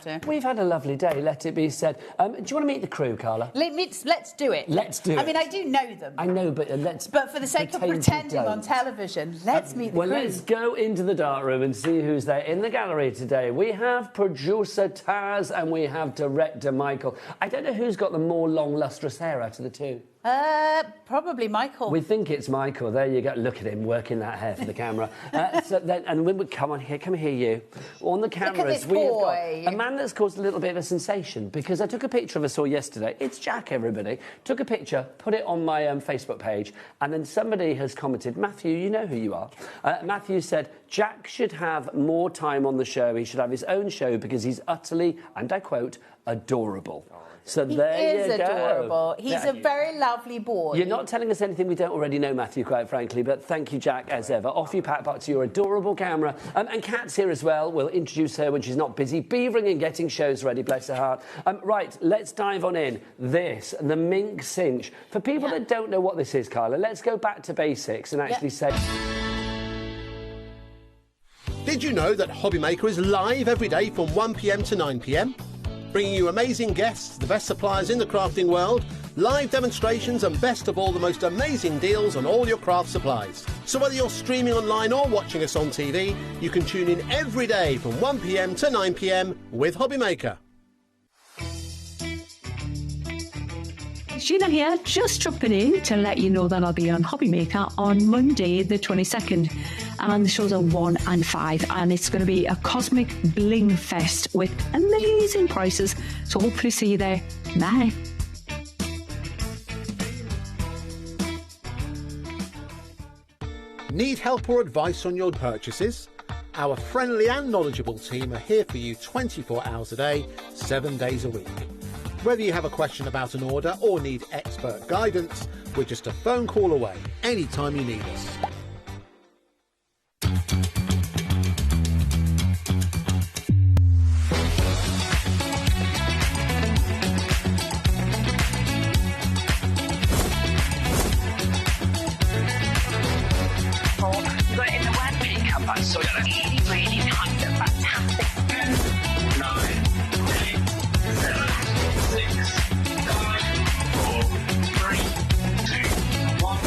to. We've had a lovely day, let it be said. Do you want to meet the crew, Carla? Let's do it. Let's do it. I mean, I do know them. I know, but let's. But for the sake of pretending on television, let's meet the crew. Well, let's go into the dark room and see who's there in the gallery today. We have producer Taz and we have director Michael. I don't know who's got the more long, lustrous hair out of the two. Probably Michael. We think it's Michael. There you go. Look at him working that hair for the camera. Come on here. Come here, you. On the cameras, Look at this we have boy. got a man that's caused a little bit of a sensation because I took a picture of us all yesterday. It's Jack, everybody. Took a picture, put it on my Facebook page, and then somebody has commented, Matthew, you know who you are. Matthew said, Jack should have more time on the show. He should have his own show because he's utterly, and I quote, adorable. So there you go. He is adorable. He's a very lovely boy. You're not telling us anything we don't already know, Matthew, quite frankly, but thank you, Jack, as ever. Off you pat back to your adorable camera. And Kat's here as well. We'll introduce her when she's not busy beavering and getting shows ready, bless her heart. Right, let's dive on in. The mink cinch. For people that don't know what this is, Carla, let's go back to basics and actually say... Did you know that HobbyMaker is live every day from 1 p.m. to 9 p.m? Bringing you amazing guests, the best suppliers in the crafting world, live demonstrations and best of all, the most amazing deals on all your craft supplies. So whether you're streaming online or watching us on TV, you can tune in every day from 1 p.m. to 9 p.m. with HobbyMaker. Sheena here, just dropping in to let you know that I'll be on HobbyMaker on Monday the 22nd, and the shows are 1 and 5, and it's going to be a cosmic bling fest with amazing prices, so hopefully see you there. Bye. Need help or advice on your purchases? Our friendly and knowledgeable team are here for you 24 hours a day, 7 days a week. Whether you have a question about an order or need expert guidance, we're just a phone call away anytime you need us. But in the web makeup, I saw really kind of fantastic. 9, 8, 7, 6, 5, 4, 3, 2, 1.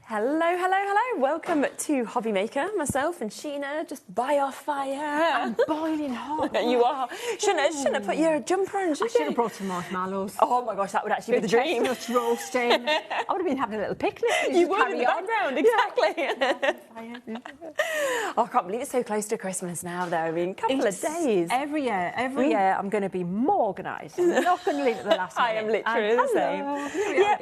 Hello, hello, hello. Welcome to HobbyMaker. Myself and Sheena just by our fire. I'm boiling hot. You are. Shouldn't have put your jumper on, I should have brought some marshmallows. Oh my gosh, that would actually be the dream. Chestnuts roasting. I would have been having a little picnic. You would in the background, exactly. Oh, I can't believe it's so close to Christmas now, though. I mean, a couple of days. Every year, I'm going to be more organised. I'm not going to leave at the last minute. I am literally the same.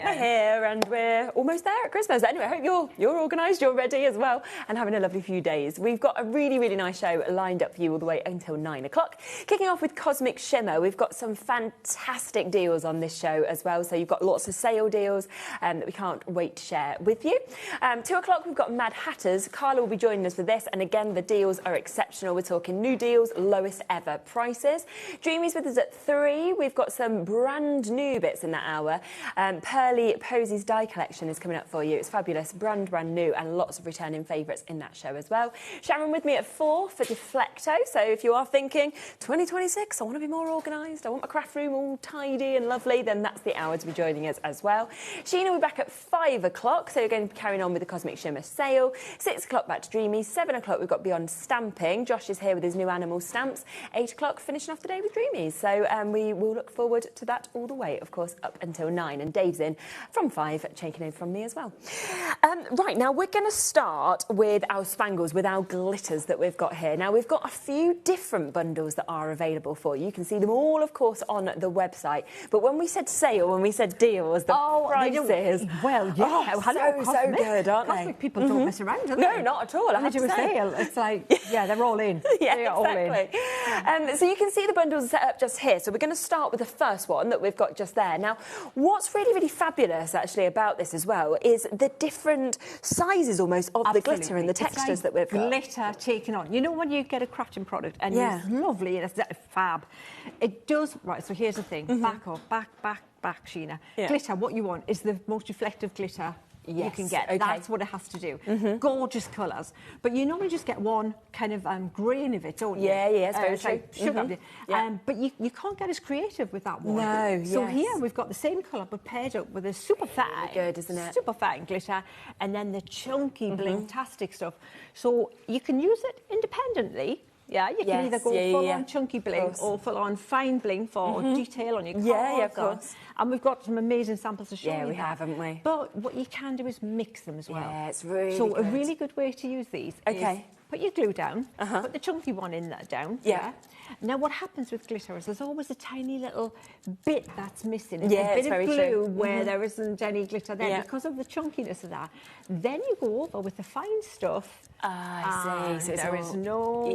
We're here and we're almost there at Christmas. Anyway, I hope you're organised, you're ready as well, and having a lovely few days. We've got a really, really nice show lined up for you all the way until 9 o'clock. Kicking off with Cosmic Shimmer, we've got some fantastic deals on this show as well. So you've got lots of sale deals that we can't wait to share with you. 2 o'clock, we've got Mad Hatters. Carla will be joining us for this, and again, the deals are exceptional. We're talking new deals, lowest ever prices. Dreamies with us at 3. We've got some brand new bits in that hour. Pearly Posies die collection is coming up for you. It's fabulous, brand new, and lots of returning favourites in that show as well. Sharon with me at 4 for Deflecto. So if you are thinking 2026, I want to be more organised, I want my craft room all tidy and lovely, then that's the hour to be joining us as well. Sheena will be back at 5 o'clock, so you're going to be carrying on with the Cosmic Shimmer sale. 6 o'clock back to Dreamies. 7 o'clock we've got Beyond Stamping. Josh is here with his new animal stamps. 8 o'clock finishing off the day with Dreamies. So we will look forward to that all the way, of course, up until 9. And Dave's in from 5, checking in from me as well. Right, now we're going to start with our spangles, with our glitters that we've got here. Now, we've got a few different bundles that are available for you. You can see them all, of course, on the website. But when we said sale, when we said deals, the prices... Well, yeah. Oh, so good, aren't they? People don't mess around, do they? No, not at all, I have to say. A sale, it's like, yeah, they're all in. Yeah, they're exactly. All in. So you can see the bundles set up just here. So we're going to start with the first one that we've got just there. Now, what's really, really fabulous, actually, about this as well is the different sizes almost of the glitter and the textures that we've got. Glitter taken on. You know when you get a crafting product and it's lovely and it's fab. It does, right, so here's the thing. Back up, back, Sheena. Glitter, what you want is the most reflective glitter you can get. Okay. That's what it has to do. Gorgeous colours. But you normally just get one kind of grain of it, don't you? Yeah, it's very true. Like sugar. But you can't get as creative with that one. No, So here we've got the same colour but paired up with a super fine, good, isn't it? super fine glitter, and then the chunky bling-tastic stuff. So you can use it independently. Yeah, you can either go full-on chunky bling or full-on fine bling for detail on your cards. Yeah, of course. And we've got some amazing samples to show you. Yeah, we have, haven't we? But what you can do is mix them as well. Yeah, it's really So good. a really good way to use these is put your glue down, put the chunky one in there down. Yeah. Now, what happens with glitter is there's always a tiny little bit that's missing. Yeah, a bit it's of very glue true. where there isn't any glitter there because of the chunkiness of that. Then you go over with the fine stuff. I see. So there's no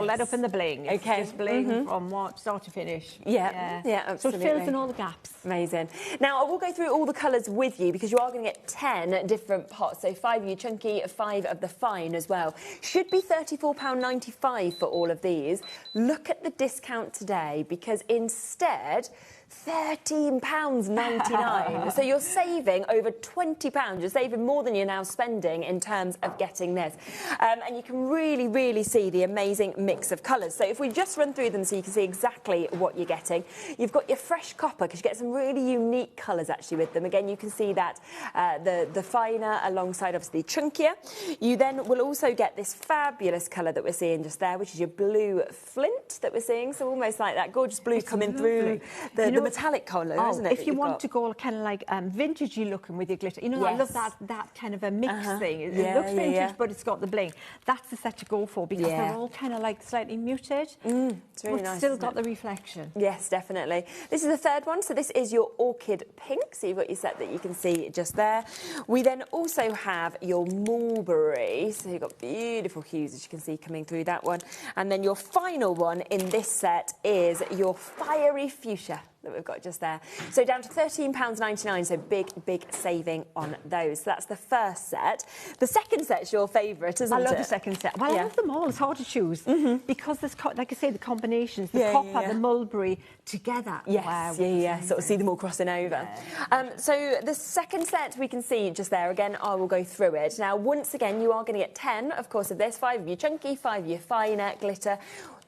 let up in the bling. It's just bling from start to finish. Yeah, absolutely. So it fills in all the gaps. Amazing. Now, I will go through all the colours with you because you are going to get 10 different pots. So 5 of your chunky, 5 of the fine as well. Should be £34.95 for all of these. Look at the discount today because instead, £13.99. So you're saving over £20. You're saving more than you're now spending in terms of getting this. And you can really, really see the amazing mix of colours. So if we just run through them so you can see exactly what you're getting. You've got your fresh copper because you get some really unique colours actually with them. Again, you can see that the finer alongside obviously chunkier. You then will also get this fabulous colour that we're seeing just there, which is your blue flint that we're seeing. So almost like that gorgeous blue coming through the metallic colour, isn't it? If you want to go kind of like vintagey looking with your glitter, I love that kind of a mix thing. It looks vintage, but it's got the bling. That's the set to go for because they're all kind of like slightly muted, it's really but nice, still got the reflection. Yes, definitely. This is the third one. So this is your orchid pink. So you've got your set that you can see just there. We then also have your mulberry. So you've got beautiful hues, as you can see, coming through that one. And then your final one in this set is your fiery fuchsia that we've got just there. So down to £13.99, so big saving on those. So that's the first set. The second set's your favourite, isn't it? I love the second set. Well, I love them all. It's hard to choose because there's, like I say, the combinations, the copper, the mulberry together. Yes, sort of see them all crossing over. So the second set we can see just there. Again, I will go through it. Now, once again, you are going to get 10, of course, of this. 5 of your chunky, 5 of your finer glitter.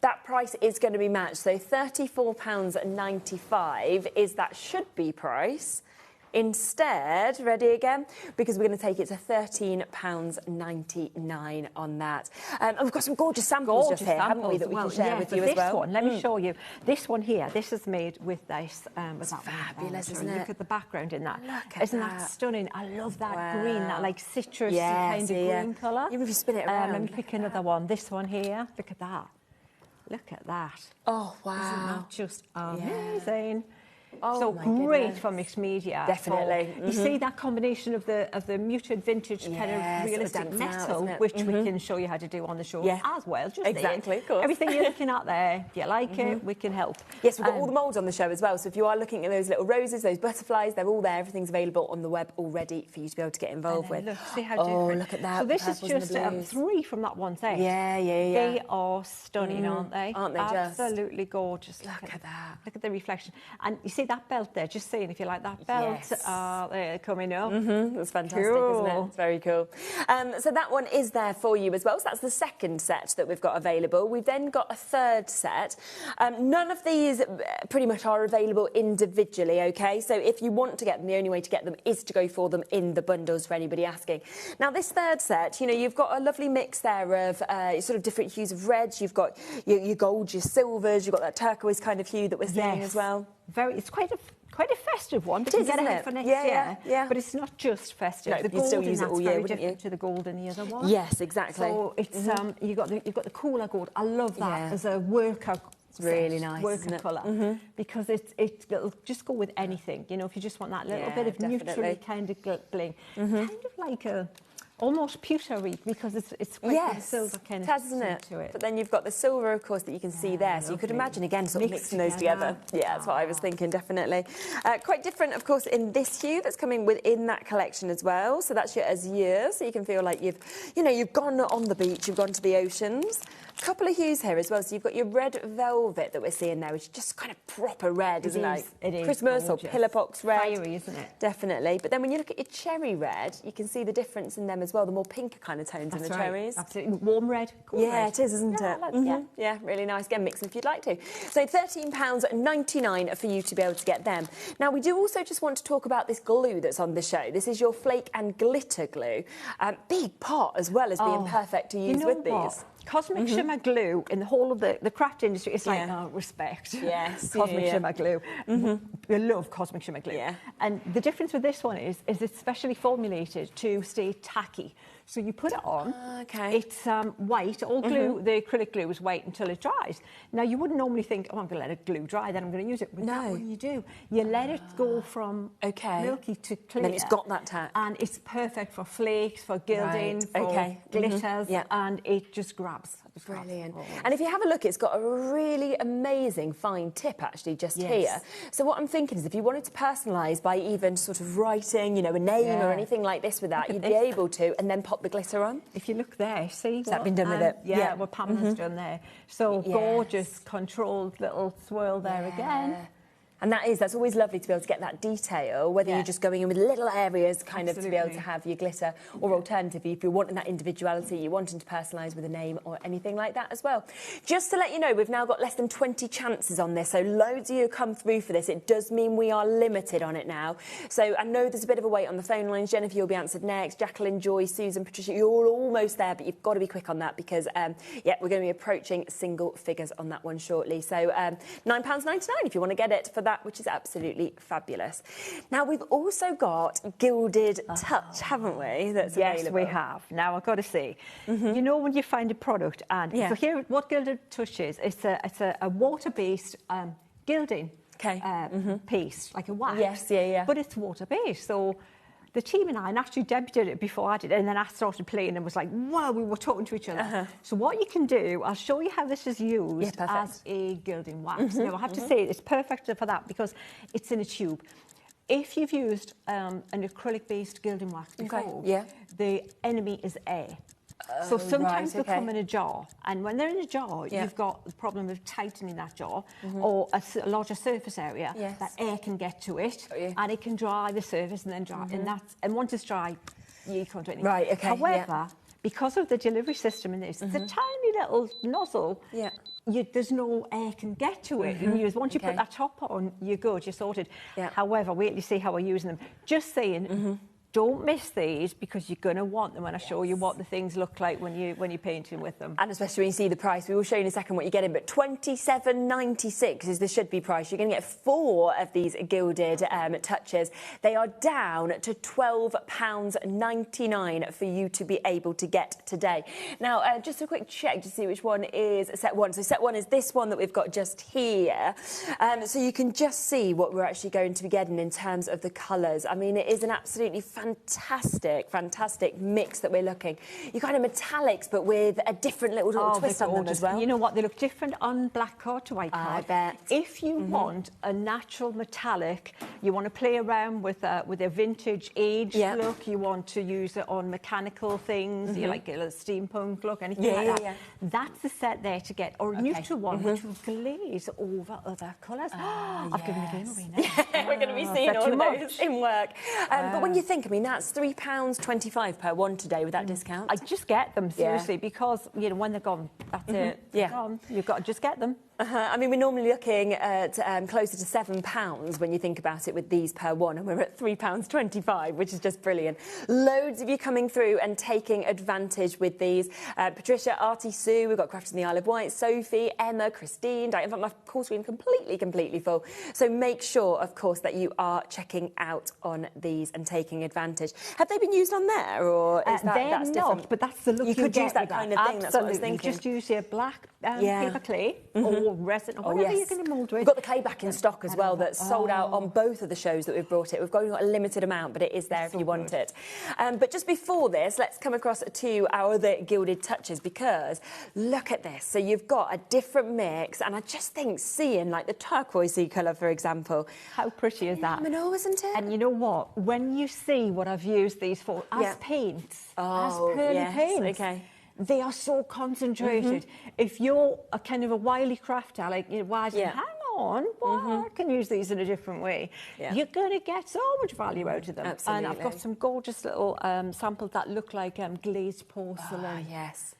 That price is going to be matched. So £34.95 is that should-be price. Instead, ready again? Because we're going to take it to £13.99 on that. And we've got some gorgeous samples just here, haven't we, that we can share with you as well? This one, let me show you. This one here, this is made with this. It's fabulous, isn't it? Look at the background in that. Isn't that stunning? I love that green, that like citrus kind of green colour. Even if you spin it around. Let me pick another one. This one here. Look at that. Look at that. Oh, wow. Isn't that just amazing? Yeah. Oh, so great for mixed media. Definitely. You see that combination of the muted vintage kind of realistic metal, which we can show you how to do on the show as well. Just exactly, of course. Everything you're looking at there, if you like it, we can help. Yes, we've got all the moulds on the show as well. So if you are looking at those little roses, those butterflies, they're all there. Everything's available on the web already for you to be able to get involved with. Look, see how different. Look at that. So this is just 3 from that one set. Yeah. They are stunning, aren't they? Aren't they just? Absolutely gorgeous. Look at that. Look at the reflection. And you see that belt there, just saying if you like that belt. They're coming up. That's fantastic, isn't it? It's very cool. So that one is there for you as well. So that's the second set that we've got available. We've then got a third set. None of these pretty much are available individually, okay? So if you want to get them, the only way to get them is to go for them in the bundles for anybody asking. Now, this third set, you've got a lovely mix there of sort of different hues of reds. You've got your golds, your silvers. You've got that turquoise kind of hue that we're seeing as well. It's quite a festive one. It is, get isn't it it? for next year. Yeah. But it's not just festive. No, the you'd still use it all year, very wouldn't different you? to the gold in the other one. Yes, exactly. So it's you've got the cooler gold. I love that as a worker. It's really nice, worker colour because it'll just go with anything. If you just want that little bit of neutrally kind of bling, kind of like a. Almost pewtery because it's quite silver kind of isn't it? To it. But then you've got the silver, of course, that you can see there. So you could imagine, again, sort of mixing those together. Yeah, that's what I was thinking, definitely. Quite different, of course, in this hue that's coming within that collection as well. So that's your azure, so you can feel like you've gone on the beach, you've gone to the oceans. couple of hues here as well. So you've got your red velvet that we're seeing there, which is just kind of proper red, isn't it? It is Christmas gorgeous. or pillar box red. Fiery, isn't it? Definitely. But then when you look at your cherry red, you can see the difference in them as well, the more pinker kind of tones in the cherries. Absolutely. Warm red. Cool Yeah, red. it is, isn't it? Yeah, really nice. Again, mix them if you'd like to. So £13.99 for you to be able to get them. Now, we do also just want to talk about this glue that's on the show. This is your Flake and Glitter glue. Big pot as well as being perfect to use with these. Cosmic shimmer glue in the whole of the craft industry is like, respect. Yes. Cosmic shimmer glue. I love cosmic shimmer glue. Yeah. And the difference with this one is it's specially formulated to stay tacky. So you put it on, it's white, all glue, the acrylic glue is white until it dries. Now, you wouldn't normally think, oh, I'm going to let it glue dry, then I'm going to use it. But no. What you do, you let it go from milky to clear. Then it's got that tack. And it's perfect for flakes, for gilding, for glitters, and it just grabs. Brilliant. And if you have a look, it's got a really amazing fine tip actually just here. So what I'm thinking is if you wanted to personalise by even sort of writing, you know, a name or anything like this with that, you'd be able to, and then pop the glitter on. If you look there, see has that been done with it? Yeah, what Pamela's done there. So gorgeous, controlled little swirl there again. And that's always lovely to be able to get that detail, whether you're just going in with little areas kind of to be able to have your glitter, or alternatively, if you're wanting that individuality, you're wanting to personalise with a name or anything like that as well. Just to let you know, we've now got less than 20 chances on this, so loads of you come through for this. It does mean we are limited on it now. So I know there's a bit of a wait on the phone lines. Jennifer, you'll be answered next. Jacqueline, Joy, Susan, Patricia, you're all almost there, but you've got to be quick on that because, we're going to be approaching single figures on that one shortly. So £9.99 if you want to get it for that, which is absolutely fabulous. Now, we've also got Gilded Touch, haven't we? That's yes, we have. Now, I've got to say, you know when you find a product, and so here, what Gilded Touch is, it's a water-based gilding paste, like a wax. Yes, But it's water-based, so the team and I, and actually Debbie did it before I did, and then I started playing and was like, wow, we were talking to each other. So what you can do, I'll show you how this is used as a gilding wax. Now, I have to say, it's perfect for that because it's in a tube. If you've used an acrylic-based gilding wax before, the enemy is air. So sometimes they come in a jar, and when they're in a jar, you've got the problem of tightening that jar or a larger surface area that air can get to it, and it can dry the surface and then dry. And once it's dry, you can't do anything. Right, okay. However, because of the delivery system in this, it's a tiny little nozzle. There's no air can get to it, and once you put that top on, you're good, you're sorted. However, wait till you see how we're using them. Just saying. Don't miss these because you're going to want them when I show you what the things look like when you're painting with them. And especially when you see the price. We will show you in a second what you're getting, but £27.96 is the should-be price. You're going to get 4 of these Gilded Touches. They are down to £12.99 for you to be able to get today. Now, just a quick check to see which one is set 1. So set 1 is this one that we've got just here. So you can just see what we're actually going to be getting in terms of the colours. I mean, it is an absolutely fantastic mix that we're looking. You're kind of metallics, but with a different little twist on them as well. You know what? They look different on black card to white card. I bet. If you want a natural metallic, you want to play around with a vintage age look, you want to use it on mechanical things, you like a little steampunk look, anything like that. That's the set there to get. Or a neutral one, which will glaze over other colours. I've given the game away now. We're going to be seeing all of those in work. But when you think, I mean, that's £3.25 per one today with that discount. I just get them, seriously, because, you know, when they're gone, that's it. They're gone. You've got to just get them. I mean, we're normally looking at closer to £7 when you think about it with these per one, and we're at £3.25, which is just brilliant. Loads of you coming through and taking advantage with these. Patricia, Artie, Sue, we've got Crafted in the Isle of Wight, Sophie, Emma, Christine, Diane. In fact, my call screen completely full. So make sure, of course, that you are checking out on these and taking advantage. Have they been used on there, or is that's not, different? But that's the look you could use that kind of thing. Absolutely. That's what I was thinking. You just use your black paper clay or resin or whatever you're going to mould with. We've got the clay back in stock as well that's sold out on both of the shows that we've brought it. We've only got a limited amount, but it is there if you want it. But just before this, let's come across to our other Gilded Touches, because look at this. So you've got a different mix, and I just think seeing like the turquoisey colour, for example. How pretty is that? Phenomenal, isn't it? And you know what? When you see what I've used these for as paints, as pearly paints. they are so concentrated. If you're a kind of a wily crafter, like, you know, why hang on, well, I can use these in a different way. You're going to get so much value out of them. Absolutely. And I've got some gorgeous little samples that look like glazed porcelain. Oh, yes.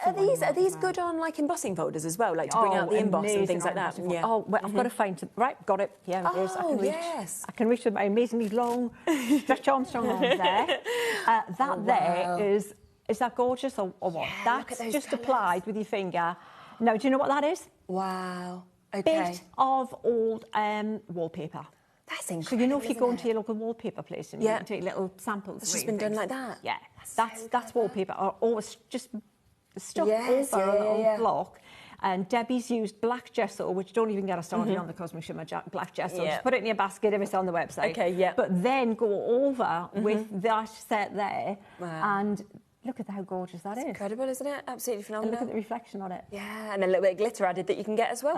Are these good on like embossing folders as well, like to bring out the emboss and things like that? Yeah. Oh, well, I've got to find some. Right, got it. Yeah, it is. I can reach. Yes. I can reach with my amazingly long Stretch Armstrong arms there. There is that gorgeous or what? Yeah, That's just applied with your finger. Now, do you know what that is? Wow. Okay. Bit of old wallpaper. That's incredible. So you know if you go into your local wallpaper place and you Yeah. can take little samples. It's just been done like that. Yeah, that's wallpaper, or always just stuck Yes, over yeah, a little yeah. block. And Debbie's used black gesso, which don't even get us started on the Cosmic Shimmer black gesso. Yeah. Just put it in your basket if it's on the website. Okay, yeah. But then go over with that set there. Wow. And look at how gorgeous that is. Incredible, isn't it? Absolutely And phenomenal. look at the reflection on it. Yeah, and then a little bit of glitter added that you can get as well,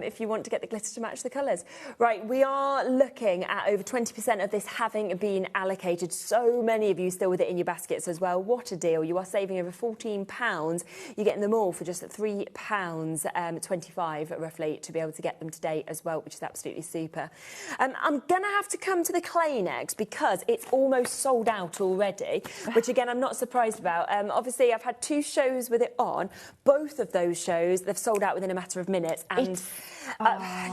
if you want to get the glitter to match the colours. Right, we are looking at over 20% of this having been allocated. So many of you still with it in your baskets as well. What a deal. You are saving over £14. You're getting them all for just £3.25 roughly to be able to get them today as well, which is absolutely super. I'm going to have to come to the clay next because it's almost sold out already, which again, I'm not surprised about. Obviously, I've had 2 shows with it on. Both of those shows, they've sold out within a matter of minutes. And,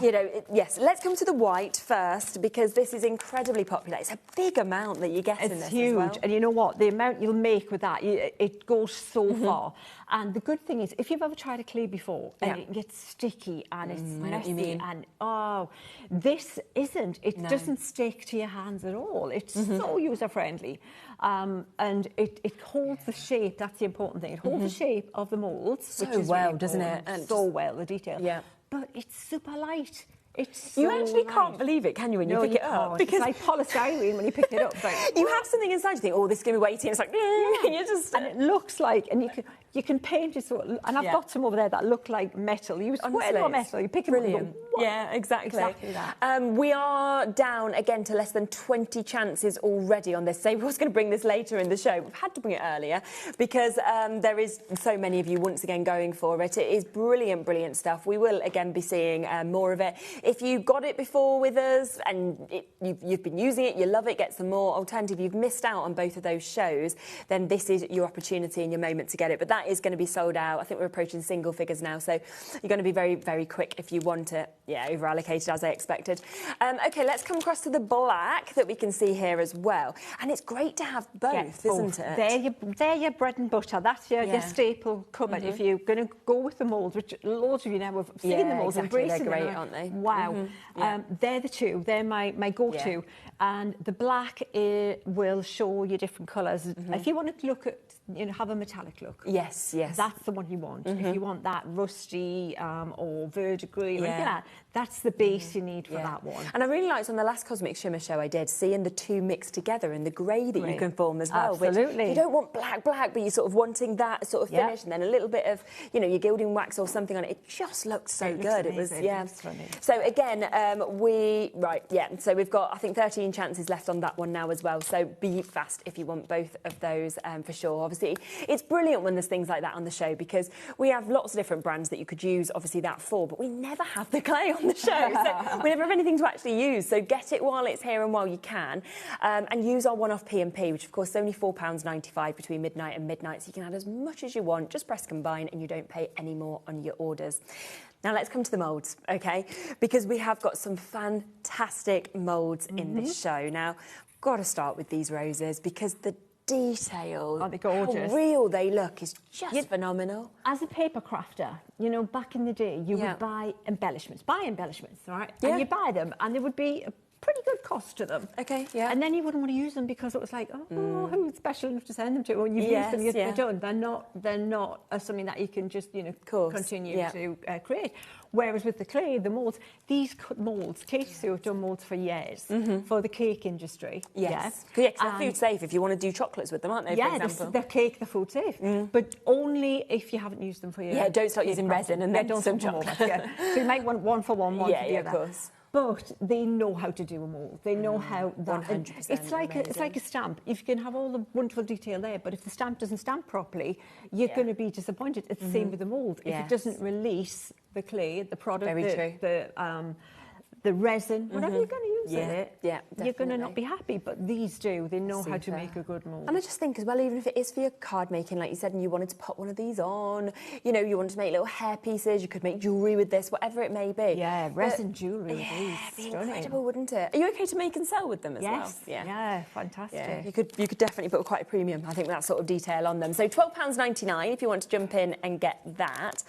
you know, yes, let's come to the white first because this is incredibly popular. It's a big amount that you get in this It's huge. as well. And you know what? The amount you'll make with that, it goes so far. And the good thing is, if you've ever tried a clay before and it gets sticky and it's I know what messy you mean. and, this isn't. It doesn't stick to your hands at all. It's so user-friendly. And it holds the shape. That's the important thing. It holds the shape of the moulds. So which is well, really doesn't it? important. And so well, the detail. Yeah. But it's super light. It's You so actually light. can't believe it, can you, when you No, pick it up? can't. Because it's like polystyrene when you pick it up. But you have something inside, you think, oh, this is going to be weighty, and it's like, you just... And it looks like, and you can paint it so, and I've got some over there that look like metal. You swear on metal, you pick them up and go, what? Yeah, exactly. Exactly that. We are down again to less than 20 chances already on this. So I was going to bring this later in the show. We've had to bring it earlier because there is so many of you once again going for it. It is brilliant, brilliant stuff. We will again be seeing more of it. If you got it before with us and you've been using it, you love it, get some more. Alternative, you've missed out on both of those shows, then this is your opportunity and your moment to get it. But that is going to be sold out. I think we're approaching single figures now, so you're going to be very, very quick if you want it. Yeah, over allocated as I expected. Okay, let's come across to the black that we can see here as well. And it's great to have both, isn't it? They're your bread and butter. That's your staple cupboard. If you're going to go with the moulds, which loads of you now have seen the moulds, exactly. embracing They're great, them. aren't they? Wow. They're the two. They're my go-to. Yeah. And the black will show you different colours. If you wanted to look at, have a metallic look. Yes, yes. That's the one you want. If you want that rusty or verdigris or anything like that, that's the base you need for that one. And I really liked on the last Cosmic Shimmer show I did, seeing the two mixed together and the grey that you can form as well. Absolutely. Which you don't want black, but you're sort of wanting that sort of finish and then a little bit of, your gilding wax or something on it. It just looked so good. It was, So again, so we've got, I think, 13 chances left on that one now as well. So be fast if you want both of those for sure. Obviously, it's brilliant when there's things like that on the show because we have lots of different brands that you could use, obviously, that for, but we never have the clay on the show. So we never have anything to actually use. So get it while it's here and while you can. And use our one-off P&P, which, of course, is only £4.95 between midnight and midnight. So you can add as much as you want. Just press combine and you don't pay any more on your orders. Now, let's come to the moulds, OK? Because we have got some fantastic moulds in this show. Now, I've got to start with these roses because the detail, aren't they gorgeous? How real they look is just phenomenal. As a paper crafter, back in the day, you would buy embellishments, right? And you buy them, and there would be a pretty good cost to them. Okay, yeah. And then you wouldn't want to use them because it was like, who's special enough to send them to? When you've used them, they're done. They're not something that you can just, continue to create. Whereas with the clay, the moulds, these moulds, Katie Sue have done moulds for years for the cake industry. Yes. Yeah, because they're food safe if you want to do chocolates with them, aren't they, for example? They're cake, they're food safe. But only if you haven't used them for years. Yeah, don't start using resin and then don't some some chocolate. So you might want one for one, one for the other. Yeah, of course. But they know how to do a mould. They know how that. 100%. It's like a stamp. If you can have all the wonderful detail there, but if the stamp doesn't stamp properly, you're going to be disappointed. It's the same with the mould. If it doesn't release the clay, the product, the resin, whatever you're going to use in it, you're going to not be happy. But these do. They know how to make a good mould. And I just think as well, even if it is for your card making, like you said, and you wanted to put one of these on, you know, you wanted to make little hair pieces, you could make jewellery with this, whatever it may be. Yeah, resin jewellery with these. Be incredible, wouldn't it? Are you okay to make and sell with them as well? Yeah, fantastic. Yeah, you could definitely put quite a premium, I think, that sort of detail on them. So £12.99 if you want to jump in and get that.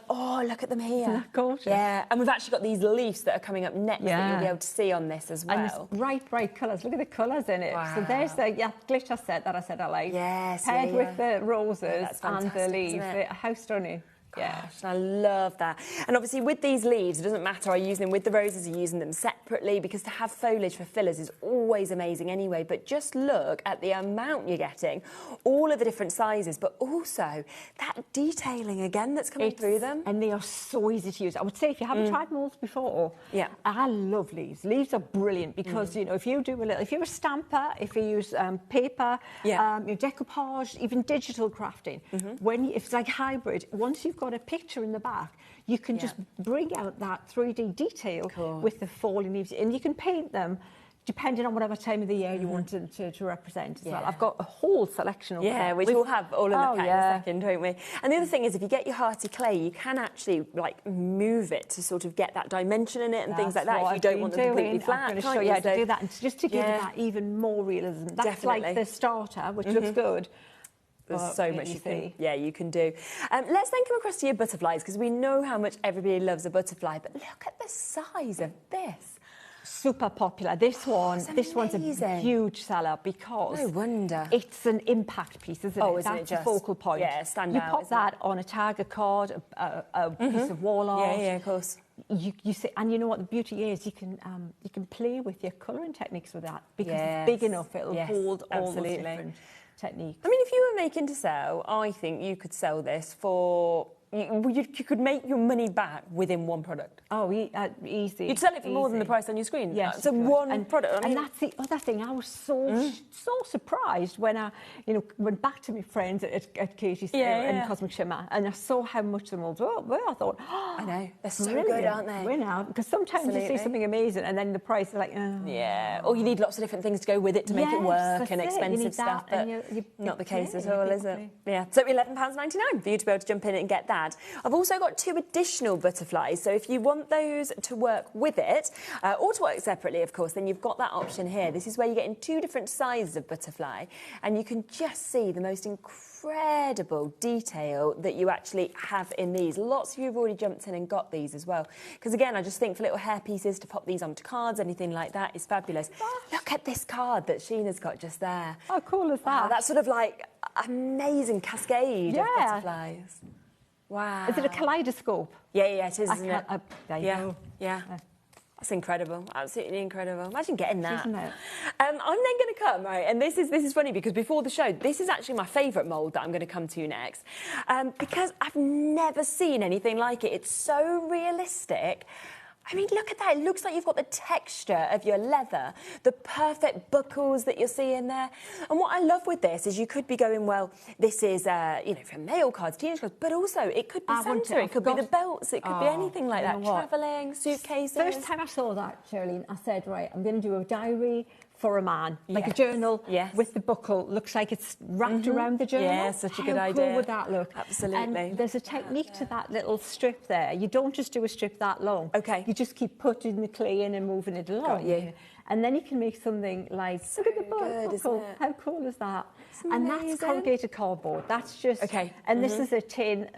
Oh, look at them here. Isn't that gorgeous? Yeah, and we've actually got these leaves that are coming up next that you'll be able to see on this as well. And it's bright colours. Look at the colours in it. Wow. So there's the glitter set that I said I like. Yes, paired with the roses and the leaves. leaves. How stunning. Yeah, gosh, I love that. And obviously with these leaves, it doesn't matter, are you using them with the roses, are you using them separately? Because to have foliage for fillers is always amazing anyway. But just look at the amount you're getting, all of the different sizes, but also that detailing again that's coming through them. And they are so easy to use. I would say if you haven't tried moulds before, I love leaves. Leaves are brilliant because, you know, if you do if you're a stamper, if you use paper, your decoupage, even digital crafting, if it's like hybrid, once you've got a picture in the back, you can just bring out that 3D detail with the falling leaves, and you can paint them depending on whatever time of the year you want them to represent as well. I've got a whole selection of them. Which we'll have all in the pack in a second, won't we? And the other thing is, if you get your hearty clay, you can actually like move it to sort of get that dimension in it and things like that. If you don't want them completely flat, I'm going to show you how to do that, and just to give it that even more realism. That's like the starter, which looks good. There's so much you can do. Let's then come across to your butterflies, because we know how much everybody loves a butterfly, but look at the size of this. Super popular. This one's a huge seller because it's an impact piece, isn't it? That's the focal point. Yeah, stand out. You pop that on a Target card, a piece of wall art. Yeah, of course. You see, and you know what the beauty is, you can play with your colouring techniques with that, because it's big enough, it'll hold all the different techniques. I mean, if you were making to sell, I think you could sell this for... You could make your money back within one product. Oh, easy. You'd sell it for more than the price on your screen. Yes, so one product. And that's the other thing. I was so surprised when I, went back to my friends at Katie's and Cosmic Shimmer, and I saw how much the molds were. I thought, I know, they're so good, aren't they? We're now, because sometimes you see something amazing, and then the price is like, or you need lots of different things to go with it to make it work, and expensive stuff. But not the case at all, is it? Yeah. So £11.99 for you to be able to jump in and get that. I've also got 2 additional butterflies, so if you want those to work with it, or to work separately, of course, then you've got that option here. This is where you get in 2 different sizes of butterfly, and you can just see the most incredible detail that you actually have in these. Lots of you have already jumped in and got these as well, because again, I just think for little hair pieces to pop these onto cards, anything like that is fabulous. Look at this card that Sheena's got just there. How cool is that? That's sort of like amazing cascade of butterflies. Wow. Is it a kaleidoscope? Yeah, it is, isn't it? There you go. Yeah. That's incredible. Absolutely incredible. Imagine getting that. Isn't it? I'm then going to come, right, and this is funny, because before the show, this is actually my favourite mould that I'm going to come to next, because I've never seen anything like it. It's so realistic. I mean, look at that. It looks like you've got the texture of your leather, the perfect buckles that you're seeing there. And what I love with this is you could be going, well, this is, for male cards, teenage cards, but also it could be centre, it could be the belts, it could be anything like that. Travelling, suitcases. First time I saw that, Shirley, I said, right, I'm going to do a diary for a man, like a journal with the buckle. Looks like it's wrapped around the journal. Yeah, such a good idea. How cool would that look? Absolutely. And there's a technique to that little strip there. You don't just do a strip that long. Okay. You just keep putting the clay in and moving it along. Got you. And then you can make something like, look at the buckle. How cool is that? And that's corrugated cardboard. That's just... Okay. And this is a tin,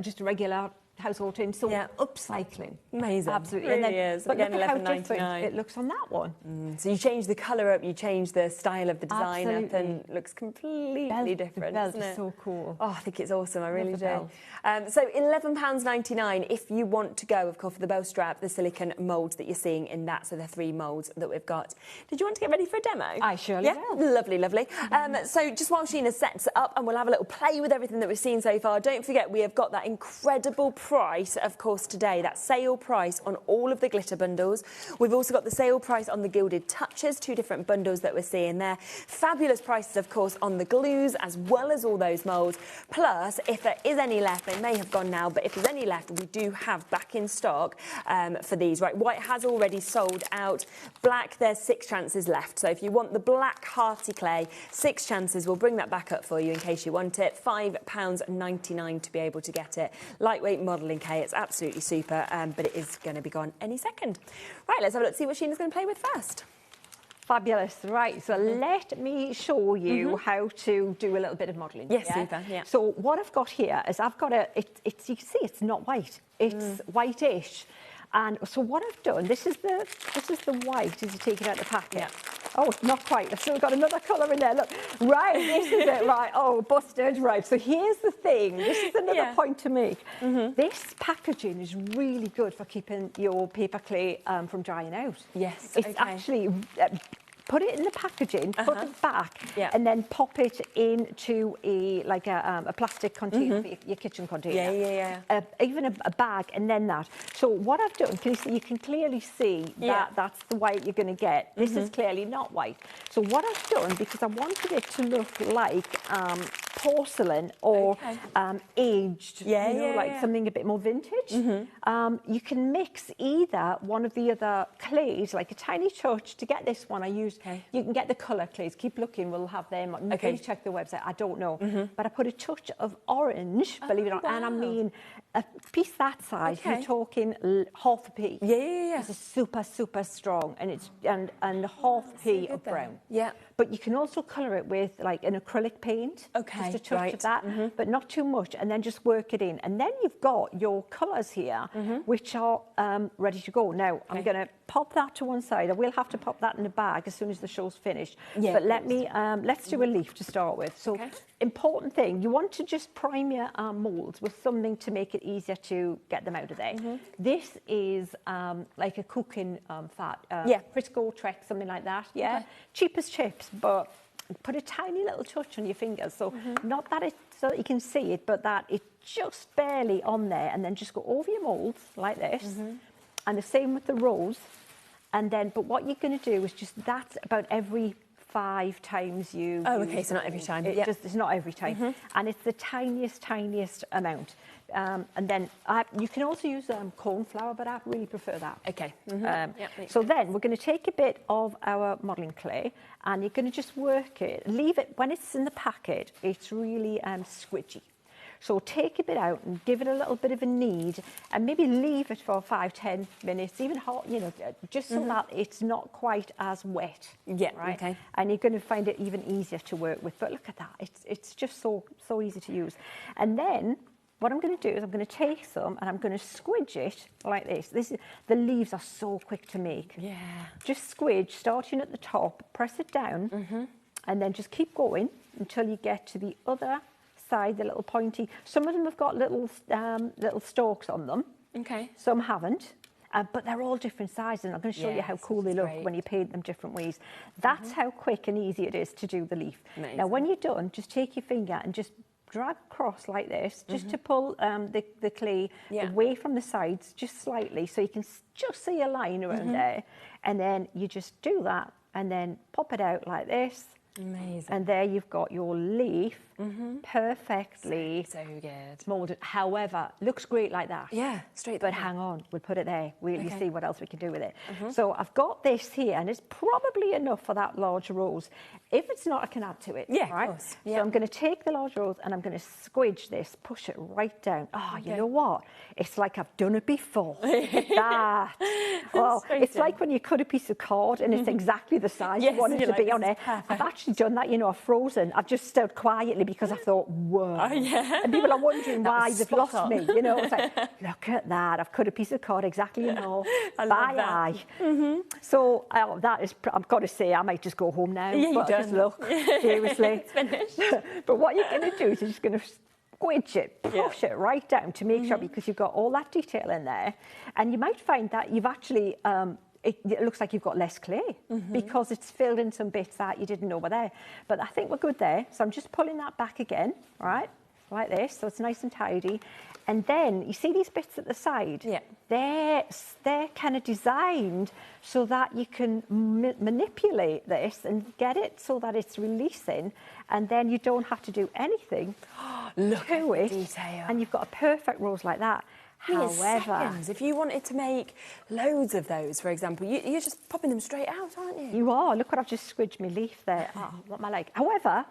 just a regular household tin, so upcycling. Amazing. Absolutely. It really is. But again, look at how different $11.99. it looks on that one. So you change the colour up, you change the style of the design up, and it looks completely different. The belt is so cool. Oh, I think it's awesome. I really do. Belt. So £11.99 if you want to go, of course, for the bow strap, the silicone moulds that you're seeing in that. So the 3 moulds that we've got. Did you want to get ready for a demo? I surely will. Lovely, lovely. So just while Sheena sets it up, and we'll have a little play with everything that we've seen so far, don't forget we have got that incredible price, of course, today, that sale price on all of the glitter bundles. We've also got the sale price on the Gilded Touches, 2 different bundles that we're seeing there. Fabulous prices, of course, on the glues, as well as all those moulds. Plus, if there is any left, they may have gone now, but if there's any left, we do have back in stock for these. Right, white has already sold out. Black, there's 6 chances left. So if you want the black hearty clay, 6 chances. We'll bring that back up for you in case you want it. £5.99 to be able to get it. Lightweight modelling clay. It's absolutely super, but it is going to be gone any second. Right, let's have a look, see what Sheena's going to play with first. Fabulous. Right, so let me show you how to do a little bit of modelling. Yes, super, yeah. So what I've got here is I've got it's you can see it's not white. It's whitish. And so what I've done, this is the white as you take it out of the packet. Yeah. Oh, not quite. I've still got another colour in there. Look, right, this is it. Right. Oh, busted. Right. So here's the thing. This is another point to make. This packaging is really good for keeping your paper clay from drying out. Yes. It's actually. Put it in the packaging, put it back, and then pop it into a plastic container, for your kitchen container. Even a bag, and then that. So what I've done, you can clearly see that that's the white you're going to get. This is clearly not white. So what I've done, because I wanted it to look like porcelain or aged, like something a bit more vintage, you can mix either one of the other clays, like a tiny touch. To get this one, I used. You can get the colour clays. Keep looking. We'll have them. Please check the website. I don't know, but I put a touch of orange. Believe it or not, and I mean a piece that size. You're talking half a pea. It's super strong, and it's and half a pea of brown. But you can also colour it with like an acrylic paint. Just a touch of that, but not too much, and then just work it in. And then you've got your colours here, which are ready to go. Now, I'm going to pop that to one side. I will have to pop that in the bag as soon as the show's finished. But let's do a leaf to start with. So, important thing, you want to just prime your moulds with something to make it easier to get them out of there. This is like a cooking fat, Crisco, Trek, something like that. Cheap as chips, but put a tiny little touch on your fingers, so not that so that you can see it, but that it's just barely on there, and then just go over your moulds like this, and the same with the rows, and then. But what you're going to do is just that's about every 5 times you. Oh, okay, so not every time. It's not every time, and it's the tiniest amount. And then you can also use corn flour, but I really prefer that. So then we're going to take a bit of our modelling clay, and you're going to just work it. Leave it when it's in the packet. It's really squidgy. So take a bit out and give it a little bit of a knead, and maybe leave it for 5-10 minutes, even hot, just so that it's not quite as wet. Right. And you're going to find it even easier to work with. But look at that. It's just so easy to use. And then what I'm going to do is I'm going to take some and I'm going to squidge it like this. The leaves are so quick to make. Just squidge, starting at the top, press it down, and then just keep going until you get to the other side, the little pointy. Some of them have got little stalks on them. Some haven't. But they're all different sizes, and I'm going to show you how cool they look when you paint them different ways. That's how quick and easy it is to do the leaf. Now, when you're done, just take your finger and just drag across like this, just to pull the clay away from the sides just slightly, so you can just see a line around there. And then you just do that, and then pop it out like this. Amazing. And there you've got your leaf perfectly so good moulded. However, looks great like that. Straight. But hang on, we'll put it there. You see what else we can do with it. So I've got this here, and it's probably enough for that large rose. If it's not, I can add to it. Right? Of course. So I'm going to take the large rose and I'm going to squidge this, push it right down. You know what? It's like I've done it before. It's like when you cut a piece of card and it's exactly the size you want it to be on it. I've actually done that, I've frozen. I've just stood quietly because I thought, whoa. And people are wondering why they've lost me. It's like, look at that. I've cut a piece of card exactly, by eye. So that is, I've got to say, I might just go home now. Just look, seriously. It's finished. But what you're going to do is you're just going to squidge it, push it right down to make sure, because you've got all that detail in there. And you might find that you've actually, it looks like you've got less clay because it's filled in some bits that you didn't know were there. But I think we're good there. So I'm just pulling that back again, right? like this, so it's nice and tidy. And then you see these bits at the side? Yeah. They're kind of designed so that you can manipulate this and get it so that it's releasing, and then you don't have to do anything Look to at it. the detail. And you've got a perfect rose like that. However, seconds. If you wanted to make loads of those, for example, you're just popping them straight out, aren't you? you are. Look what I've just squidged my leaf there. Oh, what am I like? However,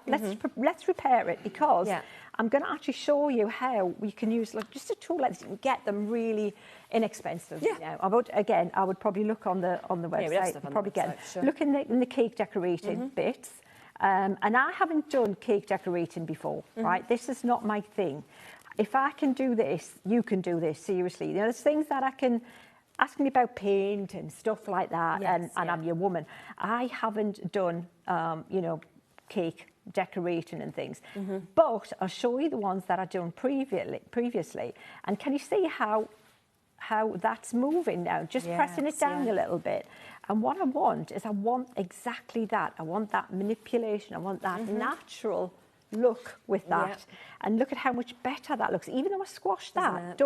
let's repair it, because I'm going to actually show you how we can use like just a tool like this. You can get them really inexpensive. Yeah. You know. I would probably look on the website. Probably get look in the cake decorating bits. And I haven't done cake decorating before, right? This is not my thing. If I can do this, you can do this, seriously. You know, there's things that I can ask me about paint and stuff like that, and I'm your woman. I haven't done, you know, cake decorating and things, but I'll show you the ones that I've done previously. And can you see how that's moving now? Just pressing it down a little bit. And what I want is, I want exactly that. I want that manipulation. I want that natural look with that. And look at how much better that looks. Even though I squashed that,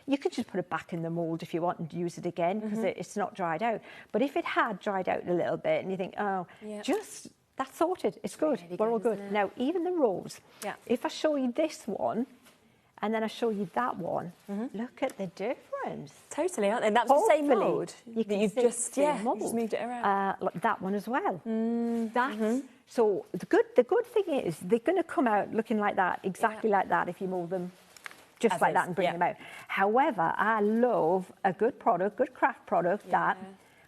you could just put it back in the mould if you want and use it again, because it's not dried out. But if it had dried out a little bit and you think, oh, that's sorted, it's good, we're all good. Now, even the rose, if I show you this one, and then I show you that one, look at the difference. Totally, aren't they? That's the same mould. You've just moved it around. Like that one as well. So the good thing is, they're going to come out looking like that, exactly like that, if you mould them just like that and bring them out. However, I love a good product, good craft product that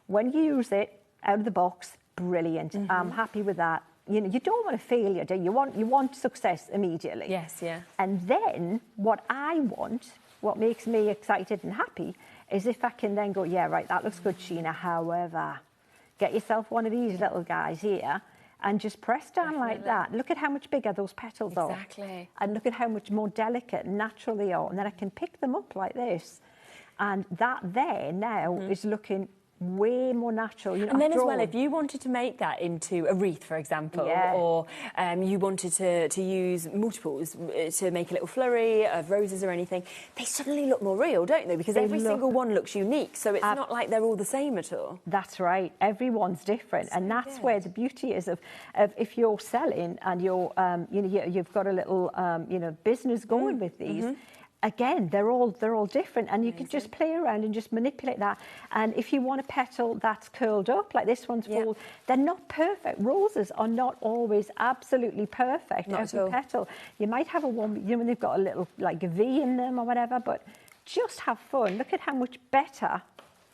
when you use it out of the box, brilliant. I'm happy with that. You know, you don't want a failure, do you? You want success immediately. Yes, yeah. And then what I want, what makes me excited and happy, is if I can then go, yeah, right, that looks good, Sheena. However, get yourself one of these little guys here and just press down like that. Look at how much bigger those petals are. Exactly. And look at how much more delicate and natural they are. And then I can pick them up like this. And that there now is looking way more natural. You know, and then as well, if you wanted to make that into a wreath, for example, or you wanted to use multiples to make a little flurry of roses or anything, they suddenly look more real, don't they? Because every single one looks unique, so it's not like they're all the same at all. That's right. Everyone's different, and that's where the beauty is of if you're selling and you're you know, you've got a little you know, business going with these. Again, they're all different, and you can just play around and just manipulate that. And if you want a petal that's curled up, like this one's full, they're not perfect. Roses are not always absolutely perfect. Every petal. You might have a one, you know, when they've got a little like a V in them or whatever, but just have fun. Look at how much better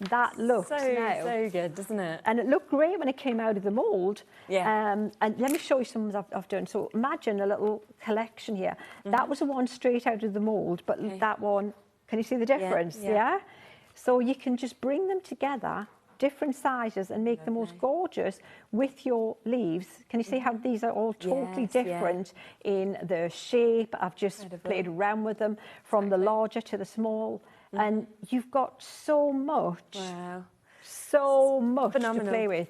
that looks now. So good, doesn't it? And it looked great when it came out of the mould. And let me show you some ones I've done. So imagine a little collection here. That was the one straight out of the mould, but that one, can you see the difference? Yeah. So you can just bring them together, different sizes, and make the most gorgeous with your leaves. Can you see how these are all totally different in the shape? I've just played around with them from the larger to the small. And you've got so much, so much to play with.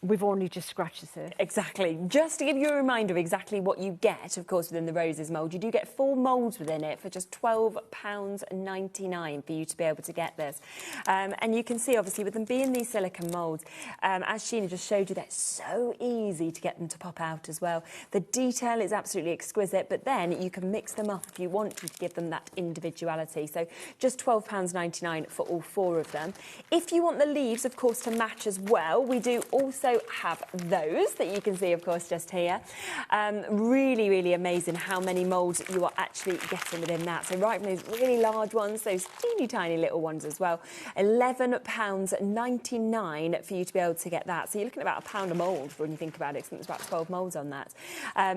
We've only just scratched the surface. Exactly. Just to give you a reminder of exactly what you get, of course, within the roses mould, you do get 4 moulds within it for just £12.99 for you to be able to get this. And you can see, obviously, with them being these silicone moulds, as Sheena just showed you, they're so easy to get them to pop out as well. The detail is absolutely exquisite, but then you can mix them up if you want to give them that individuality. So just £12.99 for all 4 of them. If you want the leaves, of course, to match as well, we do also have those that you can see, of course, just here. Really, really amazing how many moulds you are actually getting within that. So right from those really large ones, those teeny tiny little ones as well. £11.99 for you to be able to get that. So you're looking at about £1 a mould when you think about it, because there's about 12 moulds on that.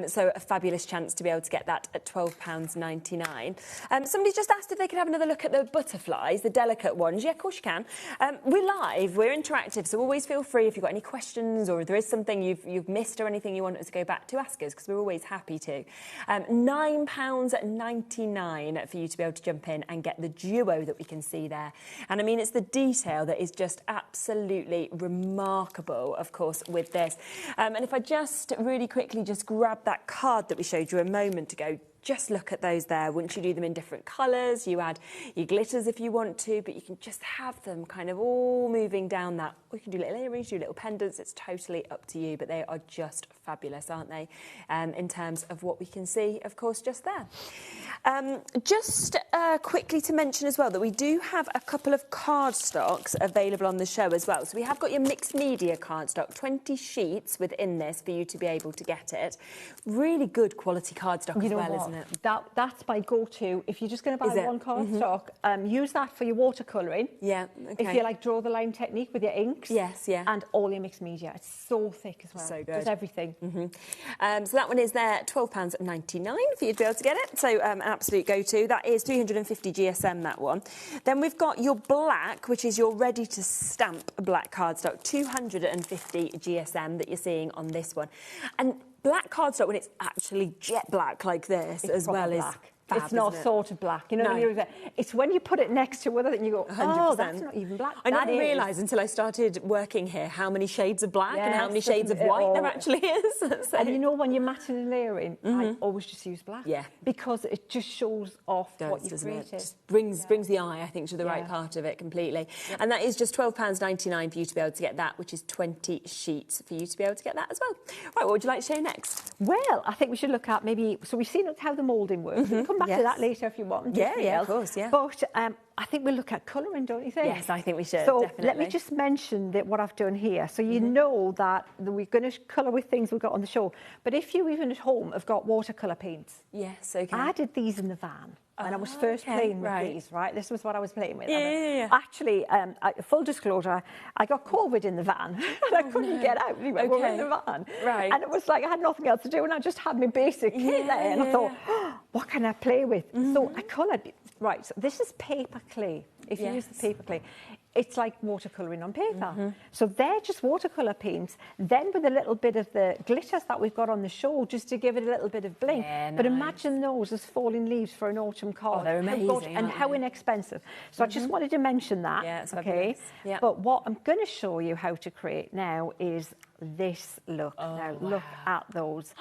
So a fabulous chance to be able to get that at £12.99. Somebody just asked if they could have another look at the butterflies, the delicate ones. Yeah, of course you can. We're live, we're interactive, so always feel free if you've got any questions questions, or if there is something you've missed or anything you want us to go back to, ask us, because we're always happy to. £9.99 for you to be able to jump in and get the duo that we can see there. And I mean, it's the detail that is just absolutely remarkable, of course, with this. And if I just really quickly just grab that card that we showed you a moment ago, just look at those there. Once you do them in different colours, you add your glitters if you want to, but you can just have them kind of all moving down that. Or you can do little earrings, do little pendants. It's totally up to you, but they are just fabulous, aren't they? In terms of what we can see, of course, just there. Just quickly to mention as well that we do have a couple of cardstocks available on the show as well. So we have got your mixed media cardstock, 20 sheets within this for you to be able to get it. Really good quality cardstock as well, isn't it? That's my go-to. If you're just going to buy one cardstock, use that for your watercolouring. Yeah, okay. If you like draw the line technique with your inks. Yes, yeah. And all your mixed media. It's so thick as well. So good. Does everything. So that one is there, £12.99 for you to be able to get it. So an absolute go-to. That is 350 GSM, that one. Then we've got your black, which is your ready-to-stamp black cardstock, 250 GSM that you're seeing on this one. And black cardstock, when it's actually jet black like this, it's as well as fab, it's not sort of black, you know. No. It's when you put it next to other, and you go, 100%. oh, that's not even black. I didn't realise until I started working here how many shades of black and how many shades of white there actually is. So. And you know, when you're matting and layering, I always just use black. Yeah. Because it just shows off what you've created. Just brings the eye, I think, to the right part of it completely. Yep. And that is just £12.99 for you to be able to get that, which is 20 sheets for you to be able to get that as well. Right, what would you like to show next? Well, I think we should look at maybe, so we've seen how the moulding works. We'll come back to that later if you want. Yeah, of course, yeah. But I think we'll look at colouring, don't you think? Yes, I think we should, so definitely. Let me just mention that what I've done here. So you know that we're going to colour with things we've got on the show. But if you even at home have got watercolour paints. Yes, okay. I did these in the van. When I was first playing with these, right? This was what I was playing with. Yeah. Actually, full disclosure, I got COVID in the van and I couldn't get out. We were in the van. Right. And it was like I had nothing else to do and I just had my basic kit there and I thought, what can I play with? So I coloured. Right, so this is paper clay. If you use the paper clay, it's like watercolouring on paper. So they're just watercolour paints, then with a little bit of the glitters that we've got on the show, just to give it a little bit of bling. Yeah, but nice. Imagine those as falling leaves for an autumn card. Oh, they're amazing, and how inexpensive. So I just wanted to mention that. Yeah, it's okay. Yep. But what I'm going to show you how to create now is this look. Now look at those.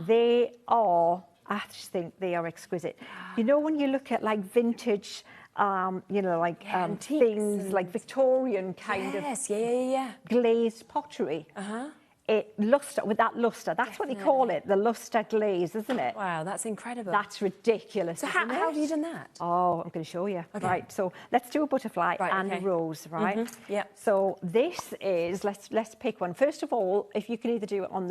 They are, I just think they are exquisite. You know, when you look at like vintage, you know, like things like Victorian kind of glazed pottery. It luster, with that luster, that's what they call it, the luster glaze, isn't it? Wow, that's incredible. That's ridiculous. So how have you done that? Oh, I'm going to show you. Okay. Right, so let's do a butterfly and a rose, right? Yeah. So this is, let's pick one. First of all, if you can either do it on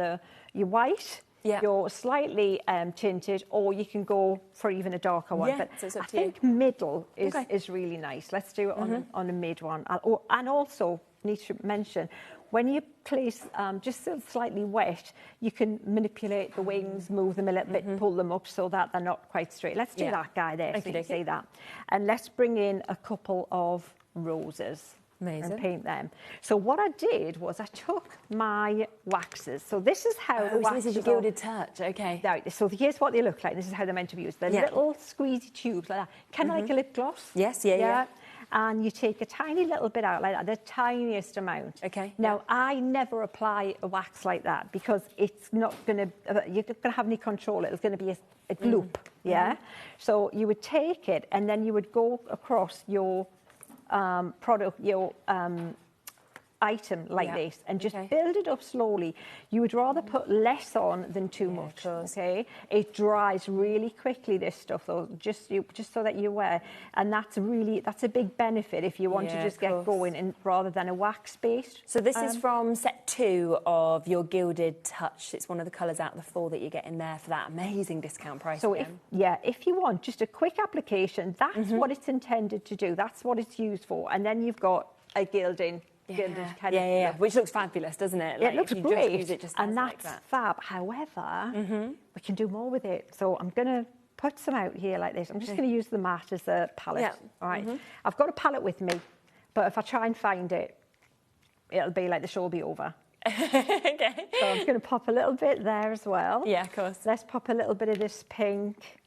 your white, your slightly tinted, or you can go for even a darker one. But so it's up I to you. think middle is really nice. Let's do it on a mid one. And also, need to mention, when you place just so slightly wet, you can manipulate the wings, move them a little bit, pull them up so that they're not quite straight. Let's do that guy there, so you can see that. And let's bring in a couple of roses. Amazing. And paint them. So what I did was I took my waxes. So this is how the waxes this is your gilded touch, okay. Right, so here's what they look like. This is how they're meant to be used. They're little squeezy tubes like that. Kind of like a lip gloss. Yes, yeah. And you take a tiny little bit out like that, the tiniest amount. Okay. Now, I never apply a wax like that because it's not going to, you're going to have any control. It's going to be a gloop, So you would take it and then you would go across your product, your item like this and just build it up slowly. You would rather put less on than too much, okay? It dries really quickly, this stuff, though, just so that you're aware. And that's a big benefit if you want to just get going and rather than a wax-based. So this is from set 2 of your Gilded Touch. It's one of the colours out of the 4 that you get in there for that amazing discount price. So if you want just a quick application, that's what it's intended to do. That's what it's used for. And then you've got a gilding. Which looks fabulous, doesn't it? It looks great, use it just and that's fab. However, we can do more with it. So I'm going to put some out here like this. I'm just going to use the mat as a palette. All right. I've got a palette with me, but if I try and find it, it'll be like the show will be over. Okay. So I'm going to pop a little bit there as well. Yeah, of course. Let's pop a little bit of this pink.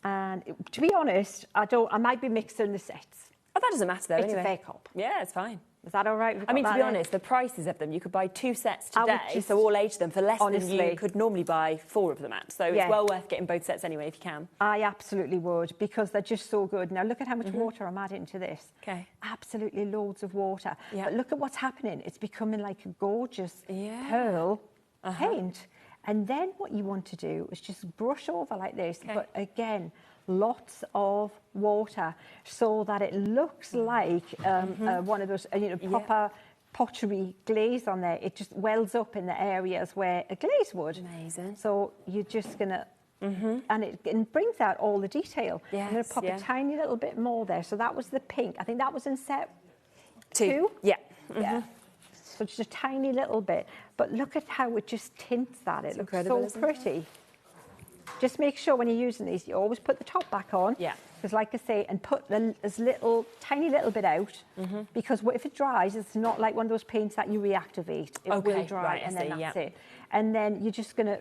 And to be honest, I might be mixing the sets. Oh, that doesn't matter though, It's anyway. a fake up. Yeah, it's fine. Is that all right? I mean, to be honest, the prices of them, you could buy 2 sets today, so all age them for less than you could normally buy 4 of them at. So it's well worth getting both sets anyway if you can. I absolutely would, because they're just so good. Now look at how much water I'm adding to this. Okay. Absolutely loads of water. Yeah. But look at what's happening. It's becoming like a gorgeous pearl paint. And then what you want to do is just brush over like this. Okay. But again, lots of water so that it looks like one of those proper pottery glaze on there. It just wells up in the areas where a glaze would. Amazing. So you're just gonna and it brings out all the detail. Yes, I'm gonna pop a tiny little bit more there. So that was the pink. I think that was in set 2. Yeah. Yeah. So just a tiny little bit, but look at how it just tints that. It looks so pretty. Just make sure when you're using these, you always put the top back on. Yeah. Because like I say, and put as tiny little bit out, because if it dries, it's not like one of those paints that you reactivate. It will dry, and then that's it. And then you're just going to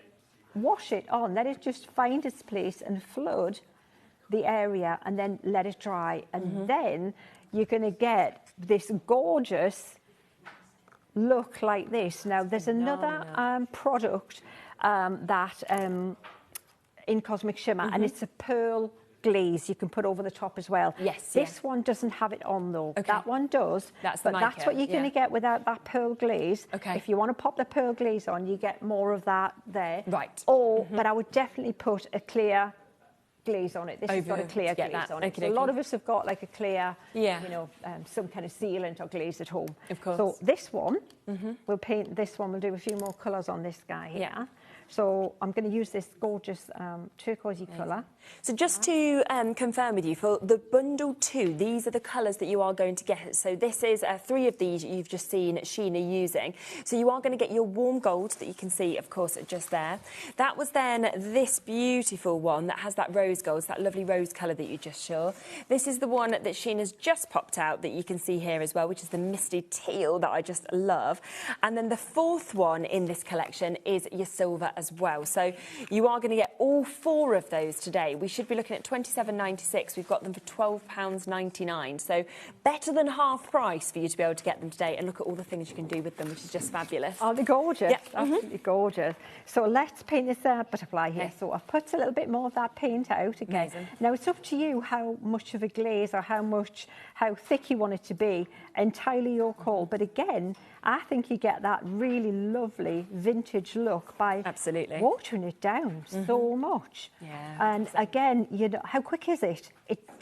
wash it on, let it just find its place and flood the area, and then let it dry. And then you're going to get this gorgeous look like this. Now, there's another product that in Cosmic Shimmer, and it's a pearl glaze you can put over the top as well. Yes. This one doesn't have it on though. Okay. That one does. That's but the that's Mica, what you're going to get without that pearl glaze. Okay. If you want to pop the pearl glaze on, you get more of that there. Right. Or, but I would definitely put a clear glaze on it. This has got a clear glaze on it. So a lot of us have got like a clear, some kind of sealant or glaze at home. Of course. So this one, we'll paint this one. We'll do a few more colours on this guy here. Yeah. So I'm going to use this gorgeous turquoisey colour. So just to confirm with you, for the bundle 2, these are the colours that you are going to get. So this is 3 of these you've just seen Sheena using. So you are going to get your warm gold that you can see, of course, just there. That was then this beautiful one that has that rose gold, that lovely rose colour that you just saw. This is the one that Sheena's just popped out that you can see here as well, which is the misty teal that I just love. And then the 4th one in this collection is your silver as well. So you are going to get all 4 of those today. We should be looking at £27.96. We've got them for £12.99. So better than half price for you to be able to get them today. And look at all the things you can do with them, which is just fabulous. Oh, they're gorgeous. Yeah. Absolutely gorgeous. So let's paint this butterfly here. Okay. So I've put a little bit more of that paint out again. Amazing. Now it's up to you how much of a glaze or how thick you want it to be. Entirely your call. But again, I think you get that really lovely vintage look by watering it down so much. Yeah. And again, you know, how quick is it?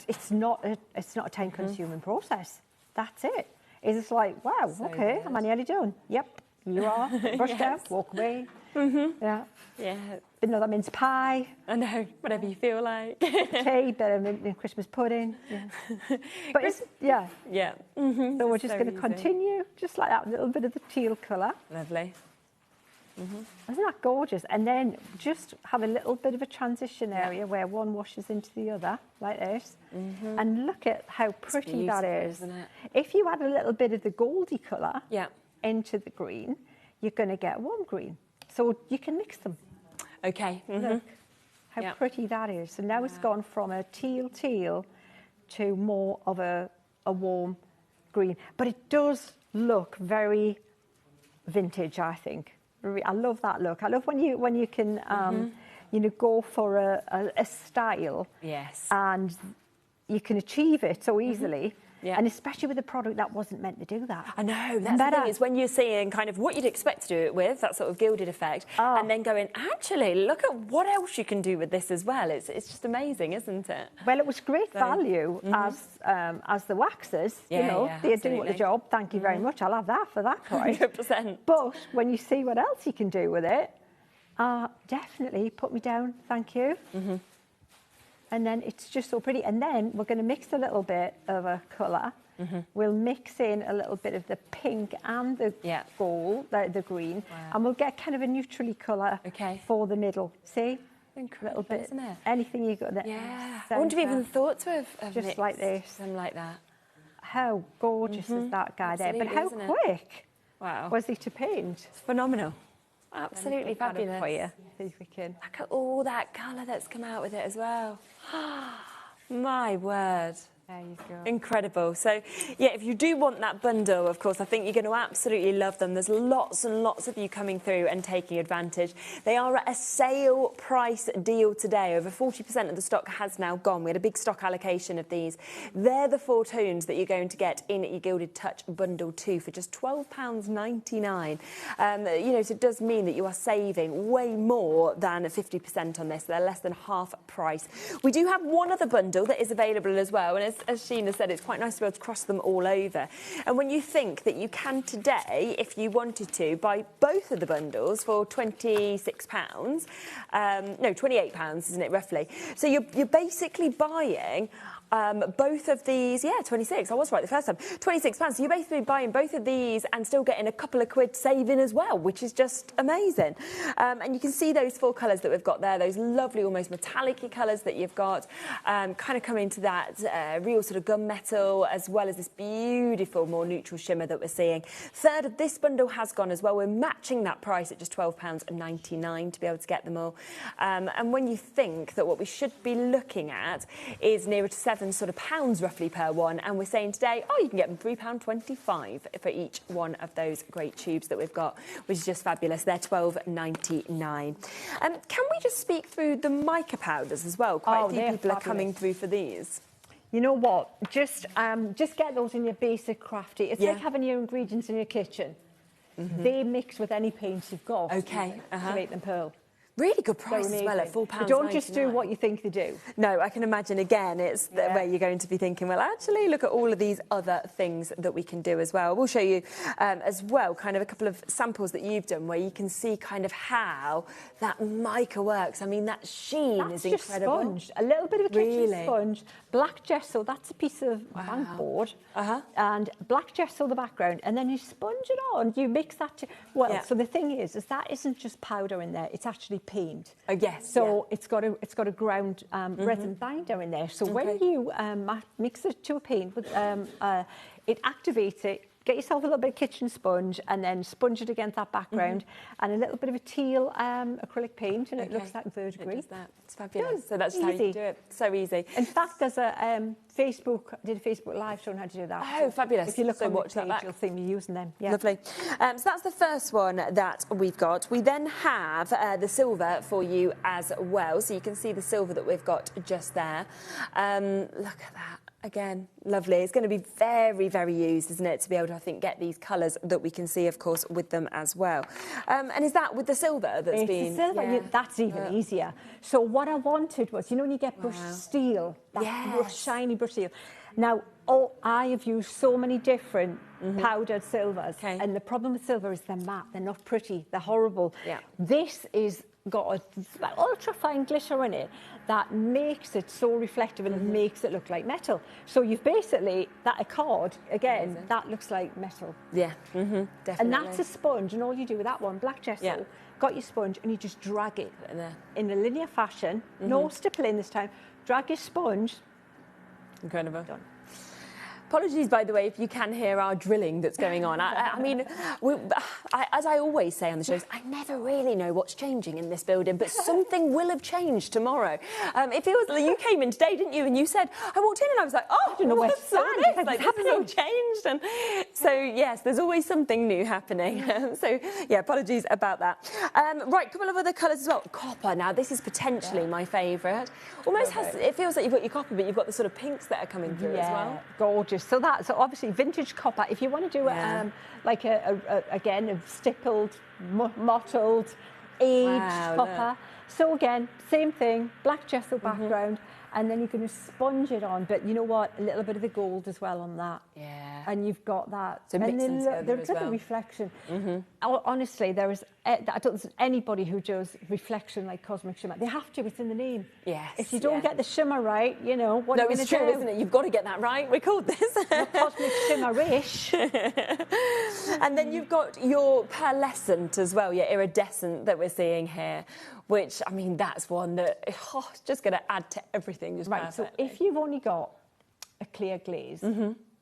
It's not a time-consuming process. That's it. It's just like, wow, okay, am I nearly done? Yep, you are. Brush down, walk away. Yeah. Yeah. Another mince pie. I know, whatever you feel like. Tea, bit of mint and Christmas pudding. Yeah. But it's, yeah. Yeah. So we're just going to continue, just like that, a little bit of the teal colour. Lovely. Isn't that gorgeous? And then just have a little bit of a transition area where one washes into the other, like this. And look at how pretty that is. Isn't it? If you add a little bit of the goldy colour into the green, you're going to get warm green. So you can mix them. Okay. Look how pretty that is. So now it's gone from a teal to more of a warm green. But it does look very vintage, I think. I love that look. I love when you can you know, go for a style. Yes. And you can achieve it so easily. Yeah. And especially with a product that wasn't meant to do that. I know, that's the thing, is when you're seeing kind of what you'd expect to do it with, that sort of gilded effect, and then going, actually, look at what else you can do with this as well. It's just amazing, isn't it? Well, it was great value as the waxes, you know, they do the job, thank you very much, I'll have that for that price. 100%. But when you see what else you can do with it, definitely put me down, thank you. And then it's just so pretty. And then we're going to mix a little bit of a colour. We'll mix in a little bit of the pink and the gold, the green. Wow. And we'll get kind of a neutrally colour for the middle. See? Incredible, bit, isn't it? Anything you got there. Yeah. I wouldn't have even thought to have just like this. Something like that. How gorgeous is that guy there? But how quick? Wow. Was he to paint? It's phenomenal. Absolutely fabulous. For you. See if we can. Look at all that colour that's come out with it as well. My word. There you go. Incredible. So, yeah, if you do want that bundle, of course, I think you're going to absolutely love them. There's lots and lots of you coming through and taking advantage. They are at a sale price deal today. Over 40% of the stock has now gone. We had a big stock allocation of these. They're the 4 tones that you're going to get in your Gilded Touch Bundle 2 for just £12.99. You know, so it does mean that you are saving way more than 50% on this. They're less than half price. We do have one other bundle that is available as well, and as Sheena said, it's quite nice to be able to cross them all over. And when you think that you can today, if you wanted to, buy both of the bundles for £26, no, £28, isn't it, roughly? So you're basically buying both of these, yeah, 26. I was right the first time. £26. So you're basically buying both of these and still getting a couple of quid saving as well, which is just amazing. And you can see those 4 colours that we've got there, those lovely, almost metallic-y colours that you've got, kind of come into that real sort of gunmetal, as well as this beautiful, more neutral shimmer that we're seeing. Third of this bundle has gone as well. We're matching that price at just £12.99 to be able to get them all. And when you think that what we should be looking at is nearer to £7 sort of pounds roughly per one, and we're saying today, oh, you can get them £3.25 for each one of those great tubes that we've got, which is just fabulous. They're £12.99. Can we just speak through the mica powders as well? Quite a few people are coming through for these. You know what? Just get those in your basic crafty. It's like having your ingredients in your kitchen. They mix with any paints you've got. Okay. To make them pearl. Really good price as well at £4.99. But don't just do what you think they do. No, I can imagine, again, it's where you're going to be thinking, well, actually, look at all of these other things that we can do as well. We'll show you as well kind of a couple of samples that you've done where you can see kind of how that mica works. I mean, that sheen is incredible. Just sponge, a little bit of a kitchen sponge, black gesso, that's a piece of bank board, and black gesso the background, and then you sponge it on, you mix that, so the thing is that isn't just powder in there, it's actually paint. Oh, yes. So it's got a ground resin binder in there. So when you mix it to a paint, with, it activates it. Get yourself a little bit of kitchen sponge and then sponge it against that background and a little bit of a teal acrylic paint, and it looks like verdigris. It does that. It's fabulous. So that's just how you do it. So easy. In fact, there's a did a Facebook Live showing how to do that. Oh, so fabulous. If you look on watch the page, you'll see me using them. Yeah. Lovely. So that's the first one that we've got. We then have the silver for you as well. So you can see the silver that we've got just there. Look at that. Again, lovely. It's going to be very, very used, isn't it, to be able to, I think, get these colours that we can see, of course, with them as well. And is that with the silver that's been... The silver, that's even easier. So what I wanted was, you know when you get brushed steel, that shiny brushed steel. Now, I have used so many different powdered silvers, and the problem with silver is they're matte, they're not pretty, they're horrible. This is got a ultra fine glitter in it that makes it so reflective and it makes it look like metal. So you've basically, that accord, again, that looks like metal. Yeah, definitely. And that's a sponge, and all you do with that one, black gesso, got your sponge and you just drag it in a linear fashion, no stippling this time, drag your sponge. Incredible. Done. Apologies, by the way, if you can hear our drilling that's going on. I mean, as I always say on the shows, I never really know what's changing in this building, but something will have changed tomorrow. It feels like you came in today, didn't you? And you said, I walked in and I was like, oh, I don't know what's this? Like, this has all changed. And so, yes, there's always something new happening. So, yeah, apologies about that. Right, a couple of other colours as well. Copper. Now, this is potentially my favourite. Almost has, it feels like you've got your copper, but you've got the sort of pinks that are coming through as well. Gorgeous. So obviously vintage copper. If you want to do it like again a stippled, mottled, aged copper. So again, same thing, black gesso background, and then you're going to sponge it on. But you know what? A little bit of the gold as well on that. Yeah. And you've got that. So mix them together there's as well. A reflection. Honestly, I don't think there's anybody who does reflection like cosmic shimmer. They have to. It's in the name. Yes. If you don't get the shimmer right, you know what no, you're going to do. it's true, isn't it? You've got to get that right. We called this cosmic shimmer-ish. And then you've got your pearlescent as well, your iridescent that we're seeing here, which, I mean, that's one that it's just going to add to everything. Just right, perfectly. So if you've only got a clear glaze,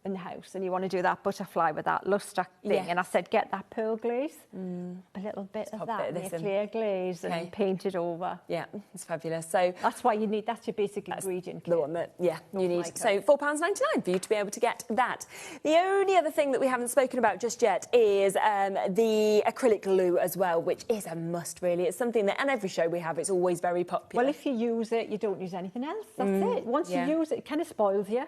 in the house and you want to do that butterfly with that luster thing, and I said get that pearl glaze, a little bit of that, clear glaze, and paint it over. Yeah, it's fabulous. So that's why you need, that's your basic ingredient. The one that, you need. So £4.99 for you to be able to get that. The only other thing that we haven't spoken about just yet is the acrylic glue as well, which is a must, really. It's something that, and every show we have, it's always very popular. Well, if you use it, you don't use anything else. That's it. Once you use it, it kind of spoils you.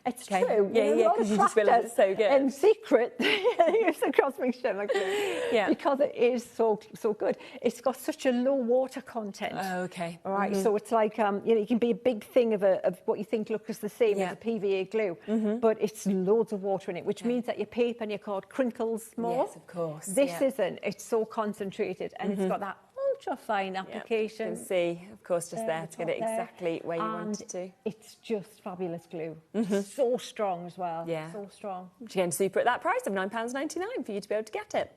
It's true. Yeah, because you just realise it's so good. In secret, use the cosmic shimmer glue because it is so good. It's got such a low water content. Oh, okay. All right, so it's like you know, it can be a big thing of what you think looks the same as a PVA glue, but it's loads of water in it, which means that your paper and your card crinkles more. Yes, of course. This isn't. It's so concentrated, and it's got that ultra fine application. You can see, of course, just there to get it exactly where you want it to. It's just fabulous glue. So strong as well. Yeah. So strong. Which again, super at that price of £9.99 for you to be able to get it.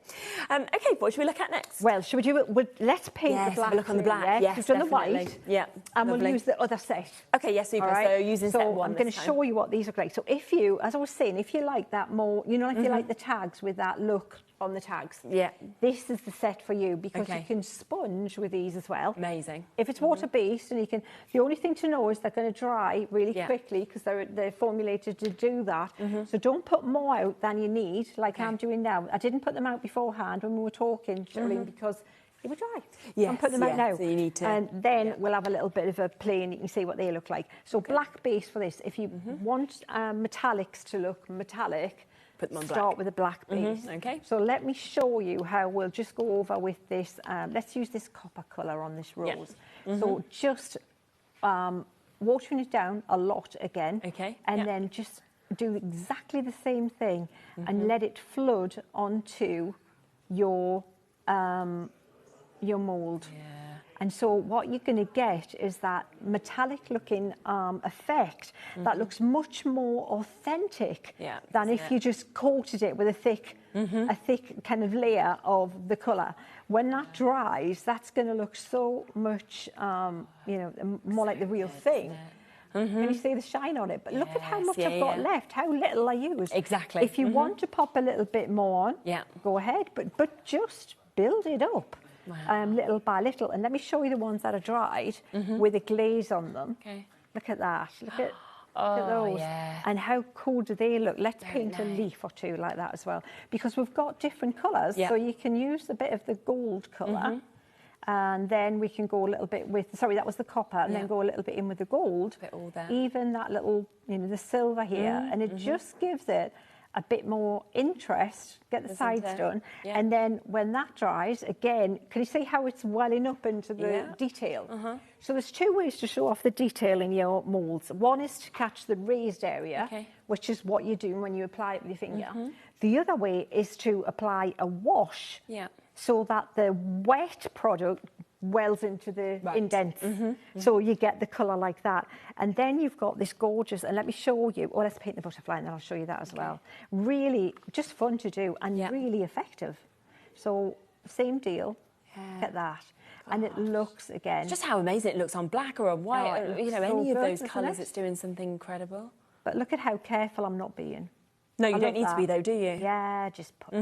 Okay, what should we look at next? Well, should we do it? Let's paint the black. Look on the black. Yes, we've done the white. Yeah. And we'll use the other set. Okay, yes, super. Right. So using set one. I'm going to show you what these look like. So if you, as I was saying, if you like that more, you know, if you like the tags with that look on the tags. Yeah. This is the set for you because you can sponge with these as well. Amazing. If it's water-based, and you can, the only thing to know is they're going to dry really quickly because they're formulated to do that. So don't put more out than you need, like I'm doing now. I didn't put them out beforehand when we were talking, Charlene, because they were dry. Yes, I'm putting them out now. So you need to. And then we'll have a little bit of a play and you can see what they look like. So black base for this. If you want metallics to look metallic, put them on start with a black base. Okay. So let me show you how we'll just go over with this. Let's use this copper colour on this rose. So just watering it down a lot again. Okay. And then just do exactly the same thing and let it flood onto your mould. Yeah. And so what you're going to get is that metallic looking effect that looks much more authentic than if you just coated it with a thick kind of layer of the colour. When that dries, that's going to look so much, you know, more like the real thing. Can you see the shine on it? But look at how much I've got left, how little I use. Exactly. If you want to pop a little bit more on, go ahead, but just build it up. Wow. Little by little, and let me show you the ones that are dried with a glaze on them. Okay. Look at that. Look at those. Yeah. And how cool do they look? Let's paint a leaf or two like that as well, because we've got different colours, so you can use a bit of the gold colour, and then we can go a little bit with. Sorry, that was the copper, and then go a little bit in with the gold. Bit all there. Even that little, you know, the silver here, and it just gives it a bit more interest, get the sides done, and then when that dries, again, can you see how it's welling up into the detail? So there's two ways to show off the detail in your moulds. One is to catch the raised area, which is what you're doing when you apply it with your finger. The other way is to apply a wash so that the wet product wells into the indents. So you get the colour like that. And then you've got this gorgeous, and let me show you, let's paint the butterfly and then I'll show you that as well. Really just fun to do and really effective. So same deal, get that. And it looks, again... Just how amazing it looks on black or on white, you know, so any of those colours, it's doing something incredible. But look at how careful I'm not being. No, you don't need to be though, do you? Yeah, just put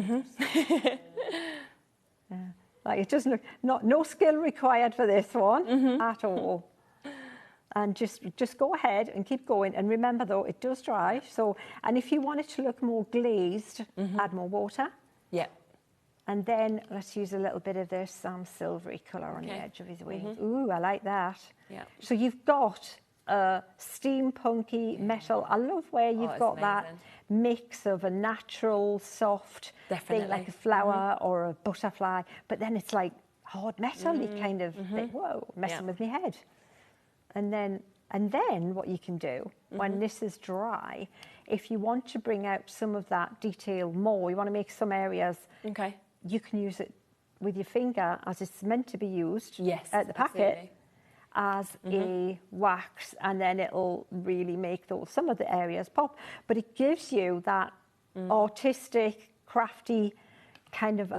Like it doesn't look, no skill required for this one at all. And just go ahead and keep going. And remember though, it does dry. So, and if you want it to look more glazed, add more water. Yeah. And then let's use a little bit of this silvery colour on the edge of his wings. Ooh, I like that. Yeah. So you've got a steampunky metal. I love where you've got that mix of a natural, soft thing like a flower or a butterfly, but then it's like hard metal-y kind of thing. Whoa, messing with my head. And then what you can do when this is dry, if you want to bring out some of that detail more, you want to make some areas, you can use it with your finger as it's meant to be used at the packet as a wax, and then it'll really make some of the areas pop. But it gives you that artistic, crafty kind of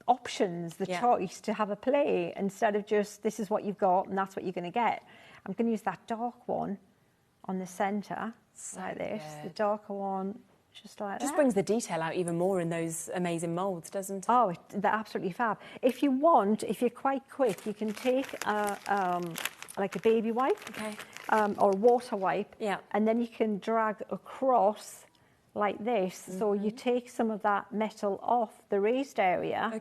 options, the choice to have a play instead of just this is what you've got and that's what you're going to get. I'm going to use that dark one on the centre, like this. The darker one, just like that. Just brings the detail out even more in those amazing moulds, doesn't it? Oh, they're absolutely fab. If you want, if you're quite quick, you can take like a baby wipe, or a water wipe, and then you can drag across like this. So you take some of that metal off the raised area,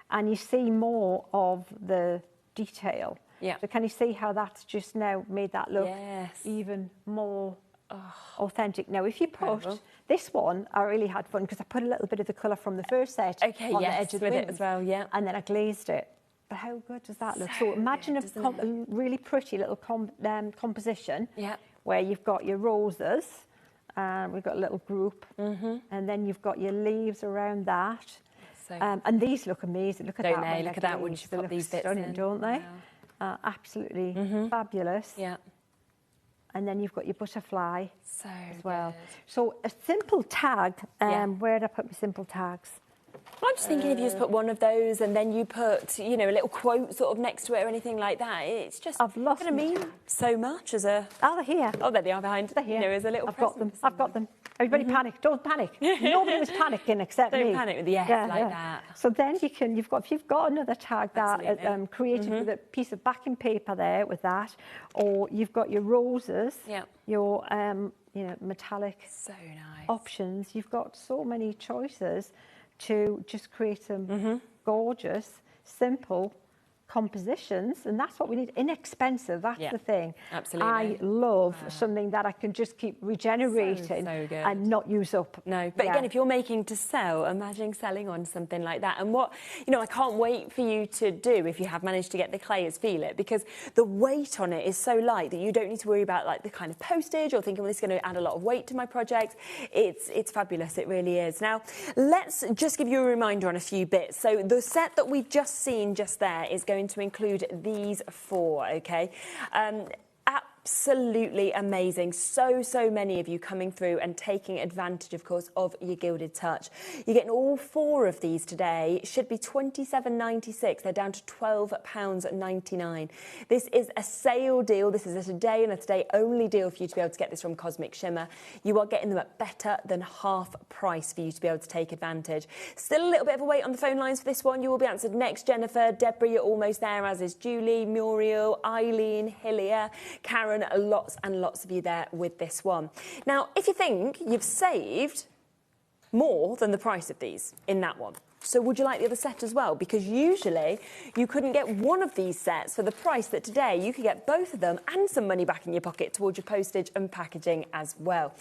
and you see more of the detail. So can you see how that's just now made that look even more authentic? Now, if you put this one, I really had fun because I put a little bit of the colour from the first set on the edge of the it as well, and then I glazed it. But how good does that look? So imagine a really pretty little composition where you've got your roses, we've got a little group, and then you've got your leaves around that. And these look amazing. Look at that one. Look at that when you put these bits in, don't they? Absolutely fabulous. And then you've got your butterfly as well. So a simple tag, where did I put my simple tags? I'm just thinking if you just put one of those and then you put, you know, a little quote sort of next to it or anything like that, it's just I've lost going to mean so much as a... Oh, they're here. Oh, there they are behind. They're here. You know, as a little I've got them. I've got them. Everybody panic. Don't panic. Nobody was panicking except me. Don't panic with the F like that. So then you can, if you've got another tag that created with a piece of backing paper there with that, or you've got your roses, your you know, metallic options. You've got so many choices to just create some gorgeous, simple compositions, and that's what we need. Inexpensive, that's the thing. Absolutely. I love something that I can just keep regenerating and not use up. No, but again, if you're making to sell, imagine selling on something like that. And what, you know, I can't wait for you to do, if you have managed to get the clay, is feel it, because the weight on it is so light that you don't need to worry about like the kind of postage or thinking, well, this is going to add a lot of weight to my project. It's fabulous, it really is. Now, let's just give you a reminder on a few bits. So the set that we've just seen just there is going to include these 4, okay? Absolutely amazing. So many of you coming through and taking advantage, of course, of your Gilded touch. You're getting all 4 of these today. It should be £27.96. They're down to £12.99. This is a sale deal. This is a today and a today only deal for you to be able to get this from Cosmic Shimmer. You are getting them at better than half price for you to be able to take advantage. Still a little bit of a wait on the phone lines for this one. You will be answered next. Jennifer, Deborah, you're almost there, as is Julie, Muriel, Eileen, Hillier, Karen, lots and lots of you there with this one. Now, if you think you've saved more than the price of these in that one, so would you like the other set as well? Because usually you couldn't get one of these sets for the price that today you could get both of them and some money back in your pocket towards your postage and packaging as well.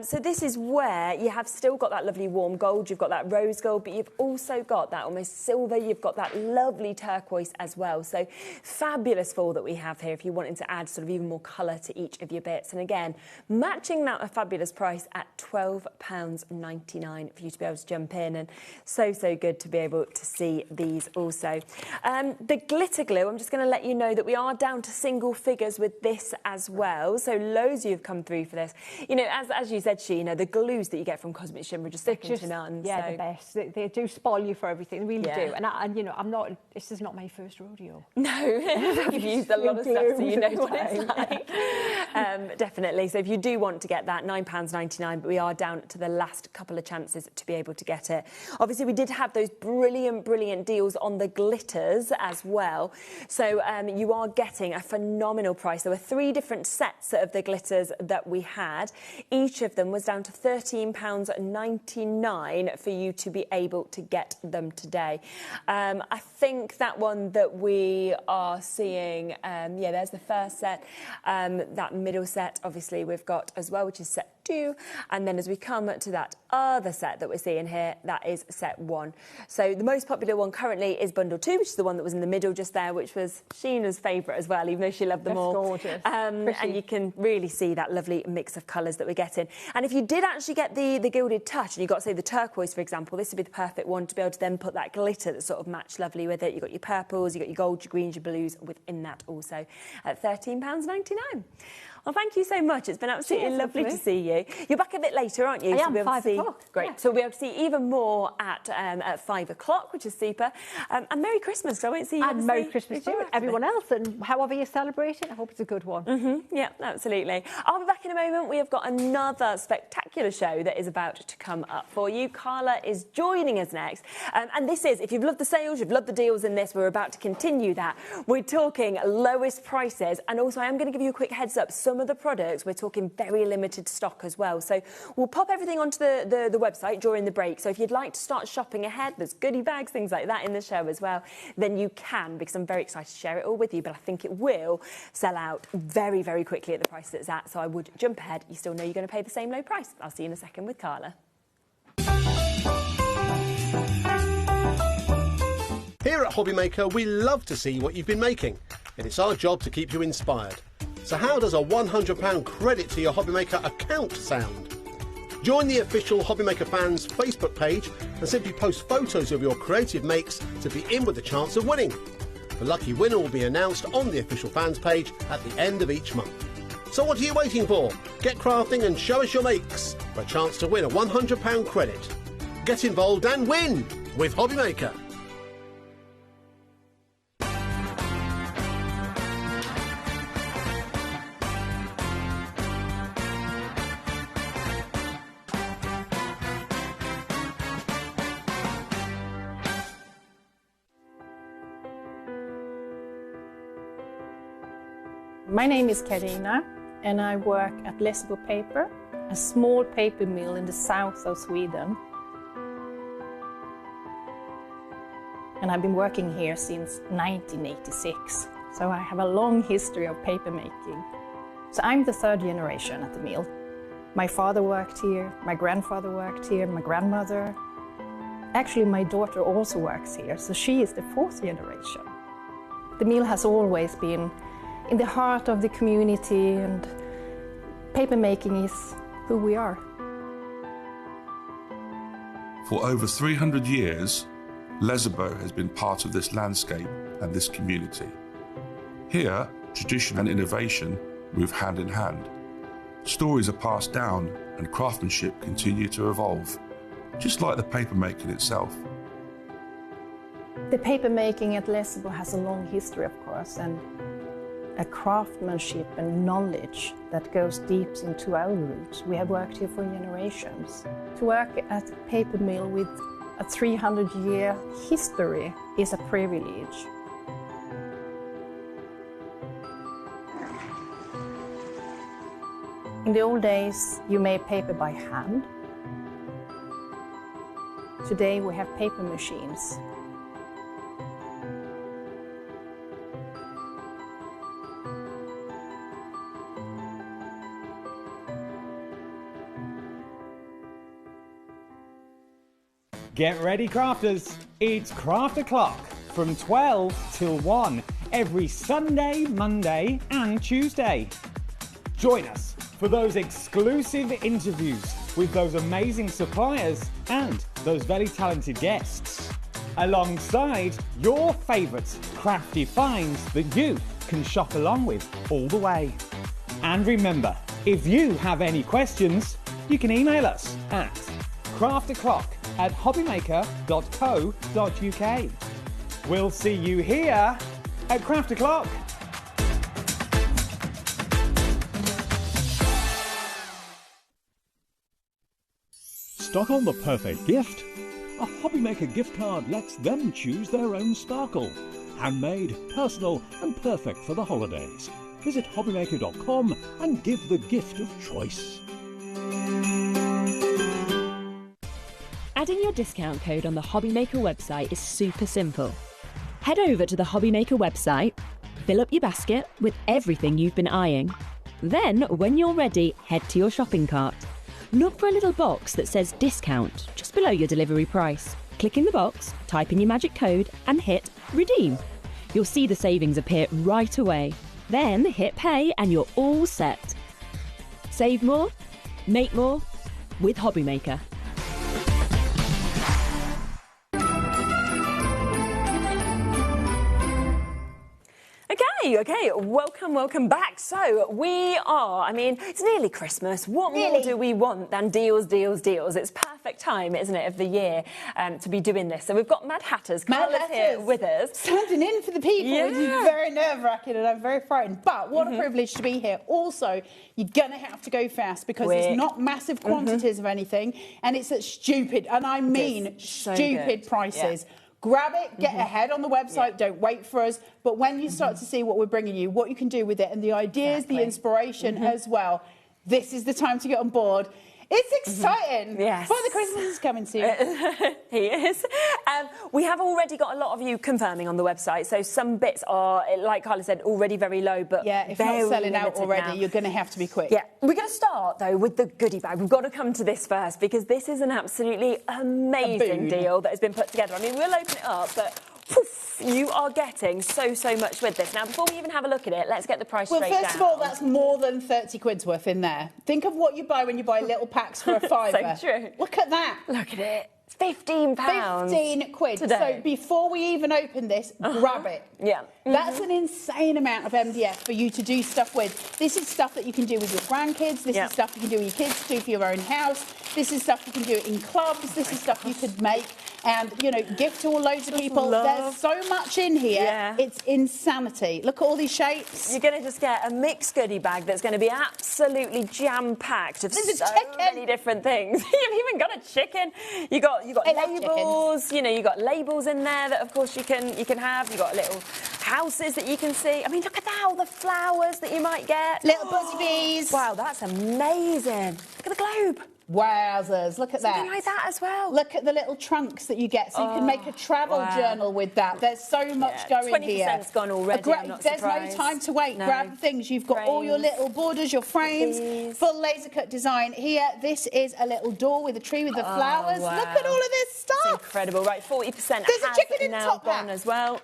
So this is where you have still got that lovely warm gold, you've got that rose gold, but you've also got that almost silver, you've got that lovely turquoise as well. So fabulous fall that we have here if you're wanting to add sort of even more colour to each of your bits. And again, matching that a fabulous price at £12.99 for you to be able to jump in. And so good to be able to see these also. The glitter glue, I'm just going to let you know that we are down to single figures with this as well. So loads of you have come through for this. You know, as you said, Sheena, the glues that you get from Cosmic Shimmer are just second to none. Yeah, so. the best. They do spoil you for everything, they really do. And you know, this is not my first rodeo. No, you've used a lot of stuff, so you know what it's like. Definitely. So if you do want to get that, £9.99, but we are down to the last couple of chances to be able to get it. Obviously, we did have those brilliant deals on the glitters as well. So you are getting a phenomenal price. There were 3 different sets of the glitters that we had. Each of them was down to £13.99 for you to be able to get them today. I think that one that we are seeing, there's the first set. That middle set, obviously, we've got as well, which is set 2. And then as we come to that other set that we're seeing here, that is set 1. So the most popular one currently is bundle 2, which is the one that was in the middle just there, which was Sheena's favourite as well, even though she loved them all. Gorgeous. And you can really see that lovely mix of colours that we're getting. And if you did actually get the Gilded touch, and you got, say, the turquoise, for example, this would be the perfect one to be able to then put that glitter that sort of matched lovely with it. You've got your purples, you've got your golds, your greens, your blues within that also at £13.99. Well, thank you so much. It's been absolutely lovely to see you. You're back a bit later, aren't you? I am, 5 o'clock. Great. Yeah. So we'll be able to see even more at 5 o'clock, which is super. And Merry Christmas. I won't see you. And Merry Christmas to everyone else, and however you celebrate it, I hope it's a good one. Yeah, absolutely. I'll be back in a moment. We have got another spectacular show that is about to come up for you. Carla is joining us next. And this is, if you've loved the sales, you've loved the deals in this, we're about to continue that. We're talking lowest prices, and also I am going to give you a quick heads up. Some of the products, we're talking very limited stock as well. So we'll pop everything onto the website during the break. So if you'd like to start shopping ahead, there's goodie bags, things like that in the show as well, then you can, because I'm very excited to share it all with you. But I think it will sell out very, very quickly at the price that it's at. So I would jump ahead. You still know you're going to pay the same low price. I'll see you in a second with Carla. Here at HobbyMaker, we love to see what you've been making, and it's our job to keep you inspired. So how does a £100 credit to your HobbyMaker account sound? Join the official HobbyMaker fans Facebook page and simply post photos of your creative makes to be in with a chance of winning. The lucky winner will be announced on the official fans page at the end of each month. So what are you waiting for? Get crafting and show us your makes for a chance to win a £100 credit. Get involved and win with HobbyMaker. My name is Karina and I work at Lessebo Paper, a small paper mill in the south of Sweden. And I've been working here since 1986, so I have a long history of paper making. So I'm the third generation at the mill. My father worked here, my grandfather worked here, my grandmother. Actually, my daughter also works here, so she is the fourth generation. The mill has always been in the heart of the community, and paper making is who we are. For over 300 years, Lessebo has been part of this landscape and this community. Here, tradition and innovation move hand in hand. Stories are passed down and craftsmanship continue to evolve, just like the paper making itself. The paper making at Lessebo has a long history, of course, and a craftsmanship and knowledge that goes deep into our roots. We have worked here for generations. To work at a paper mill with a 300-year history is a privilege. In the old days, you made paper by hand. Today we have paper machines. Get ready, crafters! It's Craft O'Clock from 12 till 1 every Sunday, Monday and Tuesday. Join us for those exclusive interviews with those amazing suppliers and those very talented guests, alongside your favourite crafty finds that you can shop along with all the way. And remember, if you have any questions, you can email us at crafto'clock@hobbymaker.co.uk. We'll see you here at Craft O'Clock. Stock on the perfect gift? A HobbyMaker gift card lets them choose their own sparkle. Handmade, personal and perfect for the holidays. Visit hobbymaker.com and give the gift of choice. Adding your discount code on the HobbyMaker website is super simple. Head over to the HobbyMaker website, fill up your basket with everything you've been eyeing. Then, when you're ready, head to your shopping cart. Look for a little box that says discount just below your delivery price. Click in the box, type in your magic code and hit redeem. You'll see the savings appear right away. Then hit pay and you're all set. Save more, make more with HobbyMaker. Okay, Okay, welcome back. So we are, I mean, it's nearly Christmas. What more do we want than deals, deals, deals? It's perfect time, isn't it, of the year to be doing this. So we've got Mad Hatters. Carla's here with us. Standing in for the people, which is very nerve-wracking, and I'm very frightened. But what a privilege to be here. Also, you're going to have to go fast because it's not massive quantities of anything, and it's at stupid, and I mean stupid prices. Yeah. Grab it, get ahead on the website, don't wait for us. But when you start to see what we're bringing you, what you can do with it, and the ideas, the inspiration as well, this is the time to get on board. It's exciting. Yes. Father Christmas is coming soon. He is. We have already got a lot of you confirming on the website. So some bits are, like Carla said, already very low, but if not selling out already, now. You're going to have to be quick. Yeah. We're going to start, though, with the goodie bag. We've got to come to this first because this is an absolutely amazing deal that has been put together. I mean, we'll open it up, but... Poof, you are getting so much with this. Now, before we even have a look at it, let's get the price straight down. Well, first of all, that's more than 30 quid's worth in there. Think of what you buy when you buy little packs for a fiver. So true. Look at that. Look at it. It's £15. 15 quid. Today. So before we even open this, grab it. Yeah. That's an insane amount of MDF for you to do stuff with. This is stuff that you can do with your grandkids. This is stuff you can do with your kids, do for your own house. This is stuff you can do in clubs. This is stuff you could make and, you know, gift to all loads of people. There's so much in here. Yeah. It's insanity. Look at all these shapes. You're going to just get a mixed goodie bag that's going to be absolutely jam-packed of so many different things. You've even got a chicken. You got labels. You know, you got labels in there that, of course, you can have. You got little houses that you can see. I mean, look at that, all the flowers that you might get. Little buzzy bees. Wow, that's amazing. Look at the globe. Wowzers, look at that. Something like that as well. Look at the little trunks that you get, so you can make a travel journal with that. There's so much going here. 20%'s gone already, I'm not There's surprised. no time to wait. Grab the things. You've got all your little borders, your frames, full laser cut design. Here, this is a little door with a tree with the flowers. Wow. Look at all of this stuff. It's incredible. Right, 40% There's a chicken in the top gone as well.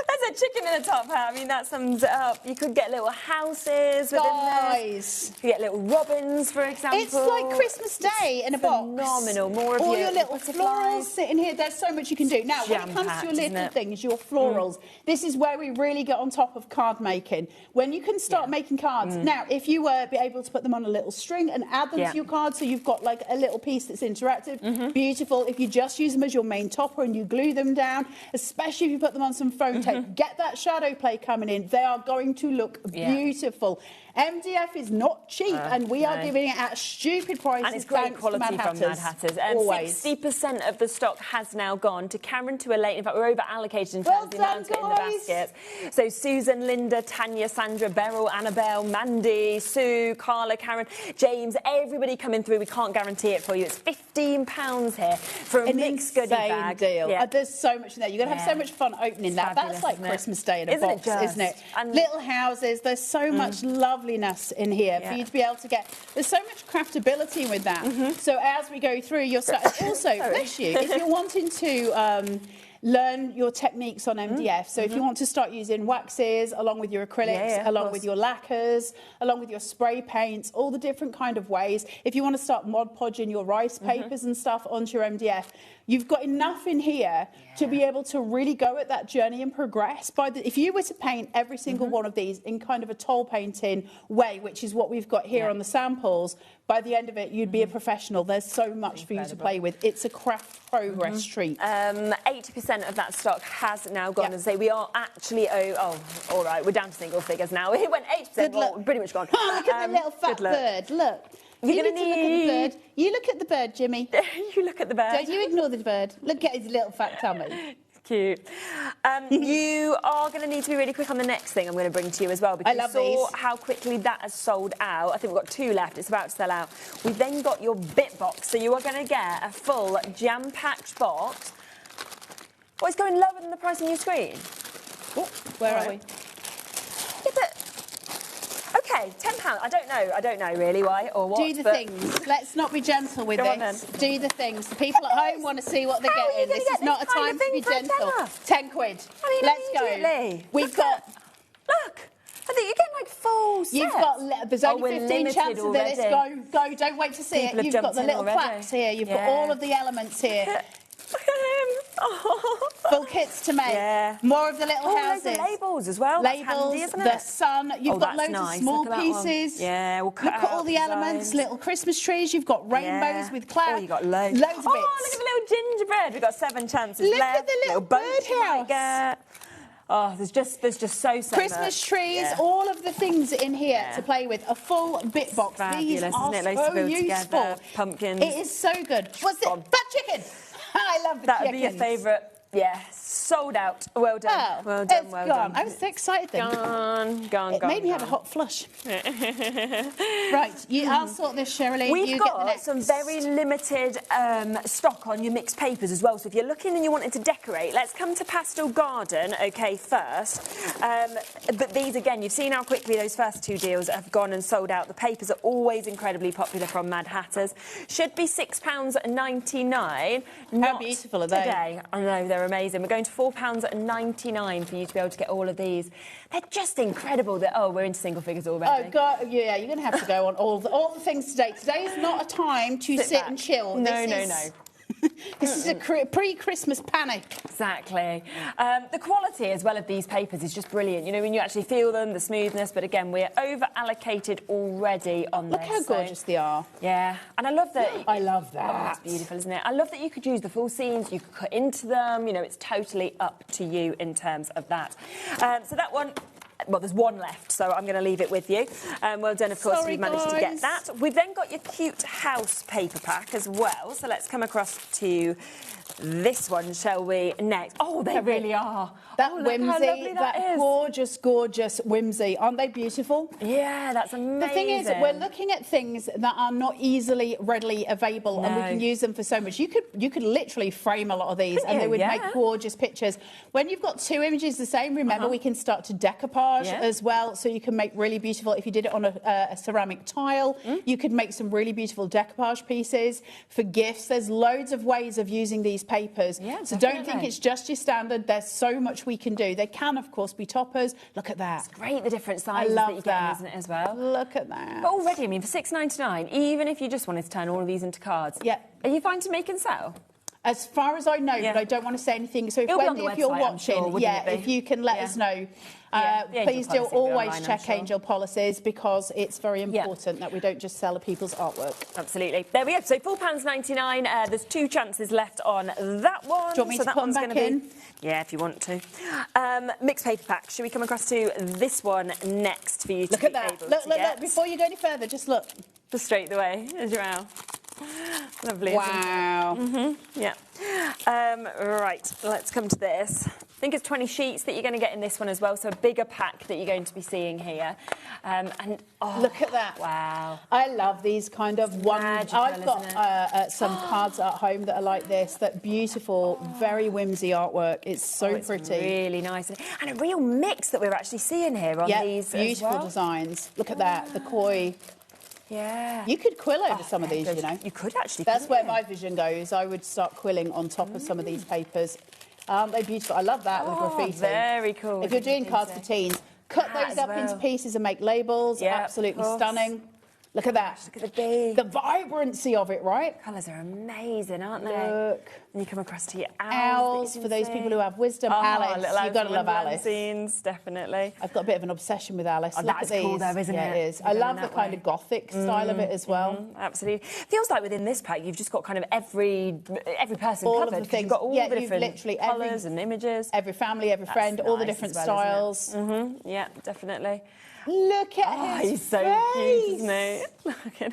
There's a chicken in a top hat. I mean, that sums it up. You could get little houses within this. You could get little robins, for example. It's like Christmas Day in a box. Phenomenal. More of all your little florals sitting here. There's so much you can do. Now, when it comes to your little things, your florals, this is where we really get on top of card making. When you can start making cards. Now, if you were able to put them on a little string and add them to your card, so you've got like a little piece that's interactive, beautiful. If you just use them as your main topper and you glue them down, especially if you put them on some foam tape, get that shadow play coming in. They are going to look beautiful. MDF is not cheap, and we are giving it at stupid prices. And it's great quality from Mad Hatters. Always. 60% of the stock has now gone to Karen, to Elaine. In fact, we're over allocated in terms of the amount in the baskets. So Susan, Linda, Tanya, Sandra, Beryl, Annabelle, Mandy, Sue, Carla, Karen, James, everybody coming through. We can't guarantee it for you. It's £15 here for a mixed goodie bag. Deal. There's so much in there. You're going to have so much fun opening that. That's like Christmas Day in a box, isn't it? And little houses. There's so much loveliness in here for you to be able to get. There's so much craftability with that. So as we go through, you're also, bless you, if you're wanting to learn your techniques on MDF. So if you want to start using waxes along with your acrylics, along with your lacquers, along with your spray paints, all the different kind of ways. If you want to start Mod Podging your rice papers and stuff onto your MDF, you've got enough in here to be able to really go at that journey and progress. If you were to paint every single one of these in kind of a toll painting way, which is what we've got here on the samples, by the end of it, you'd be a professional. There's so much for you to play with. It's a craft progress treat. 80% of that stock has now gone. As I say, we are actually, all right, we're down to single figures now. It went 8%, well, pretty much gone. Oh, look at the little fat bird, look. You need to look at the bird. You look at the bird, Jimmy. You look at the bird. Don't you ignore the bird. Look at his little fat tummy. Cute. You are going to need to be really quick on the next thing I'm going to bring to you as well, because I love you saw these. how quickly that has sold out. I think we've got 2 left. It's about to sell out. We've then got your bit box, so you are going to get a full jam-packed box. Oh, it's going lower than the price on your screen. Oh, where are we? Yeah, but... Okay, £10. I don't know really why or what. Do the things. Let's not be gentle with this. Do the things. The people at home want to see what they're getting. This is not a time to be gentle. 10 quid. I mean, let's go. We've got. Look. I think you're getting like full sets. You've got. There's only 15 chances of this. Go. Don't wait to see it. You've got the little plaques here. You've got all of the elements here. Look at him. Full kits to make. Yeah. More of the little houses. Loads of labels as well. Labels, That's handy, isn't it? the sun. You've got that's loads nice. of small Look at that one. pieces. Yeah, we'll cut Look at out all the designs. elements, little Christmas trees. You've got rainbows with clouds. Oh, you got loads. Loads of bits. Oh, look at the little gingerbread. We've got 7 chances Look left. at the little boats you might birdhouse. get. Oh, there's just so Christmas much. trees, Yeah. all of the things in here to play with. A full bit box. These Fabulous, are isn't it? Loads to so build useful. together. Pumpkins. It is so good. What's it? Fat chicken. I love the That would chickens. be your favourite. Yeah, sold out. Well done. Oh, well done. it's Well gone. done. I was so excited then. Gone. It made me have a hot flush. Right, I'll sort this, Sherilyn. We've you get the got next. some very limited stock on your mixed papers as well. So if you're looking and you wanted to decorate, let's come to Pastel Garden, okay, first. But these, again, you've seen how quickly those first 2 deals have gone and sold out. The papers are always incredibly popular from Mad Hatters. Should be £6.99. How beautiful are they? Today. I know, they're amazing. We're going to £4.99 for you to be able to get all of these. They're just incredible. We're into single figures already. Oh, God, yeah, you're going to have to go on all the things today. Today is not a time to sit and chill. No. This is a pre-Christmas panic. Exactly. The quality as well of these papers is just brilliant. You know, when you actually feel them, the smoothness, but again, we're over-allocated already on Look this. how gorgeous they are. Yeah, and I love that. I love that. Oh, it's beautiful, isn't it? I love that you could use the full scenes, you could cut into them, you know, it's totally up to you in terms of that. So that one... Well, there's one left, so I'm going to leave it with you. Well done, of course, Sorry, we've managed to get guys. that. We've then got your cute house paper pack as well. So let's come across to this one, shall we, next? Oh, they really are. That look how whimsy, lovely that is. gorgeous, gorgeous whimsy. Aren't they beautiful? Yeah, that's amazing. The thing is, we're looking at things that are not easily, readily available, and we can use them for so much. You could literally frame a lot of these, and they would make gorgeous pictures. When you've got 2 images the same, remember, we can start to decoupage as well, so you can make really beautiful. If you did it on a ceramic tile, you could make some really beautiful decoupage pieces. For gifts, there's loads of ways of using these papers. Yeah, so don't think it's just your standard. There's so much we can do. They can, of course, be toppers. Look at that. It's great, the different sizes that you get in, isn't it, as well? Look at that. But already, I mean, for £6.99, even if you just wanted to turn all of these into cards, are you fine to make and sell? As far as I know, but I don't want to say anything. So if, It'll be on the if you're website, I'm sure, watching, wouldn't it be? if you can let us know. The Please do Angel policy will be always online, I'm check sure. Angel policies, because it's very important that we don't just sell people's artwork. Absolutely. There we go. So £4.99. There's 2 chances left on that one. Do you want me to that put them one's back gonna in? Be, yeah, if you want to. Mixed paper pack. Should we come across to this one next for you to Look be at that. able Look, to look, get? look. Before you go any further, just look. Just straight the way, as you're out. Lovely. Wow. Yeah. Right, let's come to this. I think it's 20 sheets that you're going to get in this one as well, so a bigger pack that you're going to be seeing here. Look at that. Wow. I love these kind of one. Magical, I've got some cards at home that are like this, that beautiful, very whimsy artwork. It's so pretty. Really nice. And a real mix that we're actually seeing here on these beautiful as well. designs. Look at that, the koi. Yeah. You could quill over some of these, you know. You could actually. That's where my vision goes. I would start quilling on top of some of these papers. Aren't they beautiful? I love that with graffiti. Very cool. If you're doing cards for teens, cut those up into pieces and make labels. Absolutely stunning. Look at that. Look at the big. The vibrancy of it, right? Colours are amazing, aren't they? Look. And you come across to your Owls, for those people who have wisdom. Alice, you've got to love Alice. Scenes, definitely. I've got a bit of an obsession with Alice. Look That's at these. cool though, isn't it? Yeah, it is. I love the kind of gothic style of it as well. Absolutely. Feels like within this pack you've just got kind of every person all covered. of the things. You've got all the different literally colours and images. Every family, every friend, all the nice different as well, styles. Yeah, definitely. Look at his he's so face. cute, isn't he? Look at him.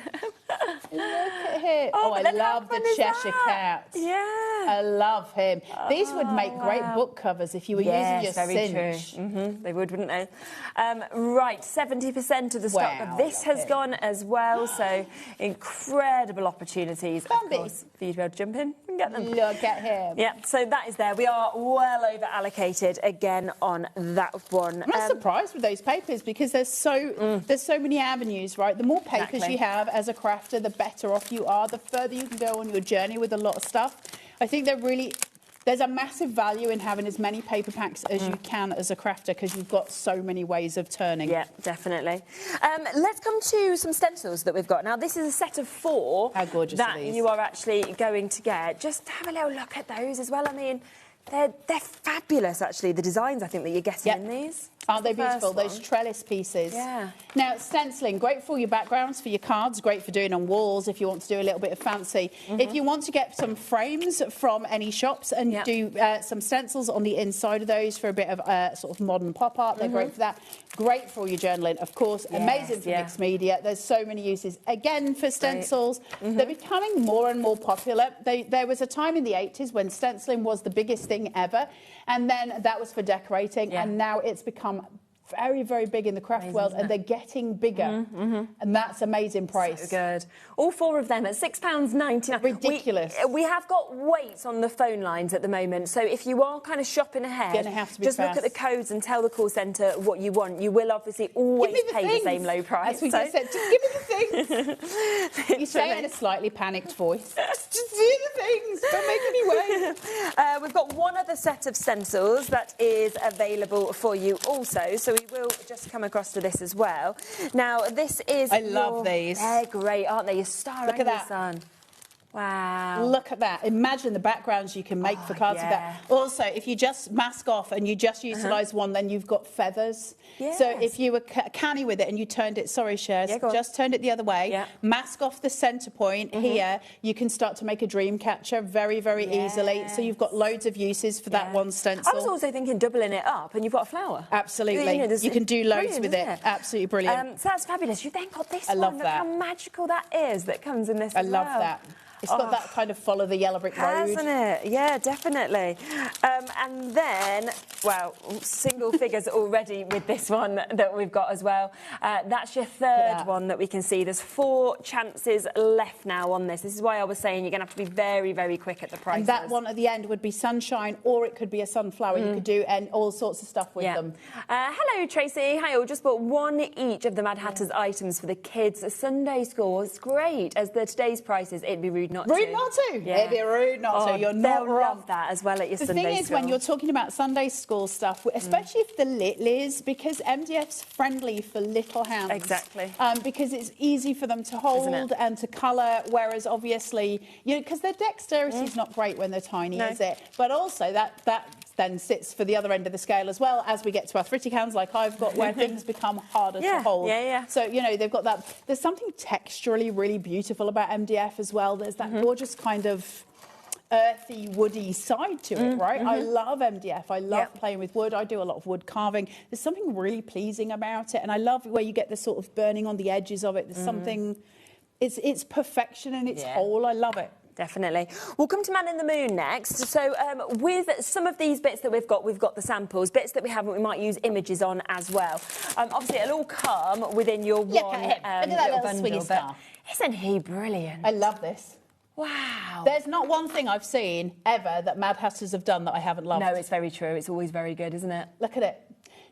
Look at him. Oh, I but love the Cheshire Cat. Yeah. I love him. These would make great book covers if you were using your very cinch. true. They would, wouldn't they? Right, 70% of the stock of this has gone as well, so incredible opportunities, of course, for you to be able to jump in and get them. Look at him. Yeah, so that is there. We are well over allocated again on that one. I'm not surprised with those papers, because there's so many avenues, right? The more papers you have as a crafter, the better off you are, the further you can go on your journey with a lot of stuff. I think there's a massive value in having as many paper packs as you can as a crafter, because you've got so many ways of turning. Yeah, definitely. Let's come to some stencils that we've got. Now, this is a set of 4 How gorgeous that are these? you are actually going to get. Just have a little look at those as well. I mean, They're fabulous, actually, the designs, I think, that you're getting in these. Aren't they beautiful? Those trellis pieces. Yeah. Now, stenciling, great for your backgrounds, for your cards, great for doing on walls if you want to do a little bit of fancy. If you want to get some frames from any shops and do some stencils on the inside of those for a bit of sort of modern pop art, they're great for that. Great for your journaling, of course. Amazing for mixed media. There's so many uses. Again, for stencils, they're becoming more and more popular. There was a time in the 80s when stenciling was the biggest thing ever, and then that was for decorating, and now it's become very, very big in the craft world, and they're getting bigger, and that's amazing price. So good. All 4 of them at £6.99. Ridiculous. We have got weights on the phone lines at the moment, so if you are kind of shopping ahead, Gonna have to be just fast. look at the codes and tell the call centre what you want. You will obviously always pay the same low price. That's what you said. Just give me the things. You say it in a slightly panicked voice. Just do the things. Don't make me wait. We've got one other set of stencils that is available for you also, so we will just come across to this as well. Now, this is I love these. They're great, aren't they? Your star Look and at your that. sun. Wow. Look at that. Imagine the backgrounds you can make for cards with that. Also, if you just mask off and you just utilise one, then you've got feathers. So if you were canny with it and you turned it, sorry, Shares, just turned it the other way, mask off the centre point here, you can start to make a dream catcher very, very easily. So you've got loads of uses for that one stencil. I was also thinking doubling it up and you've got a flower. Absolutely. You can do loads with it. Absolutely brilliant. So that's fabulous. You've then got this one. love Look that. how magical that is that comes in this I love that. It's got that kind of follow the yellow brick road. Hasn't it? Yeah, definitely. And then, well, single figures already with this one that we've got as well. That's your third one that we can see. There's 4 chances left now on this. This is why I was saying you're going to have to be very, very quick at the prices. And that one at the end would be sunshine, or it could be a sunflower. You could do all sorts of stuff with them. Hello, Tracy. Hi, all. Just bought 1 each of the Mad Hatter's items for the kids' Sunday school. It's great. As the today's prices, it'd be rude not to. Rude not to. It'd be rude not to. You're not they'll wrong. love that as well at your Sunday school. The thing is, when you're talking about Sunday school stuff, especially if the Liz, because MDF's friendly for little hands. Exactly. Because it's easy for them to hold and to colour, whereas obviously, you know, because their dexterity is not great when they're tiny, is it? But also that then sits for the other end of the scale as well as we get to arthritic hands like I've got, where things become harder to hold. So, you know, they've got that. There's something texturally really beautiful about MDF as well. There's that gorgeous kind of earthy, woody side to it, right? I love MDF. I love playing with wood. I do a lot of wood carving. There's something really pleasing about it, and I love where you get the sort of burning on the edges of it. There's something. It's perfection in its whole. I love it. Definitely. We'll come to Man in the Moon next. So with some of these bits that we've got the samples. Bits that we haven't, we might use images on as well. Obviously, it'll all come within your Look one at him. Look at that little swingy star. Isn't he brilliant? I love this. Wow. There's not one thing I've seen ever that Mad Hatters have done that I haven't loved. No, it's very true. It's always very good, isn't it? Look at it.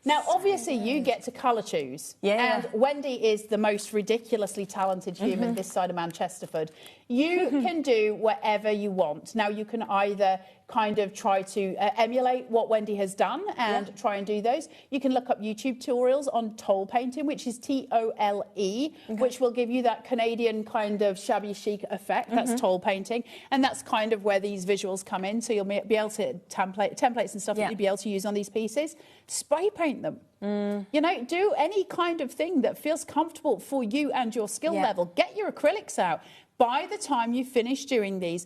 Now, obviously, you get to colour choose. And Wendy is the most ridiculously talented human this side of Manchesterford. You can do whatever you want. Now, you can either kind of try to emulate what Wendy has done and try and do those. You can look up YouTube tutorials on toll painting, which is T-O-L-E, which will give you that Canadian kind of shabby chic effect. That's toll painting. And that's kind of where these visuals come in. So you'll be able to templates and stuff that you'll be able to use on these pieces. Spray paint them. You know, do any kind of thing that feels comfortable for you and your skill level. Get your acrylics out. By the time you finish doing these,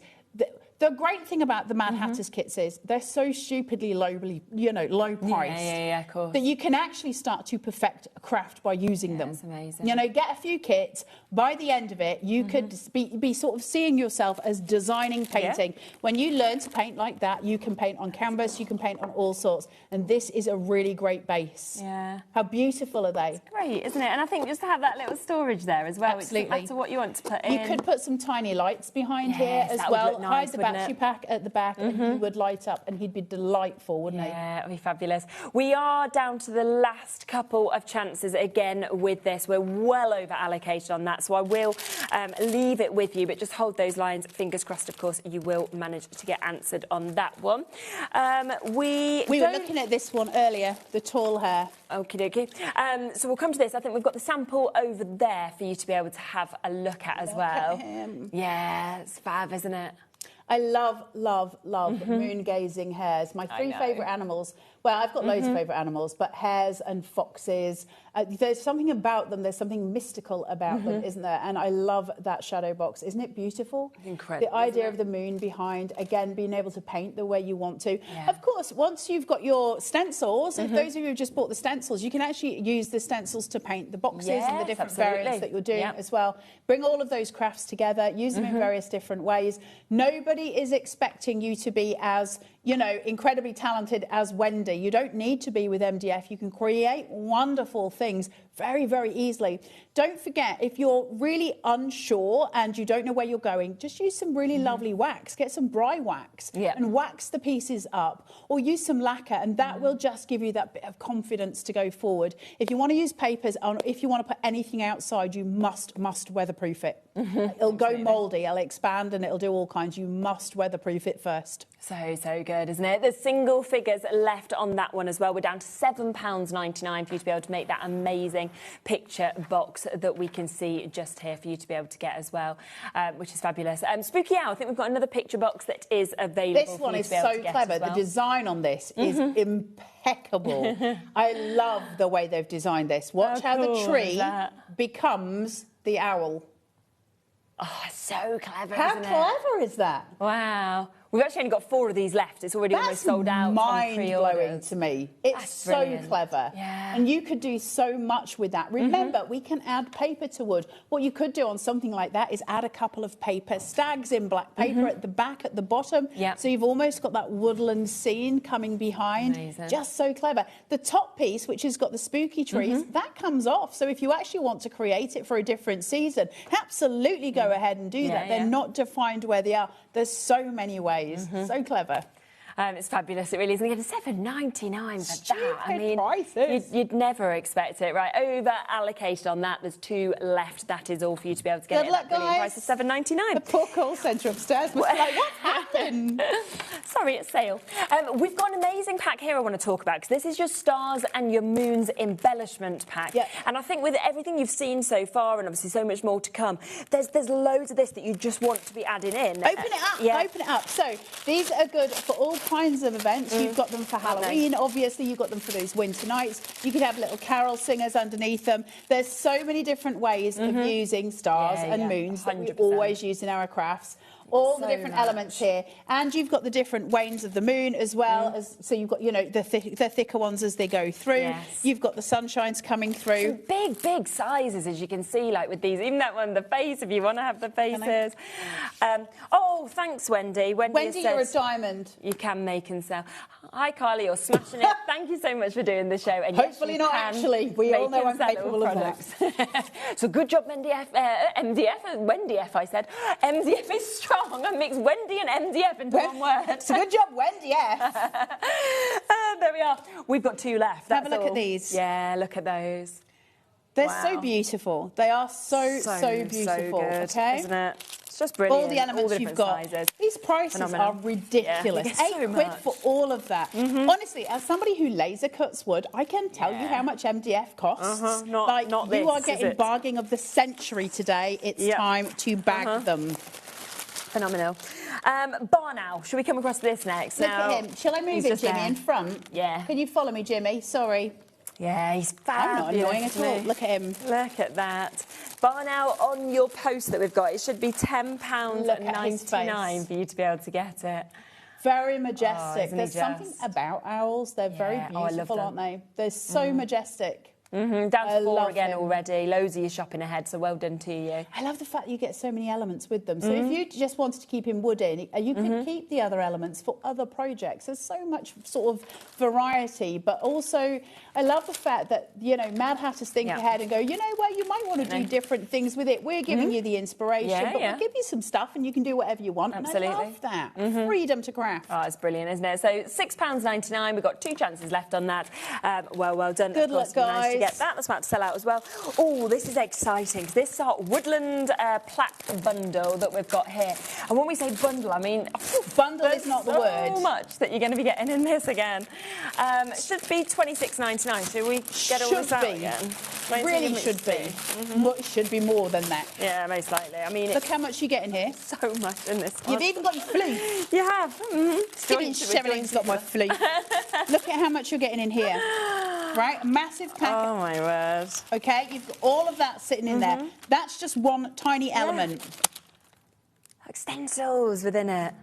the great thing about the Mad Hatters kits is they're so stupidly low priced. Of course. That you can actually start to perfect a craft by using them. That's amazing. You know, get a few kits. By the end of it, you could be sort of seeing yourself as designing painting. When you learn to paint like that, you can paint on canvas, you can paint on all sorts. And this is a really great base. Yeah. How beautiful are they? It's great, isn't it? And I think just to have that little storage there as well. Absolutely. It doesn't matter what you want to put in. You could put some tiny lights behind here as that would well. look nice, Hide the wouldn't battery it? pack at the back and he would light up and he'd be delightful, wouldn't he? Yeah, it'll be fabulous. We are down to the last couple of chances again with this. We're well over allocated on that, so I will leave it with you, but just hold those lines. Fingers crossed, of course, you will manage to get answered on that one. We were looking at this one earlier, the tall hair. Okie dokie. So we'll come to this. I think we've got the sample over there for you to be able to have a look at as well. Look at him. Yeah, it's fab, isn't it? I love moon gazing hares. My three favourite animals. Well, I've got loads of favourite animals, but hares and foxes. There's something about them. There's something mystical about them, isn't there? And I love that shadow box. Isn't it beautiful? Incredible. The idea of the moon behind, again, being able to paint the way you want to. Yeah. Of course, once you've got your stencils, if those of you who just bought the stencils, you can actually use the stencils to paint the boxes and the different variants that you're doing as well. Bring all of those crafts together, use them in various different ways. Nobody is expecting you to be as, you know, incredibly talented as Wendy. You don't need to be with MDF. You can create wonderful things very, very easily. Don't forget, if you're really unsure and you don't know where you're going, just use some really lovely wax. Get some bry wax and wax the pieces up, or use some lacquer, and that will just give you that bit of confidence to go forward. If you want to use papers, if you want to put anything outside, you must weatherproof it. It'll go mouldy, it'll expand, and it'll do all kinds. You must weatherproof it first. So good, isn't it? There's single figures left on that one as well. We're down to £7.99 for you to be able to make that amazing picture box that we can see just here for you to be able to get as well, which is fabulous. Spooky Owl, I think we've got another picture box that is available. This one is so clever. The design on this is impeccable. I love the way they've designed this. Watch how the tree becomes the owl. Oh, so clever, How isn't it? clever is that? Wow. We've actually only got 4 of these left. It's already almost sold out. That's mind-blowing to me. It's so clever. Yeah. And you could do so much with that. Remember, we can add paper to wood. What you could do on something like that is add a couple of paper stags in black paper at the back, at the bottom. So you've almost got that woodland scene coming behind. Amazing. Just so clever. The top piece, which has got the spooky trees, that comes off. So if you actually want to create it for a different season, absolutely go ahead and do that. They're not defined where they are. There's so many ways. So clever. It's fabulous, it really is. And again, £7.99 for that. I mean, prices. You'd never expect it, right? Over allocated on that. There's 2 left. That is all for you to be able to get. Good luck, guys. Price of £7.99. The poor call centre upstairs was like, what's happened? Sorry, it's sale. We've got an amazing pack here I want to talk about, because this is your stars and your moons embellishment pack. And I think with everything you've seen so far, and obviously so much more to come, there's loads of this that you just want to be adding in. Open it up, open it up. So these are good for all kinds of events. You've got them for Halloween, obviously. You've got them for those winter nights. You could have little carol singers underneath them. There's so many different ways of using stars and moons that we always use in our crafts. All the different elements here, and you've got the different wanes of the moon as well as, so you've got, you know, the thicker ones as they go through. You've got the sunshines coming through. Some big sizes, as you can see, like with these. Even that one, the face, if you want to have the faces. Oh, thanks, Wendy. Wendy, you're a diamond. You can make and sell. Hi, Carly, you're smashing it. Thank you so much for doing the show. And hopefully yes, not actually. We all know I'm capable of that. So good job, MDF. Wendy-F, I said. MDF is strong. I mixed Wendy and MDF into one word. It's a good job, Wendy F. There we are. We've got 2 left. Have a look at these. Yeah, look at those. They're so beautiful. They are so beautiful. So good, okay, isn't it? It's just brilliant. All the elements you've got. Sizes. These prices are ridiculous. Yeah, £8 for all of that. Honestly, as somebody who laser cuts wood, I can tell you how much MDF costs. Not you are getting bargain of the century today. It's time to bag them. Phenomenal. Barn Owl. Should we come across this next? Look at him. Shall I move it, Jimmy, in front? Yeah. Can you follow me, Jimmy? Sorry. Yeah, he's fabulous. I'm not annoying at all. Look at him. Look at that. Barn Owl on your post that we've got. It should be £10.99 for you to be able to get it. Very majestic. There's something about owls. They're very beautiful, aren't they? They're so majestic. Down to 4 again already. Loads of you shopping ahead, so well done to you. I love the fact that you get so many elements with them. So if you just wanted to keep in wood in, you can keep the other elements for other projects. There's so much sort of variety, but also I love the fact that, you know, Mad Hatters think ahead and go, you know what, you might want to do different things with it. We're giving you the inspiration, but we'll give you some stuff and you can do whatever you want. Absolutely. And I love that. Freedom to craft. Oh, it's brilliant, isn't it? So £6.99. We've got 2 chances left on that. Well done. Good luck, guys. to get that. That's about to sell out as well. Oh, this is exciting, because this is our Woodland plaque bundle that we've got here. And when we say bundle, I mean... bundle is not the word. So much that you're going to be getting in this again. It should be $26.99. Should we get all this out again? Really should be. Should be more than that. Yeah, most likely. I mean, look how much you get in here. So much in this one. You've even got your fleece. You have. Sherilyn's got my fleece. Look at how much you're getting in here. Right, a massive pack. Oh my word. Okay, you've got all of that sitting in there. That's just one tiny element. Like stencils within it.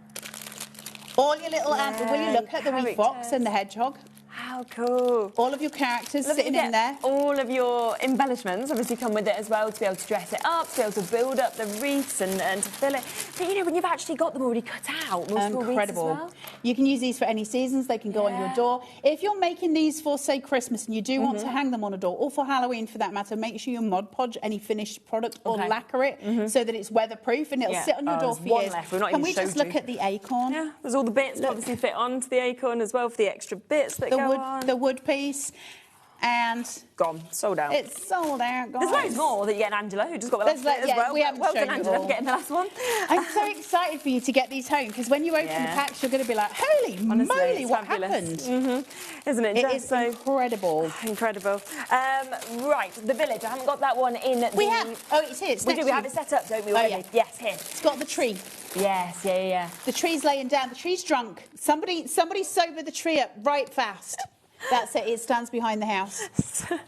All your little will you look at the wee fox and the hedgehog? How cool. All of your characters sitting in there. All of your embellishments obviously come with it as well, to be able to dress it up, to be able to build up the wreaths and to fill it. But, you know, when you've actually got them already cut out, incredible. Wreaths as well. You can use these for any seasons. They can go on your door. If you're making these for, say, Christmas and you do want to hang them on a door, or for Halloween for that matter, make sure you Mod Podge any finished product or lacquer it so that it's weatherproof and it'll sit on your door for years. Can we just look at the acorn? Yeah, there's all the bits that obviously fit onto the acorn as well, for the extra bits that go on. The wood piece, and gone, sold out. It's sold out, guys. There's loads more that you get, Angela, who just got the last bit as well. We haven't well shown done, Angela, for getting the last one. I'm so excited for you to get these home, because when you open the packs, you're going to be like, holy moly, what happened? Isn't it? It is so incredible. Incredible. Right, the village. I haven't got that one in. We have. Oh, it's here. We do. We have it set up, don't we? Yeah. Yes, here. It's got the tree. Yes, yeah. The tree's laying down. The tree's drunk. Somebody sober the tree up right fast. That's it. It stands behind the house.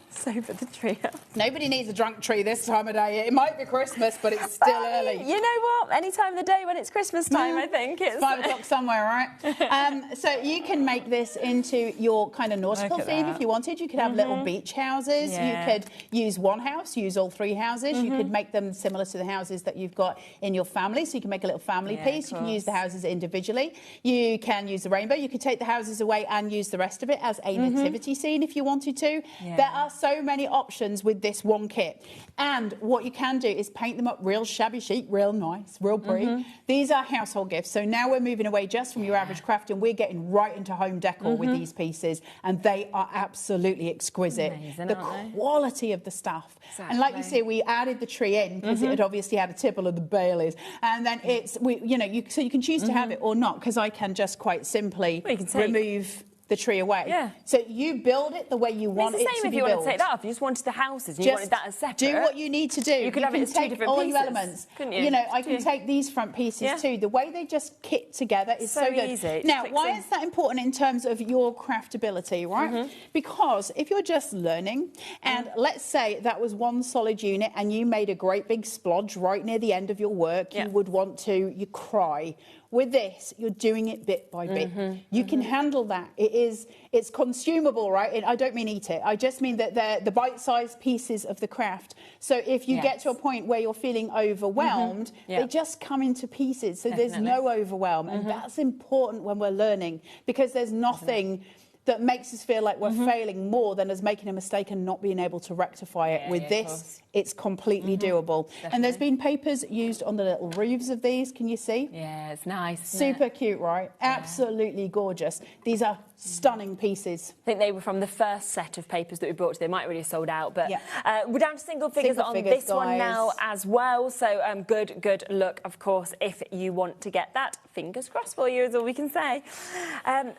Sober the tree up. Nobody needs a drunk tree this time of day. It might be Christmas, but it's still early. You know what? Any time of the day when it's Christmas time, I think it's 5 o'clock somewhere, right? So you can make this into your kind of nautical theme if you wanted. You could have little beach houses. Yeah. You could use one house, use all 3 houses. You could make them similar to the houses that you've got in your family. So you can make a little family piece. You can use the houses individually. You can use the rainbow. You could take the houses away and use the rest of it as a nativity scene if you wanted to. Yeah. There are so many options with this one kit. And what you can do is paint them up real shabby chic, real nice, real pretty. These are household gifts. So now we're moving away just from your average craft, and we're getting right into home decor with these pieces, and they are absolutely exquisite. Amazing, the aren't they? quality of the stuff. And like you say, we added the tree in because it had obviously had a tipple of the Baileys, and then it's so you can choose to have it or not, because I can just quite simply remove the tree away. Yeah. So you build it the way you want it to be built. It's the same if you want to take that off. You just wanted the houses and you wanted that as separate. Do what you need to do. You could have it as 2 different all pieces, your elements. couldn't you? You know, I can take these front pieces too. The way they just kit together is so good. easy. Now, why is that important in terms of your craftability, right? Because if you're just learning, and let's say that was one solid unit and you made a great big splodge right near the end of your work, you would want to, you cry. With this, you're doing it bit by bit. You can handle that. It's consumable, right? I don't mean eat it. I just mean that they're the bite-sized pieces of the craft. So if you get to a point where you're feeling overwhelmed, they just come into pieces. So there's no overwhelm. And that's important when we're learning, because there's nothing that makes us feel like we're failing more than us making a mistake and not being able to rectify it. With this, it's completely doable. Definitely. And there's been papers used on the little roofs of these. Can you see? Yeah, it's nice. Super cute, right? Absolutely gorgeous. These are stunning pieces. I think they were from the first set of papers that we brought today. Might already have sold out, but we're down to single figures on this one now as well. So good luck, of course, if you want to get that. Fingers crossed for you is all we can say.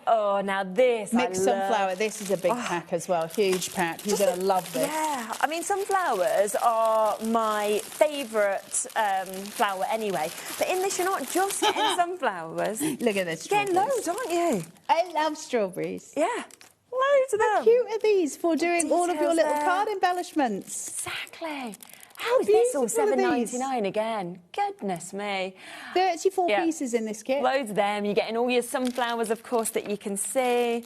Oh, now this Mixed sunflower. This is a big pack as well. Huge pack. You're going to love this. Yeah, I mean, sunflowers are my favourite flower anyway. But in this, you're not just getting sunflowers. Look at this. You're getting loads, aren't you? I love strawberries. Yeah. Loads of them. How cute are these for doing all of your little card embellishments? Exactly. How is this all $7.99 again? Goodness me. 34 pieces in this kit. Loads of them. You're getting all your sunflowers, of course, that you can see.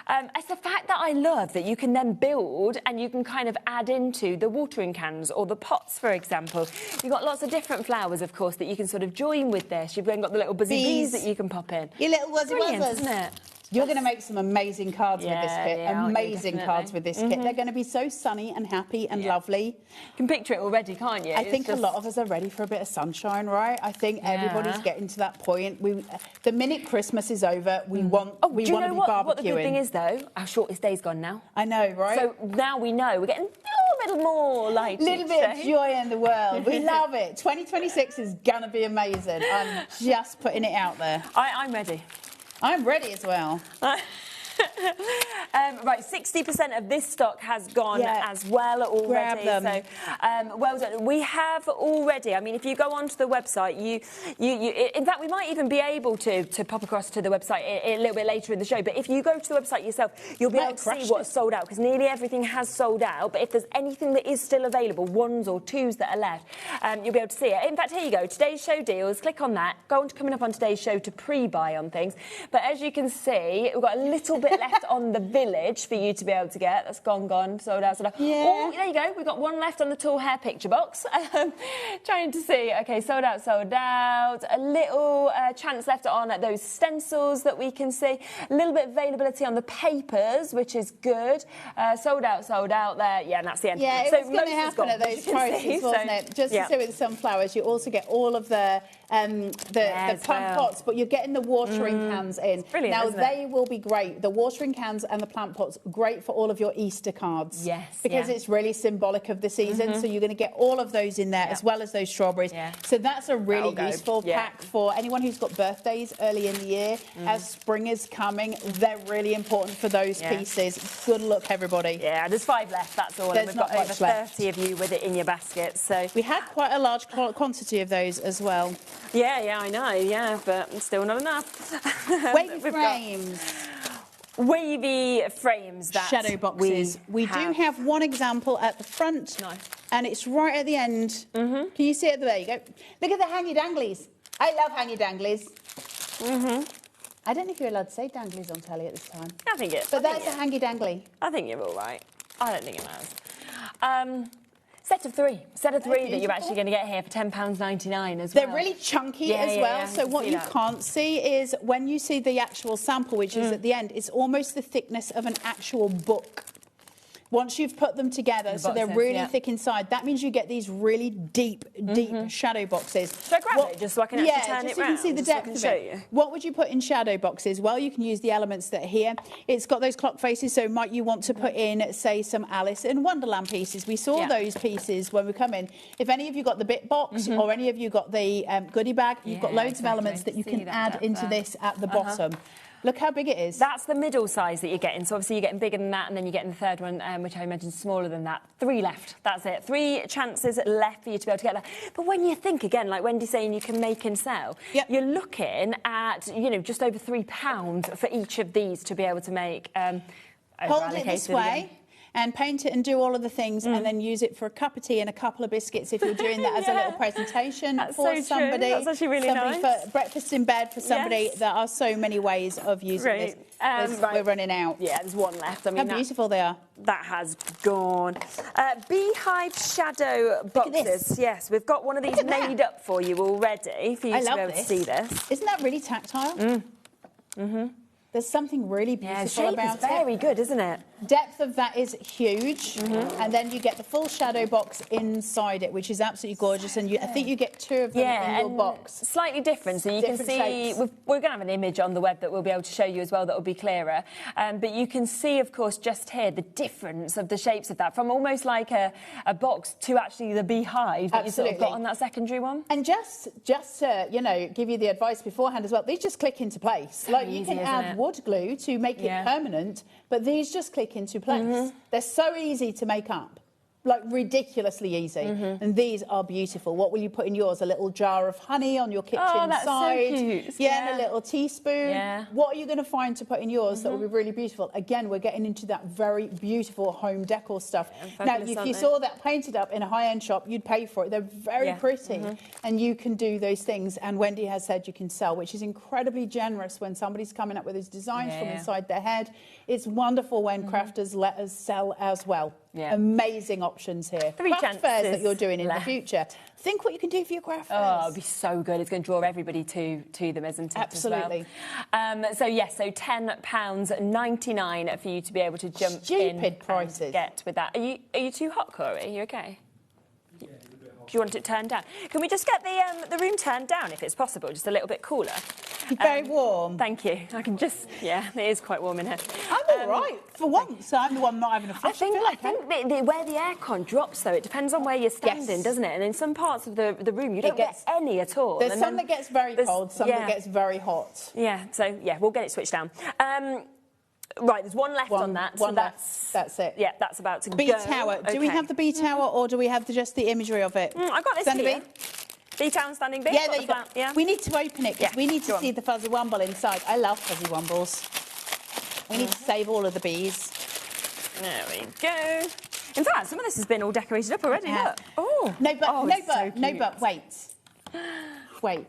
It's the fact that I love that you can then build and you can kind of add into the watering cans or the pots, for example. You've got lots of different flowers, of course, that you can sort of join with this. You've then got the little buzzy bees that you can pop in. Your little wuzzy Brilliant, wuzzers. isn't it? You're going to make some amazing cards with this kit. Amazing cards with this kit. They're going to be so sunny and happy and lovely. You can picture it already, can't you? I think a lot of us are ready for a bit of sunshine, right? I think everybody's getting to that point. The minute Christmas is over, we want to be barbecuing. What the good thing is, though? Our shortest day's gone now. I know, right? So now we know we're getting a little more light. A little bit of joy in the world. We love it. 2026 is going to be amazing. I'm just putting it out there. I'm ready. I'm ready as well. Right, 60% of this stock has gone as well already. Grab them. So, well done. We have already. I mean, if you go onto the website, you in fact, we might even be able to pop across to the website a little bit later in the show. But if you go to the website yourself, you'll be able to see what's sold out, because nearly everything has sold out. But if there's anything that is still available, ones or twos that are left, you'll be able to see it. In fact, here you go. Today's show deals. Click on that. Go on to coming up on today's show to pre-buy on things. But as you can see, we've got a little bit left on the village for you to be able to get. That's gone, sold out, sold out. Yeah. Oh, there you go. We've got one left on the tall hair picture box. Trying to see. Okay, sold out, sold out. A little chance left on those stencils that we can see. A little bit of availability on the papers, which is good. Sold out there. Yeah, and that's the end. Yeah, it was going to happen at those prices, wasn't it? Just to say with the sunflowers, you also get all of the plant pots, but you're getting the watering cans in. Brilliant, now, they will be great. The watering cans and the plant pots, great for all of your Easter cards. Yes. Because it's really symbolic of the season. So you're going to get all of those in there, as well as those strawberries. So that's a really useful pack for anyone who's got birthdays early in the year. As spring is coming, they're really important for those pieces. Good luck, everybody. Yeah, there's 5 left, that's all. There's and we've got over 30 left. of you with it in your basket. So we had quite a large quantity of those as well. Yeah, I know, but still not enough. Wavy frames. Wavy frames. That shadow boxes. We do have one example at the front, and it's right at the end. Can you see it? There you go. Look at the hangy danglies. I love hangy danglies. I don't know if you're allowed to say danglies on telly at this time. I think it. But that's a hangy dangly. I think you're all right. I don't think it matters. Set of three that you're actually going to get here for £10.99 as well. They're really chunky as well. So what you can't see is when you see the actual sample, which is at the end, it's almost the thickness of an actual book. Once you've put them together, so they're really thick inside, that means you get these really deep shadow boxes. Should I grab it just so I can actually turn it so you can see the depth of it. What would you put in shadow boxes? Well, you can use the elements that are here. It's got those clock faces, so might you want to put in, say, some Alice in Wonderland pieces. We saw those pieces when we come in. If any of you got the bit box or any of you got the goodie bag, you've got loads of elements that you can add into this at the bottom. Look how big it is. That's the middle size that you're getting. So obviously you're getting bigger than that, and then you're getting the third one, which I imagine is smaller than that. 3 left. That's it. 3 chances left for you to be able to get that. But when you think again, like Wendy's saying, you can make and sell. You're looking at, just over £3 for each of these to be able to make. Hold it this way. And paint it and do all of the things and then use it for a cup of tea and a couple of biscuits if you're doing that as a little presentation for somebody. That's actually really nice. For breakfast in bed for somebody. There are so many ways of using this. We're running out. Yeah, there's one left. I mean, how beautiful they are. That has gone. Beehive shadow boxes. Yes, we've got one of these made up for you already for you to be able to see this. Isn't that really tactile? There's something really beautiful about it. It's very good, isn't it? Depth of that is huge, and then you get the full shadow box inside it, which is absolutely gorgeous. And I think you get 2 of them in your box. Slightly different, so you can see. We're going to have an image on the web that we'll be able to show you as well that will be clearer. But you can see, of course, just here the difference of the shapes of that, from almost like a box to actually the beehive that you sort of got on that secondary one. And just to give you the advice beforehand as well, these just click into place. Like you can add wood glue to make it permanent, but these just click into place. They're so easy to make up, like ridiculously easy. And these are beautiful. What will you put in yours? A little jar of honey on your kitchen that's side. So cute. And a little teaspoon. What are you going to find to put in yours that will be really beautiful? Again, we're getting into that very beautiful home decor stuff. Now, if you saw that painted up in a high-end shop, you'd pay for it. They're very pretty, and you can do those things. And Wendy has said you can sell, which is incredibly generous when somebody's coming up with these designs from inside their head. It's wonderful when crafters let us sell as well. amazing options here. 3 craft fairs that you're doing in left. the future. Think what you can do for your craft fairs. Oh, it'd be so good. It's going to draw everybody to them, isn't it? Absolutely. As well? So £10.99 for you to be able to jump in. Stupid prices. And get with that. Are you too hot, Corey? Are you okay? Do you want it turned down? Can we just get the room turned down if it's possible, just a little bit cooler? Very warm. Thank you. I can just, it is quite warm in here. I'm all right for once. I'm the one not having a flush. I think where the aircon drops, though, it depends on where you're standing, doesn't it? And in some parts of the room, you don't get any at all. There's some that gets very cold, some that gets very hot. Yeah, so, we'll get it switched down. Right, there's one left on that. One left. That's it. Yeah, that's about to go. Bee tower. Do we have the bee tower or do we have just the imagery of it? I got this Standing here. bee? Bee tower and standing bee. Yeah, there you go. Yeah. We need to open it because we need to see the fuzzy wumble inside. I love fuzzy wumbles. We need to save all of the bees. There we go. In fact, some of this has been all decorated up already. Yeah. Look. Oh. No, but wait. Wait.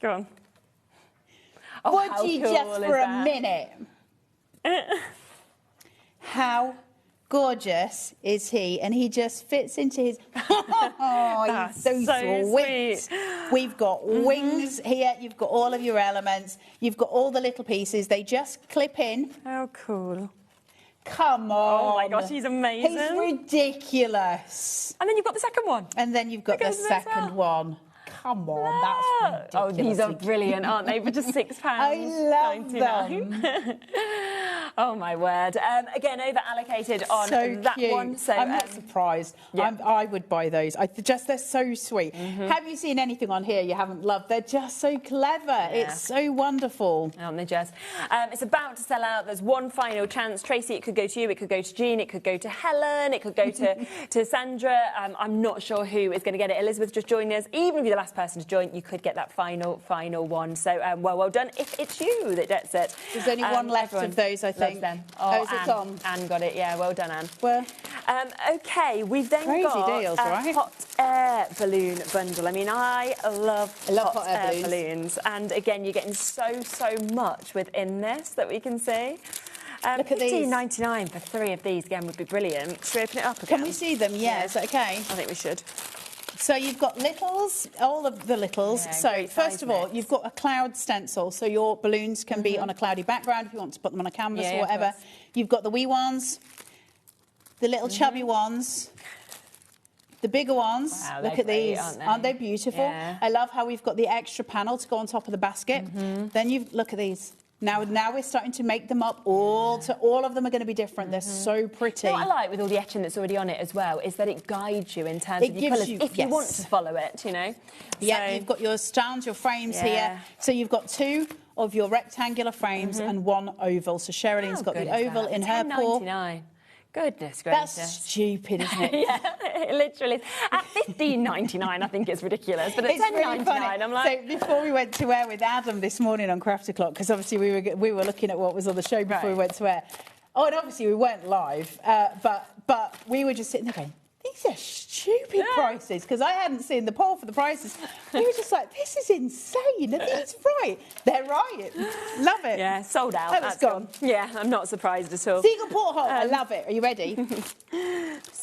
Go on. Would you just for a minute? How gorgeous is he? And he just fits into his... Oh, he's so sweet. We've got wings here. You've got all of your elements. You've got all the little pieces. They just clip in. How cool. Come on. Oh, my gosh, he's amazing. He's ridiculous. And then you've got the second one. And then you've got the second one. Come on, that's ridiculous. Oh, these are brilliant, aren't they? For just £6. I love them. Oh, my word. Again, over-allocated on that one. So, I'm not surprised. Yeah. I would buy those. They're so sweet. Have you seen anything on here you haven't loved? They're just so clever. Yeah. It's so wonderful. Aren't they just? It's about to sell out. There's one final chance. Tracy, it could go to you. It could go to Jean. It could go to Helen. It could go to Sandra. I'm not sure who is going to get it. Elizabeth just joined us. Even if you're the last person to join, you could get that final one. So, well done if it's you that gets it. There's only one left of those, I think. Them. Oh, is it on? Anne got it. Yeah, well done, Anne. Well, okay, we've then got deals, a right? hot air balloon bundle. I mean, I love hot air balloons. And again, you're getting so much within this that we can see. Look at these. $15.99 for 3 of these, again, would be brilliant. Should we open it up again? Can we see them? Yeah, is that okay? I think we should. So you've got littles, all of the littles. Yeah, so first of all, you've got a cloud stencil. So your balloons can be on a cloudy background if you want to put them on a canvas or whatever. You've got the wee ones, the little chubby ones, the bigger ones. Wow, look at these. Aren't they beautiful? Yeah. I love how we've got the extra panel to go on top of the basket. Then look at these. Now we're starting to make them up. All of them are going to be different. They're so pretty. What I like with all the etching that's already on it as well is that it guides you in terms of your colours if you want to follow it, you know. Yeah, you've got your stands, your frames here. So you've got 2 of your rectangular frames and 1 oval. So Sherilyn's got the oval in her paw. $10.99. Goodness gracious. That's stupid, isn't it? Yeah, it literally is. At $15.99, I think it's ridiculous. But at $10.99, really I'm like... So before we went to air with Adam this morning on Craft O'Clock, because obviously we were looking at what was on the show before we went to air. Oh, and obviously we weren't live, but we were just sitting there going, these are stupid prices, because I hadn't seen the poll for the prices. We were just like, this is insane. Are these right? They're right. Love it. Yeah, sold out. That was gone. Yeah, I'm not surprised at all. Seagull porthole, I love it. Are you ready?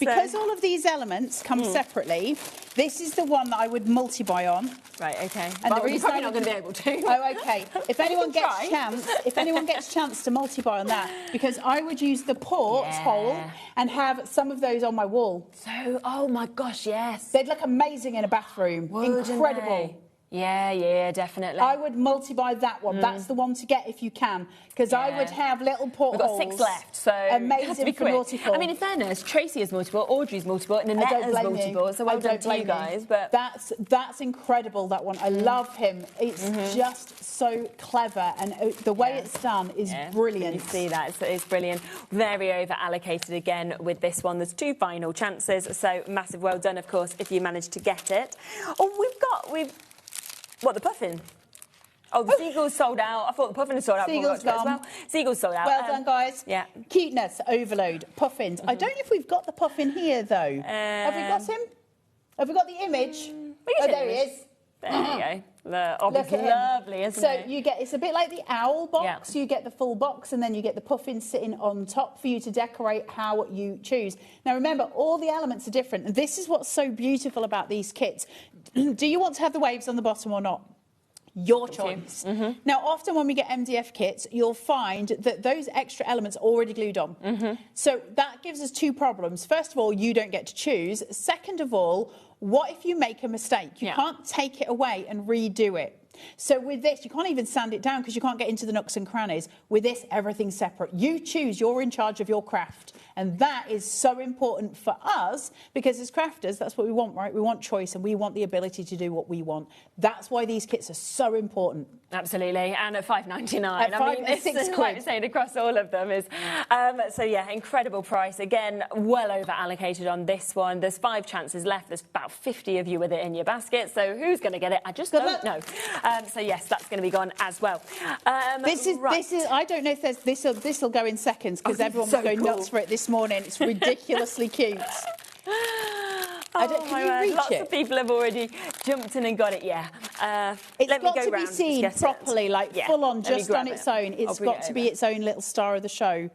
Because all of these elements come separately, this is the one that I would multi-buy on. Right, okay. And the you're reason probably not going to be able to. Oh, okay. If anyone gets chance to multi-buy on that, because I would use the porthole and have some of those on my wall. So, oh my gosh, yes. They'd look amazing in a bathroom. Incredible. Yeah, definitely. I would multi-buy that one. That's the one to get if you can, because I would have little portholes. We've got 6 left, so amazing for nautical. I mean, in fairness, Tracy is multiple, Audrey's multiple, and Annette is multiple. So well done to you guys. But that's incredible. That one, I love him. It's just so clever, and the way it's done is brilliant. You see that? It's brilliant. Very over allocated again with this one. There's 2 final chances, so massive well done, of course, if you manage to get it. Oh, What, the puffin? Oh, the seagull's sold out. I thought the puffin was sold out. Seagull's gone. As well. Seagull's sold out. Well done, guys. Yeah. Cuteness, overload, puffins. I don't know if we've got the puffin here, though. Have we got him? Have we got the image? Oh, there he is. There you go. The obby's lovely, isn't it? So you get, it's a bit like the owl box. You get the full box and then you get the puffin sitting on top for you to decorate how you choose. Now remember, all the elements are different. And this is what's so beautiful about these kits. Do you want to have the waves on the bottom or not? Your choice. Now, often when we get MDF kits, you'll find that those extra elements are already glued on. So that gives us two problems. First of all, you don't get to choose. Second of all, what if you make a mistake? You can't take it away and redo it. So with this, you can't even sand it down because you can't get into the nooks and crannies. With this, everything's separate. You choose, you're in charge of your craft. And that is so important for us because as crafters, that's what we want, right? We want choice and we want the ability to do what we want. That's why these kits are so important. Absolutely. And at $5.99. I mean, this is like saying across all of them is. So yeah, incredible price. Again, well over allocated on this one. There's 5 chances left. There's about 50 of you with it in your basket. So who's going to get it? I just don't know. So yes, that's going to be gone as well. This is. I don't know if there's this will go in seconds because everyone was going nuts for it this morning. It's ridiculously cute. Can you reach Lots of people have already jumped in and got it. Yeah. It's got to be seen properly, like full on, just on its own. It's got to be its own little star of the show.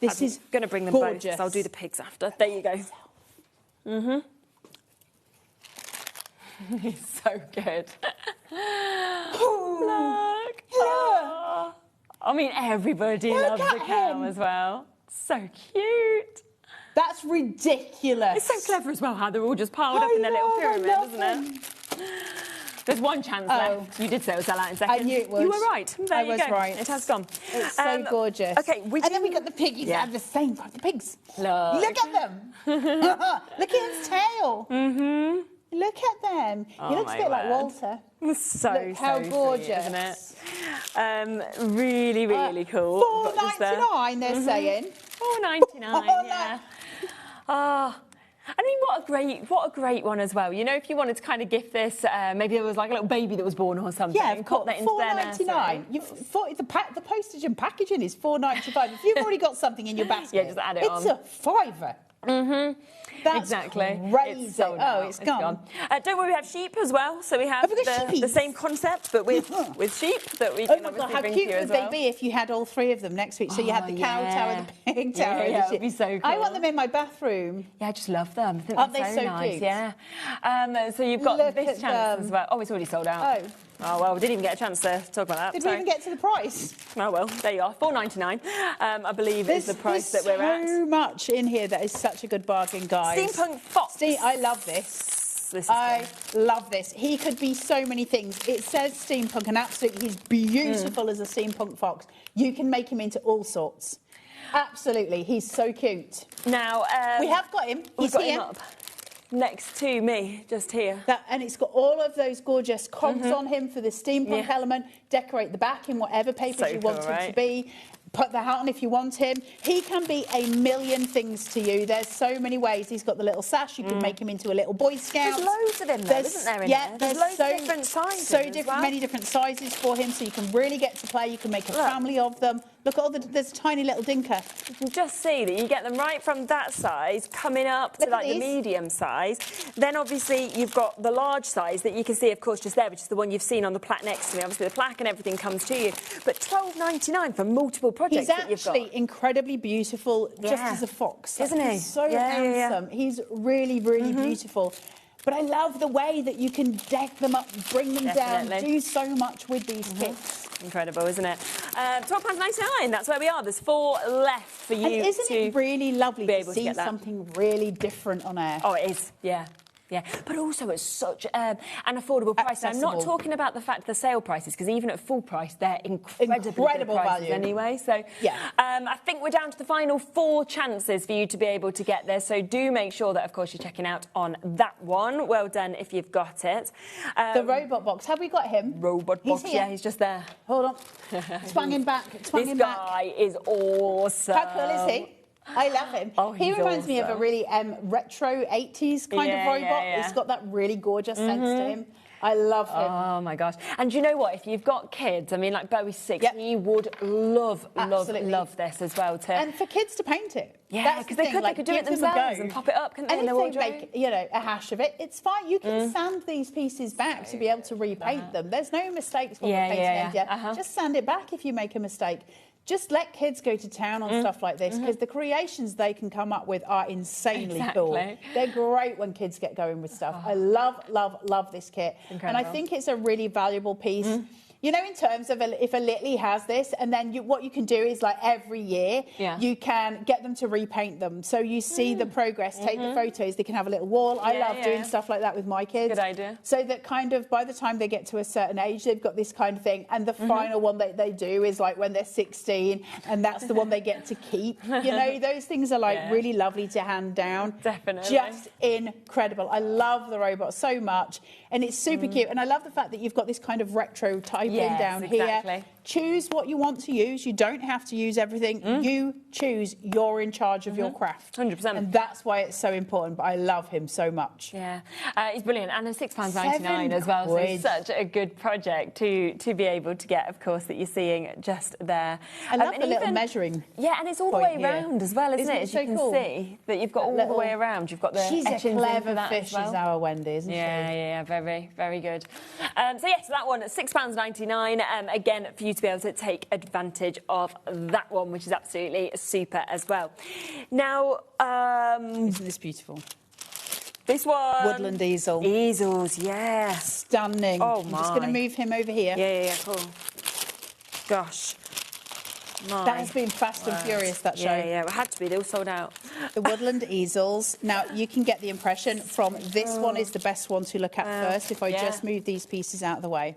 This is going to bring them gorgeous. Both. I'll do the pigs after. There you go. It's so good. Look. Oh. I mean, everybody loves the cow as well. So cute. That's ridiculous. It's so clever as well how they're all just piled up in their little pyramid, isn't it? There's one chance left. You did say it would sell out in seconds. I knew it would. You were right. There you go. Right. It has gone. It's so gorgeous. Okay, and then we got the piggies that have the same the pigs. Look at them. Look at his tail. Look at them. He looks a bit like Walter. So how gorgeous, sweet, isn't it? Really, really cool. $4.99, they're saying. $4.99, yeah. I mean, what a great one as well. You know, if you wanted to kind of gift this, maybe there was like a little baby that was born or something. Yeah, pop that into their nursery. The postage and packaging is $4.95. If you've already got something in your basket, just add it on. It's a £5. That's crazy. It's sold out. It's gone. Don't worry, we have sheep as well. So we have the same concept, but with sheep that we can obviously bring to you as well. How cute would they be if you had all 3 of them next week? So you had the cow tower, the pig tower. Yeah, it would be so cool. I want them in my bathroom. Yeah, I just love them. I think Aren't they're they so nice. cute? Yeah. So you've got this chance as well. Oh, it's already sold out. Oh, well, we didn't even get a chance to talk about that. Did we even get to the price? Oh, well, there you are. $4.99, I believe, is the price that we're at. There's so much in here that is such a good bargain, guys. Steampunk Fox. I love this. I love this. He could be so many things. It says steampunk, and absolutely, he's beautiful as a steampunk fox. You can make him into all sorts. Absolutely, he's so cute. Now, we have got him. He's got here. him up next to me, just here. And it's got all of those gorgeous cogs on him for the steampunk element. Decorate the back in whatever papers you want him to be. Put the hat on if you want him. He can be a million things to you. There's so many ways. He's got the little sash. You can make him into a little Boy Scout. There's loads of him, though, isn't there? There's loads of different sizes. Many different sizes for him, so you can really get to play. You can make a family of them. Look at all there's a tiny little dinker. You can just see that you get them right from that size, coming up to like the medium size. Then obviously you've got the large size that you can see, of course, just there, which is the one you've seen on the plaque next to me. Obviously the plaque and everything comes to you. But $12.99 for multiple projects that you've got. He's actually incredibly beautiful, just as a fox. Isn't he? He's so handsome. He's really, really beautiful. But I love the way that you can deck them up, bring them down, do so much with these kits. Incredible, isn't it? £12.99, that's where we are. There's 4 left for you. And isn't it really lovely to see something really different on air? Oh, it is, yeah. Yeah, but also at such an affordable price. I'm not talking about the fact the sale prices, because even at full price, they're incredible value anyway. So I think we're down to the final 4 chances for you to be able to get there. So do make sure that, of course, you're checking out on that one. Well done if you've got it. The robot box. Have we got him? Robot box. Yeah, he's just there. Hold on. Twang him back. This guy is awesome. How cool is he? I love him. He reminds me of a really retro 80s kind of robot. He's got that really gorgeous sense to him. I love him. Oh my gosh. And you know what? If you've got kids, I mean, like Bowie's 6, he would love this as well. And for kids to paint it. Yeah, because they could do it themselves and pop it up, couldn't they, in the wardrobe? Make, you know, a hash of it, it's fine. You can sand these pieces back to be able to repaint them. There's no mistakes when we're painting MDF. Just sand it back if you make a mistake. Just let kids go to town on stuff like this, because the creations they can come up with are insanely cool. They're great when kids get going with stuff. I love, love, love this kit. And I think it's a really valuable piece. You know, in terms of if a Littley has this, and then what you can do is, like, every year, you can get them to repaint them. So you see the progress, take the photos, they can have a little wall. I love doing stuff like that with my kids. Good idea. So that kind of, by the time they get to a certain age, they've got this kind of thing. And the final one that they do is, like, when they're 16, and that's the one they get to keep. You know, those things are, like, really lovely to hand down. Definitely. Just incredible. I love the robot so much. And it's super cute. And I love the fact that you've got this kind of retro typing down here. Choose what you want to use. You don't have to use everything. You choose. You're in charge of your craft. 100%. And that's why it's so important. But I love him so much. Yeah, he's brilliant. And £6.99 as well. So it's such a good project to be able to get, of course, that you're seeing just there. I love the little measuring. Yeah, and it's all the way around as well, isn't it? As you can see that you've got all the way around. You've got the She's a clever fish, well. is our Wendy, isn't she? Yeah, very, very good. So yes, that one at £6.99. Again, for you to be able to take advantage of that one, which is absolutely super as well. Now, isn't this beautiful? This one. Woodland easel. Easels, yeah. Stunning. Oh, I'm just going to move him over here. Yeah, cool. Gosh. That has been fast and furious, that show. Yeah, it had to be. They all sold out. The Woodland easels. Now, you can get the impression from this one is the best one to look at first, if I just move these pieces out of the way.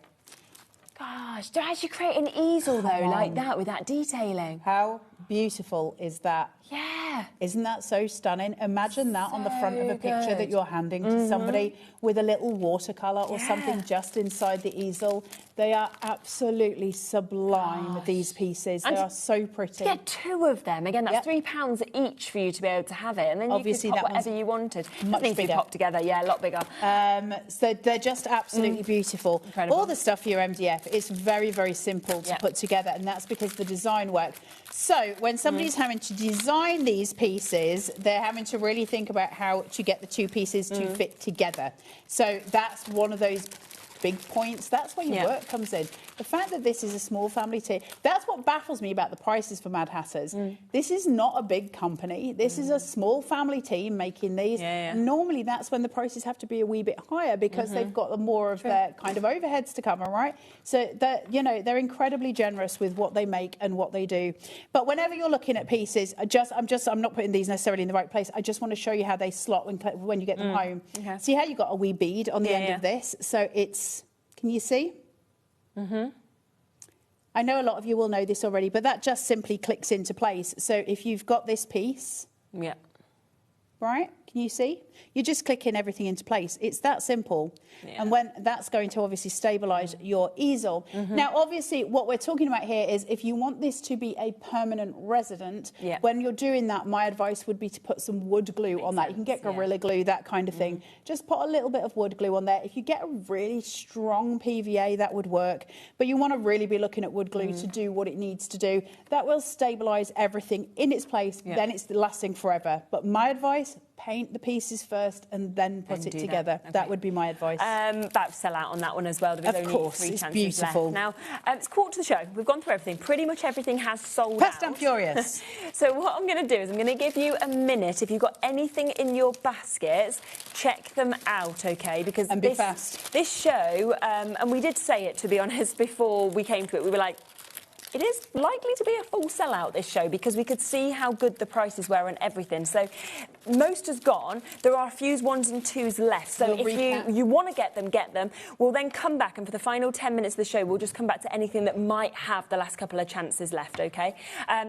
Gosh, to actually create an easel, though, like that, with that detailing. How beautiful is that? Yeah. Isn't that so stunning? Imagine that on the front of a picture that you're handing to somebody with a little watercolour or something just inside the easel. They are absolutely sublime, these pieces. They are so pretty. To get 2 of them, again, that's £3 each for you to be able to have it. And then obviously you can pop whatever you wanted. Much bigger. To be popped together, yeah, a lot bigger. So they're just absolutely beautiful. Incredible. All the stuff for your MDF is very, very simple to put together, and that's because the design work. So when somebody's having to design these pieces, they're having to really think about how to get the 2 pieces to fit together. So that's one of those big points. That's where your work comes in. The fact that this is a small family team, that's what baffles me about the prices for Mad Hatters. This is not a big company. This is a small family team making these. And normally that's when the prices have to be a wee bit higher, because they've got more of their kind of overheads to cover, right? So that, you know, they're incredibly generous with what they make and what they do. But whenever you're looking at pieces, I'm not putting these necessarily in the right place. I just want to show you how they slot when you get them home. See how you got a wee bead on the end of this? So it's, can you see? I know a lot of you will know this already, but that just simply clicks into place. So if you've got this piece, right, can you see? You're just clicking everything into place. It's that simple. And when that's going to obviously stabilise your easel. Now, obviously, what we're talking about here is if you want this to be a permanent resident, when you're doing that, my advice would be to put some wood glue on that. You can get Gorilla Glue, that kind of thing. Just put a little bit of wood glue on there. If you get a really strong PVA, that would work. But you want to really be looking at wood glue to do what it needs to do. That will stabilise everything in its place. Then it's lasting forever. But my advice, paint the pieces first and then put it together. That would be my advice. About to sell out on that one as well. There was only 3 chances beautiful. left. Now, it's quarter to the show. We've gone through everything. Pretty much everything has sold out. Fast and furious. So what I'm going to do is I'm going to give you a minute. If you've got anything in your baskets, check them out, OK? Because be fast. This show, and we did say it, to be honest, before we came to it, we were like, it is likely to be a full sellout, this show, because we could see how good the prices were and everything. So most has gone. There are a few 1s and 2s left. So if you want to get them, we'll then come back, and for the final 10 minutes of the show, we'll just come back to anything that might have the last couple of chances left, OK?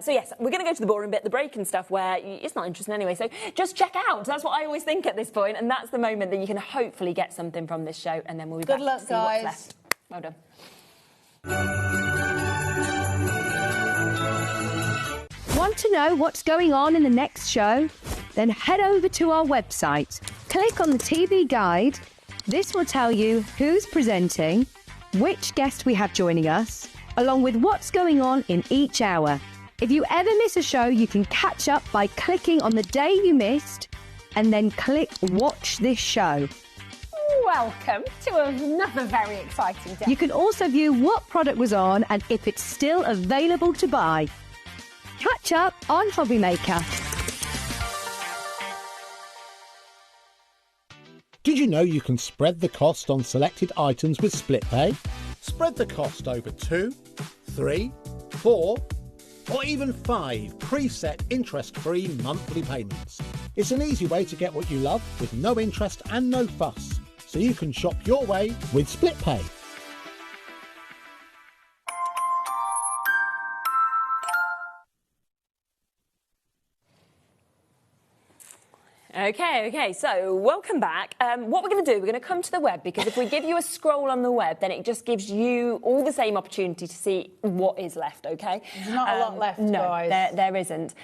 So, yes, we're going to go to the boring bit, the break and stuff, where it's not interesting anyway. So just check out. That's what I always think at this point, and that's the moment that you can hopefully get something from this show, and then we'll be back to see what's left. Well done. Want to know what's going on in the next show? then head over to our website. Click on the TV guide. This will tell you who's presenting, which guest we have joining us, along with what's going on in each hour. If you ever miss a show, you can catch up by clicking on the day you missed and then click Watch This Show. Welcome to another very exciting day. You can also view what product was on and if it's still available to buy. Catch up on HobbyMaker. Did you know you can spread the cost on selected items with split pay? Spread the cost over 2, 3, 4, or even 5 preset interest-free monthly payments. It's an easy way to get what you love with no interest and no fuss, so you can shop your way with split pay. Okay, so welcome back. What we're going to do, we're going to come to the web, because if we give you a scroll on the web, then it just gives you all the same opportunity to see what is left, okay? There's not a lot left, guys. No, there isn't.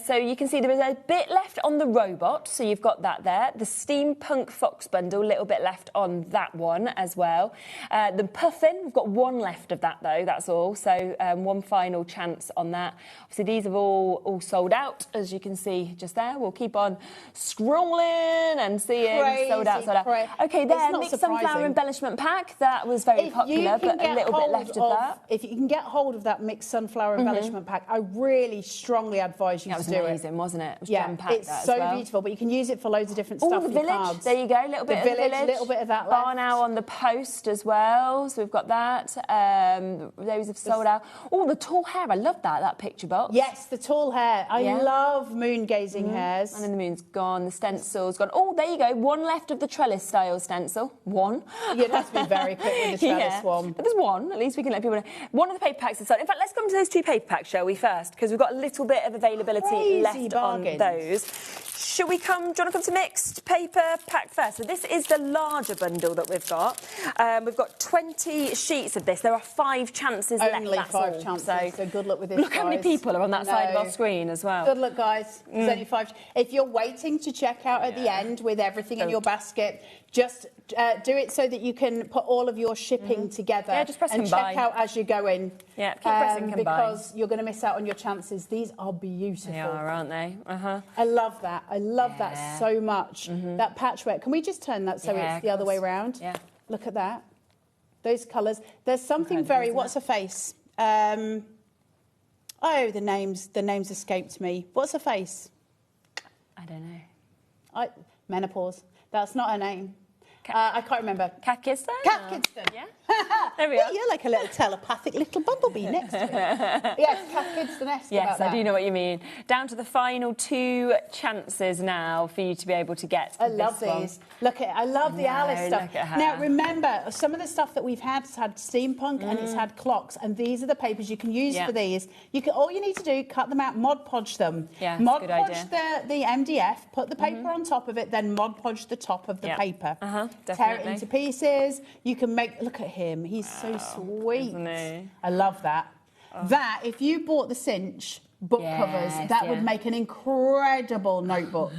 So you can see there is a bit left on the robot, so you've got that there. The Steampunk Fox bundle, a little bit left on that one as well. The Puffin, we've got one left of that though, that's all. So one final chance on that. Obviously these have all sold out, as you can see just there. We'll keep on scrolling and seeing sold out. Okay, there, mixed sunflower embellishment pack. That was very popular, but a little bit left of that. If you can get hold of that mixed sunflower embellishment pack, I really strongly advise you to do it. That was amazing, wasn't it? It was jam-packed. It's so beautiful, but you can use it for loads of different stuff. The village, cards. There you go, a little bit of the village. A little bit of that left. Bar now on the post as well, so we've got that. Those have sold out. Oh, the tall hair, I love that picture box. Yes, the tall hair. I love moon gazing hairs. And then the moon's gone, the stencil's gone. Oh, there you go, one left of the trellis style stencil. One. You'd have to be very quick with the trellis one. But there's one, at least we can let people know. One of the paper packs is sold. In fact, let's come to those 2 paper packs, shall we, first? Because we've got a little bit of availability left on those. Should we come, do you want to come to mixed paper pack first? So this is the larger bundle that we've got. We've got 20 sheets of this. There are 5 chances left. Only 5 chances, so good luck with this, Look how many people are on that side of our screen as well. Good luck, guys. There's only 5. If you're waiting to check out at the end with everything in your basket, just do it so that you can put all of your shipping together. Yeah, just press and combine. check out as you go in. Yeah, keep pressing combine. Because you're going to miss out on your chances. These are beautiful. They are, aren't they? I love that. I love that so much. That patchwork. Can we just turn that so it's the other way around? Yeah. Look at that. Those colours. There's something very... What's her face? Oh, the names escaped me. What's her face? I don't know. Menopause. That's not her name. I can't remember. Kat Kidston? Kat Kidston. Yeah. There we are. You're like a little telepathic little bumblebee next to her. Yes, Kat Kidston-esque. Yes, I do know what you mean. Down to the final 2 chances now for you to be able to get I love these. Look at it. I love the Alice stuff. Look at her. Now, remember, some of the stuff that we've had has had steampunk and it's had clocks, and these are the papers you can use for these. All you need to do, cut them out, Mod Podge them. Yeah, Mod Podge the MDF, put the paper on top of it, then Mod Podge the top of the paper. Tear it into pieces. You can make... Look at him. He's so sweet. Isn't he? I love that. That, if you bought the cinch book covers, that would make an incredible notebook,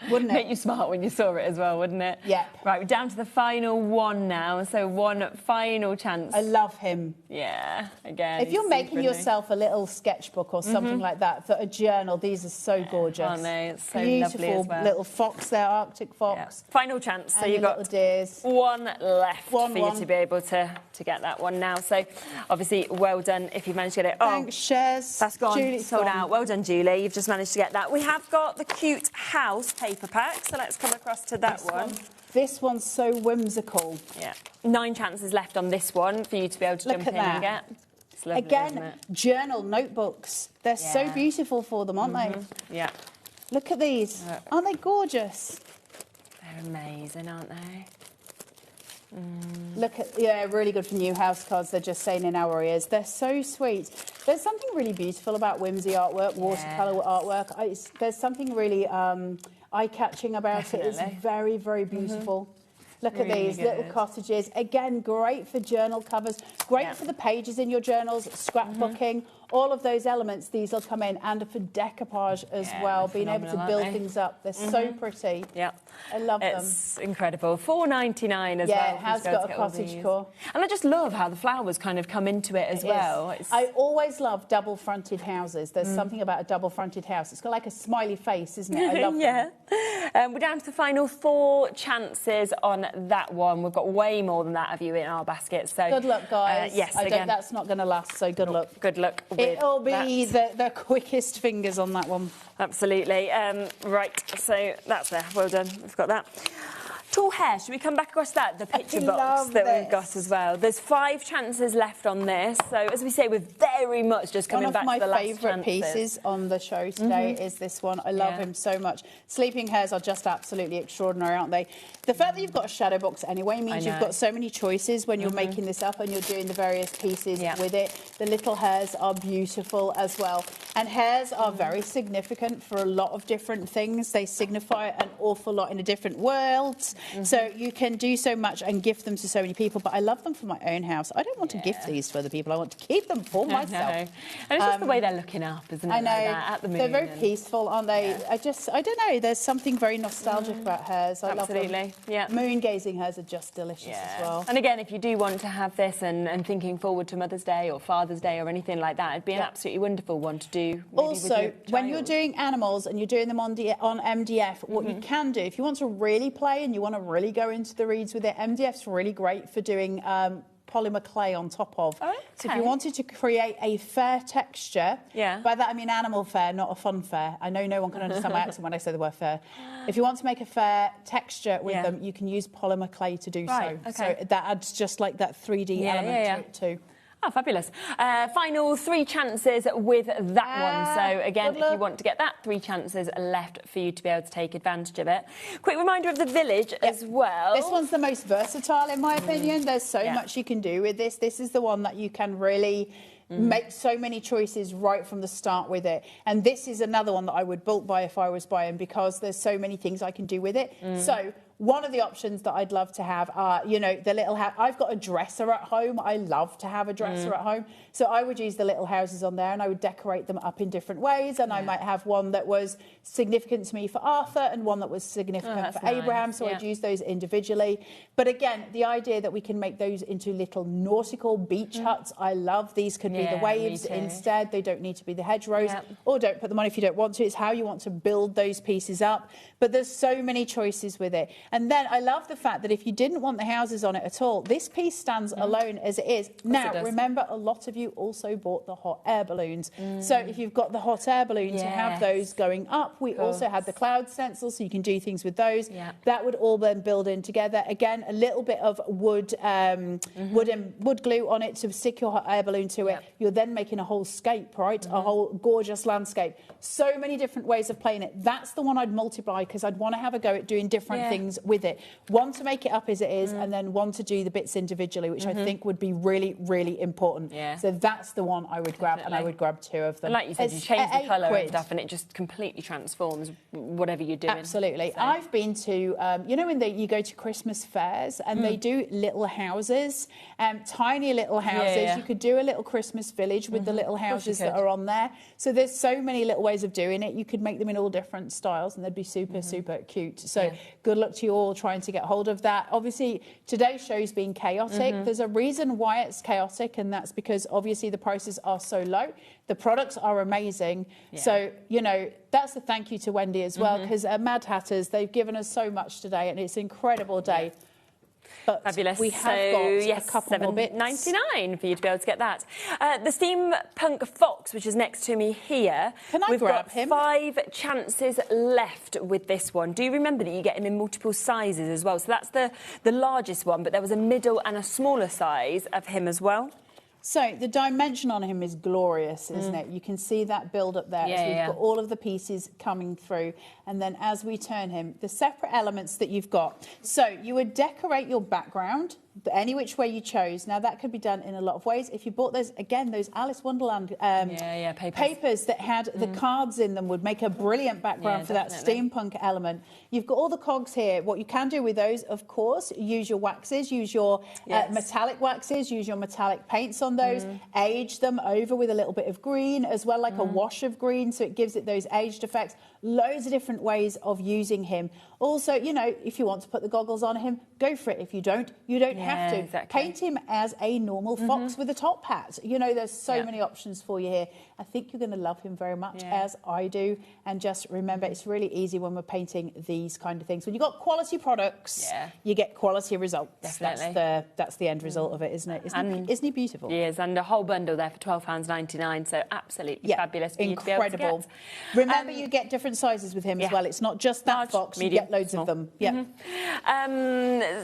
wouldn't it? Make you smart when you saw it as well, wouldn't it? Yep. Right, we're down to the final 1 now, so 1 final chance. I love him. Yeah, again. If you're making yourself a little sketchbook or something like that for a journal, these are so gorgeous. Aren't they? It's so beautiful lovely as well. Little fox there, Arctic fox. Yeah. Final chance, so and you've got little deers. 1 left for you one. to be able to get that one now. So, obviously, well done if you've managed to get it. Thanks, Shez. That's gone. Julie's sold gone. out. Well done, Julie. You've just managed to get that. We have got the cute house paper pack, so let's come across to that one. This one's so whimsical. Yeah. 9 chances left on this one for you to be able to jump in and get. It's lovely, Again, isn't it? journal notebooks. They're so beautiful for them, aren't they? Yeah. Look at these. Aren't they gorgeous? They're amazing, aren't they? Look at, really good for new house cards. They're just saying in our ears. They're so sweet. There's something really beautiful about whimsy artwork, watercolour artwork. There's something really eye-catching about it. It's very, very beautiful. Look at these little cottages. Again, great for journal covers, great for the pages in your journals, scrapbooking, all of those elements. These will come in, and for decoupage as well, being able to build things up. They're so pretty. Yeah, I love them. It's incredible. $4.99 as well. Yeah, it has got a cottage core. And I just love how the flowers kind of come into it as well. I always love double-fronted houses. There's something about a double-fronted house. It's got like a smiley face, isn't it? I love them. We're down to the final 4 chances on that one. We've got way more than that of you in our basket. So good luck, guys. Yes, that's not going to last. So good luck. Good luck. It'll be the quickest fingers on that one. Absolutely. Right. So that's there. Well done. We've got that. Tall hair, should we come back across that? The picture box that we've got as well. There's 5 chances left on this. So, as we say, we're very much just coming back to the last chances. One of my favourite pieces on the show today is this one. I love him so much. Sleeping hairs are just absolutely extraordinary, aren't they? The fact that you've got a shadow box anyway means you've got so many choices when you're making this up and you're doing the various pieces with it. The little hairs are beautiful as well. And hairs are very significant for a lot of different things. They signify an awful lot in a different worlds. So you can do so much and gift them to so many people, but I love them for my own house. I don't want to gift these to other people. I want to keep them for myself. And it's just the way they're looking up, isn't it? I know. Like that, at the moon. They're very peaceful, aren't they? I don't know. There's something very nostalgic about hairs. I love them. Yeah. Moon gazing hairs are just delicious as well. And again, if you do want to have this and thinking forward to Mother's Day or Father's Day or anything like that, it'd be an absolutely wonderful one to do. Also, when you're doing animals and you're doing them on MDF, what you can do, if you want to really play and you want to really go into the reeds with it, MDF's really great for doing polymer clay on top of. So if you wanted to create a fair texture, by that I mean animal fair, not a fun fair. I know no one can understand my accent when I say the word fair. If you want to make a fair texture with them, you can use polymer clay to do so. So that adds just like that 3D element to it too. Oh, fabulous. Final 3 chances with that one. So, again, if you want to get that, 3 chances left for you to be able to take advantage of it. Quick reminder of the village as well. This one's the most versatile, in my opinion. There's so much you can do with this. This is the one that you can really make so many choices right from the start with it. And this is another one that I would bulk buy if I was buying, because there's so many things I can do with it. So one of the options that I'd love to have are, you know, the little house. I've got a dresser at home. I love to have a dresser at home. So I would use the little houses on there and I would decorate them up in different ways. And I might have one that was significant to me for Arthur and one that was significant for Abraham. So I'd use those individually. But again, the idea that we can make those into little nautical beach huts, I love. These could be the waves instead. They don't need to be the hedgerows. Or don't put them on if you don't want to. It's how you want to build those pieces up. But there's so many choices with it. And then I love the fact that if you didn't want the houses on it at all, this piece stands alone as it is. Now, remember, a lot of you also bought the hot air balloons. So if you've got the hot air balloon to have those going up, we also had the cloud stencil, so you can do things with those. That would all then build in together. Again, a little bit of wood glue on it to stick your hot air balloon to it. You're then making a whole scape, right? A whole gorgeous landscape. So many different ways of playing it. That's the one I'd multiply, because I'd want to have a go at doing different things with it. One to make it up as it is, and then one to do the bits individually, which I think would be really, really important. So that's the one I would grab, and I would grab 2 of them. And like you said, you change the colour and stuff, and it just completely transforms whatever you're doing. Absolutely. So. I've been to, you know, when you go to Christmas fairs and they do little houses, tiny little houses. You could do a little Christmas village with the little houses that are on there. So there's so many little ways of doing it. You could make them in all different styles, and they'd be super, super cute. So good luck to you all trying to get hold of that. Obviously, today's show's been chaotic. There's a reason why it's chaotic, and that's because obviously the prices are so low. The products are amazing. So, you know, that's a thank you to Wendy as well, because Mad Hatters, they've given us so much today, and it's an incredible day. But fabulous. We have got a couple more bits. $7.99 for you to be able to get that. The Steampunk Fox, which is next to me here. Can I grab him? We've got 5 chances left with this one. Do you remember that you get him in multiple sizes as well? So that's the largest one, but there was a middle and a smaller size of him as well. So the dimension on him is glorious, isn't it? You can see that build up there. As we've got all of the pieces coming through. And then as we turn him, the separate elements that you've got. So you would decorate your background any which way you chose. Now that could be done in a lot of ways. If you bought those, again, those Alice Wonderland papers that had the cards in them would make a brilliant background for that steampunk element. You've got all the cogs here. What you can do with those, of course, use your waxes, use your metallic waxes, use your metallic paints on those, age them over with a little bit of green as well, like a wash of green, so it gives it those aged effects. Loads of different ways of using him. Also, you know, if you want to put the goggles on him, go for it. If you don't, you don't have to. Exactly. Paint him as a normal fox with a top hat. You know, there's so many options for you here. I think you're going to love him very much, as I do. And just remember, it's really easy when we're painting these kind of things. When you've got quality products, you get quality results. Definitely. That's the end result of it, isn't it? Isn't he beautiful? He is, and a whole bundle there for £12.99, so absolutely fabulous for you to be able to get. Remember, you get different sizes with him as well. It's not just that fox, medium, you get loads of them.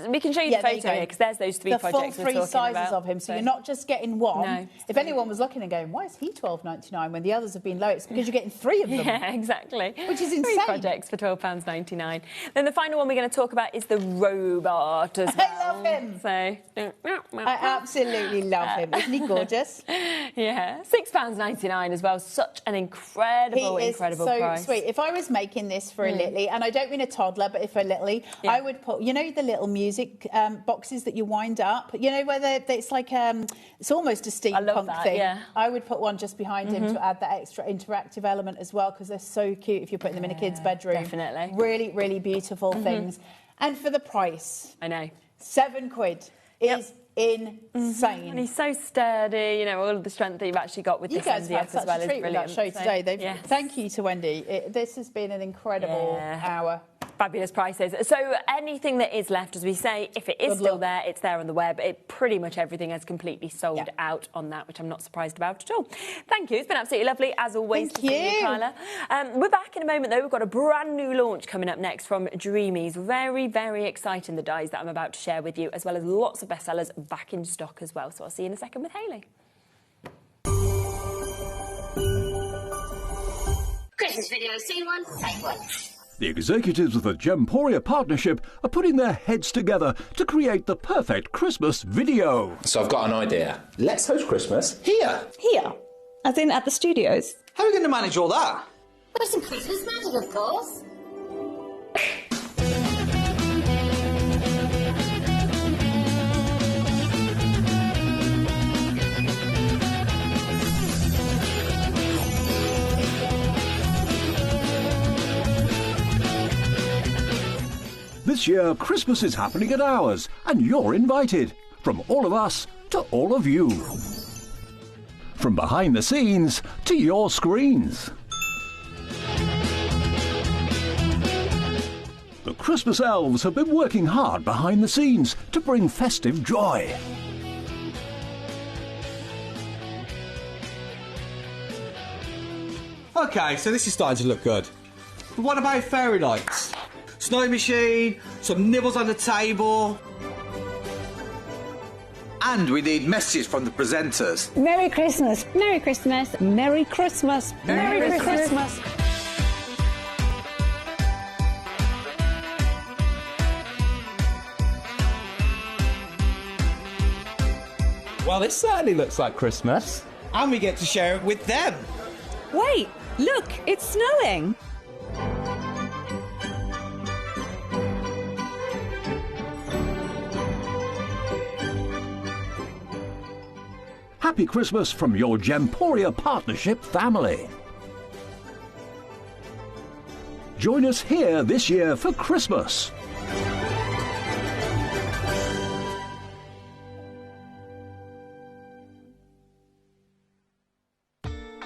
We can show you the photo here, because there's those three projects we're talking about. The full 3 sizes of him, so you're not just getting one. No, if anyone was looking and going, why is he £12.99 when the others have been low? It's because you're getting 3 of them. Yeah, exactly. Which is insane. 3 projects for £12.99. Then the final one we're going to talk about is the robot as well. I love him. So, I absolutely love him. Isn't he gorgeous? Yeah, £6.99 as well. Such an incredible price. Sweet. If I was making this for a Lily, and I don't mean a toddler, but if a Lily, I would put, you know, the little music boxes that you wind up, you know, where it's like, it's almost a steampunk thing. Yeah. I would put one just behind him to add that extra interactive element as well, because they're so cute if you're putting them in a kid's bedroom. Definitely. Really, really beautiful things. And for the price. I know. £7 is insane. And he's so sturdy, you know, all of the strength that you've actually got with this MDF as well is brilliant. That show today. Thank you to Wendy. This has been an incredible hour. Fabulous prices. So anything that is left, as we say, if it is still there, it's there on the web. Pretty much everything has completely sold out on that, which I'm not surprised about at all. Thank you. It's been absolutely lovely, as always, to see you, Kyla. We're back in a moment, though. We've got a brand new launch coming up next from Dreamies. Very, very exciting, the dies that I'm about to share with you, as well as lots of bestsellers back in stock as well. So I'll see you in a second with Hayley. Christmas video, scene 1, take 1. The executives of the Gemporia partnership are putting their heads together to create the perfect Christmas video. So I've got an idea. Let's host Christmas here. Here? As in at the studios? How are we going to manage all that? With some Christmas magic, of course. This year, Christmas is happening at ours, and you're invited. From all of us to all of you. From behind the scenes to your screens. The Christmas elves have been working hard behind the scenes to bring festive joy. Okay, so this is starting to look good. But what about fairy lights? Snow machine, some nibbles on the table. And we need messages from the presenters. Merry Christmas. Merry Christmas. Merry Christmas. Merry Christmas. Well, this certainly looks like Christmas. And we get to share it with them. Wait, look, it's snowing. Happy Christmas from your Gemporia partnership family. Join us here this year for Christmas.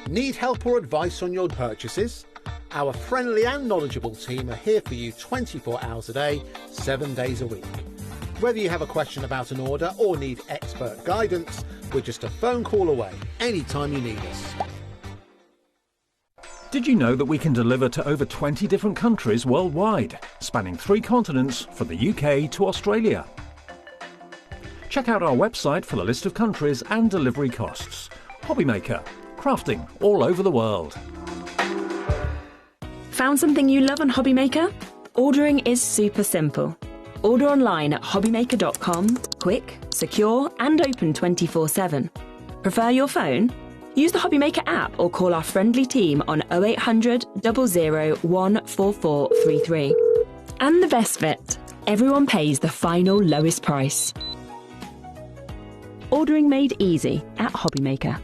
Need help or advice on your purchases? Our friendly and knowledgeable team are here for you 24 hours a day, 7 days a week. Whether you have a question about an order or need expert guidance, we're just a phone call away anytime you need us. Did you know that we can deliver to over 20 different countries worldwide, spanning 3 continents from the UK to Australia? Check out our website for the list of countries and delivery costs. HobbyMaker, crafting all over the world. Found something you love on HobbyMaker? Ordering is super simple. Order online at hobbymaker.com, quick, secure and open 24/7. Prefer your phone? Use the HobbyMaker app or call our friendly team on 0800 00 14433. And the best bit, everyone pays the final lowest price. Ordering made easy at HobbyMaker.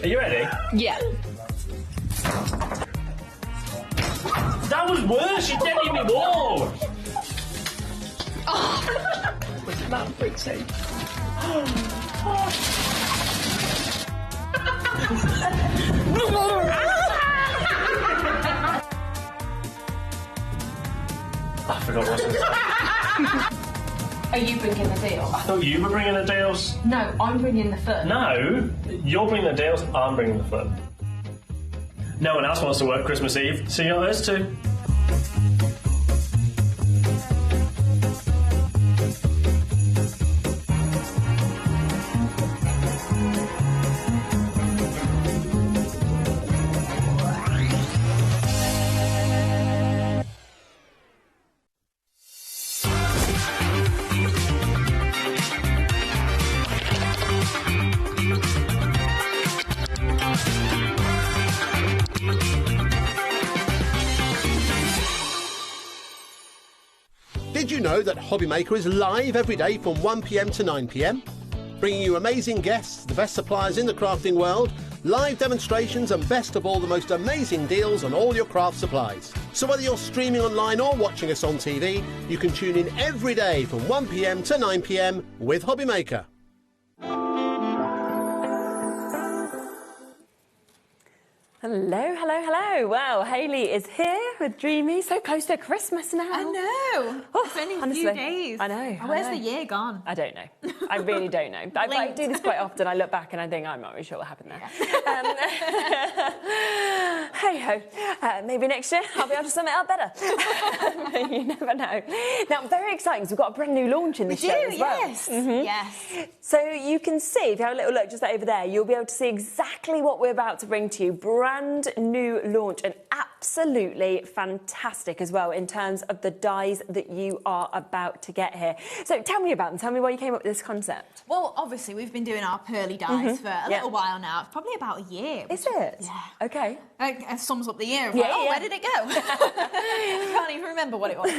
Are you ready? Yeah. That was worse, you didn't give me more! Oh, look at that pretty. I forgot what it was. Are you bringing the deal? I thought you were bringing the deals. No, I'm bringing the fun. No, you're bringing the deals, I'm bringing the fun. No one else wants to work Christmas Eve, so you're us too. Did you know that HobbyMaker is live every day from 1 p.m. to 9 p.m? Bringing you amazing guests, the best suppliers in the crafting world, live demonstrations and best of all the most amazing deals on all your craft supplies. So whether you're streaming online or watching us on TV, you can tune in every day from 1 p.m. to 9 p.m. with HobbyMaker. Hello, hello, hello. Wow, Hayley is here with Dreamies. So close to Christmas now. I know. Oh, it's only honestly, a few days. I know. Oh, where's the year gone? I don't know. I really don't know. I do this quite often. I look back and I think, I'm not really sure what happened there. Hey-ho. Maybe next year I'll be able to sum it up better. You never know. Now, very exciting because we've got a brand new launch in this show as well. Yes. Yes. So you can see, if you have a little look just over there, you'll be able to see exactly what we're about to bring to you. Brand new launch and absolutely fantastic as well in terms of the dies that you are about to get here. So tell me about them. Tell me why you came up with this concept. Well, obviously, we've been doing our pearly dies for a little while now. Probably about a year. Is it? Yeah. Okay. It sums up the year. Where did it go? Can't even remember what it was.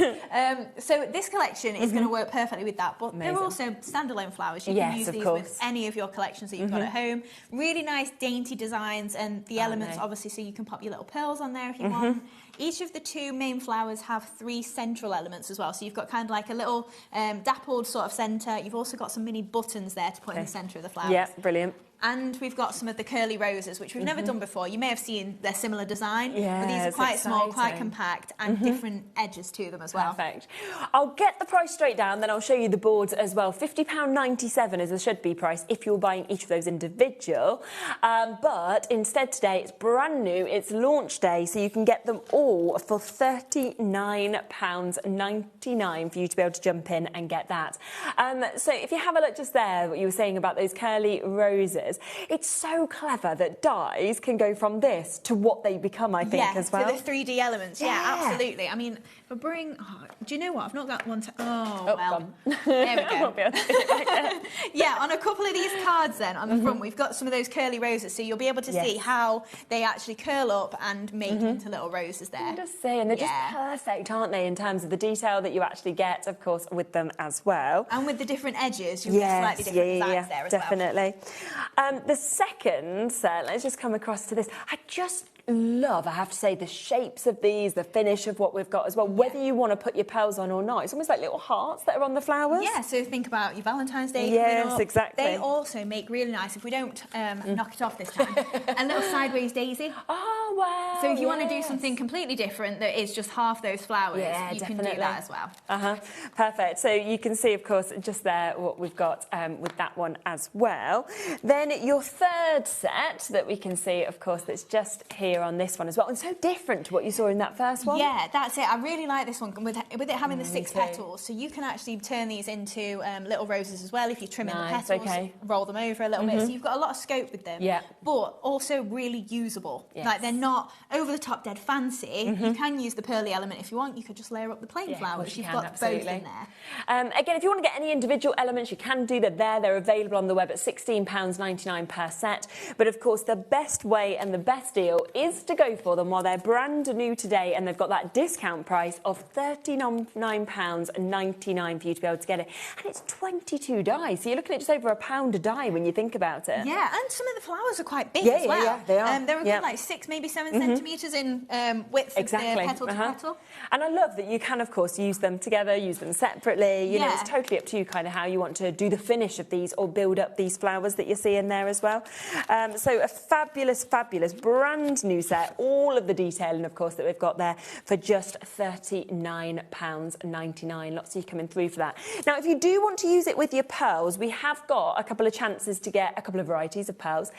So this collection is going to work perfectly with that, but they're also standalone flowers. You can use these with any of your collections that you've got at home. Really nice, dainty designs, and the elements, obviously, so you can pop your little pearls on there if you want. Each of the two main flowers have 3 central elements as well. So you've got kind of like a little dappled sort of centre. You've also got some mini buttons there to put in the centre of the flowers. Yeah, brilliant. And we've got some of the curly roses, which we've never done before. You may have seen their similar design, but these are quite small, quite compact, and different edges to them as well. Perfect. I'll get the price straight down, then I'll show you the boards as well. £50.97 is the should-be price if you're buying each of those individual. But instead today, it's brand new. It's launch day, so you can get them all for £39.99 for you to be able to jump in and get that. So if you have a look just there, what you were saying about those curly roses, it's so clever that dies can go from this to what they become, I think, as well. Yeah, so the 3D elements. Yeah, absolutely. I mean, if I bring... Oh, do you know what? I've not got one to... Well. There we go. Won't be able to do it right now. Yeah, on a couple of these cards then, on the front, we've got some of those curly roses, so you'll be able to see how they actually curl up and make into little roses there. I'm just saying, they're just perfect, aren't they, in terms of the detail that you actually get, of course, with them as well. And with the different edges, you'll get slightly different designs there as well. Definitely. The second set, let's just come across to this. I just love, I have to say, the shapes of these, the finish of what we've got as well, whether you want to put your pearls on or not. It's almost like little hearts that are on the flowers. Yeah, so think about your Valentine's Day. Yes, exactly. They also make really nice, if we don't knock it off this time, a little sideways daisy. Oh, wow. So if you want to do something completely different that is just half those flowers, you can do that as well. Perfect. So you can see, of course, just there what we've got with that one as well. Then your third set that we can see, of course, that's just here idea on this one as well, and so different to what you saw in that first one. Yeah, that's it. I really like this one with it having the 6 petals, so you can actually turn these into little roses as well if you're trimming the petals, roll them over a little bit, so you've got a lot of scope with them, but also really usable. Like they're not over the top dead fancy. You can use the pearly element if you want. You could just layer up the plain flowers. You've got both in there. Again, if you want to get any individual elements, you can do that there. They're available on the web at £16.99 per set. But of course, the best way and the best deal is to go for them while they're brand new today, and they've got that discount price of £39.99 for you to be able to get it. And it's 22 dies, so you're looking at just over £1 a die when you think about it. Yeah, and some of the flowers are quite big as well. Yeah, they are. They're a good, like 6, maybe 7 centimetres in width of the petal to petal. And I love that you can, of course, use them together, use them separately. You know, it's totally up to you kind of how you want to do the finish of these or build up these flowers that you see in there as well. So a fabulous, fabulous brand new set. All of the detailing, of course, that we've got there for just £39.99. Lots of you coming through for that. Now, if you do want to use it with your pearls, we have got a couple of chances to get a couple of varieties of pearls.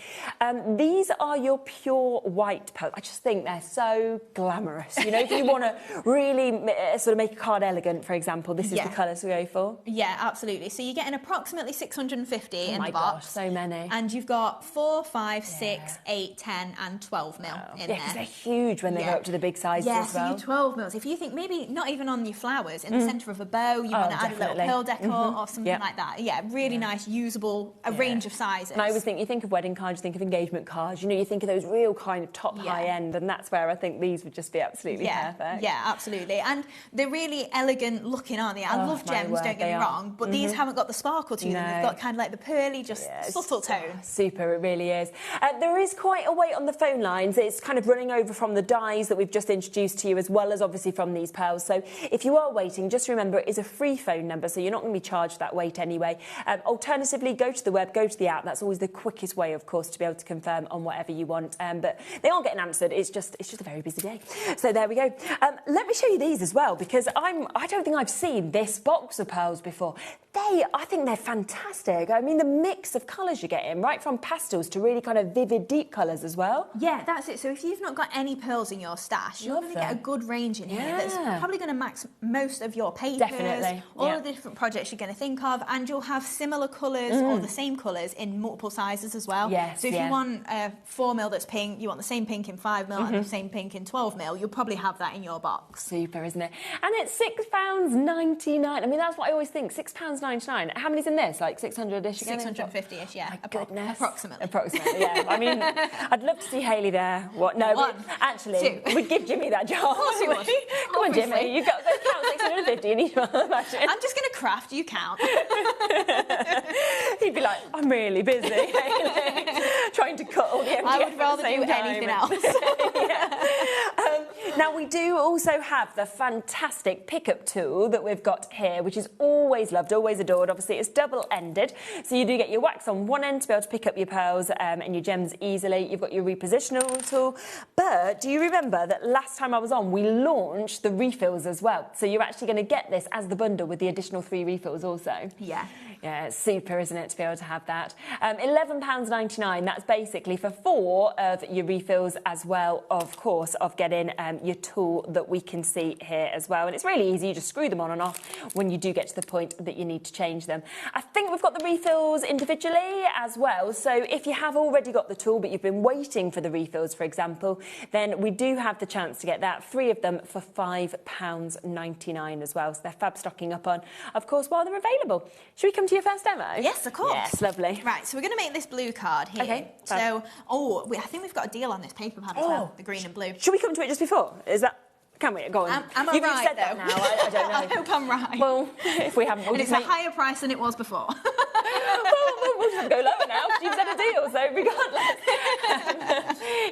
These are your pure white pearls. I just think they're so glamorous. You know, if you want to really sort of make a card elegant, for example, this is the colours to go for. Yeah, absolutely. So you're getting approximately 650 in the box. Gosh, so many. And you've got 4, 5, 6, 8, 10 and 12 mil in there. Because they're huge when they go up to the big sizes as well. Yeah, so you 12 mils. If you think maybe not even on your flowers, in the centre of a bow, you want to add a little pearl decor or something like that. Yeah, really nice, usable, a range of sizes. And I always think, you think of wedding cards, you think of engagement cards, you know, you think of those real kind of top high end, and that's where I think these would just be absolutely perfect. Yeah, absolutely. And they're really elegant looking, aren't they? I love gems, don't get me wrong, but these haven't got the sparkle to them. They've got kind of like the pearly, just subtle tone. Super, it really is. There is quite a wait on the phone lines. It's kind of running over from the dies that we've just introduced to you, as well as obviously from these pearls. So if you are waiting, just remember it is a free phone number, so you're not going to be charged that wait anyway. Alternatively, go to the web, go to the app. That's always the quickest way, of course, to be able to confirm on whatever you want. But they aren't getting answered. It's just a very busy day. So there we go. Let me show you these as well, because I don't think I've seen this box of pearls before. I think they're fantastic. I mean, the mix of colours you're getting, right from pastels to really kind of vivid, deep colours as well. Yeah, that's it. So if you've not got any pearls in your stash, you're going to get a good range in here that's probably going to max most of your papers, all of the different projects you're going to think of, and you'll have similar colours or the same colours in multiple sizes as well. So if you want 4 mil that's pink, you want the same pink in 5 mil and the same pink in 12 mil, you'll probably have that in your box. Super, isn't it? And it's £6.99. I mean, that's what I always think, £6.99. How many's in this? Like 600-ish again? 650-ish, yeah. My goodness. Approximately. Yeah. I mean, I'd love to see Hayley there. What? No, actually, we'd give Jimmy that job. Come on, Jimmy. You've got to count 650 in each one. Imagine. I'm just going to craft, you count. He'd be like, I'm really busy, Hayley. Trying to cut all the MDF. I would rather do anything else. Now, we do also have the fantastic pickup tool that we've got here, which is always loved, always adored. Obviously, it's double-ended, so you do get your wax on one end to be able to pick up your pearls and your gems easily. You've got your repositional tool. But do you remember that last time I was on, we launched the refills as well? So you're actually going to get this as the bundle with the additional 3 refills also. Yeah. Yeah, it's super, isn't it, to be able to have that. £11.99, that's basically for 4 of your refills, as well, of course, of getting your tool that we can see here as well. And it's really easy, you just screw them on and off when you do get to the point that you need to change them. I think we've got the refills individually as well, so if you have already got the tool but you've been waiting for the refills, for example, then we do have the chance to get that, 3 of them for £5.99 as well. So they're fab stocking up on, of course, while they're available. Should we come to your first demo? Yes, of course. Yes, lovely. Right, so we're going to make this blue card here. Okay. So, I think we've got a deal on this paper pad as well, the green and blue. Should we come to it just before? Is that... Can we? Go on. Am I You've right, said that now. I don't know. I hope I'm right. Well, if we haven't... And it's a higher price than it was before. We'll just go lower now. You've said a deal, so regardless.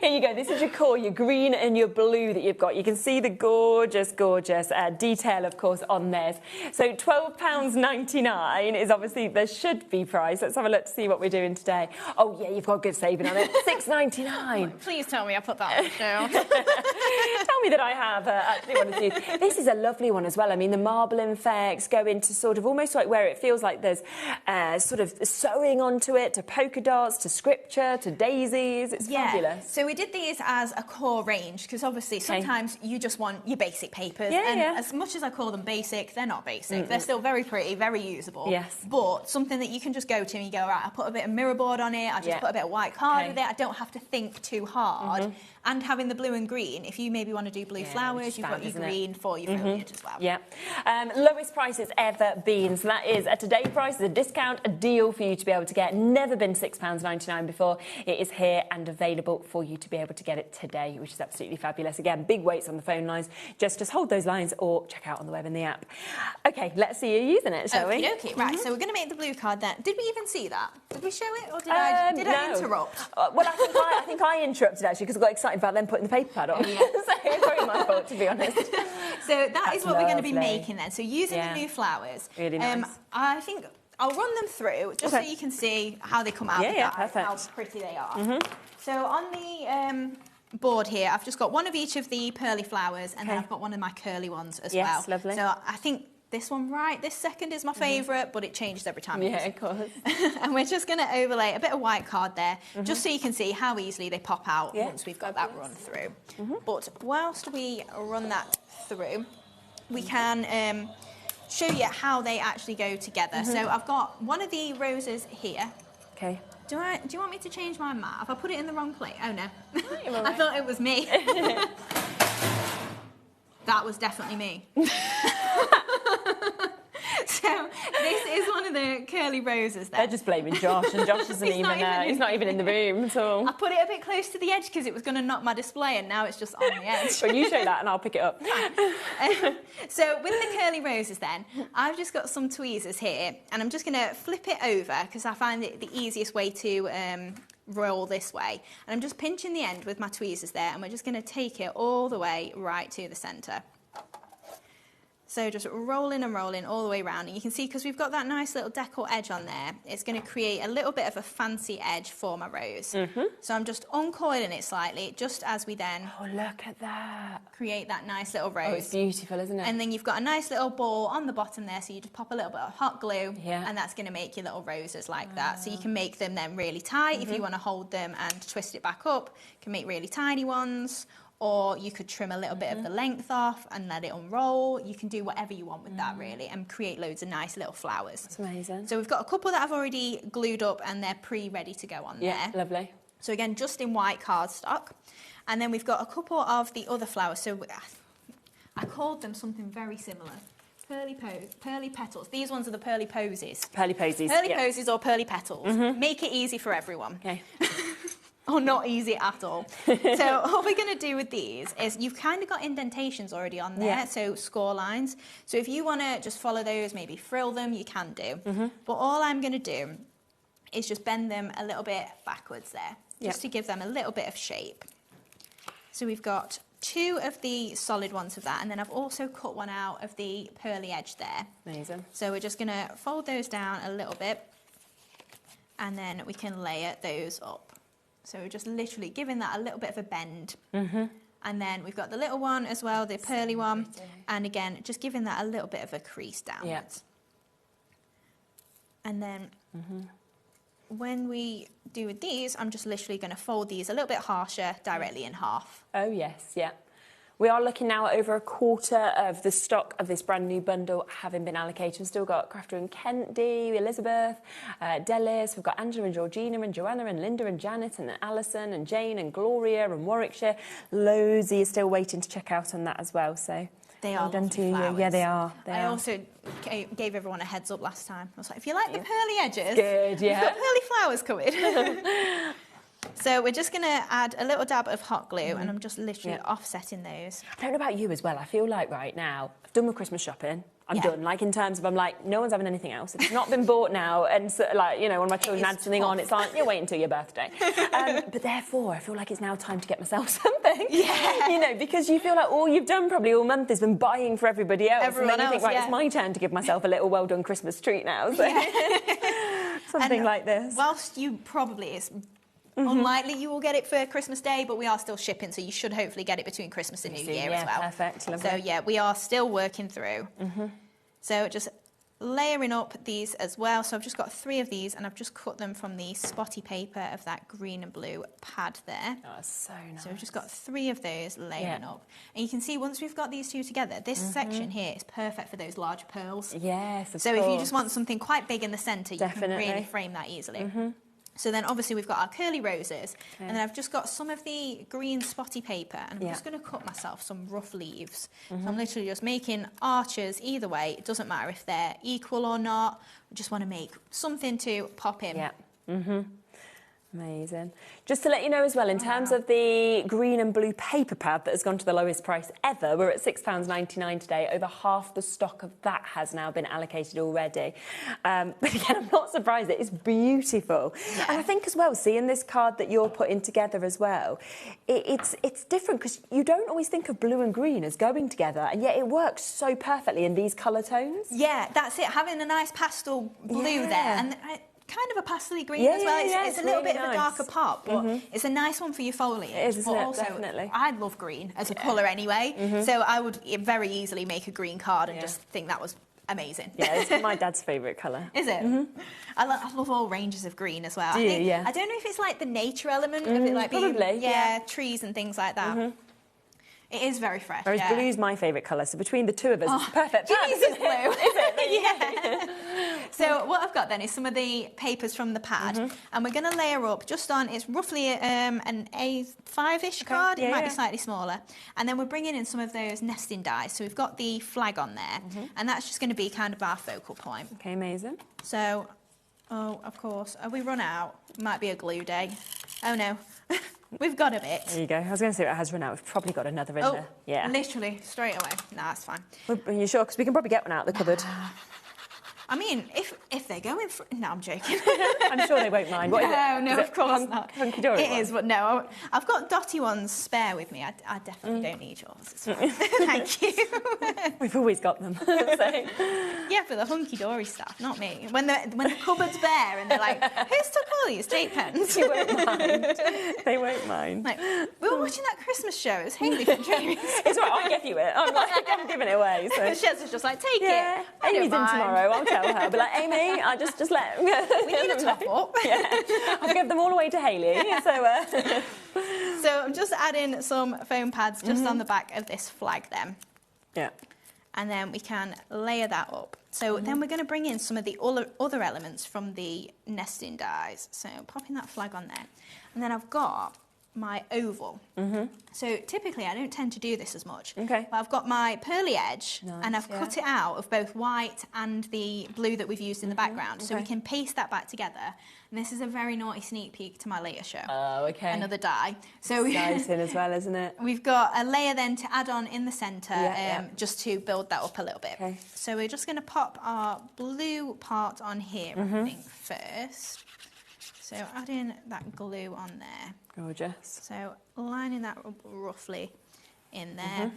Here you go. This is your core, your green and your blue that you've got. You can see the gorgeous, gorgeous detail, of course, on theirs. So £12.99 is obviously the should-be price. Let's have a look to see what we're doing today. Oh, yeah, you've got a good saving on it. £6.99. Please tell me I put that on the show. Tell me that I have actually one of these. This is a lovely one as well. I mean, the marble effects go into sort of almost like where it feels like there's sort of sewing onto it, to polka dots, to scripture, to daisies. It's fabulous. So we did these as a core range because obviously sometimes you just want your basic papers. And as much as I call them basic, they're not basic. They're still very pretty, very usable. Yes. But something that you can just go to and you go, right, I'll put a bit of mirror board on it, I just put a bit of white card with it. I don't have to think too hard. And having the blue and green, if you maybe want to do blue flowers, you've got your green for your foliage as well. Yeah. Lowest price it's ever been. So that is a today price, a discount, a deal for you to be able to get. Never been £6.99 before. It is here and available for you to be able to get it today, which is absolutely fabulous. Again, big waits on the phone lines. Just hold those lines or check out on the web in the app. Okay, let's see you using it, shall we? Okay, right. So we're going to make the blue card then. Did we even see that? Did we show it, or did I interrupt? Well, I think I interrupted actually because I got excited about them putting the paper pad on. So it's probably my fault, to be honest. So that is what we're going to be making then. So using the new flowers. Really nice. I think I'll run them through just so you can see how they come out. Perfect. How pretty they are. So on the board here, I've just got one of each of the pearly flowers, and then I've got one of my curly ones as well. Yes, lovely. So I think this one this second is my favourite, but it changes every time. Yeah, of course. And we're just going to overlay a bit of white card there, just so you can see how easily they pop out once we've got that run through. But whilst we run that through, we can show you how they actually go together. So I've got one of the roses here. Okay. Do you want me to change my mat? Have I put it in the wrong place? Oh no. I thought it was me. That was definitely me. So this is one of the curly roses there. They're just blaming Josh, and Josh isn't he's not even in the room at all. I put it a bit close to the edge because it was going to knock my display, and now it's just on the edge. Well, you show that and I'll pick it up. So with the curly roses then, I've just got some tweezers here, and I'm just going to flip it over because I find it the easiest way to roll this way. And I'm just pinching the end with my tweezers there, and we're just going to take it all the way right to the centre. So just rolling and rolling all the way around. And you can see, because we've got that nice little decor edge on there, it's going to create a little bit of a fancy edge for my rose. So I'm just uncoiling it slightly, just as we then... Oh, look at that. ...create that nice little rose. Oh, it's beautiful, isn't it? And then you've got a nice little ball on the bottom there, so you just pop a little bit of hot glue, and that's going to make your little roses like that. So you can make them then really tight if you want to hold them and twist it back up. You can make really tiny ones. Or you could trim a little bit of the length off and let it unroll. You can do whatever you want with that, really, and create loads of nice little flowers. That's amazing. So we've got a couple that I've already glued up and they're pre-ready to go on there. Yeah, lovely. So again, just in white cardstock. And then we've got a couple of the other flowers. So I called them something very similar. Pearly petals. These ones are the pearly posies. Pearly posies. Pearly posies or pearly petals. Make it easy for everyone. Okay. Or not easy at all. So what we're going to do with these is you've kind of got indentations already on there, so score lines. So if you want to just follow those, maybe frill them, you can do. But all I'm going to do is just bend them a little bit backwards there, just to give them a little bit of shape. So we've got two of the solid ones of that, and then I've also cut one out of the pearly edge there. Amazing. So we're just going to fold those down a little bit, and then we can layer those up. So we're just literally giving that a little bit of a bend. And then we've got the little one as well, the pearly one. And again, just giving that a little bit of a crease downwards. And then when we do with these, I'm just literally going to fold these a little bit harsher directly in half. Oh, yes, yeah. We are looking now at over a quarter of the stock of this brand new bundle having been allocated. We've still got Crafter and Kent D, Elizabeth, Delis, we've got Angela and Georgina and Joanna and Linda and Janet and Alison and Jane and Gloria and Warwickshire. Loads are still waiting to check out on that as well, so they well are done to you. flowers. Yeah, they are. I also gave everyone a heads up last time. I was like, if you like the pearly edges, good, we've got pearly flowers coming. So we're just going to add a little dab of hot glue, and I'm just literally offsetting those. I don't know about you as well. I feel like right now, I've done my Christmas shopping. I'm done. Like, in terms of, I'm like, no one's having anything else. It's not been bought now. And, so, like, you know, when my children had something on, it's like, you wait until your birthday. But therefore, I feel like it's now time to get myself something. Yeah. You know, because you feel like all you've done probably all month has been buying for everybody else. Everyone and then you else, think, right, it's my turn to give myself a little well-done Christmas treat now. So. Something like this. Whilst you probably... It's unlikely you will get it for Christmas Day, but we are still shipping, so you should hopefully get it between Christmas and New Year as well. Perfect. Lovely. So, yeah, we are still working through. So just layering up these as well. So I've just got 3 of these, and I've just cut them from the spotty paper of that green and blue pad there. Oh, that's so nice. So we've just got 3 of those layering up. And you can see once we've got these 2 together, this section here is perfect for those large pearls. Yes, of So course. if you just want something quite big in the centre, you Definitely. can really frame that easily. So then obviously we've got our curly roses, and then I've just got some of the green spotty paper, and I'm just going to cut myself some rough leaves. So I'm literally just making arches either way. It doesn't matter if they're equal or not. I just want to make something to pop in. Amazing. Just to let you know as well, in terms of the green and blue paper pad that has gone to the lowest price ever, we're at £6.99 today. Over half the stock of that has now been allocated already. But again, I'm not surprised. It is beautiful. Yeah. And I think as well, seeing this card that you're putting together as well, it's different because you don't always think of blue and green as going together, and yet it works so perfectly in these colour tones. Yeah, that's it. Having a nice pastel blue there. And kind of a pastel green as well. It's a little really bit of a darker pop, but it's a nice one for your foliage. It is, isn't but it? also, Definitely. I love green as a colour anyway, so I would very easily make a green card and just think that was amazing. Yeah, it's my dad's favourite colour. Is it? I love all ranges of green as well. Do you? Yeah. I don't know if it's like the nature element of it, like probably, being, trees and things like that. It is very fresh. Whereas blue's my favourite colour, so between the 2 of us, it's perfect. Jimmy's is blue. Is it? So what I've got then is some of the papers from the pad, and we're going to layer up just on, it's roughly an A5-ish card, it might be slightly smaller, and then we're bringing in some of those nesting dies. So we've got the flag on there, and that's just going to be kind of our focal point. Okay, amazing. So, of course, have we run out? Might be a glue day. Oh no. We've got a bit. There you go. I was going to say it has run out. We've probably got another in there. Yeah. Literally, straight away. No, that's fine. Are you sure? Because we can probably get one out of the cupboard. I mean, if they're going for... No, I'm joking. I'm sure they won't mind. What is it? No, Is of course not. Hunky-dory It is, but no. I've got dotty ones spare with me. I definitely don't need yours. It's fine. Thank you. We've always got them. So. Yeah, for the hunky-dory stuff, not me. When the cupboard's bare and they're like, who's took all these tape pens? You won't mind. They won't mind. Like, we were watching that Christmas show. It was Hayley from Dreamies. It's all right, I give you it. I'm giving it away. So. Shez was just like, take it. Amy's in tomorrow. I'll tell her. I'll be like, Amy, I just let... We need a top up. Yeah. I'll give them all away to Hayley. So I'm just adding some foam pads just on the back of this flag then. Yeah. And then we can layer that up. So then we're going to bring in some of the other elements from the nesting dies. So popping that flag on there. And then I've got my oval. So typically I don't tend to do this as much. Okay. But I've got my pearly edge and I've cut it out of both white and the blue that we've used in the background. So we can paste that back together. And this is a very naughty sneak peek to my later show. Oh, okay. Another die. So exciting as well, isn't it? We've got a layer then to add on in the centre just to build that up a little bit. Okay. So we're just going to pop our blue part on here, I think, first. So adding that glue on there. Gorgeous. So lining that up roughly in there.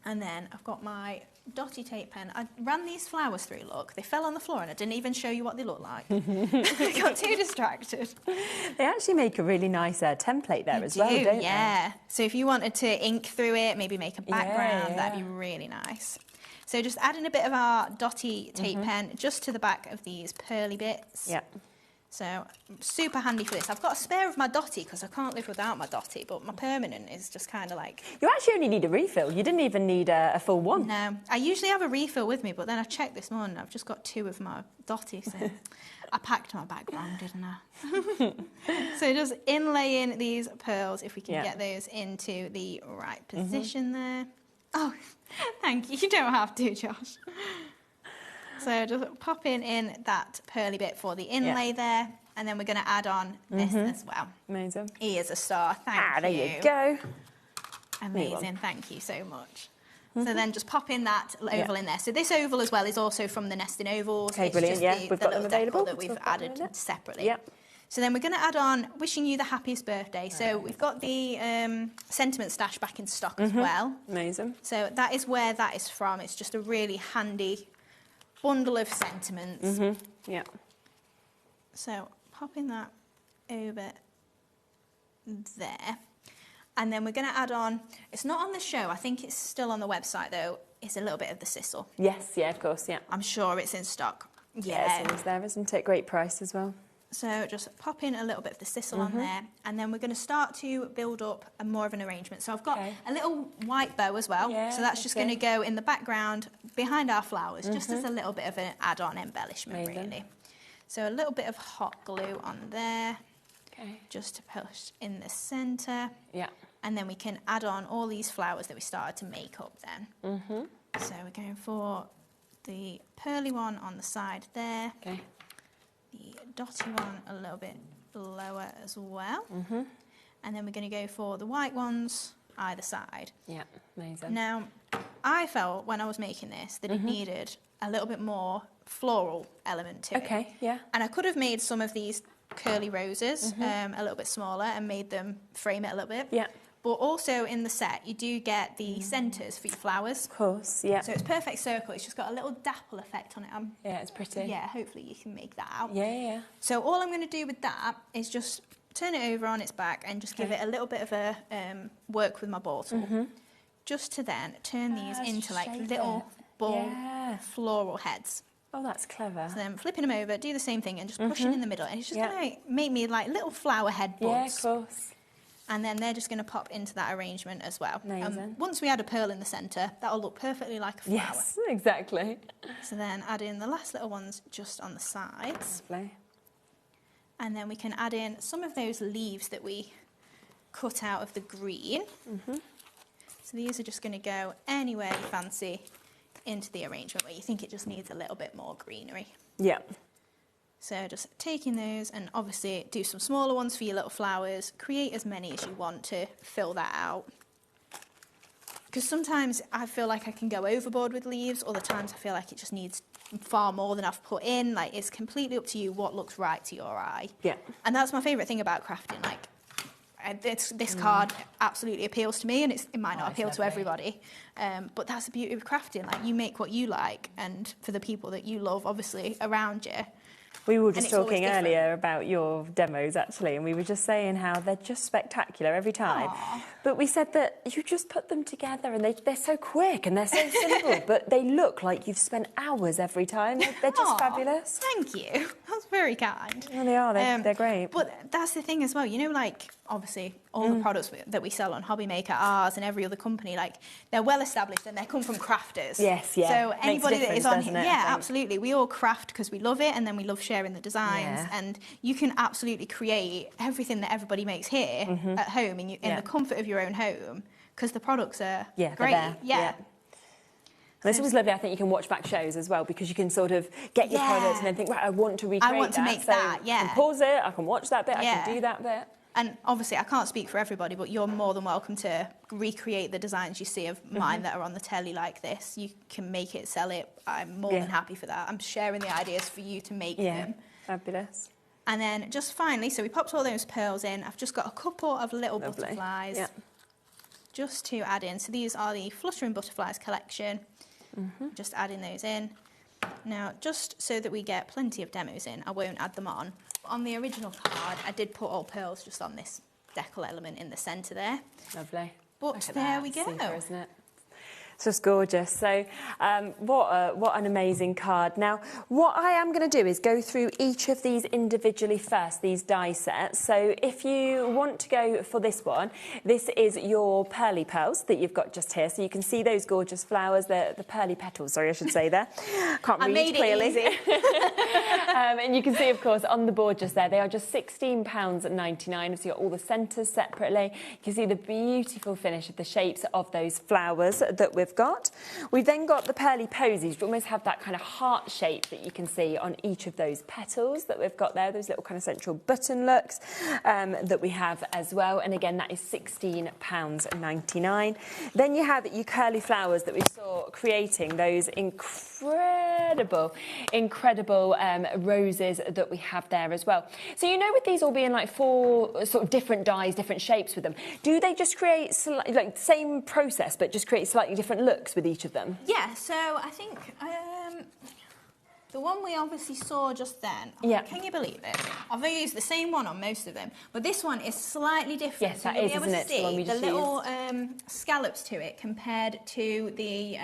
And then I've got my dotty tape pen. I ran these flowers through, look. They fell on the floor and I didn't even show you what they look like. I got too distracted. They actually make a really nice template there as well, don't they? Yeah. So if you wanted to ink through it, maybe make a background, that'd be really nice. So just adding a bit of our dotty tape pen just to the back of these pearly bits. Yeah. So super handy for this. I've got a spare of my dotty because I can't live without my dotty, but my permanent is just kind of like... You actually only need a refill. You didn't even need a full one. No. I usually have a refill with me, but then I checked this morning, I've just got 2 of my dotty, so I packed my bag wrong, didn't I? So just inlaying these pearls, if we can get those into the right position there. Oh, thank you. You don't have to, Josh. So just popping in that pearly bit for the inlay there, and then we're going to add on this as well. Amazing. He is a star. Thank you. There you go. Amazing. Thank you so much. So then just pop in that oval in there. So this oval as well is also from the nesting ovals. Okay, it's brilliant. Just We've got them available that we've added separately. Yep. So then we're going to add on wishing you the happiest birthday. So we've got the sentiment stash back in stock as well. Amazing. So that is where that is from. It's just a really handy bundle of sentiments. Yeah. So popping that over there. And then we're going to add on, it's not on the show, I think it's still on the website though, it's a little bit of the Sizzle. Yes, yeah, of course, yeah. I'm sure it's in stock. Yeah, it's always there, isn't it? Great price as well. So just pop in a little bit of the Sizzle on there, and then we're going to start to build up more of an arrangement. So I've got a little white bow as well, so that's just going to go in the background behind our flowers, just as a little bit of an add-on embellishment, really. So a little bit of hot glue on there, just to push in the centre. Yeah. And then we can add on all these flowers that we started to make up then. So we're going for the pearly one on the side there. Okay. The dotty one a little bit lower as well. And then we're going to go for the white ones either side. Yeah, amazing. Now, I felt when I was making this that it needed a little bit more floral element to it. Okay, yeah. And I could have made some of these curly roses a little bit smaller and made them frame it a little bit. Yeah. But also in the set, you do get the centres for your flowers. Of course, yeah. So it's perfect circle. It's just got a little dapple effect on it. Yeah, it's pretty. Yeah, hopefully you can make that out. Yeah, yeah. So all I'm going to do with that is just turn it over on its back and just give it a little bit of a work with my ball tool. Just to then turn these into like little ball floral heads. Oh, that's clever. So then flipping them over, do the same thing and just pushing in the middle. And it's just going to make me like little flower head buds. Yeah, of course. And then they're just going to pop into that arrangement as well. Once we add a pearl in the centre, that'll look perfectly like a flower. Yes, exactly. So then add in the last little ones just on the sides. Lovely. And then we can add in some of those leaves that we cut out of the green. So these are just going to go anywhere you fancy into the arrangement where you think it just needs a little bit more greenery. Yeah. So just taking those and obviously do some smaller ones for your little flowers. Create as many as you want to fill that out. Because sometimes I feel like I can go overboard with leaves. Other times I feel like it just needs far more than I've put in. Like it's completely up to you what looks right to your eye. Yeah. And that's my favourite thing about crafting. Like this card absolutely appeals to me, and it might not appeal to everybody. But that's the beauty of crafting. Like you make what you like, and for the people that you love, obviously around you. We were just talking earlier about your demos, actually, and we were just saying how they're just spectacular every time. Aww. But we said that you just put them together and they're so quick and they're so simple, but they look like you've spent hours every time. They're just fabulous. Thank you. That's very kind. Well, they are. They're great. But that's the thing as well. You know, like, obviously, all the products that we sell on HobbyMaker, ours and every other company, like, they're well established and they come from crafters. Yes, yeah. So anybody that is on here, absolutely. We all craft because we love it, and then we love sharing the designs, and you can absolutely create everything that everybody makes here at home in the comfort of your own home, because the products are great. Yeah. And it's always lovely, I think you can watch back shows as well, because you can sort of get your products and then think, right, I want to recreate that. I want to make that, I can pause it, I can watch that bit, I can do that bit. And obviously, I can't speak for everybody, but you're more than welcome to recreate the designs you see of mine that are on the telly like this. You can make it, sell it. I'm more than happy for that. I'm sharing the ideas for you to make them. Fabulous. And then just finally, so we popped all those pearls in. I've just got a couple of little butterflies just to add in. So these are the Fluttering Butterflies collection. Just adding those in. Now, just so that we get plenty of demos in, I won't add them on. On the original card, I did put all pearls just on this decal element in the centre there. Lovely. But there we go. Super, isn't it? It's just gorgeous. So what an amazing card. Now, what I am going to do is go through each of these individually first, these die sets. So if you want to go for this one, this is your pearly pearls that you've got just here. So you can see those gorgeous flowers, the pearly petals, sorry, I should say there. Can't read clearly. And you can see, of course, on the board just there, they are just £16.99. So you've got all the centres separately. You can see the beautiful finish of the shapes of those flowers that we've got. We've then got the pearly posies, which almost have that kind of heart shape that you can see on each of those petals that we've got there, those little kind of central button looks that we have as well. And again, that is £16.99. Then you have your curly flowers that we saw creating those incredible roses that we have there as well. So you know, with these all being like 4 sort of different dyes, different shapes with them, do they just create like same process but just create slightly different looks with each of them? Yeah, so I think the one we obviously saw just then, can you believe it? I've used the same one on most of them, but this one is slightly different. Yes, so that is, you'll be isn't able to it? The one see we the just little scallops to it compared to the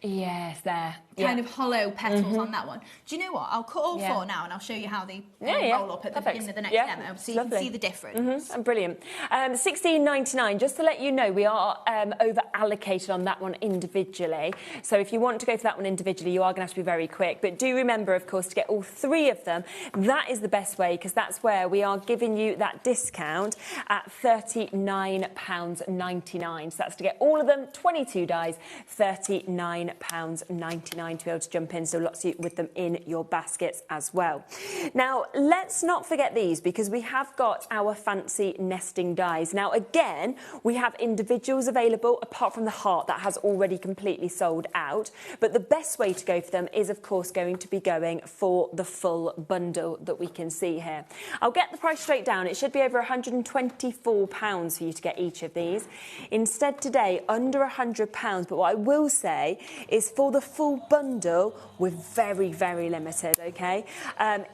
yes, there. kind of hollow petals on that one. Do you know what? I'll cut all four now and I'll show you how they roll up at the beginning of the next demo, so you can see the difference. Brilliant. $16.99. Just to let you know, we are over allocated on that one individually. So if you want to go for that one individually, you are going to have to be very quick. But do remember, of course, to get all three of them, that is the best way, because that's where we are giving you that discount at £39.99. So that's to get all of them, 22 dies, £39.99 to be able to jump in. So lots of you with them in your baskets as well. Now, let's not forget these, because we have got our fancy nesting dies. Now, again, we have individuals available, apart from the heart that has already completely sold out. But the best way to go for them is, of course, going to be going for the full bundle that we can see here. I'll get the price straight down. It should be over £124 for you to get each of these. Instead today, under £100. But what I will say is for the full bundle, we're very, very limited, okay?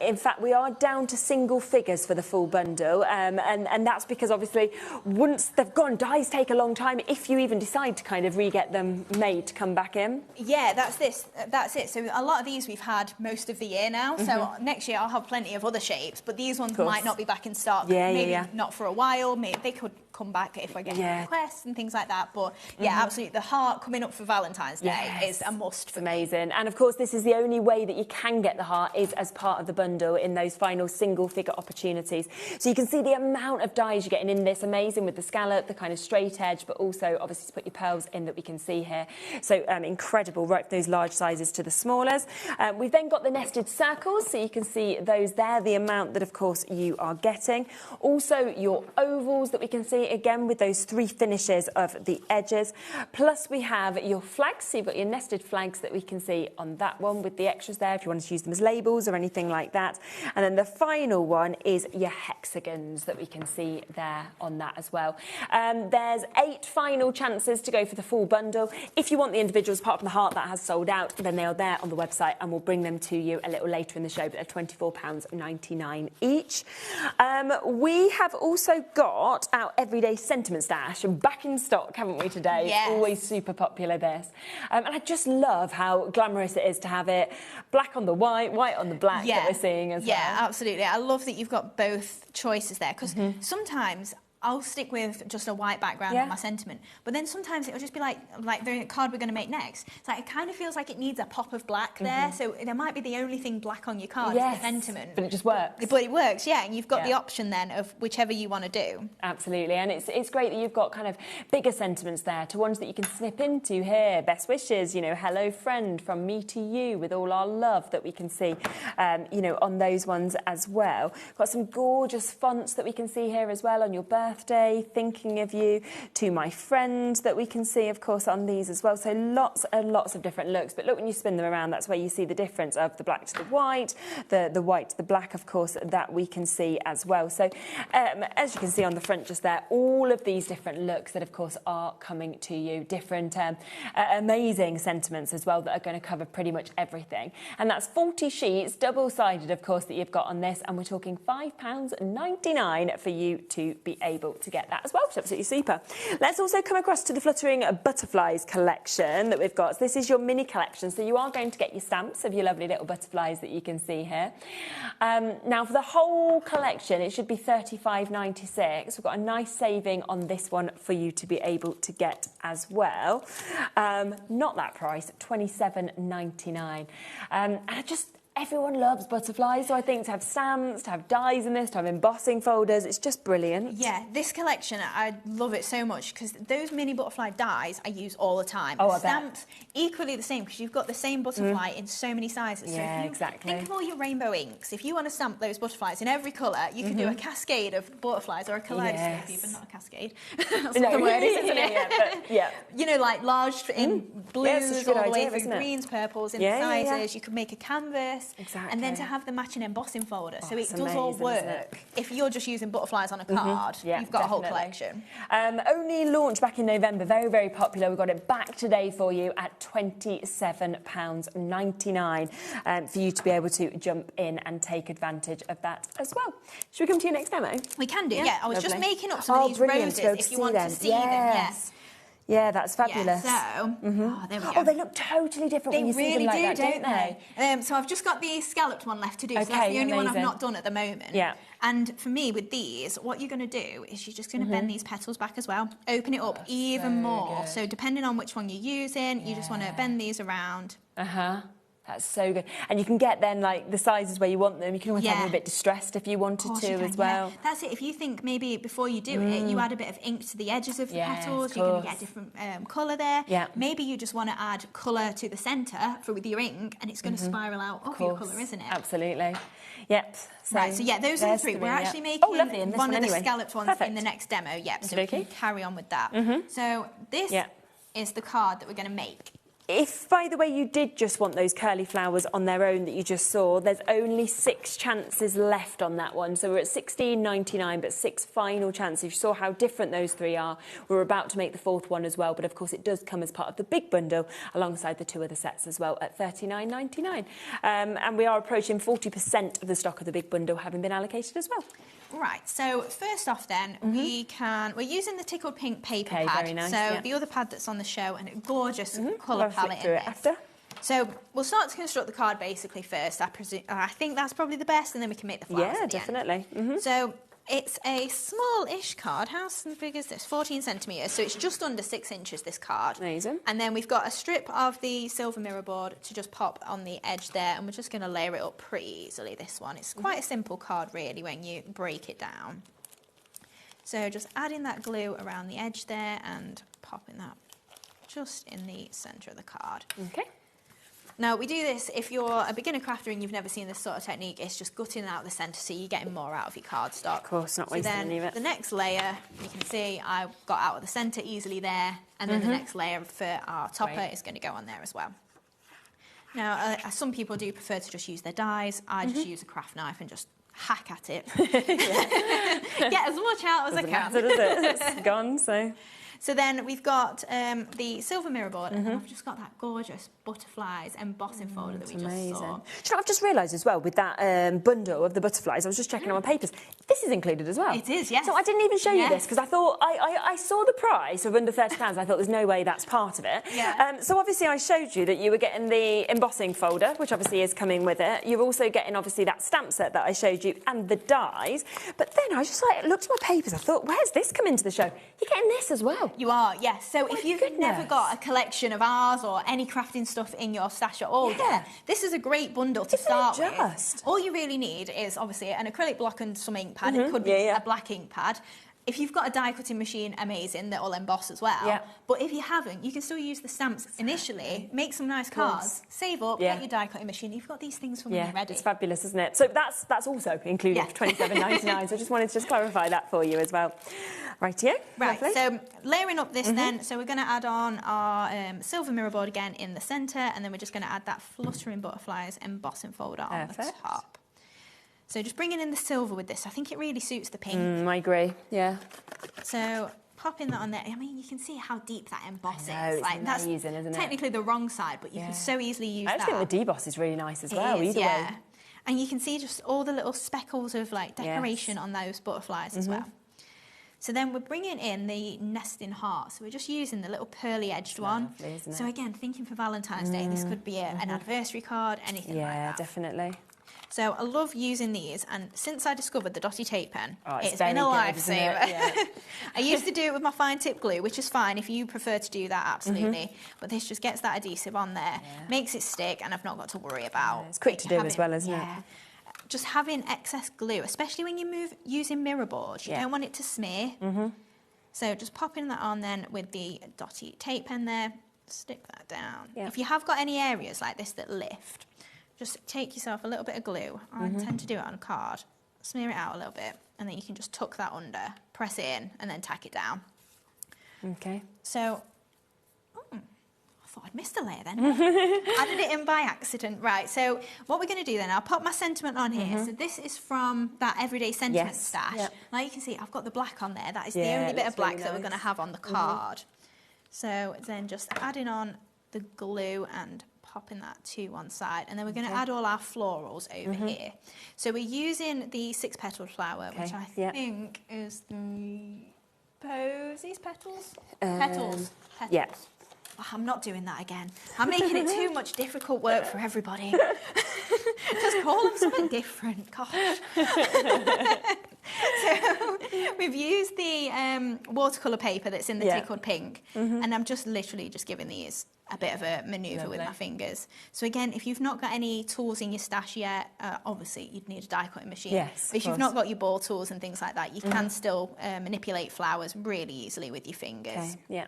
In fact, we are down to single figures for the full bundle. And that's because, obviously, once they've gone, dies take a long time if you even decide to kind of re-get them made to come back in. Yeah, that's it. So a lot of these we've had most of the year now. So next year I'll have plenty of other shapes, but these ones might not be back in stock. Maybe not for a while. Maybe they could come back if I get requests and things like that. But yeah, absolutely, the heart coming up for Valentine's Day is a must for amazing. And of course, this is the only way that you can get the heart is as part of the bundle in those final single figure opportunities. So you can see the amount of dies you're getting in this, amazing with the scallop, the kind of straight edge, but also obviously to put your pearls in that we can see here. So incredible, right from those large sizes to the smallers. We've then got the nested circles, so you can see those there, the amount that of course you are getting. Also your ovals that we can see again with those three finishes of the edges. Plus we have your flags, so you've got your nested flags that we can see on that one with the extras there if you want to use them as labels or anything like that. And then the final one is your hexagons that we can see there on that as well. There's 8 final chances to go for the full bundle. If you want the individuals apart from the heart that has sold out, then they are there on the website and we'll bring them to you a little later in the show, but they're £24.99 each. We have also got our everyday sentiment stash back in stock, haven't we, today? Yes. Always super popular, this. And I just love how glamorous it is to have it black on the white, white on the black that we're seeing as well. Yeah, absolutely. I love that you've got both choices there, because sometimes I'll stick with just a white background on my sentiment, but then sometimes it'll just be like the card we're going to make next. It's like it kind of feels like it needs a pop of black there, so there might be the only thing black on your card is the sentiment. But it just works. But it works, yeah, and you've got the option then of whichever you want to do. Absolutely, and it's great that you've got kind of bigger sentiments there to ones that you can snip into here. Best wishes, you know, hello friend, from me to you, with all our love that we can see, you know, on those ones as well. Got some gorgeous fonts that we can see here as well on your birthday, thinking of you, to my friend that we can see, of course, on these as well. So lots and lots of different looks. But look, when you spin them around, that's where you see the difference of the black to the white, the white to the black, of course, that we can see as well. So as you can see on the front just there, all of these different looks that, of course, are coming to you. Different amazing sentiments as well that are going to cover pretty much everything. And that's 40 sheets, double-sided, of course, that you've got on this. And we're talking £5.99 for you to be able to get that as well, which is absolutely super. Let's also come across to the Fluttering Butterflies collection that we've got. So this is your mini collection, so you are going to get your stamps of your lovely little butterflies that you can see here. Now, for the whole collection, it should be £35.96. We've got a nice saving on this one for you to be able to get as well. Not that price, £27.99. And everyone loves butterflies, so I think to have stamps, to have dies in this, to have embossing folders, it's just brilliant. Yeah, this collection, I love it so much because those mini butterfly dies I use all the time. Oh, stamps, equally the same, because you've got the same butterfly in so many sizes. Yeah, so if you exactly. Think of all your rainbow inks. If you want to stamp those butterflies in every colour, you can do a cascade of butterflies, or a kaleidoscope even, not a cascade. That's what the word is, isn't it? Yeah. You know, like large in blues all the way through isn't it? greens, purples, in sizes. You could make a canvas. this. Exactly. And then to have the matching embossing folder. So it it's does all amazing, isn't it? work. If you're just using butterflies on a card, you've got a whole collection. Only launched back in November, very, very popular. We've got it back today for you at £27.99 for you to be able to jump in and take advantage of that as well. Should we come to your next demo? We can do, yeah. I was just making up some of these brilliant. roses if you want to see them. Yes. Yeah, that's fabulous. Yeah, so, there we go. Oh, they look totally different when you see them like that, don't they? So I've just got the scalloped one left to do. So that's the only one I've not done at the moment. Yeah. And for me, with these, what you're going to do is you're just going to bend these petals back as well. Open it up even more. Good. So depending on which one you're using, you just want to bend these around. That's so good. And you can get then like the sizes where you want them. You can always have them a bit distressed if you wanted to as well. Yeah. That's it. If you think maybe before you do it, you add a bit of ink to the edges of the petals, you're going to get a different colour there. Yeah. Maybe you just want to add colour to the centre with your ink and it's going to spiral out of your colour, isn't it? Absolutely. Yep. So, right, so those are the three. We're actually making one of the scalloped ones in the next demo. Yep, so we can carry on with that. So this is the card that we're going to make. If, by the way, you did just want those curly flowers on their own that you just saw, there's only 6 chances left on that one. So we're at £16.99, but 6 final chances. You saw how different those 3 are. We're about to make the 4th one as well, but of course it does come as part of the big bundle alongside the 2 other sets as well at £39.99. And we are approaching 40% of the stock of the big bundle having been allocated as well. Right, so first off then, we're using the Tickled Pink paper pad. Very nice, so the other pad that's on the show and a gorgeous colour palette in this. After. So we'll start to construct the card basically first. I think that's probably the best and then we can make the flowers at the definitely. end. So it's a small-ish card. How big is this? 14 centimetres. So it's just under 6 inches, this card. Amazing. And then we've got a strip of the silver mirror board to just pop on the edge there. And we're just going to layer it up pretty easily, this one. It's quite a simple card, really, when you break it down. So just adding that glue around the edge there and popping that just in the centre of the card. Okay. Now, we do this, if you're a beginner crafter and you've never seen this sort of technique, it's just gutting out the centre so you're getting more out of your cardstock. Of course, not wasting any of it. The next layer, you can see I got out of the centre easily there, and then the next layer for our topper is going to go on there as well. Now, some people do prefer to just use their dies. I just use a craft knife and just hack at it. Get as much out as I can. Does it? It's gone, so... So then we've got the silver mirror board, and then I've just got that gorgeous butterflies embossing folder that we just saw. Do you know, I've just realised as well with that bundle of the butterflies, I was just checking on my papers, this is included as well. It is, yes. So I didn't even show you this because I thought, I saw the price of under £30, I thought there's no way that's part of it. Yeah. So obviously I showed you that you were getting the embossing folder, which obviously is coming with it. You're also getting obviously that stamp set that I showed you and the dies. But then I just looked at my papers, I thought, where's this come into the show? You're getting this as well. You are, yes. So if you've never got a collection of ours or any crafting stuff in your stash at all yet, this is a great bundle to start with. All you really need is obviously an acrylic block and some ink pad. It could be a black ink pad. If you've got a die cutting machine, amazing, that will emboss as well. Yeah. But if you haven't, you can still use the stamps initially, make some nice cards, save up, get your die cutting machine. You've got these things for when you're ready. It's fabulous, isn't it? So that's also included for £27.99. So I just wanted to just clarify that for you as well. Rightio. Right, so layering up this then, so we're going to add on our silver mirror board again in the centre, and then we're just going to add that fluttering butterflies embossing folder on the top. So just bringing in the silver with this, I think it really suits the pink. I agree, yeah. So popping that on there, I mean, you can see how deep that emboss is. Like, that's amazing, isn't it? Technically the wrong side, but you can so easily use that. I think the deboss is really nice as well, either way. And you can see just all the little speckles of like decoration on those butterflies as well. So then we're bringing in the nesting heart. So we're just using the little pearly edged one. Lovely, isn't it? So again, thinking for Valentine's Day, this could be an anniversary card, anything like that. Yeah, definitely. So I love using these, and since I discovered the dotty tape pen, it's been a good, lifesaver. Yeah. I used to do it with my fine tip glue, which is fine if you prefer to do that, absolutely. But this just gets that adhesive on there, makes it stick, and I've not got to worry about. It's quick to do as well, isn't it? Just having excess glue, especially when you using mirror boards, you don't want it to smear. So just popping that on then with the dotty tape pen there, stick that down. If you have got any areas like this that lift, just take yourself a little bit of glue. I tend to do it on a card. Smear it out a little bit, and then you can just tuck that under, press it in, and then tack it down. Okay. So, I thought I'd missed a layer then. Added it in by accident. Right, so what we're going to do then, I'll pop my sentiment on here. So this is from that Everyday Sentiment stash. Yep. Now you can see I've got the black on there. That is the only bit of black that we're going to have on the card. So then just adding on the glue and popping that to one side, and then we're going to add all our florals over here. So we're using the 6-petaled flower, which I think is the Posies petals? Petals. Yeah. Oh, I'm not doing that again. I'm making it too much difficult work for everybody. Just call them something different. Gosh. So we've used the watercolour paper that's in the tickled pink, and I'm just literally just giving these a bit of a manoeuvre with my fingers. So again, if you've not got any tools in your stash yet, obviously you'd need a die cutting machine. Yes, but if you've not got your ball tools and things like that, you can still manipulate flowers really easily with your fingers. Okay. Yeah.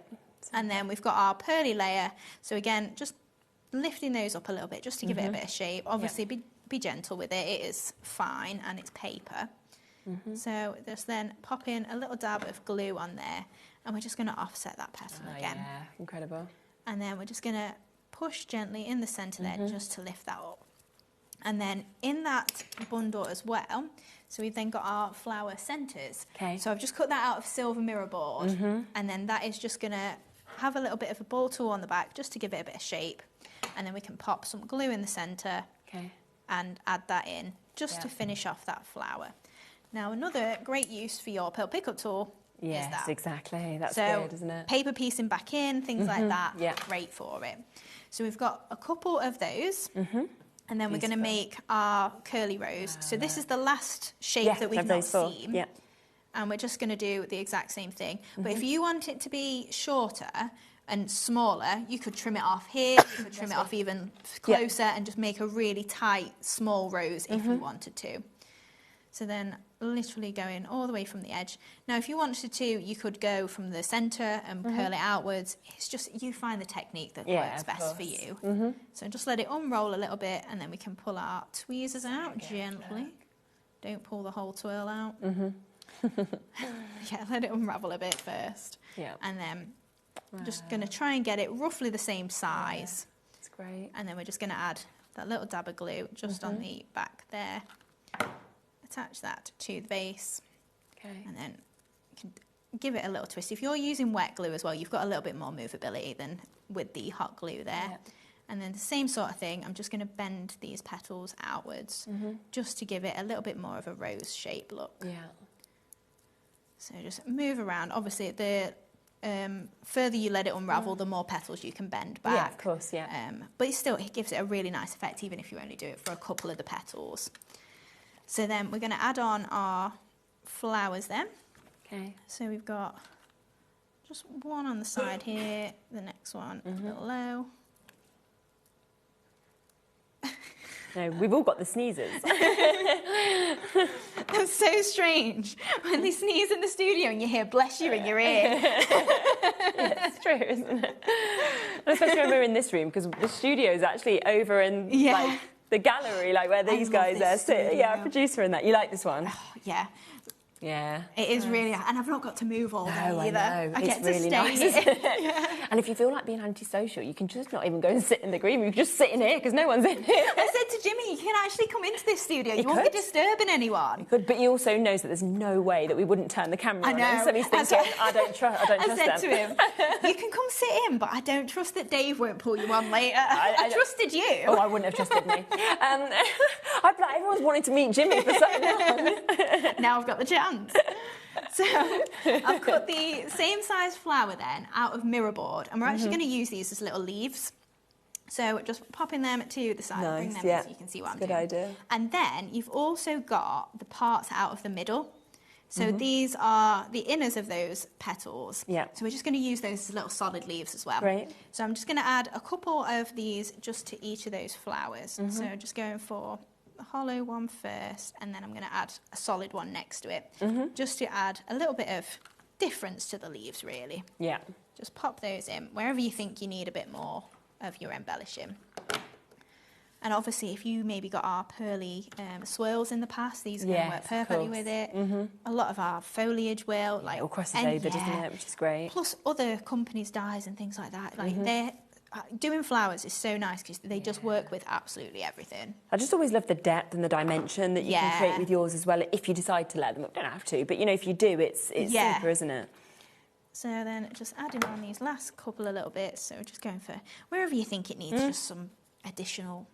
And then we've got our pearly layer. So again, just lifting those up a little bit just to give it a bit of shape. Obviously, be gentle with it. It is fine and it's paper. So just then pop in a little dab of glue on there, and we're just going to offset that petal again. Yeah, incredible. And then we're just going to push gently in the centre there just to lift that up. And then in that bundle as well, so we've then got our flower centres. Okay. So I've just cut that out of silver mirror board, and then that is just going to have a little bit of a ball tool on the back just to give it a bit of shape. And then we can pop some glue in the centre and add that in just to finish off that flower. Now another great use for your pearl pickup tool is that. Yes, exactly. That's so good, isn't it? Paper piecing back in, things like that, great for it. So we've got a couple of those. And then we're going to make our curly rose. So this is the last shape that we've not seen. Yeah. And we're just going to do the exact same thing. But if you want it to be shorter and smaller, you could trim it off here, you could trim it off even closer and just make a really tight, small rose if you wanted to. So then literally going all the way from the edge. Now, if you wanted to, you could go from the centre and curl it outwards. It's just, you find the technique that works best for you. So just let it unroll a little bit, and then we can pull our tweezers out gently. Don't pull the whole twirl out. Let it unravel a bit first. And then just going to try and get it roughly the same size. That's great. And then we're just going to add that little dab of glue just on the back there. Attach that to the base, and then you can give it a little twist. If you're using wet glue as well, you've got a little bit more movability than with the hot glue there. And then the same sort of thing, I'm just going to bend these petals outwards just to give it a little bit more of a rose shape look. So just move around. Obviously, the further you let it unravel, the more petals you can bend back. Yeah, of course, but it gives it a really nice effect, even if you only do it for a couple of the petals. So then we're going to add on our flowers then. Okay. So we've got just one on the side here, the next one below. No, we've all got the sneezes. That's so strange when they sneeze in the studio and you hear "bless you" in your ear. It's true, isn't it? And especially when we're in this room, because the studio is actually over in like the gallery, like where these guys are sitting. Yeah, producer in that. You like this one? Oh, yeah. Yeah. It is really, and I've not got to move all day either. I know. I get it's really to stay nice. here. And if you feel like being antisocial, you can just not even go and sit in the green room. You can just sit in here because no one's in here. I said to Jimmy, you can actually come into this studio. You won't be disturbing anyone. You could, but he also knows that there's no way that we wouldn't turn the camera on. I know. So he's thinking, I don't trust them. I said to him, you can come sit in, but I don't trust that Dave won't pull you on later. I trusted you. Oh, I wouldn't have trusted me. I'd be like, everyone's wanted to meet Jimmy for so long. Now I've got the chance. So I've cut the same size flower then out of mirror board, and we're actually going to use these as little leaves. So just popping them to the side, bring them in so you can see what I'm doing. Good idea. And then you've also got the parts out of the middle. So these are the inners of those petals. Yeah. So we're just going to use those as little solid leaves as well. Great. So I'm just going to add a couple of these just to each of those flowers. So just going for the hollow one first, and then I'm going to add a solid one next to it, just to add a little bit of difference to the leaves, really. Yeah. Just pop those in wherever you think you need a bit more of your embellishing. And obviously, if you maybe got our pearly swirls in the past, these are going to work perfectly with it. A lot of our foliage will. Like, all crosses over, doesn't it? Which is great. Plus other companies' dyes and things like that. Like doing flowers is so nice because they just work with absolutely everything. I just always love the depth and the dimension that you can create with yours as well, if you decide to let them. You don't have to, but, you know, if you do, it's super, isn't it? So then just adding on these last couple of little bits. So just going for wherever you think it needs just some additional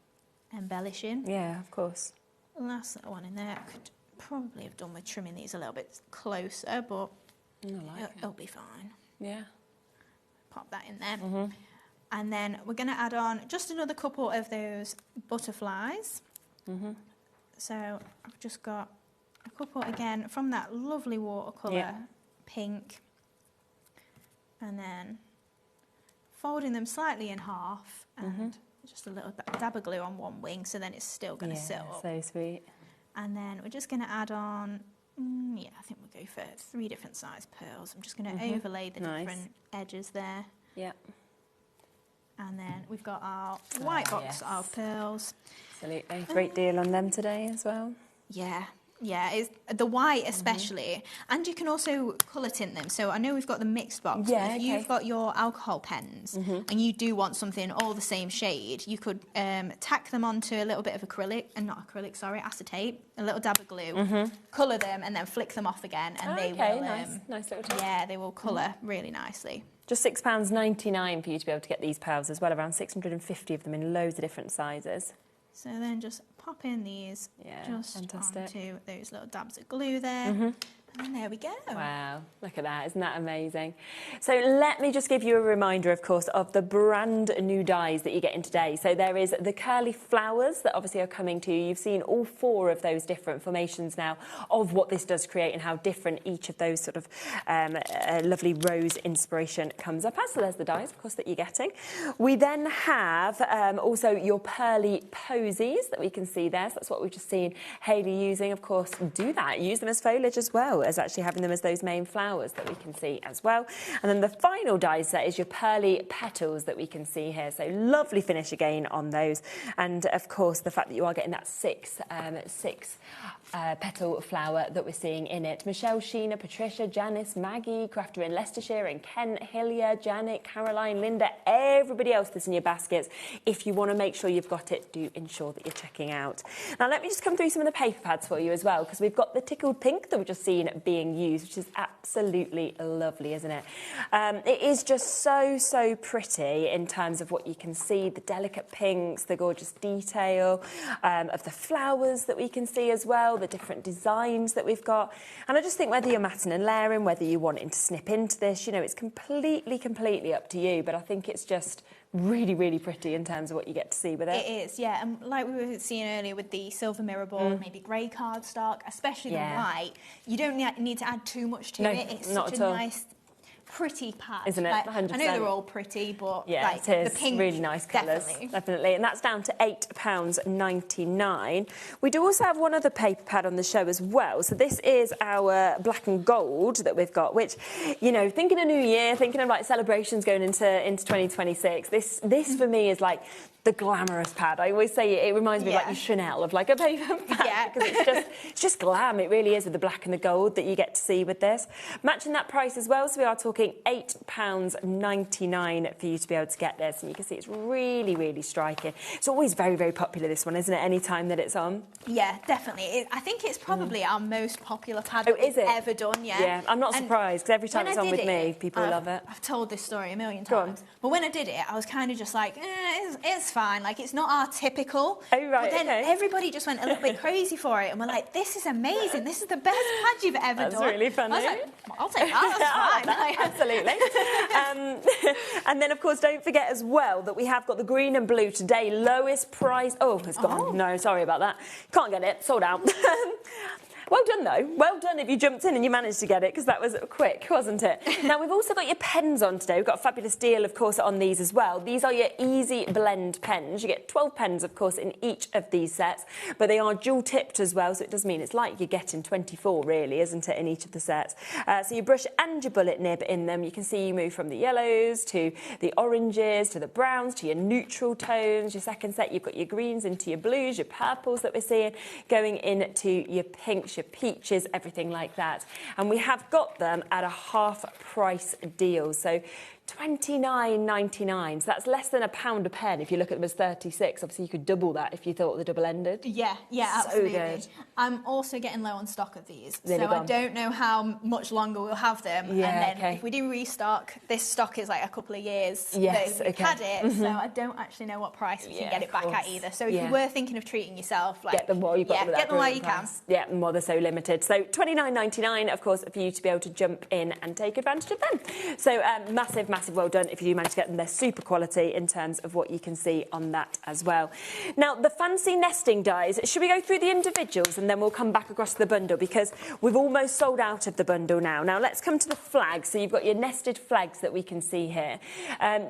embellishing. Yeah, of course. Last little one in there. I could probably have done with trimming these a little bit closer, but it'll be fine. Yeah. Pop that in there. And then we're going to add on just another couple of those butterflies. So I've just got a couple again from that lovely watercolour pink. And then folding them slightly in half and just a little dab of glue on one wing, so then it's still going to sit up. So sweet. And then we're just going to add on, I think we'll go for 3 different size pearls. I'm just going to overlay the different edges there. Yeah. And then we've got our white box of pearls. Absolutely. Great deal on them today as well. Yeah, it's the white especially. And you can also colour tint them. So I know we've got the mixed box. Yeah, if you've got your alcohol pens and you do want something all the same shade, you could tack them onto a little bit of acrylic, acetate, a little dab of glue, colour them and then flick them off again and they will... nice little tip. Yeah, they will colour really nicely. Just £6.99 for you to be able to get these pearls as well, around 650 of them in loads of different sizes. So then just pop in these just onto those little dabs of glue there. And there we go. Wow, look at that. Isn't that amazing? So let me just give you a reminder, of course, of the brand new dies that you get in today. So there is the curly flowers that obviously are coming to you. You've seen all 4 of those different formations now of what this does create and how different each of those sort of lovely rose inspiration comes up as. So there's the dies, of course, that you're getting. We then have also your pearly posies that we can see there. So that's what we've just seen Hayley using. Of course, do that. Use them as foliage as well as actually having them as those main flowers that we can see as well. And then the final die set is your pearly petals that we can see here. So lovely finish again on those. And of course, the fact that you are getting that six petal flower that we're seeing in it. Michelle, Sheena, Patricia, Janice, Maggie, Crafter in Leicestershire, and Ken, Hillier, Janet, Caroline, Linda, everybody else that's in your baskets. If you want to make sure you've got it, do ensure that you're checking out. Now, let me just come through some of the paper pads for you as well, because we've got the tickled pink that we've just seen being used, which is absolutely lovely, isn't it? It is just so pretty in terms of what you can see, the delicate pinks, the gorgeous detail of the flowers that we can see as well, the different designs that we've got. And I just think whether you're matting and layering, whether you're wanting to snip into this, you know, it's completely up to you. But I think it's just really pretty in terms of what you get to see with it. It is, yeah. And like we were seeing earlier with the silver mirror ball, maybe grey cardstock, especially the white, you don't need to add too much to it. It's such a nice, pretty pad. Isn't it? Like, 100%. I know they're all pretty, but yeah, like, it is. the pink, really nice colours. Definitely. And that's down to £8.99. We do also have one other paper pad on the show as well. So this is our black and gold that we've got, which, you know, thinking of New Year, thinking of like celebrations going into 2026, this for me is like the glamorous pad. I always say it reminds me of like your Chanel, of like a paper pad, because it's just glam. It really is, with the black and the gold that you get to see with this. Matching that price as well, so we are talking £8.99 for you to be able to get this, and you can see it's really striking. It's always very popular, this one, isn't it? Any time that it's on. Yeah, definitely. I think it's probably our most popular pad we've ever done. Yeah, I'm not surprised, because every time it's on with me, people love it. I've told this story a million times, but when I did it, I was kind of just like, it's fine. Like, it's not our typical. Oh, right, but then everybody just went a little bit crazy for it, and we're like, this is amazing. This is the best pad you've ever done. That's really funny. I was like, I'll take that. That's fine. Absolutely. And then, of course, don't forget as well that we have got the green and blue today. Lowest price. Oh, it's gone. Oh. No, sorry about that. Can't get it. Sold out. Well done, though. Well done if you jumped in and you managed to get it, because that was quick, wasn't it? Now, we've also got your pens on today. We've got a fabulous deal, of course, on these as well. These are your Easy Blend pens. You get 12 pens, of course, in each of these sets, but they are dual-tipped as well, so it does mean it's like you're getting 24, really, isn't it, in each of the sets? So your brush and your bullet nib in them. You can see you move from the yellows to the oranges to the browns to your neutral tones. Your second set, you've got your greens into your blues, your purples that we're seeing, going into your pinks, your peaches, everything like that. And we have got them at a half price deal. So £29.99. So that's less than £1 a pen if you look at them as 36. Obviously, you could double that if you thought the double-ended. Yeah, yeah, So absolutely. good. I'm also getting low on stock of these, Really so I gone. don't know how much longer we'll have them. Yeah, and then okay. if we do restock, this stock is like a couple of years Yes, that we've okay. had it, so Mhm. I don't actually know what price we can Yeah, get it of back at course. either. So if Yeah. you were thinking of treating yourself, like Get them while you've got them at that get them while you brilliant can. price. Yeah, and while they're so limited. So £29.99, of course, for you to be able to jump in and take advantage of them. So massive, massive well done if you do manage to get them. They're super quality in terms of what you can see on that as well. Now, the fancy nesting dies, should we go through the individuals and then we'll come back across to the bundle, because we've almost sold out of the bundle now. Now, let's come to the flags. So you've got your nested flags that we can see here.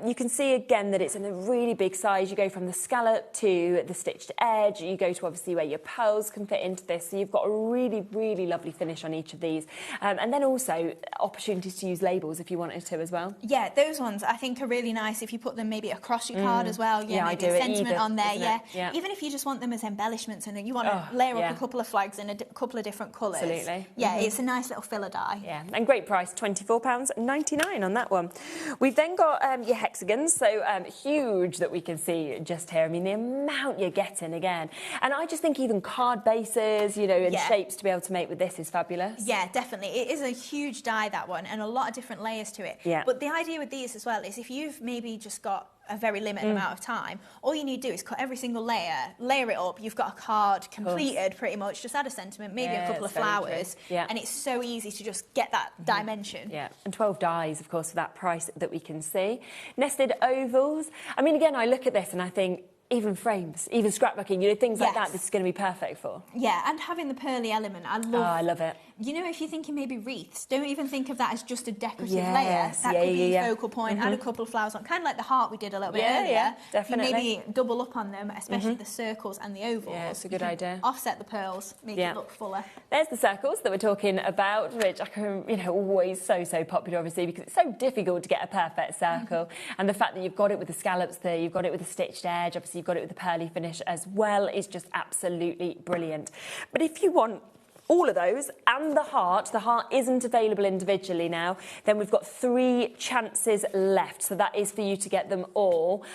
You can see again that it's in a really big size. You go from the scallop to the stitched edge. You go to obviously where your pearls can fit into this. So you've got a really, really lovely finish on each of these. And then also opportunities to use labels if you wanted to as well. Yeah, those ones I think are really nice if you put them maybe across your card as well. Yeah, I maybe do a it sentiment either, on there. isn't it? Yeah. Yeah. Even if you just want them as embellishments and you want to layer up a couple of flags in a couple of different colours. Absolutely. Yeah, it's a nice little filler die. Yeah, and great price, £24.99 on that one. We've then got your hexagons, so huge that we can see just here. I mean, the amount you're getting again. And I just think even card bases, you know, and shapes to be able to make with this is fabulous. Yeah, definitely. It is a huge die, that one, and a lot of different layers to it. Yeah. But the idea with these as well is if you've maybe just got a very limited amount of time, all you need to do is cut every single layer, layer it up, you've got a card completed pretty much, just add a sentiment, maybe a couple of flowers, and it's so easy to just get that dimension. Yeah, and 12 dies, of course, for that price that we can see. Nested ovals. I mean, again, I look at this and I think, even frames, even scrapbooking, you know, things like that, this is going to be perfect for. Yeah, and having the pearly element, I love. Oh, I love it. You know, if you're thinking maybe wreaths, don't even think of that as just a decorative Yes, layer. That could be yeah. a focal point, add a couple of flowers on, kind of like the heart we did a little bit Yeah, earlier. yeah, definitely. You maybe double up on them, especially the circles and the ovals. Yeah, it's a You good can idea. Offset the pearls, make it look fuller. There's the circles that we're talking about, which I can, you know, always so popular, obviously, because it's so difficult to get a perfect circle. And the fact that you've got it with the scallops there, you've got it with the stitched edge, obviously you've got it with the pearly finish as well, is just absolutely brilliant. But if you want all of those and the heart isn't available individually now, then we've got 3 chances left, so that is for you to get them all.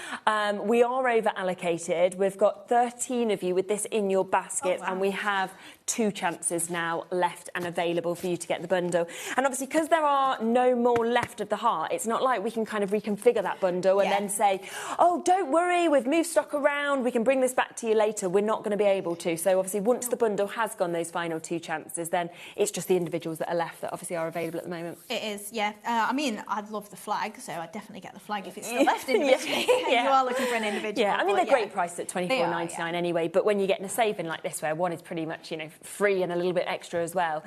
We are over allocated. We've got 13 of you with this in your basket, and we have 2 chances now left and available for you to get the bundle. And obviously, because there are no more left of the heart, it's not like we can kind of reconfigure that bundle and then say, oh, don't worry, we've moved stock around, we can bring this back to you later. We're not going to be able to. So obviously, once the bundle has gone those final 2 chances, then it's just the individuals that are left that obviously are available at the moment. It is, yeah. I mean, I'd love the flag, so I'd definitely get the flag if it's still left individually. You are looking for an individual. Yeah, I mean, they're great priced at £24.99 anyway, but when you're getting a saving like this, where one is pretty much, you know, free and a little bit extra as well,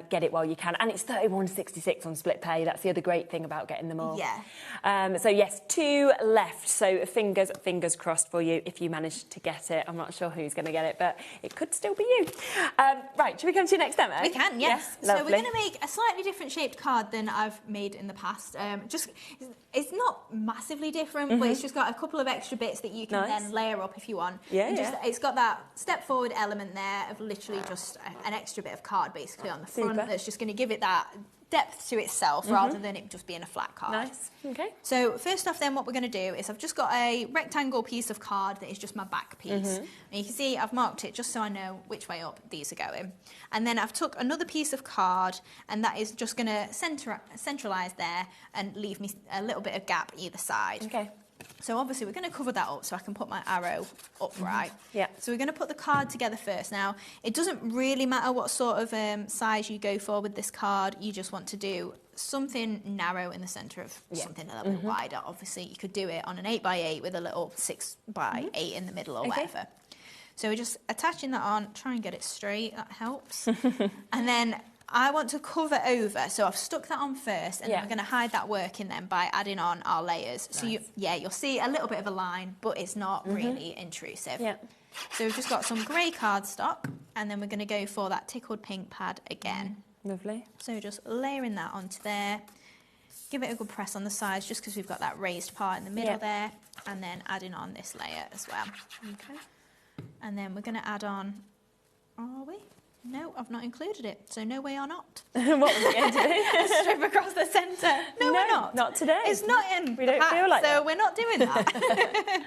get it while you can. And it's £31.66 on split pay. That's the other great thing about getting them all. Yeah. So yes, 2 left. So fingers crossed for you if you manage to get it. I'm not sure who's going to get it, but it could still be you. Right, should we come to your next demo? We can, yes. Yeah, so we're going to make a slightly different shaped card than I've made in the past. It's not massively different, but it's just got a couple of extra bits that you can then layer up if you want. It's got that step forward element there of literally just an extra bit of card basically on the front that's just going to give it that depth to itself rather than it just being a flat card. Nice. Okay. So first off then what we're going to do is I've just got a rectangle piece of card that is just my back piece. And you can see I've marked it just so I know which way up these are going. And then I've took another piece of card and that is just going to centralise there and leave me a little bit of gap either side. Okay. So obviously we're going to cover that up so I can put my arrow upright. Yeah. So we're going to put the card together first. Now, it doesn't really matter what sort of size you go for with this card. You just want to do something narrow in the centre of something a little bit wider. Obviously, you could do it on an 8x8 with a little 6x8 in the middle or whatever. So we're just attaching that on, try and get it straight, that helps. And then I want to cover over, so I've stuck that on first, and then we're going to hide that working then by adding on our layers. So you'll see a little bit of a line, but it's not really intrusive. Yeah. So we've just got some grey cardstock, and then we're going to go for that tickled pink pad again. Lovely. So just layering that onto there. Give it a good press on the sides, just because we've got that raised part in the middle there, and then adding on this layer as well. Okay. And then we're going to add on, are we? No, I've not included it, so no, we are not. What was it going to be? A strip across the centre. No, we're not. Not today. It's not in We the don't pack, feel like so that. we're not doing that.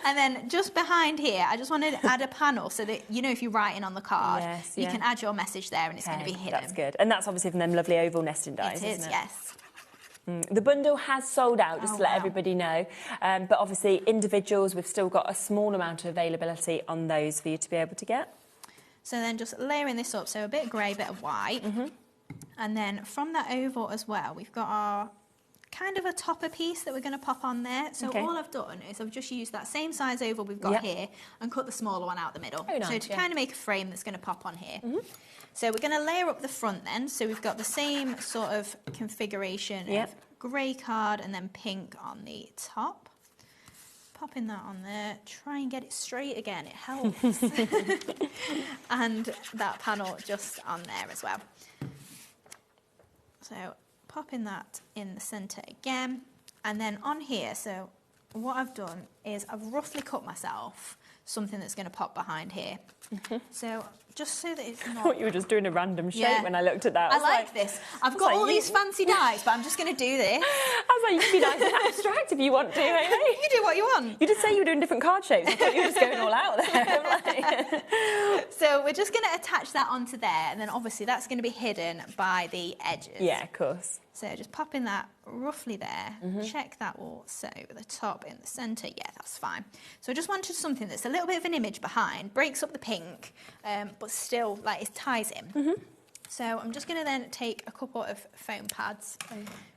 And then just behind here, I just wanted to add a panel so that, you know, if you're writing on the card, you can add your message there and it's going to be hidden. That's good. And that's obviously from them lovely oval nesting dies, It is, isn't it? yes. The bundle has sold out, just to let everybody know. But obviously, individuals, we've still got a small amount of availability on those for you to be able to get. So then just layering this up, so a bit of grey, bit of white. And then from that oval as well, we've got our kind of a topper piece that we're going to pop on there. So all I've done is I've just used that same size oval we've got here and cut the smaller one out the middle. Oh, nice, so to kind of make a frame that's going to pop on here. So we're going to layer up the front then. So we've got the same sort of configuration of grey card and then pink on the top. Popping that on there, try and get it straight again, it helps. And that panel just on there as well. So popping that in the centre again, and then on here, so what I've done is I've roughly cut myself something that's going to pop behind here. So just so that it's not... I thought you were just doing a random shape when I looked at that. I like this. I've got all these fancy dies, but I'm just going to do this. I was like, you can be nice and abstract if you want to, Amy. You do what you want. You did say you were doing different card shapes. I thought you were just going all out there. So we're just going to attach that onto there, and then obviously that's going to be hidden by the edges. Yeah, of course. So just popping that roughly there. Check that will sew at the top in the centre. Yeah, that's fine. So I just wanted something that's a little bit of an image behind, breaks up the pink, but still like it ties in. So I'm just going to then take a couple of foam pads,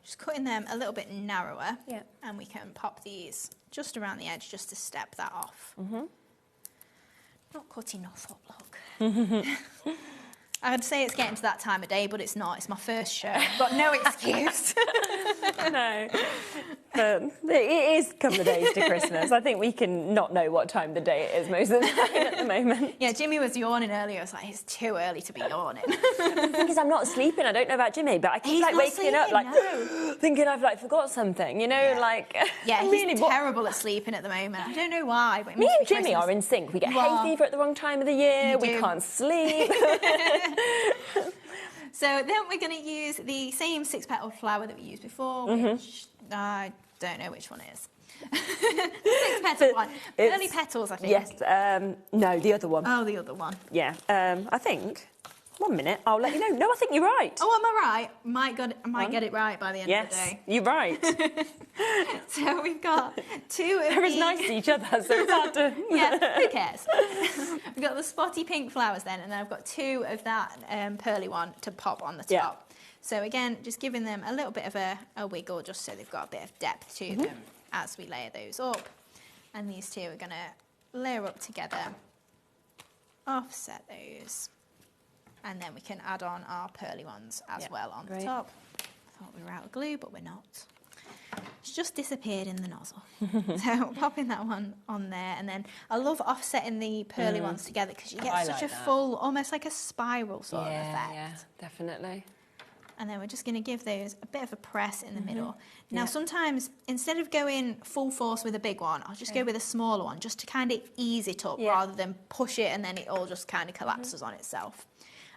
just cutting them a little bit narrower, and we can pop these just around the edge just to step that off. Not cut enough up, look. I'd say it's getting to that time of day, but it's not. It's my first show. I've got no excuse. No. But it is a couple of days to Christmas. I think we can not know what time of the day it is most of the time at the moment. Yeah, Jimmy was yawning earlier. I was like, it's too early to be yawning. The thing is, I'm not sleeping. I don't know about Jimmy, but I keep like waking up like thinking I've like forgot something, you know, like... Yeah, he's really terrible at sleeping at the moment. I don't know why, but it me must and be Jimmy Christmas. are in sync. We get hay fever at the wrong time of the year. We can't sleep. So then we're going to use the same 6-petal flower that we used before, which I don't know which one it is. The 6-petal one. Early petals, I think. Yes. No, the other one. Oh, the other one. Yeah. I think. 1 minute, I'll let you know. No, I think you're right. Oh, am I right? I might get it right by the end of the day. You're right. So we've got two of They're as nice as each other, so it's hard to... Yeah, who cares? We've got the spotty pink flowers then, and then I've got two of that pearly one to pop on the top. So again, just giving them a little bit of a wiggle just so they've got a bit of depth to them as we layer those up. And these two are going to layer up together, offset those. And then we can add on our pearly ones as well on the top. Thought we were out of glue, but we're not. It's just disappeared in the nozzle. So popping that one on there. And then I love offsetting the pearly ones together because you get such a full, almost like a spiral sort of effect. Yeah, definitely. And then we're just going to give those a bit of a press in the middle. Now, sometimes, instead of going full force with a big one, I'll just go with a smaller one just to kind of ease it up rather than push it and then it all just kind of collapses on itself.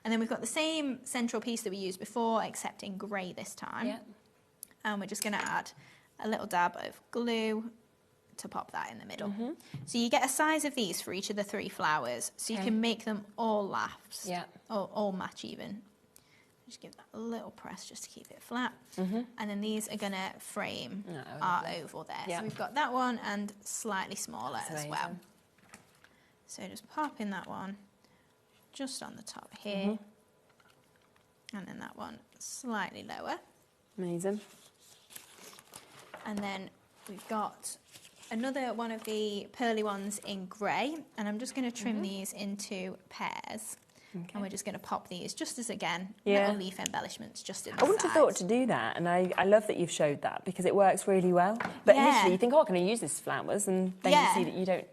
And then we've got the same central piece that we used before, except in grey this time. And we're just going to add a little dab of glue to pop that in the middle. So you get a size of these for each of the 3 flowers, so you can make them all last, or all match even. Just give that a little press just to keep it flat. And then these are going to frame our oval there. So we've got that one and slightly smaller as well. So just pop in that one just on the top here. And then that one slightly lower. Amazing. And then we've got another one of the pearly ones in grey, and I'm just going to trim these into pairs. And we're just going to pop these just as, again, little leaf embellishments just in the I wouldn't have thought to do that, and I love that you've showed that because it works really well. But initially you think, oh, can I use this as flowers? And then you see that you don't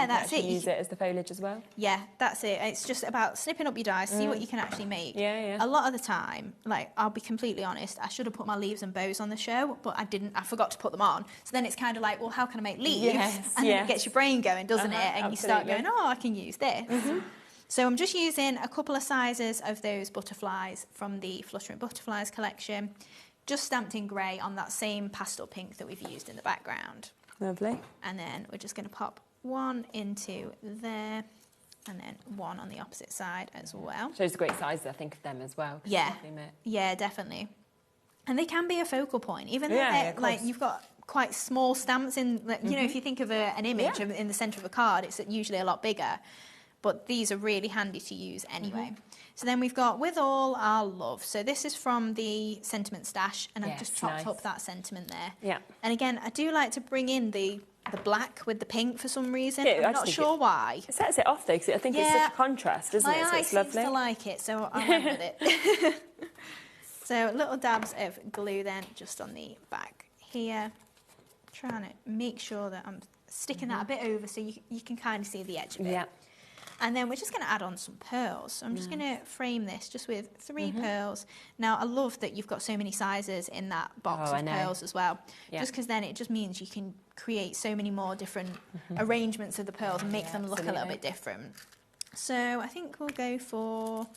that's it. Use it as the foliage as well. Yeah, that's it. It's just about snipping up your dies, see what you can actually make. A lot of the time, like, I'll be completely honest, I should have put my leaves and bows on the show, but I didn't. I forgot to put them on. So then it's kind of like, well, how can I make leaves? And then it gets your brain going, doesn't it? And you start going, oh, I can use this. So I'm just using a couple of sizes of those butterflies from the Fluttering Butterflies collection, just stamped in grey on that same pastel pink that we've used in the background. Lovely. And then we're just going to pop one into there, and then one on the opposite side as well. Shows the great size, I think, of them as well. Yeah, yeah, definitely. And they can be a focal point, even though like you've got quite small stamps in. Like, you know, if you think of an image in the centre of a card, it's usually a lot bigger. But these are really handy to use anyway. So then we've got With All Our Love. So this is from the sentiment stash, and I've just chopped up that sentiment there. Yeah. And again, I do like to bring in the black with the pink for some reason. I'm not sure why. It sets it off though, because I think it's such a contrast, isn't it? My So eye it's seems lovely. to like it, so I went with it. So little dabs of glue then, just on the back here. Trying to make sure that I'm sticking that a bit over so you can kind of see the edge of it. Yeah. And then we're just going to add on some pearls. So I'm just going to frame this just with 3 pearls. Now, I love that you've got so many sizes in that box of pearls as well. Yeah. Just because then it just means you can create so many more different arrangements of the pearls and make them look a little bit different. So I think we'll go for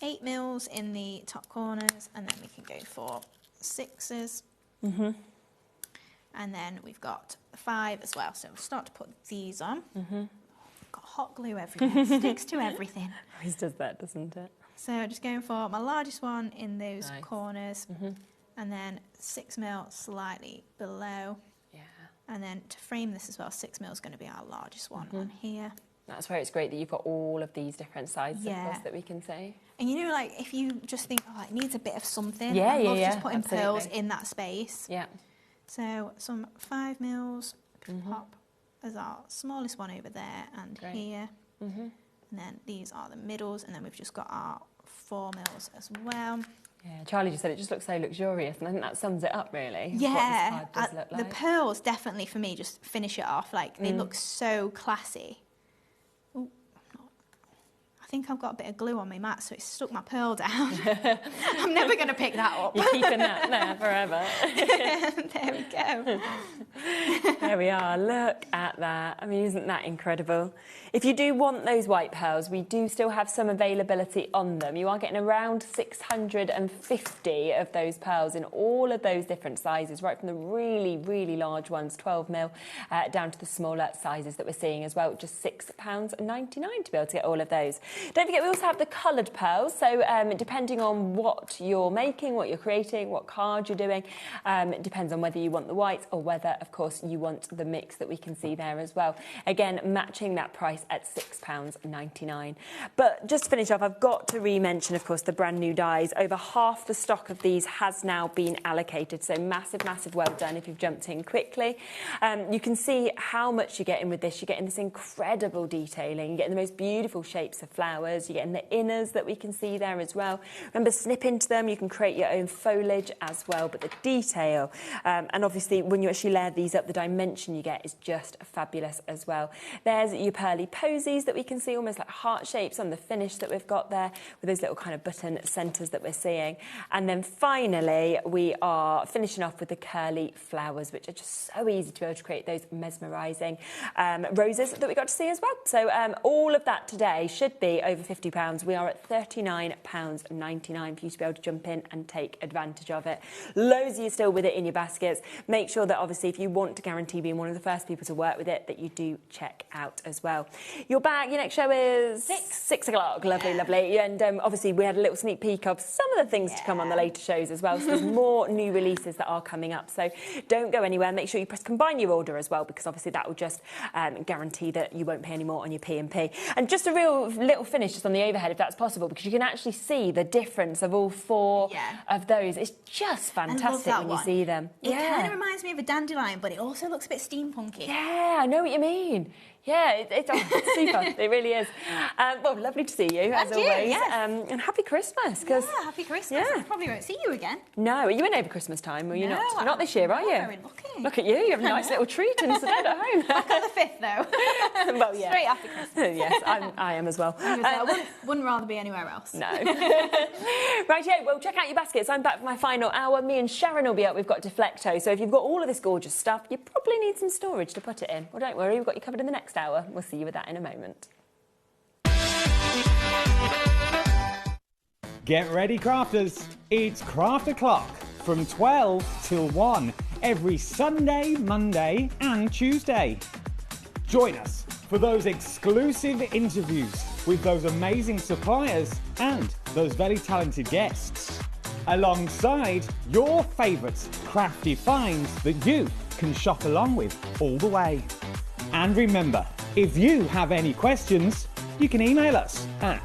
8 mils in the top corners, and then we can go for 6s. And then we've got 5 as well. So we'll start to put these on. Got hot glue everywhere. Sticks to everything. Always does that, doesn't it? So just going for my largest one in those corners, and then 6 mil slightly below. Yeah. And then to frame this as well, 6 mil is going to be our largest one on here. That's where it's great that you've got all of these different sizes of course that we can see. And you know, like if you just think, oh, it needs a bit of something. I love just putting pearls in that space. Yeah. So some 5 mils pop as our smallest one over there and here. And then these are the middles, and then we've just got our 4 mils as well. Yeah, Charlie just said it just looks so luxurious, and I think that sums it up really. Yeah, what this card does look like. The pearls definitely for me just finish it off. Like they look so classy. Ooh, I think I've got a bit of glue on my mat, so it stuck my pearl down. I'm never going to pick that up. You're keeping that there forever. There we go. There we are. Look at that. I mean, isn't that incredible? If you do want those white pearls, we do still have some availability on them. You are getting around 650 of those pearls in all of those different sizes, right from the really, really large ones, 12 mil, down to the smaller sizes that we're seeing as well, just £6.99 to be able to get all of those. Don't forget, we also have the coloured pearls. So depending on what you're making, what you're creating, what card you're doing, it depends on whether you want the whites or whether, of course, you want the mix that we can see there as well. Again, matching that price at £6.99. But just to finish off, I've got to re-mention, of course, the brand new dies. Over half the stock of these has now been allocated. So massive, massive well done if you've jumped in quickly. You can see how much you're getting with this. You're getting this incredible detailing. You're getting the most beautiful shapes of flowers. You're getting the inners that we can see there as well. Remember, snip into them. You can create your own foliage as well. But the detail, and obviously when you actually layer these up, the dimension you get is just fabulous as well. There's your pearly posies that we can see, almost like heart shapes on the finish that we've got there, with those little kind of button centres that we're seeing. And then finally, we are finishing off with the curly flowers, which are just so easy to be able to create those mesmerising roses that we got to see as well. So all of that today should be over £50. We are at £39.99 for you to be able to jump in and take advantage of it. Loads of you still with it in your baskets. Make sure that obviously if you want to guarantee being one of the first people to work with it, that you do check out as well. Your next show is 6 o'clock. Lovely, lovely. And obviously we had a little sneak peek of some of the things to come on the later shows as well. So there's more new releases that are coming up. So don't go anywhere. Make sure you press combine your order as well, because obviously that will just guarantee that you won't pay any more on your P&P. And just a real little finish just on the overhead, if that's possible, because you can actually see the difference of all 4 of those. It's just fantastic when you see them. It kind of reminds me of a dandelion, but it also looks a bit steampunky. Yeah, I know what you mean. Yeah, it's super. It really is. Well, lovely to see you, as always. Yes. And happy Christmas. Yeah, happy Christmas. I probably won't see you again. No, are you in over Christmas time? Or you not? You're not this year, are you? Very lucky. Look at you. You have a nice little treat instead at home. Back on the 5th, though. Well, yeah. Straight after Christmas. Yes, I am as well. I wouldn't rather be anywhere else. No. Right, well, check out your baskets. I'm back for my final hour. Me and Sharon will be up. We've got Deflecto. So if you've got all of this gorgeous stuff, you probably need some storage to put it in. Well, don't worry. We've got you covered in the next hour. We'll see you with that in a moment. Get ready, crafters. It's Craft O'Clock from 12 till 1 every Sunday, Monday and Tuesday. Join us for those exclusive interviews with those amazing suppliers and those very talented guests, alongside your favourite crafty finds that you can shop along with all the way. And remember, if you have any questions, you can email us at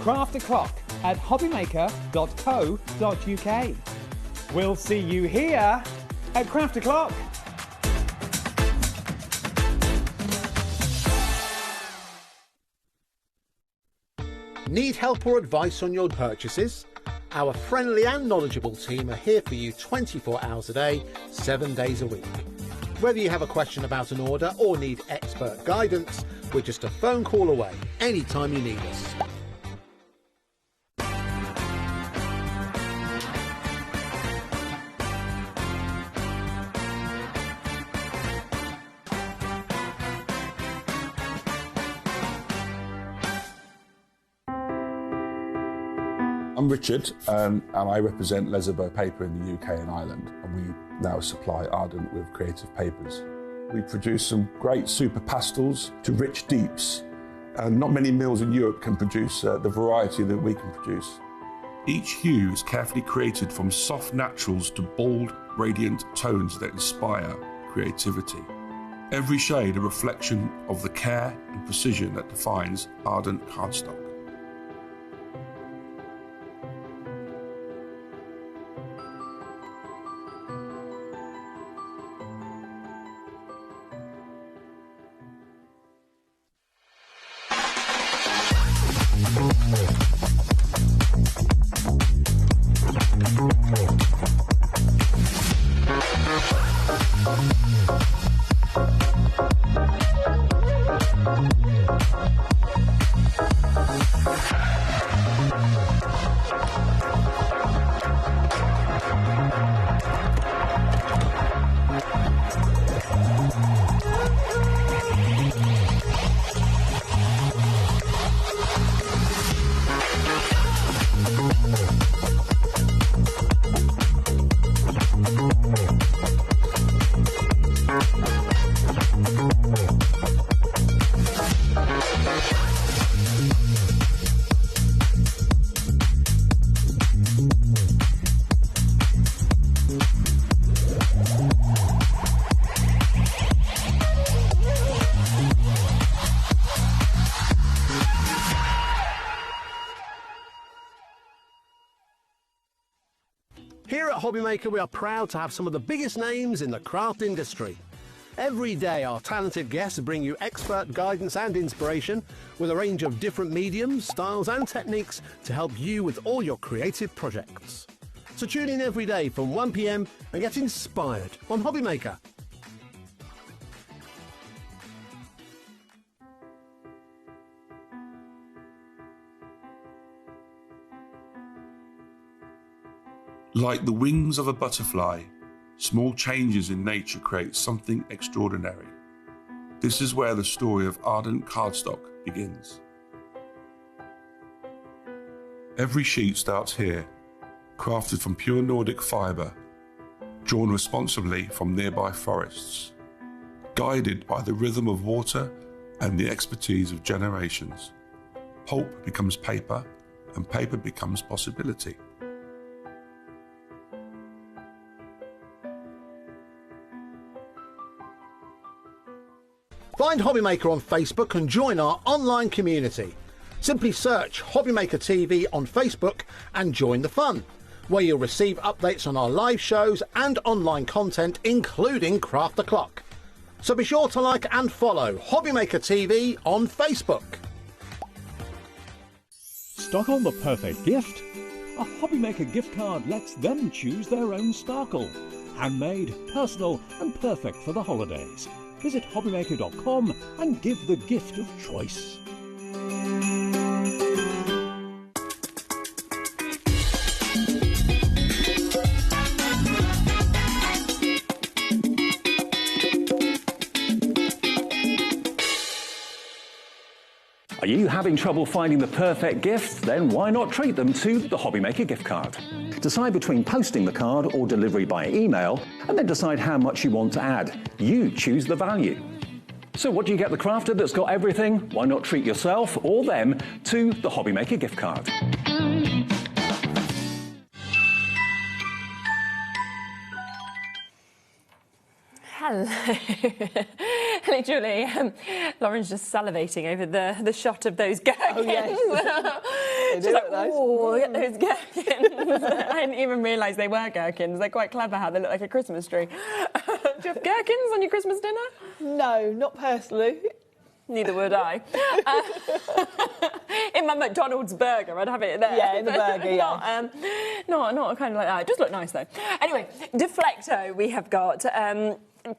craftoclock@hobbymaker.co.uk. We'll see you here at Craft O'Clock. Need help or advice on your purchases? Our friendly and knowledgeable team are here for you 24 hours a day, 7 days a week. Whether you have a question about an order or need expert guidance, we're just a phone call away anytime you need us. I'm Richard, and I represent Lesabo Paper in the UK and Ireland, and we now supply Ardent with creative papers. We produce some great super pastels to rich deeps, and not many mills in Europe can produce the variety that we can produce. Each hue is carefully created from soft naturals to bold, radiant tones that inspire creativity. Every shade a reflection of the care and precision that defines Ardent Cardstock. Here at HobbyMaker, we are proud to have some of the biggest names in the craft industry. Every day, our talented guests bring you expert guidance and inspiration with a range of different mediums, styles and techniques to help you with all your creative projects. So tune in every day from 1 PM and get inspired on HobbyMaker. Like the wings of a butterfly, small changes in nature create something extraordinary. This is where the story of Ardent Cardstock begins. Every sheet starts here, crafted from pure Nordic fibre, drawn responsibly from nearby forests, guided by the rhythm of water and the expertise of generations. Pulp becomes paper, and paper becomes possibility. Find HobbyMaker on Facebook and join our online community. Simply search HobbyMaker TV on Facebook and join the fun, where you'll receive updates on our live shows and online content, including Craft O'Clock. So be sure to like and follow HobbyMaker TV on Facebook. Stock on the perfect gift? A HobbyMaker gift card lets them choose their own sparkle. Handmade, personal and perfect for the holidays. Visit hobbymaker.com and give the gift of choice. Are you having trouble finding the perfect gift? Then why not treat them to the HobbyMaker gift card? Decide between posting the card or delivery by email, and then decide how much you want to add. You choose the value. So what do you get the crafter that's got everything? Why not treat yourself or them to the HobbyMaker gift card? Hello. Literally, Lauren's just salivating over the shot of those gherkins. Oh, yes. She's like, oh, look at those gherkins. I didn't even realise they were gherkins. They're quite clever how they look like a Christmas tree. Do you have gherkins on your Christmas dinner? No, not personally. Neither would I. In my McDonald's burger, I'd have it there. Yeah, in the burger, yeah. Not kind of like that. It does look nice, though. Anyway, Deflecto we have got.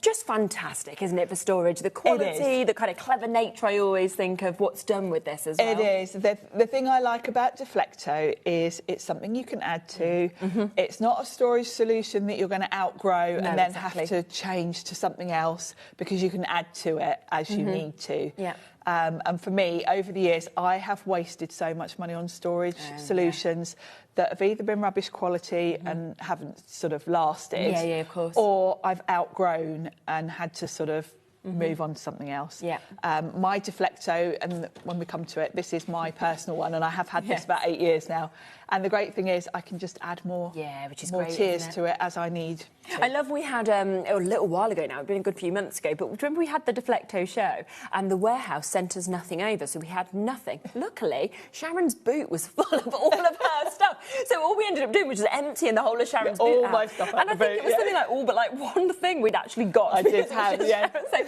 Just fantastic, isn't it, for storage? The quality, the kind of clever nature I always think of what's done with this as well. It is. The thing I like about Deflecto is it's something you can add to. It's not a storage solution that you're going to outgrow and then have to change to something else, because you can add to it as you need to. Yeah. And for me, over the years, I have wasted so much money on storage solutions that have either been rubbish quality and haven't sort of lasted. Yeah, of course. Or I've outgrown and had to sort of move on to something else. Yeah. My Deflecto, and when we come to it, this is my personal one, and I have had this about 8 years now. And the great thing is I can just add more, which is more tiers to it as I need to. I love we had, a little while ago now, it's been a good few months ago, but remember we had the Deflecto show and the warehouse sent us nothing over, so we had nothing. Luckily, Sharon's boot was full of all of her stuff. So all we ended up doing was just emptying the whole of Sharon's boot all my stuff out and I think it was something like all but like one thing we'd actually got. I did have, yeah. So,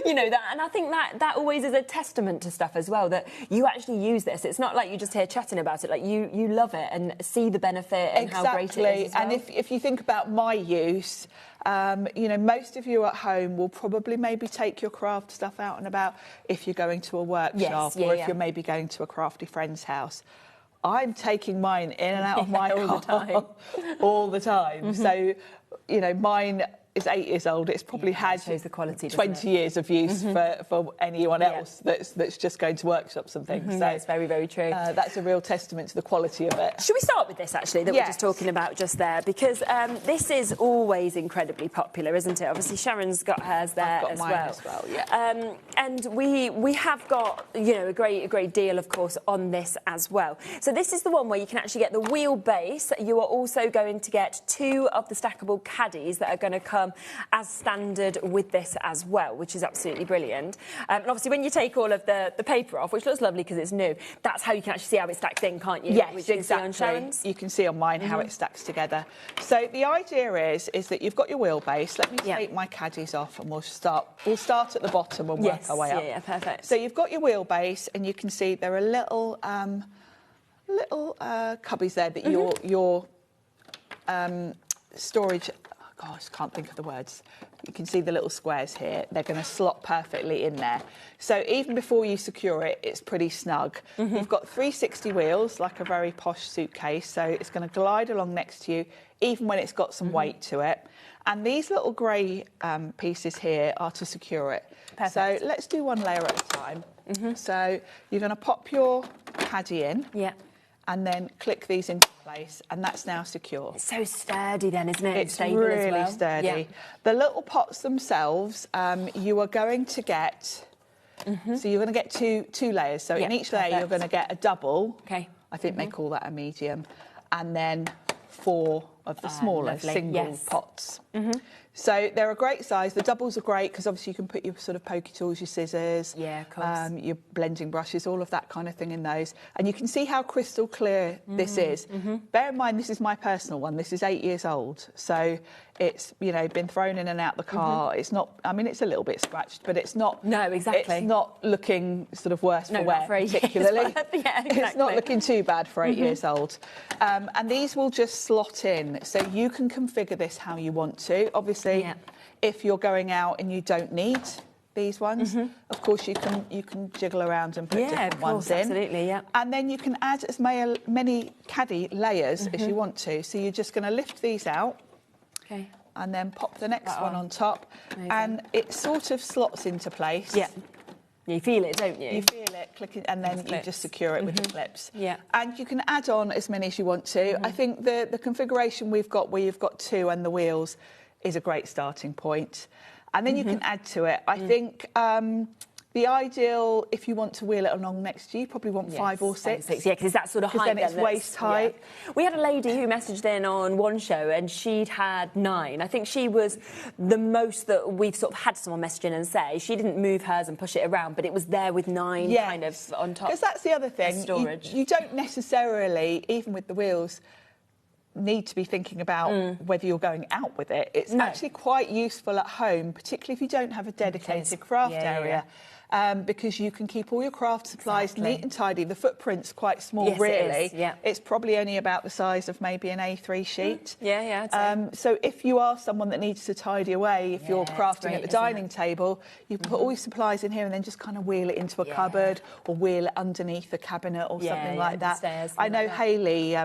you know, that, and I think that always is a testament to stuff as well, that you actually use this. It's not like you just hear chatting about it, like you love it and see the benefit and how great it is as well. And if you think about my use, you know, most of you at home will probably maybe take your craft stuff out and about if you're going to a workshop or if you're maybe going to a crafty friend's house. I'm taking mine in and out of my car all the time. So, you know, mine is 8 years old. It's probably had the quality, 20 years of use for anyone else that's just going to workshops and things. So it's very, very true. That's a real testament to the quality of it. Should we start with this, actually, that we're just talking about just there? Because this is always incredibly popular, isn't it? Obviously, Sharon's got hers there as well. And we have got, you know, a great deal, of course, on this as well. So this is the one where you can actually get the wheelbase. You are also going to get 2 of the stackable caddies that are going to come as standard with this as well, which is absolutely brilliant. And obviously, when you take all of the paper off, which looks lovely because it's new, that's how you can actually see how it stacks in, can't you? Yes, which exactly. You can see on mine how it stacks together. So the idea is that you've got your wheelbase. Let me take my caddies off and we'll start at the bottom and work our way up. Yeah, perfect. So you've got your wheelbase and you can see there are little cubbies there that your storage... Gosh, can't think of the words. You can see the little squares here. They're going to slot perfectly in there. So even before you secure it, it's pretty snug. You've got 360 wheels, like a very posh suitcase. So it's going to glide along next to you, even when it's got some weight to it. And these little grey pieces here are to secure it. Perfect. So let's do one layer at a time. So you're going to pop your caddy in. Yeah. And then click these into place, and that's now secure. It's so sturdy then, isn't it? It's stable really as well. Sturdy. Yeah. The little pots themselves, you are going to get... So you're going to get two layers. So in each layer, you're going to get a double. Okay. I think they call that a medium. And then 4 of the smaller single pots. So they're a great size. The doubles are great because obviously you can put your sort of pokey tools, your scissors, of course. Your blending brushes, all of that kind of thing in those. And you can see how crystal clear this is. Bear in mind, this is my personal one. This is 8 years old. So it's, you know, been thrown in and out the car. It's not, I mean, it's a little bit scratched, but it's not... No, exactly. It's not looking sort of worse for wear, particularly. It's not looking too bad for 8 years old. And these will just slot in. So you can configure this how you want to. Obviously, if you're going out and you don't need these ones, of course you can jiggle around and put different ones in. Absolutely, yeah. And then you can add as many caddy layers as you want to. So you're just going to lift these out. Okay. And then pop the next one on top. Amazing. And it sort of slots into place. Yeah. You feel it, don't you? You feel it click, and then you just secure it with the clips. Yeah. And you can add on as many as you want to. I think the configuration we've got, where you've got 2 and the wheels, is a great starting point. And then you can add to it. I think the ideal, if you want to wheel it along next to you, probably want 5 or 6. Yeah, because it's that sort of height. Then it's waist height. Yeah. We had a lady who messaged in on one show, and she'd had 9. I think she was the most that we've sort of had someone message in and say. She didn't move hers and push it around, but it was there with 9 kind of on top. Because that's the other thing. Storage. You don't necessarily, even with the wheels, need to be thinking about whether you're going out with it. It's actually quite useful at home, particularly if you don't have a dedicated craft area. Because you can keep all your craft supplies neat and tidy. The footprint's quite small, really. It's probably only about the size of maybe an A3 sheet. So if you are someone that needs to tidy away, if you're crafting at the dining table, you can put all your supplies in here and then just kind of wheel it into a cupboard or wheel it underneath a cabinet or something like that. I know Hayley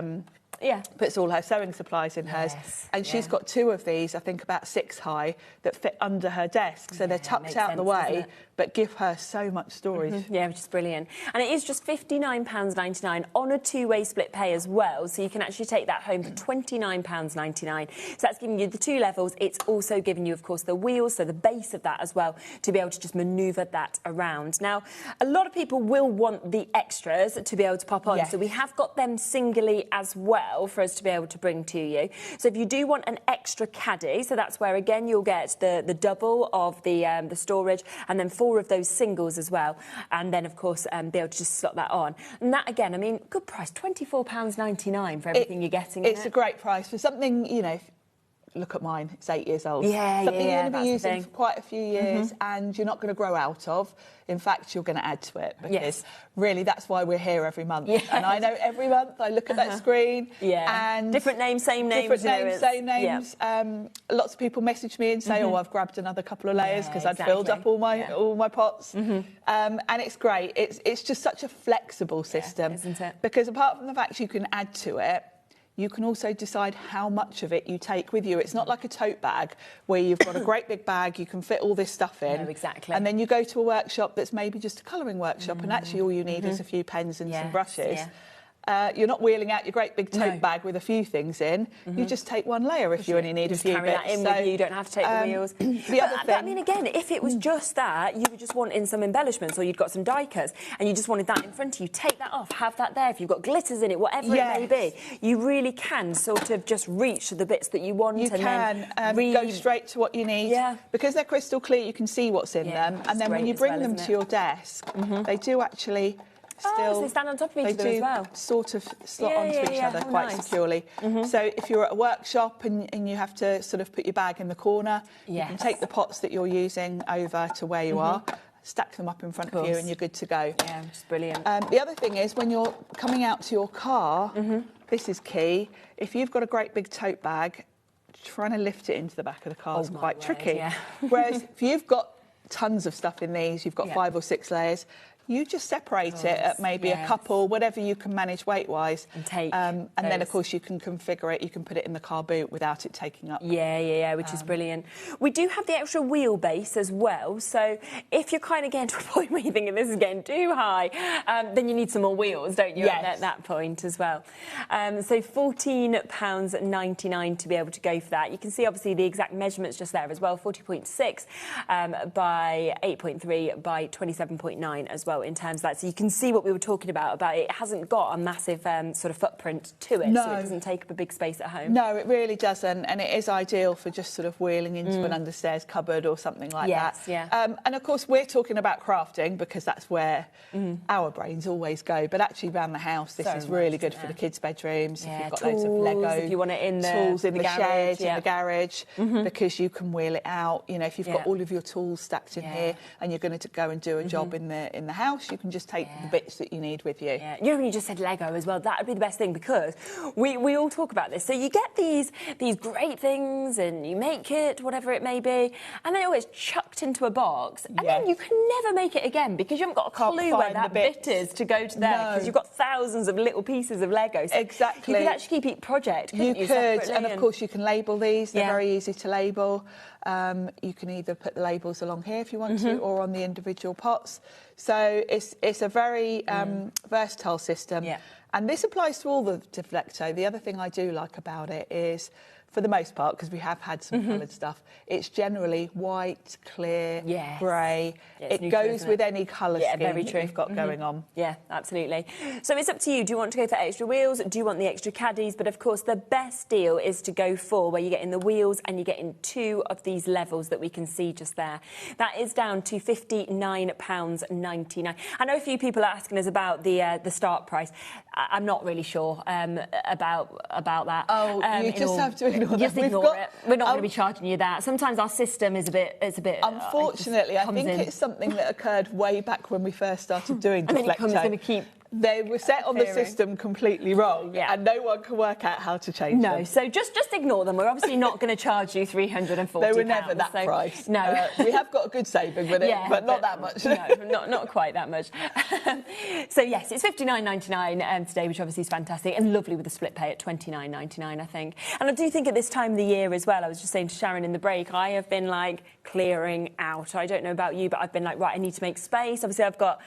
puts all her sewing supplies in hers, and she's got 2 of these, I think about 6 high, that fit under her desk, so they're tucked out the way, but give her so much storage. Yeah, which is brilliant. And it is just £59.99 on a 2-way split pay as well, so you can actually take that home for £29.99. So that's giving you the 2 levels. It's also giving you, of course, the wheels, so the base of that as well, to be able to just manoeuvre that around. Now, a lot of people will want the extras to be able to pop on, so we have got them singly as well for us to be able to bring to you. So if you do want an extra caddy, so that's where, again, you'll get the double of the storage, and then 4 of those singles as well, and then of course be able to just slot that on. And that, again, I mean, good price, £24.99 for everything you're getting. It's a great price for something, you know. Look at mine, it's 8 years old. Something you're going to be using for quite a few years and you're not going to grow out of. In fact, you're going to add to it, because really that's why we're here every month. And I know every month I look at that screen and... Different names, same names. Different names, same names. Lots of people message me and say, oh, I've grabbed another couple of layers because I'd filled up all my pots. And it's great. It's just such a flexible system. Isn't it? Because apart from the fact you can add to it, you can also decide how much of it you take with you. It's not like a tote bag where you've got a great big bag, you can fit all this stuff in. No, exactly. And then you go to a workshop that's maybe just a colouring workshop and actually all you need is a few pens and some brushes. You're not wheeling out your great big tote bag with a few things in. You just take 1 layer if you only need a few carry bits. that in with you. You don't have to take the wheels. But I mean, again, if it was just that, you were just wanting some embellishments, or you'd got some die cuts and you just wanted that in front of you, take that off, have that there. If you've got glitters in it, whatever it may be, you really can sort of just reach the bits that you want. You can go straight to what you need. Because they're crystal clear, you can see what's in them. And then when you bring them to your desk, they do actually... so they stand on top of each other as well. Sort of slot onto each other quite securely. So if you're at a workshop and you have to sort of put your bag in the corner, you can take the pots that you're using over to where you are, stack them up in front of you, and you're good to go. Yeah, which is brilliant. The other thing is, when you're coming out to your car, this is key. If you've got a great big tote bag, trying to lift it into the back of the car is quite tricky. Whereas if you've got tons of stuff in these, you've got 5 or 6 layers, you just separate it at maybe a couple, whatever you can manage weight-wise. And take and then, of course, you can configure it. You can put it in the car boot without it taking up. Which is brilliant. We do have the extra wheelbase as well. So if you're kind of getting to a point where you're thinking this is getting too high, then you need some more wheels, don't you, at that point as well. So £14.99 to be able to go for that. You can see, obviously, the exact measurements just there as well, 40.6 by 8.3 by 27.9 as well, in terms of that. So you can see what we were talking about it hasn't got a massive sort of footprint to it, so it doesn't take up a big space at home. No, it really doesn't, and it is ideal for just sort of wheeling into an understairs cupboard or something like that. And of course we're talking about crafting because that's where our brains always go, but actually around the house this is really good for the kids' bedrooms. If you've got loads of Lego, if you want it in tools in the garage, shed, in the garage, because you can wheel it out. You know, if you've got all of your tools stacked in here and you're going to go and do a job in the house, you can just take the bits that you need with you. You know, when you just said Lego as well, that would be the best thing, because we all talk about this. So you get these great things and you make it, whatever it may be, and then it always chucked into a box, and then you can never make it again because you haven't got a clue where that bit is to go to there, because you've got thousands of little pieces of Lego. So exactly. You could actually keep each project, couldn't you? And of course you can label these. They're very easy to label. You can either put the labels along here if you want to, or on the individual pots. So it's a very versatile system. Yeah. And this applies to all the Deflecto. The other thing I do like about it is, for the most part, because we have had some coloured stuff, it's generally white, clear, grey. It goes with any colour scheme that you've got going on. Yeah, absolutely. So it's up to you. Do you want to go for extra wheels? Do you want the extra caddies? But of course, the best deal is to go for where you get in the wheels and you get in 2 of these levels that we can see just there. That is down to £59.99. I know a few people are asking us about the start price. I'm not really sure about that. Oh, you just have to ignore that. Just ignore it. We're not going to be charging you that. Sometimes our system is a bit. Unfortunately, I think it's something that occurred way back when we first started doing Deflecto. And then it comes going to keep. They were set on the system completely wrong, and no one can work out how to change them. No, so just ignore them. We're obviously not going to charge you £340. They were never that price. No. We have got a good saving with it, but not that much. No, not quite that much. So yes, it's £59.99 today, which obviously is fantastic and lovely with the split pay at £29.99, I think. And I do think at this time of the year as well, I was just saying to Sharon in the break, I have been like clearing out. I don't know about you, but I've been like, right, I need to make space. Obviously, I've got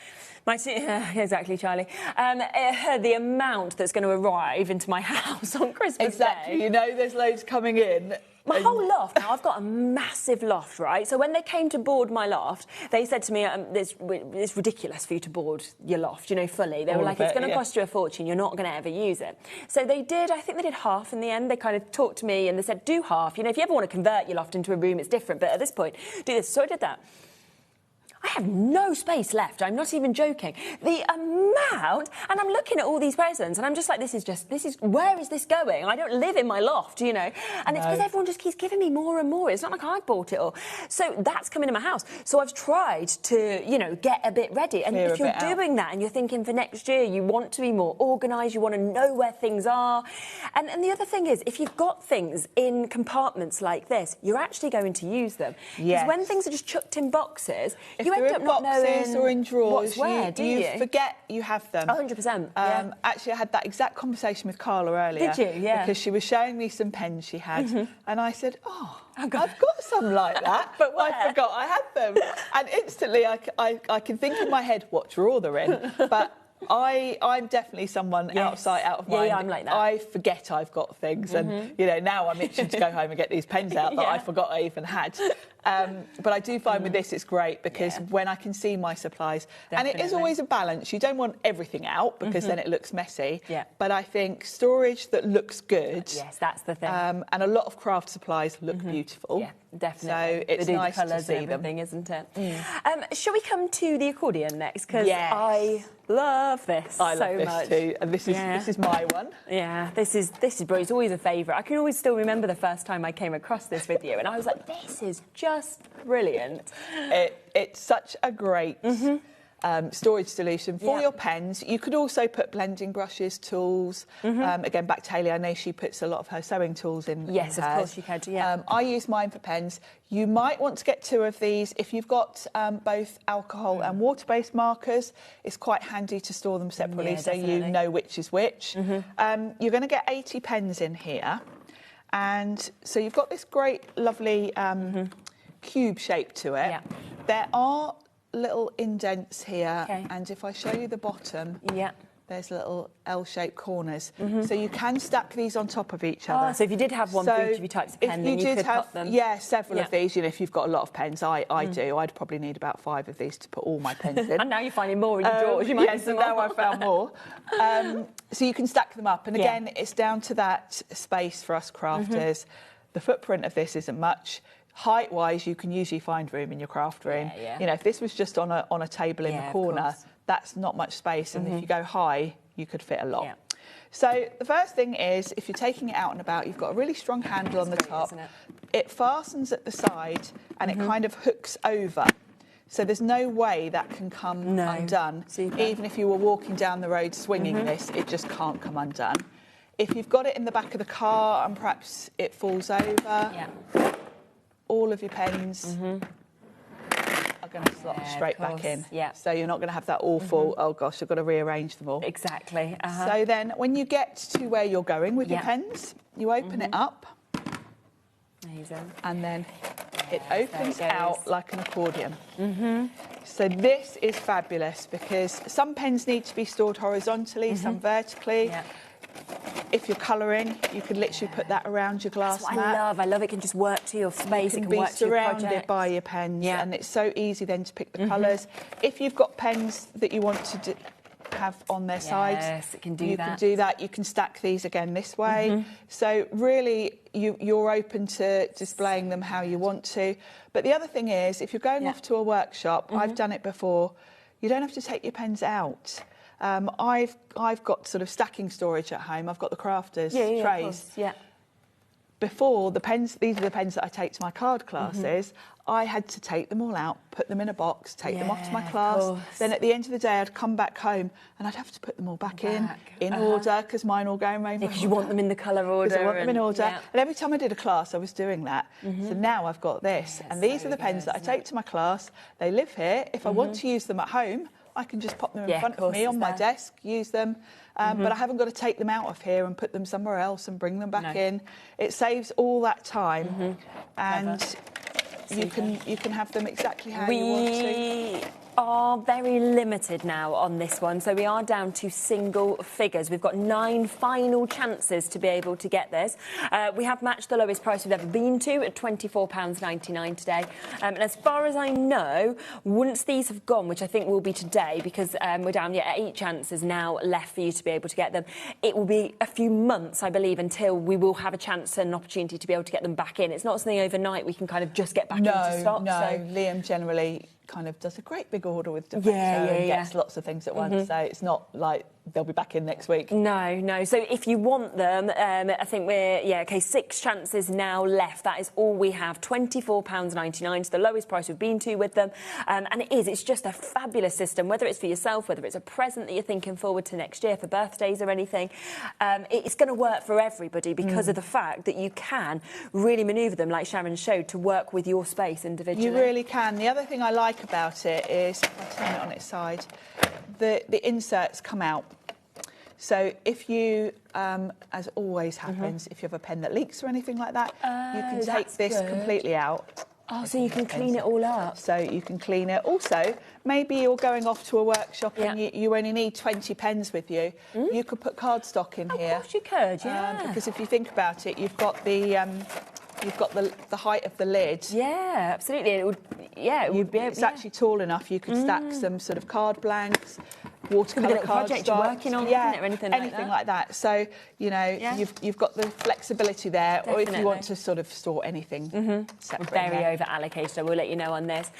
exactly, Charlie. The amount that's going to arrive into my house on Christmas Day. You know there's loads coming in. My whole loft, now I've got a massive loft, right? So when they came to board my loft, they said to me, it's ridiculous for you to board your loft, fully. They were like, it's going to cost you a fortune, you're not going to ever use it. So I think they did half in the end. They kind of talked to me and they said, do half. If you ever want to convert your loft into a room, it's different. But at this point, do this. So I did that. I have no space left. I'm not even joking. The amount, and I'm looking at all these presents, and I'm just like, where is this going? I don't live in my loft, And it's because everyone just keeps giving me more and more. It's not like I bought it all. So that's coming in my house. So I've tried to, get a bit ready. And if you're doing that and you're thinking for next year, you want to be more organised, you want to know where things are. And the other thing is, if you've got things in compartments like this, you're actually going to use them. Because when things are just chucked in boxes, you end up not knowing or in drawers, what's where, you forget you have them. 100%. Actually, I had that exact conversation with Carla earlier. Did you? Yeah. Because she was showing me some pens she had, and I said, I've got some like that, but I forgot I had them. And instantly, I can think in my head what drawer they're in, but I'm definitely someone out of sight, out of mind. Yeah, I'm like that. I forget I've got things, and now I'm itching to go home and get these pens out that I forgot I even had. But I do find with this it's great because when I can see my supplies, and it is always a balance. You don't want everything out because then it looks messy. Yeah. But I think storage that looks good. Yes, that's the thing. And a lot of craft supplies look beautiful. Yeah, definitely. So it's nice to see them, them, isn't it? Shall we come to the accordion next? Because I love this I love so this much too, and this is my one. Yeah, this is brilliant. It's always a favourite. I can always still remember the first time I came across this with you, and I was like, this is just brilliant. It's such a great storage solution for your pens. You could also put blending brushes, tools. Again, back to Hayley, I know she puts a lot of her sewing tools in. Yes, of course you could, yeah. I use mine for pens. You might want to get 2 of these. If you've got both alcohol and water-based markers, it's quite handy to store them separately so you know which is which. You're going to get 80 pens in here. And so you've got this great, lovely cube shape to it. Yeah. There are little indents here, and if I show you the bottom, there's little L-shaped corners. So you can stack these on top of each other. So if you did have one for each of your types of pen, then you could put them. Yeah, several of these. If you've got a lot of pens, I do. I'd probably need about 5 of these to put all my pens in. And now you're finding more in your drawers. You might need some now more. I've found more. So you can stack them up. And again, it's down to that space for us crafters. The footprint of this isn't much. Height-wise, you can usually find room in your craft room. If this was just on a table in the corner, that's not much space. And if you go high, you could fit a lot. So the first thing is, if you're taking it out and about, you've got a really strong handle on the top. It fastens at the side and it kind of hooks over. So there's no way that can come undone. Even if you were walking down the road swinging this, it just can't come undone. If you've got it in the back of the car and perhaps it falls over, all of your pens are going to slot straight back in. So you're not going to have that awful, oh gosh, I've got to rearrange them all. Exactly. So then when you get to where you're going with your pens, you open it up. Amazing. And then it opens out like an accordion. So this is fabulous because some pens need to be stored horizontally, some vertically. If you're colouring, you can literally put that around your glass That's what mat. I love. I love it can just work to your space. You it can can be work to your surrounded project. by your pens, and it's so easy then to pick the colours. If you've got pens that you want to have on their sides, it can do you can do that. You can stack these again this way. So really, you're open to displaying them how you want to. But the other thing is, if you're going off to a workshop, I've done it before, you don't have to take your pens out. I've got sort of stacking storage at home. I've got the crafters trays. Before, the pens, these are the pens that I take to my card classes. I had to take them all out, put them in a box, take them off to my class. Then at the end of the day, I'd come back home and I'd have to put them all back in order because mine all going rainbow. Because you want them in the colour order. Because I want them in order. And every time I did a class, I was doing that. So now I've got this. And these are the pens that I take to my class. They live here. If I want to use them at home, I can just pop them in front of me on my desk, use them. But I haven't got to take them out of here and put them somewhere else and bring them back in. It saves all that time, and you can have them exactly how you want to. We are very limited now on this one, so we are down to single figures. We've got 9 final chances to be able to get this. We have matched the lowest price we've ever been to at £24.99 today. And as far as I know, once these have gone, which I think will be today, because we're down at 8 chances now left for you to be able to get them, it will be a few months, I believe, until we will have a chance and an opportunity to be able to get them back in. It's not something overnight we can kind of just get back into stock. No, so. Liam generally kind of does a great big order with Defecto and gets lots of things at once, so it's not like they'll be back in next week. No. So if you want them, I think we're, 6 chances now left. That is all we have. £24.99 is the lowest price we've been to with them. And it's just a fabulous system, whether it's for yourself, whether it's a present that you're thinking forward to next year for birthdays or anything. It's going to work for everybody because of the fact that you can really manoeuvre them, like Sharon showed, to work with your space individually. You really can. The other thing I like about it is, if I turn it on its side, the inserts come out. So if you, as always happens, if you have a pen that leaks or anything like that, you can take this completely out. Oh, so you can clean it all up. So you can clean it. Also, maybe you're going off to a workshop and you only need 20 pens with you. You could put cardstock in here. Of course you could, because if you think about it, you've got the height of the lid. Yeah, absolutely. It would be able. It's actually tall enough. You could stack some sort of card blanks, watercolour project you're working on, or anything like that. So you've got the flexibility there. Or if you want to sort of store anything separate. Very over allocated. I will let you know on this.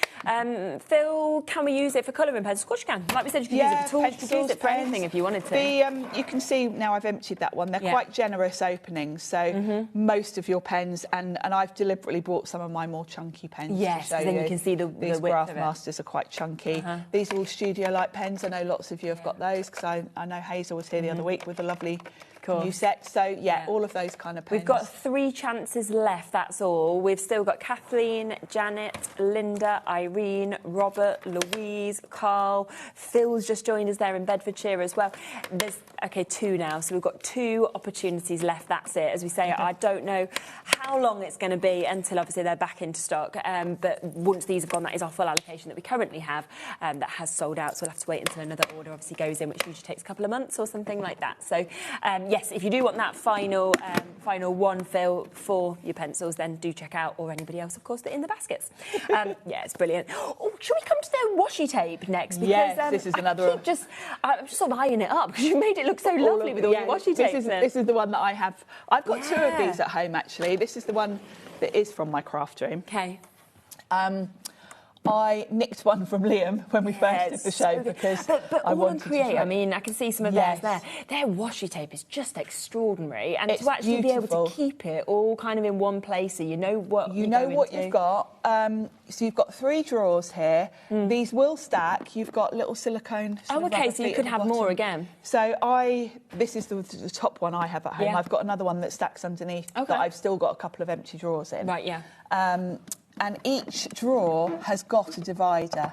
Phil, can we use it for colouring pens? Of course you can. Like we said, you can use it for tools. You could use it for anything if you wanted to. You can see now I've emptied that one. They're quite generous openings. So most of your pens, and I've deliberately brought some of my more chunky pens. Yes, then you can see the These width Craft of it. Masters are quite chunky. These are all studio light pens. I know lots of you have got those because I know Hazel was here the other week with a lovely new set. So all of those kind of pens. We've got 3 chances left, that's all. We've still got Kathleen, Janet, Linda, Irene, Robert, Louise, Carl. Phil's just joined us there in Bedfordshire as well. There's 2 now, so we've got 2 opportunities left, that's it. As we say, I don't know how long it's going to be until obviously they're back into stock, but once these have gone, that is our full allocation that we currently have that has sold out, so we'll have to wait until another order obviously goes in, which usually takes a couple of months or something like that. So yes, if you do want that final one fill for your pencils, then do check out, or anybody else of course that in the baskets. It's brilliant. Oh, should we come to the washi tape next? Because yes, this is another. I'm just sort of eyeing it up because you made it look so lovely with all your washi tape. This is the one that I have. I've got 2 of these at home actually. This is the one that is from my craft room. Okay. I nicked one from Liam when we first did the show because I wanted to try. I mean, I can see some of theirs there. Their washi tape is just extraordinary, and to actually be able to keep it all kind of in one place, so you know what you've got. So you've got 3 drawers here. These will stack. You've got little silicone. So you could have more again. So this is the top one I have at home. I've got another one that stacks underneath that I've still got a couple of empty drawers in. Right, yeah. And each drawer has got a divider.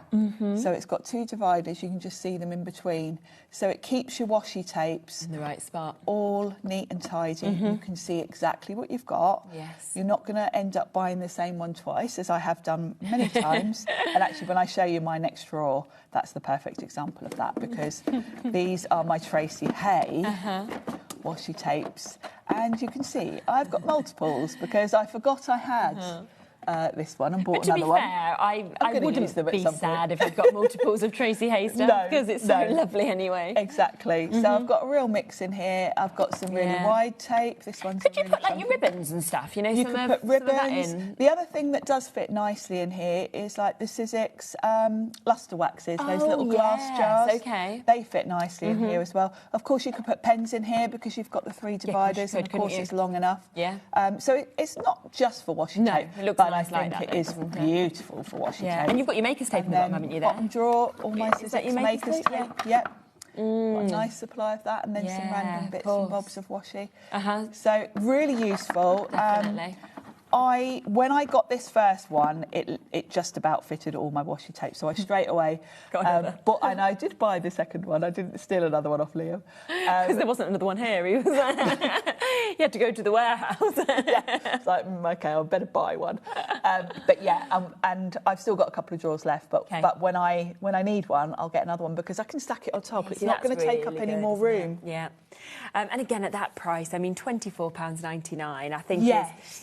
So it's got 2 dividers, you can just see them in between. So it keeps your washi tapes in the right spot, all neat and tidy. You can see exactly what you've got. Yes. You're not going to end up buying the same one twice, as I have done many times. And actually, when I show you my next drawer, that's the perfect example of that, because these are my Tracy Hay washi tapes. And you can see I've got multiples because I forgot I had this one and bought another one. To be fair, I wouldn't be sad if I've got multiples of Tracy Hay stuff, because it's so lovely anyway. Exactly. So I've got a real mix in here. I've got some really wide tape. This one's Could you put like your ribbons and stuff? You know, you some can of, put ribbons. some of that in. The other thing that does fit nicely in here is like the Sizzix luster waxes, those little glass jars. Okay. They fit nicely in here as well. Of course, you could put pens in here because you've got the 3 dividers, and of course it's long enough. Yeah. So it's not just for washi tape. It looks but nice I think like that, it is beautiful for washi tape. And you've got your Maker's tape in the bottom, haven't you? There. Bottom drawer, all my Sizzix Maker's tape. Yep. Got a nice supply of that, and then some random bits and bobs of washi. So really useful. Definitely. When I got this first one, it just about fitted all my washi tape, so I straight away but and I did buy the second one. I didn't steal another one off Liam because there wasn't another one here. He was he had to go to the warehouse. It's like okay, I better buy one. But and I've still got a couple of drawers left. But when I need one, I'll get another one because I can stack it on top. It's not going to take up any more room. Yeah. And again, at that price, I mean, £24.99, I think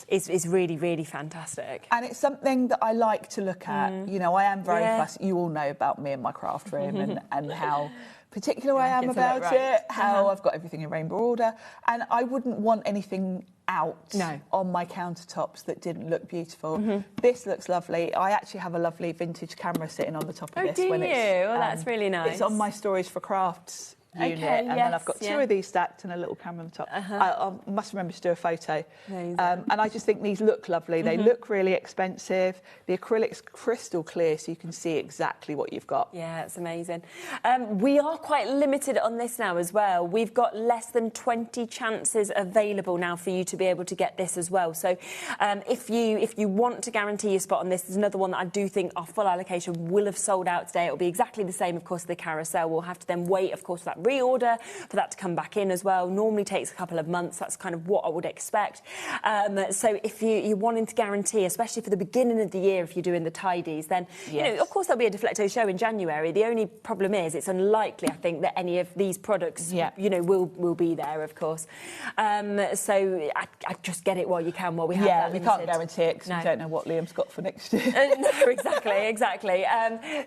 is really, really fantastic. And it's something that I like to look at. You know, I am very fussy. You all know about me and my craft room and how particular I am about it, how I've got everything in rainbow order. And I wouldn't want anything out on my countertops that didn't look beautiful. This looks lovely. I actually have a lovely vintage camera sitting on the top of this. Oh, do you? Well, that's really nice. It's on my storage for crafts unit, and then I've got 2 of these stacked and a little camera on the top. I must remember to do a photo. And I just think these look lovely. They look really expensive. The acrylic's crystal clear, so you can see exactly what you've got. Yeah, it's amazing. We are quite limited on this now as well. We've got less than 20 chances available now for you to be able to get this as well. So if you want to guarantee your spot on this, there's another one that I do think our full allocation will have sold out today. It'll be exactly the same, of course, the carousel. We'll have to then wait, of course, for that reorder, for that to come back in as well. Normally takes a couple of months. That's kind of what I would expect. So if you're wanting to guarantee, especially for the beginning of the year, if you're doing the tidies, then, you know, of course, there'll be a Deflecto show in January. The only problem is it's unlikely, I think, that any of these products, you know, will be there, of course. So I just get it while you can, while we have that limited. You can't guarantee it because we don't know what Liam's got for next year. No, exactly.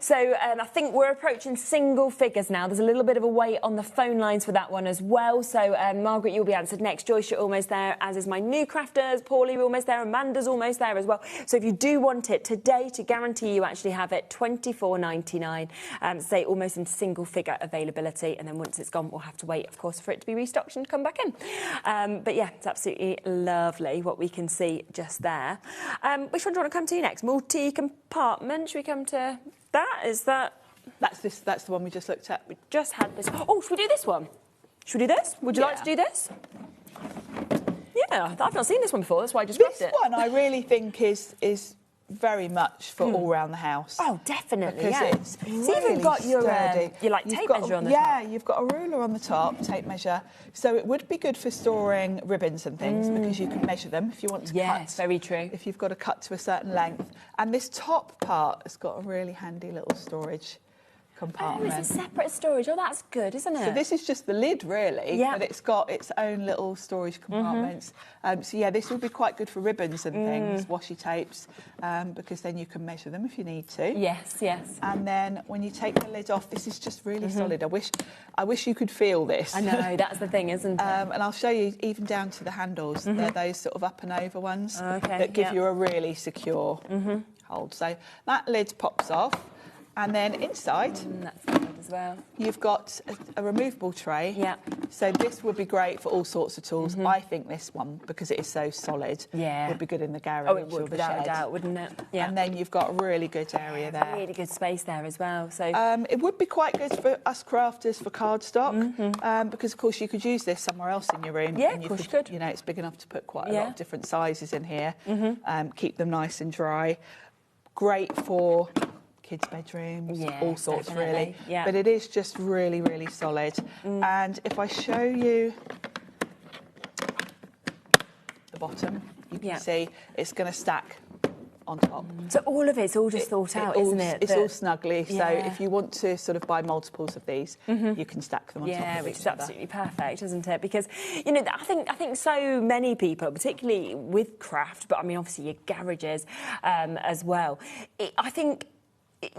So I think we're approaching single figures now. There's a little bit of a wait on the phone lines for that one as well. So Margaret, you'll be answered next. Joyce, you're almost there, as is my new crafters. Paulie, you're almost there. Amanda's almost there as well. So if you do want it today, to guarantee you actually have it, £24.99. Say almost in single figure availability, and then once it's gone, we'll have to wait, of course, for it to be restocked and come back in. But yeah, it's absolutely lovely what we can see just there. Which one do you want to come to next? Multi-compartment. Should we come to that? Is that? That's the one we just looked at. We just had this. Oh, should we do this one? Should we do this? Would you like to do this? Yeah, I've not seen this one before. That's why I just grabbed it. This one I really think is very much for all around the house. Oh, definitely, because it's really even got your sturdy. tape measure on the top. Yeah, you've got a ruler on the top, tape measure. So it would be good for storing ribbons and things because you can measure them if you want to cut. Yes, very true. If you've got to cut to a certain length. And this top part has got a really handy little storage compartment. Oh, it's a separate storage. Oh, that's good, isn't it? So this is just the lid, really, but it's got its own little storage compartments. So, yeah, this will be quite good for ribbons and things, washi tapes, because then you can measure them if you need to. Yes. And then when you take the lid off, this is just really solid. I wish you could feel this. I know, that's the thing, isn't it? And I'll show you even down to the handles. They're those sort of up and over ones that give you a really secure hold. So that lid pops off. And then inside, that's good as well. You've got a removable tray. Yeah. So this would be great for all sorts of tools. I think this one, because it is so solid, would be good in the garage. Oh, it would, without a doubt, wouldn't it? Yeah. And then you've got a really good area there. Really good space there as well. So it would be quite good for us crafters for cardstock, because of course you could use this somewhere else in your room. Yeah, of course you could. You know, it's big enough to put quite a lot of different sizes in here. Keep them nice and dry. great for kids' bedrooms, all sorts really. Yeah. But it is just really, really solid. And if I show you the bottom, you can see it's going to stack on top. So all of it's all just thought out, isn't it? It's all snugly. So if you want to sort of buy multiples of these, you can stack them on top of each other. Which is absolutely perfect, isn't it? Because, you know, I think so many people, particularly with craft, but I mean, obviously your garages as well, I think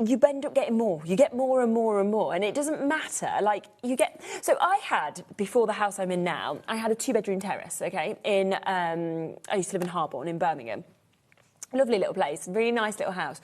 you end up getting more. You get more and more and more, and it doesn't matter. Like, you get... So I had, before the house I'm in now, I had a 2-bedroom terrace, OK, in... I used to live in Harborne in Birmingham. Lovely little place, really nice little house.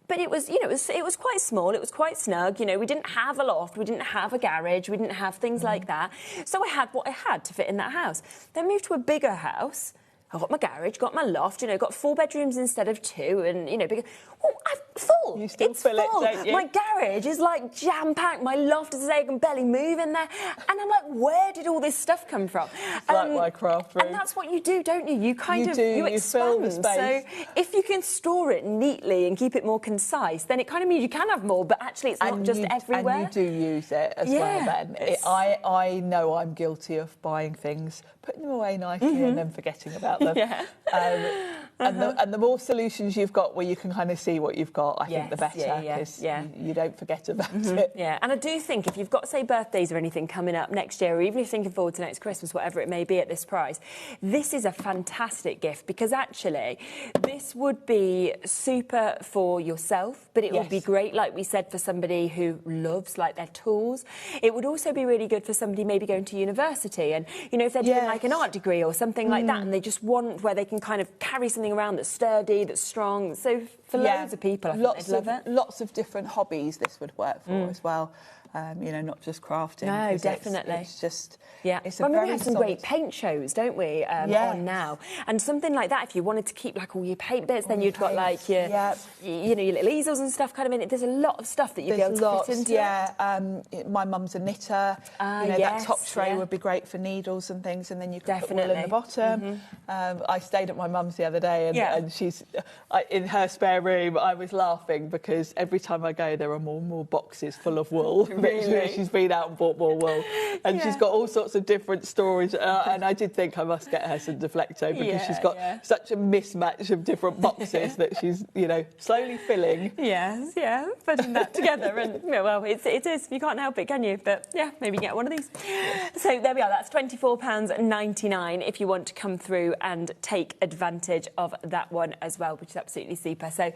But it was, you know, it was quite small, it was quite snug, you know, we didn't have a loft, we didn't have a garage, we didn't have things like that. So I had what I had to fit in that house. Then moved to a bigger house. I got my garage, got my loft, you know, got 4 bedrooms instead of 2, and, you know, bigger... Oh, I'm full. You still fill it, don't you? My garage is, like, jam-packed. My loft is I can barely move in there. And I'm like, where did all this stuff come from? It's like my craft room. And that's what you do, don't you? You kind of... You expand. Fill the space. So if you can store it neatly and keep it more concise, then it kind of means you can have more, but actually it's not just everywhere. And you do use it as well, then. I know I'm guilty of buying things, putting them away nicely and then forgetting about them. And the more solutions you've got where you can kind of see what you've got, I think the better, because you don't forget about it. Yeah, and I do think if you've got, say, birthdays or anything coming up next year, or even if you're thinking forward to next Christmas, whatever it may be at this price, this is a fantastic gift, because actually this would be super for yourself, but it would be great, like we said, for somebody who loves, like, their tools. It would also be really good for somebody maybe going to university and, you know, if they're doing like an art degree or something like that, and they just want where they can kind of carry something around that's sturdy, that's strong. So for loads of people, I think they'd love it. Lots of different hobbies this would work for as well. You know, not just crafting. No, definitely. It's just... It's a very we have some great paint shows, don't we, on now. And something like that, if you wanted to keep, like, all your paint bits, then you've got, like, your, you know, your little easels and stuff kind of in it. There's a lot of stuff that you'd be able to fit into it. My mum's a knitter. You know, that top tray would be great for needles and things, and then you could put wool in the bottom. I stayed at my mum's the other day, and she's... in her spare room, I was laughing because every time I go, there are more and more boxes full of wool. Really? She's been out and bought more wool. And she's got all sorts of different storage. And I did think I must get her some Deflecto because she's got such a mismatch of different boxes that she's, you know, slowly filling. Yes, putting that together. And, well, it is. You can't help it, can you? But, maybe get one of these. So there we are. That's £24.99 if you want to come through and take advantage of that one as well, which is absolutely super. So,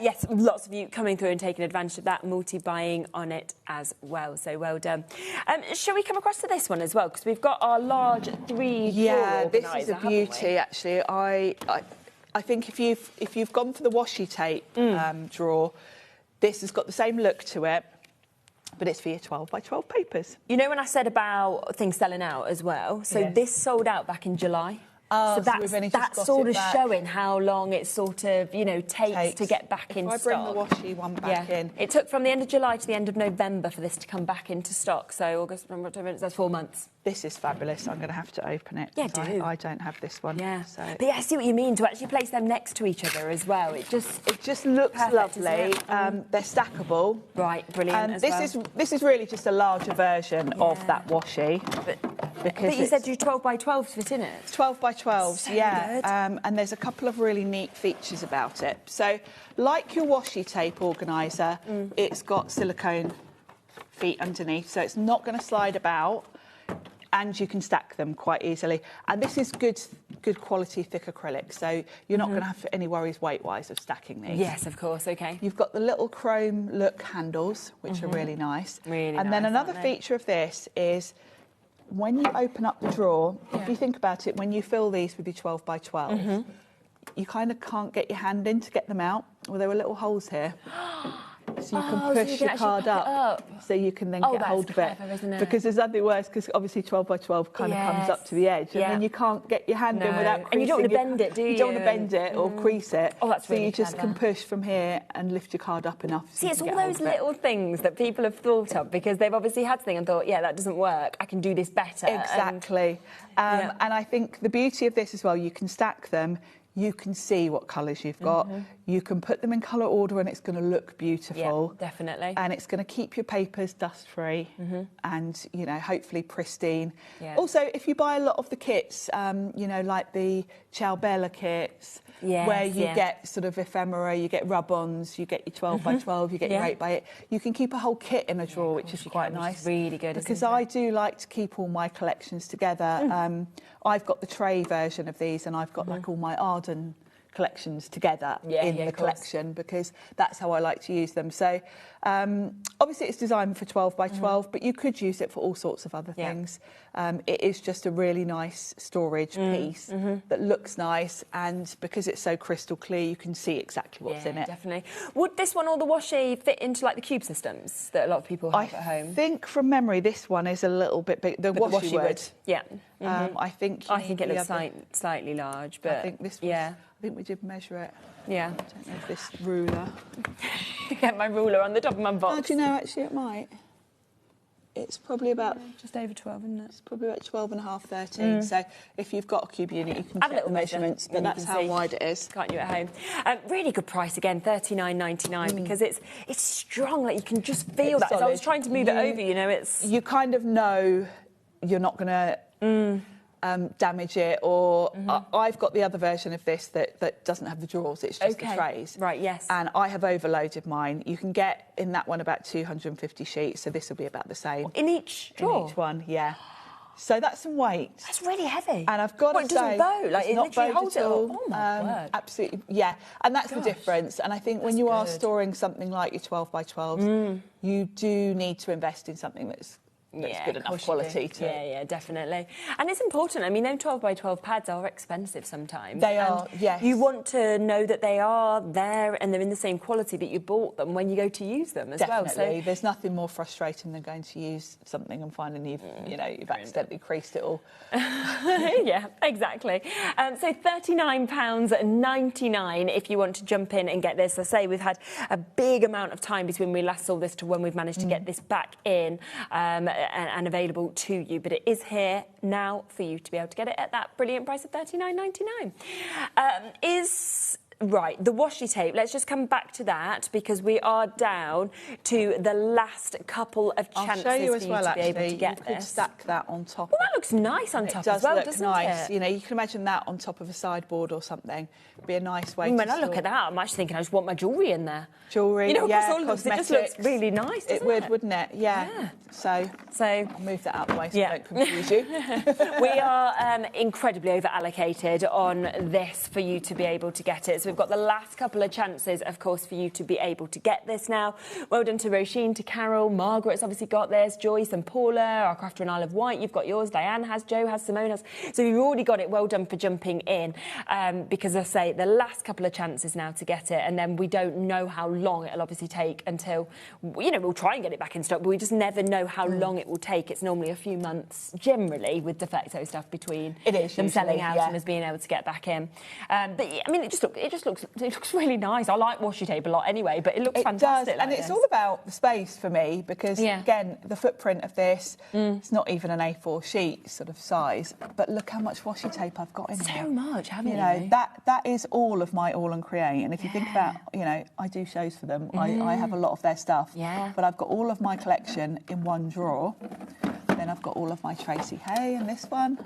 yes, lots of you coming through and taking advantage of that, multi-buying on it as well. So well done. Shall we come across to this one as well? Because we've got our large 3-drawer this is a beauty, actually. I think if you've gone for the washi tape drawer, this has got the same look to it, but it's for your 12 by 12 papers. You know when I said about things selling out as well? So this sold out back in July. So that's sort of showing how long it sort of, you know, takes to get back in stock. If I bring the washi one back in. It took from the end of July to the end of November for this to come back into stock. So August, September, October, that's 4 months. This is fabulous. I'm going to have to open it. Yeah, do. I don't have this one. Yeah. So. But yeah, I see what you mean, to actually place them next to each other as well. It just looks lovely. They're stackable. Right, brilliant. This is really just a larger version of that washi. But you said you 12 by 12s fit in it. 12 by 12s, so and there's a couple of really neat features about it. So, like your washi tape organiser, it's got silicone feet underneath, so it's not going to slide about, and you can stack them quite easily. And this is good quality thick acrylic, so you're not going to have any worries weight-wise of stacking these. Yes, of course, OK. You've got the little chrome look handles, which are really nice. And then another feature of this is, when you open up the drawer, if you think about it, when you fill these with your 12 by 12, you kind of can't get your hand in to get them out. Well, there were little holes here. So you can push your card up, so you can then get hold of it. Isn't it? Because there's nothing worse, because obviously 12 by 12 kind of comes up to the edge, and then you can't get your hand in without creasing. And you don't want to bend it, do you? You don't want to bend it or crease it. Oh, that's really So you just can push from here and lift your card up enough. See, it's all those little things that people have thought of because they've obviously had something and thought, that doesn't work. I can do this better. Exactly. And I think the beauty of this as well, you can stack them. you can see what colours you've got. You can put them in colour order and it's going to look beautiful. Yeah, definitely. And it's going to keep your papers dust-free and, you know, hopefully pristine. Yeah. Also, if you buy a lot of the kits, you know, like the Ciao Bella kits, where you get sort of ephemera, you get rub-ons, you get your 12 by 12, you get your 8 by 8. You can keep a whole kit in a drawer, which is quite nice. Which is really good, because I do like to keep all my collections together. I've got the tray version of these, and I've got like all my Arden collections together in the collection, because that's how I like to use them. So obviously it's designed for 12 by 12, but you could use it for all sorts of other things. It is just a really nice storage piece that looks nice, and because it's so crystal clear, you can see exactly what's in it. Definitely. Would this one or the washi fit into like the cube systems that a lot of people have at home? I think from memory this one is a little bit big. The washi would. Yeah. I think it looks slightly large, but I think this was, I think we did measure it. Yeah. I don't know if this ruler. Get my ruler on the top of my box. Oh, do you know, actually it might. It's probably about... just over 12, isn't it? It's probably about 12 and a half, 13. So if you've got a cube unit, you can check the measurements, but that's how wide it is. Can't you at home? Really good price again, $39.99, because it's strong. Like, you can just feel that. As I was trying to move it over, you know, it's... You kind of know you're not going to... damage it, or I've got the other version of this that doesn't have the drawers, it's just the trays. Right, yes. And I have overloaded mine. You can get in that one about 250 sheets, so this will be about the same. In each drawer? In each one, yeah. So that's some weight. That's really heavy. And I've got to say... It doesn't bow, like it's it not literally holds at it all. Oh my word. Absolutely, yeah. And that's the difference. And I think when you are storing something like your 12 by 12s, you do need to invest in something that's good enough quality to... Yeah, definitely. And it's important. I mean, them 12 by 12 pads are expensive sometimes. They are, yes. You want to know that they are there and they're in the same quality that you bought them when you go to use them as well. So there's nothing more frustrating than going to use something and finding you've accidentally creased it all. Yeah, exactly. So £39.99 if you want to jump in and get this. As I say, we've had a big amount of time between we last saw this to when we've managed to get this back in and available to you, but it is here now for you to be able to get it at that brilliant price of $39.99. Right, the washi tape, let's just come back to that, because we are down to the last couple of chances for you to be able to get you this. could stack that on top. Well, that looks nice on top as well, doesn't nice. it? You know, you can imagine that on top of a sideboard or something. It'd be a nice way to When I look at that, I'm actually thinking I just want my jewellery in there. Jewellery, you know, yeah, all of this, it just looks really nice, doesn't it? would, wouldn't it? Yeah. So I'll move that out of the way so I don't confuse you. We are incredibly over-allocated on this for you to be able to get it. So we've got the last couple of chances, of course, for you to be able to get this now. Well done to Roisin, to Carol. Margaret's obviously got this. Joyce and Paula, our crafter in Isle of Wight, you've got yours. Diane has, Joe has, Simone has. So you've already got it. Well done for jumping in. Because, as I say, the last couple of chances now to get it, and then we don't know how long it'll obviously take until, you know, we'll try and get it back in stock, but we just never know how long it will take. It's normally a few months, generally, with Defecto stuff between them selling out and us being able to get back in. But I mean, it looks really nice. I like washi tape a lot anyway, but it looks fantastic. Does. And it's all about the space for me, because again, the footprint of this, it's not even an A4 sheet sort of size, but look how much washi tape I've got in here. So much, haven't you? You know, that is all of my All and Create. And if you think about, you know, I do shows for them. I have a lot of their stuff. Yeah. But I've got all of my collection in one drawer. Then I've got all of my Tracy Hay in this one,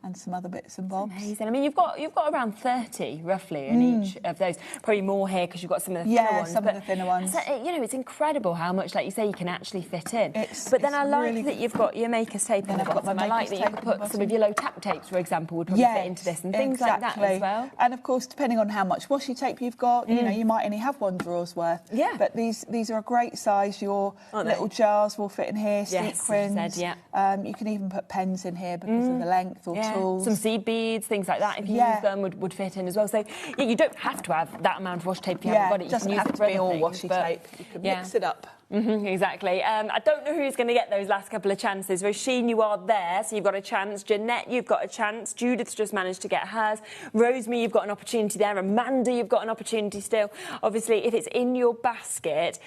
and some other bits and bobs. That's amazing. I mean, you've got around 30 roughly in each of those. Probably more here because you've got some of the thinner ones. Some of the thinner ones. You know, it's incredible how much, like you say, you can actually fit in. But then I like really that you've got your Maker's tape in the bottom. I like that you could put some of your low tap tapes, for example, would probably fit into this, and things like that as well. And of course, depending on how much washi tape you've got, you know, you might only have one drawer's worth. Yeah. But these are a great size. Your little jars will fit in here. Sequins. You can even put pens in here because of the length, or tools. Some seed beads, things like that, if you use them, would fit in as well. So you don't have to have that amount of washi tape if you haven't got it. It doesn't have to be all washi tape. You can mix it up. Exactly. I don't know who's going to get those last couple of chances. Roisin, you are there, so you've got a chance. Jeanette, you've got a chance. Judith's just managed to get hers. Rosemary, you've got an opportunity there. Amanda, you've got an opportunity still. Obviously, if it's in your basket...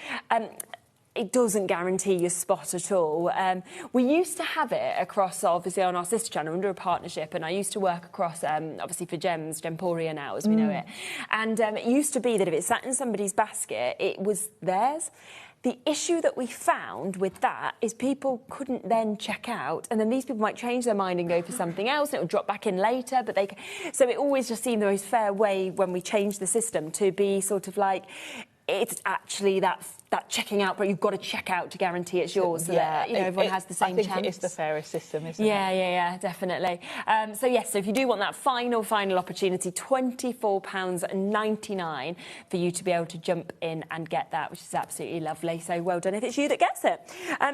it doesn't guarantee your spot at all. We used to have it across, obviously, on our sister channel under a partnership, and I used to work across, obviously, for Gemporia now, as we know it. And it used to be that if it sat in somebody's basket, it was theirs. The issue that we found with that is people couldn't then check out, and then these people might change their mind and go for something else, and it will drop back in later. So it always just seemed the most fair way when we changed the system to be sort of like, it's actually that checking out, but you've got to check out to guarantee it's yours, so that everyone has the same chance. I think it is the fairest system, isn't it? Yeah, definitely. So yes, so if you do want that final opportunity, £24.99 for you to be able to jump in and get that, which is absolutely lovely. So well done if it's you that gets it.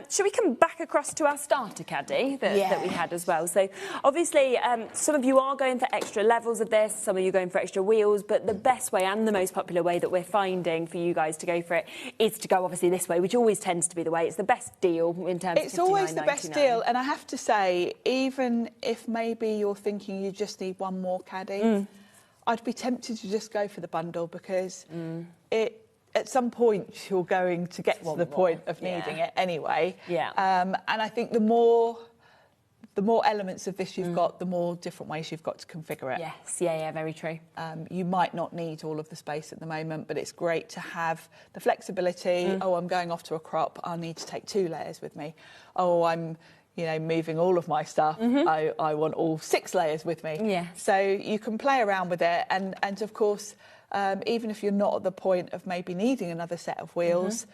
Shall we come back across to our starter caddy that we had as well? So obviously, some of you are going for extra levels of this, some of you are going for extra wheels, but the best way and the most popular way that we're finding for you guys to go for it is to go obviously this way, which always tends to be the way. It's the best deal in terms of It's always the best deal, and I have to say, even if maybe you're thinking you just need one more caddy, I'd be tempted to just go for the bundle, because at some point you're going to get to the point of needing it anyway. And I think the more elements of this you've got, the more different ways you've got to configure it. Yes, very true. You might not need all of the space at the moment, but it's great to have the flexibility. Oh, I'm going off to a crop, I'll need to take 2 layers with me. Oh, I'm moving all of my stuff, I want all 6 layers with me. So you can play around with it, and of course, even if you're not at the point of maybe needing another set of wheels,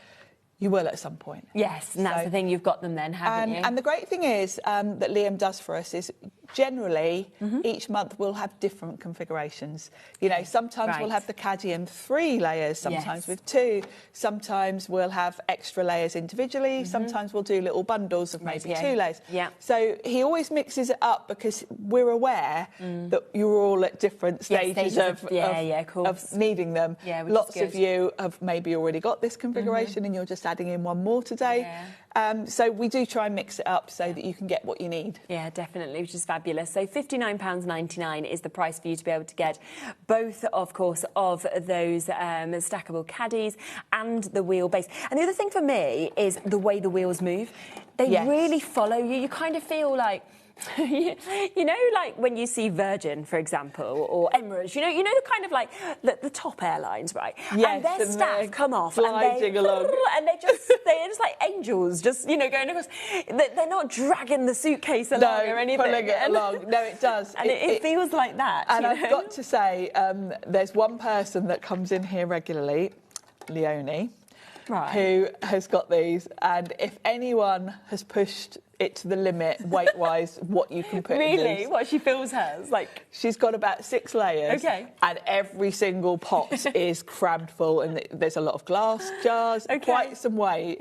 you will at some point. Yes, and that's the thing, you've got them then, haven't you? And the great thing is that Liam does for us is generally each month we'll have different configurations. Sometimes we'll have the caddy in 3 layers, sometimes with 2, sometimes we'll have extra layers individually, sometimes we'll do little bundles of maybe 2 layers. So he always mixes it up, because we're aware that you're all at different stages of needing them. Lots of you have maybe already got this configuration and you're just adding in one more today. So we do try and mix it up so that you can get what you need. Yeah, definitely, which is fabulous. So £59.99 is the price for you to be able to get both, of course, of those stackable caddies and the wheel base. And the other thing for me is the way the wheels move. They really follow you. You kind of feel like... like when you see Virgin, for example, or Emirates, you know the kind of like the top airlines, right? Yes, and their staff come off gliding along, and they're just like angels, just going across. They're not dragging the suitcase along or anything. Pulling it along. No, it does. And it feels like that. And I've got to say, there's one person that comes in here regularly, Leonie, who has got these, and if anyone has pushed it to the limit weight-wise, what you can put in these. Really? What she feels has? She's got about 6 layers. And every single pot is crammed full, and there's a lot of glass jars, quite some weight.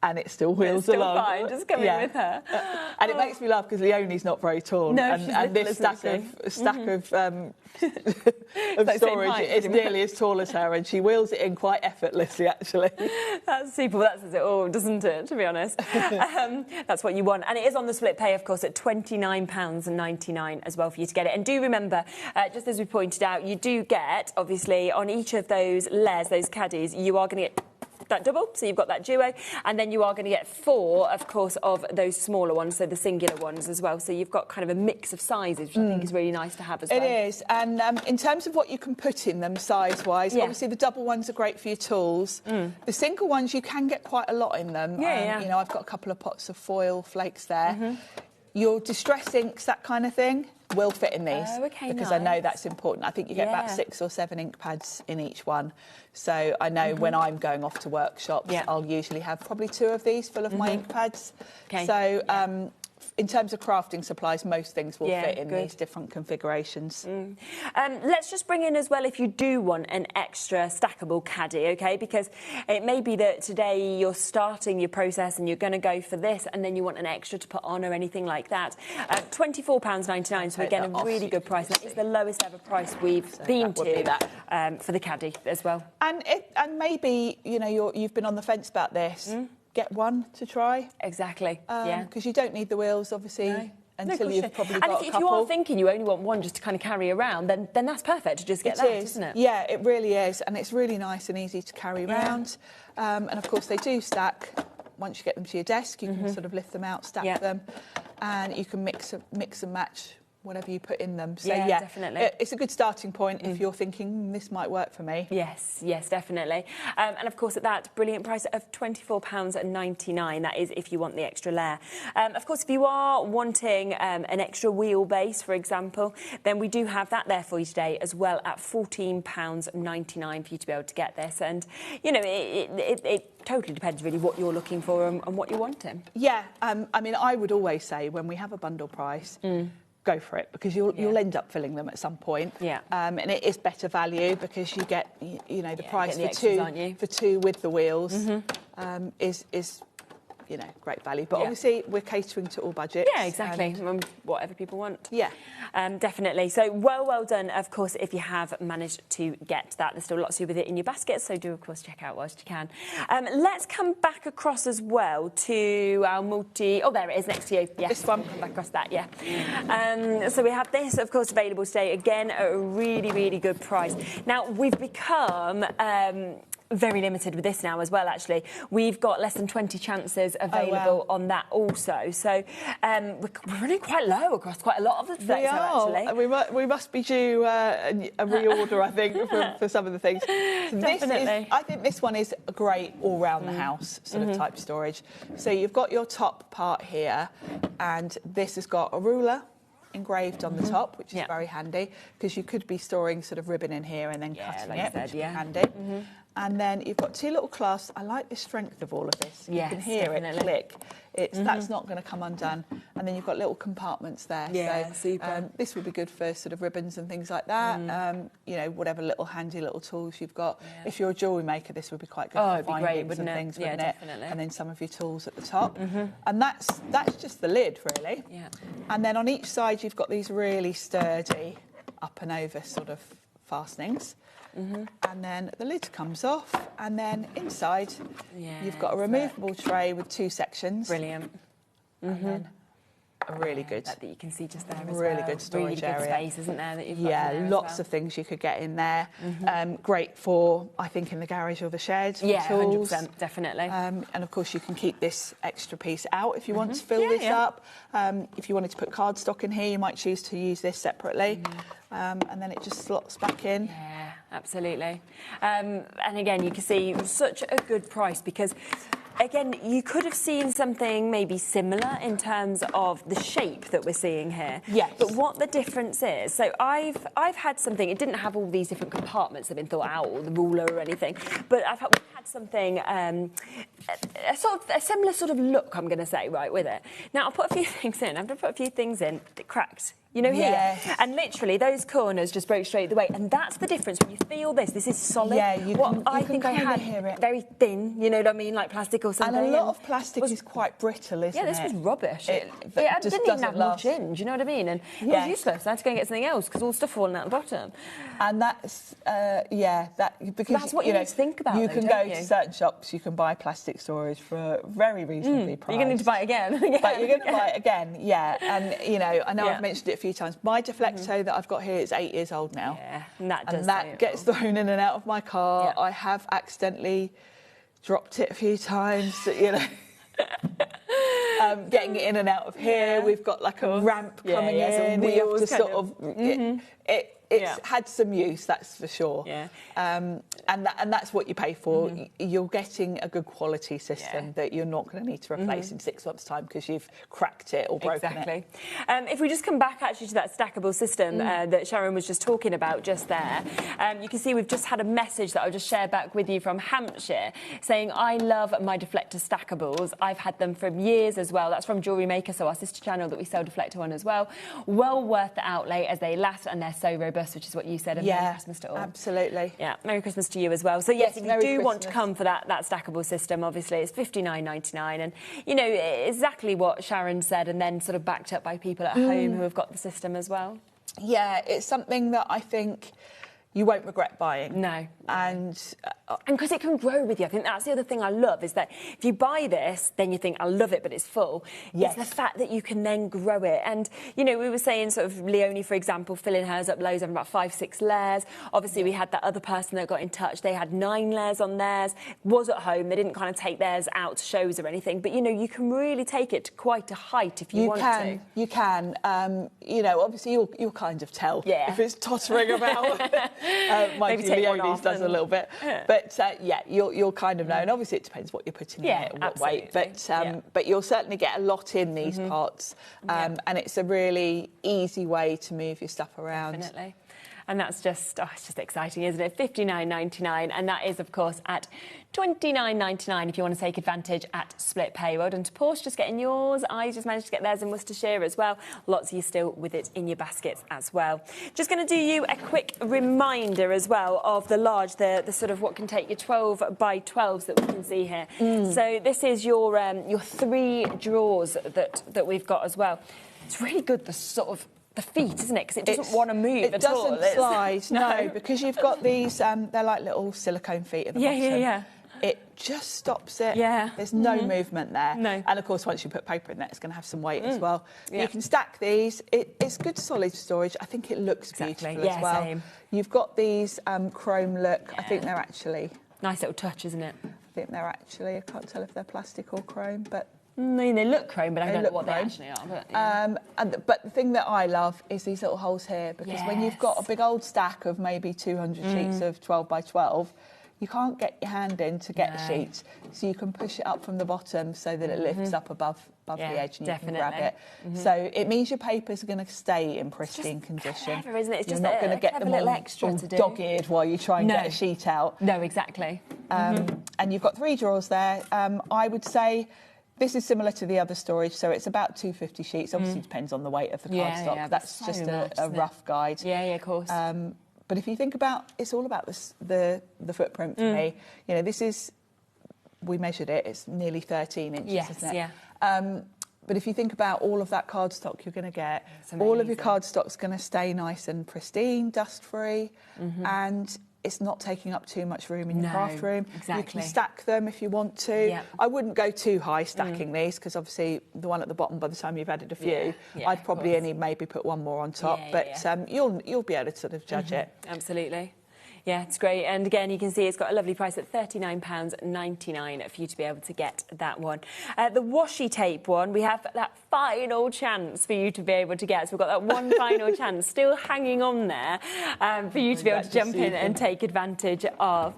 And it still wheels along. It's still fine, just coming with her. And it makes me laugh because Leonie's not very tall. No, and this stack of storage is nearly as tall as her, and she wheels it in quite effortlessly, actually. That's super. That says it all, doesn't it, to be honest? That's what you want. And it is on the split pay, of course, at £29.99 as well for you to get it. And do remember, just as we pointed out, you do get, obviously, on each of those layers, those caddies, you are going to get that double, so you've got that duo, and then you are going to get 4, of course, of those smaller ones, so the singular ones as well. So you've got kind of a mix of sizes, which I think is really nice to have as well. It is, and in terms of what you can put in them size-wise, obviously the double ones are great for your tools. The single ones, you can get quite a lot in them. I've got a couple of pots of foil flakes there. Your distress inks, that kind of thing, will fit in these, because I know that's important. I think you get about 6 or 7 ink pads in each one. So I know when I'm going off to workshops, I'll usually have probably 2 of these full of my ink pads. So in terms of crafting supplies, most things will fit in these different configurations. Let's just bring in as well, if you do want an extra stackable caddy, OK? Because it may be that today you're starting your process and you're going to go for this, and then you want an extra to put on or anything like that. £24.99, so again, a really good price. That is the lowest ever price we've been to for the caddy as well. And maybe, you've been on the fence about this. Get one to try. Exactly, because you don't need the wheels, obviously. until you've probably got a couple. And if you are thinking you only want one just to kind of carry around, then that's perfect to just get that, isn't it? Yeah, it really is, and it's really nice and easy to carry around. And of course, they do stack. Once you get them to your desk, you can sort of lift them out, stack them, and you can mix and match whatever you put in them. So yeah, definitely. It's a good starting point if you're thinking this might work for me. Yes, definitely. And of course, at that brilliant price of £24.99, that is if you want the extra layer. Of course, if you are wanting an extra wheelbase, for example, then we do have that there for you today as well at £14.99 for you to be able to get this. And, you know, it totally depends really what you're looking for and what you're wanting. Yeah, I mean, I would always say when we have a bundle price, go for it, because you'll end up filling them at some point. Yeah. And it is better value because you get, you know, the price the for extras, two with the wheels is you know, great value. But obviously we're catering to all budgets. Yeah, exactly. Whatever people want. Yeah. Definitely. So well done, of course, if you have managed to get that. There's still lots to do with it in your basket, so do, of course, check out whilst you can. Let's come back across as well to our multi... Oh, there it is, next to you. Yes. This one. Come back across that, so we have this, of course, available today. Again, at a really, really good price. Now, we've become... very limited with this now as well, actually. We've got less than 20 chances available on that also. So we're running quite low across quite a lot of the Flexo, actually. We must be due a reorder, I think, for some of the things. Definitely. I think this one is a great all-round the house sort of type storage. So you've got your top part here, and this has got a ruler engraved on the top, which is very handy, because you could be storing sort of ribbon in here and then cutting it, which is handy. And then you've got two little clasps. I like the strength of all of this. Yes, you can hear it click. That's not going to come undone. And then you've got little compartments there. Yeah, so, super. This would be good for sort of ribbons and things like that. You know, whatever little handy little tools you've got. If you're a jewellery maker, this would be quite good for it'd be great, findings wouldn't and it? things, Yeah, wouldn't it? definitely. And then some of your tools at the top. And that's just the lid, really. Yeah. And then on each side, you've got these really sturdy up and over sort of fastenings. And then the lid comes off, and then inside you've got a removable tray with two sections. Brilliant. And then a really good... That you can see just there as really well. good storage really good area. space, isn't there, that you've got in there lots of things you could get in there. Great for, I think, in the garage or the shed. Yeah, tools. 100%, definitely. And of course, you can keep this extra piece out if you want to fill this up. If you wanted to put cardstock in here, you might choose to use this separately. And then it just slots back in. Yeah, absolutely. And again, you can see such a good price because... Again, you could have seen something maybe similar in terms of the shape that we're seeing here. Yes. But what the difference is, so I've had something, it didn't have all these different compartments that have been thought out, or the ruler or anything, but we've had something, a similar sort of look, I'm going to say, right, with it. Now, I'll put a few things in. I've put a few things in that cracked. You know, here. And literally, those corners just broke straight the way. And that's the difference. When you feel this is solid. Yeah, I think I had hear it. very thin, you know what I mean, like plastic or something. And a lot of plastic is quite brittle, isn't it? Yeah, this was rubbish. It just didn't even have much in, do you know what I mean? And it was useless. I had to go and get something else because all the stuff falling out the bottom. And that's, because that's what you need to think about. You can go to certain shops, you can buy plastic storage for very reasonably priced. You're going to need to buy it again. But you're going to buy it again, And, you know, I know I've mentioned it a few times. My Deflecto that I've got here is 8 years old now. Yeah, and and that gets thrown in and out of my car. I have accidentally dropped it a few times, you know. Getting it in and out of here. We've got like a ramp coming in. We have to sort of... It's had some use, that's for sure. Yeah. And that's what you pay for. You're getting a good quality system that you're not going to need to replace in 6 months' time because you've cracked it or broken it. If we just come back actually to that stackable system that Sharon was just talking about just there, you can see we've just had a message that I'll just share back with you from Hampshire saying, I love my Deflector stackables. I've had them for years as well. That's from Jewellery Maker, so our sister channel that we sell Deflector on as well. Well worth the outlay as they last and they're so robust, which is what you said. And Merry Christmas to all. Absolutely. Yeah, Merry Christmas to you as well. So yes, if you do want to come for that stackable system, obviously it's $59.99, and you know exactly what Sharon said, and then sort of backed up by people at home who have got the system as well. Yeah, it's something that I think you won't regret buying. No. And And because it can grow with you. I think that's the other thing I love, is that if you buy this, then you think, I love it, but it's full. Yes. It's the fact that you can then grow it. And, you know, we were saying sort of Leonie, for example, filling hers up loads, having about 5-6 layers. Obviously, we had that other person that got in touch. They had 9 layers on theirs. Was at home. They didn't kind of take theirs out to shows or anything. But, you know, you can really take it to quite a height if you want to. You can. You know, obviously, you'll kind of tell if it's tottering about. Maybe Leonie's does a little bit. But, yeah, you'll kind of know. And obviously, it depends what you're putting in it and what weight. But you'll certainly get a lot in these pots. And it's a really easy way to move your stuff around. Definitely. And that's just, it's just exciting, isn't it? $59.99, and that is, of course, at $29.99 if you want to take advantage at split pay. Well done to Porsche, just getting yours. I just managed to get theirs in Worcestershire as well. Lots of you still with it in your baskets as well. Just going to do you a quick reminder as well of the large, the sort of what can take your 12 by 12s that we can see here. So this is your 3 drawers that we've got as well. It's really good, the sort of the feet, isn't it? Because it doesn't want to move at all. It doesn't slide, no, because you've got these, they're like little silicone feet at the bottom. Yeah. It just stops it. Yeah. There's no movement there. No. And, of course, once you put paper in there, it's going to have some weight as well. Yeah. You can stack these. It's good solid storage. I think it looks beautiful as well. Same. You've got these chrome look. I think they're actually... Nice little touch, isn't it? I think they're actually... I can't tell if they're plastic or chrome, but... They look chrome, but I don't know what they actually are. But, but the thing that I love is these little holes here, because when you've got a big old stack of maybe 200 sheets of 12 by 12, you can't get your hand in to get the sheets, so you can push it up from the bottom so that it lifts up above the edge and you can grab it. So it means your papers are going to stay in pristine condition. Clever, isn't it? It's You're just not going to get them all dog-eared while you try and get a sheet out. No, exactly. And you've got 3 drawers there. I would say... This is similar to the other storage, so it's about 250 sheets. Obviously, depends on the weight of the cardstock. Yeah, that's just a rough guide. Yeah, of course. But if you think about, it's all about the footprint for me. You know, this is, we measured it. It's nearly 13 inches, isn't it? Yeah. But if you think about all of that cardstock you're going to get, all of your cardstock's going to stay nice and pristine, dust-free, and it's not taking up too much room in your craft room. Exactly. You can stack them if you want to. I wouldn't go too high stacking these, because obviously the one at the bottom, by the time you've added a few, I'd probably only maybe put one more on top. You'll be able to sort of judge it. Absolutely. Yeah, it's great. And again, you can see it's got a lovely price at £39.99 for you to be able to get that one. The washi tape one, we have that final chance for you to be able to get. So we've got that one final chance still hanging on there for you to be able to jump in and take advantage of.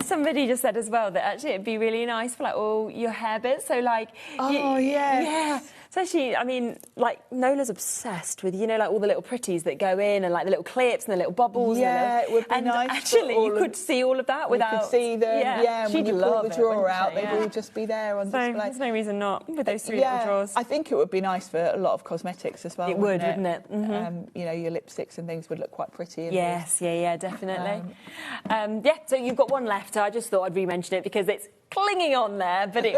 Somebody just said as well that actually it'd be really nice for like all your hair bits. So like... Yeah. Especially, I mean, like, Nola's obsessed with, you know, like all the little pretties that go in and like the little clips and the little bubbles. Yeah, it would be nice. And actually, you could see all of that without... You could see them, and when you pull the drawer out, they will just be there on display. There's no reason not with those 3 little drawers. I think it would be nice for a lot of cosmetics as well. It would, wouldn't it? You know, your lipsticks and things would look quite pretty. Yes, definitely. So you've got one left. I just thought I'd re-mention it because it's clinging on there, but it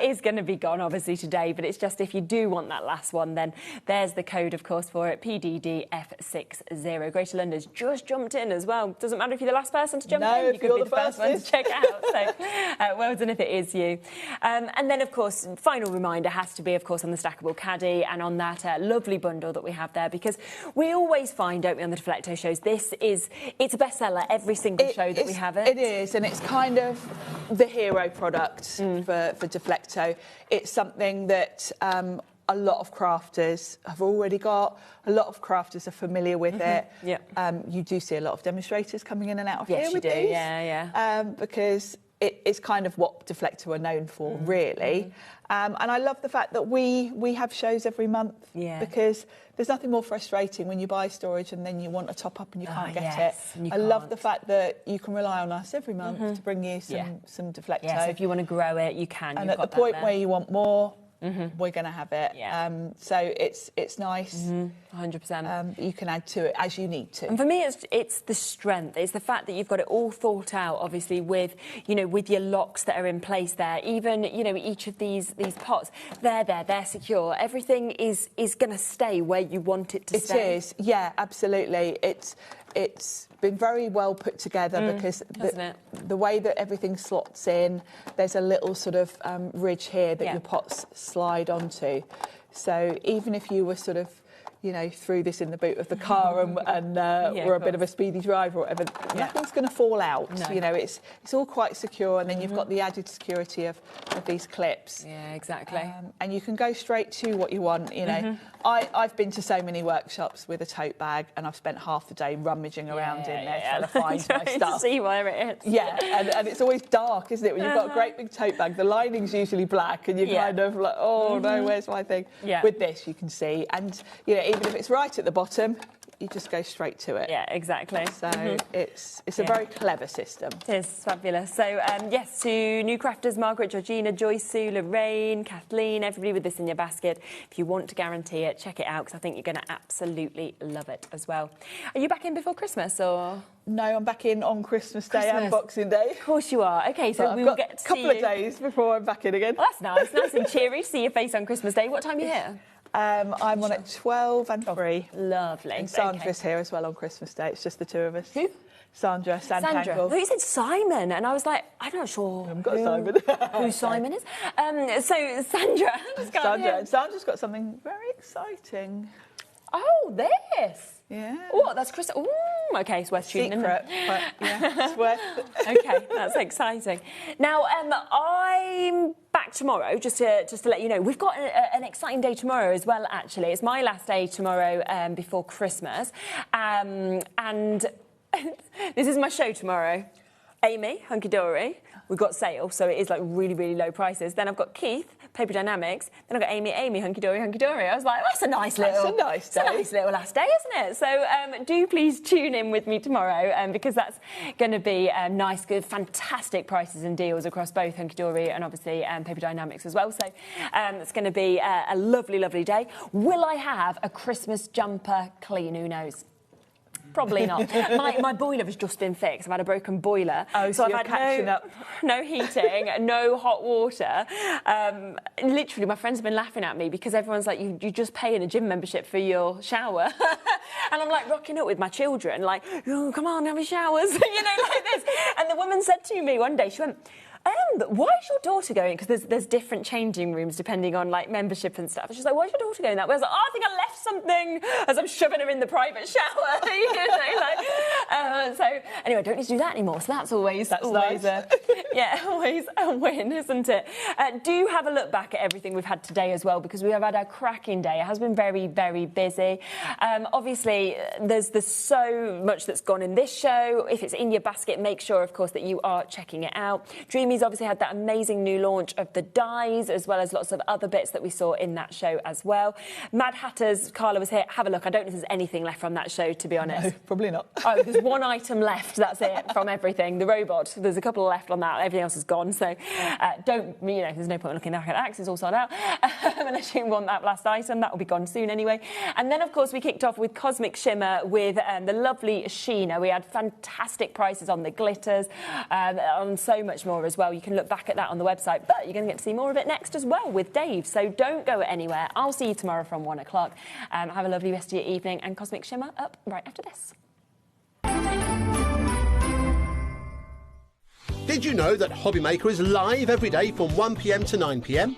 is going to be gone, obviously, today. But it's just if you do want that last one, then there's the code, of course, for it, PDDF60. Greater London's just jumped in as well. Doesn't matter if you're the last person to jump in. You could be the first one to check it out. So well done if it is you. And then, of course, final reminder has to be, of course, on the stackable caddy and on that lovely bundle that we have there, because we always find, don't we, on the Deflecto shows, it's a bestseller every single show that we have it. It is, and it's kind of the hero product for Deflecto. It's something that a lot of crafters have already got. A lot of crafters are familiar with it. You do see a lot of demonstrators coming in and out of here with these. Because it's kind of what Deflecto are known for, really. And I love the fact that we have shows every month, because there's nothing more frustrating when you buy storage and then you want a top up and you can't get it. I love the fact that you can rely on us every month to bring you some Deflecto. Yeah, so if you want to grow it, you can. And at the point where you want more, we're going to have it. So it's nice. 100%. You can add to it as you need to. And for me, it's the strength. It's the fact that you've got it all thought out, obviously, with your locks that are in place there. Even, each of these pots, they're secure. Everything is going to stay where you want it to stay. It is, yeah, absolutely. it's been very well put together because the way that everything slots in, there's a little sort of ridge here that your pots slide onto. So even if you were sort of, you know, threw this in the boot of the car and were a bit of a speedy driver or whatever, nothing's going to fall out. No. You know, it's all quite secure, and then you've got the added security of these clips. Yeah, exactly. And you can go straight to what you want, you know. I've been to so many workshops with a tote bag, and I've spent half the day rummaging around in there trying to find my stuff. See where it is. Yeah, and it's always dark, isn't it? When you've got a great big tote bag, the lining's usually black, and you're kind of like, oh no, where's my thing? Yeah. With this, you can see, and you know, even if it's right at the bottom, you just go straight to it. Yeah, exactly. So it's a very clever system. It is fabulous. So yes, to new crafters, Margaret, Georgina, Joyce, Sue, Lorraine, Kathleen, everybody with this in your basket. If you want to guarantee it, check it out, because I think you're going to absolutely love it as well. Are you back in before Christmas, or...? No, I'm back in on Christmas Day and Boxing Day. Of course you are. OK, so we will get to see a couple of days before I'm back in again. Oh, that's nice. Nice and cheery to see your face on Christmas Day. What time are you here? I'm on at 12 and 3. Lovely. And Sandra's here as well on Christmas Day. It's just the two of us. Who? Sandra. No, you said Simon, and I was like, I'm not sure. I haven't got Simon. Who Simon is. So Sandra. Sandra's got something very exciting. Oh, this. Yeah. Oh, that's Chris. Ooh, OK, it's worth tuning in. Secret, but yeah, it's worth it. OK, that's exciting. Now, I'm back tomorrow, just to let you know. We've got an exciting day tomorrow as well, actually. It's my last day tomorrow before Christmas. And this is my show tomorrow. Amy, Hunky Dory. We've got sale, so it is like really, really low prices. Then I've got Keith, Paper Dynamics. Then I've got Amy, Hunky Dory. I was like, that's a nice little last day, isn't it? So do please tune in with me tomorrow, because that's going to be nice, good, fantastic prices and deals across both Hunky Dory and obviously Paper Dynamics as well. So it's going to be a lovely, lovely day. Will I have a Christmas jumper clean? Who knows? Probably not. My boiler has just been fixed. I've had a broken boiler. Oh, so I've had no heating, no hot water. Literally, my friends have been laughing at me because everyone's like, you just pay in a gym membership for your shower. And I'm like rocking up with my children, like, oh, come on, have your showers, you know, like this. And the woman said to me one day, she went, why is your daughter going? Because there's different changing rooms depending on like membership and stuff. She's like, why is your daughter going that way? I was like, I think I left something as I'm shoving her in the private shower. You know, so anyway, I don't need to do that anymore. So that's always nice. Always a win, isn't it? Do have a look back at everything we've had today as well, because we have had a cracking day. It has been very, very busy. Obviously, there's so much that's gone in this show. If it's in your basket, make sure, of course, that you are checking it out. Dreamies obviously had that amazing new launch of the dies, as well as lots of other bits that we saw in that show as well. Mad Hatters, Carla was here. Have a look. I don't know if there's anything left from that show, to be honest. No, probably not. Oh, there's one item left. That's it from everything. The robot. There's a couple left on that. Everything else is gone. So there's no point in looking back at that because it's all sold out. Unless you want that last item, that will be gone soon anyway. And then, of course, we kicked off with Cosmic Shimmer with the lovely Sheena. We had fantastic prices on the glitters, on so much more as well. You can look back at that on the website, but you're going to get to see more of it next as well with Dave. So don't go anywhere. I'll see you tomorrow from 1 o'clock. Have a lovely rest of your evening, and Cosmic Shimmer up right after this. Did you know that HobbyMaker is live every day from 1 p.m. to 9 p.m?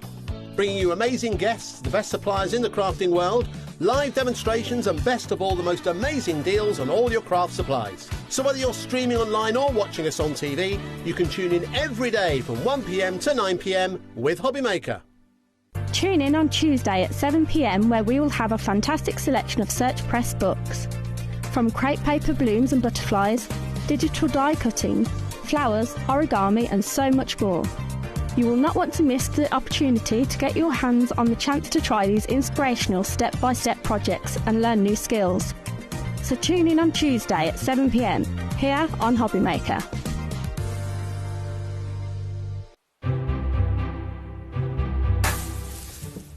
Bringing you amazing guests, the best suppliers in the crafting world, live demonstrations, and best of all, the most amazing deals on all your craft supplies. So whether you're streaming online or watching us on TV, you can tune in every day from 1 p.m. to 9 p.m. with HobbyMaker. Tune in on Tuesday at 7 p.m, where we will have a fantastic selection of Search Press books. From crepe paper blooms and butterflies, digital die cutting, flowers, origami, and so much more. You will not want to miss the opportunity to get your hands on the chance to try these inspirational step-by-step projects and learn new skills. So tune in on Tuesday at 7 p.m, here on HobbyMaker.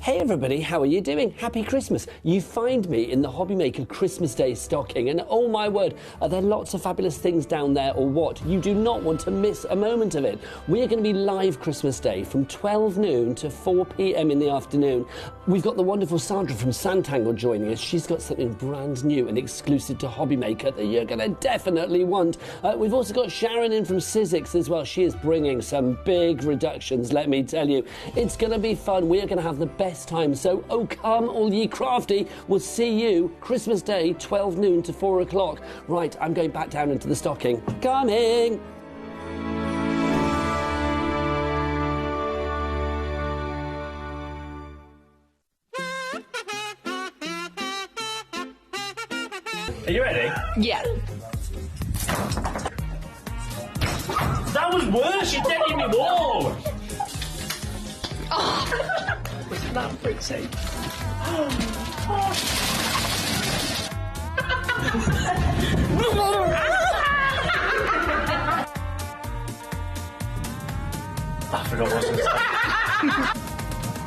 Hey everybody, how are you doing? Happy Christmas. You find me in the HobbyMaker Christmas Day stocking, and oh my word, are there lots of fabulous things down there or what? You do not want to miss a moment of it. We are going to be live Christmas Day from 12 noon to 4 p.m. in the afternoon. We've got the wonderful Sandra from Santangle joining us. She's got something brand new and exclusive to HobbyMaker that you're going to definitely want. We've also got Sharon in from Sizzix as well. She is bringing some big reductions, let me tell you. It's going to be fun. We are going to have the best time. So, oh come all ye crafty. We'll see you Christmas Day, 12 noon to 4 o'clock. Right, I'm going back down into the stocking. Coming! Are you ready? Yeah. That was worse. You're dead in me wall. Oh, wasn't that pretty? I forgot what I was going to say.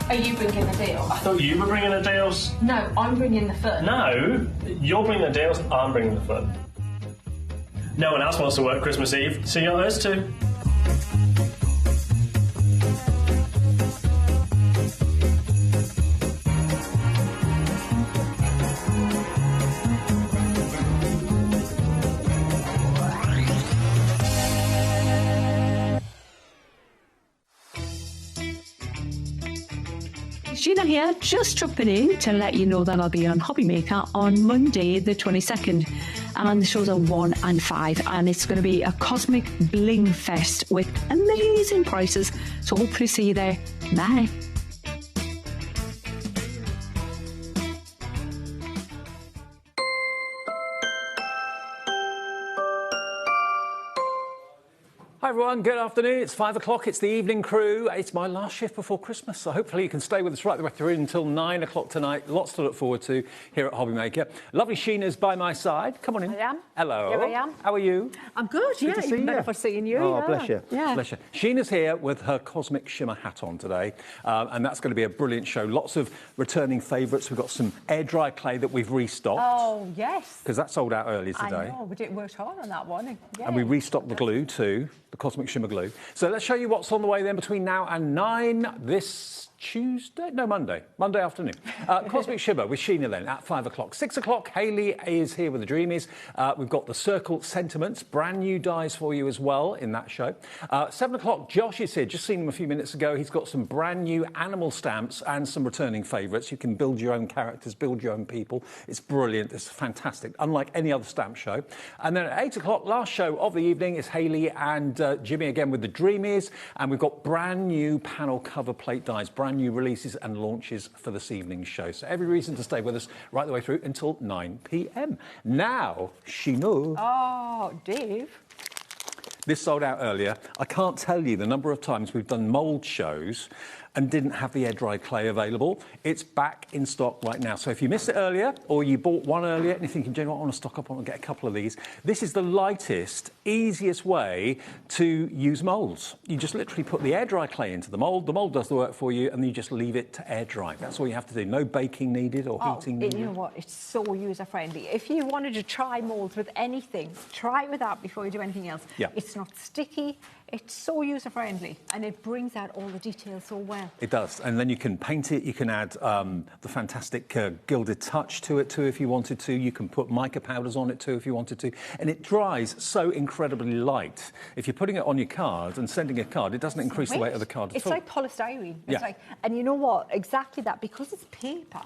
Are you bringing the deal? I thought you were bringing the deals. No, I'm bringing the fun. No, you're bringing the deals, I'm bringing the fun. No one else wants to work Christmas Eve, so you're us too. Sheena here, just dropping in to let you know that I'll be on HobbyMaker on Monday the 22nd, and the shows are 1 and 5, and it's going to be a cosmic bling fest with amazing prices, so hopefully see you there. Bye. Hi everyone, good afternoon. It's 5 o'clock, it's the evening crew. It's my last shift before Christmas, so hopefully you can stay with us right the way through until 9 o'clock tonight. Lots to look forward to here at HobbyMaker. Lovely Sheena's by my side. Come on in. I am. Hello. Here I am. How are you? I'm good, yeah. Good to see you. For seeing you. Oh, yeah. bless you. Yeah. Bless you. Sheena's here with her Cosmic Shimmer hat on today, and that's going to be a brilliant show. Lots of returning favourites. We've got some air dry clay that we've restocked. Oh, yes. Because that sold out earlier today. I know, we worked hard on that one. Yeah. And we restocked the glue too, the Cosmic Shimmer glue. So let's show you what's on the way then between now and 9 this Tuesday? No, Monday. Monday afternoon. Cosmic Shimmer with Sheena then at 5 o'clock. 6 o'clock, Hayley is here with the Dreamies. We've got the Circle Sentiments, brand new dies for you as well in that show. 7 o'clock, Josh is here. Just seen him a few minutes ago. He's got some brand new animal stamps and some returning favourites. You can build your own characters, build your own people. It's brilliant. It's fantastic, unlike any other stamp show. And then at 8 o'clock, last show of the evening is Hayley and Jimmy again with the Dreamies. And we've got brand new panel cover plate dies, brand new releases and launches for this evening's show. So every reason to stay with us right the way through until 9 p.m. Now, Sheena. Oh, Dave. This sold out earlier. I can't tell you the number of times we've done mould shows and didn't have the air-dry clay available. It's back in stock right now. So if you missed it earlier or you bought one earlier and you're thinking, do you know what, I want to stock up, I want to get a couple of these, this is the lightest, easiest way to use moulds. You just literally put the air-dry clay into the mould does the work for you, and then you just leave it to air-dry. That's all you have to do. No baking needed or heating needed. You know what, it's so user-friendly. If you wanted to try moulds with anything, try it with that before you do anything else. Yeah. It's not sticky. It's so user-friendly, and it brings out all the details so well. It does, and then you can paint it. You can add the fantastic gilded touch to it too if you wanted to. You can put mica powders on it too if you wanted to, and it dries so incredibly light. If you're putting it on your card and sending a card, it doesn't increase the weight of the card at all. It's like polystyrene. Yeah. It's like, and you know what? Exactly that, because it's paper.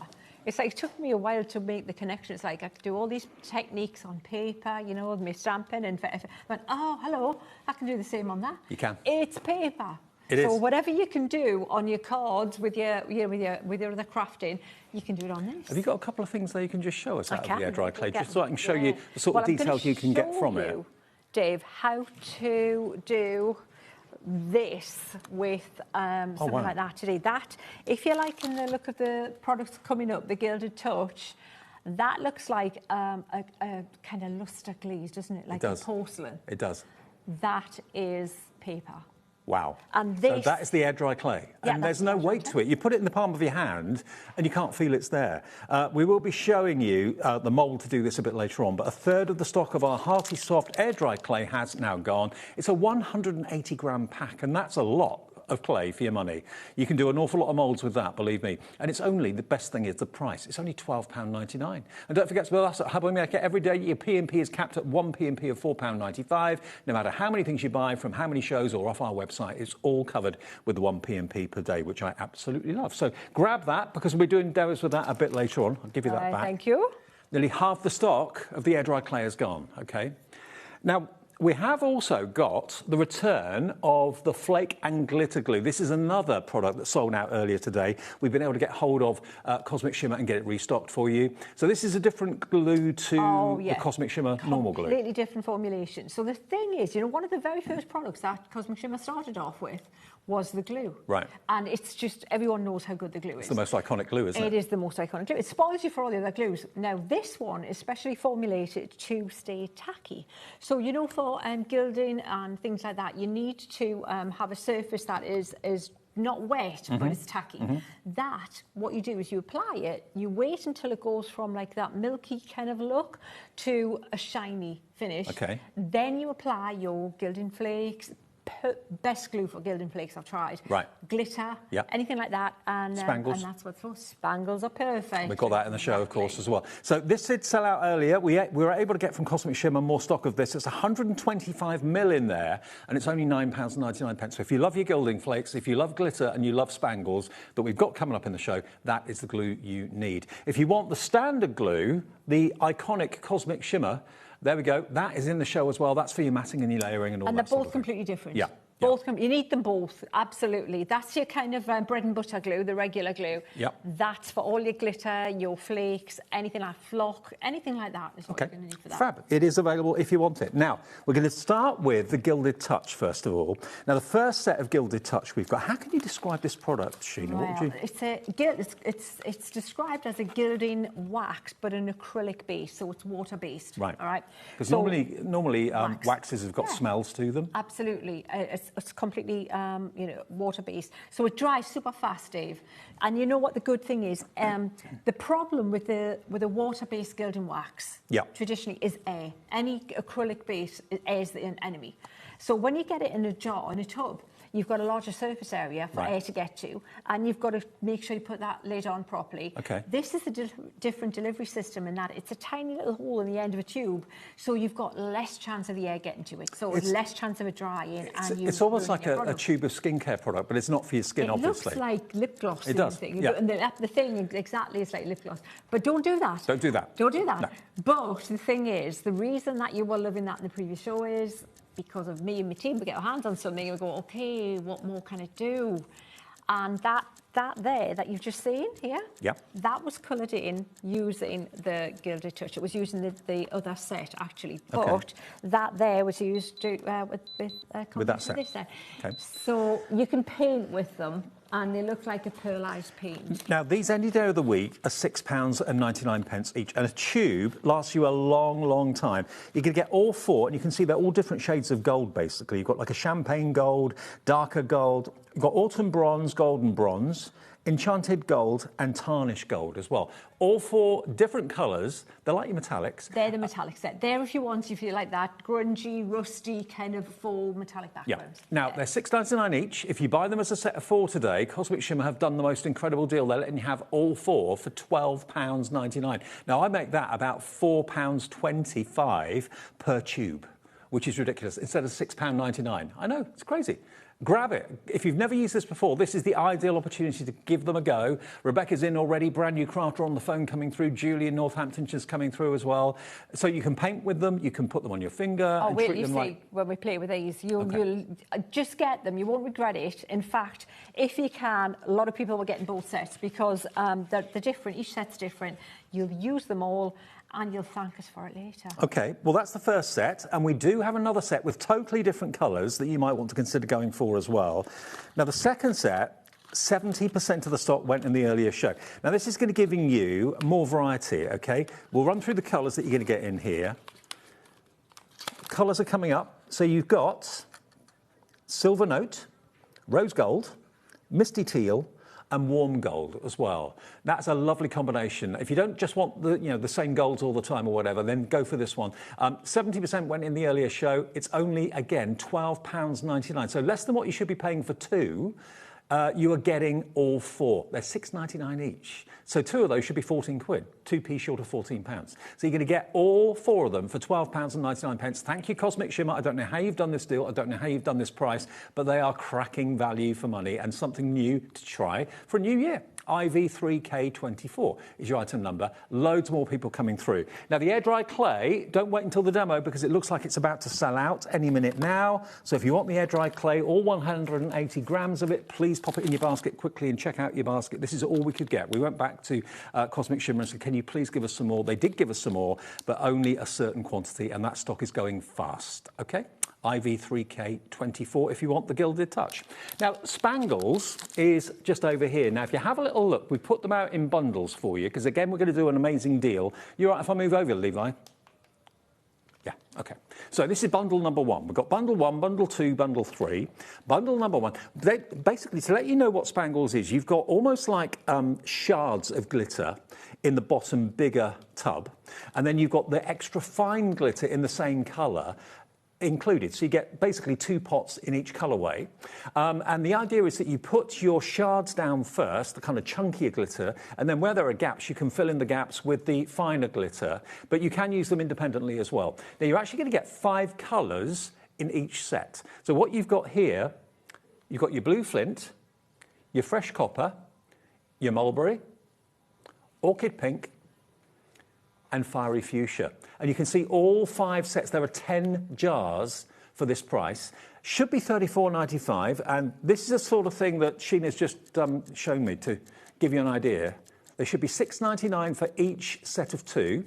It's like, it took me a while to make the connection. It's like I could do all these techniques on paper, you know, my stamping, and I went, oh, hello, I can do the same on that. You can. It's paper. It is. So whatever you can do on your cards with your other crafting, you can do it on this. Have you got a couple of things there you can just show us out of the air dry clay, Yeah. just so I can show you the sort of details you can get from it? Dave, how to do this with something like that today. That, if you like, in the look of the products coming up, the Gilded Touch, that looks like a kind of luster glaze, doesn't it? Like a porcelain. It does. That is paper. Wow. And this... So that is the air dry clay. Yeah, and there's no weight to it. You put it in the palm of your hand and you can't feel it's there. We will be showing you the mould to do this a bit later on, but a third of the stock of our Hearty Soft air dry clay has now gone. It's a 180 gram pack, and that's a lot of clay for your money. You can do an awful lot of moulds with that, believe me. And it's only, the best thing is the price. It's only £12.99. And don't forget to be with us at HobbyMaker every day. Your P&P is capped at one P&P of £4.95. No matter how many things you buy from how many shows or off our website, it's all covered with the one P&P per day, which I absolutely love. So grab that, because we'll be doing demos with that a bit later on. I'll give you that back. Thank you. Nearly half the stock of the air dry clay is gone, OK? Now, we have also got the return of the Flake and Glitter Glue. This is another product that sold out earlier today. We've been able to get hold of Cosmic Shimmer and get it restocked for you. So this is a different glue to the Cosmic Shimmer normal glue. Completely different formulation. So the thing is, you know, one of the very first products that Cosmic Shimmer started off with was the glue. Right. And it's just, everyone knows how good the glue is. It's the most iconic glue, isn't it? It is the most iconic glue. It spoils you for all the other glues. Now, this one is specially formulated to stay tacky. So, you know, for gilding and things like that, you need to have a surface that is not wet, but it's tacky. That, what you do is you apply it, you wait until it goes from like that milky kind of look to a shiny finish. Okay. Then you apply your gilding flakes, best glue for gilding flakes I've tried. Right. Glitter, anything like that. And spangles. And that's what's for spangles are perfect. We've got that in the show, of course, as well. So this did sell out earlier. We were able to get from Cosmic Shimmer more stock of this. It's 125 mil in there, and it's only £9.99. So if you love your gilding flakes, if you love glitter and you love spangles that we've got coming up in the show, that is the glue you need. If you want the standard glue, the iconic Cosmic Shimmer, there we go. That is in the show as well. That's for your matting and your layering and all that. And they're both completely different. Yeah. Both you need them both, absolutely. That's your kind of bread and butter glue, the regular glue. Yep. That's for all your glitter, your flakes, anything like flock, anything like that is what you're going to need for that. Fab. It is available if you want it. Now, we're going to start with the Gilded Touch, first of all. Now, the first set of Gilded Touch we've got, how can you describe this product, Sheena? Well, What would you... it's described as a gilding wax, but an acrylic base, so it's water-based. Right. All right. Because so, normally waxes have got smells to them. Absolutely. It's completely, water-based. So it dries super fast, Dave. And you know what the good thing is? The problem with a water-based gilding wax, traditionally, is air. Any acrylic base, air is the enemy. So when you get it in a jar, in a tub, you've got a larger surface area for air to get to, and you've got to make sure you put that lid on properly. Okay. This is a different delivery system in that it's a tiny little hole in the end of a tube, so you've got less chance of the air getting to it, so it's less chance of it drying. It's almost like a tube of skincare product, but it's not for your skin, obviously. It looks like lip gloss. It does, yeah. And the thing exactly is like lip gloss. But don't do that. Don't do that. Don't do that. No. But the thing is, the reason that you were loving that in the previous show is because of me and my team, we get our hands on something and we go, okay, what more can it do? And that there that you've just seen here, that was coloured in using the Gilded Touch. It was using the other set, actually. But that there was used with that set. This set. Okay. So you can paint with them, and they look like a pearlised paint. Now, these any day of the week are £6.99 each, and a tube lasts you a long, long time. You can get all four, and you can see they're all different shades of gold, basically. You've got like a champagne gold, darker gold, you've got autumn bronze, golden bronze, enchanted gold, and tarnished gold as well. All four different colours. They're like your metallics. They're the metallic set. There, if you want, if you like that grungy, rusty kind of faux metallic background. Yeah. Now, they're £6.99 each. If you buy them as a set of four today, Cosmic Shimmer have done the most incredible deal. They're letting you have all four for £12.99. Now, I make that about £4.25 per tube, which is ridiculous, instead of £6.99. I know, it's crazy. Grab it. If you've never used this before, this is the ideal opportunity to give them a go. Rebecca's in already, brand new crafter on the phone coming through. Julie in Northamptonshire's coming through as well. So you can paint with them, you can put them on your finger. Oh, wait, you see, when we play with these, you'll just get them. You won't regret it. In fact, if you can, a lot of people will get in both sets because they're different. Each set's different. You'll use them all, and you'll thank us for it later. OK, well, that's the first set, and we do have another set with totally different colours that you might want to consider going for as well. Now, the second set, 70% of the stock went in the earlier show. Now, this is going to give you more variety, OK? We'll run through the colours that you're going to get in here. Colours are coming up. So you've got Silver Note, rose gold, misty teal, and warm gold as well. That's a lovely combination. If you don't just want the same golds all the time or whatever, then go for this one. 70% went in the earlier show. It's only, again, £12.99. So less than what you should be paying for two. You are getting all four. They're £6.99 each. So two of those should be 14 quid, 2p short of £14. So you're going to get all four of them for £12.99. Thank you, Cosmic Shimmer. I don't know how you've done this deal. I don't know how you've done this price, but they are cracking value for money and something new to try for a new year. IV3K24 is your item number. Loads more people coming through. Now, the air-dry clay, don't wait until the demo because it looks like it's about to sell out any minute now. So if you want the air-dry clay, all 180 grams of it, please pop it in your basket quickly and check out your basket. This is all we could get. We went back to Cosmic Shimmer and said, can you please give us some more? They did give us some more, but only a certain quantity, and that stock is going fast, OK? IV3K24 if you want the gilded touch. Now, Spangles is just over here. Now, if you have a little look, we've put them out in bundles for you because, again, we're going to do an amazing deal. You all right if I move over, Levi? Yeah, OK. So this is bundle number one. We've got bundle one, bundle two, bundle three. Bundle number one, basically, to let you know what Spangles is, you've got almost like shards of glitter in the bottom bigger tub, and then you've got the extra fine glitter in the same colour included. So you get basically two pots in each colourway. And the idea is that you put your shards down first, the kind of chunkier glitter, and then where there are gaps, you can fill in the gaps with the finer glitter, but you can use them independently as well. Now, you're actually going to get 5 colours in each set. So what you've got here, you've got your blue flint, your fresh copper, your mulberry, orchid pink, and fiery fuchsia. And you can see all 5 sets. There are 10 jars for this price. Should be $34.95, and this is the sort of thing that Sheena's just shown me to give you an idea. They should be $6.99 for each set of 2,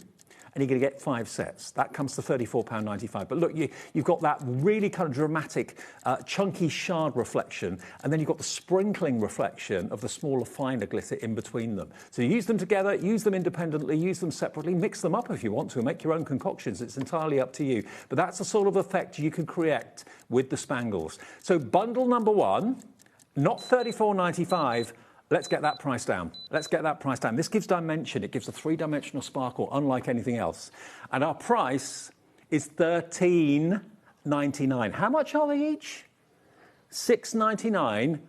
and you're going to get 5 sets. That comes to £34.95. But look, you've got that really kind of dramatic, chunky shard reflection, and then you've got the sprinkling reflection of the smaller, finer glitter in between them. So you use them together, use them independently, use them separately, mix them up if you want to, and make your own concoctions. It's entirely up to you. But that's the sort of effect you can create with the Spangles. So bundle number one, not $34.95. Let's get that price down. Let's get that price down. This gives dimension. It gives a 3-dimensional sparkle, unlike anything else. And our price is $13.99. How much are they each? $6.99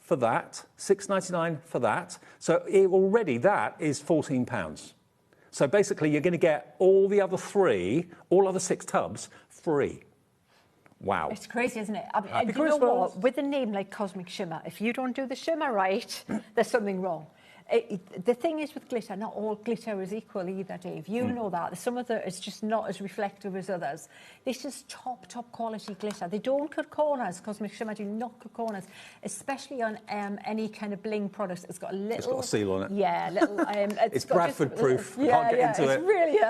for that. $6.99 for that. So already that is £14. So basically, you're going to get all the other 3, all other 6 tubs free. Wow. It's crazy, isn't it? I mean, you know what? With a name like Cosmic Shimmer, if you don't do the shimmer right, there's something wrong. The thing is with glitter, not all glitter is equal either, Dave. You know that. Some of it is just not as reflective as others. This is top quality glitter. They don't cut corners. Cosmic Shimmer do not cut corners, especially on any kind of bling products. It's got a little... It's got a seal on it. Yeah, little... it's Bradford proof. Yeah, can't get into it. It's really...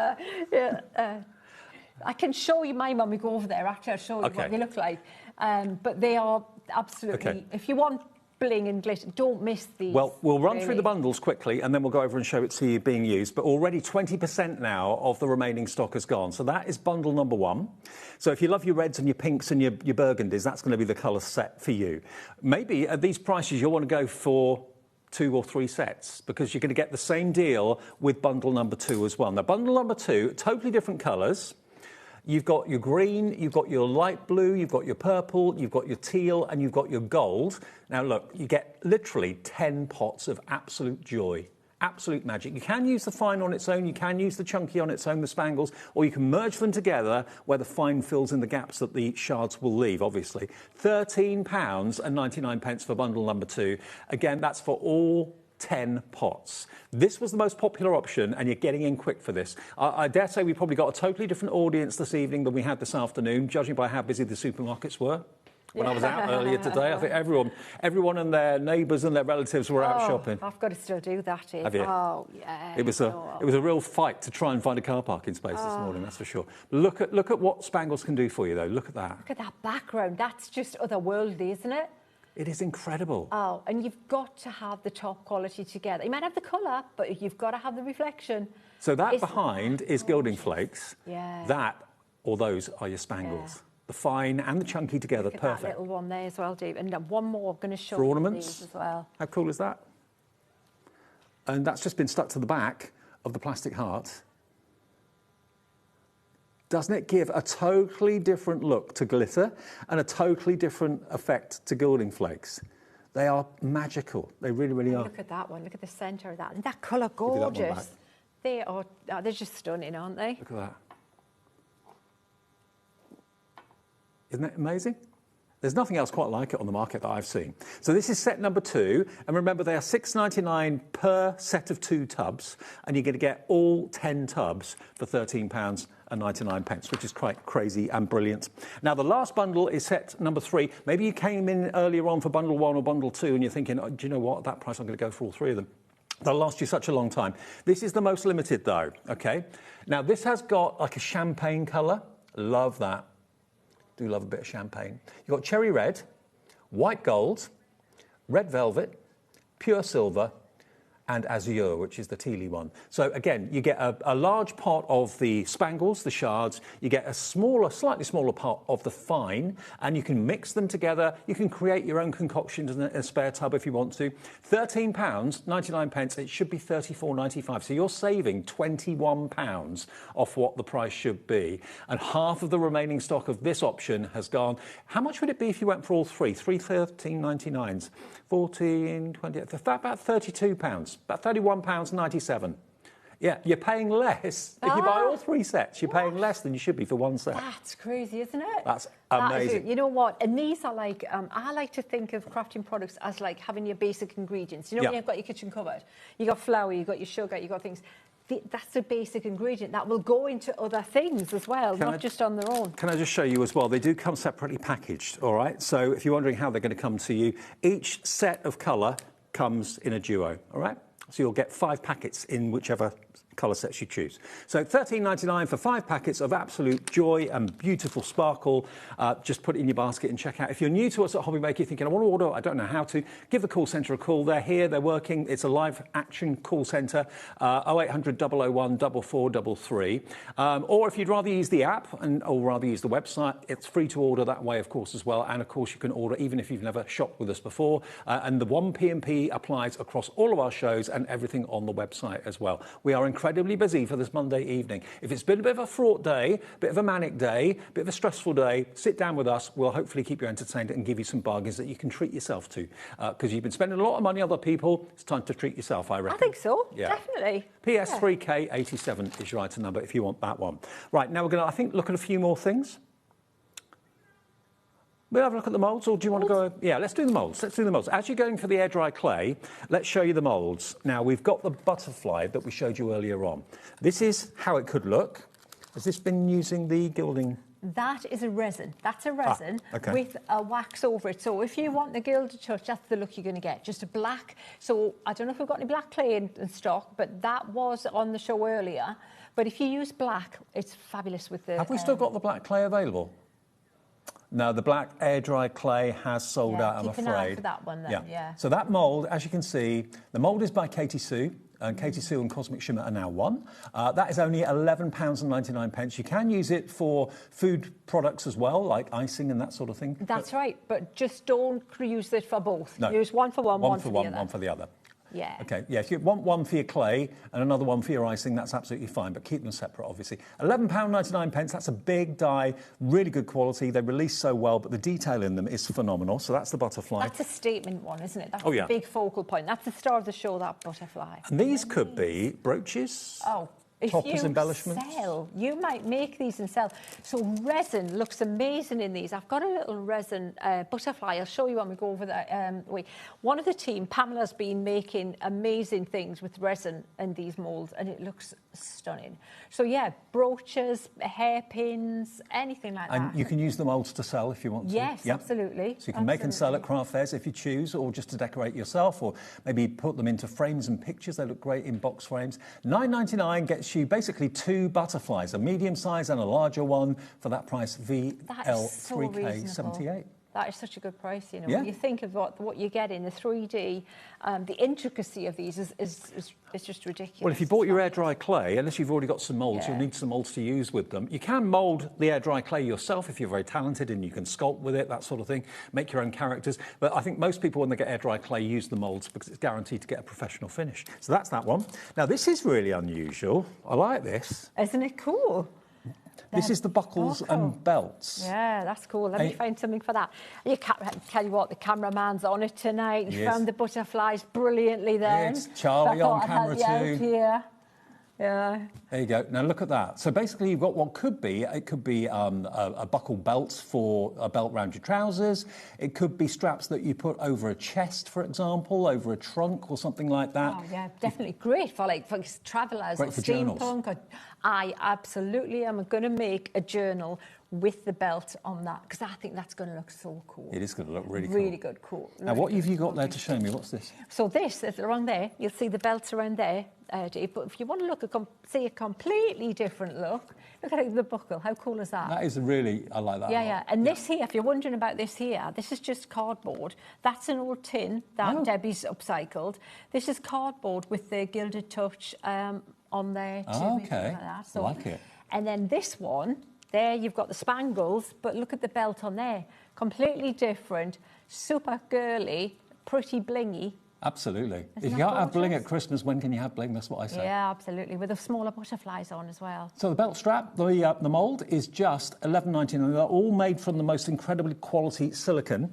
I can show you my mum. We go over there. Actually, I'll show you what they look like. But they are absolutely... Okay. If you want bling and glitter, don't miss these. Well, we'll run through the bundles quickly, and then we'll go over and show it to you being used. But already 20% now of the remaining stock has gone. So that is bundle number one. So if you love your reds and your pinks and your burgundies, that's going to be the colour set for you. Maybe at these prices, you'll want to go for 2 or 3 sets because you're going to get the same deal with bundle number 2 as well. Now, bundle number 2, totally different colours. You've got your green, you've got your light blue, you've got your purple, you've got your teal, and you've got your gold. Now, look, you get literally 10 pots of absolute joy, absolute magic. You can use the fine on its own, you can use the chunky on its own, the Spangles, or you can merge them together where the fine fills in the gaps that the shards will leave, obviously. £13.99 for bundle number 2. Again, that's for all 10 pots. This was the most popular option, and you're getting in quick for this. I dare say we probably got a totally different audience this evening than we had this afternoon, judging by how busy the supermarkets were. When I was out earlier today, I think everyone and their neighbours and their relatives were out shopping. I've got to still do that. Have you? Oh, yeah. It was a real fight to try and find a car parking space this morning, that's for sure. Look at what Spangles can do for you, though. Look at that. Look at that background. That's just otherworldly, isn't it? It is incredible. Oh, and you've got to have the top quality together. You might have the colour, but you've got to have the reflection. So that behind is gilding flakes. Yeah. That, or those, are your Spangles. Yeah. the fine and the chunky together. Look at Perfect. that little one there as well, Dave. And one more, I'm going to show For you ornaments. these as well. How cool is that? And that's just been stuck to the back of the plastic heart. Doesn't it give a totally different look to glitter and a totally different effect to gilding flakes? They are magical. They really, really are. Look at that one. Look at the centre of that. And that colour, Give you that one gorgeous. back. They are, they're just stunning, aren't they? Look at that. Isn't that amazing? There's nothing else quite like it on the market that I've seen. So this is set number 2, and remember they are £6.99 per set of 2 tubs, and you're going to get all 10 tubs for £13.99, which is quite crazy and brilliant. Now the last bundle is set number 3. Maybe you came in earlier on for bundle 1 or bundle 2, and you're thinking, oh, do you know what? At that price, I'm going to go for all 3 of them. They'll last you such a long time. This is the most limited, though. Okay. Now this has got like a champagne colour. Love that. Do love a bit of champagne. You've got cherry red, white gold, red velvet, pure silver, and azure, which is the tealy one. So again, you get a large pot of the spangles, the shards, you get a smaller, slightly smaller pot of the fine, and you can mix them together. You can create your own concoctions in a spare tub if you want to. £13.99, it should be £34.95. So you're saving £21 off what the price should be. And half of the remaining stock of this option has gone. How much would it be if you went for all 3? 3 £13.99s. 14, 20, about £32, about £31.97. Yeah, you're paying less. If you buy all 3 sets, you're paying less than you should be for 1 set. That's crazy, isn't it? That's amazing. You know what? And these are like, I like to think of crafting products as like having your basic ingredients. You know, when you've got your kitchen cupboard, you've got flour, you've got your sugar, you've got things. That's a basic ingredient that will go into other things as well, not just on their own. Can I just show you as well? They do come separately packaged, all right? So if you're wondering how they're going to come to you, each set of colour comes in a duo, all right? So you'll get 5 packets in whichever colour sets you choose. So £13.99 for 5 packets of absolute joy and beautiful sparkle. Just put it in your basket and check out. If you're new to us at HobbyMaker, you're thinking, I want to order, I don't know how to, give the call centre a call. They're here, they're working. It's a live action call centre, 0800 001 4433. Or if you'd rather use the app or rather use the website, it's free to order that way, of course, as well. And of course, you can order even if you've never shopped with us before. And the 1P&P applies across all of our shows and everything on the website as well. We are incredibly busy for this Monday evening. If it's been a bit of a fraught day, a bit of a manic day, a bit of a stressful day, sit down with us. We'll hopefully keep you entertained and give you some bargains that you can treat yourself to. Because you've been spending a lot of money on other people, it's time to treat yourself, I reckon. I think so, definitely. PS3K87 is your item number if you want that one. Right, now we're going to, I think, look at a few more things. We'll have a look at the moulds, or do you want to go? Yeah, let's do the moulds. Let's do the moulds. As you're going for the air-dry clay, let's show you the moulds. Now, we've got the butterfly that we showed you earlier on. This is how it could look. Has this been using the gilding? That is a resin. That's a resin with a wax over it. So if you want the gilded touch, that's the look you're going to get. Just a black. So I don't know if we've got any black clay in stock, but that was on the show earlier. But if you use black, it's fabulous with the... Have we still got the black clay available? No, the black air-dry clay has sold out, I'm afraid. Keep an eye for that one then, yeah. So that mould, as you can see, the mould is by Katie Sue. And Katie Sue and Cosmic Shimmer are now one. That is only £11.99. You can use it for food products as well, like icing and that sort of thing. That's right, but just don't use it for both. No. Use one for one, one for the other. One for the other. Yeah. Okay, yeah, if you want one for your clay and another one for your icing, that's absolutely fine, but keep them separate, obviously. £11.99, that's a big die, really good quality. They release so well, but the detail in them is phenomenal. So that's the butterfly. That's a statement one, isn't it? That's a big focal point. That's the star of the show, that butterfly. And these could be brooches. Toppers, embellishments. You might make these and sell. So resin looks amazing in these. I've got a little resin butterfly. I'll show you when we go over that. One of the team, Pamela's been making amazing things with resin in these moulds, and it looks stunning. So yeah, brooches, hairpins, anything like that. And you can use the moulds to sell if you want to. Yes, absolutely. So you can make and sell at craft fairs if you choose, or just to decorate yourself, or maybe put them into frames and pictures. They look great in box frames. £9.99 gets you basically 2 butterflies, a medium size and a larger one for that price, VL3K78. That is such a good price, you know. Yeah. When you think of what you get in the 3D, the intricacy of these is just ridiculous. Well, if you bought your air dry clay, unless you've already got some moulds, you'll need some moulds to use with them. You can mould the air dry clay yourself if you're very talented and you can sculpt with it, that sort of thing, make your own characters. But I think most people, when they get air dry clay, use the moulds because it's guaranteed to get a professional finish. So that's that one. Now, this is really unusual. I like this. Isn't it cool? This is the buckles and belts. Yeah, that's cool. Let me find something for that. You can't tell you what, the cameraman's on it tonight. He found the butterflies brilliantly then. It's Charlie on camera too. Here. Yeah. There you go. Now look at that. So basically you've got what could be, it could be a buckle belt for a belt around your trousers. It could be straps that you put over a chest, for example, over a trunk or something like that. Oh, yeah, definitely great for travellers Great or for steampunk. I absolutely am going to make a journal with the belt on that because I think that's going to look so cool. It is going to look really cool. Really good, cool. Now, what have you got there to show me? What's this? So this is around there. You'll see the belts around there, Dave. But if you want to see a completely different look at the buckle. How cool is that? That is really, I like that. Yeah, yeah. And this here, if you're wondering about this here, this is just cardboard. That's an old tin that Debbie's upcycled. This is cardboard with the gilded touch on there too. Oh, okay. Like that. So, I like it. And then this one, there you've got the spangles, but look at the belt on there. Completely different, super girly, pretty blingy. Absolutely. Isn't If you that can't have bling gorgeous? at Christmas, when can you have bling? That's what I say. Yeah, absolutely, with the smaller butterflies on as well. So the belt strap, the mould is just $11.99. They're all made from the most incredibly quality silicone.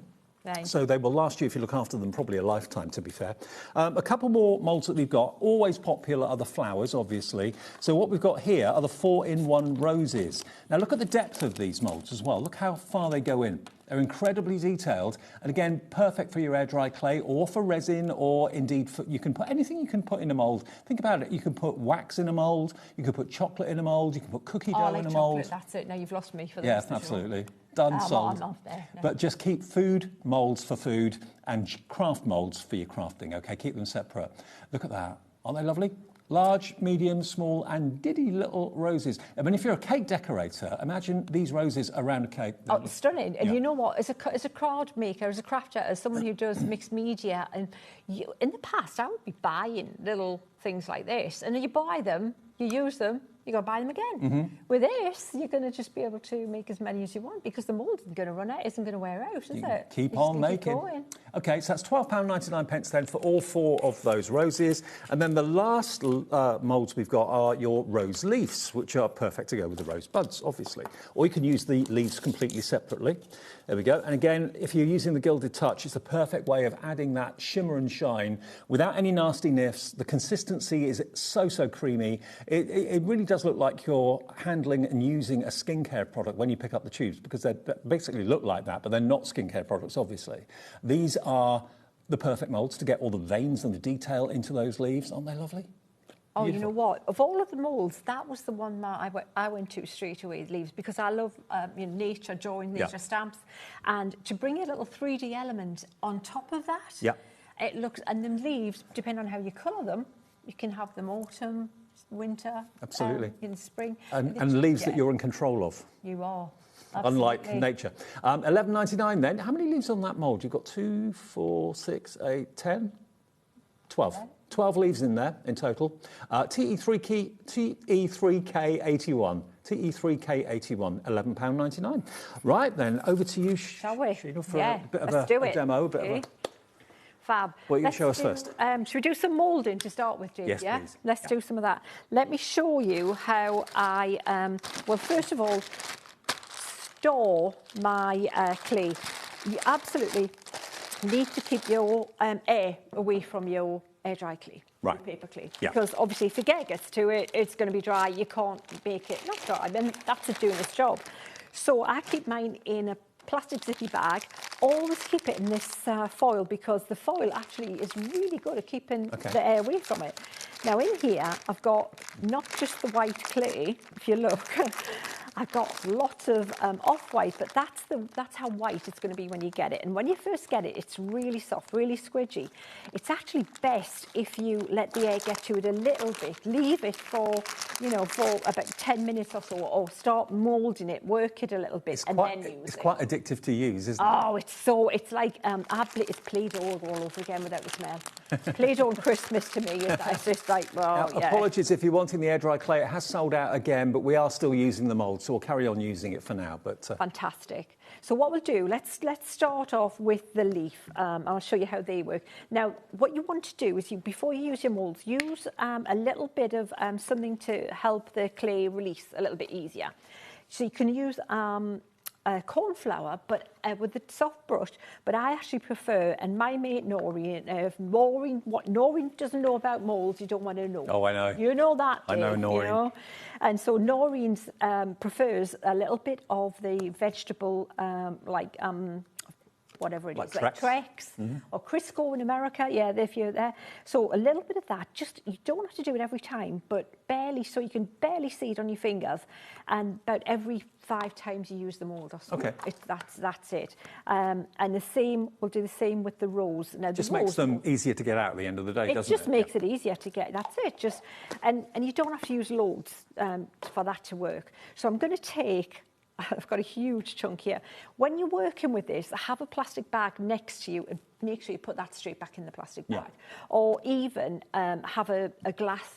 So they will last you, if you look after them, probably a lifetime, to be fair. A couple more moulds that we've got. Always popular are the flowers, obviously. So what we've got here are the 4-in-1 roses. Now, look at the depth of these moulds as well. Look how far they go in. They're incredibly detailed. And again, perfect for your air dry clay or for resin, or indeed, you can put anything you can put in a mould. Think about it. You can put wax in a mould. You can put chocolate in a mould. You can put cookie dough in a mould. That's it. Now you've lost me for the Yeah, rest of absolutely. Done, sold. I'm off there. No. But just keep food moulds for food and craft moulds for your crafting, OK? Keep them separate. Look at that. Aren't they lovely? Large, medium, small, and diddy little roses. I mean, if you're a cake decorator, imagine these roses around a cake. Oh, stunning. And you know what? As a card maker, as a crafter, as someone who does mixed media, and in the past, I would be buying little things like this. And you buy them, you use them, you got to buy them again. With this, you're going to just be able to make as many as you want because the mould isn't going to run out, isn't going to wear out, is it? Keep on making. OK, so that's £12.99 then for all 4 of those roses. And then the last moulds we've got are your rose leaves, which are perfect to go with the rose buds, obviously. Or you can use the leaves completely separately. There we go. And again, if you're using the Gilded Touch, it's a perfect way of adding that shimmer and shine without any nasty nifs. The consistency is so creamy. It really does look like you're handling and using a skincare product when you pick up the tubes, because they basically look like that, but they're not skincare products, obviously. These are the perfect moulds to get all the veins and the detail into those leaves. Aren't they lovely? Oh, beautiful. You know what? Of all of the moulds, that was the one that I went to straight away, leaves, because I love nature, drawing nature stamps. And to bring a little 3D element on top of that, it looks, and the leaves, depending on how you colour them, you can have them autumn, winter, absolutely, in spring. And leaves that you're in control of. You are. Unlike nature. $11.99 then. How many leaves on that mould? You've got 2, 4, 6, 8, 10? 12. 12 leaves in there in total. TE3K81. TE3K81, £11.99. Right then, over to you, shall we? Sheena, for a bit of a demo, a bit of a... Fab. What are you going to show us first? Should we do some moulding to start with, Dave? Yes, please. Let's do some of that. Let me show you how I, well, first of all, store my clay. You absolutely need to keep your air away from your air dry clay. Right. Paper clay. Yeah. Because obviously if the air gets to it, it's going to be dry. You can't make it not dry. Then that's it doing its job. So I keep mine in a plastic zippy bag. Always keep it in this foil, because the foil actually is really good at keeping the air away from it. Now in here, I've got not just the white clay, if you look, I've got lots of off-white, but that's how white it's going to be when you get it. And when you first get it, it's really soft, really squidgy. It's actually best if you let the air get to it a little bit, leave it for, you know, for about 10 minutes or so, or start moulding it, work it a little bit, and then use it. It's quite addictive to use, isn't it? Oh, it's like, it's Play-Doh all over again without the smell. Play-Doh and Christmas to me, it's just like, well, now, apologies if you're wanting the air-dry clay. It has sold out again, but we are still using the mould, so we'll carry on using it for now. But fantastic. So what we'll do, let's start off with the leaf. I'll show you how they work. Now, what you want to do is, before you use your moulds, use a little bit of something to help the clay release a little bit easier. So you can use corn flour, but with the soft brush. But I actually prefer, and my mate Noreen, what Noreen doesn't know about moulds, you don't want to know. Oh, I know. You know that, Dave, I know Noreen. You know? And so Noreen prefers a little bit of the vegetable, whatever it is, like Trex or Crisco in America. Yeah, if you're there. So a little bit of that. Just, you don't have to do it every time, but barely, so you can barely see it on your fingers. And about every 5 times you use the mould or something. Okay. That's it. And the same, we'll do the same with the rose. Now, just makes them easier to get out at the end of the day, doesn't it? It just makes it easier to get, that's it. Just, and you don't have to use loads for that to work. So I'm going to take, I've got a huge chunk here. When you're working with this, have a plastic bag next to you and make sure you put that straight back in the plastic bag. Or even have a glass,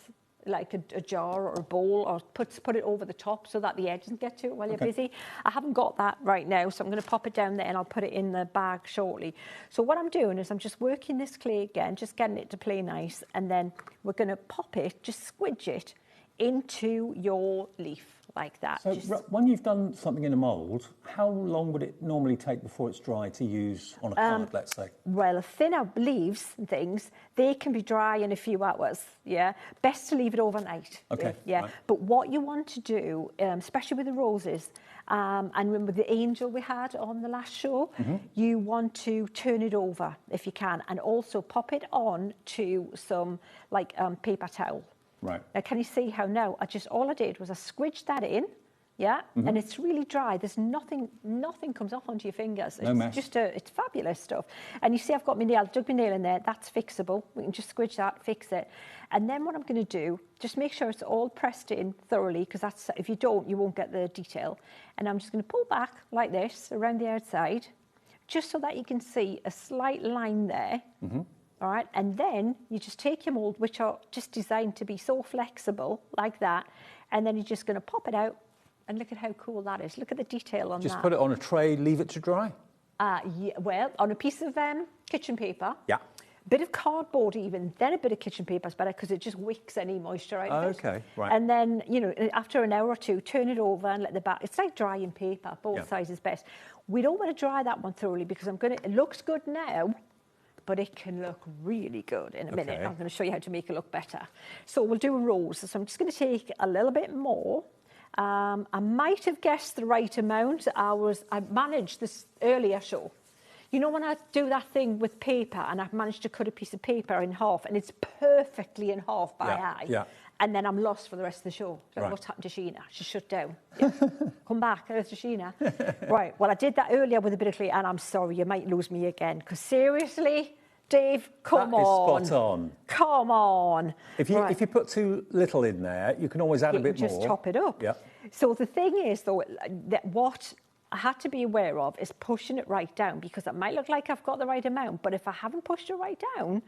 like a jar or a bowl, or put it over the top so that the air doesn't get to it while you're busy. I haven't got that right now, so I'm going to pop it down there and I'll put it in the bag shortly. So what I'm doing is I'm just working this clay again, just getting it to play nice, and then we're going to pop it, just squidge it into your leaf like that. So when you've done something in a mould, how long would it normally take before it's dry to use on a card, let's say? Well, thinner leaves and things, they can be dry in a few hours, yeah? Best to leave it overnight. Okay. Yeah, right. But what you want to do, especially with the roses, and remember the angel we had on the last show, you want to turn it over if you can, and also pop it on to some like paper towel. Right. Now, can you see how now, all I did was I squidged that in, yeah, and it's really dry. There's nothing comes off onto your fingers. It's just it's fabulous stuff. And you see I've got my nail, dug my nail in there, that's fixable. We can just squidge that, fix it. And then what I'm going to do, just make sure it's all pressed in thoroughly, because that's, if you don't, you won't get the detail. And I'm just going to pull back like this around the outside, just so that you can see a slight line there. All right, and then you just take your mould, which are just designed to be so flexible, like that, and then you're just going to pop it out, and look at how cool that is. Look at the detail on that. Just put it on a tray, leave it to dry? Yeah, well, on a piece of kitchen paper. Yeah. A bit of cardboard even, then a bit of kitchen paper is better, because it just wicks any moisture out of it. Okay, right. And then, you know, after an hour or two, turn it over and let the back, it's like drying paper, both sides is best. We don't want to dry that one thoroughly, because it looks good now, but it can look really good in a minute. I'm going to show you how to make it look better. So we'll do a rose. So I'm just going to take a little bit more. I might have guessed the right amount. I managed this earlier show. You know when I do that thing with paper and I've managed to cut a piece of paper in half and it's perfectly in half by eye. Yeah. And then I'm lost for the rest of the show. Like, what's happened to Sheena? She shut down. Come back, there's to Sheena. Right, well, I did that earlier with a bit of clay, and I'm sorry, you might lose me again. Because seriously, Dave, come on. That is spot on. Come on. If you put too little in there, you can always add a bit more. Just top it up. Yeah. So the thing is, though, that what I had to be aware of is pushing it right down, because it might look like I've got the right amount, but if I haven't pushed it right down,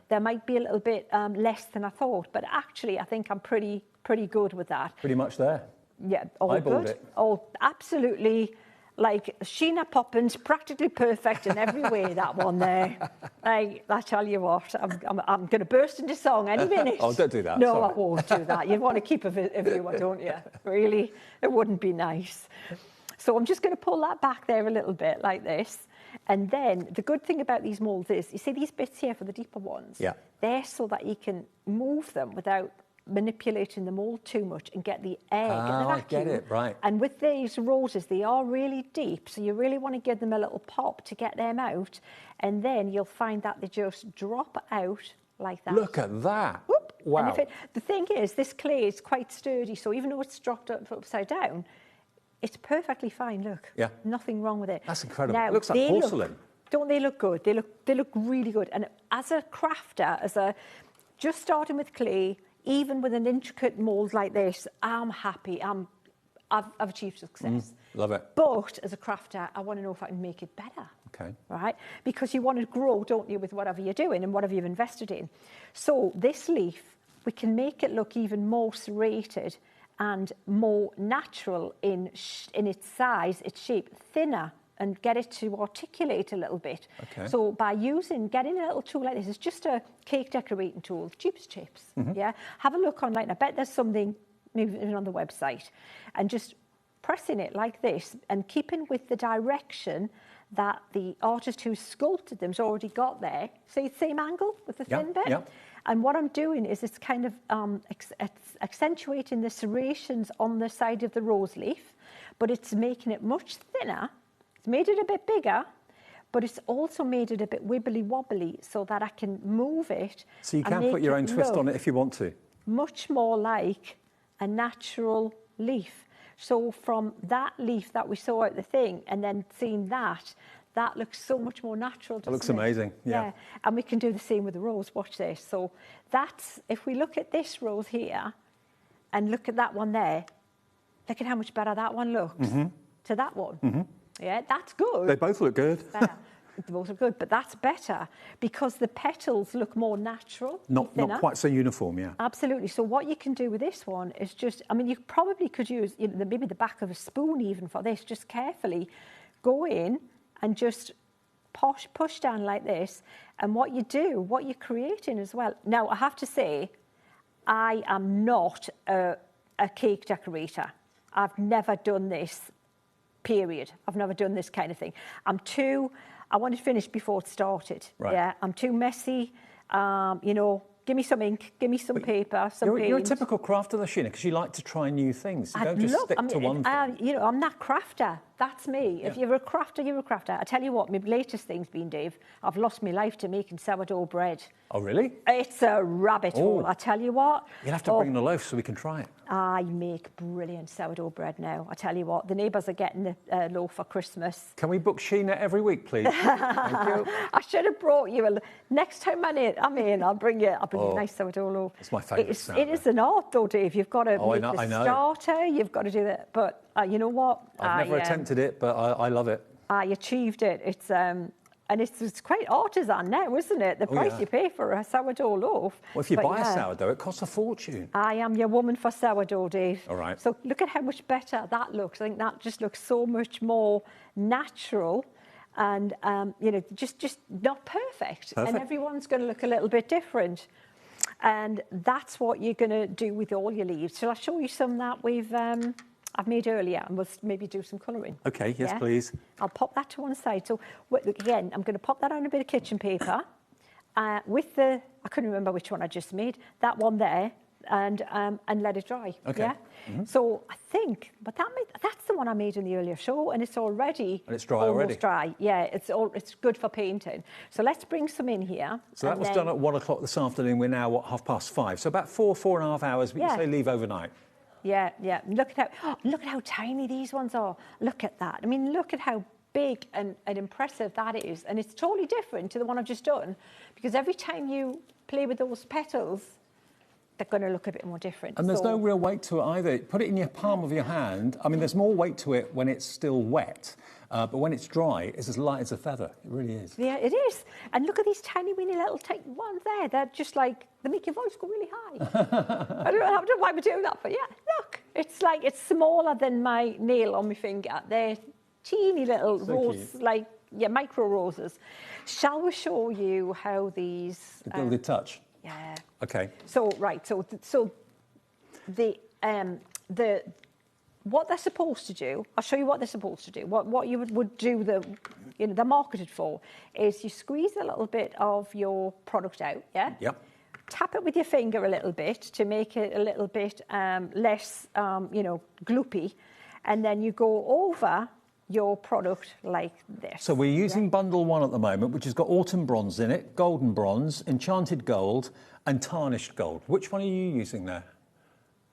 there might be a little bit less than I thought. But actually, I think I'm pretty good with that. Pretty much there. Yeah, all good. It. All absolutely, like Sheena Poppins, practically perfect in every way. That one there. I tell you what, I'm going to burst into song any minute. Oh, don't do that. No, Sorry. I won't do that. You want to keep a viewer, don't you? Really, it wouldn't be nice. So I'm just going to pull that back there a little bit like this. And then the good thing about these moulds is, you see these bits here for the deeper ones? Yeah. They're so that you can move them without manipulating the mould too much and get the air, get the vacuum. I get it, right. And with these roses, they are really deep, so you really want to give them a little pop to get them out. And then you'll find that they just drop out like that. Look at that. Whoop. Wow. And the thing is, this clay is quite sturdy, so even though it's dropped upside down, it's perfectly fine, look. Yeah. Nothing wrong with it. That's incredible. Now, It looks like porcelain. Don't they look good? They look really good. And as a crafter, just starting with clay, even with an intricate mould like this, I'm happy. I've achieved success. Love it. But as a crafter, I want to know if I can make it better. Okay. Right? Because you want to grow, don't you, with whatever you're doing and whatever you've invested in. So this leaf, we can make it look even more serrated and more natural in its size, its shape, thinner, and get it to articulate a little bit. Okay. So by getting a little tool like this, it's just a cake decorating tool, cheap as chips. Yeah. Have a look online. I bet there's something maybe on the website, and just pressing it like this and keeping with the direction that the artist who sculpted them's already got there. See, same angle with the thin bit. Yeah. And what I'm doing is it's kind of accentuating the serrations on the side of the rose leaf, but it's making it much thinner. It's made it a bit bigger, but it's also made it a bit wibbly wobbly so that I can move it. So you can put your own twist on it if you want to. Much more like a natural leaf. So from that leaf that we saw at the thing, and then seeing that looks so much more natural. That looks amazing. Yeah. And we can do the same with the rose. Watch this. So that's, if we look at this rose here and look at that one there, look at how much better that one looks to that one. Yeah, that's good. They both look good. They both look good, but that's better because the petals look more natural. Not quite so uniform, yeah. Absolutely. So what you can do with this one is just, I mean, you probably could use maybe the back of a spoon even for this, just carefully go in and just push down like this. And what you're creating as well. Now, I have to say, I am not a cake decorator. I've never done this, period. I've never done this kind of thing. I want it finished before it started. Right. Yeah, I'm too messy. Give me some ink, give me some paper, some paint. You're a typical crafter, though, Sheena, because you like to try new things. You don't just stick to one thing. I'm that crafter. That's me. Yeah. If you're a crafter, you're a crafter. I tell you what, my latest thing's been, Dave, I've lost my life to making sourdough bread. Oh, really? It's a rabbit hole, I tell you what. You'll have to bring the loaf so we can try it. I make brilliant sourdough bread now. I tell you what, the neighbours are getting the loaf for Christmas. Can we book Sheena every week, please? Thank you. I should have brought you next time I'm in, I'll bring you a nice sourdough loaf. It's my favourite. It is an art, though, Dave. You've got to make the I know. starter. You've got to do that. But you know what? I've never attempted it, but I love it. I achieved it. It's and it's quite artisan now, isn't it? The price you pay for a sourdough loaf. Well, if you buy a sourdough, it costs a fortune. I am your woman for sourdough, Dave. All right. So look at how much better that looks. I think that just looks so much more natural and, just not perfect. And everyone's going to look a little bit different. And that's what you're going to do with all your leaves. Shall I show you some that I've made earlier, and we'll maybe do some colouring. Okay, yes, please. I'll pop that to one side. So again, I'm going to pop that on a bit of kitchen paper with I couldn't remember which one I just made, that one there, and let it dry. Okay. Yeah. So I think, but that's the one I made in the earlier show, and it's already dry already. Dry. Yeah, it's good for painting. So let's bring some in here. So that was done at 1 o'clock this afternoon. We're now 5:30. So about 4.5 hours. We can say leave overnight. Yeah. Look at how tiny these ones are. Look at that. I mean, look at how big and impressive that is. And it's totally different to the one I've just done, because every time you play with those petals, they're going to look a bit more different. And there's no real weight to it either. Put it in your palm of your hand. I mean, there's more weight to it when it's still wet. But when it's dry, it's as light as a feather. It really is. Yeah, it is. And look at these tiny, weeny little ones there. They're just like, they make your voice go really high. I don't know why we do that, but yeah, look. It's like, it's smaller than my nail on my finger. They're teeny little roses, micro roses. Shall we show you how these... The Gilded touch? Yeah. Okay. So, what they're supposed to do, I'll show you what they're supposed to do. What you would do, they're marketed for, is you squeeze a little bit of your product out, yeah? Yep. Tap it with your finger a little bit to make it a little bit less, gloopy, and then you go over your product like this. So we're using bundle 1 at the moment, which has got autumn bronze in it, golden bronze, enchanted gold, and tarnished gold. Which one are you using there?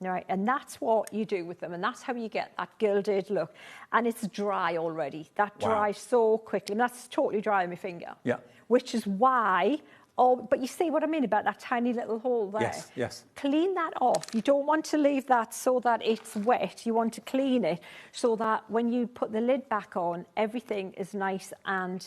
Right, and that's what you do with them, and that's how you get that gilded look. And it's dry already. That dries so quickly. And that's totally dry on my finger. Yeah. Which is why, but you see what I mean about that tiny little hole there? Yes, yes. Clean that off. You don't want to leave that so that it's wet. You want to clean it so that when you put the lid back on, everything is nice and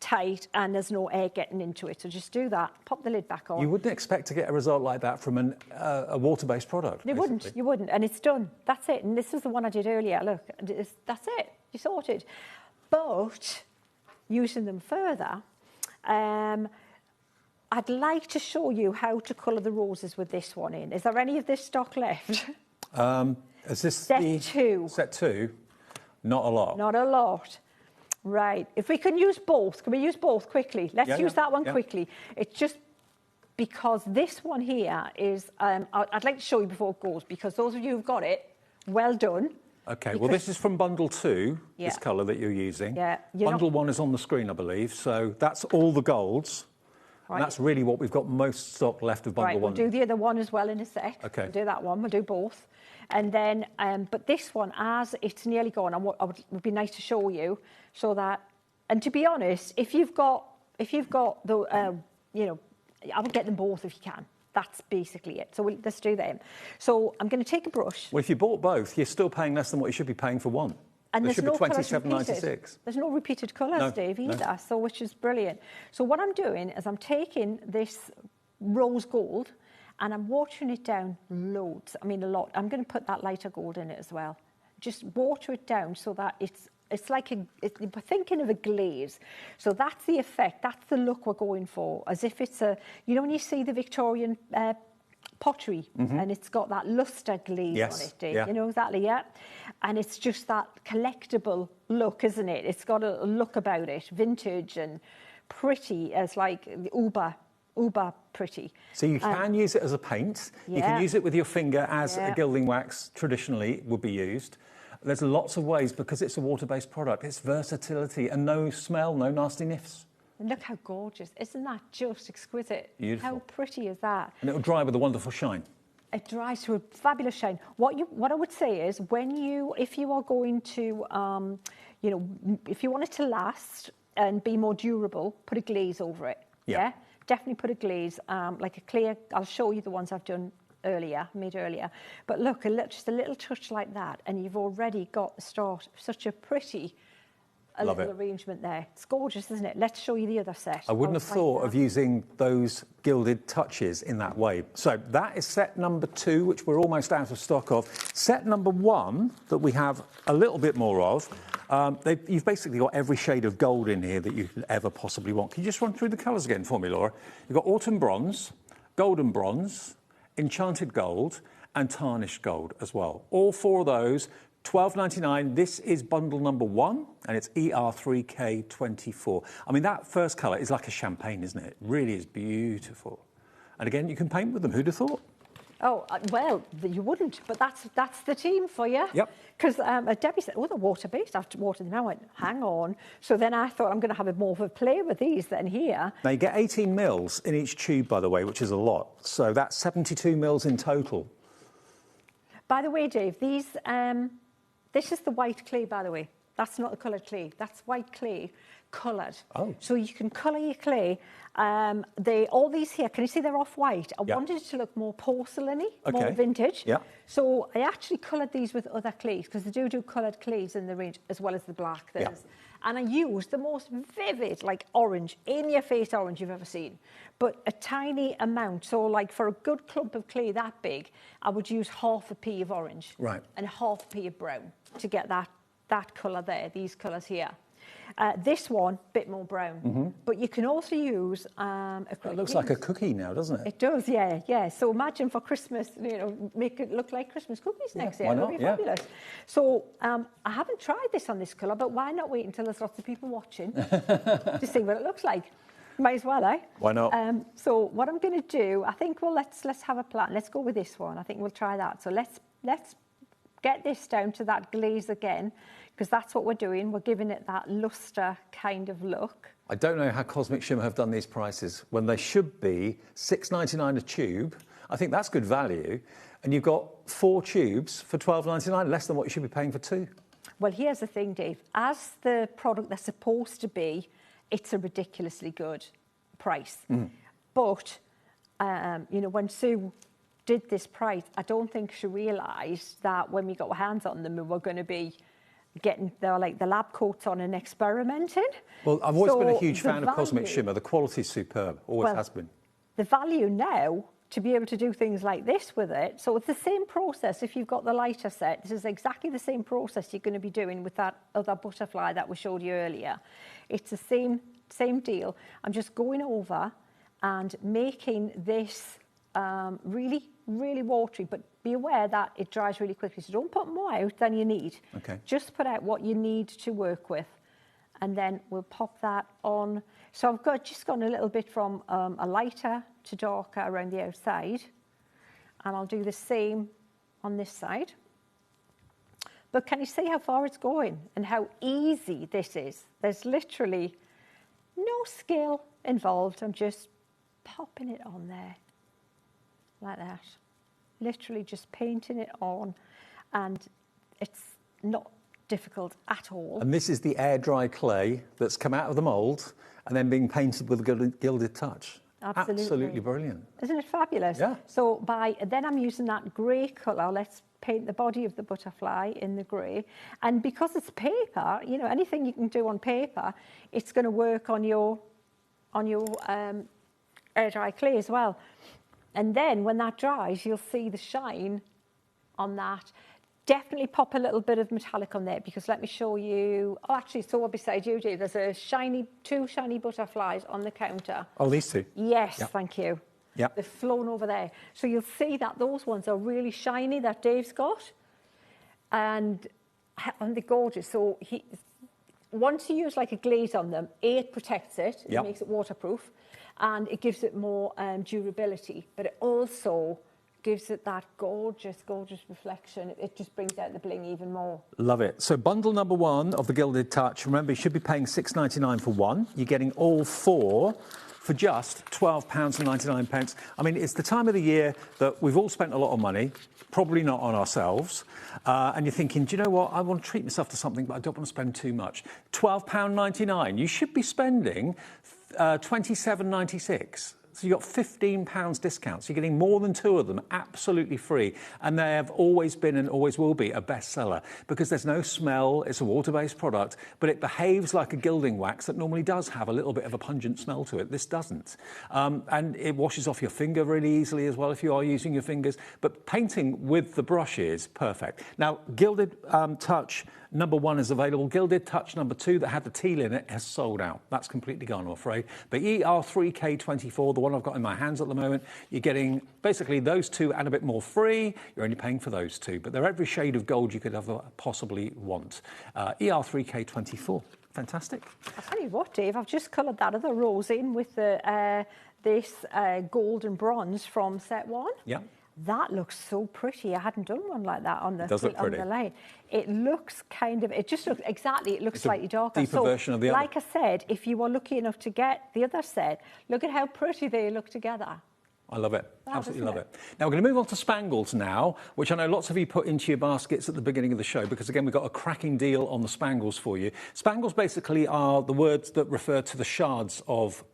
tight and there's no air getting into it. So just do that, pop the lid back on. You wouldn't expect to get a result like that from a water-based product. You wouldn't, and it's done. That's it. And this is the one I did earlier. Look, that's it. You sorted. But using them further, I'd like to show you how to colour the roses with this one in. Is there any of this stock left? Is this Set 2. Set 2? Not a lot. Not a lot. Right. If we can use both, can we use both quickly? Let's use that one quickly. It's just because this one here is, I'd like to show you before it goes, because those of you who've got it, well done. Okay, well, this is from bundle 2, this colour that you're using. Yeah. Bundle 1 is on the screen, I believe, so that's all the golds. Right. And that's really what we've got most stock left of bundle 1. We'll do the other one as well in a sec. Okay. We'll do that one, we'll do both. And then, but this one, as it's nearly gone, would be nice to show you, so that, and to be honest, if you've got the, you know, I would get them both if you can. That's basically it. So let's do them. So I'm going to take a brush. Well, if you bought both, you're still paying less than what you should be paying for one. And there there's should no be $27.96. There's no repeated colours, Dave, either, so which is brilliant. So what I'm doing is I'm taking this rose gold and I'm watering it down loads. I mean, a lot. I'm going to put that lighter gold in it as well. Just water it down so that it's like we're thinking of a glaze. So that's the effect. That's the look we're going for. As if it's a, you know, when you see the Victorian pottery and it's got that lustre glaze on it, Dave. You know exactly, yeah. And it's just that collectible look, isn't it? It's got a look about it, vintage and pretty, as like uber pretty. So you can use it as a paint. You can use it with your finger as a gilding wax traditionally would be used. There's lots of ways because it's a water-based product. It's versatility and no smell, no nasty niffs. And look how gorgeous. Isn't that just exquisite? Beautiful. How pretty is that? And it'll dry with a wonderful shine. It dries to a fabulous shine. What I would say is if you are going to, you know, if you want it to last and be more durable, put a glaze over it. Yeah. Definitely put a glaze, like a clear. I'll show you the ones I've done made earlier. But look, just a little touch like that, and you've already got the start of such a pretty little arrangement there. It's gorgeous, isn't it? Let's show you the other set. I wouldn't have thought of using those gilded touches in that way. So that is set number 2, which we're almost out of stock of. Set number 1, that we have a little bit more of, you've basically got every shade of gold in here that you could ever possibly want. Can you just run through the colours again for me, Laura? You've got autumn bronze, golden bronze, enchanted gold, and tarnished gold as well. All 4 of those, $12.99. This is bundle number 1, and it's ER3K24. I mean, that first colour is like a champagne, isn't it? It really is beautiful. And again, you can paint with them. Who'd have thought? Oh, well, you wouldn't, but that's the team for you. Yep. Because Debbie said, oh, they're water-based. I have to water them. I went, hang on. So then I thought I'm going to have more of a play with these than here. Now, you get 18 mils in each tube, by the way, which is a lot. So that's 72 mils in total. By the way, Dave, these, this is the white clay, by the way. That's not the coloured clay. That's white clay coloured. Oh. So you can colour your clay. All these here, can you see they're off-white? I wanted it to look more porcelain-y, more vintage. Yeah. So I actually coloured these with other clays, because they do coloured clays in the range, as well as the black. And I used the most vivid, like orange, in-your-face orange you've ever seen, but a tiny amount. So like for a good clump of clay that big, I would use half a pea of orange and half a pea of brown to get that colour there, these colours here. This one, bit more brown. But you can also use it looks like a cookie now, doesn't it? It does, yeah. So imagine for Christmas, you know, make it look like Christmas cookies next year. Why not? It'll be fabulous. So I haven't tried this on this colour, but why not wait until there's lots of people watching to see what it looks like? Might as well, eh? Why not? So what I'm going to do, I think, well, let's have a plan. Let's go with this one. I think we'll try that. So let's get this down to that glaze again, because that's what we're doing. We're giving it that lustre kind of look. I don't know how Cosmic Shimmer have done these prices when they should be $6.99 a tube. I think that's good value. And you've got 4 tubes for $12.99, less than what you should be paying for 2. Well, here's the thing, Dave. As the product that's supposed to be, it's a ridiculously good price. But, you know, when Sue did this price, I don't think she realised that when we got our hands on them, we were going to be getting the lab coats on and experimenting. Well, I've always been a huge fan of Cosmic Shimmer. The quality's superb, always has been. The value now to be able to do things like this with it, so it's the same process. If you've got the lighter set, this is exactly the same process you're going to be doing with that other butterfly that we showed you earlier. It's the same deal. I'm just going over and making this really, really watery, but be aware that it dries really quickly. So don't put more out than you need. Okay. Just put out what you need to work with. And then we'll pop that on. So I've just gone a little bit from a lighter to darker around the outside. And I'll do the same on this side. But can you see how far it's going and how easy this is? There's literally no skill involved. I'm just popping it on there like that. Literally just painting it on, and it's not difficult at all. And this is the air dry clay that's come out of the mould and then being painted with a gilded touch. Absolutely brilliant. Isn't it fabulous? Yeah. So then I'm using that grey colour. Let's paint the body of the butterfly in the grey. And because it's paper, you know, anything you can do on paper, it's going to work on your air dry clay as well. And then when that dries, you'll see the shine on that. Definitely pop a little bit of metallic on there, because let me show you. Oh, actually, so beside you, Dave, there's two shiny butterflies on the counter. Oh, these two? Yes, Yep. thank you. Yep. They've flown over there. So you'll see that those ones are really shiny that Dave's got. And they're gorgeous. So once you use like a glaze on them, it protects it. Yep. It makes it waterproof. And it gives it more durability. But it also gives it that gorgeous, gorgeous reflection. It just brings out the bling even more. Love it. So bundle number 1 of the Gilded Touch. Remember, you should be paying $6.99 for one. You're getting all 4 for just £12.99. I mean, it's the time of the year that we've all spent a lot of money, probably not on ourselves, and you're thinking, do you know what? I want to treat myself to something, but I don't want to spend too much. £12.99. You should be spending $27.96. So you've got £15 discount. So you're getting more than 2 of them absolutely free. And they have always been and always will be a bestseller because there's no smell. It's a water-based product, but it behaves like a gilding wax that normally does have a little bit of a pungent smell to it. This doesn't. And it washes off your finger really easily as well if you are using your fingers. But painting with the brush is perfect. Now, Gilded Touch number 1 is available. Gilded Touch number 2 that had the teal in it has sold out. That's completely gone, I'm afraid. But ER3K24, the one I've got in my hands at the moment, you're getting basically those 2 and a bit more free. You're only paying for those 2, but they're every shade of gold you could ever possibly want. ER3K24. Fantastic. I'll tell you what, Dave, I've just coloured that other rose in with the this gold and bronze from set 1. Yeah. That looks so pretty. I hadn't done one like that on the, on the line. It looks it just looks exactly, it looks slightly darker. Deeper version of the other. Like I said, if you were lucky enough to get the other set, look at how pretty they look together. I love it. Absolutely love it. Now, we're going to move on to spangles now, which I know lots of you put into your baskets at the beginning of the show because, again, we've got a cracking deal on the spangles for you. Spangles basically are the words that refer to the shards of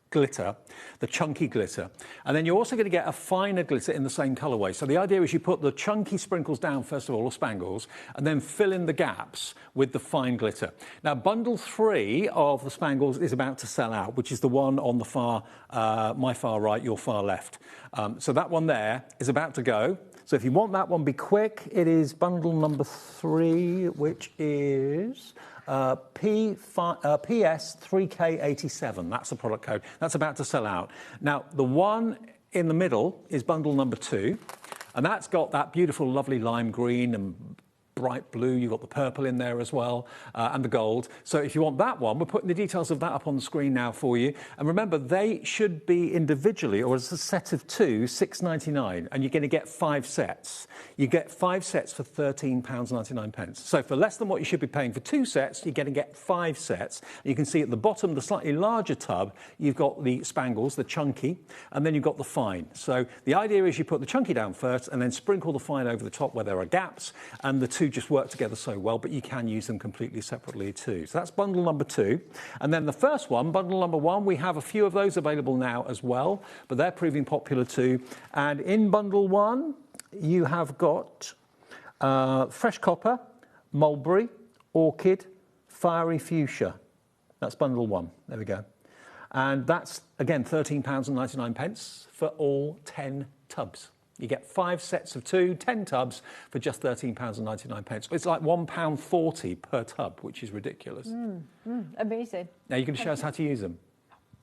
glitter, the chunky glitter. And then you're also going to get a finer glitter in the same colourway. So the idea is you put the chunky sprinkles down, first of all, or spangles, and then fill in the gaps with the fine glitter. Now, bundle 3 of the spangles is about to sell out, which is the one on the far, my far right, your far left. So that one there is about to go. So if you want that one, be quick. It is bundle number 3, which is PS3K87. That's the product code. That's about to sell out. Now, the one in the middle is bundle number 2, and that's got that beautiful, lovely lime green and bright blue, you've got the purple in there as well, and the gold. So if you want that one, we're putting the details of that up on the screen now for you. And remember, they should be individually, or as a set of two, £6.99, and you're going to get 5 sets. You get 5 sets for £13.99. So for less than what you should be paying for 2 sets, you're going to get 5 sets. You can see at the bottom, the slightly larger tub, you've got the spangles, the chunky, and then you've got the fine. So the idea is you put the chunky down first and then sprinkle the fine over the top where there are gaps, and the two just work together so well, but you can use them completely separately too. So that's bundle number 2. And then the first one, bundle number 1, we have a few of those available now as well, but they're proving popular too. And in bundle 1, you have got fresh copper, mulberry, orchid, fiery fuchsia. That's bundle 1. There we go. And that's, again, £13.99 for all 10 tubs. You get 5 sets of 2, 10 tubs for just £13.99. It's like £1.40 per tub, which is ridiculous. Amazing. Now, you're going to show us how to use them?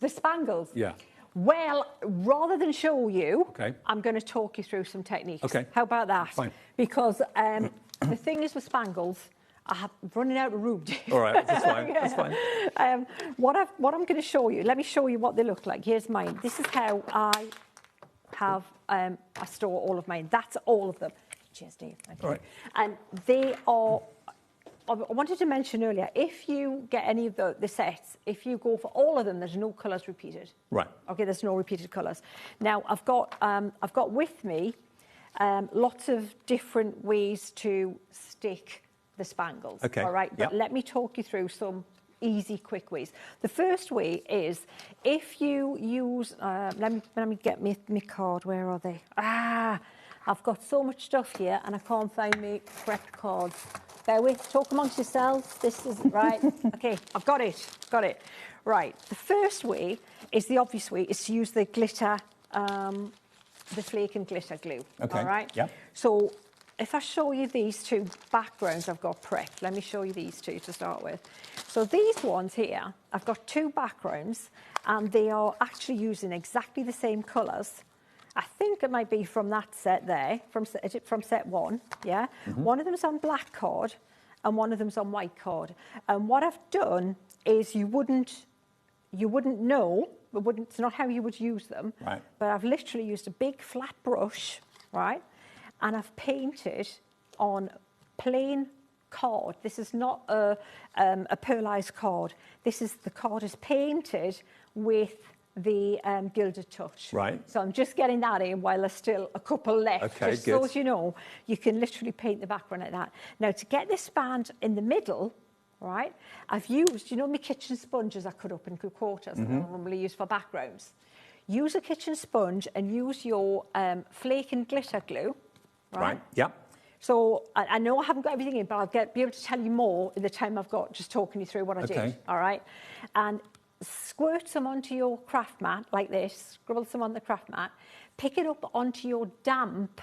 The spangles? Yeah. Well, rather than show you, okay, I'm going to talk you through some techniques. Okay. How about that? Fine. Because the thing is with spangles, I'm running out of room. All right, that's fine. Yeah. That's fine. What I'm going to show you, let me show you what they look like. Here's mine. This is how I have, I store all of mine. That's all of them. Cheers, Dave. Thank you. All right. And they are, I wanted to mention earlier, if you get any of the sets, if you go for all of them, there's no colours repeated. Right. Okay, there's no repeated colours. Now, I've got with me lots of different ways to stick the spangles. Okay. All right. Yep. But let me talk you through some easy, quick ways. The first way is if you use. Let me get my card. Where are they? I've got so much stuff here, and I can't find my correct cards. Bear with. Talk amongst yourselves. This is right. Okay. I've got it. Got it. Right. The first way is the obvious way. Is to use the glitter, the flake and glitter glue. Okay. All right. Yeah. So if I show you these 2 backgrounds I've got prepped, let me show you these 2 to start with. So these ones here, I've got 2 backgrounds, and they are actually using exactly the same colours. I think it might be from that set there, from set 1, yeah? Mm-hmm. One of them's on black card, and one of them's on white card. And what I've done is you wouldn't know, it's not how you would use them, right, but I've literally used a big flat brush, right? And I've painted on plain card. This is not a pearlized card. The card is painted with the Gilded touch. Right. So I'm just getting that in while there's still a couple left. Okay, just good. so as you know, you can literally paint the background like that. Now, to get this band in the middle, right, I've used, my kitchen sponges I cut up into quarters that I normally use for backgrounds. Use a kitchen sponge and use your flake and glitter glue. Right. Yeah. So I know I haven't got everything in, but I'll be able to tell you more in the time I've got just talking you through what I did. All right. And squirt some onto your craft mat like this. Scribble some on the craft mat. Pick it up onto your damp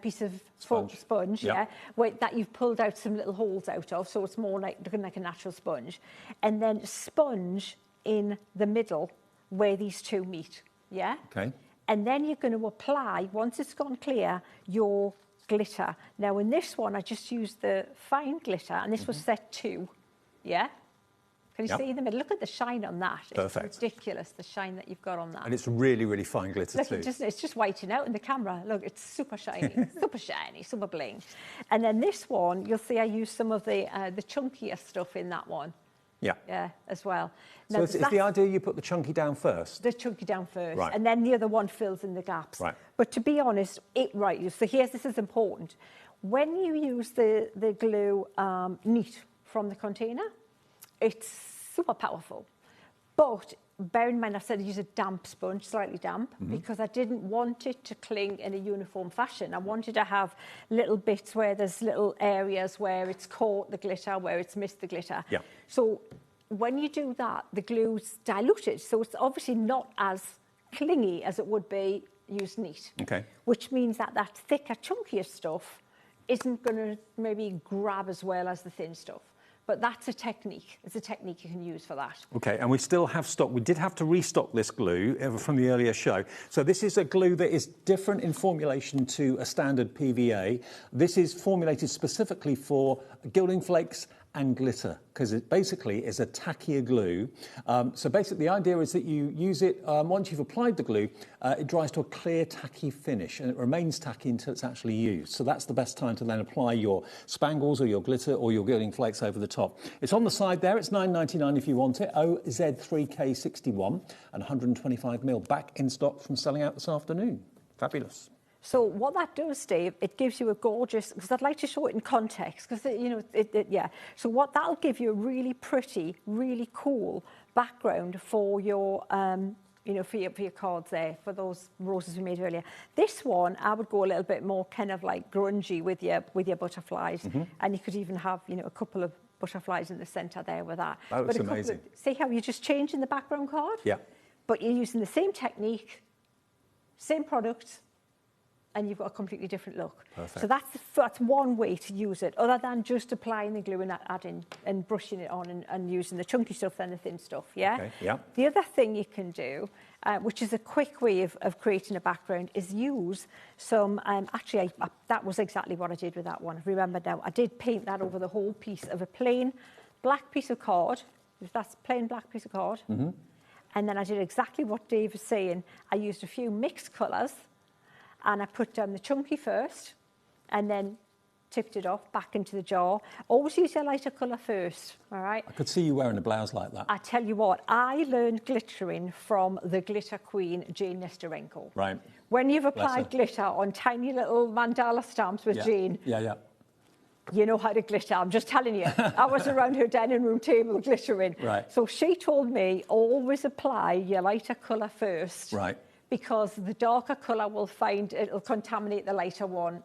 piece of sponge, yeah, that you've pulled out some little holes out of, so it's more like looking like a natural sponge. And then sponge in the middle where these 2 meet. Yeah. Okay. And then you're going to apply, once it's gone clear, your glitter. Now, in this one, I just used the fine glitter, and this was set 2. Yeah? Can you see in the middle? Look at the shine on that. Perfect. It's ridiculous, the shine that you've got on that. And it's really, really fine glitter Look, too. it's just whitening out in the camera. Look, it's super shiny, super shiny, super bling. And then this one, you'll see I used some of the chunkier stuff in that one. Yeah. Yeah, as well. So Now, is the idea you put the chunky down first? The chunky down first, right, and then the other one fills in the gaps. Right. But to be honest, so this is important. When you use the glue neat from the container, it's super powerful. But bear in mind, I said I use a damp sponge, slightly damp, because I didn't want it to cling in a uniform fashion. I wanted to have little bits where there's little areas where it's caught the glitter, where it's missed the glitter. Yeah. So when you do that, the glue's diluted, so it's obviously not as clingy as it would be used neat. Okay. Which means that thicker, chunkier stuff isn't going to maybe grab as well as the thin stuff. But that's a technique. It's a technique you can use for that. Okay, and we still have stock. We did have to restock this glue from the earlier show. So this is a glue that is different in formulation to a standard PVA. This is formulated specifically for gilding flakes and glitter, because it basically is a tackier glue. So basically the idea is that you use it, once you've applied the glue, it dries to a clear tacky finish, and it remains tacky until it's actually used. So that's the best time to then apply your spangles or your glitter or your gilding flakes over the top. It's on the side there, it's $9.99 if you want it, OZ3K61 and 125ml, back in stock from selling out this afternoon. Fabulous. So what that does, Dave, it gives you a gorgeous, because I'd like to show it in context, because, you know, yeah. So what that'll give you a really pretty, really cool background for your, you know, for your cards there, for those roses we made earlier. This one, I would go a little bit more kind of like grungy with your butterflies. And you could even have, you know, a couple of butterflies in the centre there with that. That looks amazing. See how you're just changing the background card? Yeah. But you're using the same technique, same product, and you've got a completely different look. Perfect. So that's one way to use it, other than just applying the glue and adding and brushing it on and using the chunky stuff and the thin stuff, yeah? Okay, yeah. The other thing you can do, which is a quick way of creating a background, is use some, actually, that was exactly what I did with that one. Remember now, I did paint that over the whole piece of a plain black piece of card. That's plain black piece of card. And then I did exactly what Dave was saying. I used a few mixed colours, and I put down the chunky first and then tipped it off back into the jar. Always use your lighter colour first, all right? I could see you wearing a blouse like that. I tell you what, I learned glittering from the glitter queen, Jane Nesterenko. Right. When you've applied glitter on tiny little mandala stamps with Jane, you know how to glitter. I'm just telling you. I was around her dining room table glittering. Right. So she told me, always apply your lighter colour first. Right. Because the darker colour will it'll contaminate the lighter one,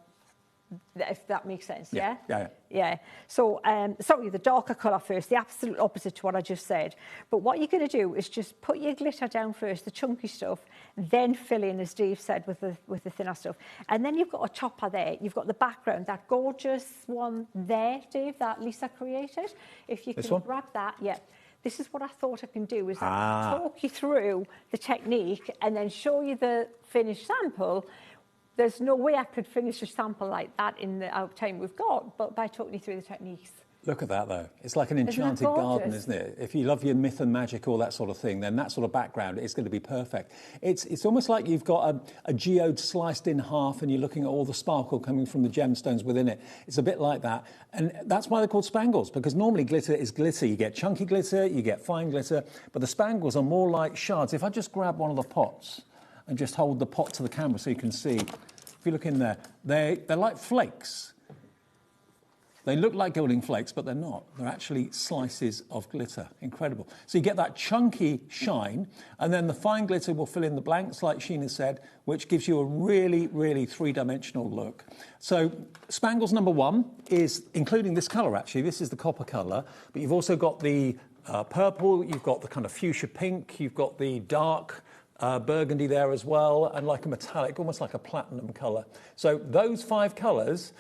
if that makes sense, yeah? Yeah. So, sorry, the darker colour first, the absolute opposite to what I just said. But what you're going to do is just put your glitter down first, the chunky stuff, then fill in, as Dave said, with the thinner stuff. And then you've got a topper there. You've got the background, that gorgeous one there, Dave, that Lisa created. If you can grab that, This is what I thought I can do, is talk you through the technique and then show you the finished sample. There's no way I could finish a sample like that in the time we've got, but by talking you through the techniques. Look at that, though. It's like an enchanted garden, isn't it? If you love your myth and magic, all that sort of thing, then that sort of background is going to be perfect. It's almost like you've got a geode sliced in half and you're looking at all the sparkle coming from the gemstones within it. It's a bit like that. And that's why they're called spangles, because normally glitter is glitter. You get chunky glitter, you get fine glitter, but the spangles are more like shards. If I just grab one of the pots and just hold the pot to the camera so you can see, if you look in there, they're like flakes. They look like gilding flakes, but they're not. They're actually slices of glitter. Incredible. So you get that chunky shine, and then the fine glitter will fill in the blanks, like Sheena said, which gives you a really, really three-dimensional look. So spangles number one is, including this colour, actually. This is the copper colour, but you've also got the purple, you've got the kind of fuchsia pink, you've got the dark burgundy there as well, and like a metallic, almost like a platinum colour. So those 5 colours,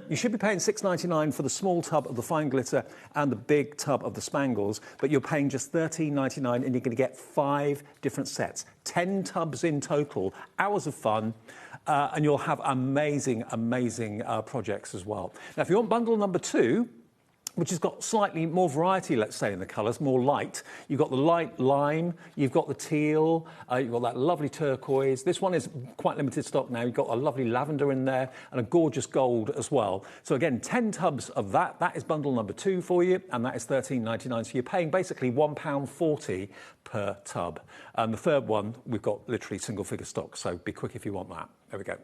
you should be paying $6.99 for the small tub of the fine glitter and the big tub of the spangles, but you're paying just $13.99 and you're going to get 5 different sets, 10 tubs in total, hours of fun, and you'll have amazing, amazing projects as well. Now, if you want bundle number 2, which has got slightly more variety, let's say, in the colours, more light. You've got the light lime, you've got the teal, you've got that lovely turquoise. This one is quite limited stock now. You've got a lovely lavender in there and a gorgeous gold as well. So again, 10 tubs of that. That is bundle number 2 for you, and that is $13.99. So you're paying basically £1.40 per tub. And the third one, we've got literally single figure stock, so be quick if you want that. There we go.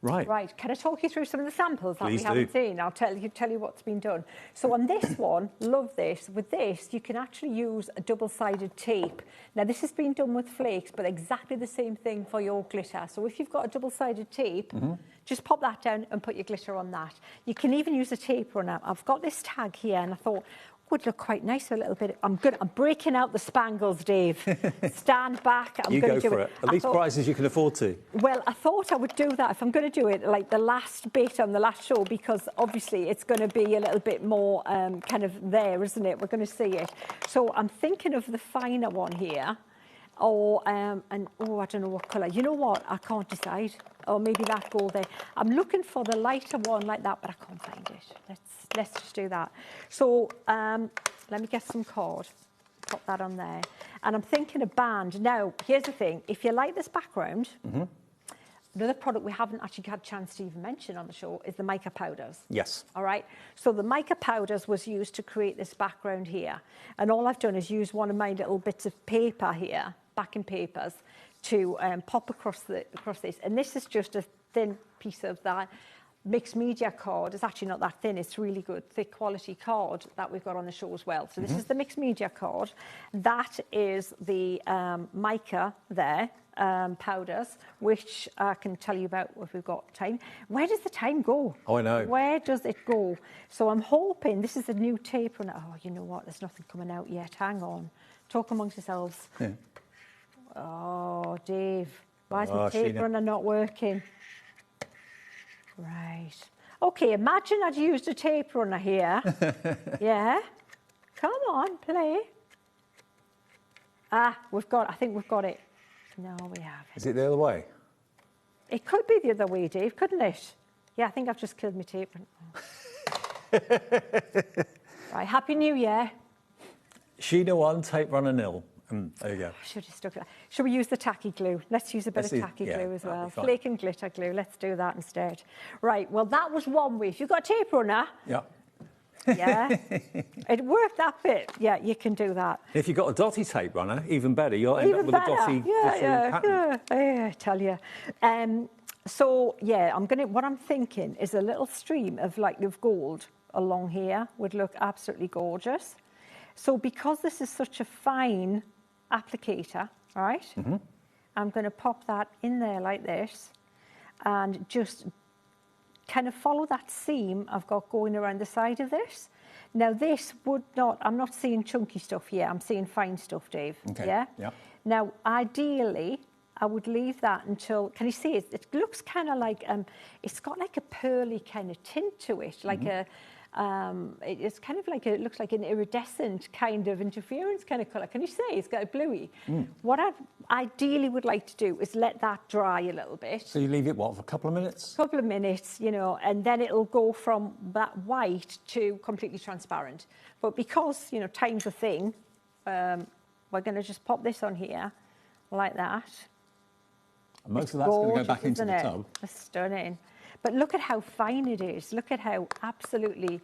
Right. Can I talk you through some of the samples that we Please haven't seen? I'll tell you what's been done. So on this one, love this. With this, you can actually use a double-sided tape. Now, this has been done with flakes, but exactly the same thing for your glitter. So if you've got a double-sided tape, just pop that down and put your glitter on that. You can even use a tape runner. I've got this tag here, and I thought, would look quite nice a little bit. I'm breaking out the spangles, Dave. Stand back. I'm going to do go for it. At least prices you can afford to. Well, I thought I would do that if I'm going to do it, like the last bit on the last show, because obviously it's going to be a little bit more kind of there, isn't it? We're going to see it. So I'm thinking of the finer one here. Or, I don't know what colour. You know what? I can't decide. Or maybe that go there. I'm looking for the lighter one like that, but I can't find it. Let's just do that. So, let me get some cord. Pop that on there. And I'm thinking a band. Now, here's the thing. If you like this background, another product we haven't actually had a chance to even mention on the show is the Mica powders. Yes. All right. So the Mica powders was used to create this background here. And all I've done is use one of my little bits of paper here, backing papers, to pop across this. And this is just a thin piece of that mixed media card. It's actually not that thin. It's really good, thick quality card that we've got on the show as well. So this is the mixed media card. That is the Mica there. Powders, which I can tell you about if we've got time. Where does the time go? Oh, I know. Where does it go? So I'm hoping, this is a new tape runner. Oh, you know what? There's nothing coming out yet. Hang on. Talk amongst yourselves. Yeah. Oh, Dave. Why is my tape runner not working? Right. Okay, imagine I'd used a tape runner here. Yeah. Come on, play. I think we've got it. No, we haven't. Is it the other way? It could be the other way, Dave, couldn't it? Yeah, I think I've just killed my tape. Right, Happy New Year. Sheena 1, tape runner 0. There you go. Should have stuck it. Should we use the tacky glue? Let's use a bit of tacky glue as well. Flake and glitter glue. Let's do that instead. Right, well, that was one way. If you've got a tape runner... Yeah. Yeah, it worked that bit. Yeah, you can do that. If you've got a dotty tape runner, even better. You'll end up with a dotty pattern. Yeah, I tell you. So yeah, what I'm thinking is a little stream of gold along here would look absolutely gorgeous. So because this is such a fine applicator, right? I'm going to pop that in there like this, and just kind of follow that seam I've got going around the side of this. Now this I'm not seeing chunky stuff here, I'm seeing fine stuff, Dave. Okay. Yeah? Now, ideally, I would leave that until, can you see it? It looks kind of like, it's got like a pearly kind of tint to it, like it's kind of like, it looks like an iridescent kind of interference kind of colour. Can you see? It's got a bluey. What I ideally would like to do is let that dry a little bit. So you leave it, what, for a couple of minutes? A couple of minutes, you know, and then it'll go from that white to completely transparent. But because, you know, time's a thing, we're going to just pop this on here like that. And most of that's going to go back into the tub. It's stunning. But look at how fine it is. Look at how absolutely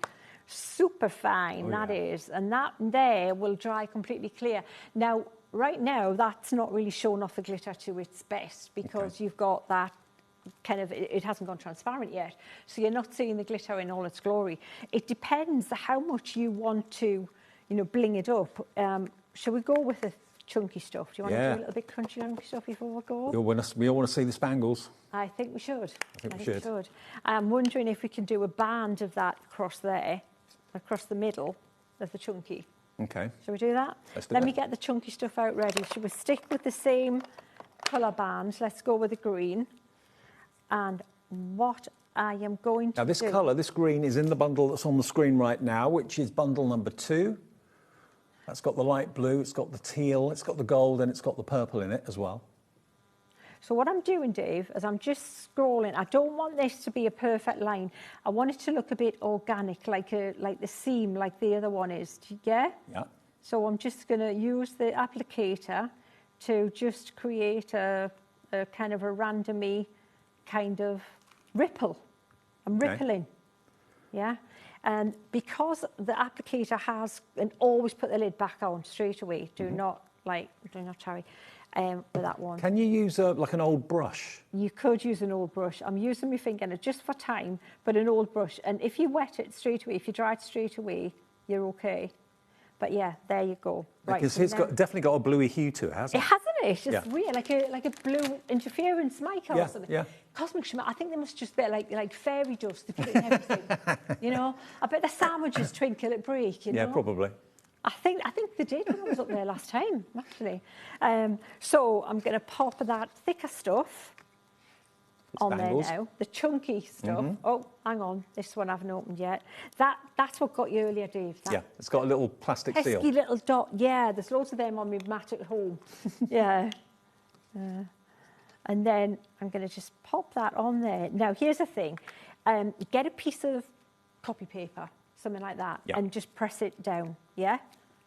super fine that is. And that there will dry completely clear. Now, right now, that's not really showing off the glitter to its best because you've got that kind of, it hasn't gone transparent yet. So you're not seeing the glitter in all its glory. It depends how much you want to, you know, bling it up. Shall we go with the chunky stuff? Do you want to do a little bit crunchy chunky stuff before we go? We all want to see the spangles. I think we should. I think we should. I'm wondering if we can do a band of that across there, across the middle of the chunky. Okay. Shall we do that? Let's do Let me get the chunky stuff out ready. Shall we stick with the same colour band? Let's go with the green. And what I am going to do... Now, this colour, this green, is in the bundle that's on the screen right now, which is bundle number 2. That's got the light blue, it's got the teal, it's got the gold, and it's got the purple in it as well. So what I'm doing, Dave, is I'm just scrolling. I don't want this to be a perfect line. I want it to look a bit organic, like the seam, like the other one is. Yeah? Yeah. So I'm just going to use the applicator to just create a kind of a randomy kind of ripple. I'm rippling. Yeah? And because the applicator has, and always put the lid back on straight away. Do not tarry. With that one. Can you use like an old brush? You could use an old brush. I'm using my finger just for time, but an old brush. And if you wet it straight away, if you dry it straight away, you're okay. But yeah, there you go. Because it's definitely got a bluey hue to it, hasn't it? It hasn't it? It's weird, like a blue interference mica or something. Yeah. Cosmic shimmer. I think they must just be like fairy dust. They put it in everything. You know, know. I bet the sandwiches twinkle at break, you know. Yeah, probably. I think they did when I was up there last time, actually. So I'm going to pop that thicker stuff on there now. The chunky stuff. Oh, hang on. This one I haven't opened yet. That's what got you earlier, Dave. Yeah, it's got a little plastic seal. Pesky little dot. Yeah, there's loads of them on my mat at home. Yeah. And then I'm going to just pop that on there. Now, here's the thing. Get a piece of copy paper, something like that, and just press it down, yeah?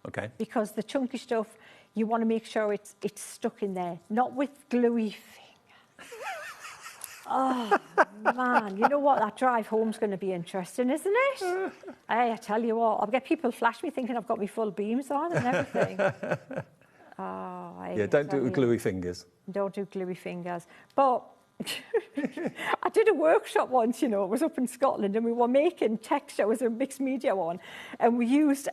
Okay. Because the chunky stuff, you want to make sure it's stuck in there, not with gluey fingers. Oh, man, you know what? That drive home's going to be interesting, isn't it? Hey, I tell you what, I'll get people flash me thinking I've got my full beams on and everything. Yeah, don't do it with gluey fingers. Don't do gluey fingers. But I did a workshop once, you know, it was up in Scotland, and we were making texture, it was a mixed media one, and we used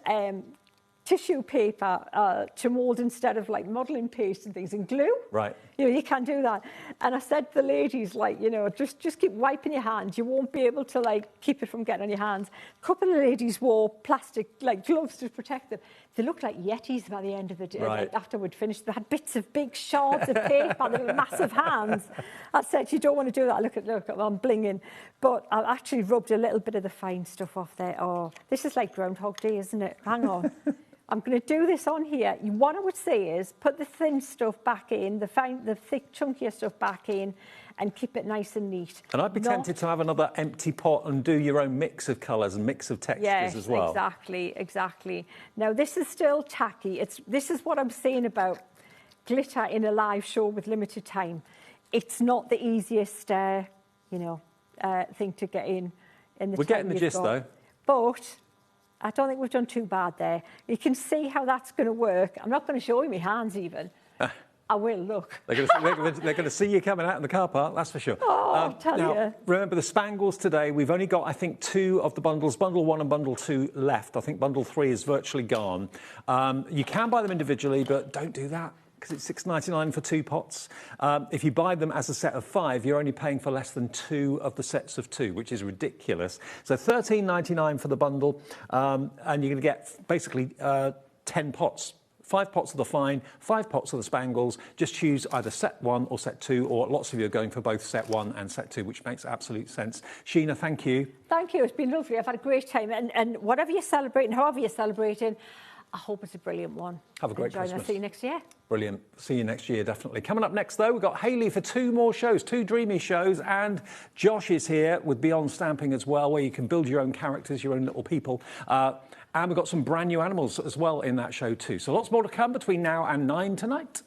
tissue paper to mould instead of like modelling paste and things, and glue. Right. You know, you can't do that. And I said to the ladies, like, you know, just keep wiping your hands. You won't be able to, like, keep it from getting on your hands. A couple of ladies wore plastic, like, gloves to protect them. They looked like Yetis by the end of the day, like, after we'd finished. They had bits of big shards of paper, they were massive hands. I said, you don't want to do that. Look at I'm blinging. But I actually rubbed a little bit of the fine stuff off there. Oh, this is like Groundhog Day, isn't it? Hang on. I'm going to do this on here. What I would say is put the thin stuff back in, the thick, chunkier stuff back in, and keep it nice and neat. And I'd be tempted to have another empty pot and do your own mix of colours and mix of textures as well. Exactly. Now, this is still tacky. This is what I'm saying about glitter in a live show with limited time. It's not the easiest, thing to get in the We're getting the gist, though. But I don't think we've done too bad there. You can see how that's going to work. I'm not going to show you my hands even. I will, look. They're going to see you coming out in the car park, that's for sure. Oh, tell you. Remember the spangles today. We've only got, I think, 2 of the bundles, bundle 1 and bundle 2 left. I think bundle 3 is virtually gone. You can buy them individually, but don't do that, because it's $6.99 for 2 pots. If you buy them as a set of 5, you're only paying for less than 2 of the sets of 2, which is ridiculous. So $13.99 for the bundle, and you're going to get basically 10 pots. 5 pots of the fine, 5 pots of the spangles. Just choose either set 1 or set 2, or lots of you are going for both set 1 and set 2, which makes absolute sense. Sheena, thank you. Thank you. It's been lovely. I've had a great time. And whatever you're celebrating, however you're celebrating, I hope it's a brilliant one. Have a great Christmas. Christmas. See you next year. Brilliant. See you next year, definitely. Coming up next, though, we've got Hayley for 2 more shows, 2 Dreamy shows, and Josh is here with Beyond Stamping as well, where you can build your own characters, your own little people. And we've got some brand new animals as well in that show too. So lots more to come between now and 9 tonight.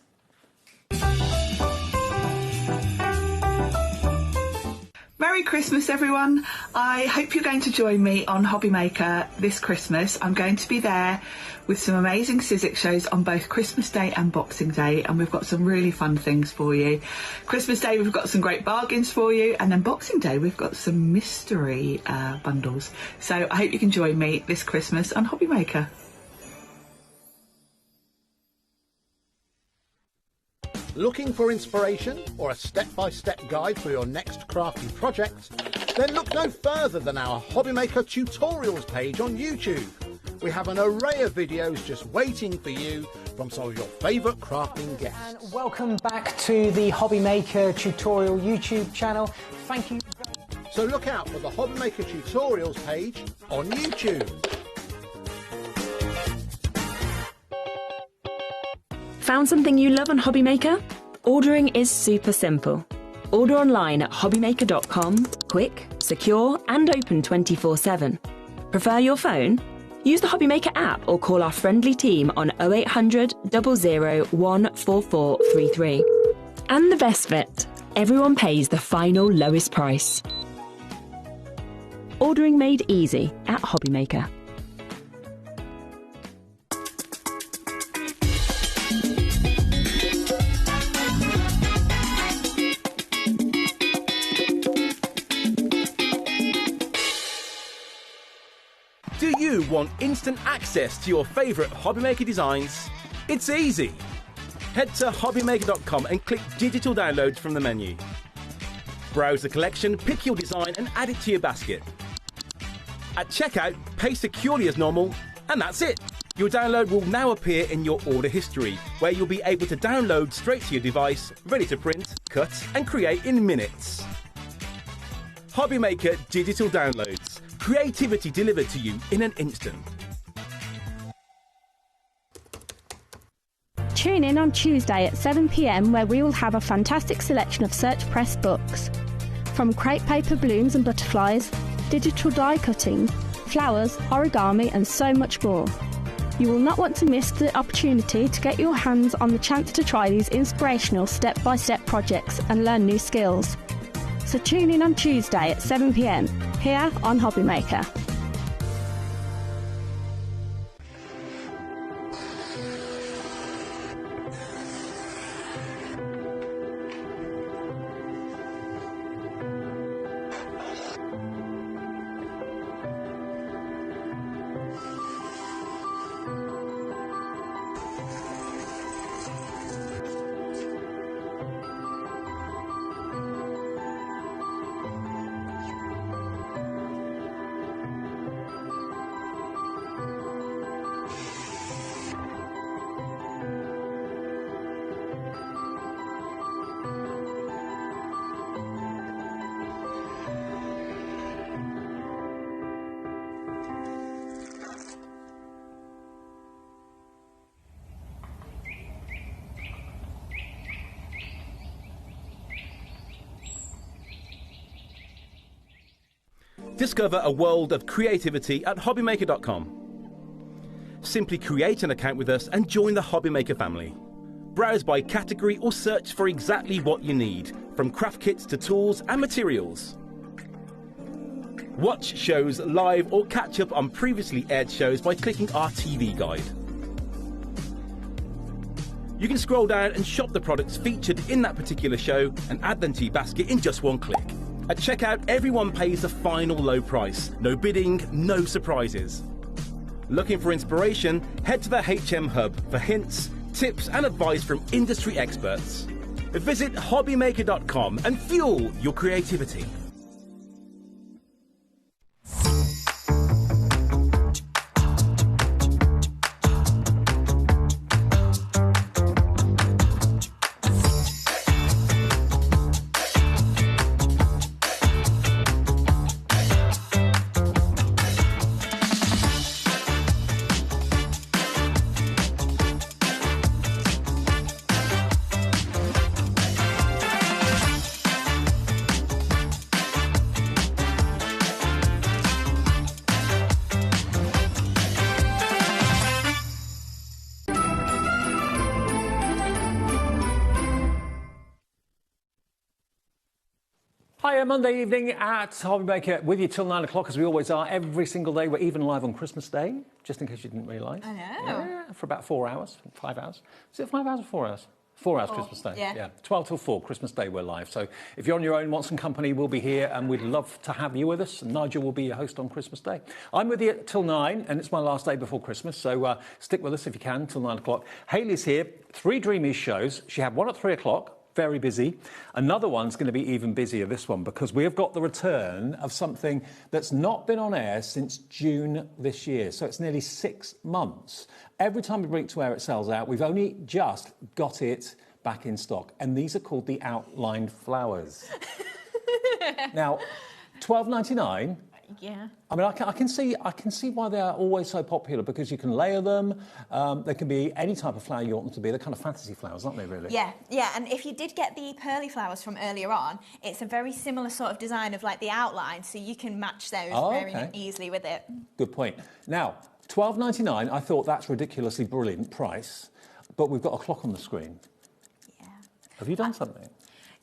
Merry Christmas, everyone. I hope you're going to join me on HobbyMaker this Christmas. I'm going to be there with some amazing Sizzix shows on both Christmas Day and Boxing Day, and we've got some really fun things for you. Christmas Day, we've got some great bargains for you, and then Boxing Day, we've got some mystery bundles. So I hope you can join me this Christmas on HobbyMaker. Looking for inspiration or a step-by-step guide for your next crafty project? Then look no further than our HobbyMaker tutorials page on YouTube. We have an array of videos just waiting for you from some of your favourite crafting guests. And welcome back to the HobbyMaker tutorial YouTube channel. Thank you. So look out for the HobbyMaker tutorials page on YouTube. Found something you love on HobbyMaker? Ordering is super simple. Order online at hobbymaker.com, quick, secure, and open 24/7. Prefer your phone? Use the HobbyMaker app or call our friendly team on 0800 00 14433. And the best bit, everyone pays the final lowest price. Ordering made easy at HobbyMaker. Do you want instant access to your favourite HobbyMaker designs? It's easy. Head to hobbymaker.com and click Digital Downloads from the menu. Browse the collection, pick your design and add it to your basket. At checkout, pay securely as normal, and that's it. Your download will now appear in your order history, where you'll be able to download straight to your device, ready to print, cut, and create in minutes. HobbyMaker digital downloads. Creativity delivered to you in an instant. Tune in on Tuesday at 7 p.m, where we will have a fantastic selection of Search Press books. From crepe paper blooms and butterflies, digital die cutting, flowers, origami, and so much more. You will not want to miss the opportunity to get your hands on the chance to try these inspirational step-by-step projects and learn new skills. So tune in on Tuesday at 7 p.m, here on HobbyMaker. Discover a world of creativity at HobbyMaker.com. Simply create an account with us and join the HobbyMaker family. Browse by category or search for exactly what you need, from craft kits to tools and materials. Watch shows live or catch up on previously aired shows by clicking our TV guide. You can scroll down and shop the products featured in that particular show and add them to your basket in just one click. At checkout, everyone pays the final low price. No bidding, no surprises. Looking for inspiration? Head to the HM Hub for hints, tips and advice from industry experts. Visit HobbyMaker.com and fuel your creativity. Hiya, Monday evening at HobbyMaker with you till 9 o'clock, as we always are, every single day. We're even live on Christmas Day, just in case you didn't realise. I know. Yeah, for about 4 hours, 5 hours. Is it 5 hours or 4 hours? 4 hours Christmas Day. Yeah. 12 till 4, Christmas Day, we're live. So if you're on your own, Watson Company will be here, and we'd love to have you with us. And Nigel will be your host on Christmas Day. I'm with you till 9, and it's my last day before Christmas, so stick with us if you can till 9 o'clock. Hayley's here, 3 Dreamies shows. She had one at 3 o'clock. Very busy. Another one's going to be even busier, this one, because we have got the return of something that's not been on air since June this year. So it's nearly 6 months. Every time we bring it to air, it sells out. We've only just got it back in stock. And these are called the outlined flowers. Now, $12.99. Yeah. I mean, I can see why they are always so popular, because you can layer them. They can be any type of flower you want them to be. They're kind of fantasy flowers, aren't they, really? Yeah, yeah. And if you did get the pearly flowers from earlier on, it's a very similar sort of design of like the outline, so you can match those very easily with it. Good point. Now, $12.99. I thought that's ridiculously brilliant price, but we've got a clock on the screen. Yeah. Have you done something?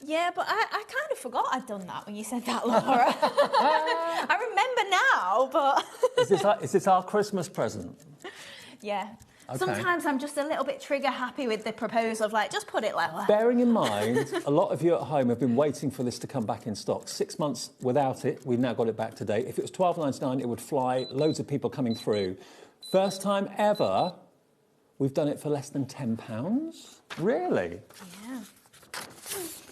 Yeah, but I kind of forgot I'd done that when you said that, Laura. I remember now, but... Is this our Christmas present? Yeah. Okay. Sometimes I'm just a little bit trigger happy with the proposal of like, just put it lower. Bearing in mind, a lot of you at home have been waiting for this to come back in stock. 6 months without it, we've now got it back today. If it was $12.99, it would fly. Loads of people coming through. First time ever, we've done it for less than £10. Really? Yeah.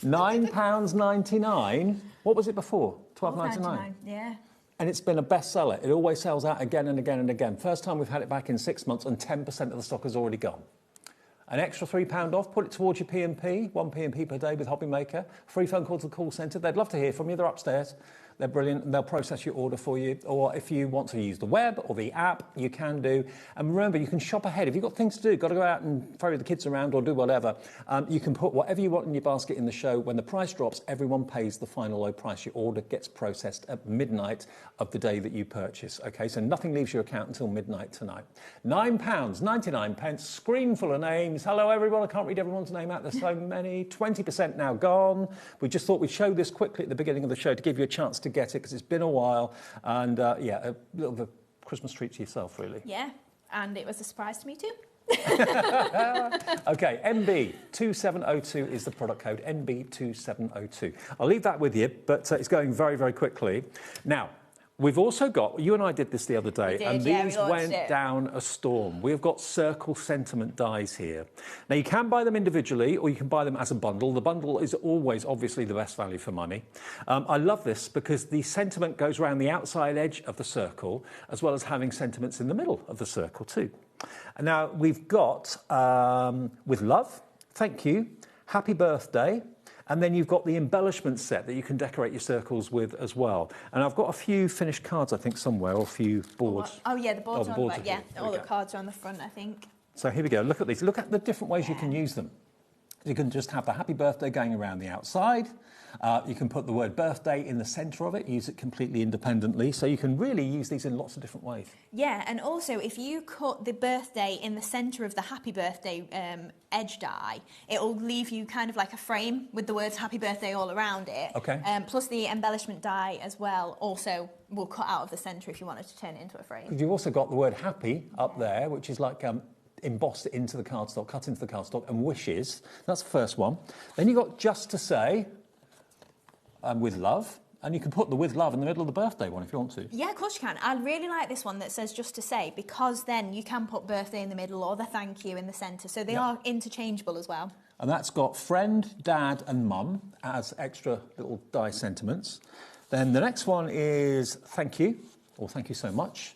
£9.99. What was it before? $12.99. Yeah. and it's been a bestseller. It always sells out again and again and again. First time we've had it back in 6 months, and 10% of the stock has already gone. An extra £3 off, put it towards your P&P, 1 P&P per day with HobbyMaker. Free phone call to the call centre. They'd love to hear from you. They're upstairs. They're brilliant, and they'll process your order for you. Or if you want to use the web or the app, you can do. And remember, you can shop ahead. If you've got things to do, got to go out and ferry the kids around or do whatever, you can put whatever you want in your basket in the show. When the price drops, everyone pays the final low price. Your order gets processed at midnight of the day that you purchase. Okay, so nothing leaves your account until midnight tonight. £9.99, screen full of names. Hello, everyone. I can't read everyone's name out. There's so many. 20% now gone. We just thought we'd show this quickly at the beginning of the show to give you a chance to get it, because it's been a while, and yeah, a little bit of a Christmas treat to yourself, really. Yeah, and it was a surprise to me too. Okay, NB2702 is the product code, NB2702. I'll leave that with you, but it's going very, very quickly. Now, we've also got, you and I did this the other day, and these went down a storm. We've got circle sentiment dies here. Now, you can buy them individually, or you can buy them as a bundle. The bundle is always, obviously, the best value for money. I love this because the sentiment goes around the outside edge of the circle, as well as having sentiments in the middle of the circle, too. And now, we've got, with love, thank you, happy birthday, and then you've got the embellishment set that you can decorate your circles with as well. And I've got a few finished cards, I think, somewhere, or a few boards. Oh, yeah, the boards are on the back. Yeah, all the cards are on the front, I think. So here we go. Look at these. Look at the different ways you can use them. You can just have the happy birthday going around the outside. You can put the word birthday in the centre of it, use it completely independently. So you can really use these in lots of different ways. Yeah, and also if you cut the birthday in the centre of the happy birthday edge die, it'll leave you kind of like a frame with the words happy birthday all around it. Okay. Plus the embellishment die as well also will cut out of the centre if you wanted to turn it into a frame. You've also got the word happy up there, which is like embossed into the cardstock, cut into the cardstock, and wishes. That's the first one. Then you've got just to say, with love, and you can put the with love in the middle of the birthday one if you want to. Yeah, of course you can. I really like this one that says just to say, because then you can put birthday in the middle or the thank you in the centre, so they are interchangeable as well. And that's got friend, dad and mum as extra little die sentiments. Then the next one is thank you, or thank you so much.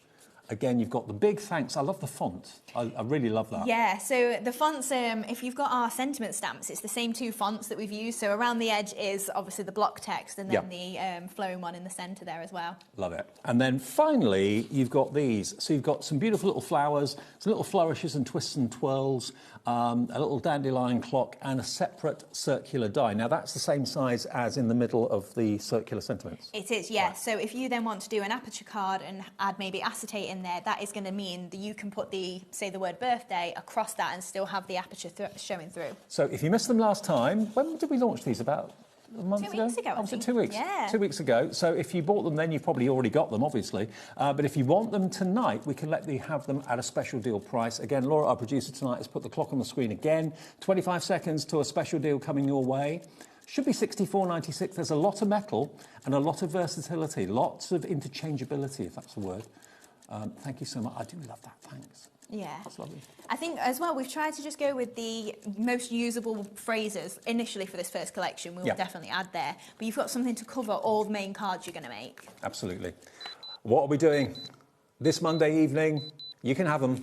Again, you've got the big thanks. I love the font. I really love that. Yeah, so the fonts, if you've got our sentiment stamps, it's the same two fonts that we've used. So around the edge is obviously the block text, and then the flowing one in the centre there as well. Love it. And then finally, you've got these. So you've got some beautiful little flowers, some little flourishes and twists and twirls, a little dandelion clock, and a separate circular die. Now, that's the same size as in the middle of the circular sentiments. It is, yeah. Right. So if you then want to do an aperture card and add maybe acetate in there, that is going to mean that you can put say the word birthday across that and still have the aperture showing through. So if you missed them last time, when did we launch these? About a month ago? 2 weeks ago, I think. 2 weeks? Yeah. 2 weeks ago. So if you bought them then, you've probably already got them, obviously. But if you want them tonight, we can let you have them at a special deal price. Again, Laura, our producer tonight, has put the clock on the screen again. 25 seconds to a special deal coming your way. Should be $64.96. There's a lot of metal and a lot of versatility, lots of interchangeability, if that's a word. Thank you so much. I do love that. Thanks. Yeah. That's lovely. I think as well, we've tried to just go with the most usable phrases initially for this first collection. We'll definitely add there. But you've got something to cover all the main cards you're going to make. Absolutely. What are we doing? This Monday evening, you can have them,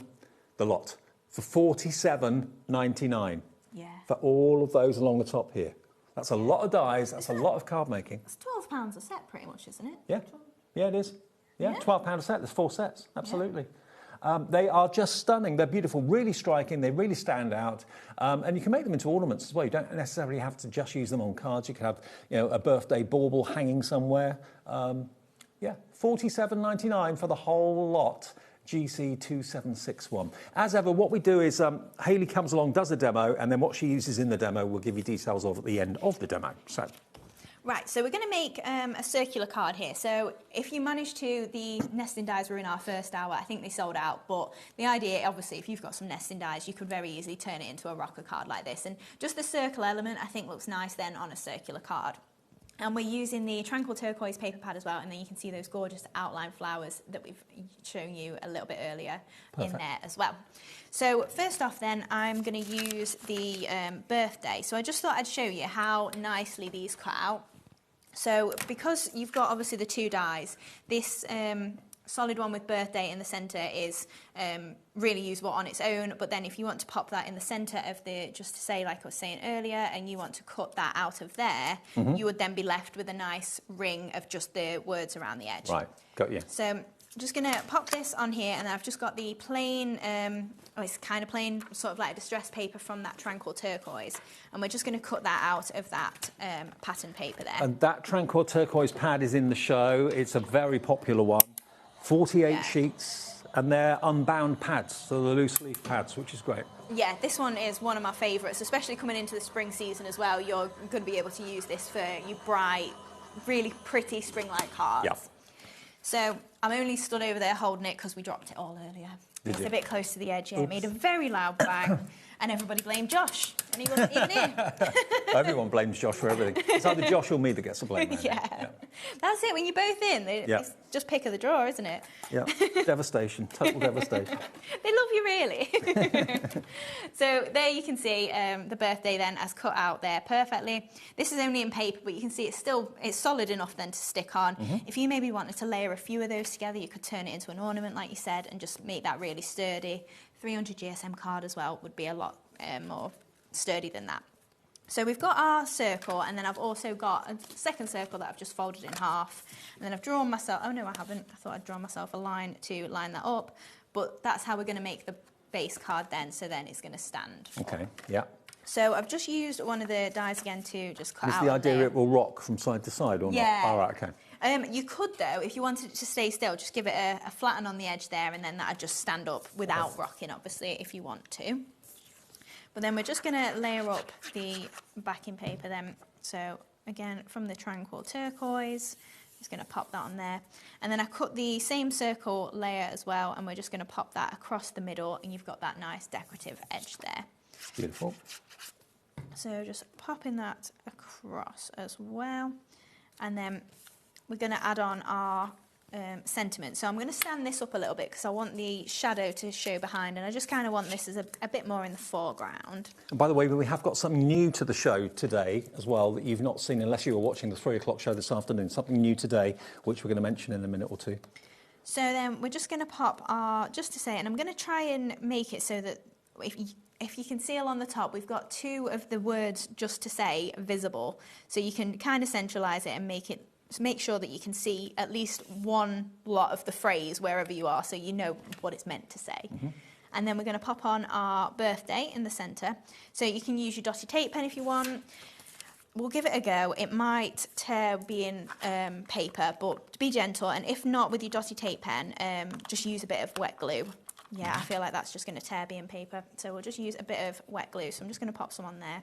the lot, for $47.99. Yeah. For all of those along the top here. That's a lot of dies. That's a lot of card making. It's £12 a set, pretty much, isn't it? Yeah. Yeah, it is. Yeah, £12 a set. There's 4 sets. Absolutely. They are just stunning. They're beautiful, really striking. They really stand out. And you can make them into ornaments as well. You don't necessarily have to just use them on cards. You could have, a birthday bauble hanging somewhere. Yeah, $47.99 for the whole lot. GC2761. As ever, what we do is Hayley comes along, does a demo, and then what she uses in the demo we'll give you details of at the end of the demo. So. Right, so we're going to make a circular card here. So if you manage to, the nesting dies were in our first hour. I think they sold out, but the idea, obviously, if you've got some nesting dies, you could very easily turn it into a rocker card like this. And just the circle element, I think, looks nice then on a circular card. And we're using the Tranquil Turquoise paper pad as well, and then you can see those gorgeous outline flowers that we've shown you a little bit earlier in there as well. So first off then, I'm going to use the birthday. So I just thought I'd show you how nicely these cut out. So because you've got obviously the two dies, this solid one with birthday in the centre is really usable on its own, but then if you want to pop that in the centre of the, just to say, like I was saying earlier, and you want to cut that out of there, you would then be left with a nice ring of just the words around the edge. Right, got you. So I'm just going to pop this on here, and I've just got the plain, it's kind of plain, sort of like distress paper from that Tranquil Turquoise, and we're just going to cut that out of that pattern paper there. And that Tranquil Turquoise pad is in the show. It's a very popular one. 48 sheets, and they're unbound pads, so they're loose leaf pads, which is great. Yeah, this one is one of my favourites, especially coming into the spring season as well. You're going to be able to use this for your bright, really pretty spring-like cards. Yeah. So I'm only stood over there holding it because we dropped it all earlier. It's a bit close to the edge, yeah. It made a very loud bang, and everybody blamed Josh, and he wasn't even here. Everyone blames Josh for everything. It's either Josh or me that gets the blame. Yeah. That's it, when you're both in, it's just pick of the draw, isn't it? Yeah, devastation, total devastation. They love you, really. So there you can see the birthday then as cut out there perfectly. This is only in paper, but you can see it's solid enough then to stick on. If you maybe wanted to layer a few of those together, you could turn it into an ornament, like you said, and just make that really sturdy. 300 GSM card as well would be a lot more sturdy than that. So we've got our circle, and then I've also got a second circle that I've just folded in half, and then I've drawn myself, oh no I haven't, I thought I'd drawn myself a line to line that up, but that's how we're going to make the base card then, so then it's going to stand. Okay, yeah. So I've just used one of the dies again to just cut out. Is the idea it will rock from side to side or not? All right, okay. You could, though, if you wanted it to stay still, just give it a flatten on the edge there, and then that'd just stand up without rocking, obviously, if you want to. But then we're just going to layer up the backing paper then. So, again, from the Tranquil Turquoise, just going to pop that on there. And then I cut the same circle layer as well, and we're just going to pop that across the middle, and you've got that nice decorative edge there. Beautiful. So just popping that across as well. And then we're going to add on our sentiment. So I'm going to stand this up a little bit because I want the shadow to show behind, and I just kind of want this as a bit more in the foreground. And by the way, we have got something new to the show today as well that you've not seen unless you were watching the 3 o'clock show this afternoon. Something new today, which we're going to mention in a minute or two. So then we're just going to pop our, just to say, and I'm going to try and make it so that if you can see along the top, we've got 2 of the words just to say visible. So you can kind of centralise it and make sure that you can see at least one lot of the phrase wherever you are, so you know what it's meant to say. And then we're going to pop on our birthday in the centre. So you can use your dotted tape pen if you want. We'll give it a go. It might tear being paper, but be gentle. And if not, with your dotted tape pen, just use a bit of wet glue. Yeah, I feel like that's just going to tear being paper. So we'll just use a bit of wet glue. So I'm just going to pop some on there.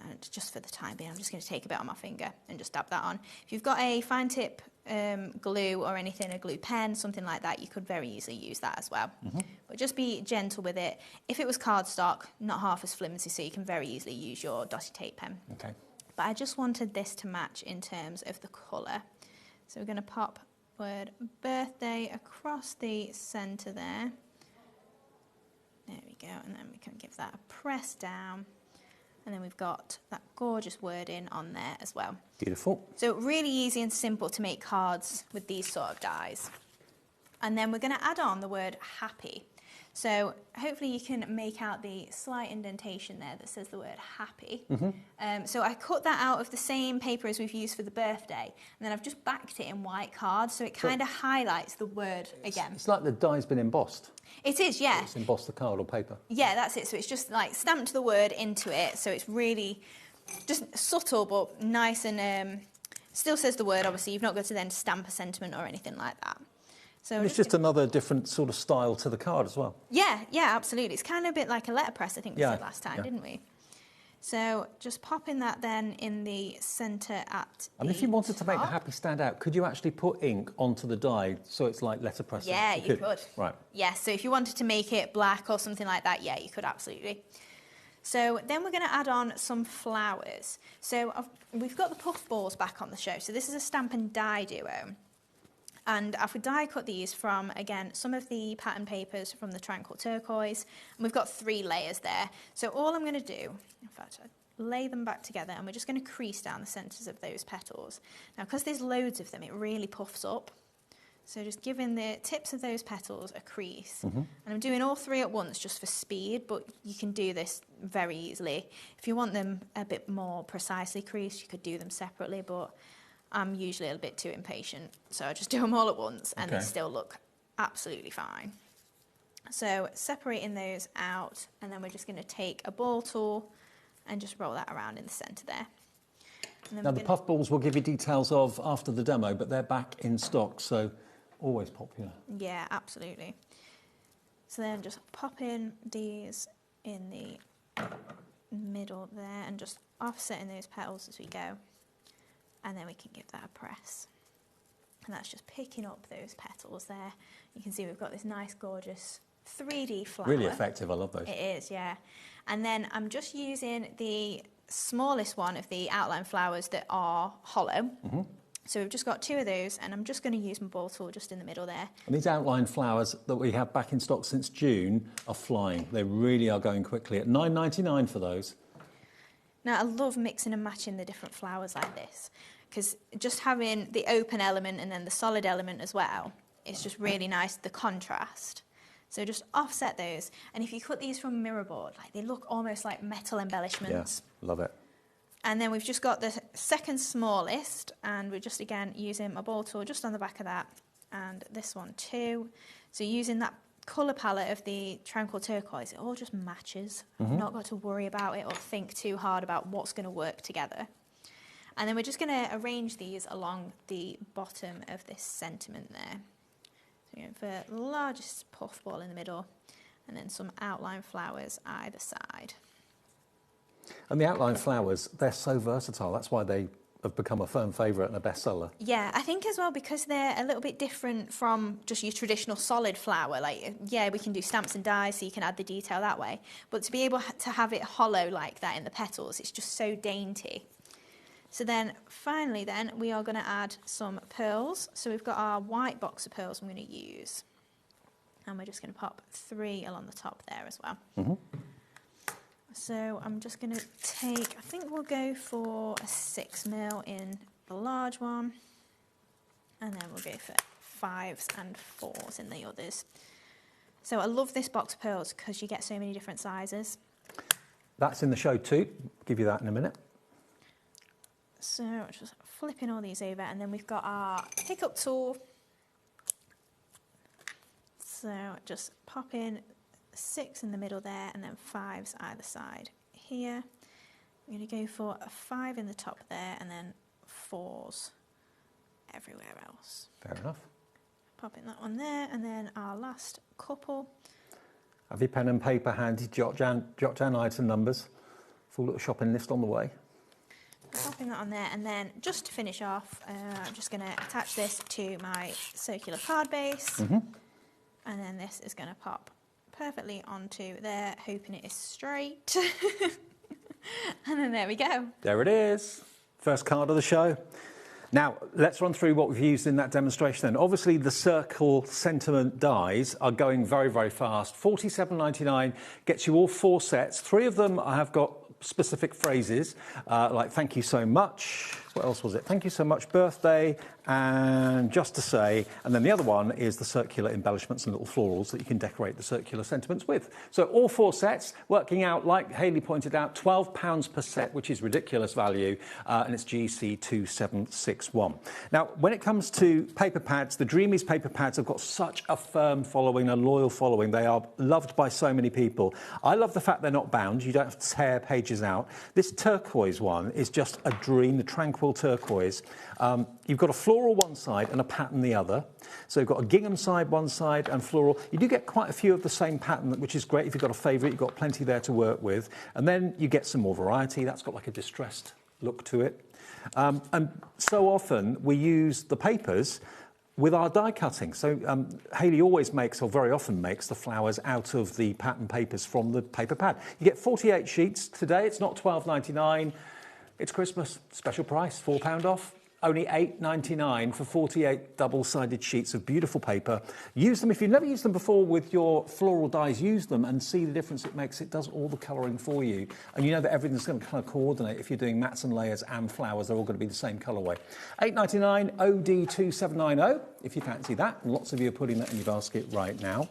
And just for the time being, I'm just going to take a bit on my finger and just dab that on. If you've got a fine tip glue or anything, a glue pen, something like that, you could very easily use that as well. But just be gentle with it. If it was cardstock, not half as flimsy, so you can very easily use your dotted tape pen. Okay. But I just wanted this to match in terms of the colour. So we're going to pop word birthday across the centre there. There we go, and then we can give that a press down. And then we've got that gorgeous wording on there as well. Beautiful. So really easy and simple to make cards with these sort of dies. And then we're going to add on the word happy. So hopefully you can make out the slight indentation there that says the word happy. So I cut that out of the same paper as we've used for the birthday, and then I've just backed it in white card, so it kind of highlights the word again. It's like the die's been embossed. It is, yeah. It's embossed the card or paper. Yeah, that's it. So it's just like stamped the word into it, so it's really just subtle but nice, and still says the word. Obviously, you've not got to then stamp a sentiment or anything like that. So it's just another different sort of style to the card as well. Yeah, absolutely. It's kind of a bit like a letterpress, I think we said last time, didn't we? So just popping that then in the centre at And if you wanted to make the happy stand out, could you actually put ink onto the die so it's like letterpress? Yeah, you could. Right. Yeah, so if you wanted to make it black or something like that, yeah, you could absolutely. So then we're going to add on some flowers. So we've got the puff balls back on the show. So this is a stamp and die duo. And I've die cut these from, again, some of the pattern papers from the Tranquil Turquoise. And we've got 3 layers there. So all I'm going to do, in fact, I'd lay them back together and we're just going to crease down the centres of those petals. Now, because there's loads of them, it really puffs up. So just giving the tips of those petals a crease. And I'm doing all 3 at once just for speed, but you can do this very easily. If you want them a bit more precisely creased, you could do them separately, but I'm usually a bit too impatient. So I just do them all at once and they still look absolutely fine. So separating those out, and then we're just going to take a ball tool and just roll that around in the centre there. Now the puff balls we'll give you details of after the demo, but they're back in stock, so always popular. Yeah, absolutely. So then just pop in these in the middle there and just offsetting those petals as we go. And then we can give that a press. And that's just picking up those petals there. You can see we've got this nice, gorgeous 3D flower. Really effective, I love those. It is, yeah. And then I'm just using the smallest one of the outline flowers that are hollow. So we've just got 2 of those, and I'm just going to use my ball tool just in the middle there. And these outline flowers that we have back in stock since June are flying. They really are going quickly. At $9.99 for those. Now, I love mixing and matching the different flowers like this, because just having the open element and then the solid element as well is just really nice, the contrast. So just offset those, and if you cut these from mirror board, like they look almost like metal embellishments. Yeah, love it. And then we've just got the second smallest, and we're just again using my ball tool just on the back of that, and this one too. So using that colour palette of the Tranquil Turquoise, it all just matches. I've not got to worry about it or think too hard about what's going to work together. And then we're just going to arrange these along the bottom of this sentiment there. So we're going for the largest puff ball in the middle, and then some outline flowers either side. And the outline flowers, they're so versatile. That's why they have become a firm favourite and a bestseller. Yeah, I think as well because they're a little bit different from just your traditional solid flower. Like, yeah, we can do stamps and dies, so you can add the detail that way. But to be able to have it hollow like that in the petals, it's just so dainty. So then, finally then, we are going to add some pearls. So we've got our white box of pearls I'm going to use. And we're just going to pop 3 along the top there as well. So I'm just going to take, I think we'll go for a 6mm in the large one. And then we'll go for 5s and 4s in the others. So I love this box of pearls because you get so many different sizes. That's in the show too. Give you that in a minute. So just flipping all these over, and then we've got our pickup tool. So just pop in 6 in the middle there, and then 5s either side here. I'm going to go for a 5 in the top there, and then 4s everywhere else. Fair enough. Pop in that one there, and then our last couple. Have your pen and paper handy, jot down item numbers. Full little shopping list on the way. Popping that on there, and then just to finish off, I'm just going to attach this to my circular card base, and then this is going to pop perfectly onto there, hoping it is straight. And then there we go. There it is. First card of the show. Now, let's run through what we've used in that demonstration then. Obviously, the circle sentiment dies are going very, very fast. $47.99 gets you all 4 sets. 3 of them I have got specific phrases, like thank you so much. What else was it? Thank you so much, birthday, and just to say. And then the other one is the circular embellishments and little florals that you can decorate the circular sentiments with. So all 4 sets, working out, like Hayley pointed out, £12 per set, which is ridiculous value, and it's GC2761. Now, when it comes to paper pads, the Dreamies paper pads have got such a firm following, a loyal following. They are loved by so many people. I love the fact they're not bound. You don't have to tear pages out. This turquoise one is just a dream, the Tranquil Turquoise. You've got a floral one side and a pattern the other. So you've got a gingham side one side and floral. You do get quite a few of the same pattern, which is great if you've got a favourite. You've got plenty there to work with. And then you get some more variety. That's got like a distressed look to it. And so often we use the papers with our die cutting. So Hayley always makes, or very often makes, the flowers out of the pattern papers from the paper pad. You get 48 sheets. Today it's not $12.99. It's Christmas, special price, £4 off. Only $8.99 for 48 double-sided sheets of beautiful paper. Use them. If you've never used them before with your floral dies, use them and see the difference it makes. It does all the colouring for you. And you know that everything's going to kind of coordinate. If you're doing mats and layers and flowers, they're all going to be the same colourway. $8.99 OD2790, if you fancy that. And lots of you are putting that in your basket right now.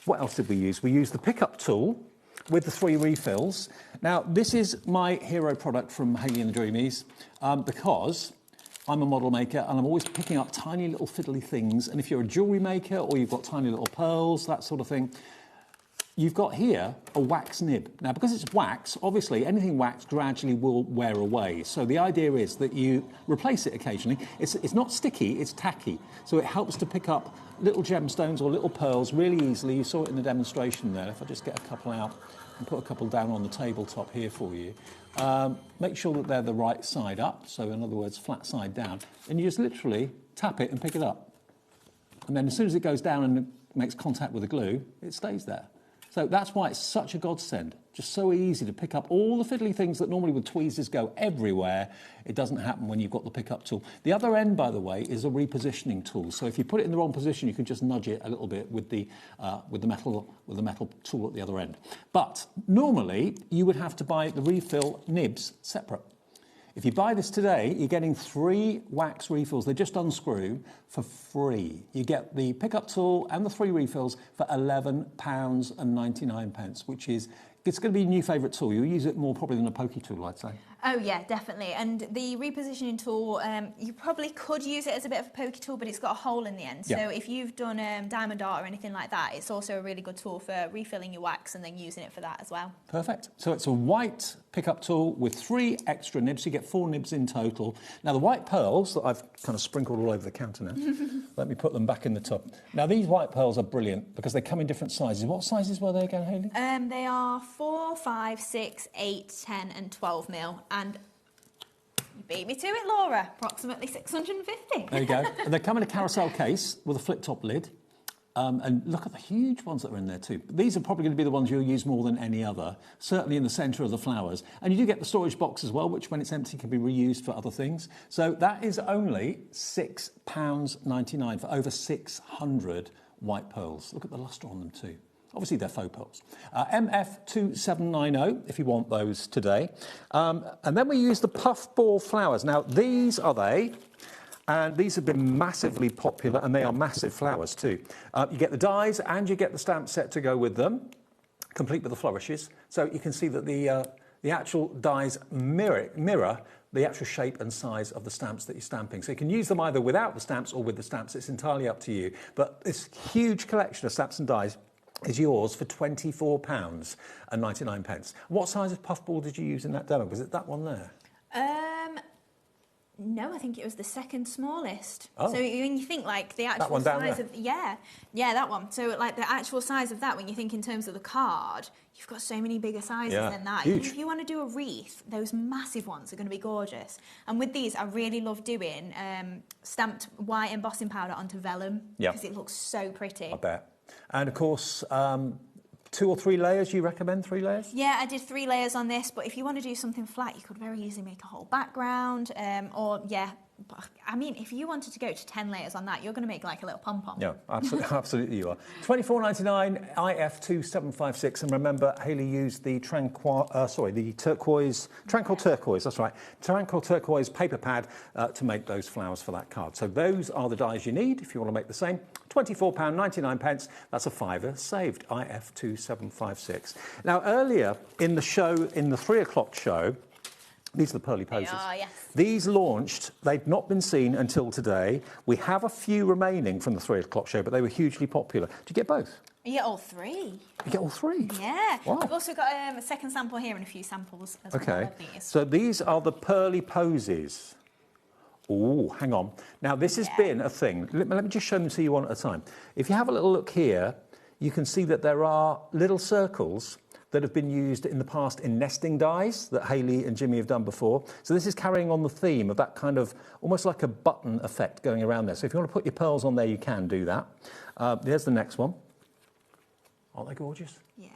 What else did we use? We used the pickup tool with the 3 refills. Now, this is my hero product from Hayley and the Dreamies because I'm a model maker and I'm always picking up tiny little fiddly things. And if you're a jewellery maker or you've got tiny little pearls, that sort of thing, you've got here a wax nib. Now, because it's wax, obviously anything wax gradually will wear away. So the idea is that you replace it occasionally. It's not sticky, it's tacky. So it helps to pick up little gemstones or little pearls really easily. You saw it in the demonstration there. If I just get a couple out and put a couple down on the tabletop here for you. Make sure that they're the right side up, so in other words, flat side down. And you just literally tap it and pick it up. And then as soon as it goes down and makes contact with the glue, it stays there. So that's why it's such a godsend. Just so easy to pick up all the fiddly things that normally with tweezers go everywhere. It doesn't happen when you've got the pickup tool. The other end, by the way, is a repositioning tool. So if you put it in the wrong position, you can just nudge it a little bit with the metal tool at the other end. But normally, you would have to buy the refill nibs separate. If you buy this today, you're getting 3 wax refills. They just unscrew for free. You get the pickup tool and the 3 refills for £11.99, which is, it's going to be a new favourite tool. You'll use it more probably than a pokey tool, I'd say. Oh yeah, definitely. And the repositioning tool, you probably could use it as a bit of a pokey tool, but it's got a hole in the end. Yeah. So if you've done diamond art or anything like that, it's also a really good tool for refilling your wax and then using it for that as well. Perfect. So it's a white pickup tool with 3 extra nibs. You get 4 nibs in total. Now the white pearls that I've kind of sprinkled all over the counter now, let me put them back in the tub. Now these white pearls are brilliant because they come in different sizes. What sizes were they again, Hayley? They are 4, 5, 6, 8, 10 and 12 mil. And you beat me to it, Laura. Approximately 650. There you go. And they come in a carousel case with a flip-top lid. And look at the huge ones that are in there too. These are probably going to be the ones you'll use more than any other, certainly in the centre of the flowers. And you do get the storage box as well, which when it's empty can be reused for other things. So that is only £6.99 for over 600 white pearls. Look at the lustre on them too. Obviously, they're faux pearls. MF2790, if you want those today. And then we use the puffball flowers. Now, these are they. And these have been massively popular, and they are massive flowers too. You get the dies, and you get the stamp set to go with them, complete with the flourishes. So you can see that the actual dies mirror the actual shape and size of the stamps that you're stamping. So you can use them either without the stamps or with the stamps. It's entirely up to you. But this huge collection of stamps and dies is yours for £24.99. What size of puffball did you use in that demo? Was it that one there? No, I think it was the second smallest. Oh. So when you think like the actual size of yeah, that one. So like the actual size of that, when you think in terms of the card, you've got so many bigger sizes than that. Huge. If you want to do a wreath, those massive ones are going to be gorgeous. And with these, I really love doing stamped white embossing powder onto vellum because it looks so pretty. I bet. And of course, 2 or 3 layers, you recommend 3 layers? Yeah, I did 3 layers on this, but if you want to do something flat, you could very easily make a whole background, I mean, if you wanted to go to 10 layers on that, you're going to make like a little pom-pom. Yeah, absolutely you are. £24.99, IF2756, and remember, Hayley used the tranquil turquoise, that's right, tranquil turquoise paper pad to make those flowers for that card. So those are the dies you need if you want to make the same. £24.99, that's a £5 saved, IF2756. Now, earlier in the show, in the 3 o'clock show, these are the Pearly Posies. Yes. These launched, they've not been seen until today. We have a few remaining from the 3 o'clock show, but they were hugely popular. Did you get both? You get all 3. You get all 3? Yeah. Wow. I've also got a second sample here and a few samples as well of these. So these are the Pearly Posies. Oh, hang on. Now, this has been a thing. Let me just show them to you one at a time. If you have a little look here, you can see that there are little circles that have been used in the past in nesting dies that Hayley and Jimmy have done before. So this is carrying on the theme of that kind of almost like a button effect going around there. So if you want to put your pearls on there, you can do that. There's the next one. Aren't they gorgeous? Yeah.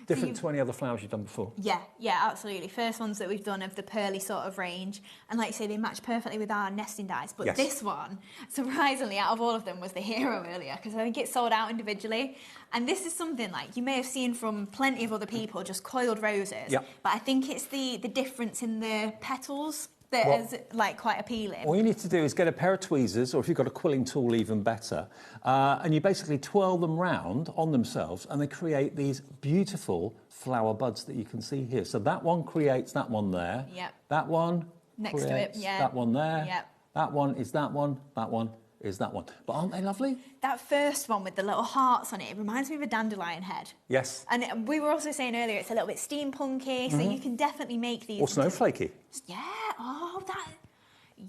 Different to any other flowers you've done before? Yeah, absolutely. First ones that we've done of the pearly sort of range. And like you say, they match perfectly with our nesting dies. But Yes. this one, surprisingly, out of all of them, was the hero earlier, because I think it sold out individually. And this is something like you may have seen from plenty of other people, just coiled roses. Yep. But I think it's the difference in the petals that is like quite appealing. All you need to do is get a pair of tweezers, or if you've got a quilling tool, even better, and you basically twirl them round on themselves, and they create these beautiful flower buds that you can see here. So that one creates that one there. Yep. That one Next to it, creates yeah. that one there. Yep. That one is that one. That one is that one. But aren't they lovely? That first one with the little hearts on it reminds me of a dandelion head. Yes. And we were also saying earlier it's a little bit steampunky, so you can definitely make these. Or snowflakey. Yeah. Oh, that.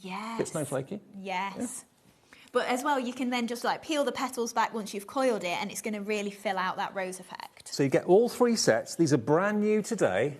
Yes. Bit snowflakey. Yes. Yeah. But as well, you can then just like peel the petals back once you've coiled it, and it's going to really fill out that rose effect. So you get all 3 sets. These are brand new today.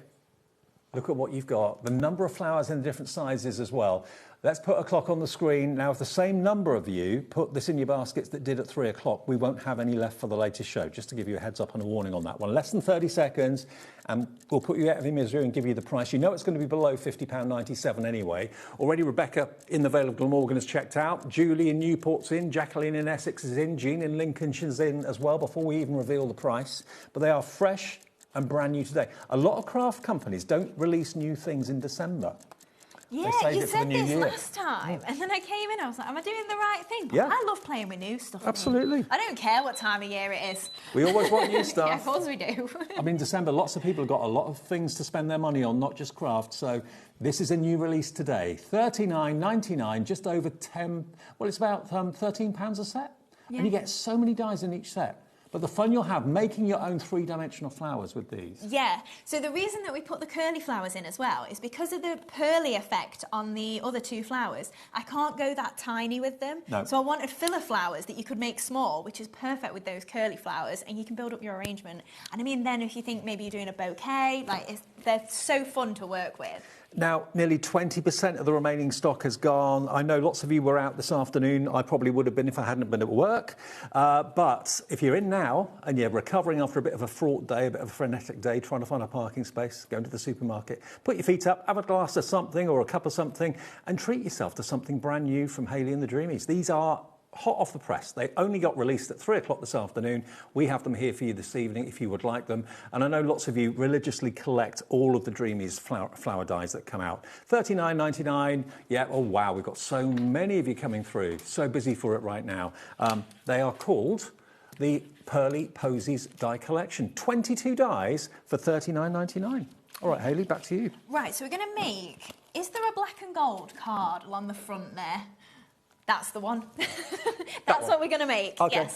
Look at what you've got. The number of flowers in the different sizes as well. Let's put a clock on the screen. Now, if the same number of you put this in your baskets that did at 3 o'clock, we won't have any left for the latest show, just to give you a heads up and a warning on that one. Less than 30 seconds, and we'll put you out of your misery and give you the price. You know it's going to be below £50.97 anyway. Already Rebecca in the Vale of Glamorgan has checked out. Julie in Newport's in. Jacqueline in Essex is in. Jean in Lincolnshire's in as well before we even reveal the price. But they are fresh and brand new today. A lot of craft companies don't release new things in December. Yeah, you said this last time, and then I came in, I was like, am I doing the right thing? But Yeah. I love playing with new stuff. Absolutely. I don't care what time of year it is. We always want new stuff. Yeah, of course we do. I mean, December, lots of people have got a lot of things to spend their money on, not just craft. So this is a new release today. $39.99, just over 10, well, it's about £13 a set. Yeah. And you get so many dies in each set. But the fun you'll have making your own 3-dimensional flowers with these. Yeah, so the reason that we put the curly flowers in as well is because of the pearly effect on the other 2 flowers. I can't go that tiny with them. No. So I wanted filler flowers that you could make small, which is perfect with those curly flowers, and you can build up your arrangement. And I mean, then if you think maybe you're doing a bouquet, like they're so fun to work with. Now, nearly 20% of the remaining stock has gone. I know lots of you were out this afternoon. I probably would have been if I hadn't been at work. But if you're in now and you're recovering after a bit of a fraught day, a bit of a frenetic day, trying to find a parking space, go into the supermarket, put your feet up, have a glass of something or a cup of something, and treat yourself to something brand new from Hayley and the Dreamies. These are hot off the press. They only got released at 3 o'clock this afternoon. We have them here for you this evening if you would like them. And I know lots of you religiously collect all of the Dreamies flower dies that come out. $39.99. Yeah, oh wow, we've got so many of you coming through. So busy for it right now. They are called the Pearly Posies Die Collection. 22 dies for $39.99. All right, Hayley, back to you. Right, so we're going to make... Is there a black and gold card along the front there? That's the one. That's what we're going to make, Okay.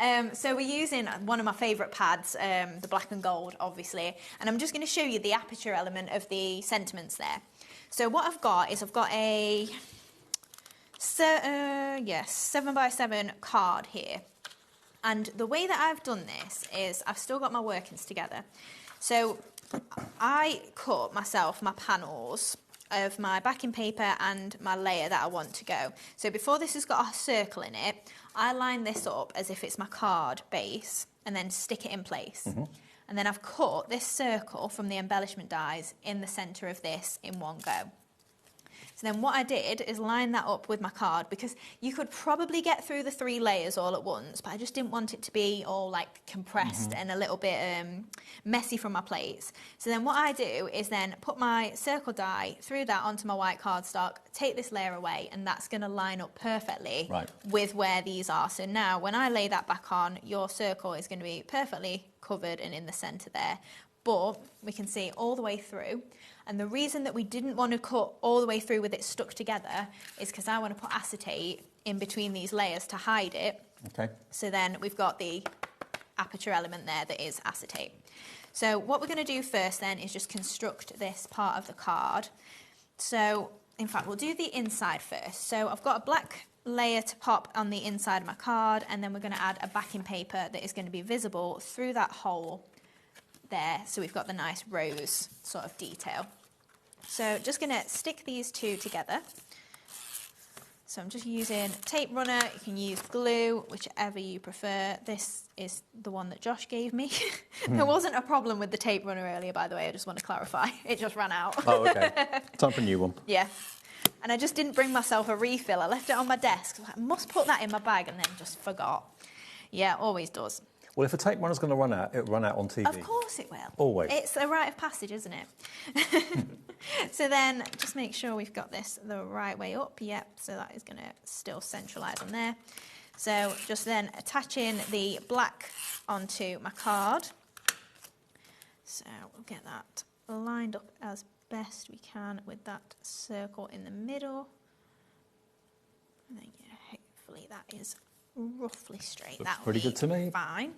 yes. So we're using one of my favourite pads, the black and gold, obviously. And I'm just going to show you the aperture element of the sentiments there. So what I've got is I've got a 7x7 card here. And the way that I've done this is I've still got my workings together. So I cut myself my panels of my backing paper and my layer that I want to go. So before this has got a circle in it, I line this up as if it's my card base and then stick it in place. And then I've cut this circle from the embellishment dies in the centre of this in one go. So then what I did is line that up with my card, because you could probably get through the 3 layers all at once, but I just didn't want it to be all like compressed and a little bit messy from my plates. So then what I do is then put my circle die through that onto my white cardstock, take this layer away, and that's going to line up perfectly with where these are. So now when I lay that back on, your circle is going to be perfectly covered and in the centre there. But we can see all the way through. And the reason that we didn't want to cut all the way through with it stuck together is because I want to put acetate in between these layers to hide it. Okay. So then we've got the aperture element there that is acetate. So what we're going to do first then is just construct this part of the card. So, in fact, we'll do the inside first. So I've got a black layer to pop on the inside of my card, and then we're going to add a backing paper that is going to be visible through that hole there, so we've got the nice rose sort of detail. So just going to stick these 2 together. So I'm just using tape runner. You can use glue, whichever you prefer. This is the one that Josh gave me. There wasn't a problem with the tape runner earlier, by the way. I just want to clarify. It just ran out. Oh, okay. Time for a new one. Yeah. And I just didn't bring myself a refill. I left it on my desk. I must put that in my bag and then just forgot. Yeah, always does. Well, if a tape runner's going to run out, it'll run out on TV. Of course it will. Always. It's a rite of passage, isn't it? So then just make sure we've got this the right way up. Yep, so that is going to still centralise on there. So just then attaching the black onto my card. So we'll get that lined up as best we can with that circle in the middle. And then hopefully that is roughly straight. Looks pretty good to me. Fine.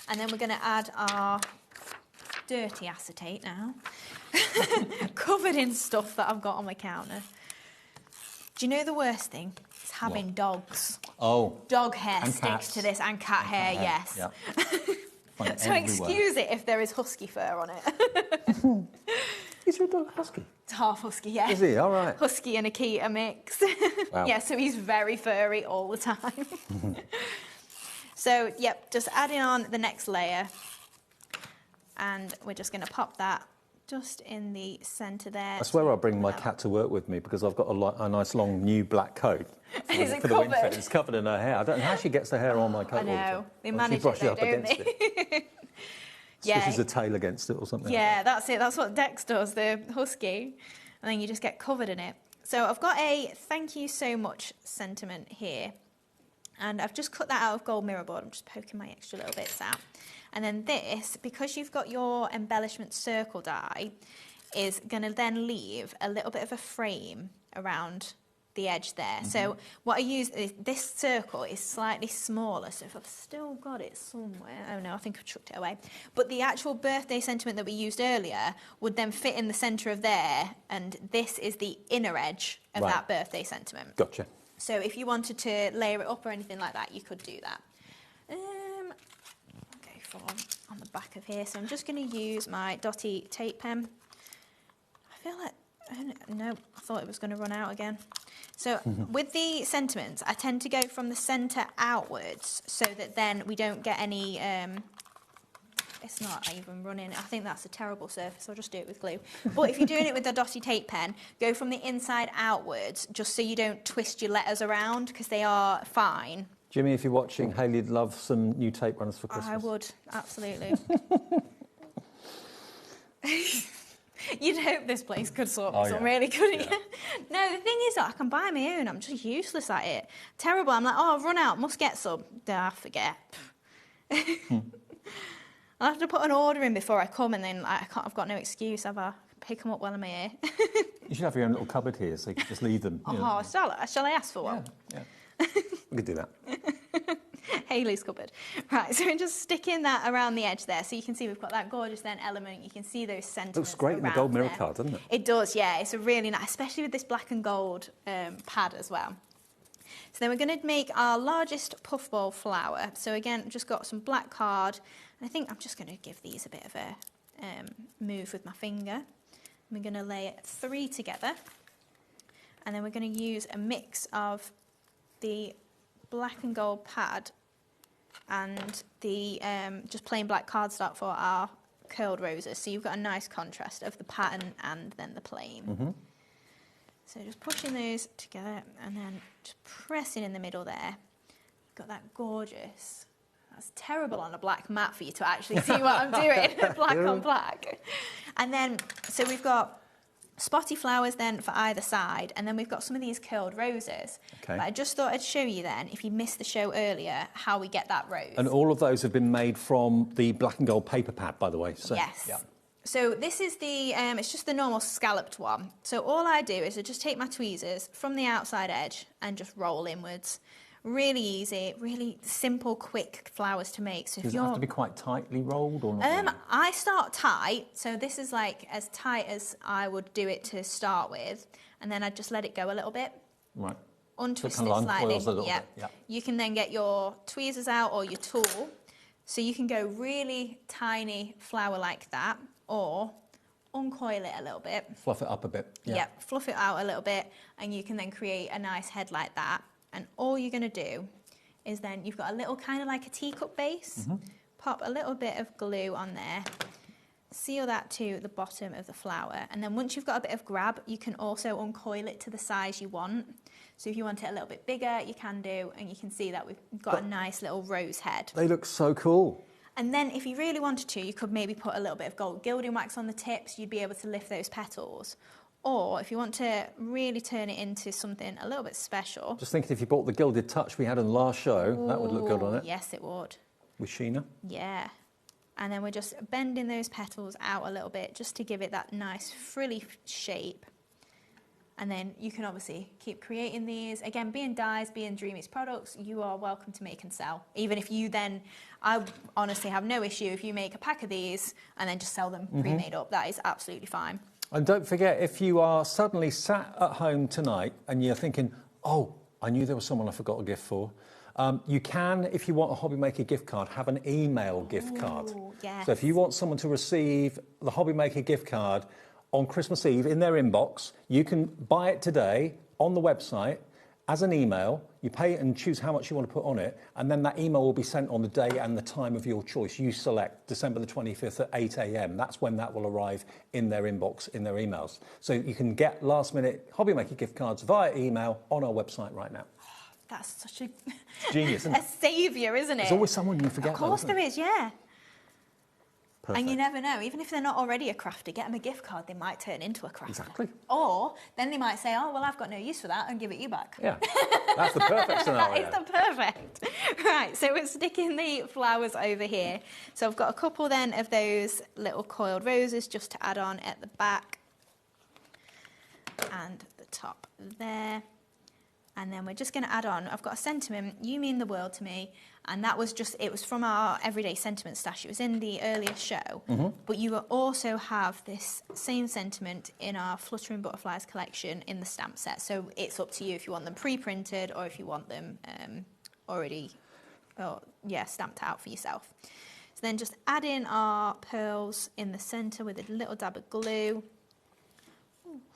And then we're going to add our dirty acetate now, covered in stuff that I've got on my counter. Do you know the worst thing? It's having dogs. Oh. Dog hair and sticks cats. to this, and cat hair, yes. Yeah. So excuse it if there is husky fur on it. Is your dog husky? It's half husky, yeah. Is he? All right. Husky and Akita mix. Wow. Yeah, so he's very furry all the time. So, yep, just adding on the next layer. And we're just going to pop that just in the centre there. I swear I'll bring my cat to work with me because I've got a nice long new black coat. Is it for the winter. covered? It's covered in her hair. I don't know how she gets her hair on my coat. I know. They Or manage she brushes it, though, up don't against they? it. Yeah. Squishes a tail against it or something. Yeah, that's it. That's what Dex does, the husky. And then you just get covered in it. So I've got a thank you so much sentiment here. And I've just cut that out of gold mirror board. I'm just poking my extra little bits out. And then this, because you've got your embellishment circle die, is going to then leave a little bit of a frame around the edge there. So what I use is this circle is slightly smaller. So if I've still got it somewhere, oh no, I think I've chucked it away. But the actual birthday sentiment that we used earlier would then fit in the centre of there. And this is the inner edge of that birthday sentiment. Gotcha. So if you wanted to layer it up or anything like that, you could do that. Okay, for on the back of here. So I'm just going to use my dotty tape pen. I feel like, no, I thought it was going to run out again. So with the sentiments, I tend to go from the centre outwards so that then we don't get any, it's not even running. I think that's a terrible surface. I'll just do it with glue. But if you're doing it with the dotty tape pen, go from the inside outwards just so you don't twist your letters around because they are fine. Jimmy, if you're watching, Hayley'd love some new tape runners for Christmas. I would, absolutely. You'd hope this place could sort me some really, couldn't you? No, the thing is that I can buy my own. I'm just useless at it. Terrible. I'm like, oh, I've run out. Must get some. I forget. I'll have to put an order in before I come, and then I've got no excuse, have I? Pick them up while I'm here. You should have your own little cupboard here, so you can just leave them. Oh, shall I ask for one? Yeah. We could do that. Hayley's cupboard. Right, so I'm just sticking that around the edge there, so you can see we've got that gorgeous then element. You can see those sentiments. Looks great in the gold mirror card, doesn't it? It does, yeah. It's a really nice, especially with this black and gold pad as well. So then we're going to make our largest puffball flower. So again, I've just got some black card. And I think I'm just going to give these a bit of a move with my finger. We're going to lay 3 together. And then we're going to use a mix of the black and gold pad and the just plain black cardstock for our curled roses. So you've got a nice contrast of the pattern and then the plain. So just pushing those together and then just pressing in the middle there. You've got that gorgeous. That's terrible on a black mat for you to actually see what I'm doing, black on black. And then, so we've got spotty flowers then for either side, and then we've got some of these curled roses. Okay. But I just thought I'd show you then, if you missed the show earlier, how we get that rose. And all of those have been made from the black and gold paper pad, by the way. So, yes. Yeah. So this is the, it's just the normal scalloped one. So all I do is I just take my tweezers from the outside edge and just roll inwards. Really easy, really simple, quick flowers to make. So Does it have to be quite tightly rolled or not? really? I start tight, so this is like as tight as I would do it to start with, and then I just let it go a little bit. Right. Untwist So it kind of it slightly. uncoils a little Yeah. bit, yeah. You can then get your tweezers out or your tool, so you can go really tiny flower like that, or uncoil it a little bit. Fluff it up a bit. Yeah, fluff it out a little bit, and you can then create a nice head like that. And all you're going to do is then you've got a little kind of like a teacup base. Pop a little bit of glue on there. Seal that to the bottom of the flower, and then once you've got a bit of grab, you can also uncoil it to the size you want. So if you want it a little bit bigger, you can do, and you can see that we've got a nice little rose head. They look so cool. And then if you really wanted to, you could maybe put a little bit of gold gilding wax on the tips. You'd be able to lift those petals. Or if you want to really turn it into something a little bit special. Just thinking if you bought the Gilded touch we had in the last show, that would look good on it. Yes, it would. With Sheena. Yeah. And then we're just bending those petals out a little bit just to give it that nice frilly shape. And then you can obviously keep creating these. Again, being dyes, being Dreamies products, you are welcome to make and sell. Even if you then, I honestly have no issue if you make a pack of these and then just sell them pre-made up. That is absolutely fine. And don't forget, if you are suddenly sat at home tonight and you're thinking, oh, I knew there was someone I forgot a gift for, you can, if you want a HobbyMaker gift card, have an email gift card. Yes. So if you want someone to receive the HobbyMaker gift card on Christmas Eve in their inbox, you can buy it today on the website as an email. You pay it and choose how much you want to put on it, and then that email will be sent on the day and the time of your choice. You select December the 25th at 8 a.m. That's when that will arrive in their inbox, in their emails. So you can get last-minute HobbyMaker gift cards via email on our website right now. That's such a genius, isn't it? A saviour, isn't it? There's always someone you forget. Of course there is, yeah. Perfect. And you never know, even if they're not already a crafter, get them a gift card, they might turn into a crafter. Exactly. Or then they might say, oh, well, I've got no use for that, and give it you back. Yeah, that's the perfect scenario. That is the perfect. Right, so we're sticking the flowers over here. So I've got a couple then of those little coiled roses just to add on at the back and the top there. And then we're just going to add on, I've got a sentiment, you mean the world to me, and that was just, it was from our everyday sentiment stash. It was in the earlier show, but you will also have this same sentiment in our Fluttering Butterflies collection in the stamp set. So it's up to you if you want them pre-printed or if you want them already, stamped out for yourself. So then just add in our pearls in the centre with a little dab of glue.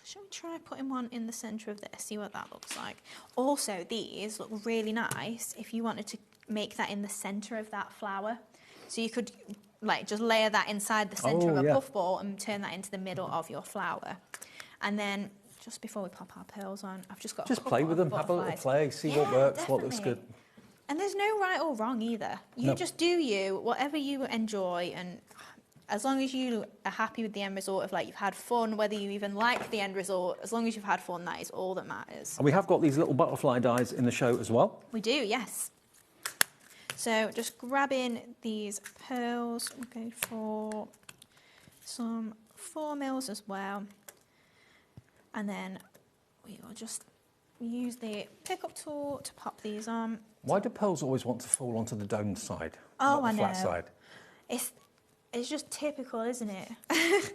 Shall we try putting one in the centre of this, see what that looks like? Also, these look really nice if you wanted to make that in the centre of that flower. So you could like just layer that inside the centre of a puffball and turn that into the middle of your flower. And then just before we pop our pearls on, I've just got just play with them, have a little play, see what works, definitely. what looks good. And there's no right or wrong either. You just do you, whatever you enjoy, and as long as you are happy with the end result of like you've had fun, whether you even like the end result, as long as you've had fun, that is all that matters. And we have got these little butterfly dies in the show as well. We do, yes. So just grabbing these pearls, we'll go for some 4 mils as well. And then we will just use the pickup tool to pop these on. Why do pearls always want to fall onto the domed side, not the flat side? It's just typical, isn't it?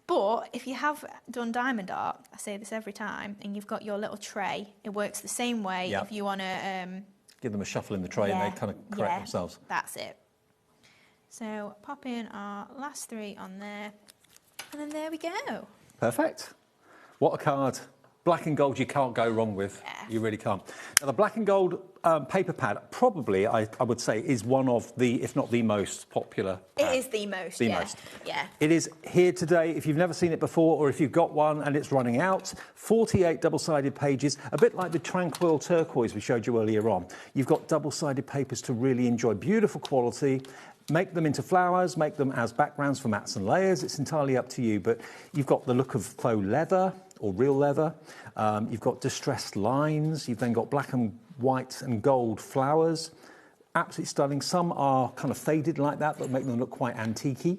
But if you have done diamond art, I say this every time, and you've got your little tray, it works the same way if you want to... give them a shuffle in the tray and they kind of correct themselves. That's it. So pop in our last 3 on there, and then there we go. Perfect. What a card. Black and gold you can't go wrong with. Yeah. You really can't. Now, the black and gold paper pad probably, I would say, is one of the, if not the most popular pad. It is the most, yeah. It is here today. If you've never seen it before, or if you've got one and it's running out, 48 double-sided pages, a bit like the Tranquil Turquoise we showed you earlier on. You've got double-sided papers to really enjoy. Beautiful quality. Make them into flowers, make them as backgrounds for mats and layers. It's entirely up to you, but you've got the look of faux leather or real leather. You've got distressed lines. You've then got black and white and gold flowers. Absolutely stunning. Some are kind of faded like that, but make them look quite antique-y.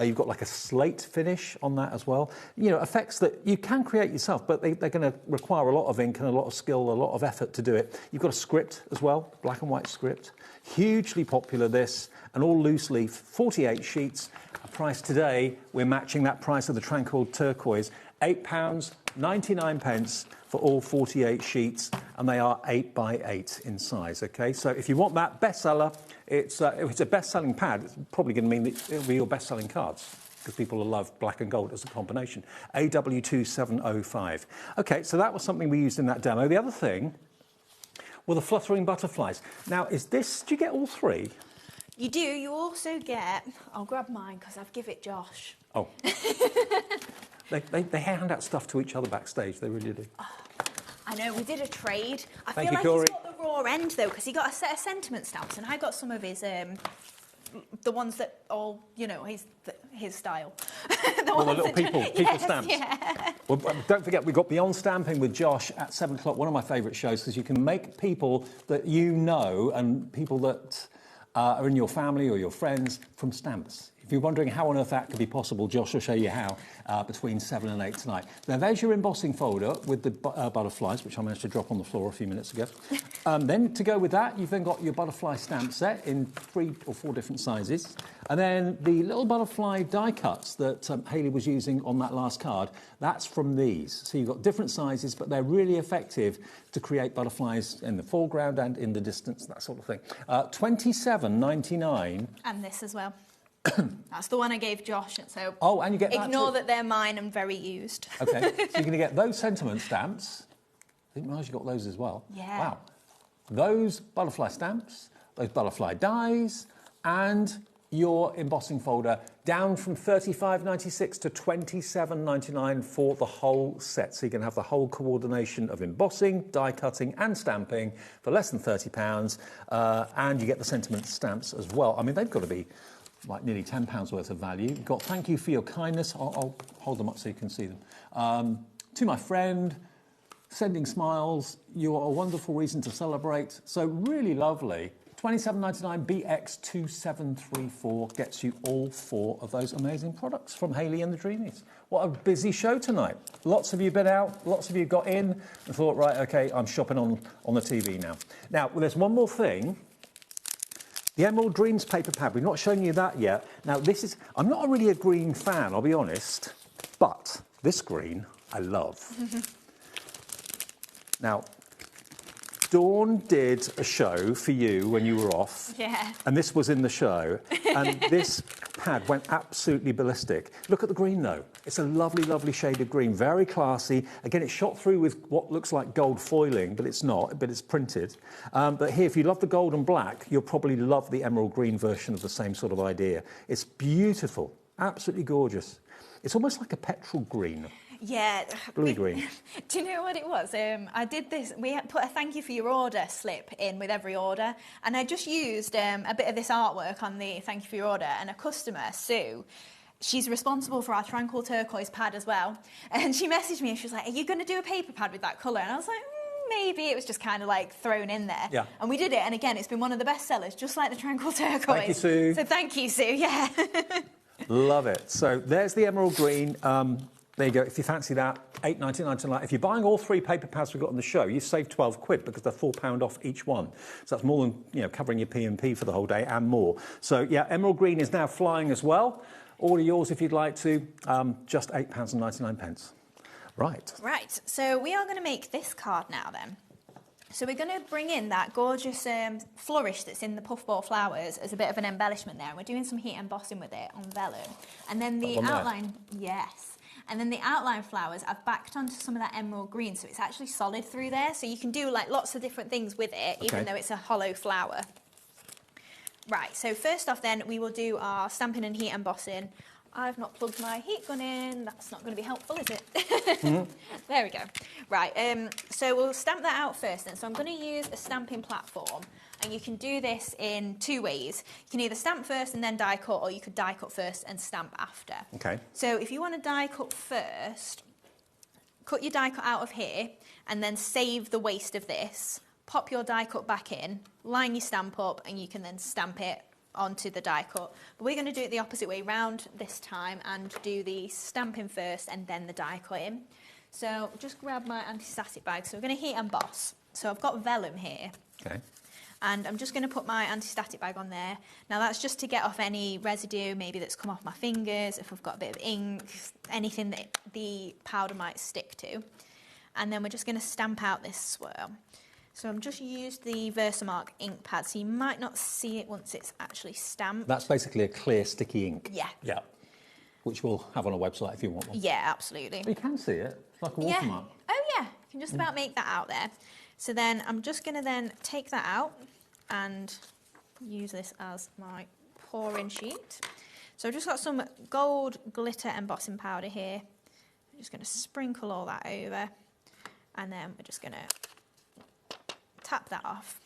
You've got like a slate finish on that as well. You know, effects that you can create yourself, but they're going to require a lot of ink and a lot of skill, a lot of effort to do it. You've got a script as well, black and white script. Hugely popular, this, and all loose leaf, 48 sheets. A price today, we're matching that price of the Tranquil Turquoise, £8.99 for all 48 sheets, and they are 8 by 8 in size, okay? So if you want that bestseller, if it's a best-selling pad, it's probably going to mean that it'll be your best-selling cards. because people love black and gold as a combination. AW2705. Okay, so that was something we used in that demo. The other thing were the fluttering butterflies. Now, do you get all three? You do. You also get... I'll grab mine because I've given it Josh. Oh. They hand out stuff to each other backstage. They really do. Oh, I know. We did a trade. I Thank feel you, like Corey. he's got the raw end, though, because he got a set of sentiment stamps, and I got some of his... the ones that all, you know, his style. The little people stamps. Yeah. Well, don't forget, we've got Beyond Stamping with Josh at 7 o'clock, one of my favourite shows, because you can make people that you know and people that are in your family or your friends from stamps. If you're wondering how on earth that could be possible, Josh will show you how between 7 and 8 tonight. Now, there's your embossing folder with the butterflies, which I managed to drop on the floor a few minutes ago. Then, to go with that, you've then got your butterfly stamp set in 3 or 4 different sizes. And then the little butterfly die cuts that Hayley was using on that last card, that's from these. So you've got different sizes, but they're really effective to create butterflies in the foreground and in the distance, that sort of thing. $27.99. And this as well. That's the one I gave Josh, and so and you get that ignore too. that they're mine and very used. Okay, so you're going to get those sentiment stamps. I didn't realise you got those as well. Yeah. Wow. Those butterfly stamps, those butterfly dies, and your embossing folder down from $35.96 to $27.99 for the whole set. So you can have the whole coordination of embossing, die cutting and stamping for less than £30, and you get the sentiment stamps as well. I mean, they've got to be like nearly £10 worth of value. You've got thank you for your kindness. I'll hold them up so you can see them. To my friend, sending smiles, you're a wonderful reason to celebrate. So really lovely. $27.99 BX2734 gets you all 4 of those amazing products from Hayley and the Dreamies. What a busy show tonight. Lots of you been out, lots of you got in and thought, right, OK, I'm shopping on the TV now. Now, well, there's one more thing. The Emerald Dreams paper pad, we've not shown you that yet. Now, this is, I'm not really a green fan, I'll be honest, but this green I love. Now, Dawn did a show for you when you were off. Yeah. And this was in the show. And this pad went absolutely ballistic. Look at the green, though. It's a lovely, lovely shade of green. Very classy. Again, it's shot through with what looks like gold foiling, but it's not, but it's printed. But here, if you love the gold and black, you'll probably love the emerald green version of the same sort of idea. It's beautiful. Absolutely gorgeous. It's almost like a petrol green. Yeah. Bluey green. Do you know what it was? I did this. We put a thank you for your order slip in with every order, and I just used a bit of this artwork on the thank you for your order. And a customer, Sue, she's responsible for our Tranquil Turquoise pad as well. And she messaged me and she was like, "Are you going to do a paper pad with that colour?" And I was like, maybe. It was just kind of like thrown in there. Yeah. And we did it. And again, it's been one of the best sellers, just like the Tranquil Turquoise. Thank you, Sue. So thank you, Sue. Yeah. Love it. So there's the emerald green. There you go. If you fancy that, $8.99 tonight. If you're buying all 3 paper pads we've got on the show, you save £12 because they're £4 off each one. So that's more than covering your P&P for the whole day and more. So yeah, emerald green is now flying as well. Order yours if you'd like to. Just £8.99. Right. Right. So we are going to make this card now then. So we're going to bring in that gorgeous flourish that's in the puffball flowers as a bit of an embellishment there. We're doing some heat embossing with it on vellum. And then the outline, yes. And then the outline flowers I've backed onto some of that emerald green, so it's actually solid through there. So you can do like lots of different things with it, even though it's a hollow flower. Right, so first off then, we will do our stamping and heat embossing. I've not plugged my heat gun in. That's not going to be helpful, is it? There we go. Right, so we'll stamp that out first then. So I'm going to use a stamping platform, and you can do this in 2 ways. You can either stamp first and then die cut, or you could die cut first and stamp after. Okay. So if you want to die cut first, cut your die cut out of here, and then save the waste of this. Pop your die cut back in, line your stamp up, and you can then stamp it onto the die cut. But we're going to do it the opposite way round this time and do the stamping first and then the die cutting. So just grab my anti-static bag. So we're going to heat emboss. So I've got vellum here. Okay. And I'm just going to put my anti-static bag on there. Now that's just to get off any residue maybe that's come off my fingers, if I've got a bit of ink, anything that the powder might stick to. And then we're just going to stamp out this swirl. So I've just used the Versamark ink pad, so you might not see it once it's actually stamped. That's basically a clear, sticky ink. Yeah. Yeah. which we'll have on our website if you want one. Yeah, absolutely. You can see it. It's like a watermark. Oh yeah, you can just about make that out there. So then I'm just going to then take that out and use this as my pouring sheet. So I've just got some gold glitter embossing powder here. I'm just going to sprinkle all that over, and then we're just going to tap that off,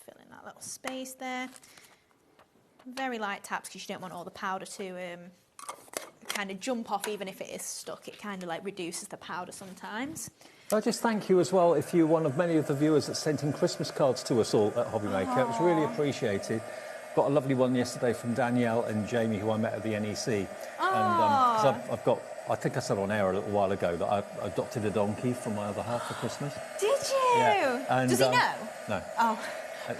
fill in that little space there. Very light taps because you don't want all the powder to kind of jump off, even if it is stuck. It kind of like reduces the powder sometimes. I just thank you as well if you're one of many of the viewers that sent in Christmas cards to us all at HobbyMaker. It was really appreciated. Got a lovely one yesterday from Danielle and Jamie, who I met at the NEC. And I've got, I think I said on air a little while ago that I adopted a donkey from my other half for Christmas. Did you? Yeah. And, does he know? No. Oh.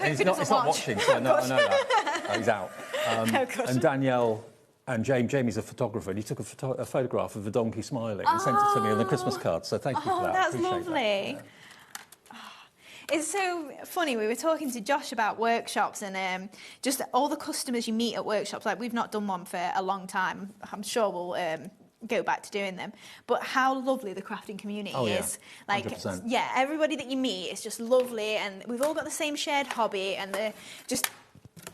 He's not watching, so I know that. He's out. And Danielle and Jamie's a photographer, and he took a photograph of the donkey smiling and sent it to me on the Christmas card. So thank you for that. That's lovely. That. It's so funny. We were talking to Josh about workshops and just all the customers you meet at workshops. Like, we've not done one for a long time. I'm sure we'll go back to doing them. But how lovely the crafting community is. Like, 100%. yeah, everybody that you meet is just lovely, and we've all got the same shared hobby and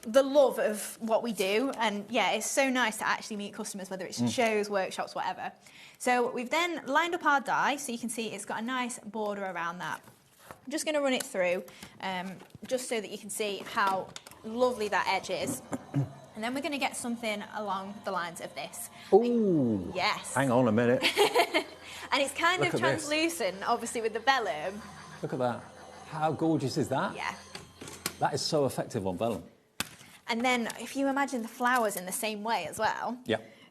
the love of what we do. And yeah, it's so nice to actually meet customers, whether it's shows, workshops, whatever. So we've then lined up our die, so you can see it's got a nice border around that. I'm just going to run it through, just so that you can see how lovely that edge is. And then we're going to get something along the lines of this. Ooh. Yes. Hang on a minute. And it's kind Look of at translucent, obviously, with the vellum. Look at that. How gorgeous is that? Yeah. That is so effective on vellum. And then if you imagine the flowers in the same way as well,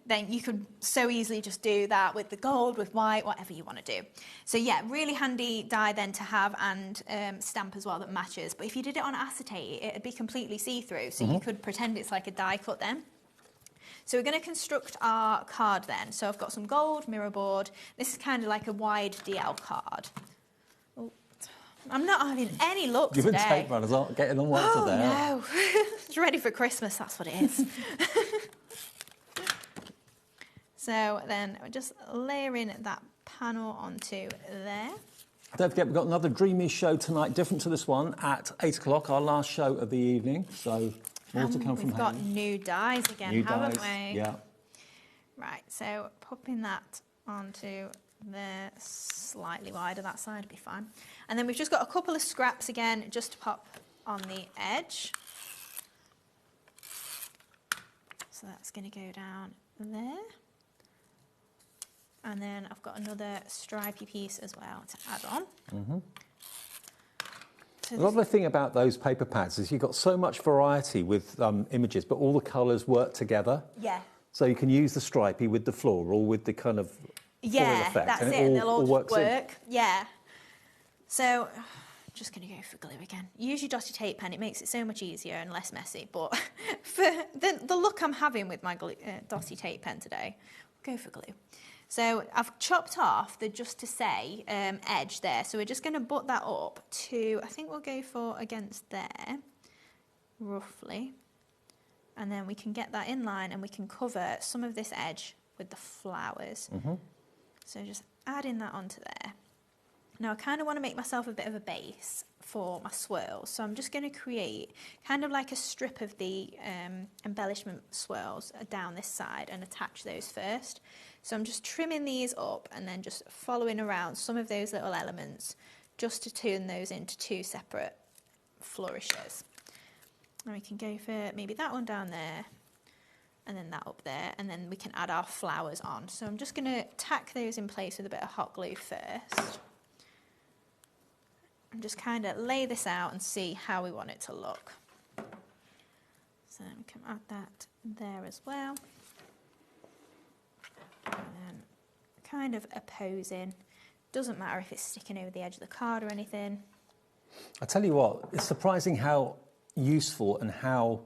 then you could so easily just do that with the gold, with white, whatever you want to do. So yeah, really handy die then to have, and stamp as well that matches. But if you did it on acetate, it'd be completely see-through, so you could pretend it's like a die cut then. So we're going to construct our card then. So I've got some gold mirror board. This is kind of like a wide DL card. Oh, I'm not having any luck You today. and tape runners aren't getting on well today. No. It's ready for Christmas, that's what it is. So then we're just layering that panel onto there. Don't forget, we've got another Dreamies show tonight, different to this one, at 8 o'clock, our last show of the evening. So more to come from We've got new dies again, haven't we? Yeah. Right, so popping that onto there, slightly wider, that side would be fine. And then we've just got a couple of scraps again, just to pop on the edge. So that's going to go down there. And then I've got another stripy piece as well to add on. So the lovely thing about those paper pads is you've got so much variety with images, but all the colours work together. Yeah. So you can use the stripy with the floral, with the kind of floral effect. That's and it, and they'll all works work. Yeah. So I'm just going to go for glue again. Use your dotty tape pen, it makes it so much easier and less messy. But for the look I'm having with my dotty tape pen today, go for glue. So I've chopped off the just to say edge there. So we're just going to butt that up to, I think we'll go for against there, roughly. And then we can get that in line and we can cover some of this edge with the flowers. So just adding that onto there. Now I kind of want to make myself a bit of a base for my swirls. So I'm just going to create kind of like a strip of the embellishment swirls down this side and attach those first. So I'm just trimming these up and then just following around some of those little elements just to turn those into two separate flourishes. And we can go for maybe that one down there and then that up there, and then we can add our flowers on. So I'm just going to tack those in place with a bit of hot glue first. And just kind of lay this out and see how we want it to look. So we can add that there as well. And then kind of opposing. Doesn't matter if it's sticking over the edge of the card or anything. I tell you what, it's surprising how useful and how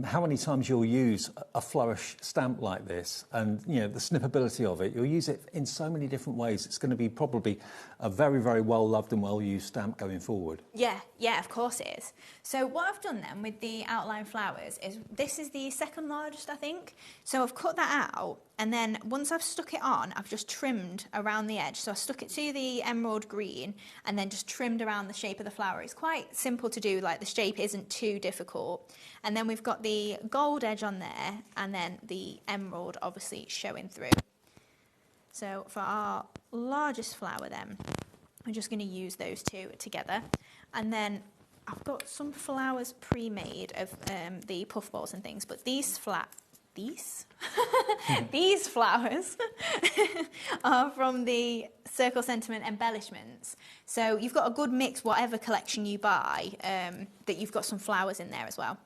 how many times you'll use a flourish stamp like this, and you know the snippability of it. You'll use it in so many different ways. It's going to be probably a very, very well loved and well used stamp going forward. Yeah, of course it is. So what I've done then with the outline flowers is this is the second largest, I think. So I've cut that out, and then once I've stuck it on, I've just trimmed around the edge. So I stuck it to the emerald green and then just trimmed around the shape of the flower. It's quite simple to do, like the shape isn't too difficult. And then we've got the gold edge on there, and then the emerald obviously showing through. So for our largest flower then, we're just going to use those two together. And then I've got some flowers pre-made of the puffballs and things, but these these flowers are from the Circle Sentiment Embellishments. So you've got a good mix, whatever collection you buy, that you've got some flowers in there as well.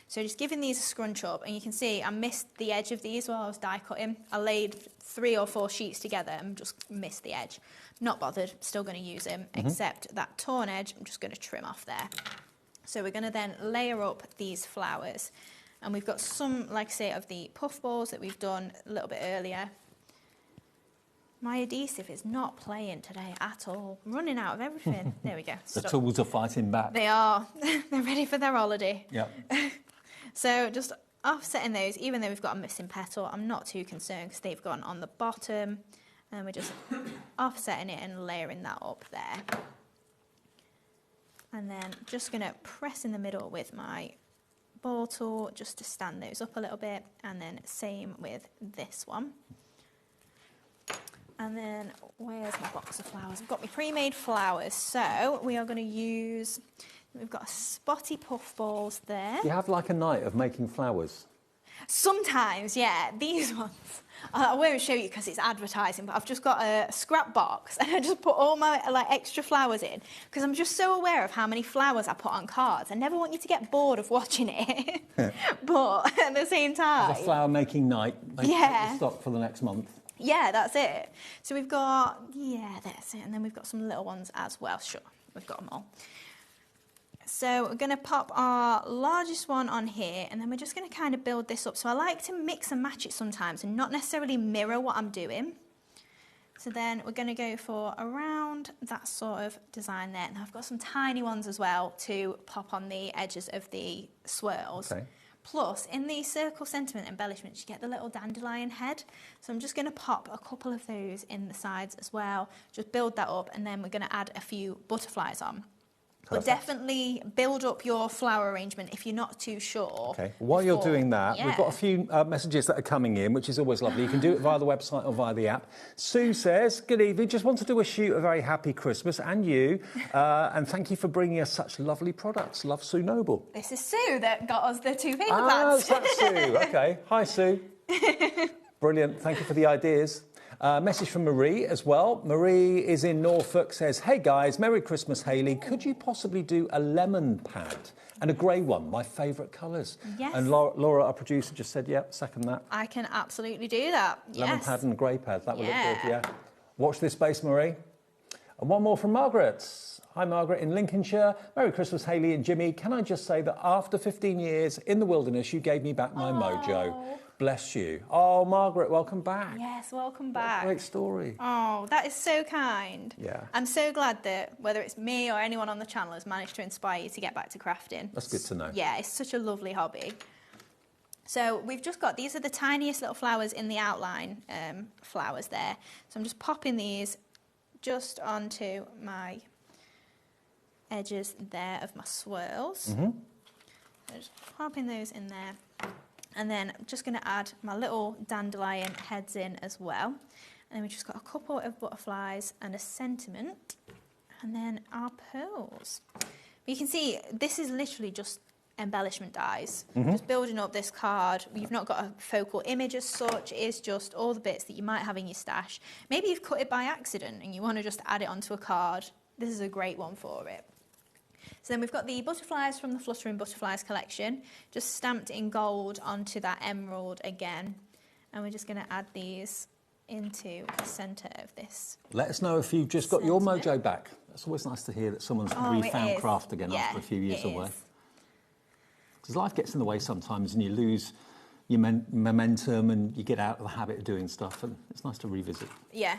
So just giving these a scrunch up, and you can see I missed the edge of these while I was die cutting. I laid 3 or 4 sheets together and just missed the edge. Not bothered, still going to use them, except that torn edge I'm just going to trim off there. So we're going to then layer up these flowers. And we've got some, like I say, of the puffballs that we've done a little bit earlier. My adhesive is not playing today at all. I'm running out of everything. There we go. The tools are fighting back. They are. They're ready for their holiday. Yep. So just offsetting those, even though we've got a missing petal, I'm not too concerned because they've gone on the bottom. And we're just offsetting it and layering that up there. And then just going to press in the middle with my ball tool just to stand those up a little bit, and then same with this one. And then where's my box of flowers? I've got my pre-made flowers, so we are going to use, we've got spotty puffballs there. You have like a night of making flowers. Sometimes, yeah. These ones, I won't show you because it's advertising, but I've just got a scrap box and I just put all my extra flowers in because I'm just so aware of how many flowers I put on cards. I never want you to get bored of watching it, but at the same time... As a flower making night, make the stock for the next month. Yeah, that's it. So we've got, that's it. And then we've got some little ones as well. Sure, we've got them all. So we're going to pop our largest one on here, and then we're just going to kind of build this up. So I like to mix and match it sometimes and not necessarily mirror what I'm doing. So then we're going to go for around that sort of design there. And I've got some tiny ones as well to pop on the edges of the swirls. Okay. Plus, in the Circle Sentiment Embellishments, you get the little dandelion head. So I'm just going to pop a couple of those in the sides as well. Just build that up, and then we're going to add a few butterflies on. But definitely build up your flower arrangement if you're not too sure. Okay. While you're doing that, we've got a few messages that are coming in, which is always lovely. You can do it via the website or via the app. Sue says, good evening, just want to do a shoot, a very happy Christmas, and you, and thank you for bringing us such lovely products. Love, Sue Noble. This is Sue that got us the 2 paper pads. Oh, that's Sue. Okay. Hi, Sue. Brilliant. Thank you for the ideas. Message from Marie as well. Marie is in Norfolk, says, hey guys, Merry Christmas, Hayley. Could you possibly do a lemon pad and a grey one, my favourite colours? Yes. And Laura, our producer, just said, yeah, second that. I can absolutely do that, Lemon pad and grey pad, that would look good, yeah. Watch this space, Marie. And one more from Margaret. Hi, Margaret in Lincolnshire. Merry Christmas, Hayley and Jimmy. Can I just say that after 15 years in the wilderness, you gave me back my mojo. Bless you. Oh, Margaret, welcome back. Yes, welcome back. Great story. Oh, that is so kind. Yeah. I'm so glad that whether it's me or anyone on the channel has managed to inspire you to get back to crafting. That's good to know. Yeah, it's such a lovely hobby. So we've just got, these are the tiniest little flowers in the outline flowers there. So I'm just popping these just onto my edges there of my swirls. So just popping those in there. And then I'm just going to add my little dandelion heads in as well. And then we've just got a couple of butterflies and a sentiment. And then our pearls. But you can see this is literally just embellishment dies. Just building up this card. You've not got a focal image as such. It is just all the bits that you might have in your stash. Maybe you've cut it by accident and you want to just add it onto a card. This is a great one for it. So then we've got the butterflies from the Fluttering Butterflies collection, just stamped in gold onto that emerald again. And we're just going to add these into the centre of this. Let us know if you've just got your mojo back. It's always nice to hear that someone's refound craft again after a few years away. Because life gets in the way sometimes and you lose your momentum and you get out of the habit of doing stuff, and it's nice to revisit. Yeah.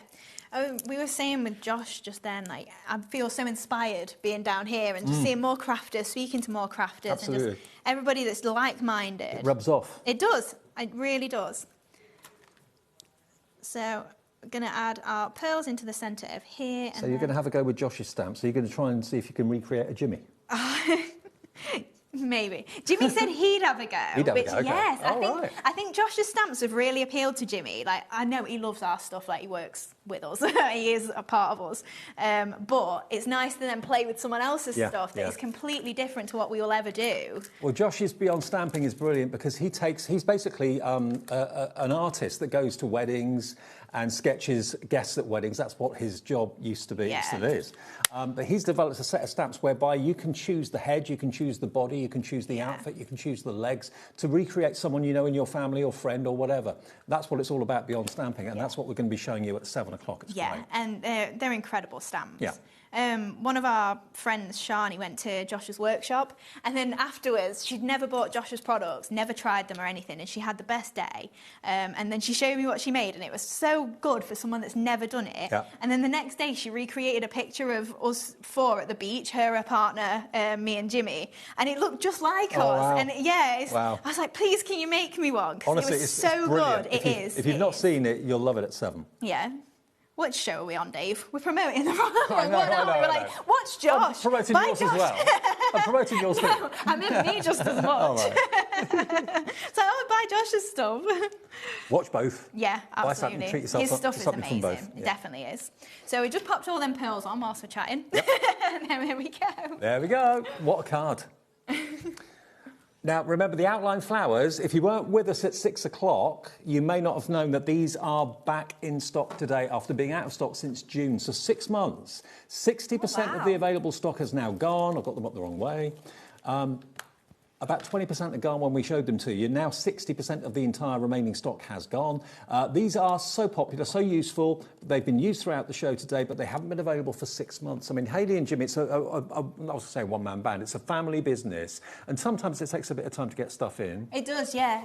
We were saying with Josh just then, like, I feel so inspired being down here and just seeing more crafters, speaking to more crafters. Absolutely. And just everybody that's like-minded. It rubs off. It does. It really does. So we're going to add our pearls into the centre of here. So you're going to have a go with Josh's stamp. So you're going to try and see if you can recreate a Jimmy. Maybe. Jimmy said he'd have a go. He'd have a go, okay. Yes, Right. I think Josh's stamps have really appealed to Jimmy. Like, I know he loves our stuff, like he works with us. He is a part of us. But it's nice to then play with someone else's stuff that is completely different to what we will ever do. Well, Josh's Beyond Stamping is brilliant because he's basically an artist that goes to weddings and sketches guests at weddings. That's what his job used to be, still is. But he's developed a set of stamps whereby you can choose the head, you can choose the body, you can choose the outfit, you can choose the legs to recreate someone you know in your family or friend or whatever. That's what it's all about, Beyond Stamping, and that's what we're going to be showing you at 7 o'clock. It's great. And they're incredible stamps. Yeah. One of our friends, Shani, went to Josh's workshop, and then afterwards, she'd never bought Josh's products, never tried them or anything, and she had the best day. And then she showed me what she made, and it was so good for someone that's never done it. Yeah. And then the next day, she recreated a picture of us four at the beach, her partner, me and Jimmy, and it looked just like us. Wow. And I was like, please, can you make me one? 'Cause Honestly, it was it's so brilliant. good. It is. If you've not seen it, you'll love it at 7. Yeah. What show are we on, Dave? We're promoting the wrong one. I know, We're like, watch Josh. I'm promoting Buy yours Josh. as well. I'm promoting yours too. No, I meant me just as much. All right. So I would buy Josh's stuff. Watch both. Yeah, Buy absolutely. something, treat yourself His to stuff is something amazing. from both. It definitely is. So we just popped all them pearls on whilst we're chatting. Yep. And there we go. There we go. What a card. Now, remember the outline flowers, if you weren't with us at 6 o'clock, you may not have known that these are back in stock today after being out of stock since June. So 6 months. 60% of the available stock has now gone. I've got them up the wrong way. About 20% are gone when we showed them to you. Now 60% of the entire remaining stock has gone. These are so popular, so useful. They've been used throughout the show today, but they haven't been available for 6 months. I mean, Hayley and Jimmy, it's I was going to say one-man band. It's a family business, and sometimes it takes a bit of time to get stuff in. It does, yeah.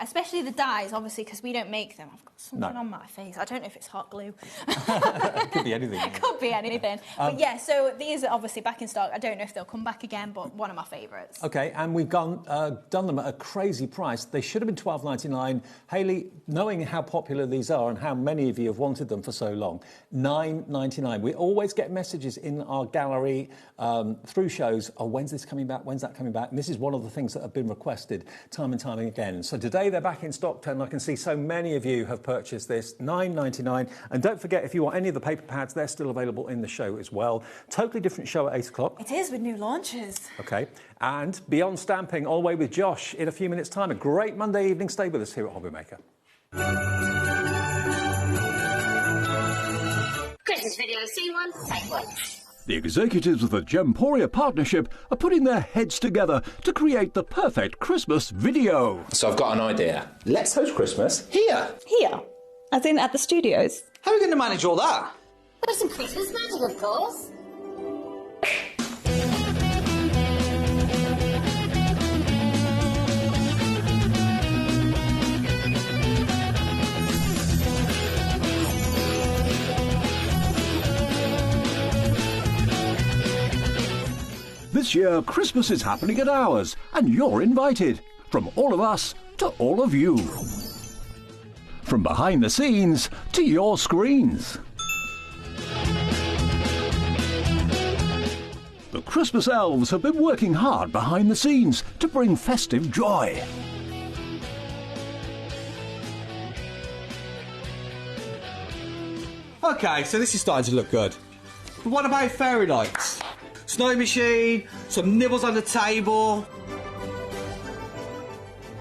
Especially the dyes, obviously, because we don't make them. I've got something on my face. I don't know if it's hot glue. It could be anything. It could be anything. But yeah, so these are obviously back in stock. I don't know if they'll come back again, but one of my favourites. Okay, and we've done them at a crazy price. They should have been $12.99. Hayley, knowing how popular these are and how many of you have wanted them for so long, $9.99. We always get messages in our gallery through shows, oh, when's this coming back? When's that coming back? And this is one of the things that have been requested time and time again. So today they're back in stock, and I can see so many of you have purchased this, $9.99. And don't forget, if you want any of the paper pads, they're still available in the show as well. Totally different show at 8 o'clock. It is, with new launches. Okay, and Beyond Stamping all the way with Josh in a few minutes' time. A great Monday evening. Stay with us here at HobbyMaker. Christmas video, see one, take one. The executives of the Gemporia Partnership are putting their heads together to create the perfect Christmas video. So I've got an idea. Let's host Christmas here. Here? As in at the studios? How are we going to manage all that? With some Christmas magic, of course. This year, Christmas is happening at ours, and you're invited. From all of us to all of you. From behind the scenes to your screens. The Christmas elves have been working hard behind the scenes to bring festive joy. Okay, so this is starting to look good. But what about fairy lights? Snow machine, some nibbles on the table.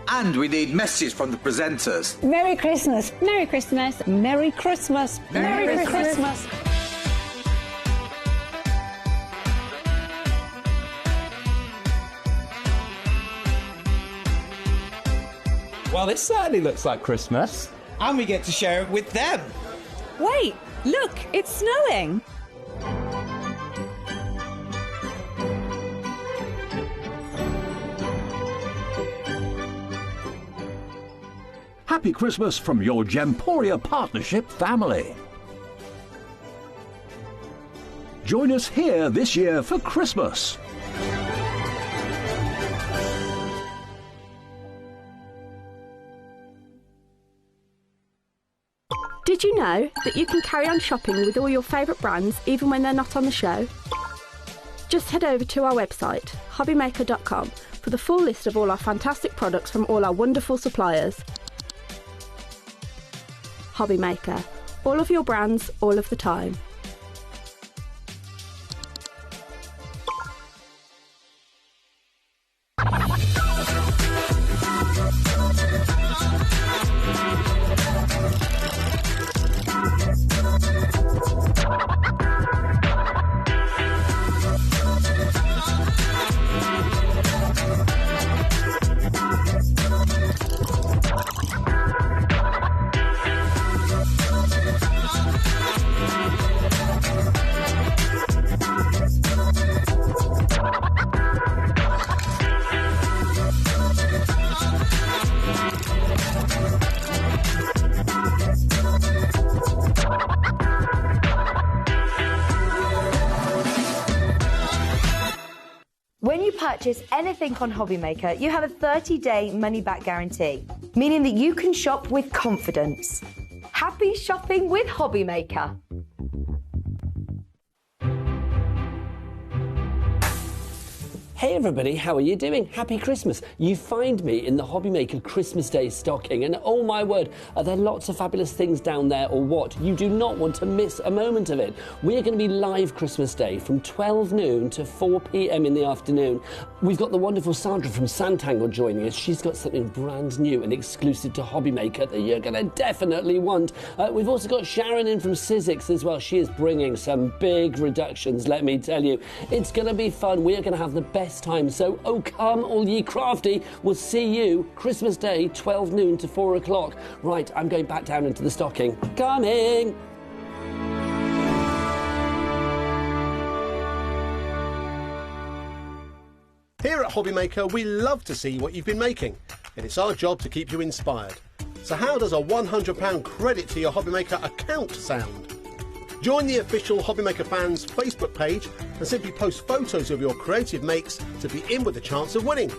And we need messages from the presenters. Merry Christmas. Merry Christmas. Merry Christmas. Merry Christmas. Well, this certainly looks like Christmas. And we get to share it with them. Wait, look, it's snowing. Happy Christmas from your Gemporia Partnership family. Join us here this year for Christmas. Did you know that you can carry on shopping with all your favourite brands even when they're not on the show? Just head over to our website, hobbymaker.com, for the full list of all our fantastic products from all our wonderful suppliers. HobbyMaker. All of your brands, all of the time. When you purchase anything on HobbyMaker, you have a 30-day money-back guarantee, meaning that you can shop with confidence. Happy shopping with HobbyMaker. Hey everybody, how are you doing? Happy Christmas. You find me in the HobbyMaker Christmas Day stocking, and oh my word, are there lots of fabulous things down there or what? You do not want to miss a moment of it. We are going to be live Christmas Day from 12 noon to 4 p.m. in the afternoon. We've got the wonderful Sandra from Santangle joining us. She's got something brand new and exclusive to HobbyMaker that you're going to definitely want. We've also got Sharon in from Sizzix as well. She is bringing some big reductions, let me tell you. It's going to be fun. We are going to have the best time, so oh come all ye crafty. We'll see you Christmas Day 12 noon to 4 o'clock. Right, I'm going back down into the stocking. Coming! Here at HobbyMaker, we love to see what you've been making, and it's our job to keep you inspired. So how does a £100 credit to your HobbyMaker account sound? Join the official HobbyMaker fans Facebook page and simply post photos of your creative makes to be in with a chance of winning.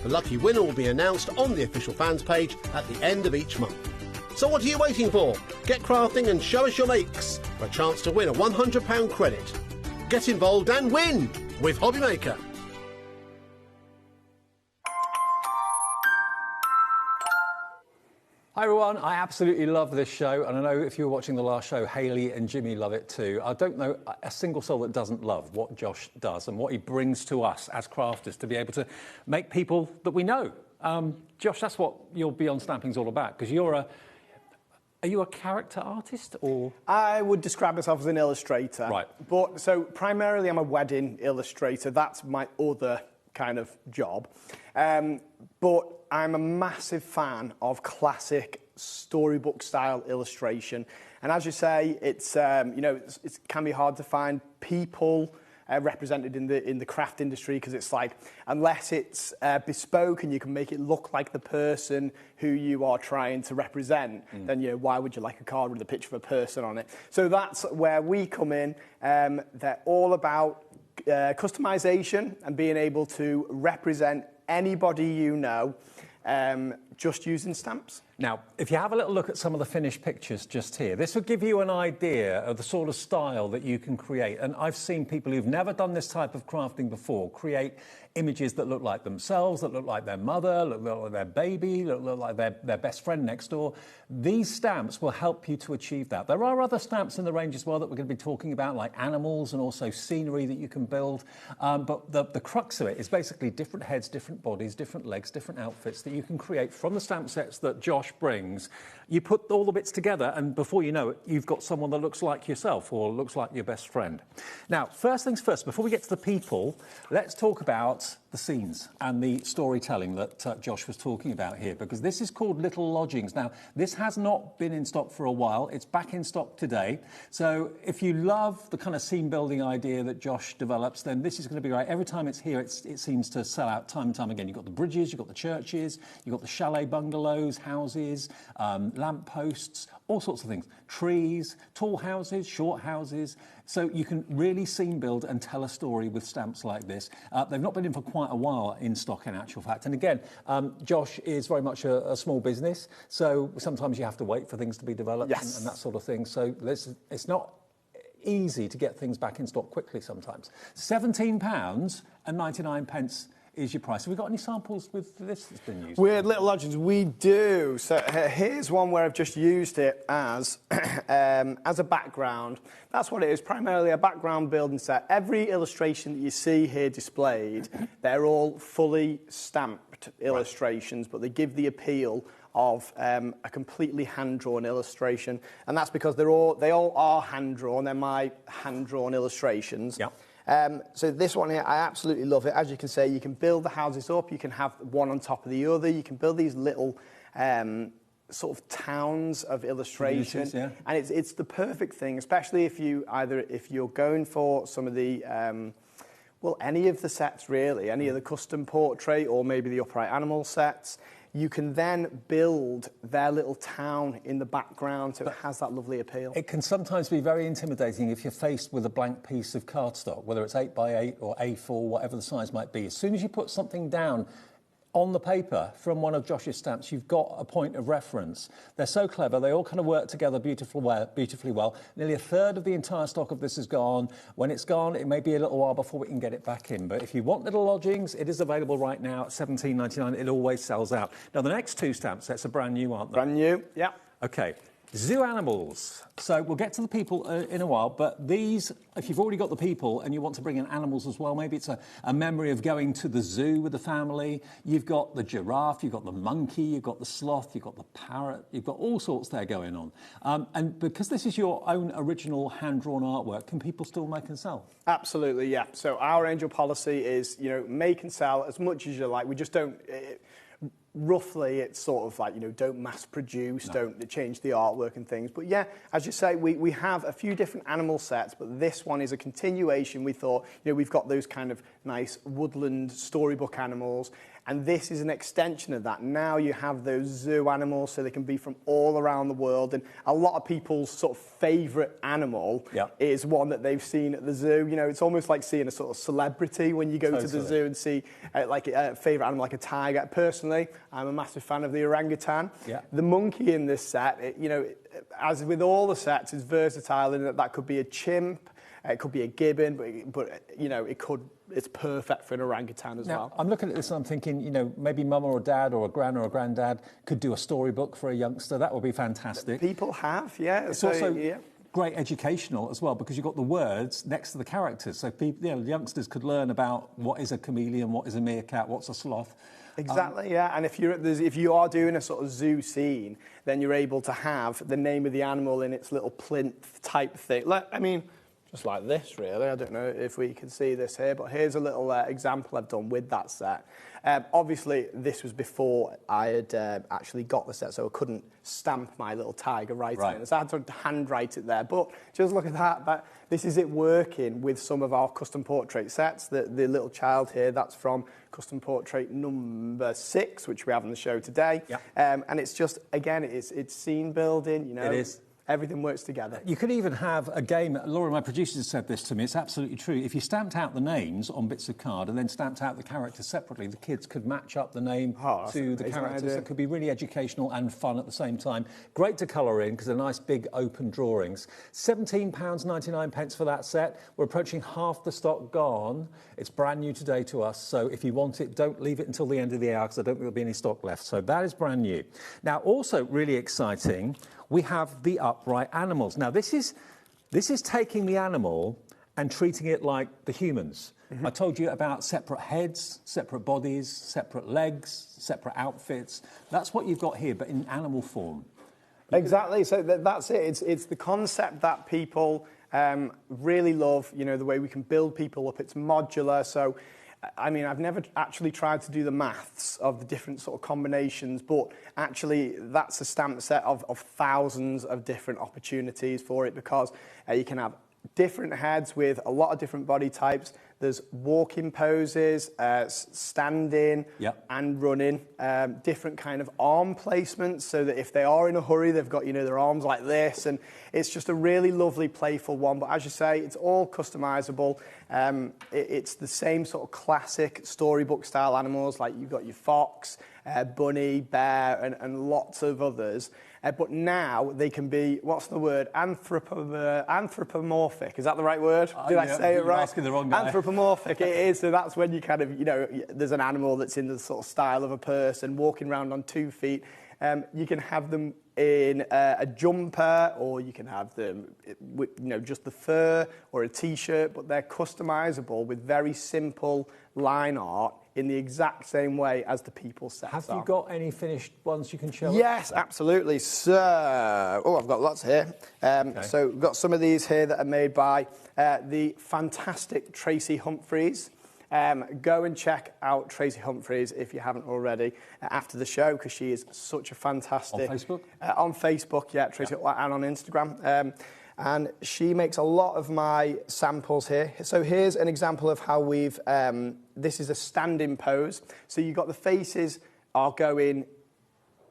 The lucky winner will be announced on the official fans page at the end of each month. So what are you waiting for? Get crafting and show us your makes for a chance to win a £100 credit. Get involved and win with HobbyMaker. Hi everyone, I absolutely love this show, and I know if you were watching the last show, Hayley and Jimmy love it too. I don't know a single soul that doesn't love what Josh does and what he brings to us as crafters to be able to make people that we know. Josh, that's what your Beyond Stamping's all about, because are you a character artist or? I would describe myself as an illustrator. Right. But so primarily I'm a wedding illustrator. That's my other kind of job. But I'm a massive fan of classic storybook style illustration. And as you say, it's it can be hard to find people represented in the craft industry, because it's like, unless it's bespoke and you can make it look like the person who you are trying to represent, then why would you like a card with a picture of a person on it? So that's where we come in. They're all about customization and being able to represent anybody you know, just using stamps. Now, if you have a little look at some of the finished pictures just here, this will give you an idea of the sort of style that you can create. And I've seen people who've never done this type of crafting before create images that look like themselves, that look like their mother, look like their baby, look like their best friend next door. These stamps will help you to achieve that. There are other stamps in the range as well that we're going to be talking about, like animals and also scenery that you can build. But the crux of it is basically different heads, different bodies, different legs, different outfits that you can create from the stamp sets that Josh brings. You put all the bits together, and before you know it, you've got someone that looks like yourself or looks like your best friend. Now, first things first, before we get to the people, let's talk about the scenes and the storytelling that Josh was talking about here, because this is called Little Lodgings. Now, this has not been in stock for a while. It's back in stock today. So if you love the kind of scene building idea that Josh develops, then this is going to be great. Every time it's here, it seems to sell out time and time again. You've got the bridges, you've got the churches, you've got the chalet bungalows, houses, lamp posts, all sorts of things. Trees, tall houses, short houses. So you can really scene build and tell a story with stamps like this. They've not been in for quite a while in stock, in actual fact. And again, Josh is very much a small business, so sometimes you have to wait for things to be developed and that sort of thing. So it's not easy to get things back in stock quickly sometimes. £17.99 is your price. Have we got any samples with this that's been used? Weird Little Lodgings, we do. So here's one where I've just used it as a background. That's what it is, primarily a background building set. Every illustration that you see here displayed, they're all fully stamped illustrations, but they give the appeal of a completely hand-drawn illustration, and that's because they all are hand-drawn. They're my hand-drawn illustrations. Yep. So this one here, I absolutely love it. As you can see, you can build the houses up, you can have one on top of the other, you can build these little sort of towns of illustration. And it's the perfect thing, especially if you're going for some of the well, any of the sets really, any of the custom portrait or maybe the upright animal sets. You can then build their little town in the background, so it has that lovely appeal. It can sometimes be very intimidating if you're faced with a blank piece of cardstock, whether it's 8x8 or A4, whatever the size might be. As soon as you put something down on the paper from one of Josh's stamps, you've got a point of reference. They're so clever, they all kind of work together beautifully well. Nearly a third of the entire stock of this is gone. When it's gone, it may be a little while before we can get it back in. But if you want Little Lodgings, it is available right now at £17.99. It always sells out. Now, the next two stamp sets are brand new, aren't they? Brand new, yeah. OK. Zoo animals. So we'll get to the people in a while, but these, if you've already got the people and you want to bring in animals as well, maybe it's a memory of going to the zoo with the family. You've got the giraffe, you've got the monkey, you've got the sloth, you've got the parrot, you've got all sorts there going on. And because this is your own original hand-drawn artwork, can people still make and sell? Absolutely, yeah. So our angel policy is, make and sell as much as you like. We just don't... Roughly, it's sort of like, don't mass produce, don't change the artwork and things. But yeah, as you say, we have a few different animal sets, but this one is a continuation. We thought, we've got those kind of nice woodland storybook animals, and this is an extension of that. Now you have those zoo animals, so they can be from all around the world, and a lot of people's sort of favourite animal is one that they've seen at the zoo. It's almost like seeing a sort of celebrity when you go to the zoo and see like a favourite animal like a tiger. Personally, I'm a massive fan of the orangutan. Yeah. The monkey in this set, as with all the sets, is versatile in that could be a chimp, it could be a gibbon, but it's perfect for an orangutan as well. I'm looking at this and I'm thinking, maybe mum or dad or a gran or a granddad could do a storybook for a youngster. That would be fantastic. People have, yeah. It's also great educational as well, because you've got the words next to the characters. So people, youngsters could learn about what is a chameleon, what is a meerkat, what's a sloth. Exactly, yeah. And if you are doing a sort of zoo scene, then you're able to have the name of the animal in its little plinth type thing. Just like this, really. I don't know if we can see this here, but here's a little example I've done with that set. Obviously, this was before I had actually got the set, so I couldn't stamp my little tiger right in. So I had to handwrite it there. But just look at that. This is it working with some of our custom portrait sets. The little child here, that's from custom portrait number 6, which we have on the show today. Yep. And it's just, again, it's scene building, It is. Everything works together. You could even have a game. Laura, my producer, said this to me. It's absolutely true. If you stamped out the names on bits of card and then stamped out the characters separately, the kids could match up the name to the characters. It could be really educational and fun at the same time. Great to colour in because they're nice big open drawings. £17.99 for that set. We're approaching half the stock gone. It's brand new today to us. So if you want it, don't leave it until the end of the hour because I don't think there'll be any stock left. So that is brand new. Now, also really exciting, we have the upright animals. Now, this is taking the animal and treating it like the humans. I told you about separate heads, separate bodies, separate legs, separate outfits. That's what you've got here, but in animal form. Exactly. So that's it. It's the concept that people really love, the way we can build people up. It's modular. So I mean, I've never actually tried to do the maths of the different sort of combinations, but actually that's a stamp set of thousands of different opportunities for it, because you can have different heads with a lot of different body types. There's walking poses, standing and running, different kind of arm placements, so that if they are in a hurry, they've got, you know, their arms like this, and it's just a really lovely, playful one. But as you say, it's all customizable. It's the same sort of classic storybook style animals, like you've got your fox, bunny, bear, and lots of others. But now they can be, what's the word? Anthropomorphic. Is that the right word? Did I say it right? You're asking the wrong guy. Anthropomorphic, it is. So that's when you kind of, you know, there's an animal that's in the sort of style of a person walking around on 2 feet. You can have them in a jumper, or you can have them with, you know, just the fur or a t-shirt, but they're customizable with very simple line art in the exact same way as the people sets Have are. you got any finished ones you can show us? Yes, absolutely. So, I've got lots here. So we've got some of these here that are made by the fantastic Tracy Humphreys. Go and check out Tracy Humphreys if you haven't already after the show, because she is such a fantastic... On Facebook? On Facebook, yeah, Tracy, and on Instagram. And she makes a lot of my samples here. So here's an example of how we've... this is a standing pose. So you've got the faces are going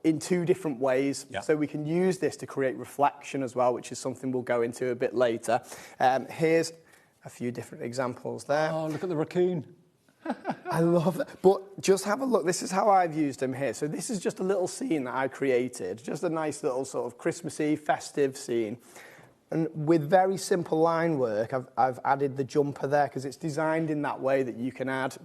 in 2 different ways. Yeah. So we can use this to create reflection as well, which is something we'll go into a bit later. Here's a few different examples there. Oh, look at the raccoon. I love that. But just have a look. This is how I've used them here. So this is just a little scene that I created. Just a nice little sort of Christmassy, festive scene. And with very simple line work, I've added the jumper there, because it's designed in that way that you can add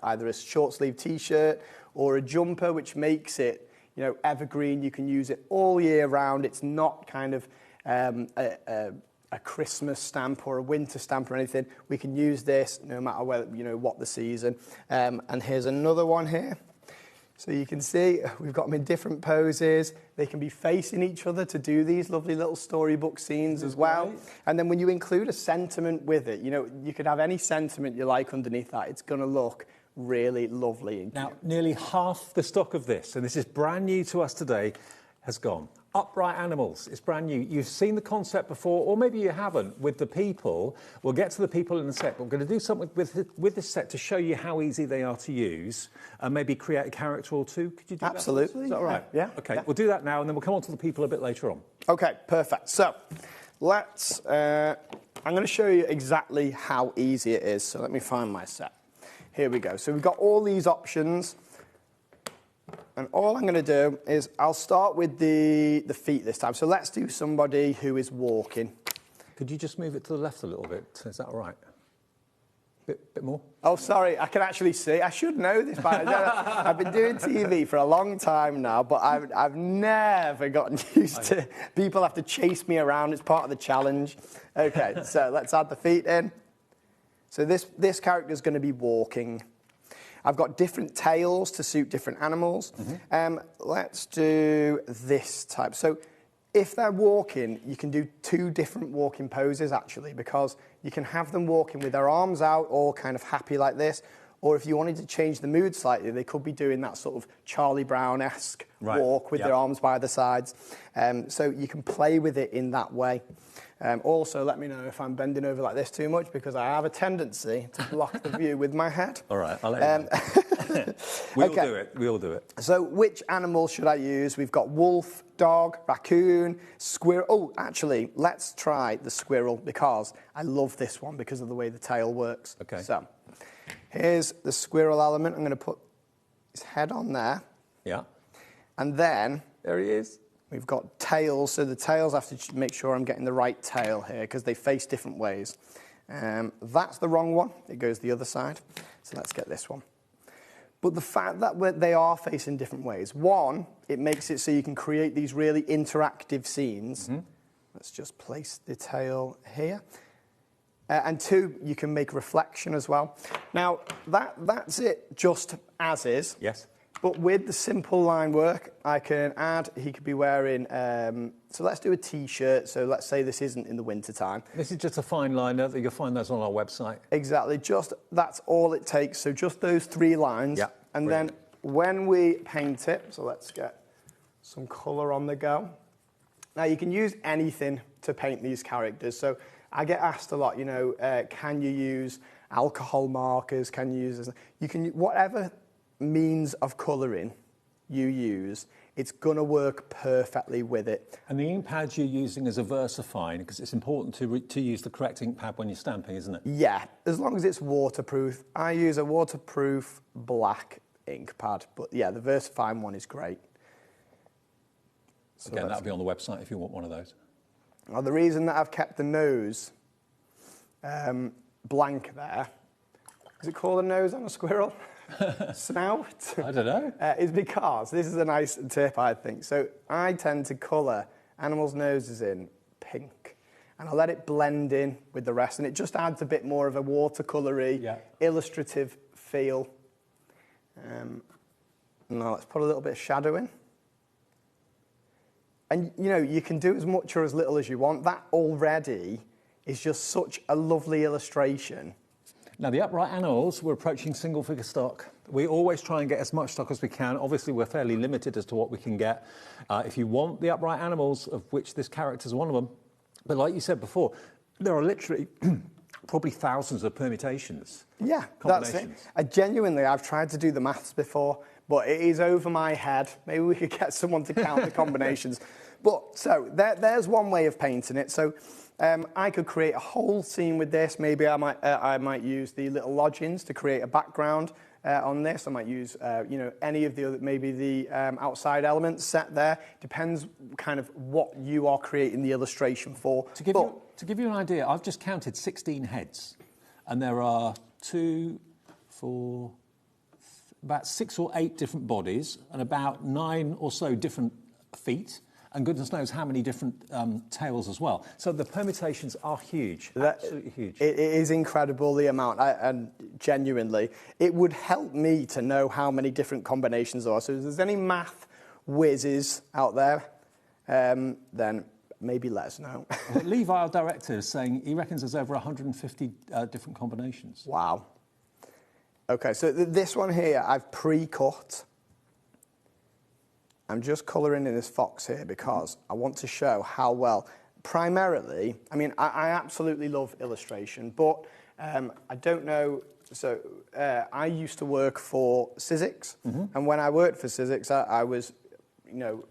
either a short sleeve t-shirt or a jumper, which makes it, you know, evergreen. You can use it all year round. It's not kind of a Christmas stamp or a winter stamp or anything. We can use this no matter whether, you know, what the season. And here's another one here. So you can see we've got them in different poses. They can be facing each other to do these lovely little storybook scenes as well. Right. And then when you include a sentiment with it, you know, you could have any sentiment you like underneath that. It's going to look really lovely. Now, nearly half the stock of this, and this is brand new to us today, has gone. Upright animals, it's brand new. You've seen the concept before, or maybe you haven't, with the people. We'll get to the people in a sec, but we're going to do something with this set to show you how easy they are to use, and maybe create a character or two. Could you do that? Absolutely. Is that all right? Yeah. Okay, yeah. We'll do that now, and then we'll come on to the people a bit later on. Okay, perfect. So, let's... I'm going to show you exactly how easy it is. So let me find my set. Here we go. So we've got all these options. And all I'm going to do is I'll start with the feet this time. So let's do somebody who is walking. Could you just move it to the left a little bit? Is that all right? Bit more? Oh, sorry. I can actually see. I should know this by now. I've been doing TV for a long time now, but I've never gotten used to people have to chase me around. It's part of the challenge. Okay, so let's add the feet in. So this character is going to be walking. I've got different tails to suit different animals. Mm-hmm. Let's do this type. So if they're walking, you can do 2 different walking poses, actually, because you can have them walking with their arms out, all kind of happy like this. Or if you wanted to change the mood slightly, they could be doing that sort of Charlie Brown-esque walk with their arms by the sides. So you can play with it in that way. Also, let me know if I'm bending over like this too much, because I have a tendency to block the view with my head. All right, I'll let you know. We all do it. So which animal should I use? We've got wolf, dog, raccoon, squirrel. Oh, actually, let's try the squirrel, because I love this one because of the way the tail works. Okay. So here's the squirrel element. I'm going to put his head on there. Yeah. And then... there he is. We've got tails, so the tails have to make sure I'm getting the right tail here, because they face different ways. That's the wrong one. It goes the other side. So let's get this one. But the fact that they are facing different ways, one, it makes it so you can create these really interactive scenes. Mm-hmm. Let's just place the tail here. And 2, you can make reflection as well. Now, that's it just as is. Yes. But with the simple line work, I can add, he could be wearing, so let's do a T-shirt. So let's say this isn't in the winter time. This is just a fine liner. You'll find those on our website. Exactly, that's all it takes. So just those 3 lines. Yeah, and brilliant. then when we paint it, so let's get some colour on the go. Now you can use anything to paint these characters. So I get asked a lot, you know, can you use alcohol markers? Can you use this? You can, whatever means of colouring you use, it's going to work perfectly with it. And the ink pad you're using is a VersaFine, because it's important to use the correct ink pad when you're stamping, isn't it? Yeah, as long as it's waterproof. I use a waterproof black ink pad, but yeah, the VersaFine one is great. So again, that'll be on the website if you want one of those. Well, the reason that I've kept the nose blank there, is it called a nose on a squirrel? Snout? I don't know. Is because, this is a nice tip, I think. So I tend to colour animals' noses in pink, and I let it blend in with the rest, and it just adds a bit more of a watercolour-y, illustrative feel. Now let's put a little bit of shadow in. And, you know, you can do as much or as little as you want. That already is just such a lovely illustration. Now, the upright animals, we're approaching single figure stock. We always try and get as much stock as we can. Obviously, we're fairly limited as to what we can get. If you want the upright animals, of which this character is one of them, but like you said before, there are literally probably thousands of permutations. Yeah, that's it. I've tried to do the maths before, but it is over my head. Maybe we could get someone to count the combinations. But so there's one way of painting it. So I could create a whole scene with this. Maybe I might use the little lodgings to create a background on this. I might use you know, any of the other, maybe the outside elements set there. Depends kind of what you are creating the illustration for. To give you an idea, I've just counted 16 heads, and there are 2, 4, about 6 or 8 different bodies, and about 9 or so different feet, and goodness knows how many different tails as well. So the permutations are huge, absolutely huge. It is incredible, the amount, and genuinely, it would help me to know how many different combinations there are. So if there's any math whizzes out there, then maybe let us know. Levi, our director, is saying he reckons there's over 150 different combinations. Wow. Okay, so this one here, I've pre-cut. I'm just colouring in this fox here because I want to show how well, primarily, I mean, I absolutely love illustration, but I don't know, so I used to work for Sizzix, and when I worked for Sizzix, I was, you know,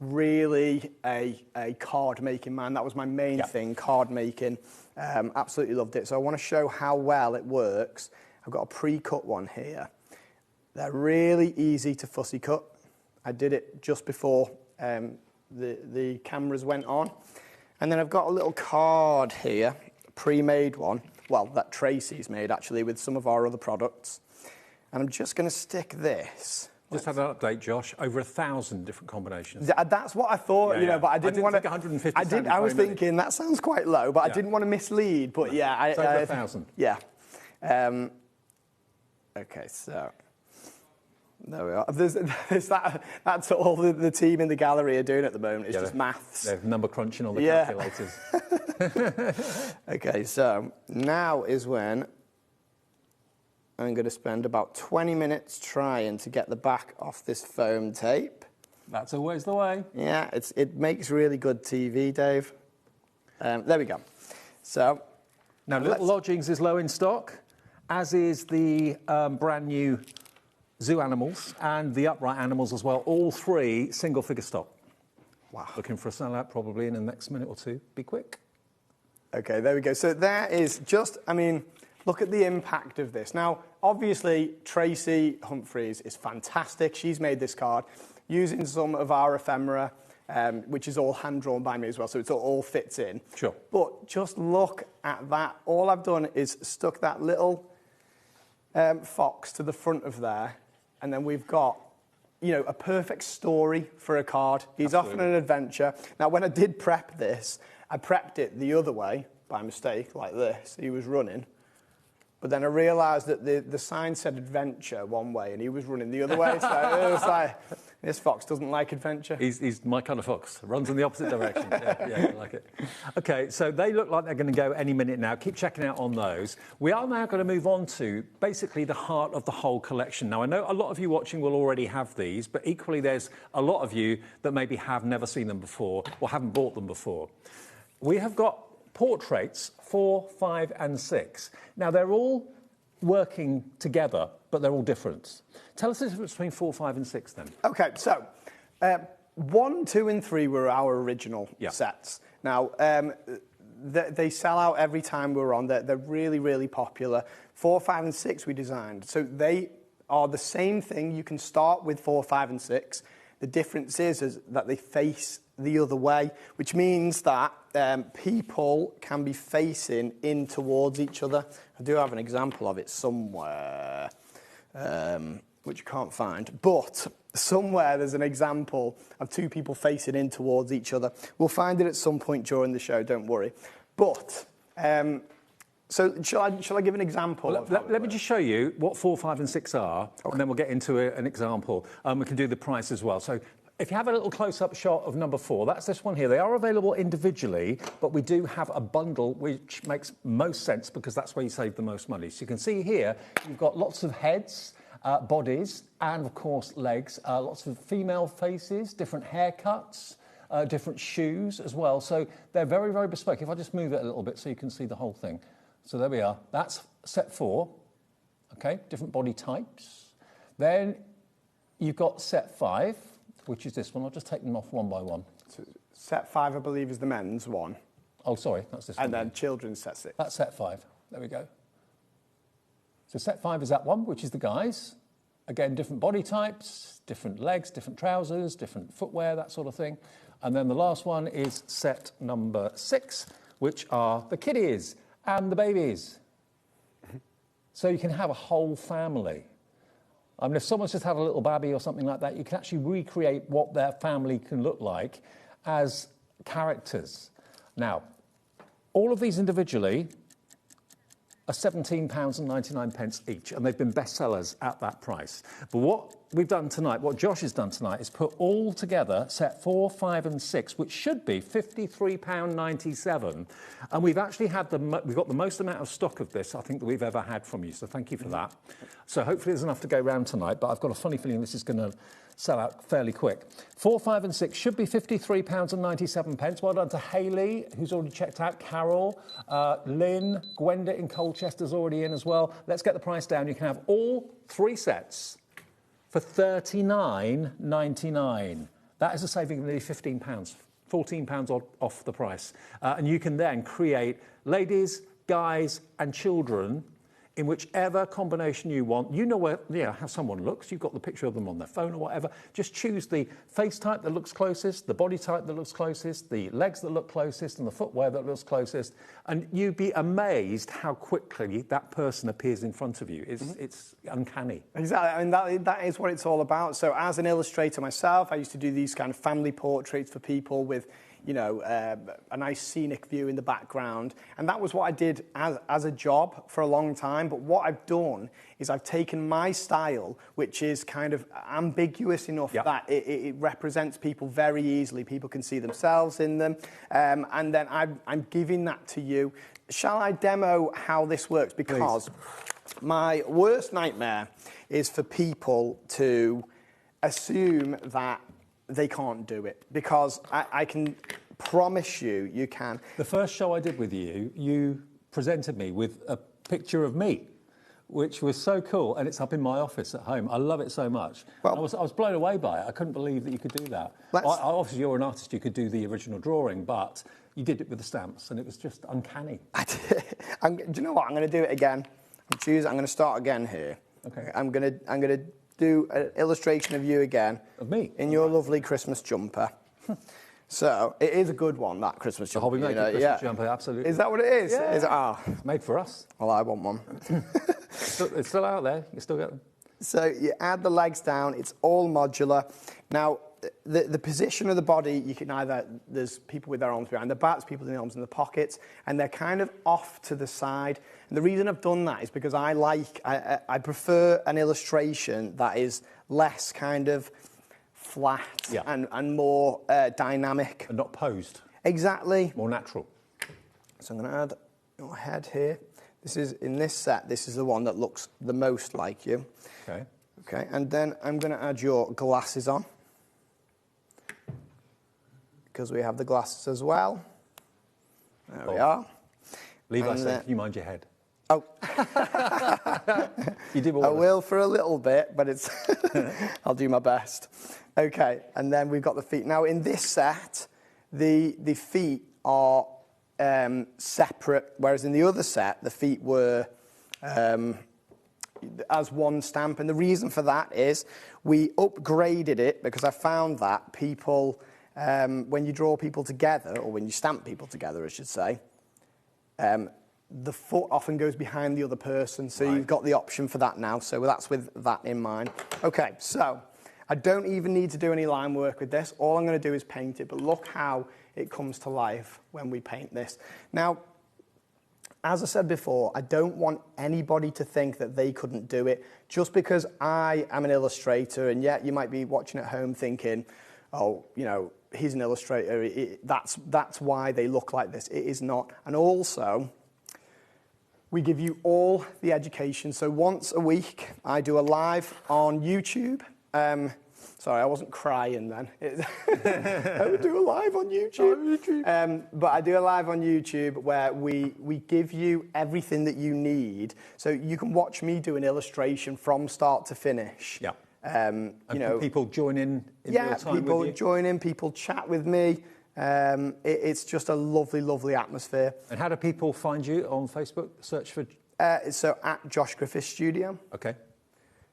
really a card making man. That was my main thing, card making. Absolutely loved it. So I want to show how well it works. I've got a pre-cut one here. They're really easy to fussy cut. I did it just before the cameras went on. And then I've got a little card here, a pre-made one. Well, that Tracy's made actually with some of our other products. And I'm just going to stick this. Just had an update, Josh. Over 1,000 different combinations. That's what I thought, you know, but I didn't want to. 150. I was thinking that sounds quite low, but I didn't want to mislead. But yeah, it's over 1,000. Yeah. Okay, so there we are. That's all the team in the gallery are doing at the moment. It's just maths. They're number crunching on the calculators. Okay, so now is when I'm going to spend about 20 minutes trying to get the back off this foam tape. That's always the way. Yeah, it makes really good TV, Dave. There we go. So now, Little Lodgings is low in stock, as is the brand new zoo animals and the upright animals as well. All 3 single figure stock. Wow. Looking for a sellout probably in the next minute or 2. Be quick. Okay, there we go. So that is just, I mean, look at the impact of this. Now, obviously, Tracy Humphreys is fantastic. She's made this card using some of our ephemera, which is all hand-drawn by me as well, so it all fits in. Sure. But just look at that. All I've done is stuck that little fox to the front of there, and then we've got, you know, a perfect story for a card. He's off on an adventure. Now, when I did prep this, I prepped it the other way by mistake, like this. He was running. But then I realised that the sign said adventure one way and he was running the other way. So it was like, this fox doesn't like adventure. He's my kind of fox. Runs in the opposite direction. Yeah, I like it. OK, so they look like they're going to go any minute now. Keep checking out on those. We are now going to move on to basically the heart of the whole collection. Now, I know a lot of you watching will already have these, but equally there's a lot of you that maybe have never seen them before or haven't bought them before. We have got portraits 4, 5 and 6. Now, they're all working together, but they're all different. Tell us the difference between 4, 5 and 6 then. OK, so 1, 2 and 3 were our original sets. Now, they sell out every time we're on. They're really, really popular. 4, 5 and 6 we designed. So they are the same thing. You can start with 4, 5 and 6. The difference is that they face the other way, which means that people can be facing in towards each other. I do have an example of it somewhere, which you can't find, but somewhere there's an example of 2 people facing in towards each other. We'll find it at some point during the show, don't worry. But, so shall I give an example? Let me just show you what 4, 5 and 6 are, and then we'll get into an example. We can do the price as well. So if you have a little close-up shot of number 4, that's this one here. They are available individually, but we do have a bundle, which makes most sense because that's where you save the most money. So you can see here, you've got lots of heads, bodies, and of course legs, lots of female faces, different haircuts, different shoes as well. So they're very, very bespoke. If I just move it a little bit so you can see the whole thing. So there we are. That's set 4, okay, different body types. Then you've got set 5, which is this one. I'll just take them off one by one. So set 5, I believe, is the men's one. Oh, sorry, that's this one. And then children's set 6. That's set 5. There we go. So set 5 is that one, which is the guys. Again, different body types, different legs, different trousers, different footwear, that sort of thing. And then the last one is set number 6, which are the kiddies and the babies. So you can have a whole family. I mean, if someone's just had a little baby or something like that, you can actually recreate what their family can look like as characters. Now, all of these individually are £17.99 each, and they've been bestsellers at that price. But what we've done tonight, what Josh has done tonight, is put all together set 4, 5 and 6, which should be £53.97. And we've actually had we've got the most amount of stock of this, I think, that we've ever had from you, so thank you for that. So hopefully there's enough to go round tonight, but I've got a funny feeling this is going to sell out fairly quick. 4, 5 and 6 should be £53.97. Well done to Hayley, who's already checked out, Carol, Lynn, Gwenda in Colchester's already in as well. Let's get the price down. You can have all 3 sets for £39.99. That is a saving of nearly £15, £14 off the price. And you can then create ladies, guys and children in whichever combination you want. You know how someone looks. You've got the picture of them on their phone or whatever. Just choose the face type that looks closest, the body type that looks closest, the legs that look closest, and the footwear that looks closest. And you'd be amazed how quickly that person appears in front of you. It's uncanny. Exactly. I mean, that is what it's all about. So as an illustrator myself, I used to do these kind of family portraits for people with, you know, a nice scenic view in the background. And that was what I did as a job for a long time. But what I've done is I've taken my style, which is kind of ambiguous enough that it represents people very easily. People can see themselves in them. And then I'm giving that to you. Shall I demo how this works? Because my worst nightmare is for people to assume that they can't do it, because I can promise you, you can. The first show I did with you, you presented me with a picture of me, which was so cool, and it's up in my office at home. I love it so much. Well, I was blown away by it. I couldn't believe that you could do that. Obviously, you're an artist, you could do the original drawing, but you did it with the stamps, and it was just uncanny. Do you know what? I'm going to do it again. I'm going to start again here. Okay. I'm going to do an illustration of you again. Of me? In your lovely Christmas jumper. So, it is a good one, that Christmas jumper. The HobbyMaker Christmas jumper, absolutely. Is that what it is? Yeah. It's made for us. Well, I want one. It's still out there. You still get them. So, you add the legs down. It's all modular. Now, the position of the body, you can either, there's people with their arms behind their backs, people with their arms in the pockets, and they're kind of off to the side. And the reason I've done that is because I prefer an illustration that is less kind of flat and more dynamic. And not posed. Exactly. More natural. So I'm going to add your head here. This is, in this set, this is the one that looks the most like you. Okay. Okay, and then I'm going to add your glasses on, because we have the glasses as well. There we are. Levi said, you mind your head. Oh. You did I will for a little bit, but it's I'll do my best. Okay, and then we've got the feet. Now, in this set, the feet are separate, whereas in the other set, the feet were as one stamp. And the reason for that is we upgraded it because I found that people, when you draw people together, or when you stamp people together, I should say, the foot often goes behind the other person, so you've got the option for that now. So that's with that in mind. Okay, so I don't even need to do any line work with this. All I'm going to do is paint it, but look how it comes to life when we paint this. Now, as I said before, I don't want anybody to think that they couldn't do it. Just because I am an illustrator, and yet you might be watching at home thinking, oh, you know, he's an illustrator, that's why they look like this. It is not. And also, we give you all the education. So once a week, I do a live on YouTube. Sorry, I wasn't crying then. I would do a live on YouTube. But I do a live on YouTube where we give you everything that you need. So you can watch me do an illustration from start to finish. Yeah. And you know, people join in real time people with you? join in, people chat with me. It's just a lovely, lovely atmosphere. And how do people find you on Facebook? Search for... So at Josh Griffith Studio. Okay.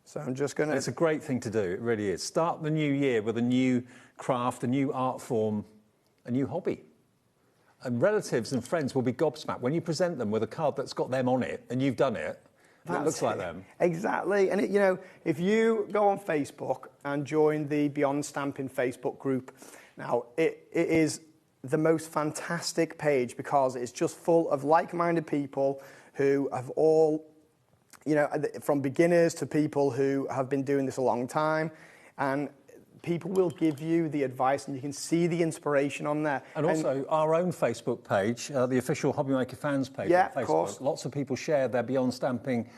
So I'm just going to... It's a great thing to do, it really is. Start the new year with a new craft, a new art form, a new hobby. And relatives and friends will be gobsmacked when you present them with a card that's got them on it and you've done it. It looks like them. Exactly. And, you know, if you go on Facebook and join the Beyond Stamping Facebook group, now, it is the most fantastic page because it's just full of like-minded people who have all... You know, from beginners to people who have been doing this a long time, and people will give you the advice, and you can see the inspiration on there. And also our own Facebook page, the official HobbyMaker fans page on Facebook. Of course. Lots of people share their Beyond Stamping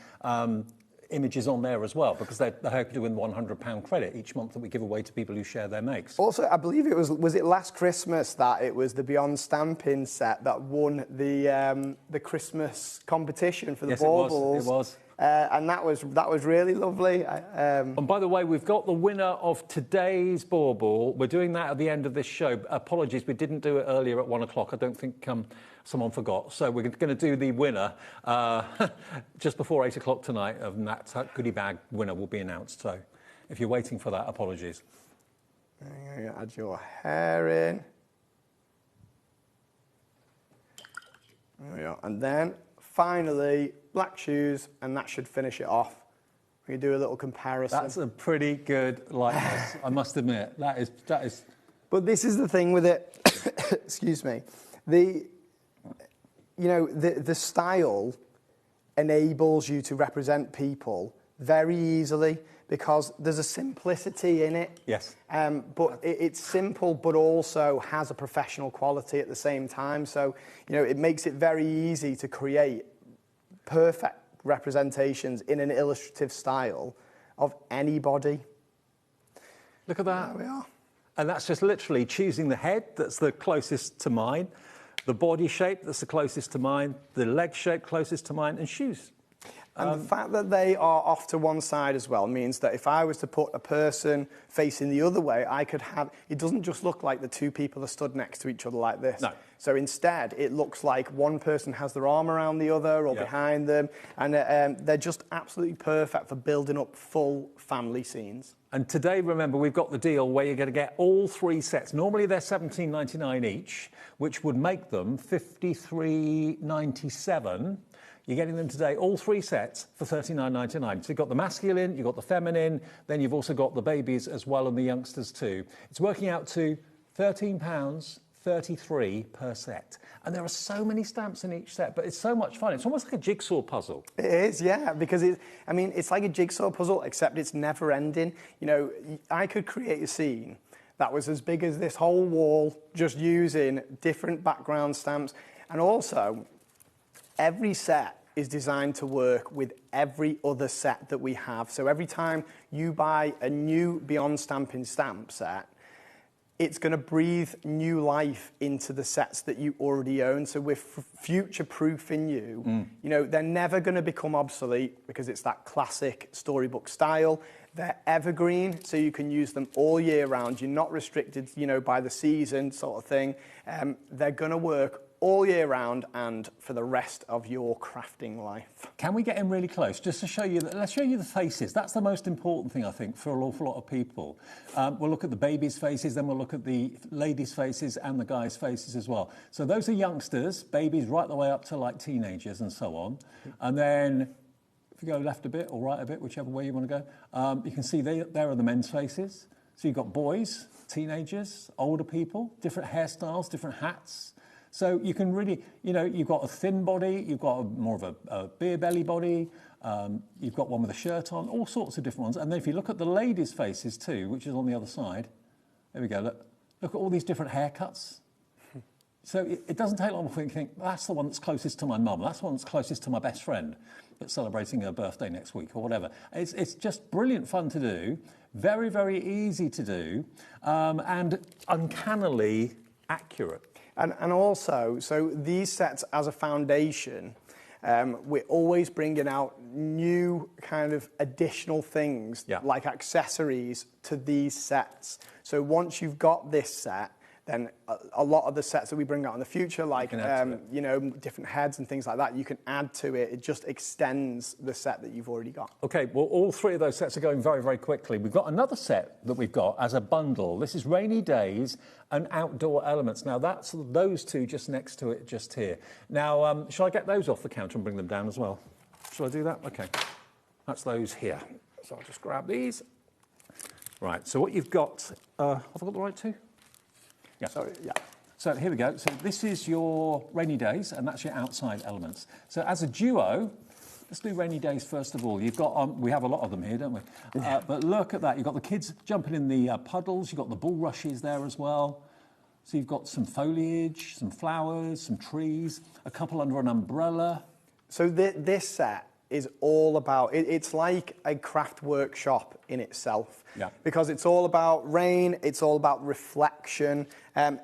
images on there as well, because they're hoping to win £100 credit each month that we give away to people who share their makes. Also, I believe it was it last Christmas that it was the Beyond Stamping set that won the Christmas competition for the baubles. It was. And that was really lovely. And by the way, we've got the winner of today's bauble. We're doing that at the end of this show. Apologies, we didn't do it earlier at 1 o'clock. I don't think someone forgot. So we're going to do the winner just before 8 o'clock tonight, and that goodie bag winner will be announced. So if you're waiting for that, apologies. I'm going to add your hair in. There we are. And then finally, black shoes, and that should finish it off. We can do a little comparison. That's a pretty good likeness, I must admit. That is. But this is the thing with it. Excuse me. The style enables you to represent people very easily because there's a simplicity in it. Yes. But it's simple, but also has a professional quality at the same time. So, you know, it makes it very easy to create perfect representations in an illustrative style of anybody. Look at that. There we are. And that's just literally choosing the head that's the closest to mine, the body shape that's the closest to mine, the leg shape closest to mine, and shoes. And the fact that they are off to one side as well means that if I was to put a person facing the other way, I could have... It doesn't just look like the two people are stood next to each other like this. No. So instead, it looks like one person has their arm around the other or behind them, and they're just absolutely perfect for building up full family scenes. And today, remember, we've got the deal where you're going to get all 3 sets. Normally they're $17.99 each, which would make them $53.97. You're getting them today, all 3 sets, for $39.99. So you've got the masculine, you've got the feminine, then you've also got the babies as well and the youngsters too. It's working out to £13.33 per set. And there are so many stamps in each set, but it's so much fun. It's almost like a jigsaw puzzle. It is, yeah, because it's like a jigsaw puzzle, except it's never ending. You know, I could create a scene that was as big as this whole wall, just using different background stamps. And also, every set is designed to work with every other set that we have. So every time you buy a new Beyond Stamping stamp set, it's going to breathe new life into the sets that you already own. So we're future-proofing you. You know, they're never going to become obsolete because it's that classic storybook style. They're evergreen, so you can use them all year round. You're not restricted, you know, by the season sort of thing. They're going to work all year round and for the rest of your crafting life. Can we get in really close just to show you, let's show you the faces. That's the most important thing, I think, for an awful lot of people. We'll look at the babies' faces, then we'll look at the ladies' faces and the guys' faces as well. So those are youngsters, babies right the way up to like teenagers and so on. And then if you go left a bit or right a bit, whichever way you want to go, you can see there are the men's faces. So you've got boys, teenagers, older people, different hairstyles, different hats. So you can really, you know, you've got a thin body, you've got more of a beer belly body, you've got one with a shirt on, all sorts of different ones. And then if you look at the ladies' faces too, which is on the other side, there we go, look at all these different haircuts. So it doesn't take long before you think, that's the one that's closest to my mum, that's the one that's closest to my best friend that's celebrating her birthday next week or whatever. It's just brilliant fun to do, very, very easy to do, and uncannily accurate. And also, so these sets as a foundation, we're always bringing out new kind of additional things, like accessories to these sets. So once you've got this set, then a lot of the sets that we bring out in the future, like, you know, different heads and things like that, you can add to it. It just extends the set that you've already got. OK, well, all 3 of those sets are going very, very quickly. We've got another set that we've got as a bundle. This is Rainy Days and Outdoor Elements. Now, that's those 2 just next to it, just here. Now, shall I get those off the counter and bring them down as well? Shall I do that? OK. That's those here. So I'll just grab these. Right, so what you've got... have I got the right 2? Yeah. Sorry, yeah. So here we go. So this is your Rainy Days, and that's your outside elements. So as a duo, let's do Rainy Days first of all. You've got, we have a lot of them here, don't we? But look at that. You've got the kids jumping in the puddles. You've got the bulrushes there as well. So you've got some foliage, some flowers, some trees, a couple under an umbrella. So this set is all about, it's like a craft workshop in itself. Yeah. Because it's all about rain, it's all about reflection.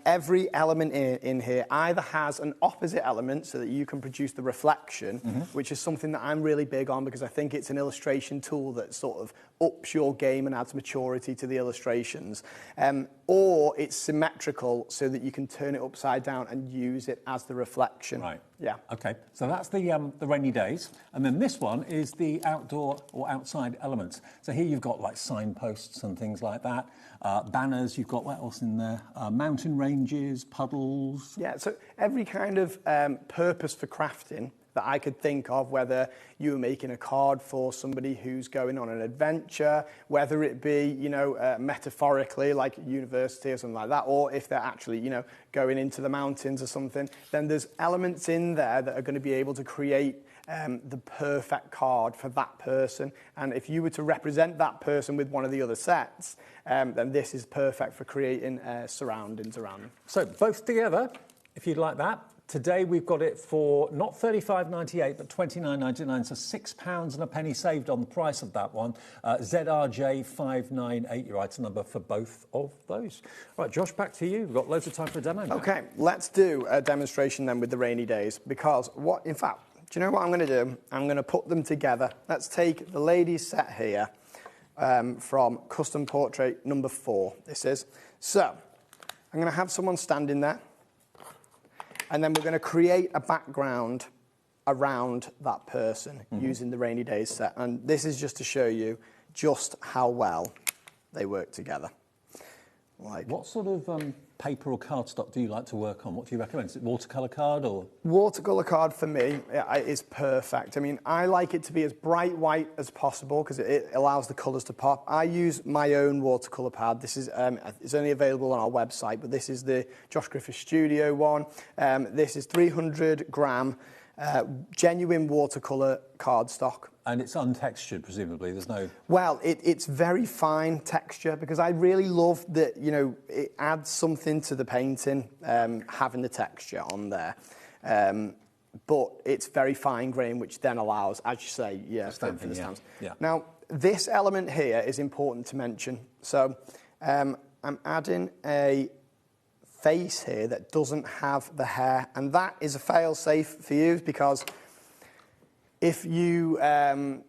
Every element in here either has an opposite element so that you can produce the reflection, which is something that I'm really big on because I think it's an illustration tool that sort of ups your game and adds maturity to the illustrations. Or it's symmetrical so that you can turn it upside down and use it as the reflection. Right. Yeah. OK, so that's the Rainy Days. And then this one is the outdoor or outside elements. So here you've got like signposts and things like that. Banners, you've got what else in there? Mountain ranges, puddles. Yeah, so every kind of purpose for crafting that I could think of, whether you were making a card for somebody who's going on an adventure, whether it be, you know, metaphorically, like university or something like that, or if they're actually, you know, going into the mountains or something, then there's elements in there that are going to be able to create the perfect card for that person. And if you were to represent that person with one of the other sets, then this is perfect for creating surroundings around them. So both together, if you'd like that. Today we've got it for not $35.98 but $29.99, so £6 and a penny saved on the price of that one. ZRJ598, your item number for both of those. Right, Josh, back to you. We've got loads of time for a demo now. Okay, let's do a demonstration then with the Rainy Days, because in fact, do you know what I'm going to do? I'm going to put them together. Let's take the ladies set here from Custom Portrait number 4, this is. So, I'm going to have someone standing there, and then we're going to create a background around that person using the Rainy Days set. And this is just to show you just how well they work together. Like, what sort of paper or cardstock do you like to work on? What do you recommend? Is it watercolour card or...? Watercolour card for me is perfect. I mean, I like it to be as bright white as possible because it allows the colours to pop. I use my own watercolour pad. This is it's only available on our website, but this is the Josh Griffith Studio one. This is 300 gram genuine watercolour cardstock. And it's untextured, presumably. There's no... Well, it's very fine texture because I really love that, you know, it adds something to the painting, having the texture on there. But it's very fine grain, which then allows, as you say, for the stamps. Yeah. Now, this element here is important to mention. So I'm adding a face here that doesn't have the hair, and that is a fail-safe for you because... if you,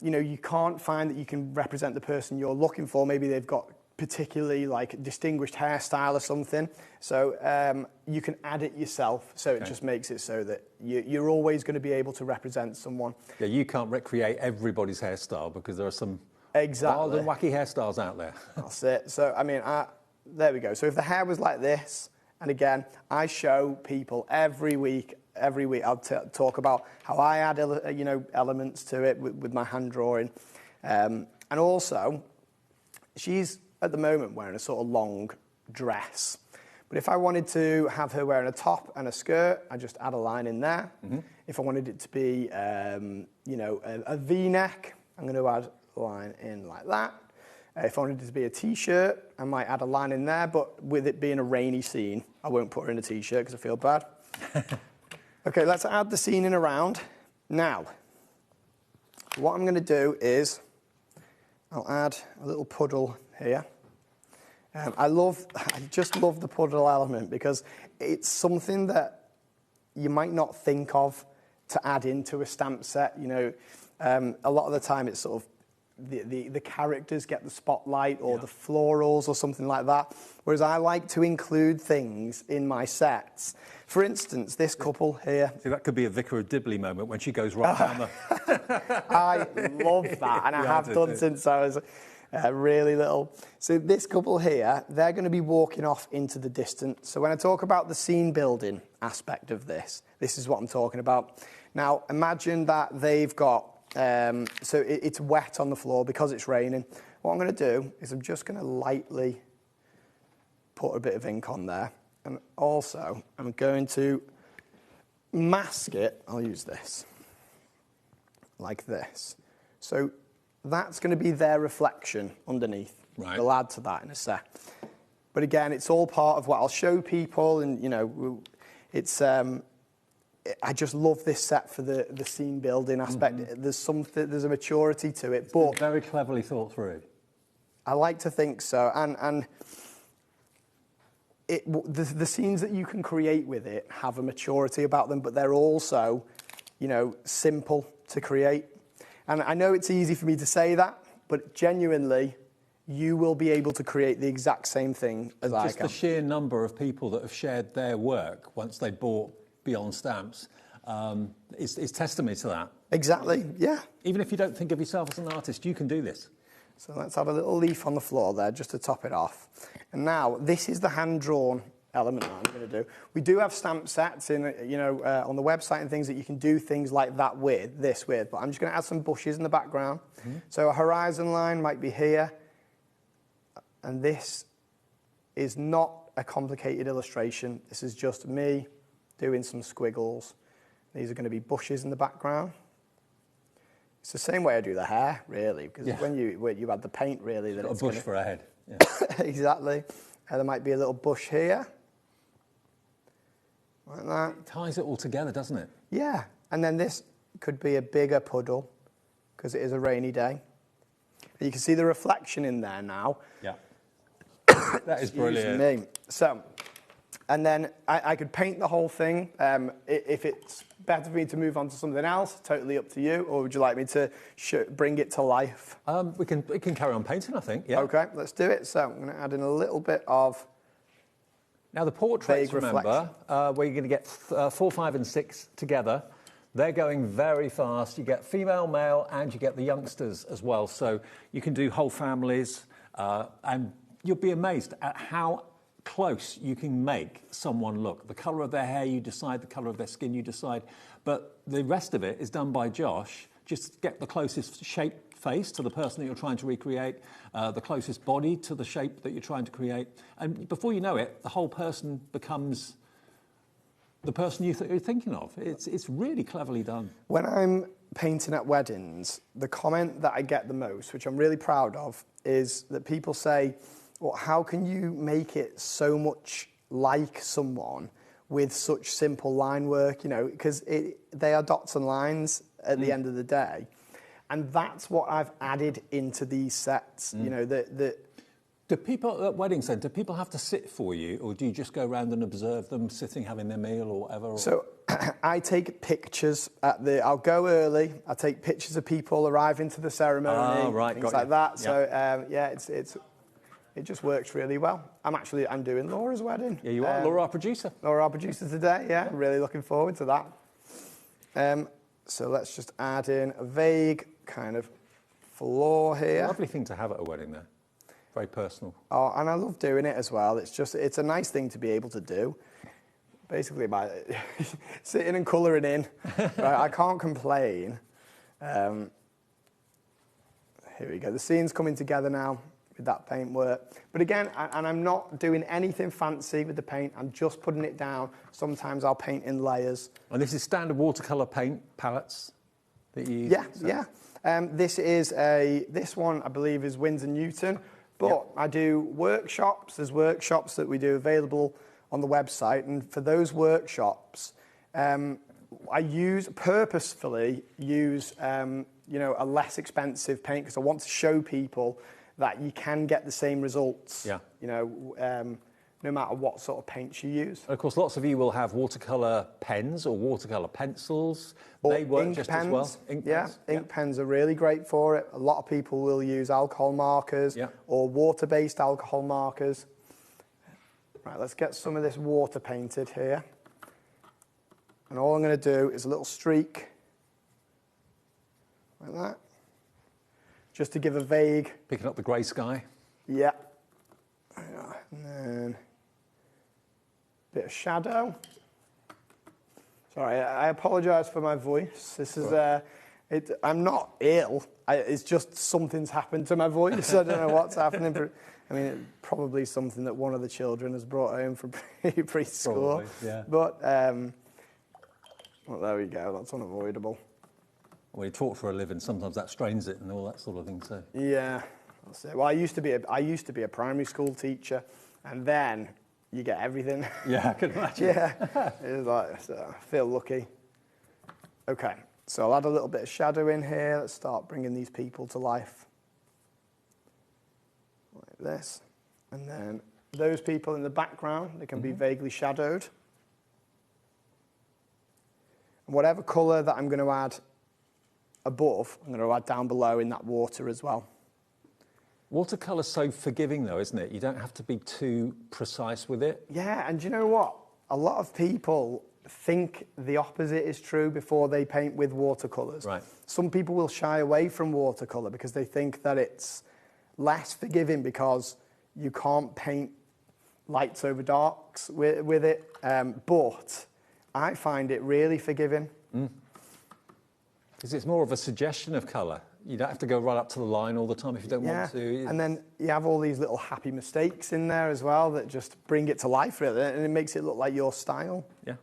you know, you can't find that you can represent the person you're looking for, maybe they've got particularly like distinguished hairstyle or something, so you can add it yourself, so it just makes it so that you're always going to be able to represent someone. Yeah, you can't recreate everybody's hairstyle because there are some wild and wacky hairstyles out there. That's it. So, I mean, there we go. So if the hair was like this, and again, I show people every week I'll talk about how I add, you know, elements to it with my hand drawing. And also, she's at the moment wearing a sort of long dress. But if I wanted to have her wearing a top and a skirt, I just add a line in there. Mm-hmm. If I wanted it to be, you know, a V-neck, I'm going to add a line in like that. If I wanted it to be a T-shirt, I might add a line in there. But with it being a rainy scene, I won't put her in a T-shirt because I feel bad. Okay, let's add the scene in around. Now, what I'm going to do is I'll add a little puddle here. I just love the puddle element because it's something that you might not think of to add into a stamp set. You know, a lot of the time it's sort of the characters get the spotlight or the florals or something like that, whereas I like to include things in my sets. For instance, this couple here. See, that could be a Vicar of Dibley moment when she goes right down the... I love that, and I have done since I was really little. So this couple here, they're going to be walking off into the distance. So when I talk about the scene building aspect of this is what I'm talking about. Now, imagine that they've got so it's wet on the floor because it's raining. What I'm going to do is I'm just going to lightly put a bit of ink on there. And also, I'm going to mask it. I'll use this, like this. So that's going to be their reflection underneath. Right. We'll add to that in a sec. But again, it's all part of what I'll show people, and, you know, it's... I just love this set for the scene building aspect. Mm-hmm. There's a maturity to it, but very cleverly thought through. I like to think so, and the scenes that you can create with it have a maturity about them, but they're also, you know, simple to create. And I know it's easy for me to say that, but genuinely, you will be able to create the exact same thing as I can. Just the sheer number of people that have shared their work once they bought Beyond Stamps is testimony to that. Exactly, yeah. Even if you don't think of yourself as an artist, you can do this. So let's add a little leaf on the floor there just to top it off. And now, this is the hand-drawn element that I'm going to do. We do have stamp sets in, you know, on the website and things that you can do things like that with, but I'm just going to add some bushes in the background. Mm-hmm. So a horizon line might be here. And this is not a complicated illustration. This is just me doing some squiggles. These are going to be bushes in the background. It's the same way I do the hair, really, because when you add the paint, really, then it's got a bush for a head. Yeah. Exactly. There might be a little bush here, like that. It ties it all together, doesn't it? Yeah. And then this could be a bigger puddle because it is a rainy day. You can see the reflection in there now. Yeah. That is brilliant. Me. So. And then I could paint the whole thing. If it's better for me to move on to something else, totally up to you. Or would you like me to bring it to life? We can carry on painting, I think. Yeah. Okay, let's do it. So I'm going to add in a little bit of. Now the portraits, remember, where you're going to get 4, 5, and 6 together. They're going very fast. You get female, male, and you get the youngsters as well. So you can do whole families. and you'll be amazed at how close you can make someone look. The colour of their hair, you decide. The colour of their skin, you decide. But the rest of it is done by Josh. Just get the closest shape face to the person that you're trying to recreate, the closest body to the shape that you're trying to create. And before you know it, the whole person becomes the person you're thinking of. It's really cleverly done. When I'm painting at weddings, the comment that I get the most, which I'm really proud of, is that people say, well, how can you make it so much like someone with such simple line work, you know, because they are dots and lines at the end of the day. And that's what I've added into these sets, you know, Do people at wedding centre, do people have to sit for you, or do you just go around and observe them sitting, having their meal or whatever? Or? So I take pictures I'll go early, I take pictures of people arriving to the ceremony, things like that. So yeah, it just works really well. I'm doing Laura's wedding. Yeah, you are. Laura, our producer. Laura, our producer today, yeah. Really looking forward to that. So let's just add in a vague kind of floor here. It's a lovely thing to have at a wedding, though. Very personal. Oh, and I love doing it as well. It's a nice thing to be able to do. Basically, by sitting and colouring in, right, I can't complain. Here we go. The scene's coming together now with that paintwork. But again, and I'm not doing anything fancy with the paint. I'm just putting it down. Sometimes I'll paint in layers. And this is standard watercolour paint palettes that you use? Yeah. This one, I believe, is Winsor Newton. But I do workshops. There's workshops that we do available on the website. And for those workshops, I purposefully use a less expensive paint because I want to show people that you can get the same results, no matter what sort of paints you use. And of course, lots of you will have watercolour pens or watercolour pencils. They work just as well. Ink pens. Ink pens are really great for it. A lot of people will use alcohol markers or water-based alcohol markers. Right, let's get some of this water painted here. And all I'm going to do is a little streak like that, just to give a vague... Picking up the grey sky. Yeah. And then a bit of shadow. Sorry, I apologise for my voice. This is I'm not ill. It's just something's happened to my voice. I don't know what's happening. I mean, probably something that one of the children has brought home from preschool. Probably, yeah. But well, there we go. That's unavoidable. When you talk for a living, sometimes that strains it and all that sort of thing too. Yeah. That's it. Well, I used to be a primary school teacher, and then you get everything. Yeah, I can imagine. Yeah. It was like, so I feel lucky. Okay, so I'll add a little bit of shadow in here. Let's start bringing these people to life. Like this. And then those people in the background, they can be vaguely shadowed. And whatever colour that I'm going to add above, I'm going to add down below in that water as well. Watercolour's so forgiving though, isn't it? You don't have to be too precise with it. Yeah, and do you know what? A lot of people think the opposite is true before they paint with watercolours. Right. Some people will shy away from watercolour because they think that it's less forgiving because you can't paint lights over darks with it. But I find it really forgiving. Because it's more of a suggestion of colour. You don't have to go right up to the line all the time if you don't want to. And then you have all these little happy mistakes in there as well that just bring it to life, really, and it makes it look like your style. Yeah.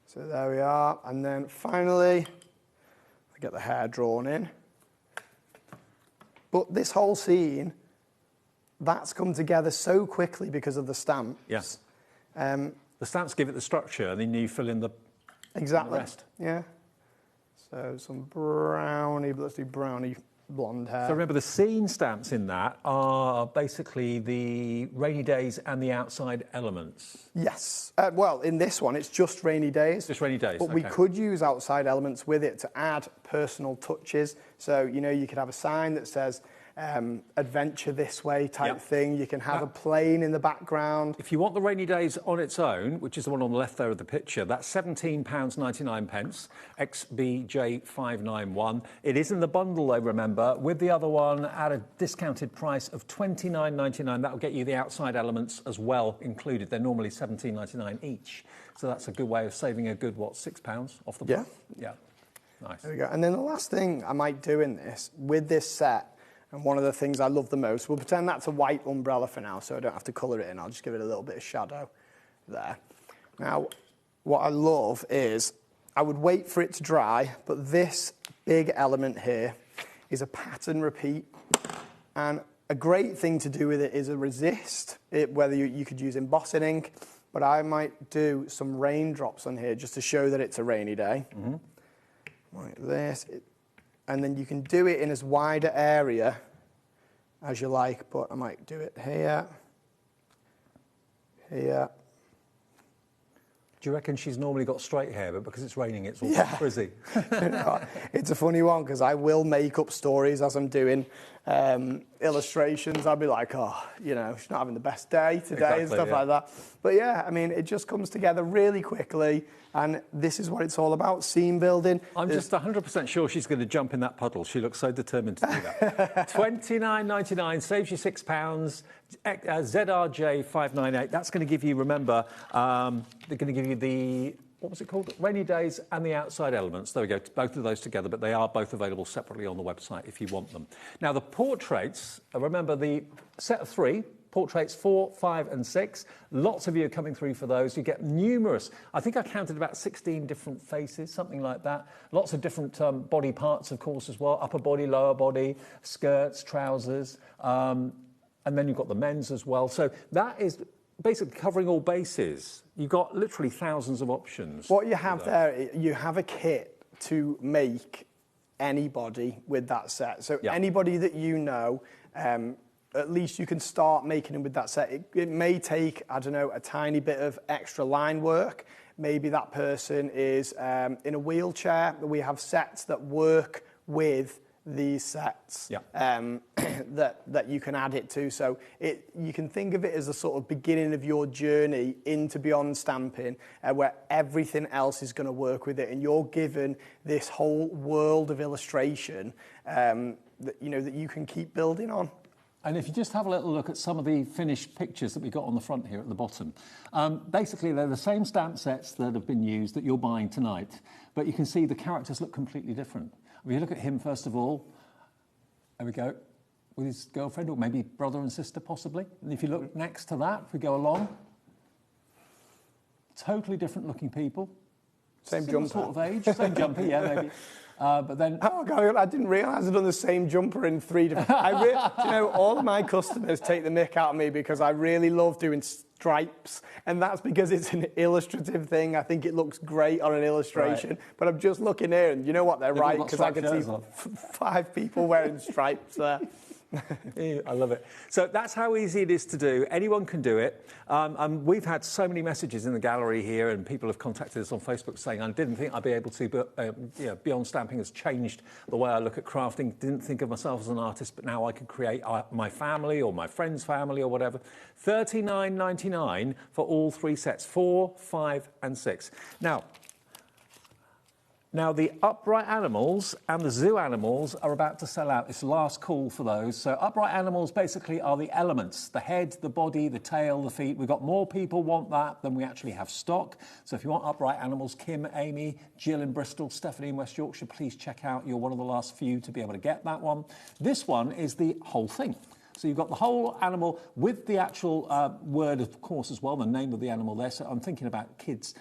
So there we are. And then finally, I get the hair drawn in. But this whole scene, that's come together so quickly because of the stamps. Yes. The stamps give it the structure, and then you fill in the rest. Yeah. So some brownie, let's do brownie blonde hair. So remember, the scene stamps in that are basically the rainy days and the outside elements. Yes. Well, in this one, it's just rainy days. Just rainy days, But we could use outside elements with it to add personal touches. So, you know, you could have a sign that says, adventure this way type thing. You can have a plane in the background. If you want the rainy days on its own, which is the one on the left there of the picture, that's £17.99, XBJ591. It is in the bundle, though, remember, with the other one at a discounted price of £29.99. That'll get you the outside elements as well included. They're normally £17.99 each. So that's a good way of saving a good, what, £6 off the price? Yeah. Nice. There we go. And then the last thing I might do in this, with this set, and one of the things I love the most, we'll pretend that's a white umbrella for now, so I don't have to colour it in. I'll just give it a little bit of shadow there. Now, what I love is, I would wait for it to dry, but this big element here is a pattern repeat. And a great thing to do with it is a resist, whether you could use embossing ink, but I might do some raindrops on here just to show that it's a rainy day. Like this. And then you can do it in as wide an area as you like, but I might do it here, here. Do you reckon she's normally got straight hair, but because it's raining, it's all frizzy? It's a funny one, because I will make up stories as I'm doing illustrations. I'll be like, oh, you know, she's not having the best day today and stuff like that. But yeah, I mean, it just comes together really quickly, and this is what it's all about, scene building. I'm just 100% sure she's going to jump in that puddle. She looks so determined to do that. £29.99 saves you £6. ZRJ 598. That's going to give you, remember, they're going to give you the, what was it called? Rainy days and the outside elements. There we go, both of those together, but they are both available separately on the website if you want them. Now, the portraits, remember the set of 3, portraits 4, 5 and 6. Lots of you are coming through for those. You get numerous, I think I counted about 16 different faces, something like that. Lots of different body parts, of course, as well. Upper body, lower body, skirts, trousers. And then you've got the men's as well. So that is basically covering all bases. You've got literally thousands of options. What you have there, you have a kit to make anybody with that set. So anybody that you know, at least you can start making them with that set. It may take, I don't know, a tiny bit of extra line work. Maybe that person is in a wheelchair. We have sets that work with these sets that you can add it to. So you can think of it as a sort of beginning of your journey into Beyond Stamping, where everything else is going to work with it, and you're given this whole world of illustration that you can keep building on. And if you just have a little look at some of the finished pictures that we got on the front here at the bottom, basically they're the same stamp sets that have been used that you're buying tonight, but you can see the characters look completely different. If you look at him, first of all, there we go, with his girlfriend, or maybe brother and sister, possibly. And if you look next to that, if we go along, totally different looking people. Same Similar jumper. sort of age, same jumper, yeah, maybe. But then... Oh, God, I didn't realise I'd done the same jumper in 3 different... all of my customers take the mick out of me because I really love doing stripes, and that's because it's an illustrative thing. I think it looks great on an illustration, but I'm just looking here, and you know what, they're right, because I can see 5 people wearing stripes there. I love it. So that's how easy it is to do. Anyone can do it. We've had so many messages in the gallery here, and people have contacted us on Facebook saying, I didn't think I'd be able to, but Beyond Stamping has changed the way I look at crafting. Didn't think of myself as an artist, but now I can create my family or my friend's family or whatever. $39.99 for all 3 sets, 4, 5 and 6. Now, the upright animals and the zoo animals are about to sell out. It's the last call for those. So upright animals basically are the elements, the head, the body, the tail, the feet. We've got more people want that than we actually have stock. So if you want upright animals, Kim, Amy, Jill in Bristol, Stephanie in West Yorkshire, please check out. You're one of the last few to be able to get that one. This one is the whole thing. So you've got the whole animal with the actual word, of course, as well, the name of the animal there. So I'm thinking about kids'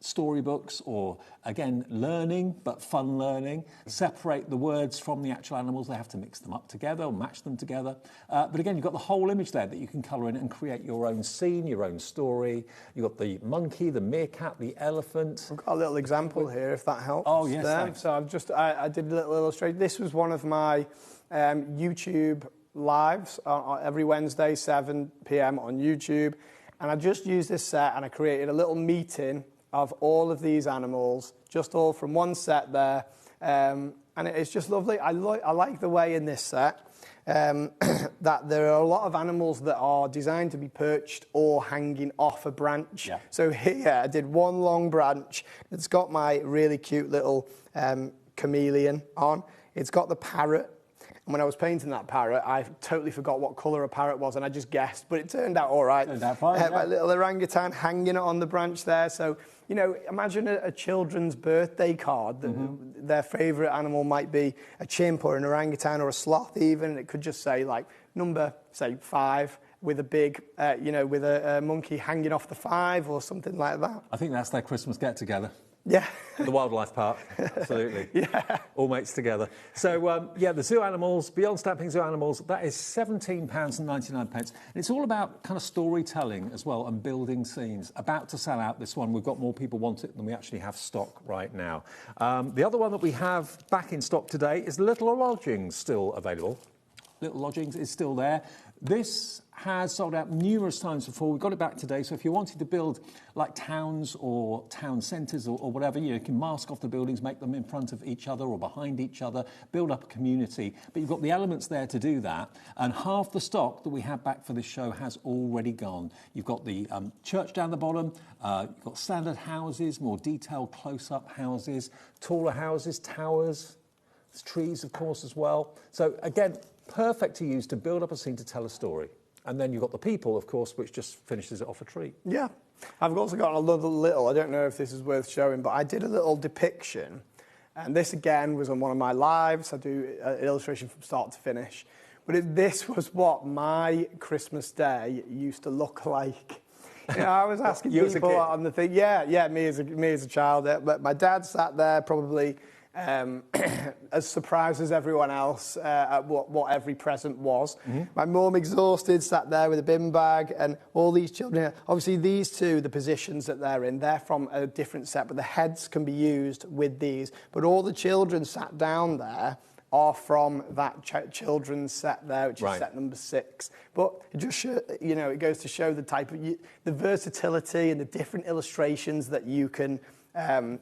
storybooks or, again, learning, but fun learning. Separate the words from the actual animals. They have to mix them up together or match them together. But again, you've got the whole image there that you can colour in and create your own scene, your own story. You've got the monkey, the meerkat, the elephant. I've got a little example here, if that helps. Oh, yes, thanks. So I did a little illustration. This was one of my YouTube lives every Wednesday, 7 p.m. on YouTube, and I just used this set and I created a little meeting of all of these animals, just all from one set there. And it's just lovely. I like the way in this set that there are a lot of animals that are designed to be perched or hanging off a branch. Yeah. So here I did one long branch. It's got my really cute little chameleon on. It's got the parrot. And when I was painting that parrot, I totally forgot what colour a parrot was, and I just guessed, but it turned out all right. Turned out fine, My little orangutan hanging on the branch there. So, you know, imagine a children's birthday card. Their favourite animal might be a chimp or an orangutan or a sloth even, and it could just say, like, number, say, 5, with a big, you know, with a monkey hanging off the 5 or something like that. I think that's their Christmas get-together. Yeah. The wildlife park, absolutely. Yeah. All mates together. So, yeah, the zoo animals, Beyond Stamping Zoo Animals, that is £17.99. And it's all about kind of storytelling as well and building scenes. About to sell out this one. We've got more people want it than we actually have stock right now. The other one that we have back in stock today is Little Lodgings, still available. Little Lodgings is still there. This has sold out numerous times before. We've got it back today. So if you wanted to build like towns or town centres or whatever, you can mask off the buildings, make them in front of each other or behind each other, build up a community. But you've got the elements there to do that. And half the stock that we have back for this show has already gone. You've got the church down the bottom. You've got standard houses, more detailed close-up houses, taller houses, towers. There's trees, of course, as well. So again, perfect to use to build up a scene to tell a story. And then you've got the people, of course, which just finishes it off a treat. Yeah. I've also got a little, I don't know if this is worth showing, but I did a little depiction. And this, again, was on one of my lives. I do an illustration from start to finish. But this was what my Christmas day used to look like. You know, I was asking people on the thing. Yeah, me as a child. But my dad sat there probably as surprised as everyone else at what every present was. My mum, exhausted, sat there with a bin bag, and all these children. Obviously, these two, the positions that they're in, they're from a different set, but the heads can be used with these. But all the children sat down there are from that children's set there, which is set number 6. But it just you know, it goes to show the type of the versatility and the different illustrations that you can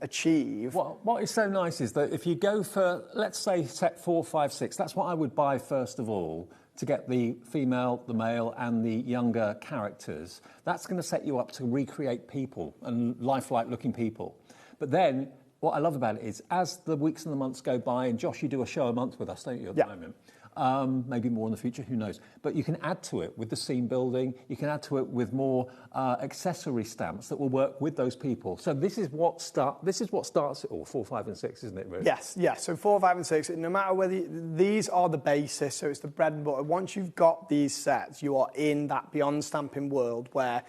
achieve. What is so nice is that if you go for, let's say, set 4, 5, 6, that's what I would buy first of all to get the female, the male and the younger characters. That's going to set you up to recreate people and lifelike looking people. But then what I love about it is as the weeks and the months go by, and Josh, you do a show a month with us, don't you, at the moment? Maybe more in the future, who knows? But you can add to it with the scene building. You can add to it with more accessory stamps that will work with those people. So this is what starts it all. 4, 5, and 6, isn't it? Really? Yes. So 4, 5, and 6. No matter whether these are the basis, so it's the bread and butter. Once you've got these sets, you are in that Beyond Stamping world where,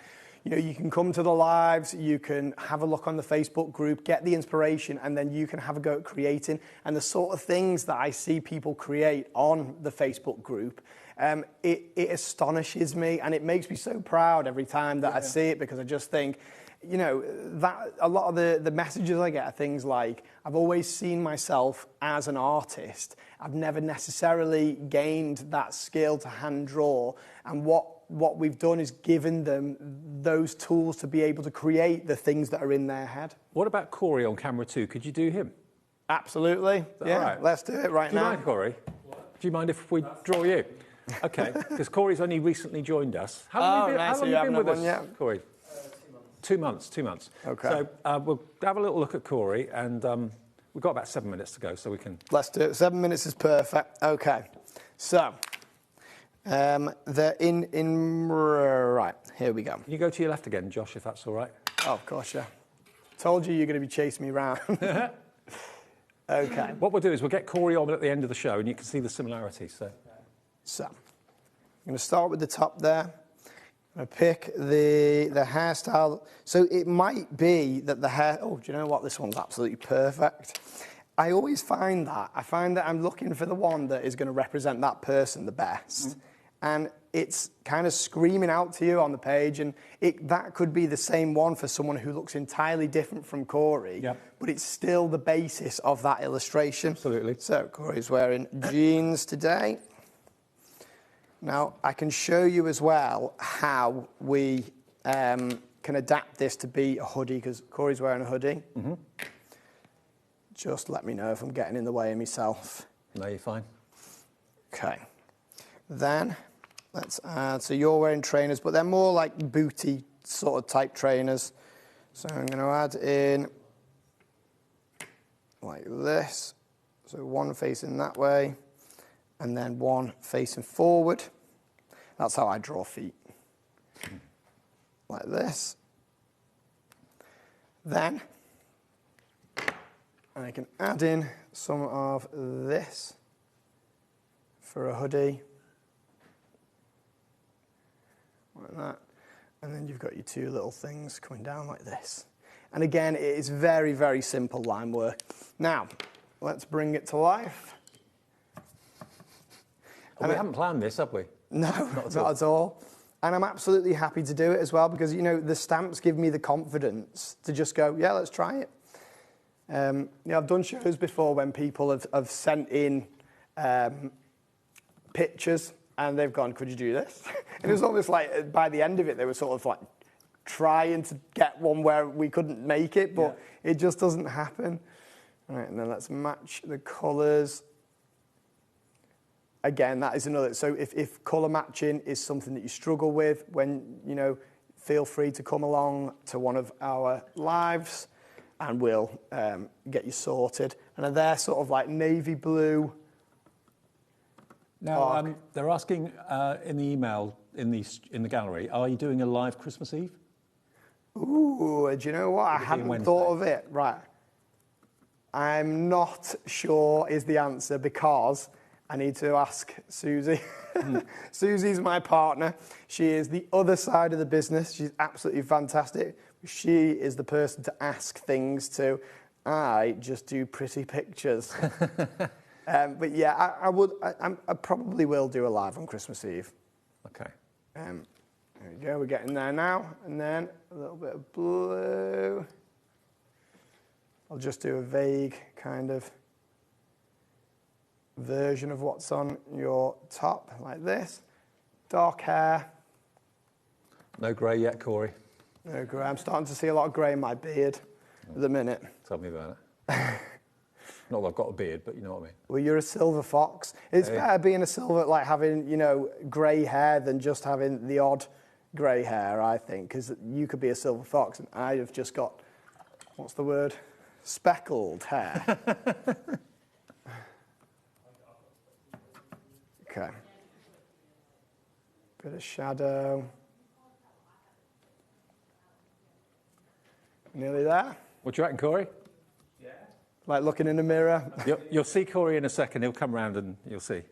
you know, you can come to the lives, you can have a look on the Facebook group, get the inspiration, and then you can have a go at creating. And the sort of things that I see people create on the Facebook group, it astonishes me, and it makes me so proud every time that I see it, because I just think, you know, that a lot of the messages I get are things like, I've always seen myself as an artist. I've never necessarily gained that skill to hand draw, and what we've done is given them those tools to be able to create the things that are in their head. What about Corey on camera 2? Could you do him? Absolutely. Yeah, right. Let's do it right now. Do you mind, Corey? What? Do you mind if we draw you? Okay, because Corey's only recicently joined us. How long have you been with us, Corey? 2 months. 2 months. Okay. So we'll have a little look at Corey, and we've got about 7 minutes to go, so we can... Let's do it. 7 minutes is perfect. Okay. So... they're right, here we go. Can you go to your left again, Josh, if that's all right? Oh, of course, yeah. Told you you're going to be chasing me around. Okay. What we'll do is we'll get Corey on at the end of the show, and you can see the similarities. So I'm going to start with the top there. I'm going to pick the hairstyle. So it might be that the hair... Oh, do you know what? This one's absolutely perfect. I always find that. I find that I'm looking for the one that is going to represent that person the best. And it's kind of screaming out to you on the page, and that could be the same one for someone who looks entirely different from Corey, but it's still the basis of that illustration. Absolutely. So Corey's wearing jeans today. Now, I can show you as well how we can adapt this to be a hoodie, because Corey's wearing a hoodie. just let me know if I'm getting in the way of myself. No, you're fine. Okay. Then let's add, so you're wearing trainers, but they're more like booty sort of type trainers. So I'm going to add in like this. So one facing that way, and then one facing forward. That's how I draw feet. Like this. Then I can add in some of this for a hoodie. Like that. And then you've got your two little things coming down like this. And again, it is very, very simple line work. Now, let's bring it to life. We haven't planned this, have we? No, not at all. And I'm absolutely happy to do it as well because, you know, the stamps give me the confidence to just go, yeah, let's try it. You know, I've done shows before when people have sent in pictures and they've gone, could you do this? And it was almost like by the end of it, they were sort of like trying to get one where we couldn't make it, but it just doesn't happen. All right, and then let's match the colours. Again, that is another, so if colour matching is something that you struggle with, when, you know, feel free to come along to one of our lives and we'll get you sorted. And they're sort of like navy blue. Now, they're asking in the email, in the gallery, are you doing a live Christmas Eve? Ooh, do you know what? I hadn't thought of it. Right. I'm not sure is the answer because I need to ask Susie. Susie's my partner. She is the other side of the business. She's absolutely fantastic. She is the person to ask things to. I just do pretty pictures. But yeah, I probably will do a live on Christmas Eve. Okay. There we go, we're getting there now. And then a little bit of blue. I'll just do a vague kind of version of what's on your top, like this. Dark hair. No grey yet, Corey. No grey. I'm starting to see a lot of grey in my beard at the minute. Tell me about it. Not that I've got a beard, but you know what I mean. Well, you're a silver fox. It's better being a silver, like having, you know, grey hair than just having the odd grey hair, I think, because you could be a silver fox and I have just got, what's the word? Speckled hair. Okay. Bit of shadow. Nearly there. What do you reckon, Corey? Yeah. Like looking in the mirror. You'll see Corey in a second. He'll come round and you'll see.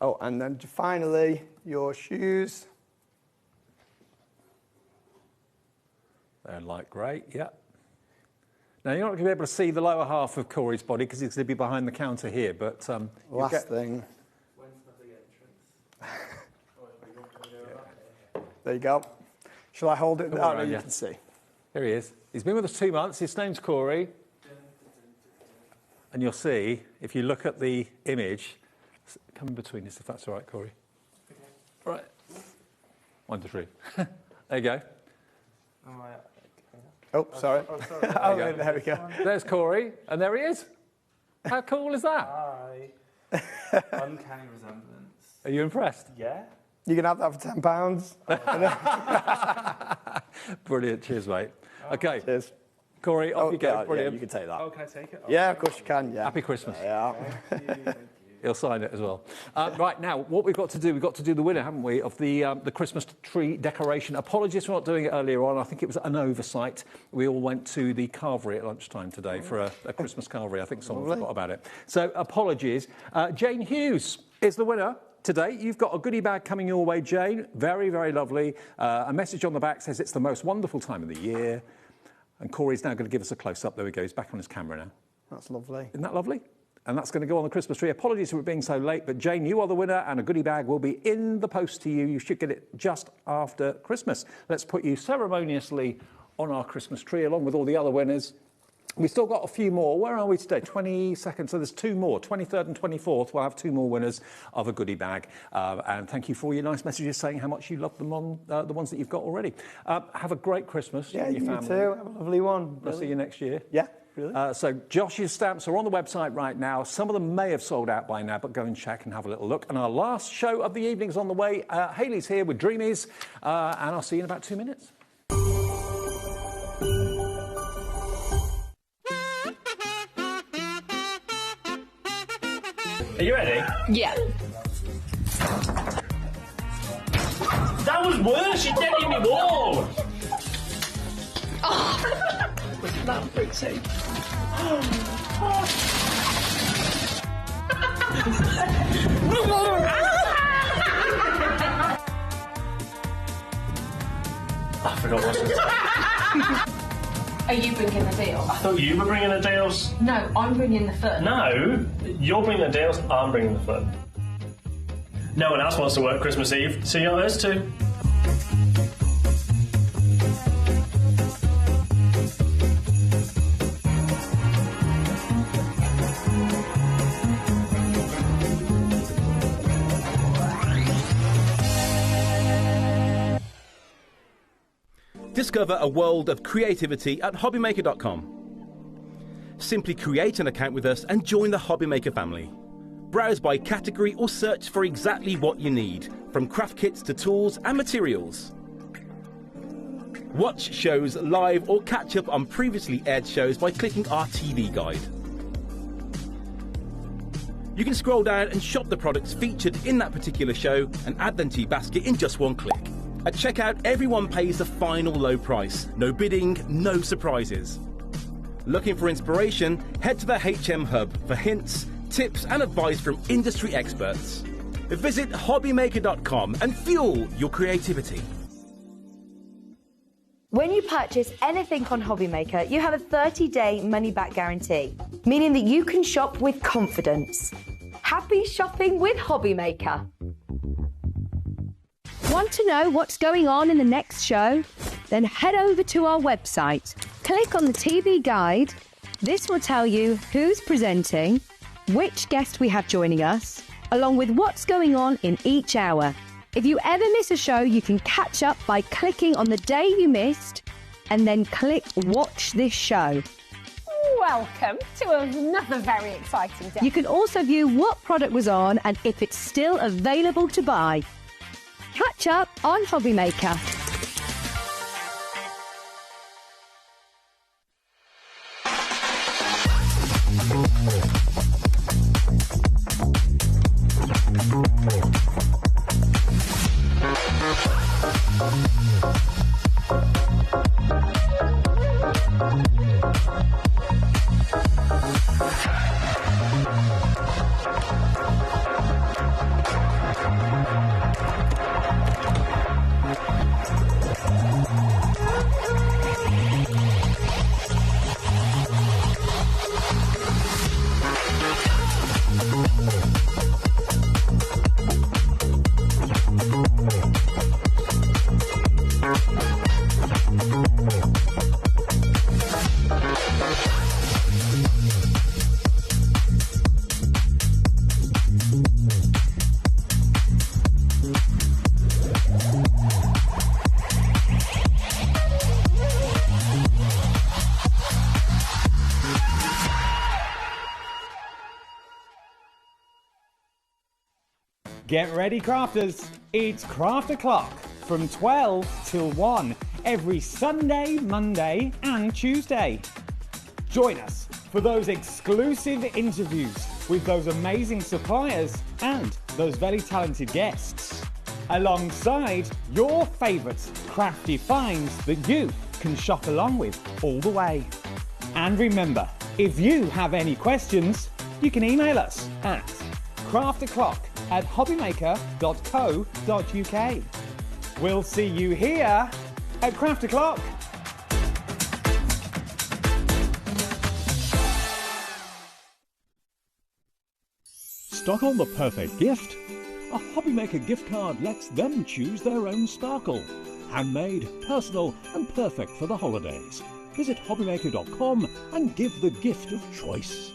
Oh, and then finally, your shoes. They're light grey, yeah. Now, you're not going to be able to see the lower half of Corey's body because he's going to be behind the counter here, but... last thing. There you go. Shall I hold it? Oh, no, you can see. Here he is. He's been with us 2 months. His name's Corey. And you'll see, if you look at the image, come in between us, if that's all right, Corey. Okay. Right. 1, 2, 3. There you go. Oh, sorry. Oh, sorry. Oh, there we go. There's Corey, and there he is. How cool is that? Hi. Uncanny resemblance. Are you impressed? Yeah. You can have that for £10. Brilliant. Cheers, mate. Okay. Cheers. Corey, off you go. Yeah, Brilliant. you can take that. Oh, can I take it? Yeah, of course you can. Yeah. Happy Christmas. Yeah. Thank you. He'll sign it as well. Right, now, what we've got to do the winner, haven't we, of the Christmas tree decoration. Apologies for not doing it earlier on. I think it was an oversight. We all went to the carvery at lunchtime today for a Christmas carvery. I think someone forgot about it. So, apologies. Jane Hughes is the winner today. You've got a goodie bag coming your way, Jane. Very, very lovely. A message on the back says it's the most wonderful time of the year. And Corey's now going to give us a close-up. There we go. He's back on his camera now. That's lovely. Isn't that lovely? And that's going to go on the Christmas tree. Apologies for it being so late, but Jane, you are the winner, and a goodie bag will be in the post to you. You should get it just after Christmas. Let's put you ceremoniously on our Christmas tree, along with all the other winners. We've still got a few more. Where are we today? 22nd. So there's 2 more. 23rd and 24th. We'll have 2 more winners of a goodie bag. And thank you for all your nice messages saying how much you love them on the ones that you've got already. Have a great Christmas. Yeah, with your you family. too. Have a lovely one. I'll see you next year. Yeah. Really? So Josh's stamps are on the website right now. Some of them may have sold out by now, but go and check and have a little look. And our last show of the evening is on the way. Hayley's here with Dreamies, and I'll see you in about 2 minutes. Are you ready? Yeah. That was worse. You dead in me wall. Oh, that pretty. I forgot what it was. Are you bringing the deal? I thought you were bringing the deals. No, I'm bringing the fun. No, you're bringing the deals. I'm bringing the fun. No one else wants to work Christmas Eve, so you're us too. Discover a world of creativity at HobbyMaker.com. Simply create an account with us and join the HobbyMaker family. Browse by category or search for exactly what you need, from craft kits to tools and materials. Watch shows live or catch up on previously aired shows by clicking our TV guide. You can scroll down and shop the products featured in that particular show and add them to your basket in just one click. At checkout, everyone pays the final low price. No bidding, no surprises. Looking for inspiration? Head to the HM Hub for hints, tips and advice from industry experts. Visit HobbyMaker.com and fuel your creativity. When you purchase anything on HobbyMaker, you have a 30-day money-back guarantee, meaning that you can shop with confidence. Happy shopping with HobbyMaker. Want to know what's going on in the next show? Then head over to our website. Click on the TV guide. This will tell you who's presenting, which guest we have joining us, along with what's going on in each hour. If you ever miss a show, you can catch up by clicking on the day you missed and then click Watch This Show. Welcome to another very exciting day. You can also view what product was on and if it's still available to buy. Catch up on HobbyMaker. Get ready, crafters. It's Craft O'Clock from 12 till 1 every Sunday, Monday and Tuesday. Join us for those exclusive interviews with those amazing suppliers and those very talented guests, alongside your favourite crafty finds that you can shop along with all the way. And remember, if you have any questions, you can email us at crafto'clock@hobbymaker.co.uk. We'll see you here at Craft O'Clock. Stock on the perfect gift? A HobbyMaker gift card lets them choose their own sparkle. Handmade, personal and perfect for the holidays. Visit hobbymaker.com and give the gift of choice.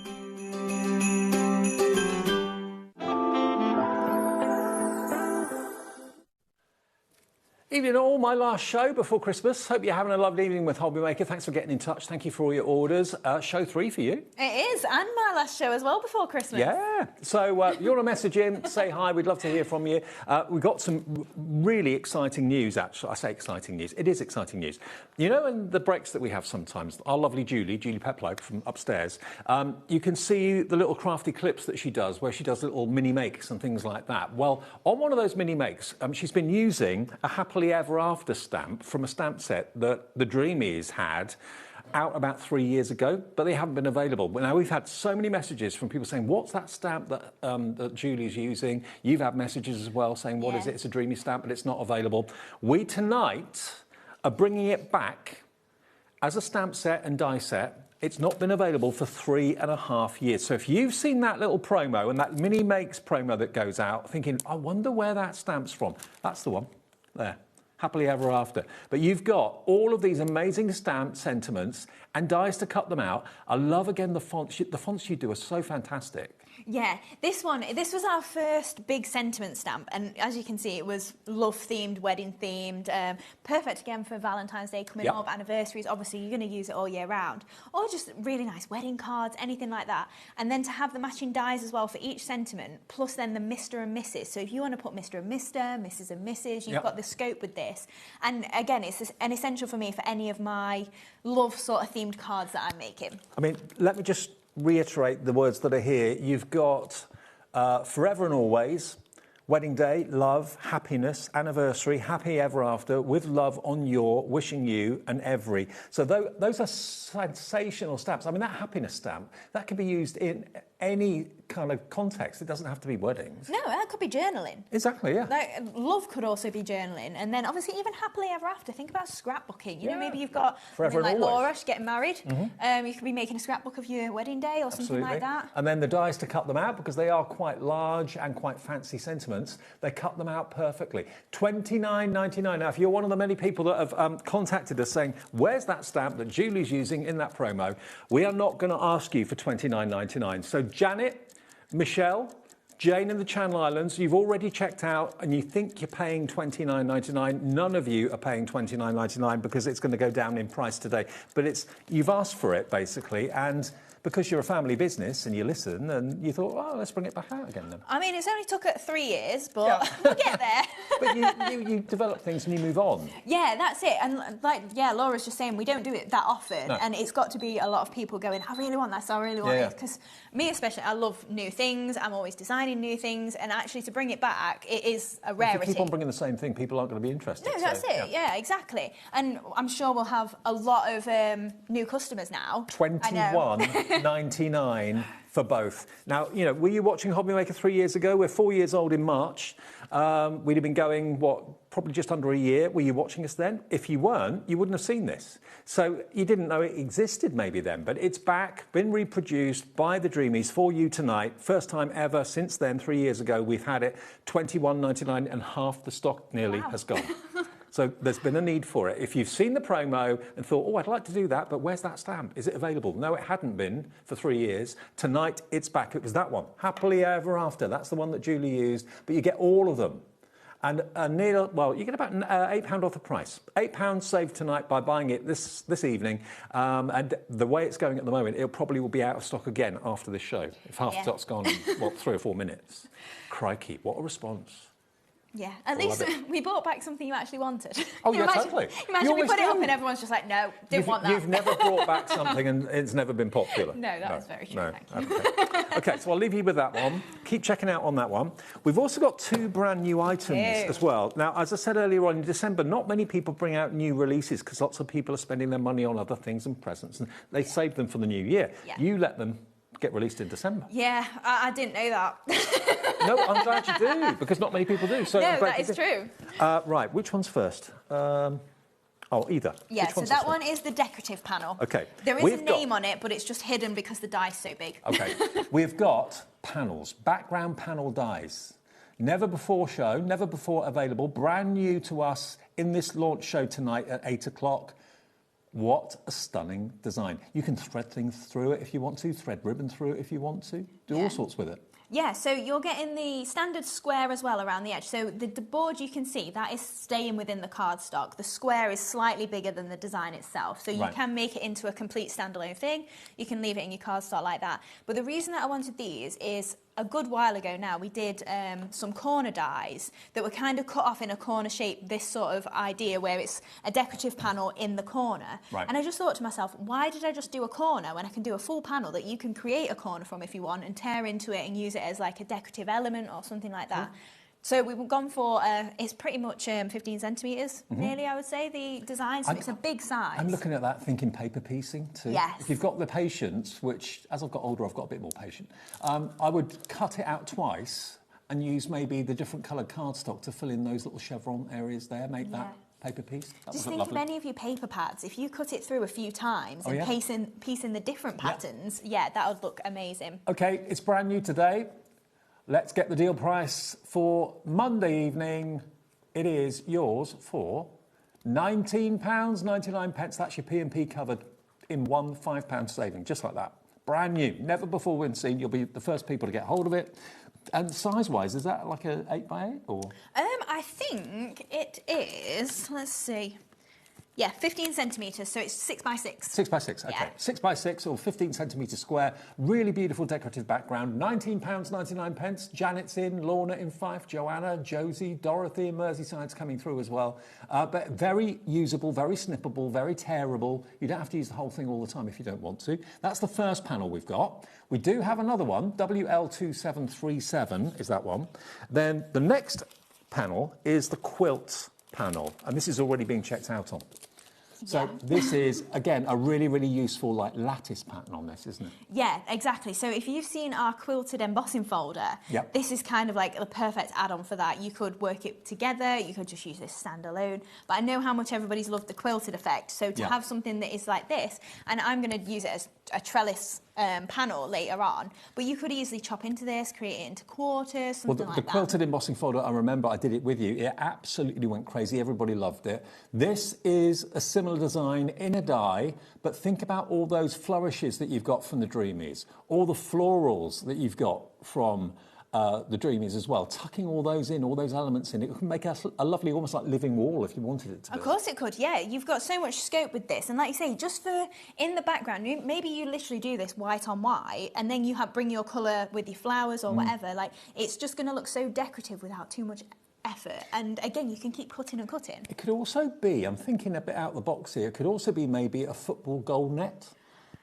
Evening all, my last show before Christmas. Hope you're having a lovely evening with HobbyMaker. Thanks for getting in touch. Thank you for all your orders. Show 3 for you. It is, and my last show as well before Christmas. Yeah. So you want to message in, say hi. We'd love to hear from you. We've got some really exciting news, actually. I say exciting news. It is exciting news. You know, in the breaks that we have sometimes, our lovely Julie Peplow from upstairs, you can see the little crafty clips that she does, where she does little mini makes and things like that. Well, on one of those mini makes, she's been using a Happily Ever After stamp from a stamp set that the Dreamies had out about 3 years ago, but they haven't been available. Now, we've had so many messages from people saying, what's that stamp that, that Julie's using? You've had messages as well saying, what is it? It's a Dreamy stamp, but it's not available. We tonight are bringing it back as a stamp set and die set. It's not been available for 3.5 years. So if you've seen that little promo and that mini makes promo that goes out, thinking, I wonder where that stamp's from, that's the one there. Happily Ever After. But you've got all of these amazing stamp sentiments and dies to cut them out. I love, again, the fonts. The fonts you do are so fantastic. Yeah, this was our first big sentiment stamp, and as you can see, it was love-themed, wedding-themed, perfect again for Valentine's Day coming up, anniversaries. Obviously, you're going to use it all year round, or just really nice wedding cards, anything like that. And then to have the matching dies as well for each sentiment, plus then the Mr. and Mrs. So if you want to put Mr. and Mr., Mrs. and Mrs., you've got the scope with this. And again, it's an essential for me for any of my love sort of themed cards that I'm making. I mean, let me just reiterate the words that are here. You've got forever and always, wedding day, love, happiness, anniversary, happy ever after, with love on your, wishing you, and every. So those are sensational stamps. I mean, that happiness stamp, that can be used in any kind of context. It doesn't have to be weddings. No, that could be journaling. Exactly, yeah. Like, love could also be journaling. And then obviously even happily ever after, think about scrapbooking. You know, maybe you've got forever like and always. Laura, she's getting married. You could be making a scrapbook of your wedding day or something like that. And then the dies to cut them out, because they are quite large and quite fancy sentiments, they cut them out perfectly. $29.99. Now, if you're one of the many people that have contacted us saying, where's that stamp that Julie's using in that promo, we are not going to ask you for $29.99. So Janet, Michelle, Jane in the Channel Islands, you've already checked out and you think you're paying $29.99. None of you are paying $29.99 because it's going to go down in price today. But you've asked for it, basically, and because you're a family business and you listen, and you thought, oh, let's bring it back out again then. I mean, it's only took 3 years, but we'll get there. But you develop things and you move on. Yeah, that's it. And Laura's just saying, we don't do it that often. No. And it's got to be a lot of people going, I really want this, I really want this. Because me especially, I love new things. I'm always designing new things. And actually to bring it back, it is a rarity. If you keep on bringing the same thing, people aren't going to be interested. No, that's it. Yeah, exactly. And I'm sure we'll have a lot of new customers now. $21.99 for both. Now, you know, were you watching HobbyMaker 3 years ago? We're 4 years old in March. We'd have been going, probably just under a year. Were you watching us then? If you weren't, you wouldn't have seen this. So you didn't know it existed maybe then, but it's back, been reproduced by the Dreamies for you tonight. First time ever since then, 3 years ago, we've had it. $21.99 and half the stock nearly has gone. So there's been a need for it. If you've seen the promo and thought, oh, I'd like to do that, but where's that stamp? Is it available? No, it hadn't been for 3 years. Tonight, it's back. It was that one. Happily Ever After. That's the one that Julie used. But you get all of them. And you get about £8 off the price. £8 saved tonight by buying it this evening. And the way it's going at the moment, it probably will be out of stock again after this show. If half the stock's gone in, 3 or 4 minutes. Crikey, what a response. Yeah, at least we bought back something you actually wanted. Oh, yeah, totally. Imagine we put it up and everyone's just like, no, didn't want that. You've never brought back something and it's never been popular. No, that was very true, thank you. Okay, so I'll leave you with that one. Keep checking out on that one. We've also got 2 brand new items as well. Now, as I said earlier on, in December, not many people bring out new releases because lots of people are spending their money on other things and presents, and they save them for the new year. Yeah. You let them get released in December. Yeah, I didn't know that. No, I'm glad you do, because not many people do. So no, that is true. Right, which one's first? Either. Yeah, so that one is the decorative panel. Okay. There is a name on it, but it's just hidden because the die's so big. Okay. We've got panels, background panel dies. Never before show, never before available, brand new to us in this launch show tonight at 8 o'clock. What a stunning design. You can thread things through it if you want to, thread ribbon through it if you want to, do all sorts with it. Yeah, so you're getting the standard square as well around the edge. So the board you can see, that is staying within the cardstock. The square is slightly bigger than the design itself. So you can make it into a complete standalone thing. You can leave it in your cardstock like that. But the reason that I wanted these is a good while ago now, we did some corner dies that were kind of cut off in a corner shape, this sort of idea where it's a decorative panel in the corner. And I just thought to myself, why did I just do a corner when I can do a full panel that you can create a corner from if you want and tear into it and use it as like a decorative element or something like that. So we've gone for, it's pretty much 15 centimetres, nearly, I would say, the design, so it's a big size. I'm looking at that thinking paper piecing too. Yes. If you've got the patience, which as I've got older, I've got a bit more patience, I would cut it out twice and use maybe the different coloured cardstock to fill in those little chevron areas there, make that paper piece. Just think of any of your paper pads. If you cut it through a few times and piece in the different patterns, that would look amazing. Okay, it's brand new today. Let's get the deal price for Monday evening. It is yours for £19.99. That's your P&P covered in one £5 saving, just like that. Brand new, never before been seen. You'll be the first people to get hold of it. And size-wise, is that like a 8x8 or? I think it is. Let's see. Yeah, 15 centimetres, so it's 6x6. 6x6, okay. Yeah. 6x6 or 15 centimetres square. Really beautiful decorative background. £19.99. Janet's in, Lorna in Fife, Joanna, Josie, Dorothy in Merseyside's coming through as well. But very usable, very snippable, very tearable. You don't have to use the whole thing all the time if you don't want to. That's the first panel we've got. We do have another one, WL2737 is that one. Then the next panel is the quilt panel, and this is already being checked out on. So this is, again, a really, really useful like lattice pattern on this, isn't it? Yeah, exactly. So if you've seen our quilted embossing folder, this is kind of like the perfect add-on for that. You could work it together, you could just use this standalone, but I know how much everybody's loved the quilted effect, so to have something that is like this, and I'm going to use it as a trellis panel later on, but you could easily chop into this, create it into quarters, something like that. The quilted embossing folder, I remember I did it with you. It absolutely went crazy. Everybody loved it. This is a similar design in a die, but think about all those flourishes that you've got from the Dreamies, all the florals that you've got from the Dreamies as well, tucking all those in, all those elements in. It could make a lovely, almost like living wall if you wanted it to be. Of course it could, yeah. You've got so much scope with this. And like you say, just for in the background, maybe you literally do this white on white and then you bring your colour with your flowers or whatever. Like, it's just going to look so decorative without too much effort. And again, you can keep cutting and cutting. It could also be, I'm thinking a bit out of the box here, it could also be maybe a football goal net.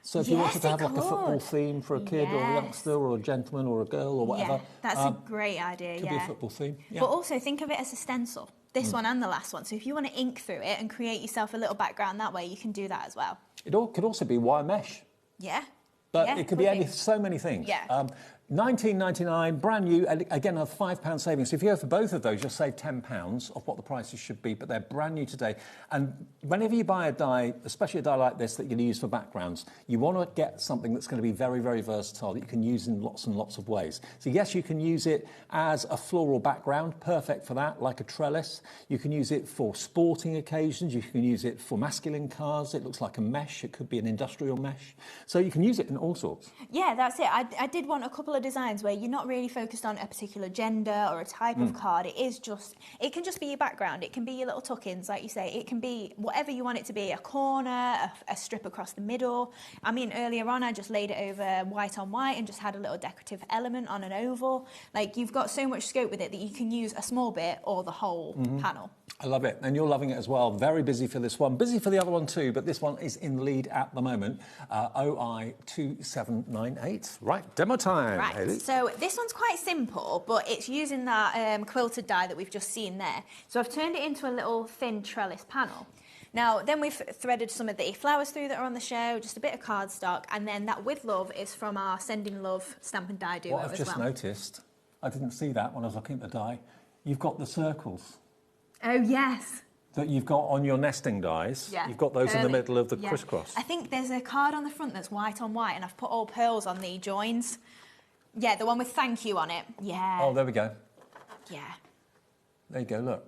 So if you wanted to have like a football theme for a kid or a youngster or a gentleman or a girl or whatever. Yeah, that's a great idea, could be a football theme. Yeah. But also think of it as a stencil, this one and the last one. So if you want to ink through it and create yourself a little background that way, you can do that as well. It could also be wire mesh. Yeah. But it could be so many things. Yeah. £19.99, brand new, and again, a £5 savings. So if you go for both of those, you'll save £10 of what the prices should be, but they're brand new today. And whenever you buy a die, especially a die like this that you're going to use for backgrounds, you want to get something that's going to be very, very versatile that you can use in lots and lots of ways. So yes, you can use it as a floral background, perfect for that, like a trellis. You can use it for sporting occasions. You can use it for masculine cars. It looks like a mesh. It could be an industrial mesh. So you can use it in all sorts. Yeah, that's it. I did want a couple of designs where you're not really focused on a particular gender or a type of card. It can just be your background. It can be your little tuck-ins, like you say. It can be whatever you want it to be, a corner, a strip across the middle. I mean, earlier on, I just laid it over white on white and just had a little decorative element on an oval. Like, you've got so much scope with it that you can use a small bit or the whole panel. I love it, and you're loving it as well. Very busy for this one. Busy for the other one too, but this one is in the lead at the moment. OI2798. Right, demo time. Right, Hayley. So this one's quite simple, but it's using that quilted die that we've just seen there. So I've turned it into a little thin trellis panel. Now, then we've threaded some of the flowers through that are on the show, just a bit of cardstock, and then that With Love is from our Sending Love stamp and die duo as well. What I've just noticed, I didn't see that when I was looking at the die, you've got the circles. Oh, yes. That you've got on your nesting dies. Yeah. You've got those in the middle of the crisscross. I think there's a card on the front that's white on white, and I've put all pearls on the joins. Yeah, the one with thank you on it. Yeah. Oh, there we go. Yeah. There you go, look.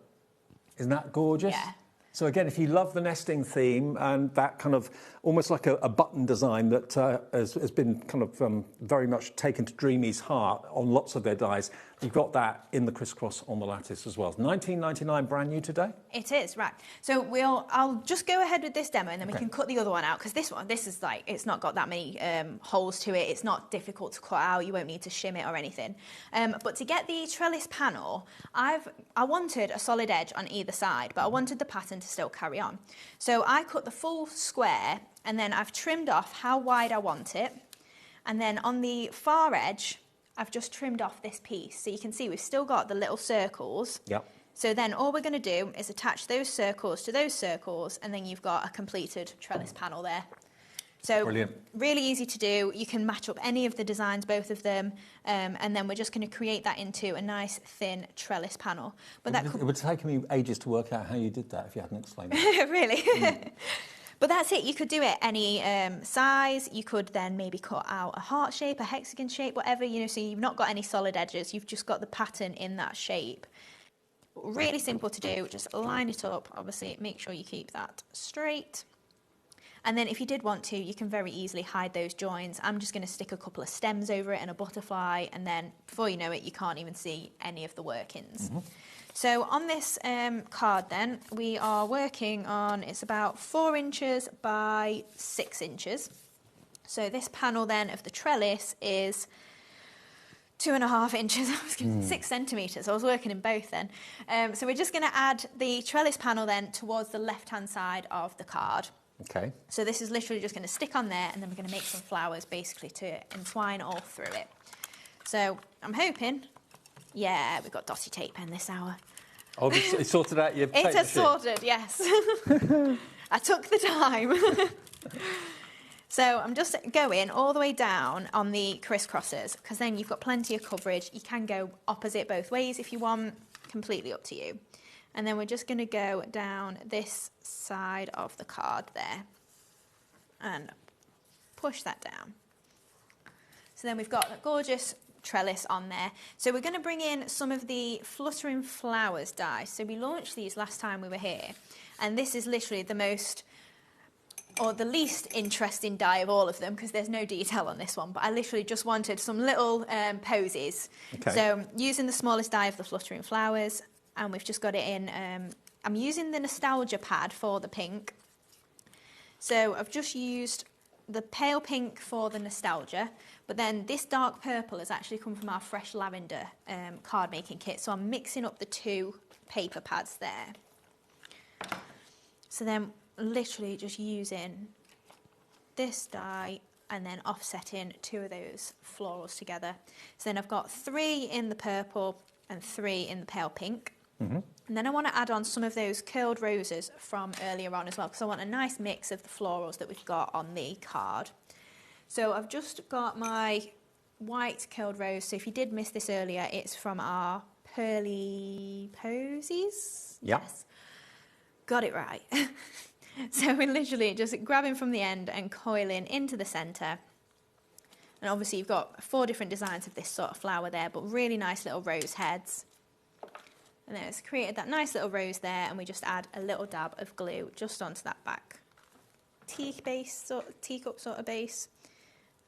Isn't that gorgeous? Yeah. So again, if you love the nesting theme and that kind of almost like a button design that has been kind of very much taken to Dreamies' heart on lots of their dies, you've got that in the crisscross on the lattice as well. It's $19.99, brand new today. It is, right. So I'll just go ahead with this demo and then we can cut the other one out, because this is like, it's not got that many holes to it. It's not difficult to cut out. You won't need to shim it or anything. But to get the trellis panel, I wanted a solid edge on either side, but I wanted the pattern to still carry on. So I cut the full square and then I've trimmed off how wide I want it. And then on the far edge, I've just trimmed off this piece. So you can see we've still got the little circles. Yep. So then all we're going to do is attach those circles to those circles, and then you've got a completed trellis panel there. So brilliant. Really easy to do. You can match up any of the designs, both of them, and then we're just going to create that into a nice thin trellis panel. But It would take me ages to work out how you did that if you hadn't explained it. Really? But that's it. You could do it any size. You could then maybe cut out a heart shape, a hexagon shape, whatever, you know, so you've not got any solid edges. You've just got the pattern in that shape. Really simple to do. Just line it up. Obviously, make sure you keep that straight. And then if you did want to, you can very easily hide those joins. I'm just going to stick a couple of stems over it and a butterfly, and then before you know it, you can't even see any of the workings. Mm-hmm. So on this card then, we are working on, it's about 4 inches by 6 inches. So this panel then of the trellis is 2.5 inches, 6 centimetres. I was working in both then. So we're just going to add the trellis panel then towards the left-hand side of the card. Okay. So this is literally just going to stick on there, and then we're going to make some flowers basically to entwine all through it. So I'm hoping, yeah, we've got dotty tape pen this hour. Oh, it's sorted out your tape It has machine. sorted, yes. I took the time. So I'm just going all the way down on the crisscrossers, because then you've got plenty of coverage. You can go opposite both ways if you want, completely up to you. And then we're just going to go down this side of the card there and push that down. So then we've got a gorgeous trellis on there. So we're going to bring in some of the Fluttering Flowers die. So we launched these last time we were here, and this is literally the most, or the least interesting die of all of them, because there's no detail on this one, but I literally just wanted some little posies. Okay. So using the smallest die of the Fluttering Flowers, and we've just got it in, I'm using the Nostalgia pad for the pink. So I've just used the pale pink for the Nostalgia, but then this dark purple has actually come from our Fresh Lavender card making kit. So I'm mixing up the 2 paper pads there. So then literally just using this die and then offsetting 2 of those florals together. So then I've got 3 in the purple and 3 in the pale pink. Mm-hmm. And then I want to add on some of those curled roses from earlier on as well, because I want a nice mix of the florals that we've got on the card. So I've just got my white curled rose. So if you did miss this earlier, it's from our Pearly Posies. Yeah. Yes. Got it right. So we're literally just grabbing from the end and coiling into the centre. And obviously you've got 4 different designs of this sort of flower there, but really nice little rose heads. And then it's created that nice little rose there, and we just add a little dab of glue just onto that back teacup sort of base.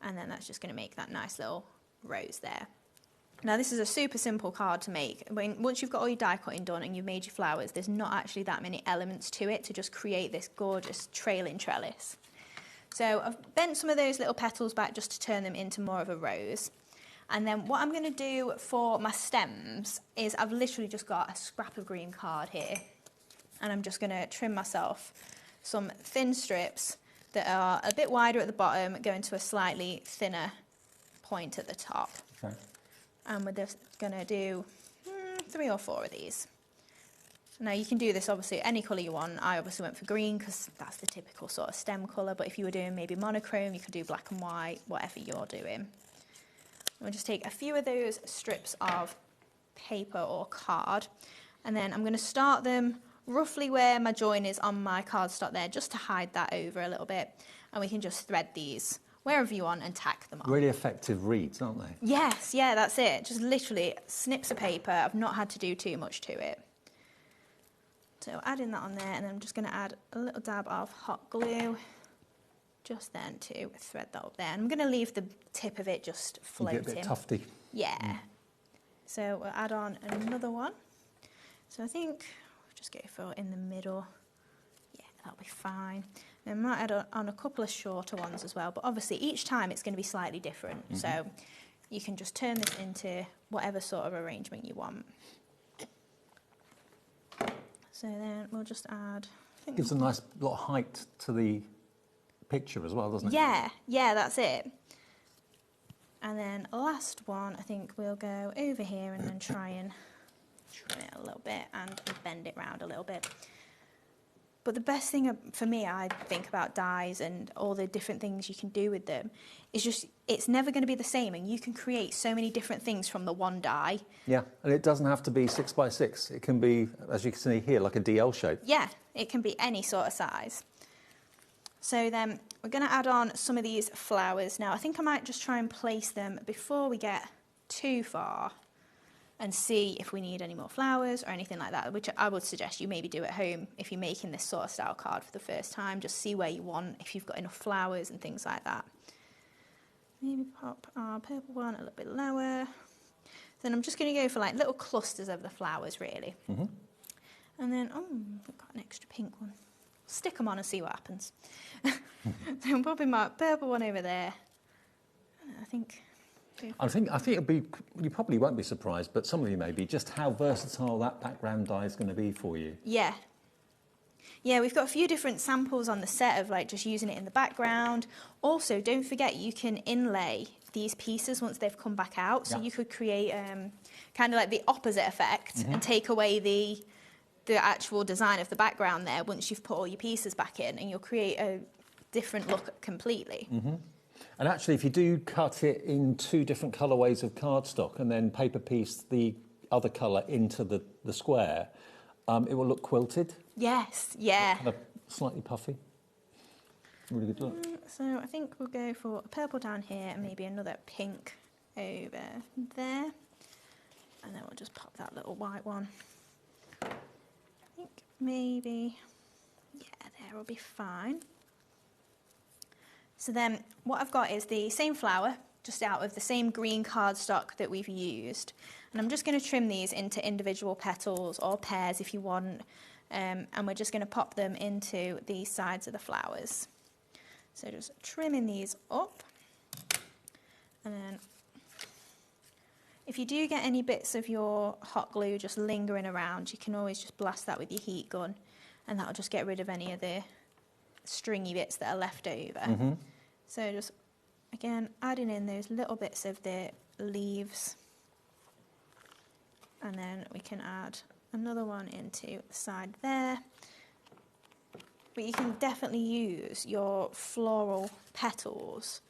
And then that's just going to make that nice little rose there. Now this is a super simple card to make. Once you've got all your die cutting done and you've made your flowers, there's not actually that many elements to it to just create this gorgeous trailing trellis. So I've bent some of those little petals back just to turn them into more of a rose. And then what I'm going to do for my stems is I've literally just got a scrap of green card here, and I'm just going to trim myself some thin strips that are a bit wider at the bottom, going to a slightly thinner point at the top. Okay. And we're just going to do 3 or 4 of these. Now you can do this obviously any colour you want. I obviously went for green because that's the typical sort of stem colour, but if you were doing maybe monochrome, you could do black and white, whatever you're doing. We'll just take a few of those strips of paper or card, and then I'm going to start them roughly where my join is on my cardstock there, just to hide that over a little bit, and we can just thread these wherever you want and tack them on. Really effective reeds, aren't they? Yes, yeah, that's it. Just literally snips of paper. I've not had to do too much to it. So adding that on there, and then I'm just going to add a little dab of hot glue just then to thread that up there. And I'm going to leave the tip of it just floating. You get a bit tufty. Yeah. So we'll add on another one. So I think we'll just go for in the middle. Yeah, that'll be fine. And I might add on a couple of shorter ones as well, but obviously each time it's going to be slightly different. So you can just turn this into whatever sort of arrangement you want. So then we'll just add... Gives a nice lot of height to the picture as well, doesn't it? Yeah, yeah, that's it. And then last one, I think we'll go over here and then try and trim it a little bit and bend it round a little bit. But the best thing for me, I think, about dies and all the different things you can do with them is just, it's never going to be the same, and you can create so many different things from the one die. Yeah, and it doesn't have to be 6 by 6. It can be, as you can see here, like a DL shape. Yeah, it can be any sort of size. So then we're going to add on some of these flowers. Now, I think I might just try and place them before we get too far and see if we need any more flowers or anything like that, which I would suggest you maybe do at home if you're making this sort of style card for the first time. Just see where you want, if you've got enough flowers and things like that. Maybe pop our purple one a little bit lower. Then I'm just going to go for like little clusters of the flowers, really. And then, oh, I've got an extra pink one. Stick them on and see what happens. So I'm popping my purple one over there. I think it'll be, you probably won't be surprised, but some of you may be, just how versatile that background die is going to be for you. Yeah. Yeah, we've got a few different samples on the set of like just using it in the background. Also, don't forget you can inlay these pieces once they've come back out. So you could create kind of like the opposite effect and take away the actual design of the background there once you've put all your pieces back in, and you'll create a different look completely. And actually, if you do cut it in 2 different colourways of cardstock and then paper piece the other colour into the square, it will look quilted. Yes, yeah. Kind of slightly puffy. Really good look. So I think we'll go for a purple down here and maybe another pink over there. And then we'll just pop that little white one. I think maybe, yeah, there will be fine. So then what I've got is the same flower, just out of the same green cardstock that we've used. And I'm just going to trim these into individual petals or pairs if you want. And we're just going to pop them into the sides of the flowers. So just trimming these up. And then if you do get any bits of your hot glue just lingering around, you can always just blast that with your heat gun, and that'll just get rid of any of the stringy bits that are left over. So just, again, adding in those little bits of the leaves, and then we can add another one into the side there. But you can definitely use your floral petals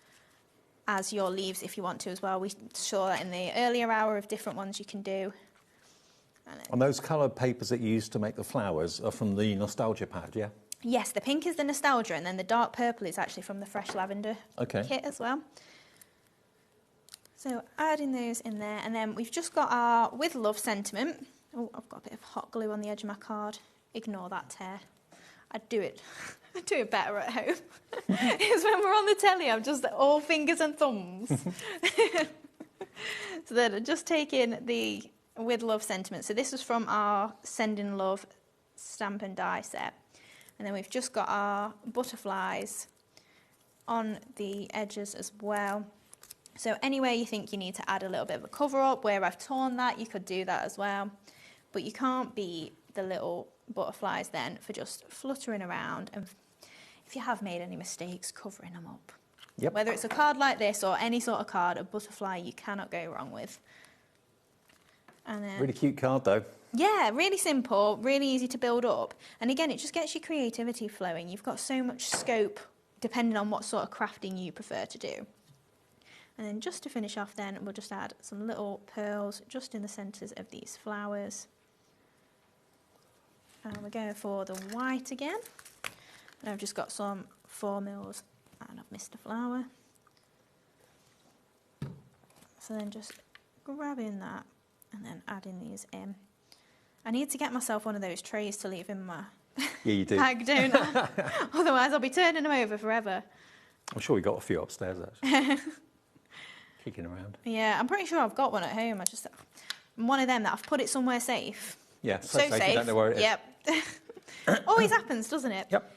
as your leaves if you want to as well. We saw that in the earlier hour of different ones you can do. And those coloured papers that you used to make the flowers are from the Nostalgia pad, yeah? Yes, the pink is the Nostalgia, and then the dark purple is actually from the Fresh Lavender kit as well. So adding those in there, and then we've just got our With Love sentiment. Oh, I've got a bit of hot glue on the edge of my card. Ignore that tear. I'd do it better at home. It's when we're on the telly, I'm just all fingers and thumbs. So then I'm just taking the With Love sentiment. So this was from our Sending Love stamp and die set. And then we've just got our butterflies on the edges as well. So anywhere you think you need to add a little bit of a cover up, where I've torn that, you could do that as well. But you can't beat the little butterflies then for just fluttering around, and if you have made any mistakes, covering them up. Yep. Whether it's a card like this or any sort of card, a butterfly you cannot go wrong with. And then, really cute card though. Yeah, really simple, really easy to build up. And again, it just gets your creativity flowing. You've got so much scope depending on what sort of crafting you prefer to do. And then just to finish off then, we'll just add some little pearls just in the centres of these flowers. And we're going for the white again. And I've just got some 4 mils and I've missed a flower. So then just grabbing that and then adding these in. I need to get myself one of those trays to leave in my Yeah, you do. bag, don't I? Otherwise, I'll be turning them over forever. I'm sure we got a few upstairs, actually. Kicking around. Yeah, I'm pretty sure I've got one at home. I'm one of them that I've put it somewhere safe. Yeah, so safe. You don't know where it is. Yep. Always happens, doesn't it? Yep.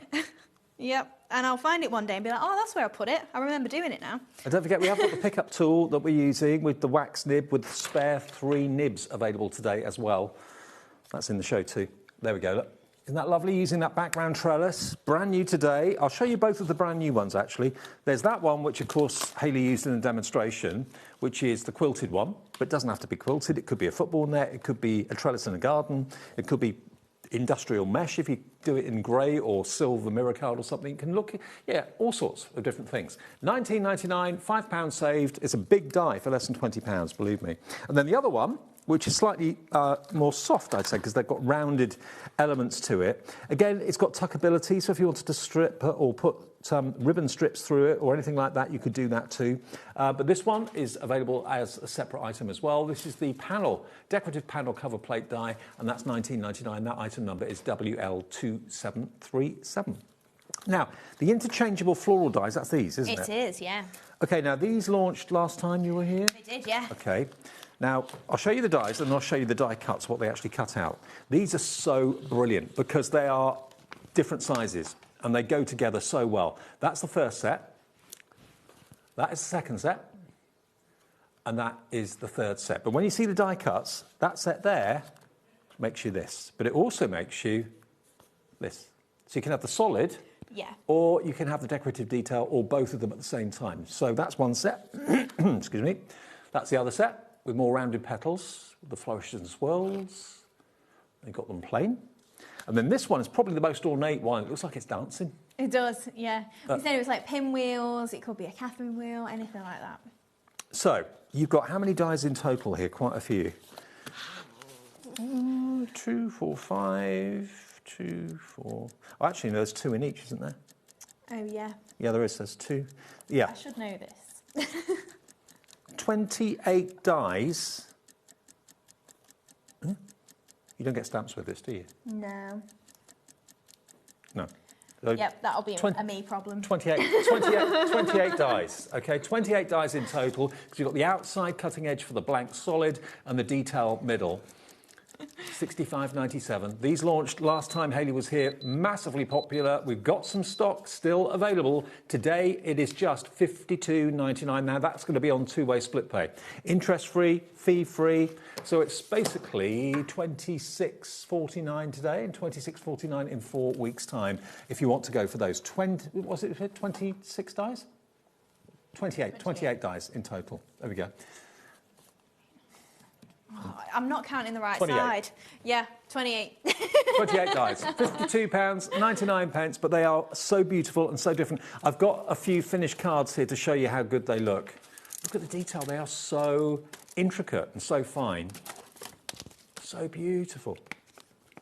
Yep. And I'll find it one day and be like, oh, that's where I put it. I remember doing it now. And don't forget, we have got the pickup tool that we're using with the wax nib with spare 3 nibs available today as well. That's in the show too. There we go, look. Isn't that lovely, using that background trellis? Brand new today. I'll show you both of the brand new ones, actually. There's that one, which, of course, Hayley used in the demonstration, which is the quilted one, but it doesn't have to be quilted. It could be a football net. It could be a trellis in a garden. It could be industrial mesh if you do it in grey or silver mirror card or something. It can look, yeah, all sorts of different things. £19.99, £5 saved. It's a big die for less than £20, believe me. And then the other one, which is slightly more soft, I'd say, because they've got rounded elements to it. Again, it's got tuckability, so if you wanted to strip or put some ribbon strips through it or anything like that, you could do that too. But this one is available as a separate item as well. This is the panel, decorative panel cover plate die, and that's £19.99. That item number is WL2737. Now, the interchangeable floral dies, that's these, isn't it? It is, yeah. OK, now these launched last time you were here? They did, yeah. OK. Now, I'll show you the dies and I'll show you the die cuts, what they actually cut out. These are so brilliant because they are different sizes and they go together so well. That's the first set. That is the second set. And that is the third set. But when you see the die cuts, that set there makes you this. But it also makes you this. So you can have the solid, yeah, or you can have the decorative detail, or both of them at the same time. So that's one set. Excuse me. That's the other set, with more rounded petals, with the flourishes and swirls. They've got them plain. And then this one is probably the most ornate one. It looks like it's dancing. It does, yeah. We said it was like pinwheels, it could be a Catherine wheel, anything like that. So, you've got how many dies in total here? Quite a few. 2, 4, 5, 2, 4. Oh, actually, no, there's 2 in each, isn't there? Oh, yeah. Yeah, there is. There's 2. Yeah. I should know this. 28 dies. You don't get stamps with this, do you? No. No. Yep, that'll be a me problem. 28 dies, OK? 28 dies in total, because you've got the outside cutting edge for the blank solid and the detail middle. £65.97. These launched last time Hayley was here, massively popular. We've got some stock still available. Today it is just £52.99. Now that's going to be on 2-way split pay. Interest-free, fee-free. So it's basically £26.49 today and £26.49 in 4 weeks' time if you want to go for those 26 dies? 28 dies in total. There we go. Oh, I'm not counting the right 28. side. Yeah, 28. 28 dies. £52.99, but they are so beautiful and so different. I've got a few finished cards here to show you how good they look. Look at the detail. They are so intricate and so fine. So beautiful.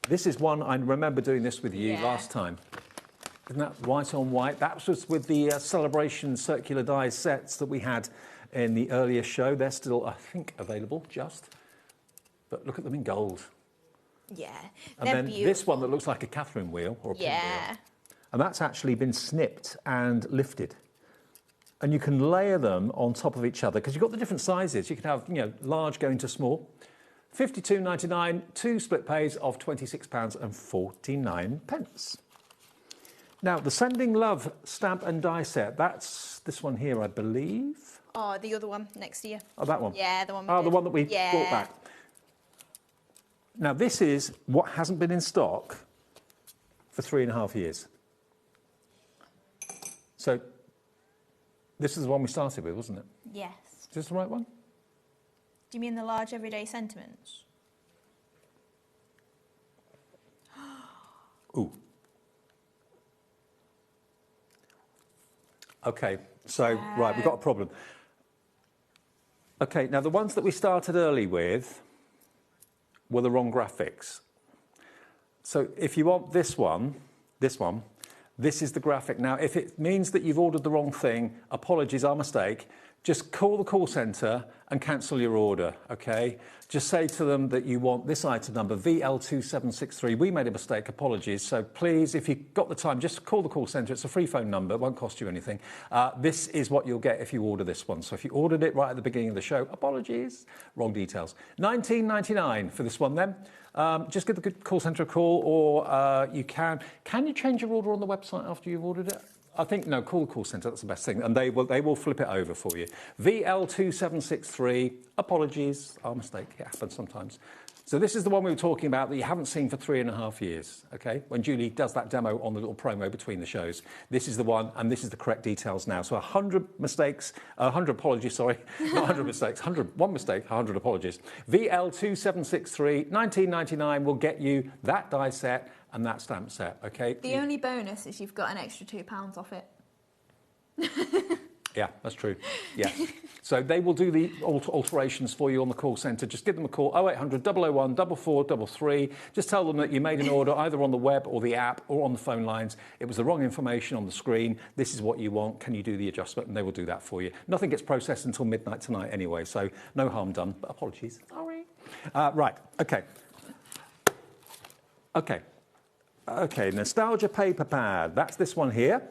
This is one, I remember doing this with you last time. Isn't that white on white? That was with the Celebration circular die sets that we had in the earlier show. They're still, I think, available, just. But look at them in gold. Yeah, and then beautiful. This one that looks like a Catherine wheel or a pin wheel. And that's actually been snipped and lifted. And you can layer them on top of each other because you've got the different sizes. You can have, large going to small. £52.99, 2 split pays of £26.49. Now, the Sending Love stamp and die set, that's this one here, I believe. Oh, the other one next to you. Oh, that one? Yeah, the one we Oh, did. the one that we brought back. Now, this is what hasn't been in stock for 3.5 years. So, this is the one we started with, wasn't it? Yes. Is this the right one? Do you mean the large everyday sentiments? Ooh. OK, so, right, we've got a problem. OK, now the ones that we started early with were the wrong graphics. So if you want this one, this is the graphic. Now, if it means that you've ordered the wrong thing, apologies, our mistake. just call the call centre and cancel your order, okay? Just say to them that you want this item number, VL2763. We made a mistake, apologies. So please, if you've got the time, just call the call centre. It's a free phone number, it won't cost you anything. This is what you'll get if you order this one. So if you ordered it right at the beginning of the show, apologies, wrong details. $19.99 for this one then. Just give the call centre a call, or you can you change your order on the website after you've ordered it? I think, no, call the call centre, that's the best thing, and they will flip it over for you. VL2763, apologies, our mistake, it happens sometimes. So this is the one we were talking about that you haven't seen for 3.5 years, okay? When Julie does that demo on the little promo between the shows. This is the one, and this is the correct details now. So 100 mistakes, 100 apologies, sorry, not 100 mistakes, one mistake, 100 apologies. VL2763, $19.99 will get you that die set and that stamp set, okay? The only bonus is you've got an extra £2 off it. Yeah, that's true. Yeah. So they will do the alterations for you on the call centre. Just give them a call, 0800 001 4433. Just tell them that you made an order either on the web or the app or on the phone lines. It was the wrong information on the screen. This is what you want. Can you do the adjustment? And they will do that for you. Nothing gets processed until midnight tonight anyway, so no harm done. But apologies. Sorry. Right. Okay. Okay. Okay. Nostalgia paper pad. That's this one here.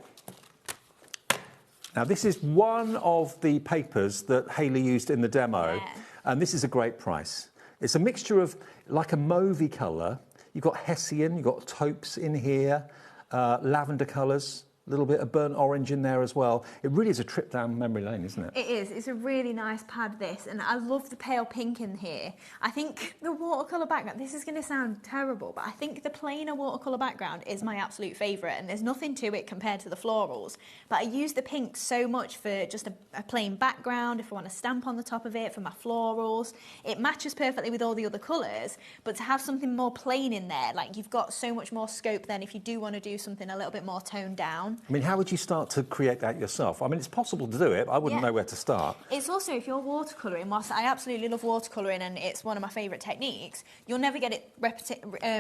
Now, this is one of the papers that Hayley used in the demo, and this is a great price. It's a mixture of like a mauvey colour. You've got Hessian, you've got taupes in here, lavender colours, a little bit of burnt orange in there as well. It really is a trip down memory lane, isn't it? It is. It's a really nice pad, this, and I love the pale pink in here. I think the watercolour background, this is going to sound terrible, but I think the plainer watercolour background is my absolute favourite, and there's nothing to it compared to the florals. But I use the pink so much for just a plain background, if I want to stamp on the top of it, for my florals. It matches perfectly with all the other colours, but to have something more plain in there, like you've got so much more scope then if you do want to do something a little bit more toned down. I mean, how would you start to create that yourself? I mean, it's possible to do it, but I wouldn't know where to start. It's also, if you're watercolouring, whilst I absolutely love watercolouring and it's one of my favourite techniques, you'll never get it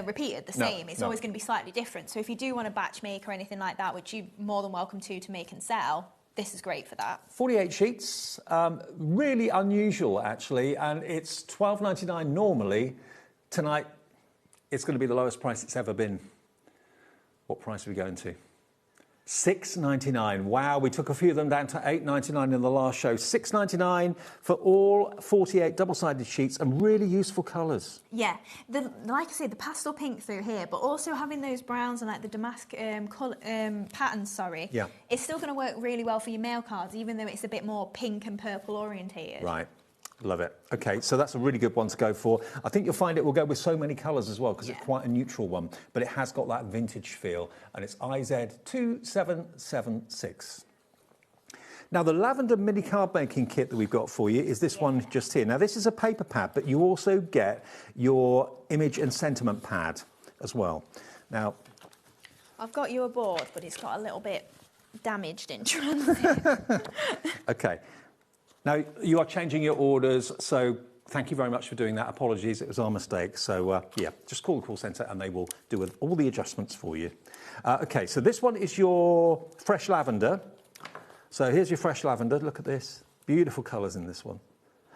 repeated the same. It's always going to be slightly different. So if you do want to batch make or anything like that, which you're more than welcome to make and sell, this is great for that. 48 sheets, really unusual actually, and it's $12.99 normally. Tonight, it's going to be the lowest price it's ever been. What price are we going to? $6.99. Wow, we took a few of them down to $8.99 in the last show. $6.99 for all 48 double-sided sheets and really useful colours. Yeah, like I said, the pastel pink through here, but also having those browns and like the damask patterns, Yeah. it's still going to work really well for your mail cards, even though it's a bit more pink and purple orientated. Right. Love it. Okay, so that's a really good one to go for. I think you'll find it will go with so many colours as well, because it's quite a neutral one, but it has got that vintage feel, and it's IZ2776. Now, the lavender mini card making kit that we've got for you is this one just here. Now, this is a paper pad, but you also get your image and sentiment pad as well. Now, I've got you a board, but it's got a little bit damaged in transit. Okay. Now, you are changing your orders, so thank you very much for doing that. Apologies, it was our mistake. So, yeah, just call the call centre and they will do all the adjustments for you. OK, so this one is your fresh lavender. So here's your fresh lavender. Look at this. Beautiful colours in this one.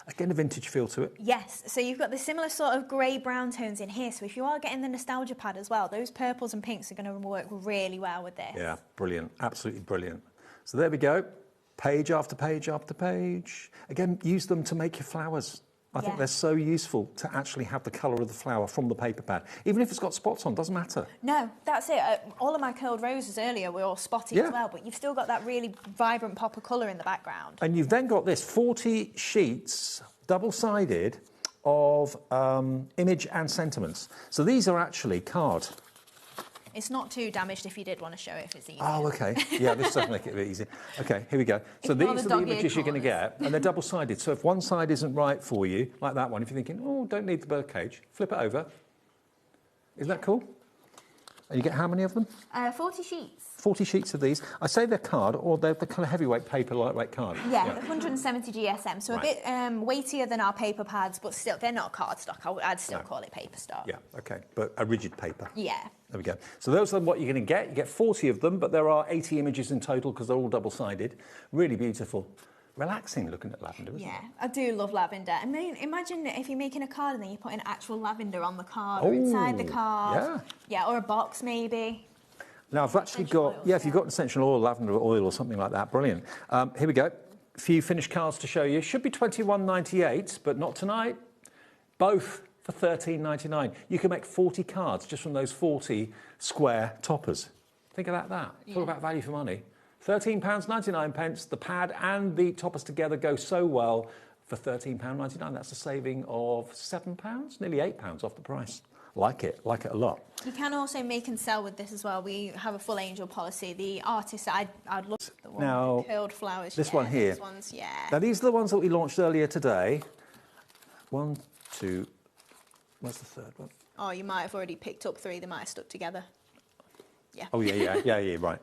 Again, a vintage feel to it. Yes, so you've got the similar sort of grey-brown tones in here. So if you are getting the nostalgia pad as well, those purples and pinks are going to work really well with this. Yeah, brilliant. Absolutely brilliant. So there we go. Page after page after page. Again, use them to make your flowers. I think they're so useful to actually have the colour of the flower from the paper pad. Even if it's got spots on, doesn't matter. No, that's it. All of my curled roses earlier were all spotty as well, but you've still got that really vibrant pop of colour in the background. And you've then got this 40 sheets, double-sided, of image and sentiments. So these are actually card. It's not too damaged if you did want to show it if it's easy. Oh, OK. Yeah, this does make it a bit easy. OK, here we go. So these are the images you're going to get, and they're double-sided. So if one side isn't right for you, like that one, if you're thinking, oh, don't need the bird cage, flip it over. Isn't that cool? And you get how many of them? 40 sheets. 40 sheets of these. I say they're card, or they're the kind of heavyweight paper, lightweight card. Yeah, 170 GSM, so a bit weightier than our paper pads, but still, they're not cardstock. I'd still call it paper stock. Yeah, OK, but a rigid paper. Yeah. There we go. So those are what you're going to get. You get 40 of them, but there are 80 images in total because they're all double-sided. Really beautiful. relaxing looking at lavender, isn't Yeah, it? I do love lavender. I mean, imagine if you're making a card and then you're putting actual lavender on the card or inside the card. Yeah, or a box maybe. Now, I've actually got, if you've got essential oil, lavender oil or something like that, brilliant. Here we go. A few finished cards to show you. Should be $21.98, but not tonight. Both for $13.99. You can make 40 cards just from those 40 square toppers. Think about that. Talk about value for money. £13.99. The pad and the toppers together go so well for £13.99. That's a saving of £7, nearly £8 off the price. Like it a lot. You can also make and sell with this as well. We have a full angel policy. The artists, I'd love the one now, with the curled flowers. This one here. These ones, Now, these are the ones that we launched earlier today. 1, 2, where's the third one? Oh, you might have already picked up 3. They might have stuck together. Yeah. Oh, yeah, right.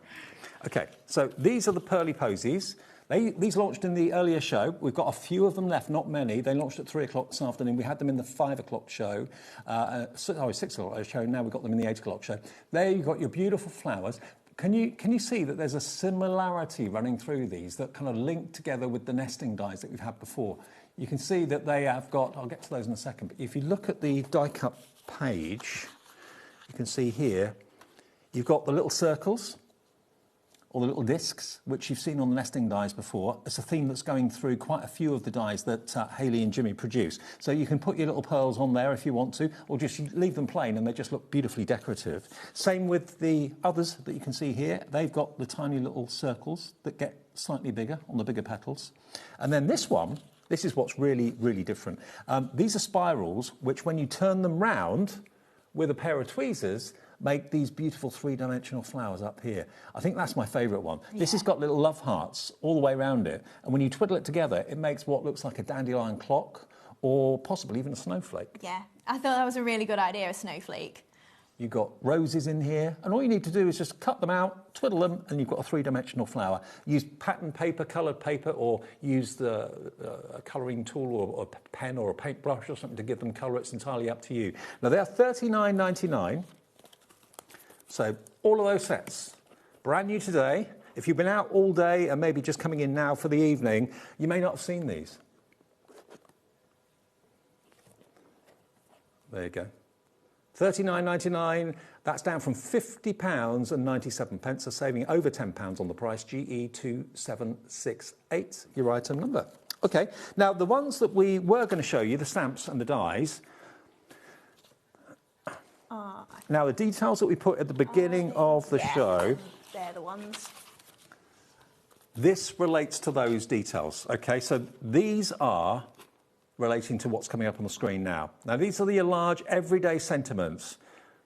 Okay, so these are the Pearly Posies. These launched in the earlier show. We've got a few of them left, not many. They launched at 3 o'clock this afternoon. We had them in the 5 o'clock show. 6 o'clock show. Now we've got them in the 8 o'clock show. There you've got your beautiful flowers. Can you see that there's a similarity running through these that kind of link together with the nesting dies that we've had before? You can see that they have got, I'll get to those in a second, but if you look at the die cut page, you can see here, you've got the little circles, or the little discs, which you've seen on the nesting dies before. It's a theme that's going through quite a few of the dies that Hayley and Jimmy produce. So you can put your little pearls on there if you want to, or just leave them plain and they just look beautifully decorative. Same with the others that you can see here. They've got the tiny little circles that get slightly bigger on the bigger petals. And then this one, this is what's really, really different. These are spirals, which when you turn them round with a pair of tweezers, make these beautiful 3-dimensional flowers up here. I think that's my favourite one. Yeah. This has got little love hearts all the way around it, and when you twiddle it together, it makes what looks like a dandelion clock, or possibly even a snowflake. Yeah, I thought that was a really good idea, a snowflake. You've got roses in here, and all you need to do is just cut them out, twiddle them, and you've got a 3-dimensional flower. Use pattern paper, coloured paper, or use a colouring tool or a pen or a paintbrush or something to give them colour. It's entirely up to you. Now, they are $39.99. So all of those sets, brand new today. If you've been out all day and maybe just coming in now for the evening, you may not have seen these. There you go. $39.99, that's down from £50.97, a saving over £10 on the price, GE2768, your item number. Okay, now the ones that we were going to show you, the stamps and the dies. Now, the details that we put at the beginning of the show, they're the ones. This relates to those details, okay? So these are relating to what's coming up on the screen now. Now, these are your large everyday sentiments.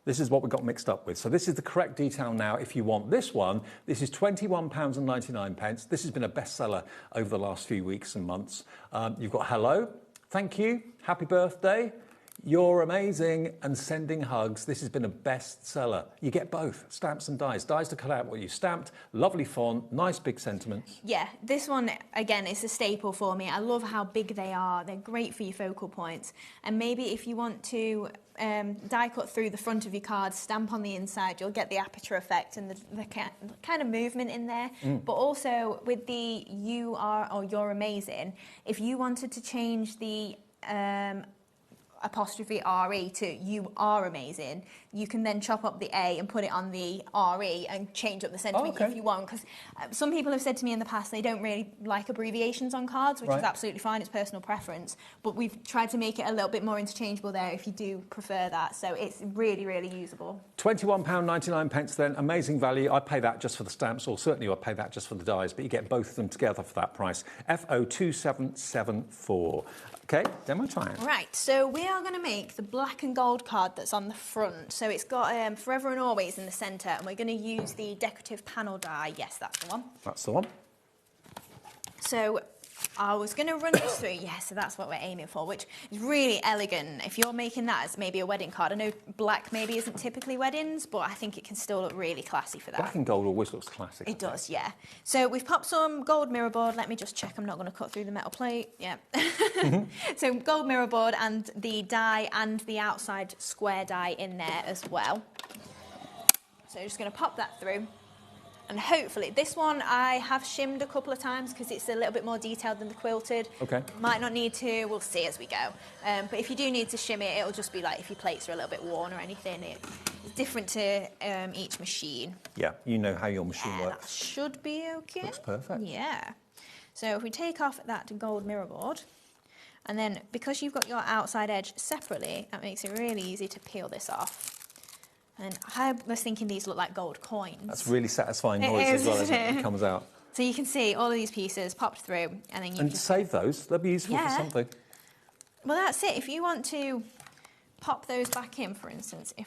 This is what we got mixed up with. So this is the correct detail now. If you want this one, this is £21.99. This has been a bestseller over the last few weeks and months. You've got hello, thank you, happy birthday, you're amazing, and sending hugs. This has been a bestseller. You get both, stamps and dies. Dies to cut out what you stamped, lovely font, nice big sentiments. Yeah, this one, again, is a staple for me. I love how big they are. They're great for your focal points. And maybe if you want to die cut through the front of your card, stamp on the inside, you'll get the aperture effect and the kind of movement in there. But also with the you are or you're amazing, if you wanted to change the apostrophe RE to you are amazing, you can then chop up the A and put it on the RE and change up the sentiment if you want. Because some people have said to me in the past they don't really like abbreviations on cards, which is absolutely fine, it's personal preference. But we've tried to make it a little bit more interchangeable there if you do prefer that. So it's really, really usable. £21.99 then, amazing value. I'd pay that just for the stamps, or certainly I'd pay that just for the dies, but you get both of them together for that price. FO2774. Okay, demo time. Right, so we are going to make the black and gold card that's on the front. So it's got Forever and Always in the centre, and we're going to use the decorative panel die. Yes, that's the one. That's the one. So I was going to run this through. Yeah, so that's what we're aiming for, which is really elegant. If you're making that as maybe a wedding card, I know black maybe isn't typically weddings, but I think it can still look really classy for that. Black and gold always looks classic. It does, yeah. So we've popped some gold mirror board. Let me just check I'm not going to cut through the metal plate. Yeah. So gold mirror board and the die and the outside square die in there as well. So just going to pop that through. And hopefully, this one I have shimmed a couple of times because it's a little bit more detailed than the quilted. Okay. Might not need to, we'll see as we go. But if you do need to shim it, it'll just be like if your plates are a little bit worn or anything. It's different to each machine. Yeah, you know how your machine That works. should be okay. Looks perfect. Yeah. So if we take off that gold mirror board, and then because you've got your outside edge separately, that makes it really easy to peel this off. And I was thinking these look like gold coins. That's really satisfying It noise is, as well, isn't isn't it? it? It comes out. So you can see all of these pieces popped through, and then you And just save those. They'll be useful for Yeah. something. Well, that's it. If you want to pop those back in, for instance, it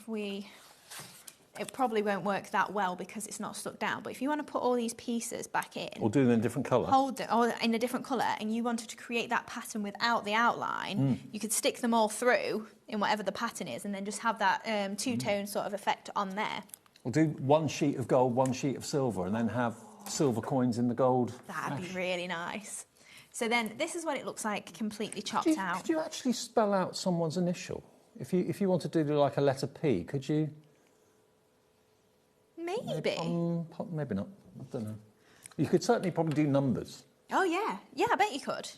probably won't work that well because it's not stuck down. But if you want to put all these pieces back in, Or do them in a different colour. hold it, or in a different colour, and you wanted to create that pattern without the outline, you could stick them all through in whatever the pattern is, and then just have that two-tone sort of effect on there. We'll do one sheet of gold, one sheet of silver, and then have silver coins in the gold. That'd be really nice. So then this is what it looks like completely chopped out. Could you actually spell out someone's initial? If you wanted to do like a letter P, could you? Maybe. Maybe not. I don't know. You could certainly probably do numbers. Oh, yeah. Yeah, I bet you could.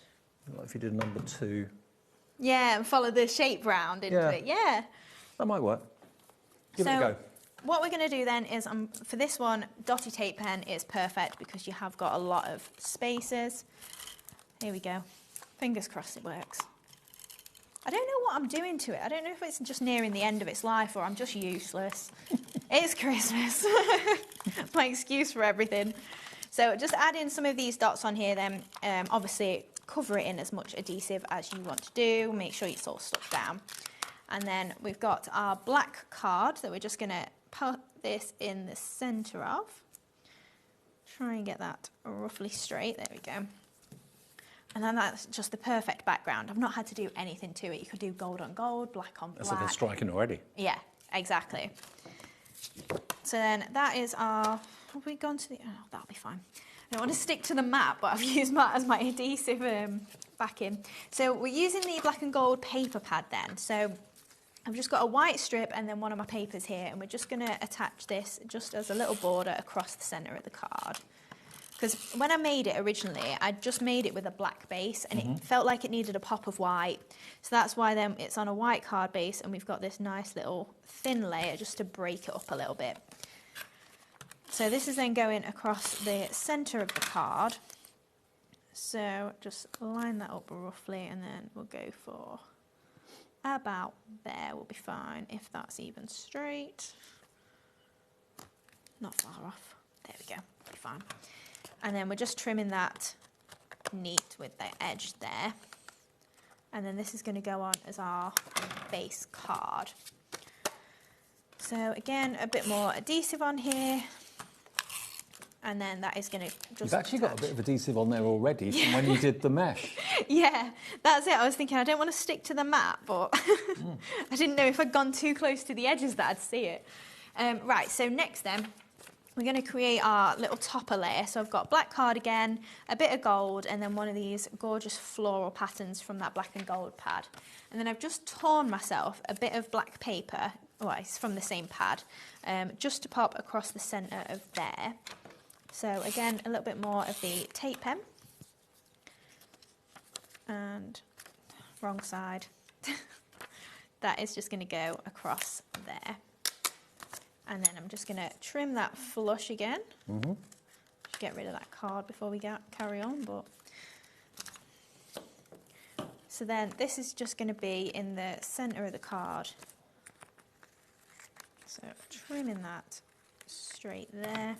Like if you did number 2. Yeah, and follow the shape round into Yeah. it. Yeah. That might work. Give it a go. What we're going to do then is, for this one, dotty tape pen is perfect because you have got a lot of spaces. Here we go. Fingers crossed it works. I don't know what I'm doing to it. I don't know if it's just nearing the end of its life or I'm just useless. It's Christmas. My excuse for everything. So just add in some of these dots on here then. Obviously, cover it in as much adhesive as you want to do. Make sure it's all stuck down. And then we've got our black card that we're just going to put this in the centre of. Try and get that roughly straight. There we go. And then that's just the perfect background. I've not had to do anything to it. You could do gold on gold, black on black. That's what they're striking already. Yeah, exactly. So then that is our... Have we gone to the... Oh, that'll be fine. I don't want to stick to the map, but I've used that as my adhesive backing. So we're using the black and gold paper pad then. So I've just got a white strip and then one of my papers here, and we're just going to attach this just as a little border across the centre of the card. Because when I made it originally, I just made it with a black base, and it felt like it needed a pop of white. So that's why then it's on a white card base, and we've got this nice little thin layer just to break it up a little bit. So this is then going across the centre of the card. So just line that up roughly, and then we'll go for about there. Will be fine if that's even straight. Not far off. There we go. Be fine. And then we're just trimming that neat with the edge there. And then this is going to go on as our base card. So again, a bit more adhesive on here. And then that is going to just... You've actually got a bit of adhesive on there already from when you did the mesh. Yeah, that's it. I was thinking I don't want to stick to the mat, but I didn't know if I'd gone too close to the edges that I'd see it. Right, so next then, we're going to create our little topper layer. So I've got black card again, a bit of gold, and then one of these gorgeous floral patterns from that black and gold pad. And then I've just torn myself a bit of black paper, well, it's from the same pad, just to pop across the centre of there. So again, a little bit more of the tape pen. And wrong side. That is just going to go across there. And then I'm just going to trim that flush again. Get rid of that card before we carry on. But so then this is just going to be in the centre of the card. So trimming that straight there.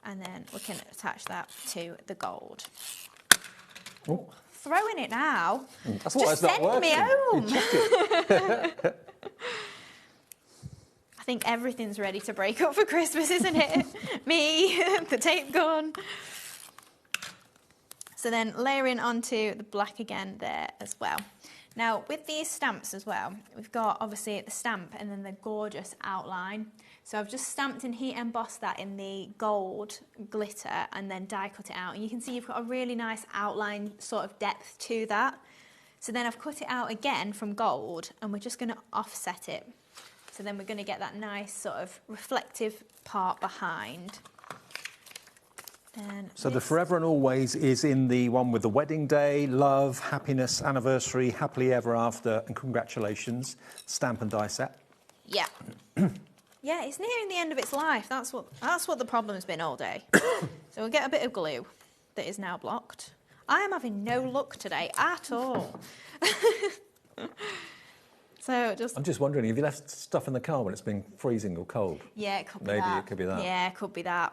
And then we can attach that to the gold. Oh. Throwing it now. That's why just it's not send working. me home. You chucked it. I think everything's ready to break up for Christmas, isn't it? Me, the tape gun. So then layering onto the black again there as well. Now with these stamps as well, we've got obviously the stamp and then the gorgeous outline. So I've just stamped and heat embossed that in the gold glitter and then die cut it out. And you can see you've got a really nice outline sort of depth to that. So then I've cut it out again from gold and we're just going to offset it. So then we're going to get that nice sort of reflective part behind. And So the Forever and Always is in the one with the wedding day, love, happiness, anniversary, happily ever after, and congratulations stamp and die set. Yeah. Yeah, it's nearing the end of its life. That's what the problem has been all day. So we'll get a bit of glue that is now blocked. I am having no luck today at all. So I'm just wondering, have you left stuff in the car when it's been freezing or cold? Yeah, it could be Maybe that. it could be that. Yeah, it could be that.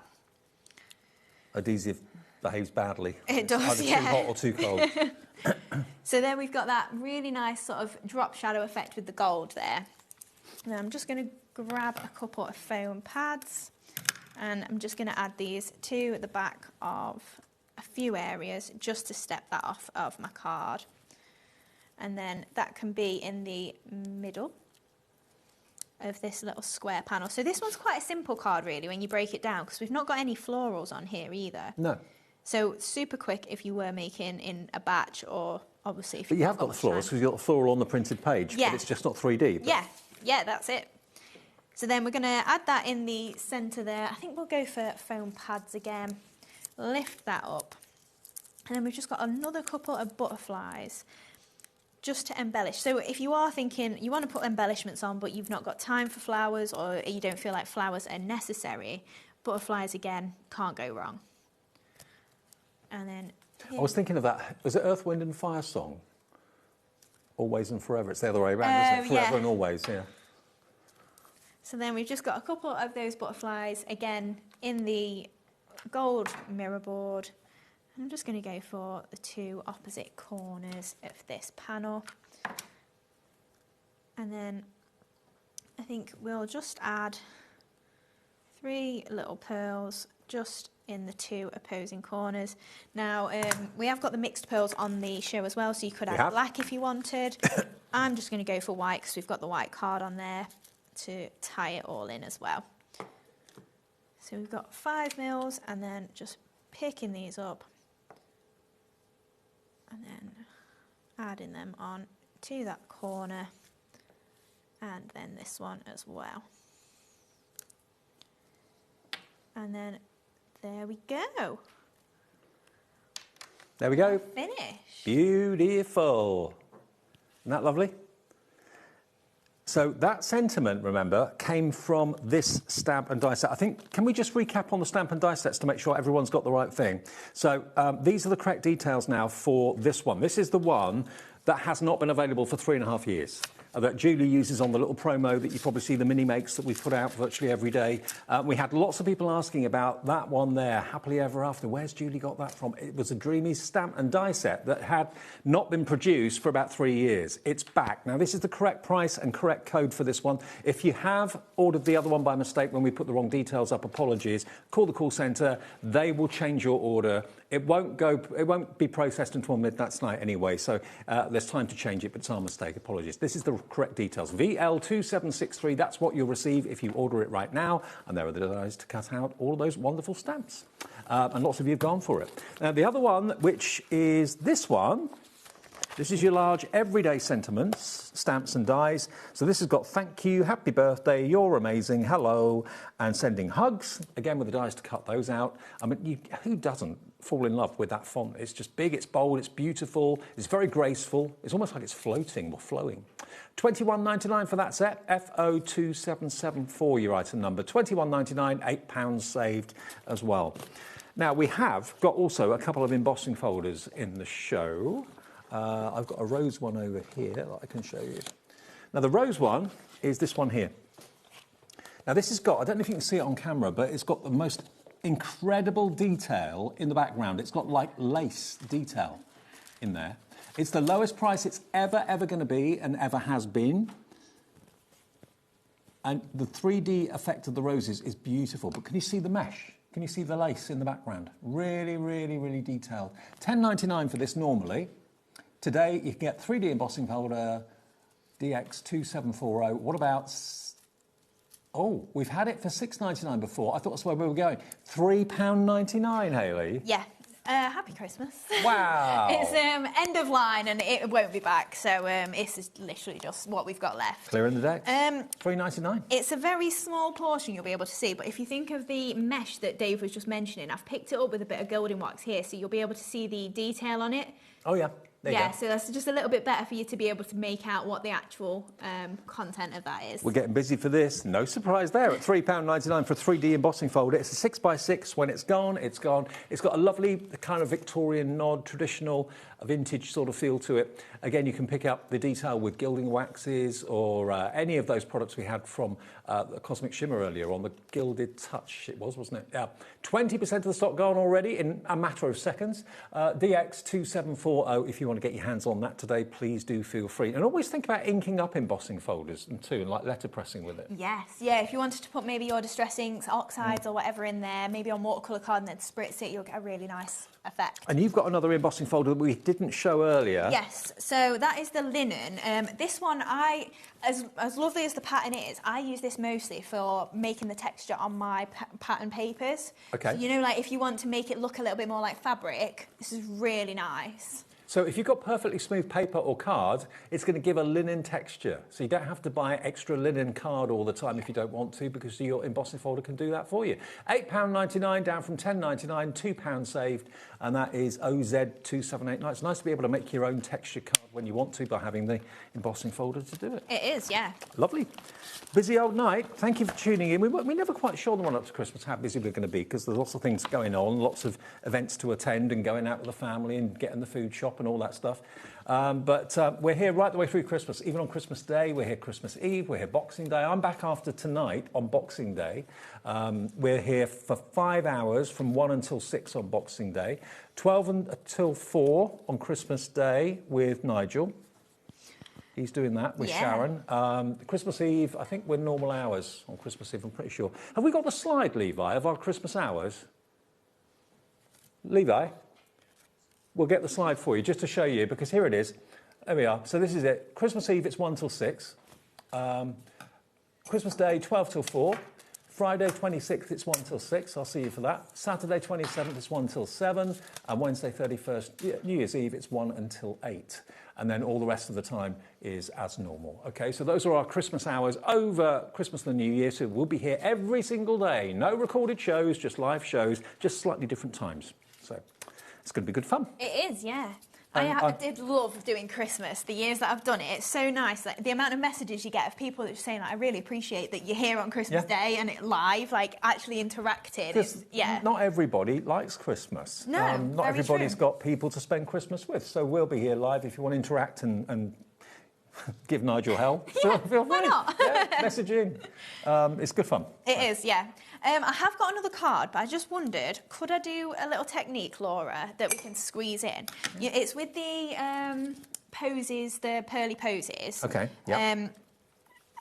Adhesive behaves badly. It does, Either yeah. too hot or too cold. So then we've got that really nice sort of drop shadow effect with the gold there. And then I'm just going to grab a couple of foam pads and I'm just going to add these to the back of a few areas just to step that off of my card. And then that can be in the middle of this little square panel. So this one's quite a simple card really when you break it down because we've not got any florals on here either. No. So super quick if you were making in a batch or obviously if But you have got the florals because you've got the floral on the printed page, Yeah. but it's just not 3D. But... Yeah, that's it. So then we're going to add that in the centre there. I think we'll go for foam pads again. Lift that up. And then we've just got another couple of butterflies just to embellish. So if you are thinking you want to put embellishments on but you've not got time for flowers or you don't feel like flowers are necessary, butterflies again can't go wrong. And then I was thinking of that. Was it Earth, Wind and Fire song? Always and Forever. It's the other way around, isn't it? Forever and Always, yeah. So then we've just got a couple of those butterflies again in the gold mirror board. And I'm just going to go for the two opposite corners of this panel. And then I think we'll just add 3 little pearls just in the 2 opposing corners. Now, we have got the mixed pearls on the show as well, so you could add black if you wanted. I'm just going to go for white because we've got the white card on there to tie it all in as well. So we've got 5 mils and then just picking these up and then adding them on to that corner and then this one as well. And then there we go. There we go. Finish. Beautiful. Isn't that lovely? So that sentiment, remember, came from this stamp and die set. I think, can we just recap on the stamp and die sets to make sure everyone's got the right thing? So these are the correct details now for this one. This is the one that has not been available for 3.5 years. That Julie uses on the little promo that you probably see the mini makes that we put out virtually every day. We had lots of people asking about that one there, Happily Ever After. Where's Julie got that from? It was a Dreamies stamp and die set that had not been produced for about 3 years. It's back. Now, this is the correct price and correct code for this one. If you have ordered the other one by mistake when we put the wrong details up, apologies. Call the call centre. They will change your order. It won't be processed until midnight tonight anyway, so there's time to change it, but it's our mistake. Apologies. This is the correct details. VL2763, that's what you'll receive if you order it right now, and there are the dies to cut out all of those wonderful stamps. And lots of you have gone for it. Now, the other one, which is this one, this is your large everyday sentiments, stamps and dies. So this has got thank you, happy birthday, you're amazing, hello, and sending hugs. Again, with the dies to cut those out. I mean, who doesn't fall in love with that font? It's just big, it's bold, it's beautiful, it's very graceful. It's almost like it's floating or flowing. $21.99 for that set. FO2774, your item number. $21.99, £8 saved as well. Now, we have got also a couple of embossing folders in the show. I've got a rose one over here that I can show you. Now, the rose one is this one here. Now, this has got, I don't know if you can see it on camera, but it's got the most incredible detail in the background. It's got like lace detail in there. It's the lowest price it's ever going to be and ever has been. And the 3D effect of the roses is beautiful. But can you see the mesh? Can you see the lace in the background? Really, really, really detailed. $10.99 for this normally. Today, you can get 3D embossing folder, DX2740. What about... Oh, we've had it for $6.99 before. I thought that's where we were going. £3.99, Hayley? Yeah. Happy Christmas. Wow. It's end of line and it won't be back, so it's just literally just what we've got left. Clearing the decks. $3.99. It's a very small portion you'll be able to see, but if you think of the mesh that Dave was just mentioning, I've picked it up with a bit of gilding wax here, so you'll be able to see the detail on it. Oh, yeah. There you go. So that's just a little bit better for you to be able to make out what the actual content of that is. We're getting busy for this. No surprise there at £3.99 for a 3D embossing folder. It's a 6x6. When it's gone, it's gone. It's got a lovely kind of Victorian nod, traditional, vintage sort of feel to it. Again, you can pick up the detail with gilding waxes or any of those products we had from the Cosmic Shimmer earlier on, the Gilded Touch it was, wasn't it? Yeah. 20% of the stock gone already in a matter of seconds. DX2740, if you want to get your hands on that today, please do feel free. And always think about inking up embossing folders too, and like letterpressing with it. Yes, yeah, if you wanted to put maybe your distress inks, oxides or whatever in there, maybe on watercolour card and then spritz it, you'll get a really nice effect. And you've got another embossing folder that we didn't show earlier. Yes, so that is the linen. This one, as lovely as the pattern is, I use this mostly for making the texture on my pattern papers. Okay. So, you know, like if you want to make it look a little bit more like fabric, this is really nice. So if you've got perfectly smooth paper or card, it's going to give a linen texture. So you don't have to buy extra linen card all the time if you don't want to, because your embossing folder can do that for you. £8.99 down from £10.99, £2 saved, and that is OZ2789. It's nice to be able to make your own texture card when you want to by having the embossing folder to do it. It is, yeah. Lovely. Busy old night. Thank you for tuning in. We're never quite sure the run up to Christmas how busy we're going to be, because there's lots of things going on, lots of events to attend and going out with the family and getting the food shop and all that stuff. But we're here right the way through Christmas. Even on Christmas Day, we're here Christmas Eve, we're here Boxing Day. I'm back after tonight on Boxing Day. We're here for 5 hours from 1 until 6 on Boxing Day, 12 until 4 on Christmas Day with Nigel. He's doing that with Sharon. Christmas Eve, I think we're normal hours on Christmas Eve, I'm pretty sure. Have we got the slide, Levi, of our Christmas hours? Levi? We'll get the slide for you just to show you, because here it is. There we are. So this is it. Christmas Eve, it's 1 till 6. Christmas Day, 12 till 4. Friday 26th, it's 1 till 6. I'll see you for that. Saturday 27th, it's 1 till 7. And Wednesday 31st, New Year's Eve, it's 1 until 8. And then all the rest of the time is as normal. Okay, so those are our Christmas hours over Christmas and the New Year. So we'll be here every single day. No recorded shows, just live shows, just slightly different times. So it's going to be good fun. It is, yeah. I did love doing Christmas. The years that I've done it, it's so nice. Like, the amount of messages you get of people that are saying, like, I really appreciate that you're here on Christmas Day and it live, like actually interacting. Not everybody likes Christmas. No, not everybody's got people to spend Christmas with. So we'll be here live if you want to interact and give Nigel hell. Feel free. Why not? Message in. It's good fun. It is, yeah. I have got another card, but I just wondered, could I do a little technique, Laura, that we can squeeze in? It's with the poses, the pearly poses. Okay, yeah.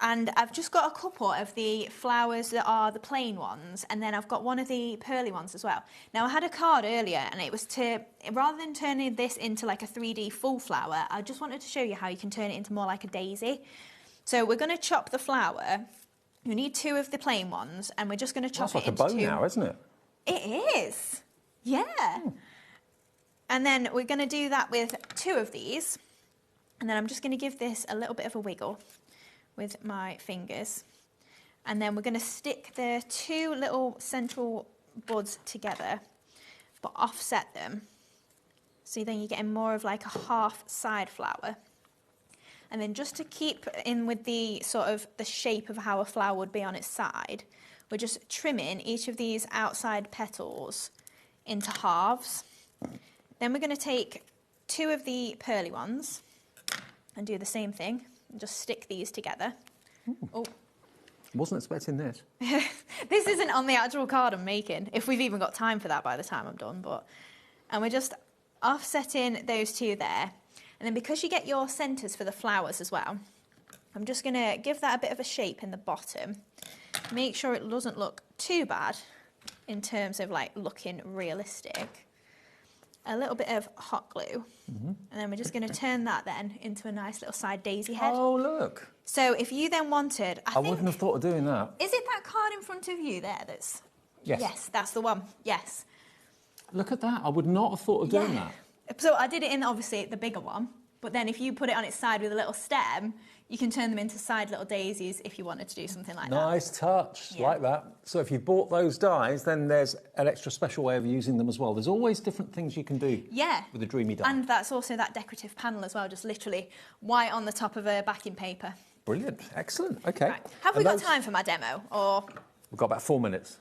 And I've just got a couple of the flowers that are the plain ones, and then I've got one of the pearly ones as well. Now, I had a card earlier, and it was to, rather than turning this into like a 3D full flower, I just wanted to show you how you can turn it into more like a daisy. So we're going to chop the flower. You need 2 of the plain ones, and we're just going to chop it into 2. That's like a bow now, isn't it? It is, yeah. And then we're going to do that with 2 of these, and then I'm just going to give this a little bit of a wiggle with my fingers, and then we're going to stick the 2 little central buds together, but offset them, so then you're getting more of like a half side flower. And then just to keep in with the sort of the shape of how a flower would be on its side, we're just trimming each of these outside petals into halves. Then we're going to take 2 of the pearly ones and do the same thing, and just stick these together. Oh. Wasn't expecting this. This isn't on the actual card I'm making, if we've even got time for that by the time I'm done. And we're just offsetting those 2 there. And then because you get your centres for the flowers as well, I'm just going to give that a bit of a shape in the bottom. Make sure it doesn't look too bad in terms of like looking realistic. A little bit of hot glue. And then we're just going to turn that then into a nice little side daisy head. Oh, look. So if you then wanted... I wouldn't have thought of doing that. Is it that card in front of you there that's... Yes. Yes, that's the one. Yes. Look at that. I would not have thought of doing that. So I did it in, obviously, the bigger one. But then if you put it on its side with a little stem, you can turn them into side little daisies if you wanted to do something like that. Nice touch, like that. So if you bought those dies, then there's an extra special way of using them as well. There's always different things you can do with a Dreamy die. And that's also that decorative panel as well, just literally white on the top of a backing paper. Brilliant. Excellent. OK. Right. Have we got time for my demo? Or We've got about 4 minutes.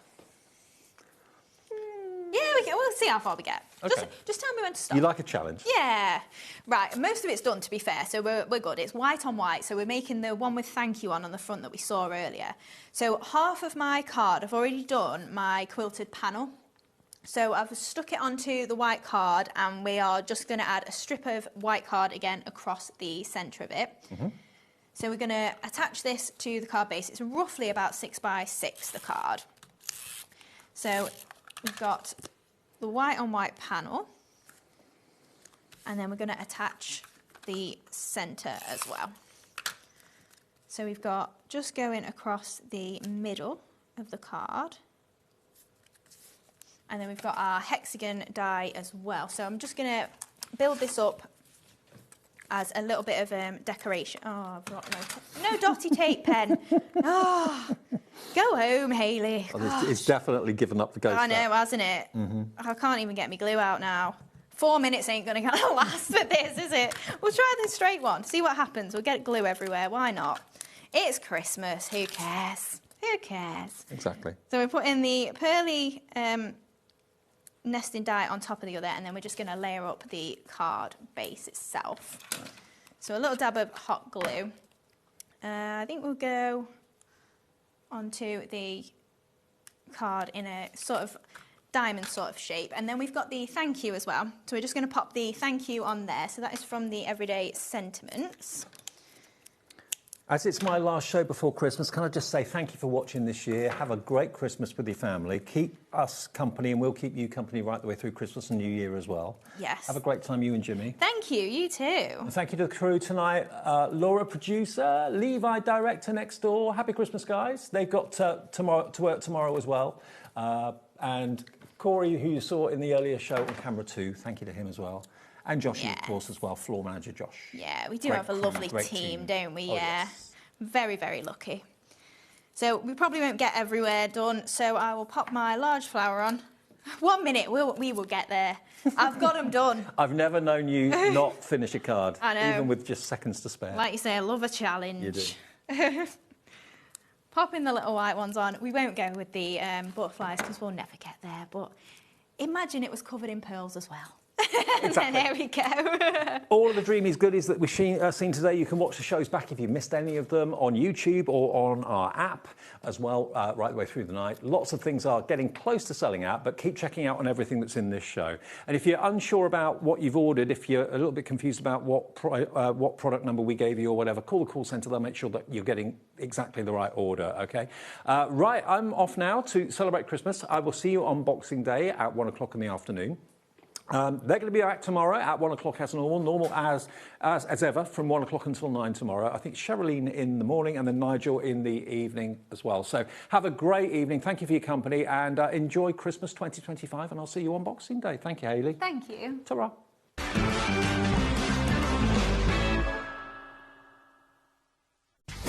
Yeah, we'll see how far we get. Okay. Just tell me when to stop. You like a challenge? Yeah. Right, most of it's done, to be fair, so we're good. It's white on white, so we're making the one with thank you on the front that we saw earlier. So half of my card, I've already done my quilted panel. So I've stuck it onto the white card, and we are just going to add a strip of white card again across the centre of it. So we're going to attach this to the card base. It's roughly about 6 by 6, the card. So we've got the white on white panel, and then we're going to attach the centre as well. So we've got just going across the middle of the card, and then we've got our hexagon die as well. So I'm just going to build this up as a little bit of decoration. Oh, I've got no dotty tape pen. Oh, go home, Hayley. Oh, it's definitely given up the ghost. I know, hasn't it? I can't even get me glue out now. 4 minutes ain't going to last for this, is it? We'll try the straight one, see what happens. We'll get glue everywhere, why not? It's Christmas, who cares? Who cares? Exactly. So we're putting the pearly nesting die on top of the other, and then we're just going to layer up the card base itself. So a little dab of hot glue. I think we'll go onto the card in a sort of diamond sort of shape, and then we've got the thank you as well. So we're just going to pop the thank you on there. So that is from the Everyday Sentiments. As it's my last show before Christmas, can I just say thank you for watching this year. Have a great Christmas with your family. Keep us company, and we'll keep you company right the way through Christmas and New Year as well. Yes. Have a great time, you and Jimmy. Thank you, you too. And thank you to the crew tonight. Laura, producer, Levi, director next door. Happy Christmas, guys. They've got to work tomorrow as well. And Corey, who you saw in the earlier show on camera too, thank you to him as well. And Josh, of course, as well, floor manager Josh. Yeah, we do have a lovely team, don't we? Yeah. Yes. Very, very lucky. So we probably won't get everywhere done, so I will pop my large flower on. 1 minute, we will get there. I've got them done. I've never known you not finish a card, I know. even with just seconds to spare. Like you say, I love a challenge. You do. Popping the little white ones on. We won't go with the butterflies because we'll never get there, but imagine it was covered in pearls as well. Exactly. And there we go. All of the Dreamies goodies that we've seen today, you can watch the shows back if you've missed any of them on YouTube or on our app as well, right the way through the night. Lots of things are getting close to selling out, but keep checking out on everything that's in this show. And if you're unsure about what you've ordered, if you're a little bit confused about what product number we gave you or whatever, call the call centre. They'll make sure that you're getting exactly the right order, OK? Right, I'm off now to celebrate Christmas. I will see you on Boxing Day at 1 o'clock in the afternoon. They're going to be back tomorrow at 1 o'clock as normal as ever, from 1 o'clock until 9 tomorrow. I think Sherilyn in the morning and then Nigel in the evening as well. So have a great evening. Thank you for your company, and enjoy Christmas 2025, and I'll see you on Boxing Day. Thank you, Hayley. Thank you. Ta-ra.